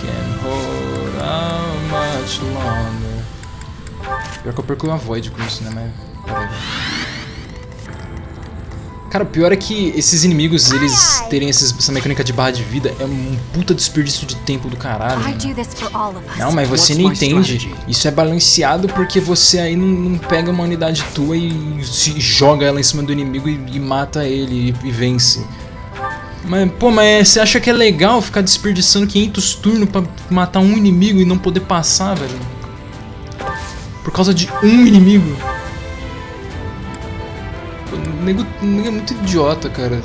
Can't hold out much longer. Pior que eu perco uma void com isso, né? Mas... Cara, o pior é que esses inimigos, eles terem essa mecânica de barra de vida é um puta desperdício de tempo do caralho. Né? Não, mas você não entende. Isso é balanceado porque você aí não pega uma unidade tua e se joga ela em cima do inimigo e mata ele e vence. Mas, pô, mas você acha que é legal ficar desperdiçando 500 turnos pra matar um inimigo e não poder passar, velho? Por causa de um inimigo? Pô, o nego é muito idiota, cara.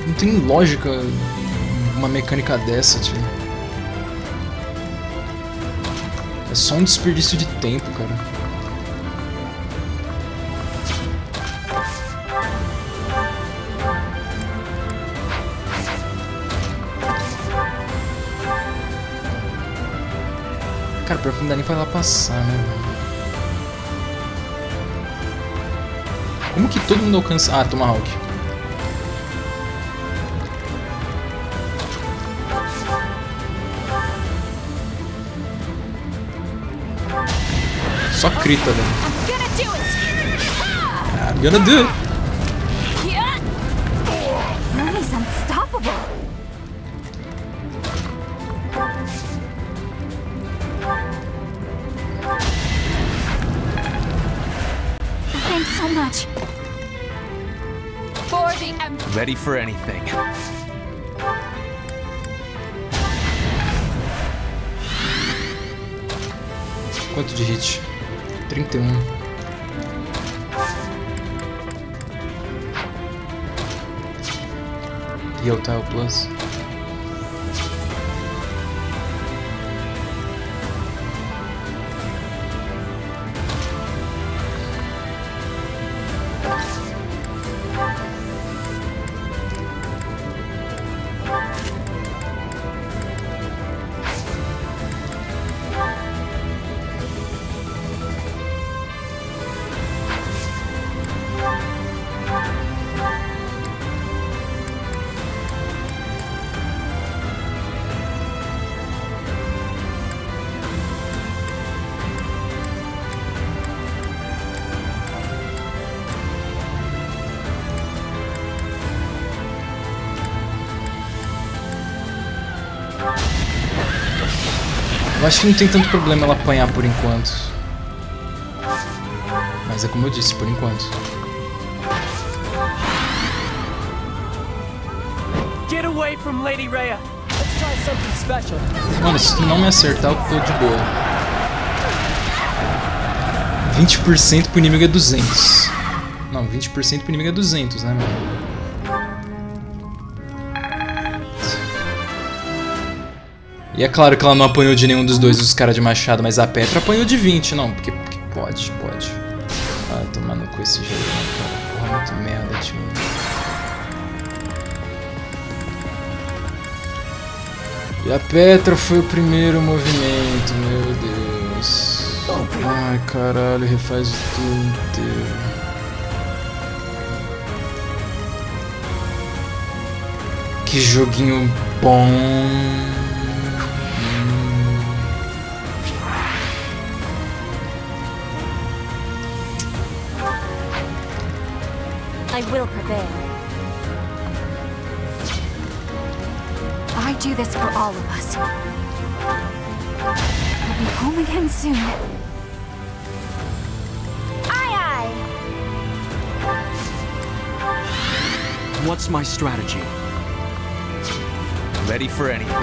Não tem lógica uma mecânica dessa, tio. É só um desperdício de tempo, cara. Cara, pior que não dá nem pra lá passar, né, velho? Como que todo mundo alcança... Ah, Tomahawk. Só crita, velho. I'm gonna do it. He's unstoppable. Thanks so much. Ready for anything. Quanto de hit? 31. E é o Tile Plus. Eu acho que não tem tanto problema ela apanhar por enquanto. Mas é como eu disse, por enquanto. Get away from Lady Rhea. Let's try something special. Mano, se tu não me acertar, eu tô de boa. 20% pro inimigo é 200. Não, 20% pro inimigo é 200, né, mano? E é claro que ela não apanhou de nenhum dos dois os caras de machado, mas a Petra apanhou de 20, não, porque pode. Ah, tomar no cu esse jogo, cara. Porra, muito merda, tio. E a Petra foi o primeiro movimento, meu Deus. Ai, caralho, refaz tudo inteiro. Que joguinho bom. I will prevail. I do this for all of us. We'll be home again soon. Aye, aye! What's my strategy? Ready for anything.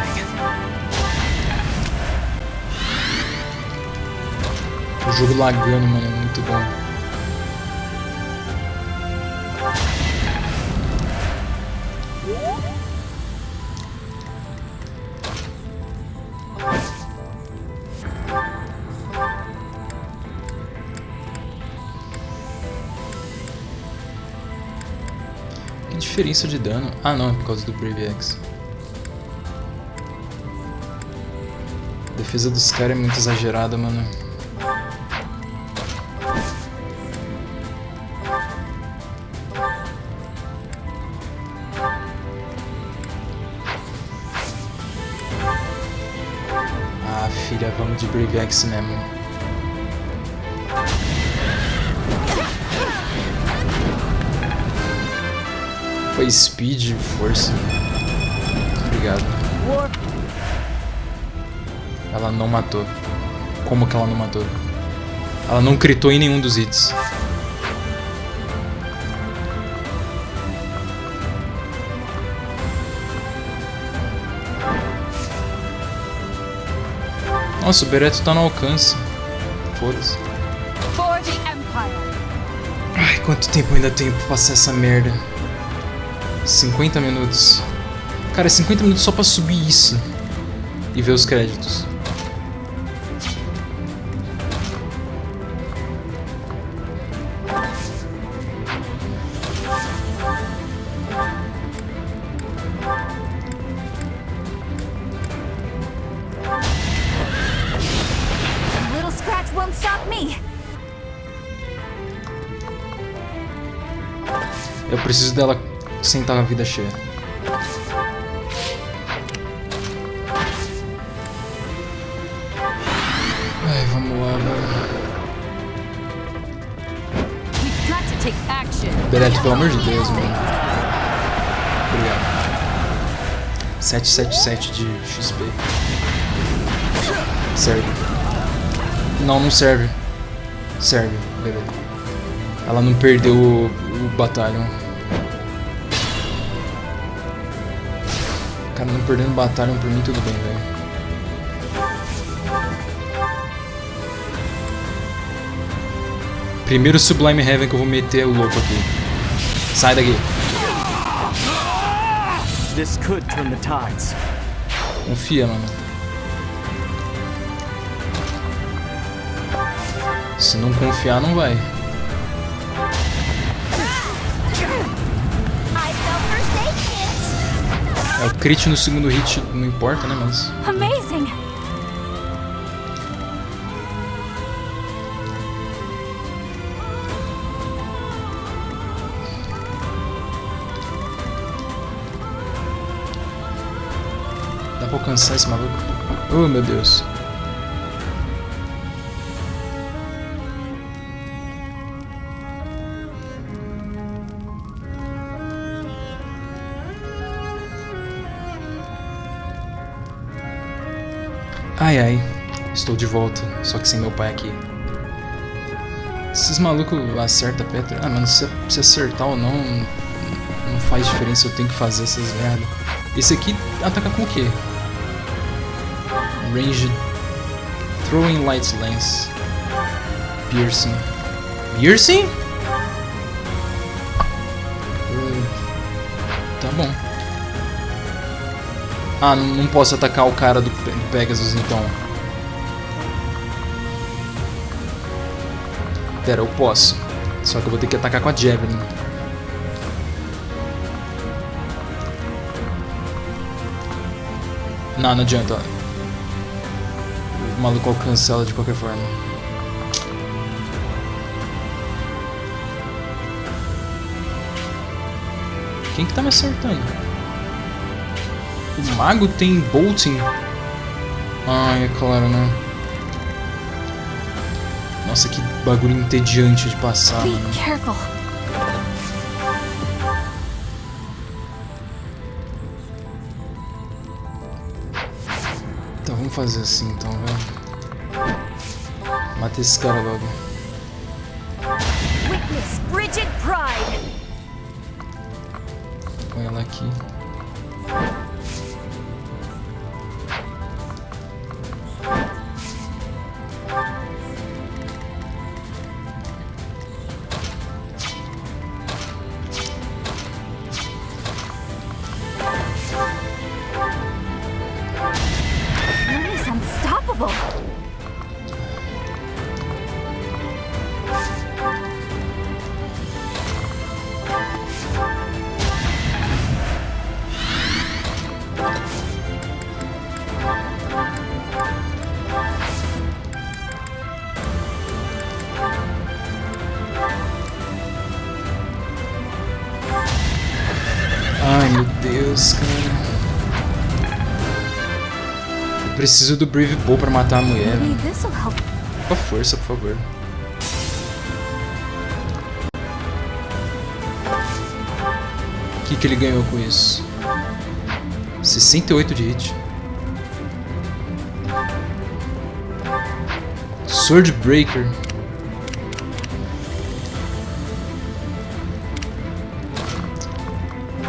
O jogo lagando, mano, é muito bom. Que diferença de dano? Ah não, é por causa do Brave Axe. A defesa dos caras é muito exagerada, mano. Ah, filha, vamos de Brave Axe mesmo. Foi speed, força. Obrigado. Ela não matou. Como que ela não matou? Ela não critou em nenhum dos hits. Nossa, o Bereto tá no alcance. Foda-se. Ai, quanto tempo ainda tem pra passar essa merda? 50 minutos. Cara, 50 minutos só pra subir isso. E ver os créditos. Little scratch won't stop me. Eu preciso dela sentar a vida cheia. Ai, vamos lá, velho. Bereto, pelo amor de Deus, mano. Obrigado. 777 de XP. Serve. Não, não serve. Serve, beleza. Ela não perdeu o batalhão. Cara, não perdendo batalha por mim, tudo bem, velho. Primeiro Sublime Heaven que eu vou meter o louco aqui. Sai daqui. This could turn the tides. Confia, mano. Se não confiar, não vai. É o crit no segundo hit, não importa, né, mas... Amazing! Dá pra alcançar esse maluco? Oh, meu Deus. Ai ai, estou de volta, só que sem meu pai aqui. Esses malucos acertam a pedra. Ah, mano, se acertar ou não, não faz diferença, eu tenho que fazer essas merda. Esse aqui ataca com o quê? Range, Throwing Light Lance, Piercing. Piercing? Tá bom. Ah, não posso atacar o cara do Pegasus então. Pera, eu posso. Só que eu vou ter que atacar com a Javelin. Não adianta. O maluco alcança ela de qualquer forma. Quem que tá me acertando? O mago tem bolting? Ai, é claro, né? Nossa, que bagulho entediante de passar, mano. Be careful. Então vamos fazer assim, então, velho. Mata esse cara logo. Witness frigid pride. Põe ela aqui. Ai, meu Deus, cara. Eu preciso do Brave Bow pra matar a mulher. Com a força, por favor. O que ele ganhou com isso? 68 de hit. Sword Breaker.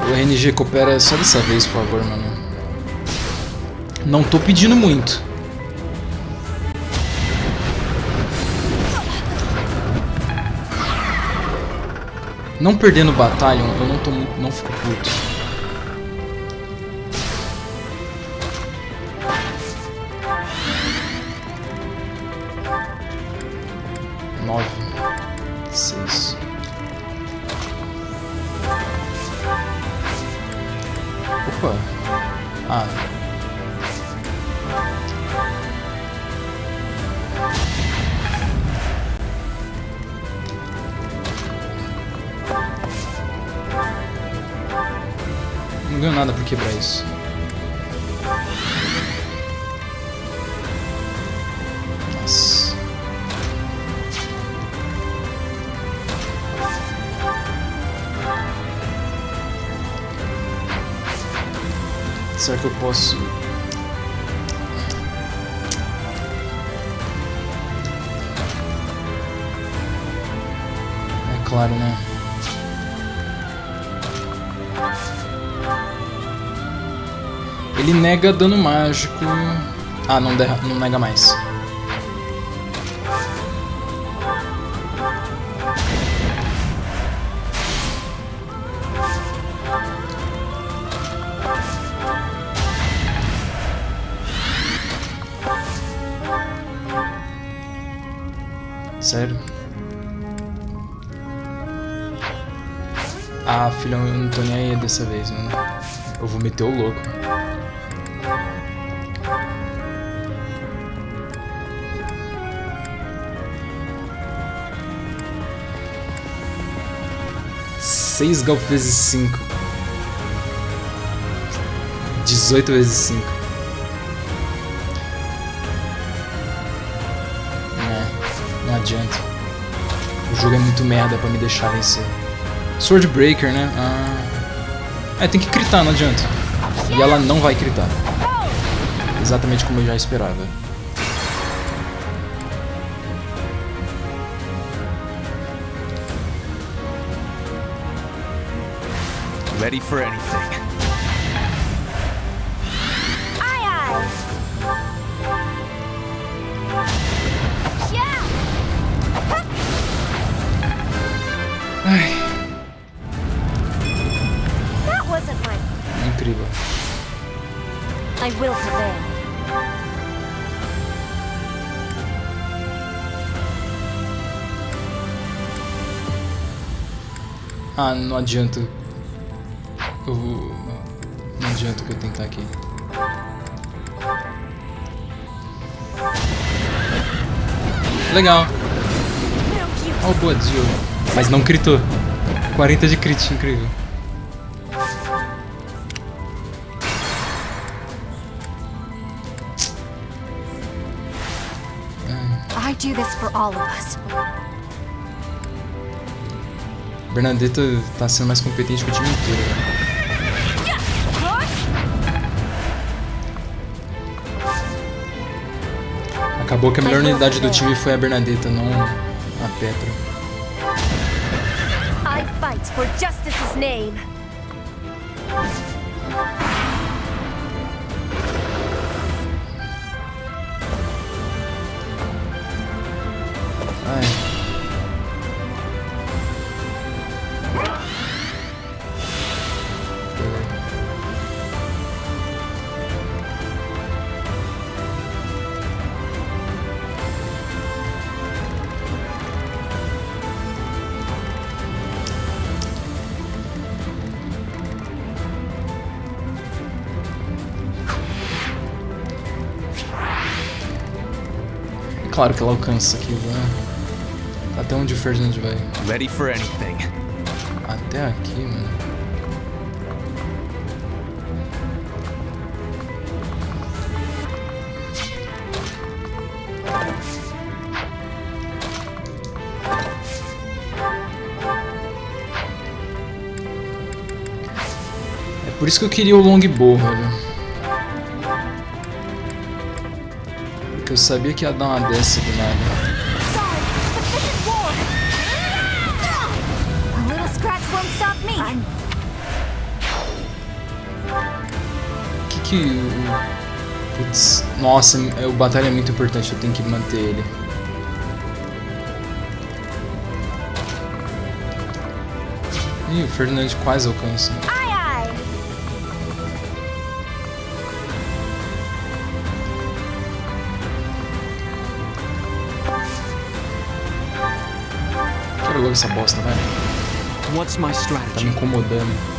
O RNG coopera só dessa vez, por favor, mano. Não tô pedindo muito. Não perdendo batalha, eu não fico puto. Nove, 6. Opa. Ah. Não ganho nada por quebrar isso. Nossa. Será que eu posso... É claro, né? Ele nega dano mágico. Ah, não nega mais. Sério? Ah, filhão, eu não tô nem aí dessa vez, mano. Eu vou meter o louco. Seis golpes vezes 5. 18 vezes 5. Não adianta. O jogo é muito merda pra me deixar vencer. Swordbreaker, né? Tem que critar, não adianta. E ela não vai critar. Exatamente como eu já esperava. Ready for anything. Ai. That wasn't right. Incrível. I will prevail. Ah, não adianta. Não adianta que eu tentar aqui. Legal. Ó, boa Jill. Mas não critou. 40 de crit, incrível. I do this for all of us. Bernadetta tá sendo mais competente que o time inteiro. Acabou que a melhor unidade do time foi a Bernadetta, não a Petra. I fight for justice's name. Ai. Claro que ela alcança aqui, né? Até onde o Ferdinand vai? Ready for anything. Até aqui, mano. É por isso que eu queria o longbow, velho. Eu sabia que ia dar uma dessa do nada. Putz, nossa, o batalha é muito importante, eu tenho que manter ele. Ih, o Ferdinand quase alcança. Quero logo essa bosta, vai. What's my strategy? Tá me incomodando.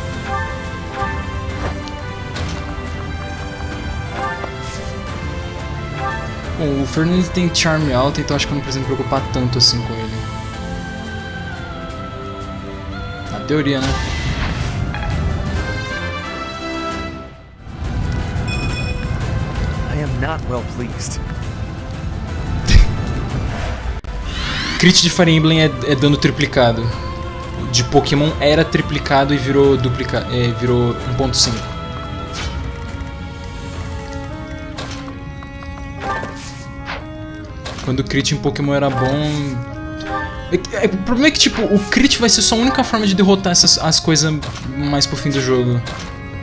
Bom, o Ferdinand tem charme alto, então acho que eu não preciso me preocupar tanto assim com ele. Na teoria, né? I am not well pleased. Crit de Fire Emblem é dano triplicado. De Pokémon era triplicado e virou virou 1.5. Quando o crit em Pokémon era bom... O problema é que, tipo, o crit vai ser só a única forma de derrotar as coisas mais pro fim do jogo.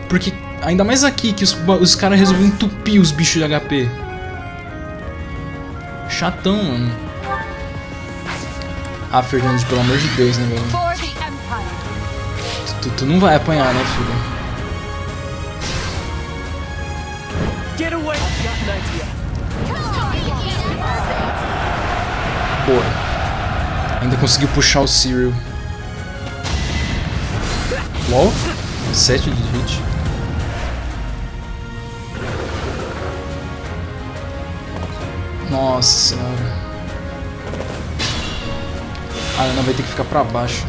Porque Ainda mais aqui, que os caras resolveram entupir os bichos de HP. Chatão, mano. Ah, Fernandes, pelo amor de Deus, né, velho? Tu não vai apanhar, né, filho? Porra. Ainda conseguiu puxar o Cyril. LOL. 7 de hit. Nossa senhora. Ah, não, vai ter que ficar pra baixo.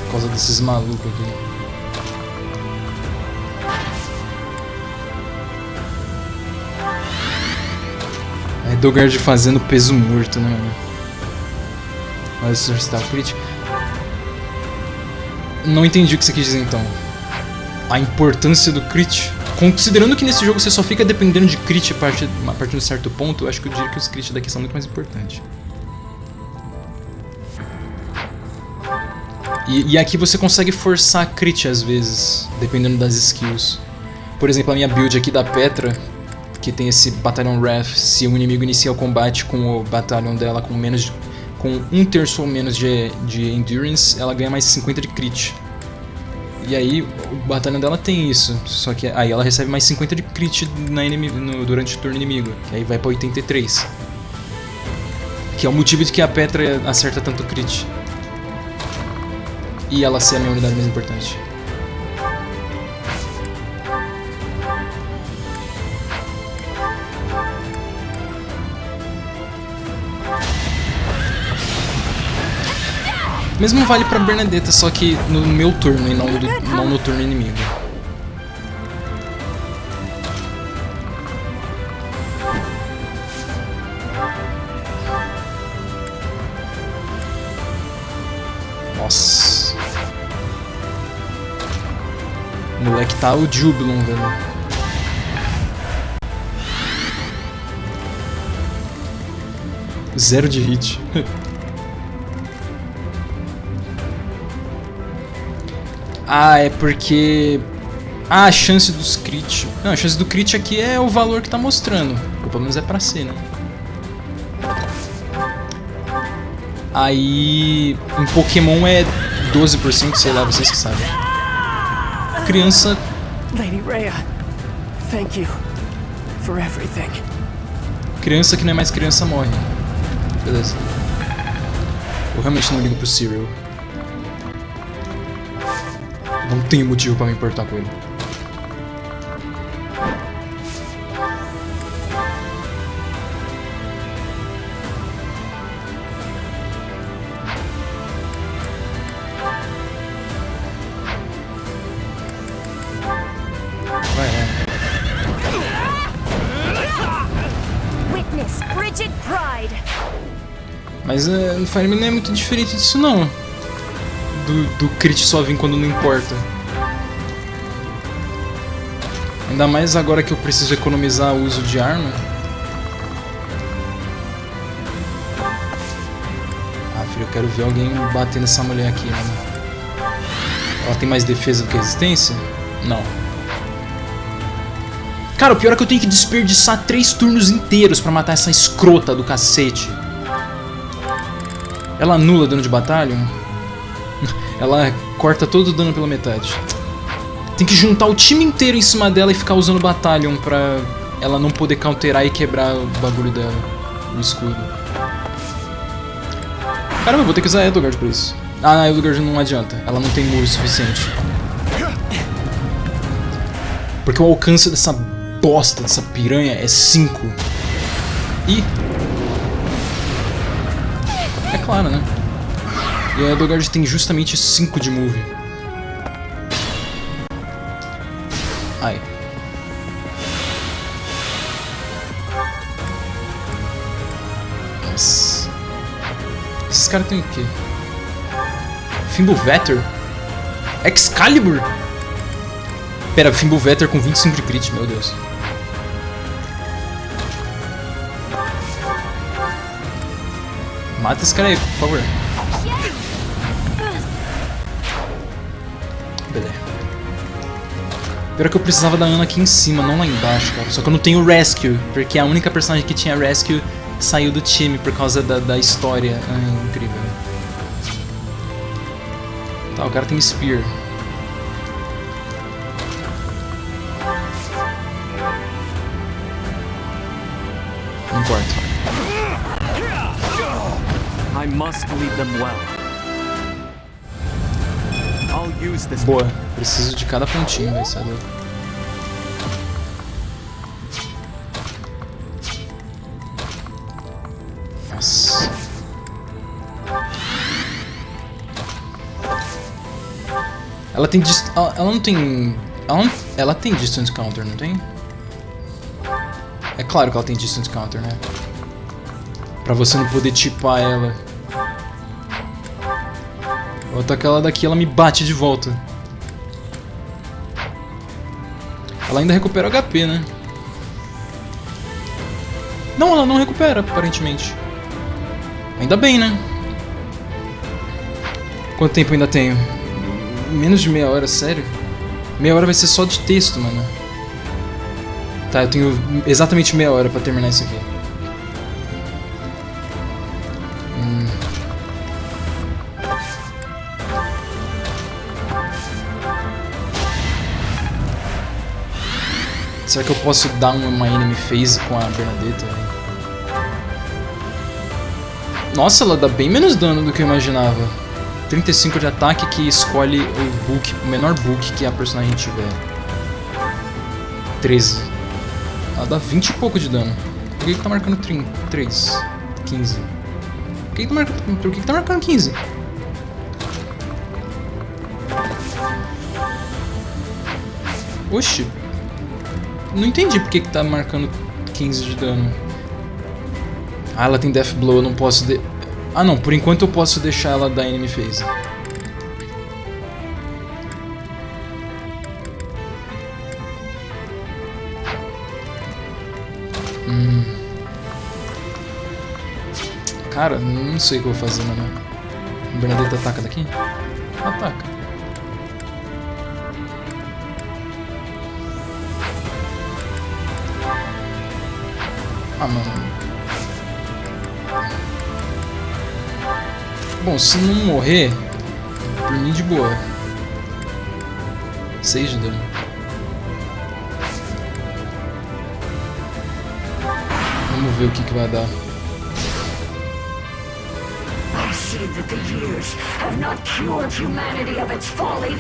Por causa desses malucos aqui. É Edelgard fazendo peso morto, né, mano? Olha esse está crítico. Não entendi o que você quis dizer então. A importância do crit. Considerando que nesse jogo você só fica dependendo de crit a partir de um certo ponto, eu acho que eu diria que os crits daqui são muito mais importantes. E aqui você consegue forçar a crit às vezes, dependendo das skills. Por exemplo, a minha build aqui da Petra, que tem esse Battalion Wrath, se o inimigo inicia o combate com o Battalion dela com 1/3 ou menos de Endurance, ela ganha mais 50 de crit. E aí o batalhão dela tem isso, só que aí ela recebe mais 50 de crit durante o turno inimigo, que aí vai pra 83. Que é o motivo de que a Petra acerta tanto crit. E ela ser a minha unidade mais importante. Mesmo vale pra Bernadetta, só que no meu turno e não no turno inimigo. Nossa. O moleque tá o Jubilon, velho. Zero de hit. Ah, é porque... Ah, a chance dos crit... Não, a chance do crit aqui é o valor que tá mostrando. Ou pelo menos é pra ser, né? Aí... Em Pokémon é 12%, sei lá, vocês que sabem. Criança... Lady Rhea, thank you for everything. Criança que não é mais criança morre. Beleza. Eu realmente não ligo pro Cyril. Não tenho motivo pra me importar com ele. Vai, Witness frigid pride. Mas no Fire Emblem não é muito diferente disso não. Do crit só vir quando não importa. Ainda mais agora que eu preciso economizar o uso de arma. Ah, filho, eu quero ver alguém bater nessa mulher aqui, mano. Ela tem mais defesa do que resistência? Não. Cara, o pior é que eu tenho que desperdiçar 3 turnos inteiros pra matar essa escrota do cacete. Ela anula dano de batalha? Ela corta todo o dano pela metade. Tem que juntar o time inteiro em cima dela e ficar usando o Battalion pra ela não poder counterar e quebrar o bagulho dela, o escudo. Caramba, eu vou ter que usar a Edelgard pra isso. Ah, a Edelgard não adianta, ela não tem muro suficiente. Porque o alcance dessa bosta, dessa piranha é 5. E... É claro, né? E a Edelgard tem justamente 5 de move. Ai. Nossa. Esses caras têm o quê? Fimbulvetter? Excalibur? Pera, Fimbulvetter com 25 de crit, meu Deus. Mata esse cara aí, por favor. pedem. Pior que eu precisava da Ana aqui em cima, não lá embaixo, cara. Só que eu não tenho Rescue, porque a única personagem que tinha Rescue saiu do time por causa da história. Ai, incrível. Tá, o cara tem Spear. Não importa. I must lead them well. I'll use this. Boa, preciso de cada pontinho, vai ser louco. Nossa. Ela tem ela não tem ela tem distance counter, não tem? É claro que ela tem distance counter, né? Pra você não poder tipar ela. Eu ataco ela daqui, ela me bate de volta. Ela ainda recupera o HP, né? Não, ela não recupera, aparentemente. Ainda bem, né? Quanto tempo ainda tenho? Menos de meia hora, sério? Meia hora vai ser só de texto, mano. Tá, eu tenho exatamente meia hora pra terminar isso aqui. Será que eu posso dar uma enemy phase com a Bernadetta? Nossa, ela dá bem menos dano do que eu imaginava. 35 de ataque que escolhe o menor book que a personagem tiver. 13. Ela dá 20 e pouco de dano. Por que tá marcando 3? 15. Por que tá marcando 15? Oxi. Não entendi por que tá marcando 15 de dano. Ah, ela tem Death Blow, eu não posso... Ah não, por enquanto eu posso deixar ela dar enemy phase. Cara, não sei o que eu vou fazer, mano. O Bernadette ataca daqui? Ataca. Ah, mano. Bom, se não morrer, por mim de boa. 6 de dano. Vamos ver o que vai dar. I see that the years have not cured humanity of its folly.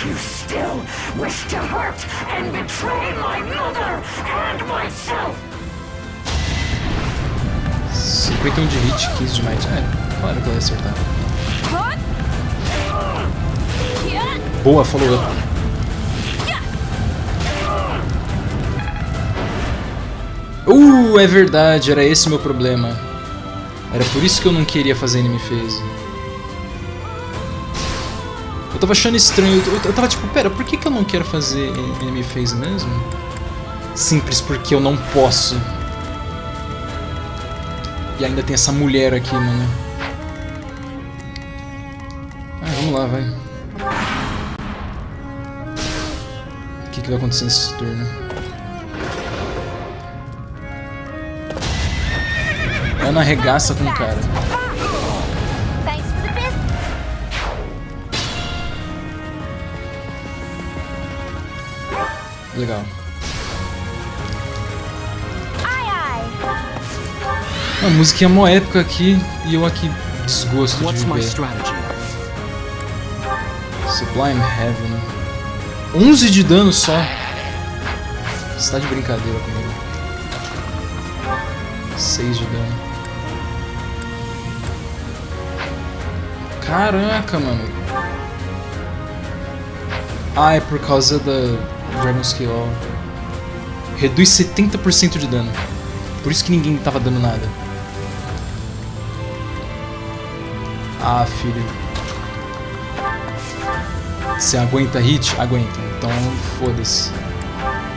You still wish to hurt and betray my mother and myself. 51 de hit, 15 de might. Claro que ela vai acertar. Boa, follow up. É verdade, era esse o meu problema. Era por isso que eu não queria fazer enemy phase. Eu tava achando estranho, eu tava tipo, pera, por que eu não quero fazer enemy phase mesmo? Simples porque eu não posso. E ainda tem essa mulher aqui, mano. Vamos lá, vai. O que vai acontecer nesse turno? Ana arregaça com o cara. Legal. A música é mó épica aqui e eu aqui desgosto de viver. Sublime Heaven. 11 de dano só. Você tá de brincadeira comigo. 6 de dano. Caraca, mano. Ah, é por causa da Dragon Skill. Reduz 70% de dano. Por isso que ninguém tava dando nada. Ah, filho. Você aguenta hit? Aguenta. Então, foda-se.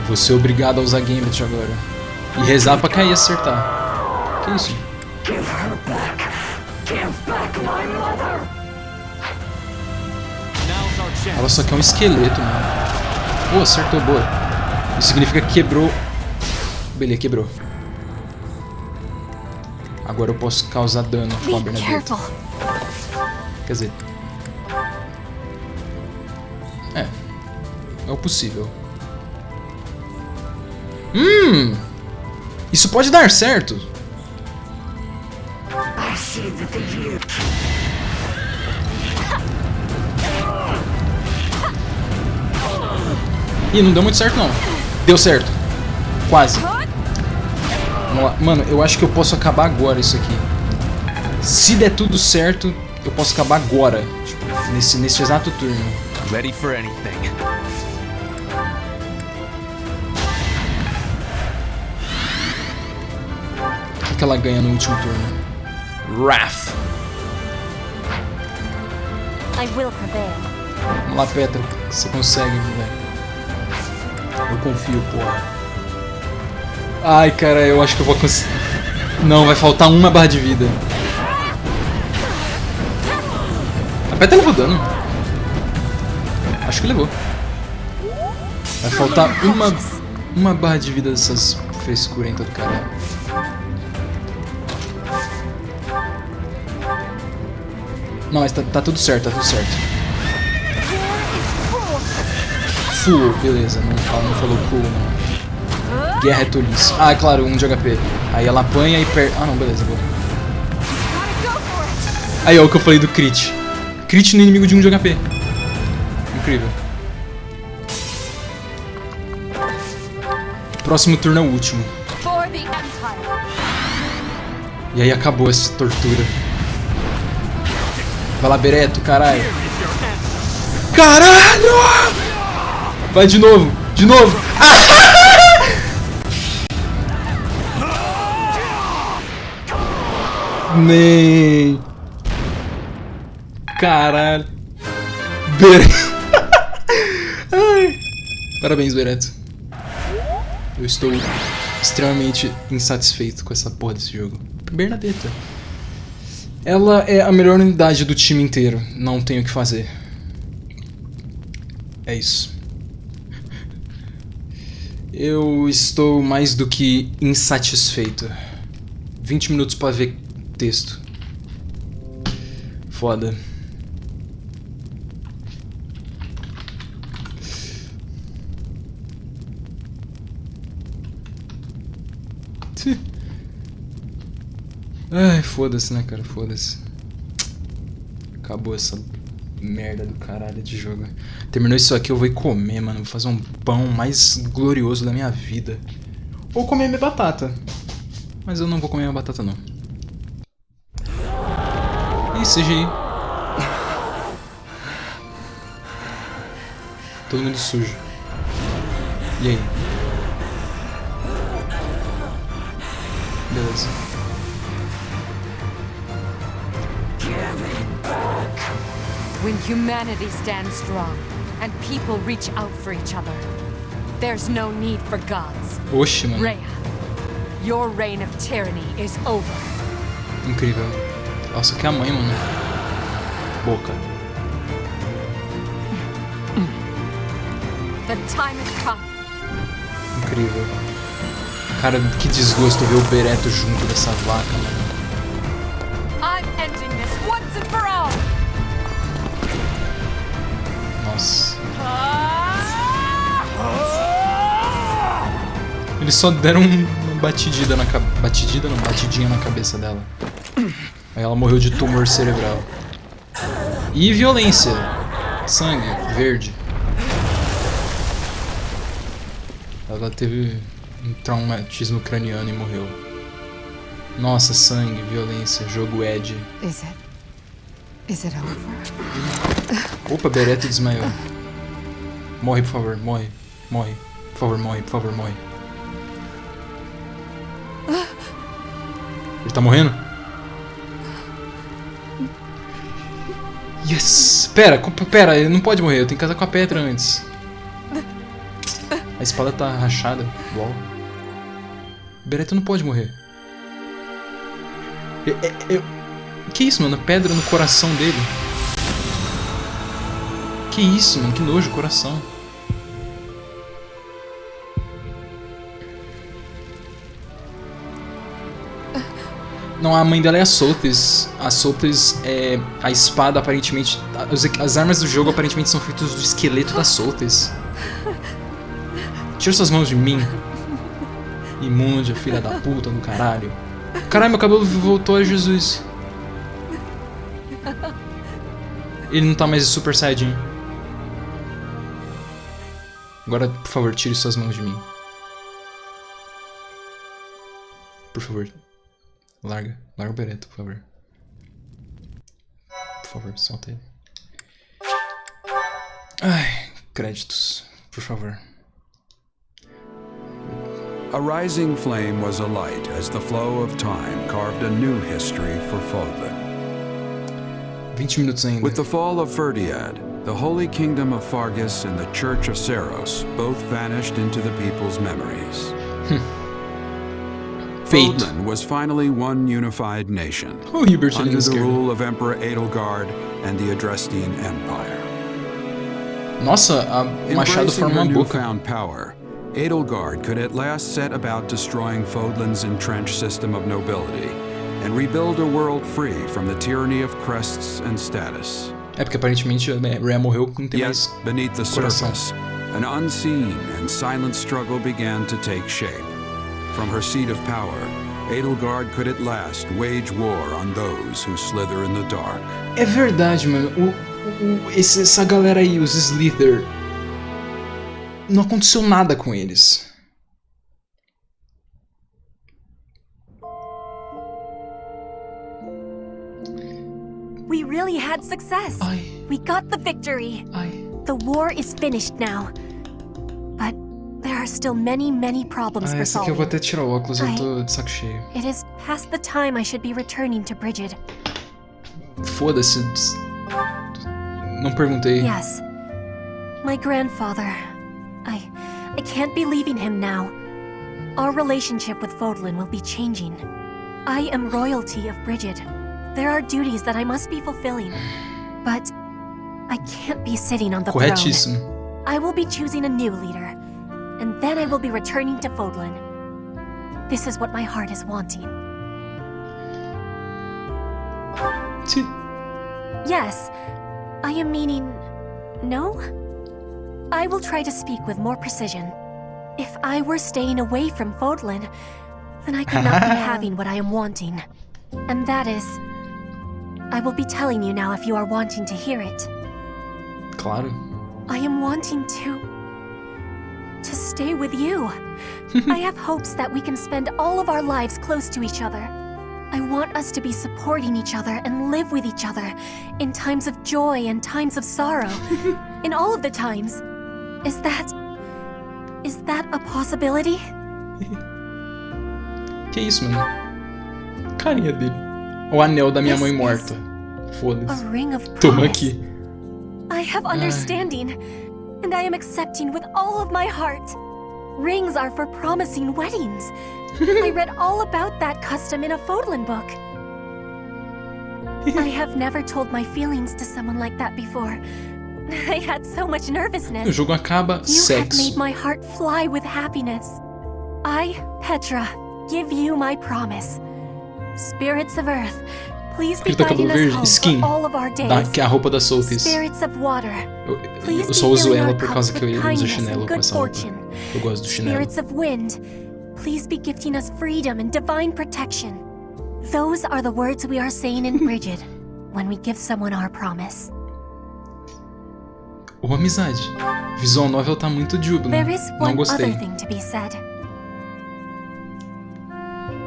Vou ser obrigado a usar Gambit agora. E rezar pra cair e acertar. Que isso? Give her back. Give back my mother. Now's our Ela só quer um esqueleto, mano. Pô, acertou, boa. Isso significa que quebrou. Beleza, quebrou. Agora eu posso causar dano com a Bernadette. Quer dizer... É o possível. Isso pode dar certo. Ih, não deu muito certo não. Deu certo. Quase. Vamos lá. Mano, eu acho que eu posso acabar agora isso aqui. Se der tudo certo, eu posso acabar agora. Tipo, nesse exato turno. Ready for anything. O que ela ganha no último turno? Wrath. I will prevail. Vamos lá, Petra. Você consegue, moleque. Eu confio, porra. Ai, cara, eu acho que eu vou conseguir. Não, vai faltar uma barra de vida. A Petra levou dano. Acho que levou. Vai faltar uma barra de vida dessas frescurentas do caralho. Não, mas tá tudo certo, tá tudo certo. Full, beleza, não falou cool, não. Guerra é tolice. Ah, é claro, 1 de HP. Aí ela apanha e perde. Ah, não, beleza, boa. Aí, ó, o que eu falei do crit. Crit no inimigo de 1 de HP. Incrível. Próximo turno é o último. E aí acabou essa tortura. Vai lá, Bereto, caralho. Caralho! Vai de novo, de novo. Nem. Caralho. Bereto. Parabéns, Bereto. Eu estou extremamente insatisfeito com essa porra desse jogo. Bernadette. Ela é a melhor unidade do time inteiro. Não tenho o que fazer. É isso. Eu estou mais do que insatisfeito. 20 minutos pra ver texto. Foda. Ai, foda-se, né, cara? Foda-se. Acabou essa merda do caralho de jogo. Terminou isso aqui, eu vou ir comer, mano. Vou fazer um pão mais glorioso da minha vida. Ou comer minha batata. Mas eu não vou comer minha batata, não. Ih, CGI. Todo mundo sujo. E aí? Beleza. When humanity stands strong and people reach out for each other, there's no need for gods. Oxe, mano. Rhea, your reign of tyranny is over. Incrível. Nossa, que a mãe, mano. Boca. The time has come. Incrível. Cara, que desgosto ver o Bereto junto dessa vaca, mano. I'm ending this once and for all. Nossa. Eles só deram uma batidinha na cabeça dela. Aí ela morreu de tumor cerebral. E violência. Sangue verde. Ela teve um traumatismo craniano e morreu. Nossa, sangue, violência, jogo Ed. Is it over? Opa, Bereto desmaiou. Morre, por favor, morre. Morre. Por favor, morre, por favor, morre. Ele tá morrendo? Yes! Pera, ele não pode morrer, eu tenho que casar com a Petra antes. A espada tá rachada. Uau. Bereto não pode morrer. Que isso, mano? Pedra no coração dele. Que isso, mano? Que nojo, coração. Não, a mãe dela é a Soltis. A Soltis é a espada, aparentemente... As armas do jogo aparentemente são feitas do esqueleto da Soltis. Tira suas mãos de mim. Imunda, filha da puta do caralho. Caralho, meu cabelo voltou a Jesus. Ele não tá mais Super Saiyajin. Agora, por favor, tire suas mãos de mim. Por favor. Larga o Bereto, por favor. Por favor, solta ele. Ai, créditos, por favor. A rising flame was alight as the flow of time carved a new history for Fodlan. 20 minutos ainda. With the fall of Ferdiad, the holy kingdom of Fargus and the church of Seros both vanished into the people's memories. Fodlan was finally one unified nation, under the rule of Emperor Edelgard and the Adrestian Empire. Nossa, o machado forma uma boca. Newfound power, Edelgard could at last set about destroying Fodlan's entrenched system of nobility and rebuild a world free from the tyranny of crests and status. É porque aparentemente Rhea morreu com Yet, beneath the surface, an unseen and silent struggle began to take shape. From her seat of power, Edelgard could at last wage war on those who slither in the dark. É verdade, mano. Essa galera aí, os Slither, não aconteceu nada com eles. We really had success. We got the victory. The war is finished now. But there are still many, many problems for essa aqui eu vou até tirar o óculos, eu tô de saco cheio. It is past the time I should be returning to Brigid. Foda-se. Não perguntei. Yes. My grandfather. I can't be leaving him now. Our relationship with Fodlan will be changing. I am royalty of Brigid. There are duties that I must be fulfilling. But I can't be sitting on the Corretíssimo. throne. I will be choosing a new leader. And then I will be returning to Fodlan. This is what my heart is wanting. Yes, I am meaning... no? I will try to speak with more precision. If I were staying away from Fodlan, then I could not be having what I am wanting. And that is... I will be telling you now if you are wanting to hear it. Claro. I am wanting to stay with you. I have hopes that we can spend all of our lives close to each other. I want us to be supporting each other and live with each other in times of joy and times of sorrow. In all of the times. Is that a possibility? Que isso, mano? Carinha dele. O anel da minha mãe morta. Foda-se. A ring of Toma promise. aqui. I have understanding, and I am accepting with all of my heart. Rings are for promising weddings. I read all about that custom in a Fodlan book. I have never told my feelings to someone like that before. I had so much nervousness. O jogo acaba, You have sexo. made my heart fly with happiness. I, Petra, give you my promise. Spirits of Earth, please be Ele tá guiding cabelo us verde, home skin. for all of our days. Que é a roupa da Soltis. Spirits of Water, please Eu só be uso filling ela our por cups causa que with eu uso kindness chinelo and com good essa roupa. fortune. Eu gosto do chinelo. Spirits of Wind, please be gifting us freedom and divine protection. Those are the words we are saying in Brigid when we give someone our promise. Ou amizade. Visual novel tá muito júbilo. There is Não one gostei. other thing to be said.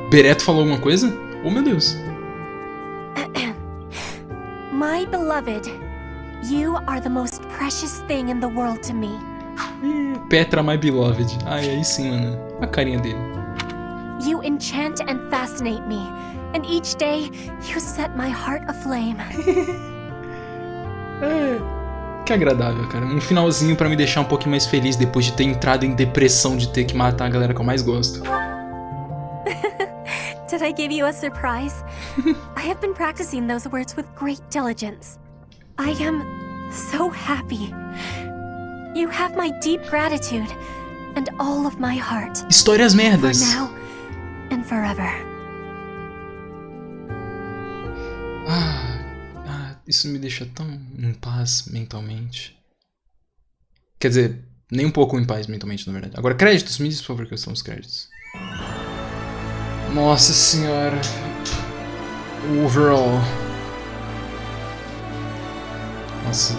Bereto falou alguma coisa? Oh, meu Deus. My beloved, you are the most precious thing in the world to me. Petra, my beloved. Ai, aí sim, mano. A carinha dele. You enchant and fascinate me, and each day you set my heart aflame. Que agradável, cara. Um finalzinho pra me deixar um pouquinho mais feliz depois de ter entrado em depressão de ter que matar a galera que eu mais gosto. Did I give you a surprise? I have been practicing those words with great diligence. I am So happy. You have my deep gratitude and all of my heart. Histórias merdas. For now and forever. Isso me deixa tão em paz mentalmente. Quer dizer, nem um pouco em paz mentalmente, na verdade. Agora, créditos. Me diz, por favor, que são os créditos. Nossa senhora. Overall. Nossa,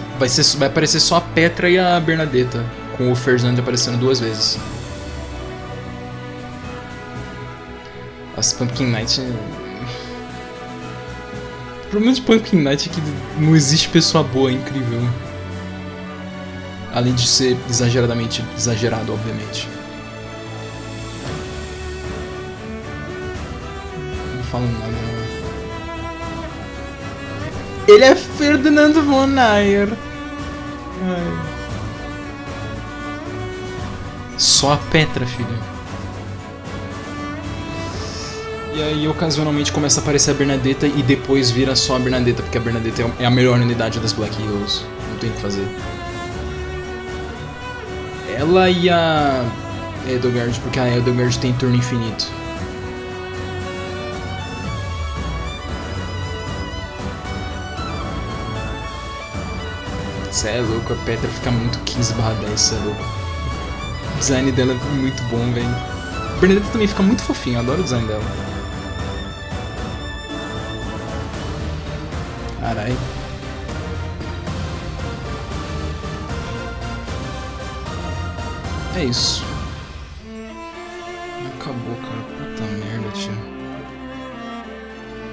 vai aparecer só a Petra e a Bernadetta, com o Ferdinand aparecendo 2 vezes. As Pumpkin Night... O problema de Pumpkin Night é que não existe pessoa boa, é incrível. Além de ser exageradamente exagerado, obviamente. Não falo nada, não. Ele é Ferdinand von Ayer. Só a Petra, filho. E aí, ocasionalmente, começa a aparecer a Bernadetta e depois vira só a Bernadetta, porque a Bernadetta é a melhor unidade das Black Heroes. Não tem o que fazer. Ela e a Edelgard, porque a Edelgard tem turno infinito. Cê é louco, a Petra fica muito 15/10, cê é louco. O design dela é muito bom, velho. A Bernadetta também fica muito fofinha, eu adoro o design dela. Carai. É isso. Acabou, cara. Puta merda, tio.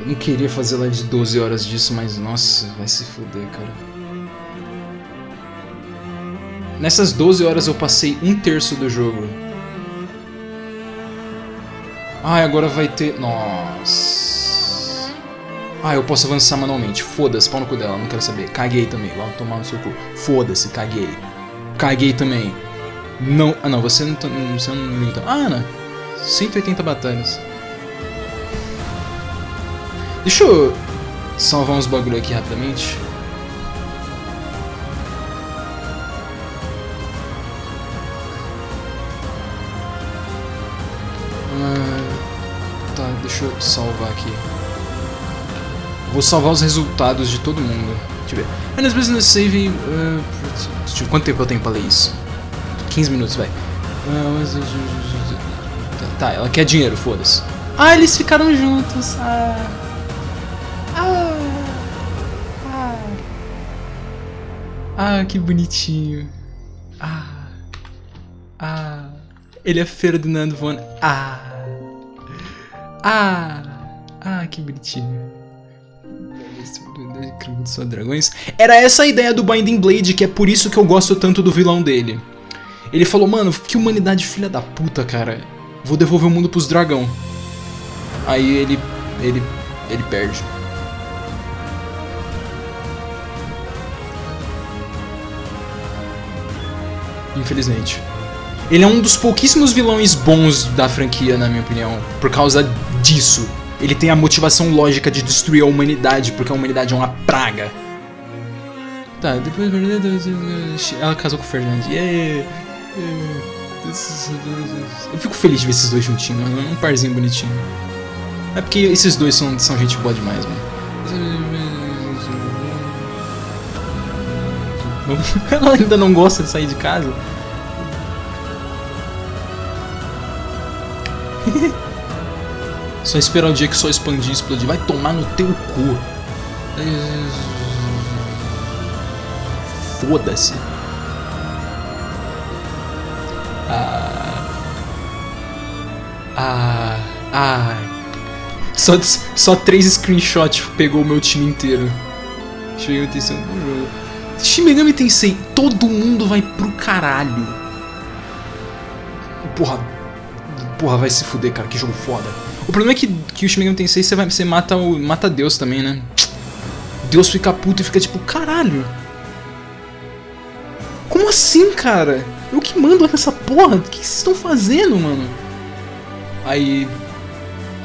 Eu não queria fazer live de 12 horas disso, mas nossa, vai se fuder, cara. Nessas 12 horas eu passei 1/3 do jogo. Ah, agora vai ter... Nossa. Ah, eu posso avançar manualmente. Foda-se, pau no cu dela, não quero saber. Caguei também, vai tomar no seu cu. Foda-se, caguei. Caguei também. Não... Ah, não, você não... Você não... Ah, Ana. 180 batalhas. Deixa eu salvar uns bagulho aqui rapidamente. Tá, deixa eu salvar aqui. Vou salvar os resultados de todo mundo. Deixa eu ver. Apenas business save. Quanto tempo eu tenho pra ler isso? 15 minutos, vai. Tá, ela quer dinheiro, foda-se. Ah, eles ficaram juntos. Que bonitinho. Ele é Ferdinand von... que bonitinho. Dragões. Era essa a ideia do Binding Blade, que é por isso que eu gosto tanto do vilão dele. Ele falou, mano, que humanidade filha da puta, cara. Vou devolver o mundo pros dragão. Aí ele perde. Infelizmente. Ele é um dos pouquíssimos vilões bons da franquia, na minha opinião. Por causa disso. Ele tem a motivação lógica de destruir a humanidade, porque a humanidade é uma praga. Tá, depois... Ela casou com o Ferdinand. Eu fico feliz de ver esses dois juntinhos, mano. Um parzinho bonitinho. É porque esses dois são gente boa demais, mano. Ela ainda não gosta de sair de casa. Só esperar o dia que só expandir e explodir. Vai tomar no teu cu. Foda-se. Só 3 screenshots pegou o meu time inteiro. Shin Megami Tensei, todo mundo vai pro caralho. Porra, vai se fuder, cara, que jogo foda. O problema é que o Shin Megami Tensei você mata Deus também, né? Deus fica puto e fica tipo, caralho. Como assim, cara? Eu que mando nessa porra? O que vocês estão fazendo, mano? Aí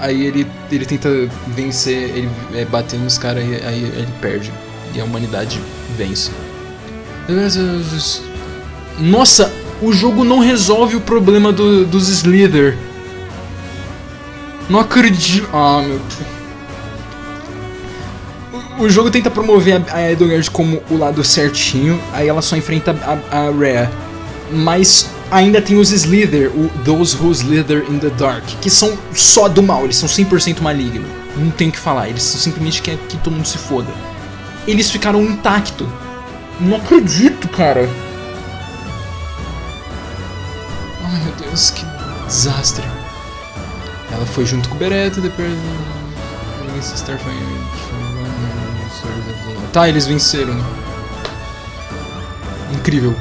ele tenta vencer, ele bate nos caras e aí ele perde. E a humanidade vence. Nossa, o jogo não resolve o problema dos Slither. Não acredito. Ah, meu Deus. O jogo tenta promover a Edelgard como o lado certinho, aí ela só enfrenta a Rhea. Mas ainda tem os Slither, Those Who Slither in the Dark, que são só do mal, eles são 100% malignos. Não tem o que falar, eles simplesmente querem que todo mundo se foda. Eles ficaram intactos. Não acredito, cara. Ai, meu Deus, que desastre. Ela foi junto com o Beretta, depois... Tá, eles venceram. Incrível.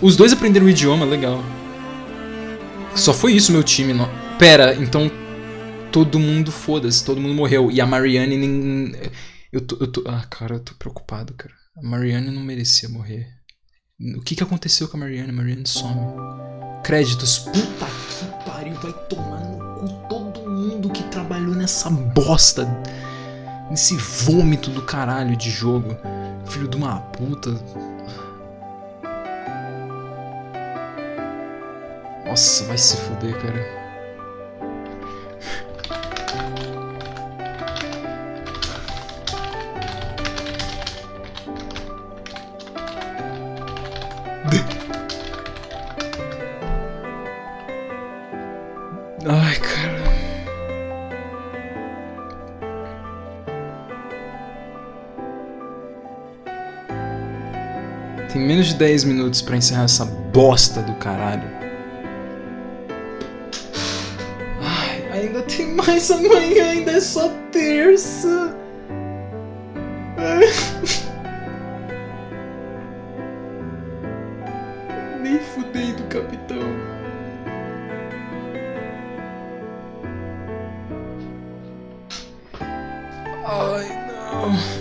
Os dois aprenderam o idioma, legal. Só foi isso, meu time. Não... Pera, então todo mundo foda-se, todo mundo morreu. E a Marianne nem... Ah, cara, eu tô preocupado, cara. A Marianne não merecia morrer. O que aconteceu com a Marianne? A Marianne some. Créditos. Puta que pariu, vai tomar no cu todo mundo que trabalhou nessa bosta. Nesse vômito do caralho de jogo. Filho de uma puta. Nossa, vai se fuder, cara. Ai, cara. Tem menos de 10 minutos pra encerrar essa bosta do caralho. Ai, ainda tem mais amanhã, ainda é só terça. Nem fudei do capitão. Ai, não.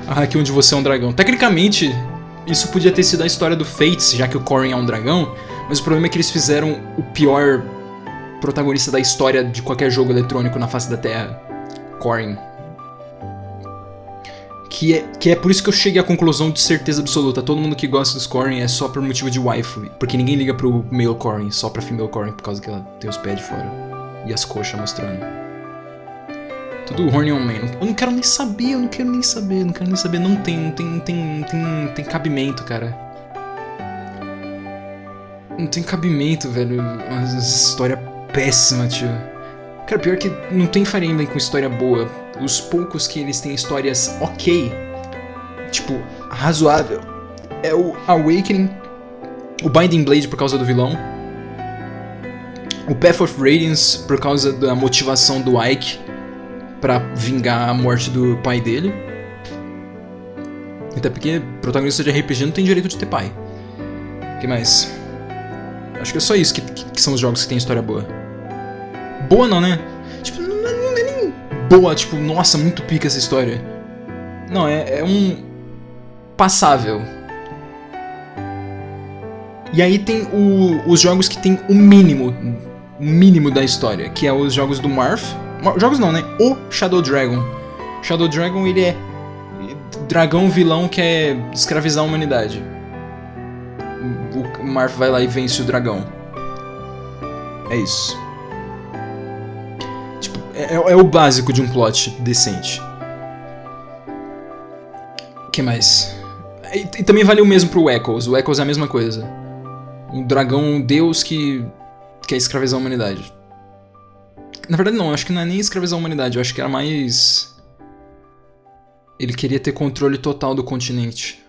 Ah, aqui onde você é um dragão. Tecnicamente, isso podia ter sido a história do Fates, já que o Corrin é um dragão, mas o problema é que eles fizeram o pior protagonista da história de qualquer jogo eletrônico na face da Terra. Corrin. Que é por isso que eu cheguei à conclusão de certeza absoluta. Todo mundo que gosta dos Corrin é só por motivo de waifu. Porque ninguém liga pro male Corrin, só pra female Corrin, por causa que ela tem os pés de fora. E as coxas mostrando. Tudo horny on man. Eu não quero nem saber, não tem cabimento, cara. Não tem cabimento, velho. Uma história péssima, tio. Cara, pior que não tem Fire Emblem com história boa. Os poucos que eles têm histórias ok, tipo, razoável, é o Awakening, o Binding Blade por causa do vilão, o Path of Radiance por causa da motivação do Ike pra vingar a morte do pai dele. Até porque protagonista de RPG não tem direito de ter pai. O que mais? Acho que é só isso que são os jogos que tem história boa. Boa não, né? Tipo, não é nem boa, tipo, nossa, muito pica essa história. Não, é um passável. E aí tem os jogos que tem o mínimo da história, que é os jogos do Marth. Jogos não, né? O Shadow Dragon. Shadow Dragon, ele é dragão vilão que quer escravizar a humanidade. O Marth vai lá e vence o dragão. É isso. Tipo, é o básico de um plot decente. O que mais? E também vale o mesmo pro Echoes. O Echoes é a mesma coisa. Um dragão, um deus que quer escravizar a humanidade. Na verdade não, eu acho que não é nem escravizar a humanidade. Eu acho que era mais... Ele queria ter controle total do continente.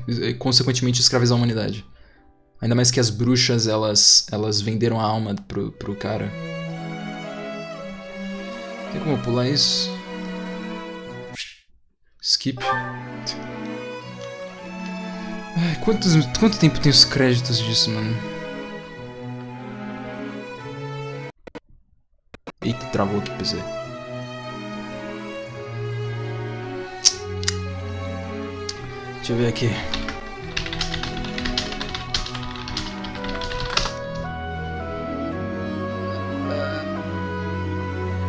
E consequentemente escravizar a humanidade. Ainda mais que as bruxas, elas venderam a alma pro cara. Tem como eu pular isso? Skip. Ai, quanto tempo tem os créditos disso, mano? Eita, travou aqui, PC. Deixa eu ver aqui.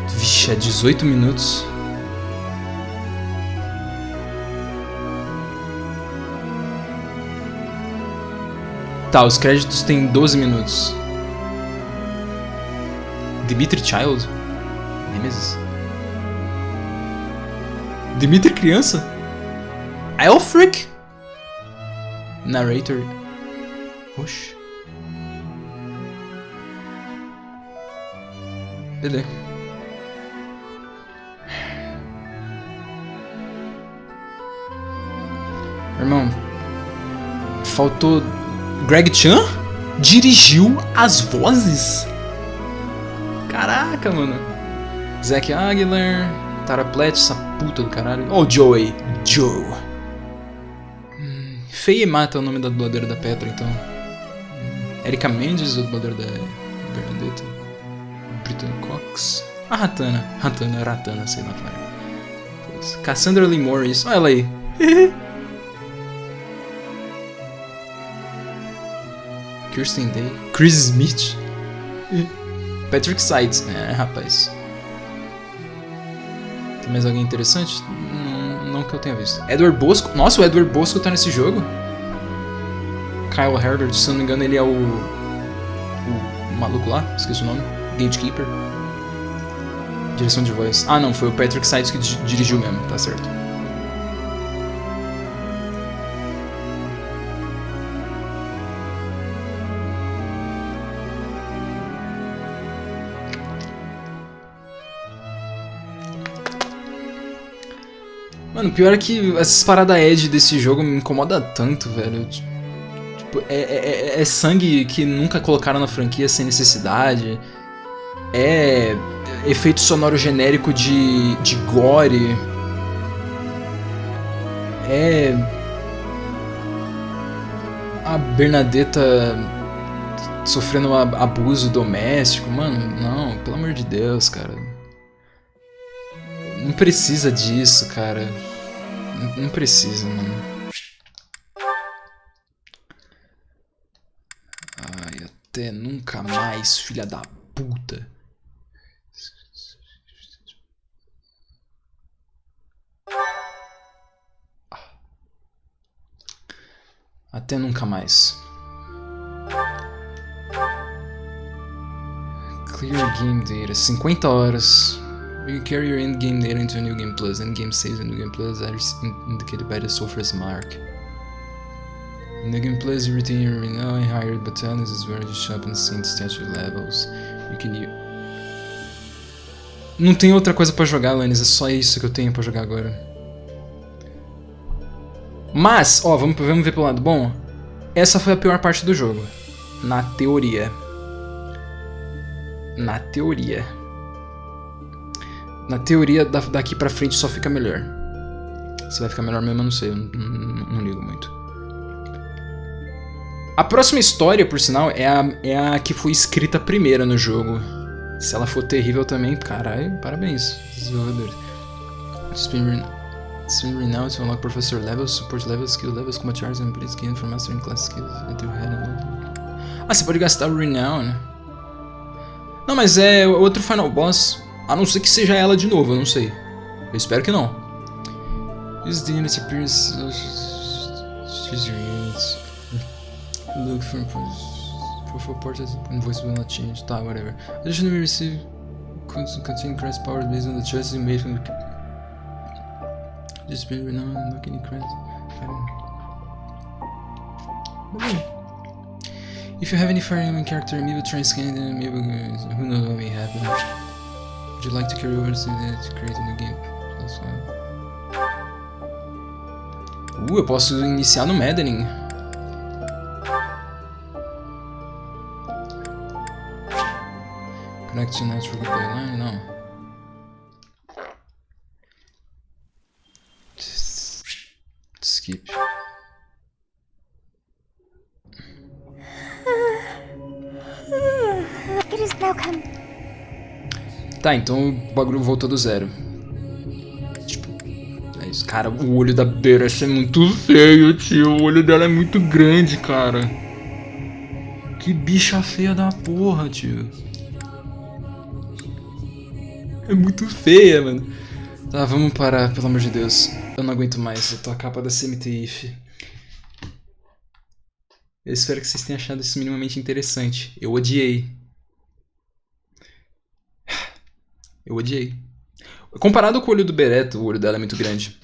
Vixe, é 18 minutos. Tá, os créditos têm 12 minutos. Dimitri Child? Nemesis? Dimitri criança? Elfric? Narrator? Oxi. Cadê? Irmão, faltou... Greg Chan? Dirigiu as vozes? Caraca, mano. Zack Aguilar, Tara Platt, essa puta do caralho. Ó o Joe aí. Joe. Faye Mata é o nome da dubladora da Petra, então. Erika Mendes, a dubladora da Bernadetta. Britton Cox. A Ratana. Ratana, sei lá, cara. Cassandra Lee Morris. Olha ela aí. Kirsten Day. Chris Smith. Patrick Sides. É, rapaz. Tem mais alguém interessante? Não que eu tenha visto. Edward Bosco. Nossa, o Edward Bosco tá nesse jogo. Kyle Herbert, se não me engano, ele é o maluco lá. Esqueci o nome. Gatekeeper. Direção de voz. Ah, não. Foi o Patrick Sides que dirigiu mesmo. Tá certo. Mano, pior é que essas paradas edge desse jogo me incomoda tanto, velho. Tipo, é sangue que nunca colocaram na franquia sem necessidade. É efeito sonoro genérico de gore. É... a Bernadetta sofrendo abuso doméstico. Mano, não, pelo amor de Deus, cara. Não precisa disso, cara. Não precisa, mano. Ai, até nunca mais, filha da puta. Até nunca mais. Clear game data, 50 horas. You carry your endgame data into a new game plus. Endgame saves and new game plus are indicated by the software's mark. In the game plus, you retain your renown and hired battalions as well as you shop and sync statue levels. You can use... Não tem outra coisa pra jogar, Alanis. É só isso que eu tenho pra jogar agora. Mas, ó, vamos ver pelo lado bom. Essa foi a pior parte do jogo. Na teoria. Na teoria. Na teoria, daqui pra frente só fica melhor. Se vai ficar melhor mesmo, eu não sei. Eu não ligo muito. A próxima história, por sinal, é a que foi escrita primeira no jogo. Se ela for terrível também, caralho, parabéns, desenvolvedores. Spin Renown to unlock Professor levels, Support levels, Skill levels, Combat Charts and Blitz Gain for Mastering Class Skills. Ah, você pode gastar o Renown. Não, mas é outro Final Boss. A não ser que seja ela de novo, eu não sei. Eu espero que não. Use the unit appearance. Choose your units. Look for portraits and voice will not change. Tá, whatever. Additionally, we receive contain crest powers based on the choices you made from the... Just be renowned and look any crest. If you have any fireman character amiibo, try scanning the amiibo. Who knows what may happen. Would you like to carry over to create a new game? That's fine. Eu posso iniciar no Maddening. Connect to natural gameplay line? Não. Skip. It is now come. Tá, então o bagulho voltou do zero. Tipo, é isso. Cara, o olho da Beres é muito feio, tio. O olho dela é muito grande, cara. Que bicha feia da porra, tio. É muito feia, mano. Tá, vamos parar, pelo amor de Deus. Eu não aguento mais. Eu tô a capa da CMTIF. Eu espero que vocês tenham achado isso minimamente interessante. Eu odiei. Eu odiei. Comparado com o olho do Bereto, o olho dela é muito grande.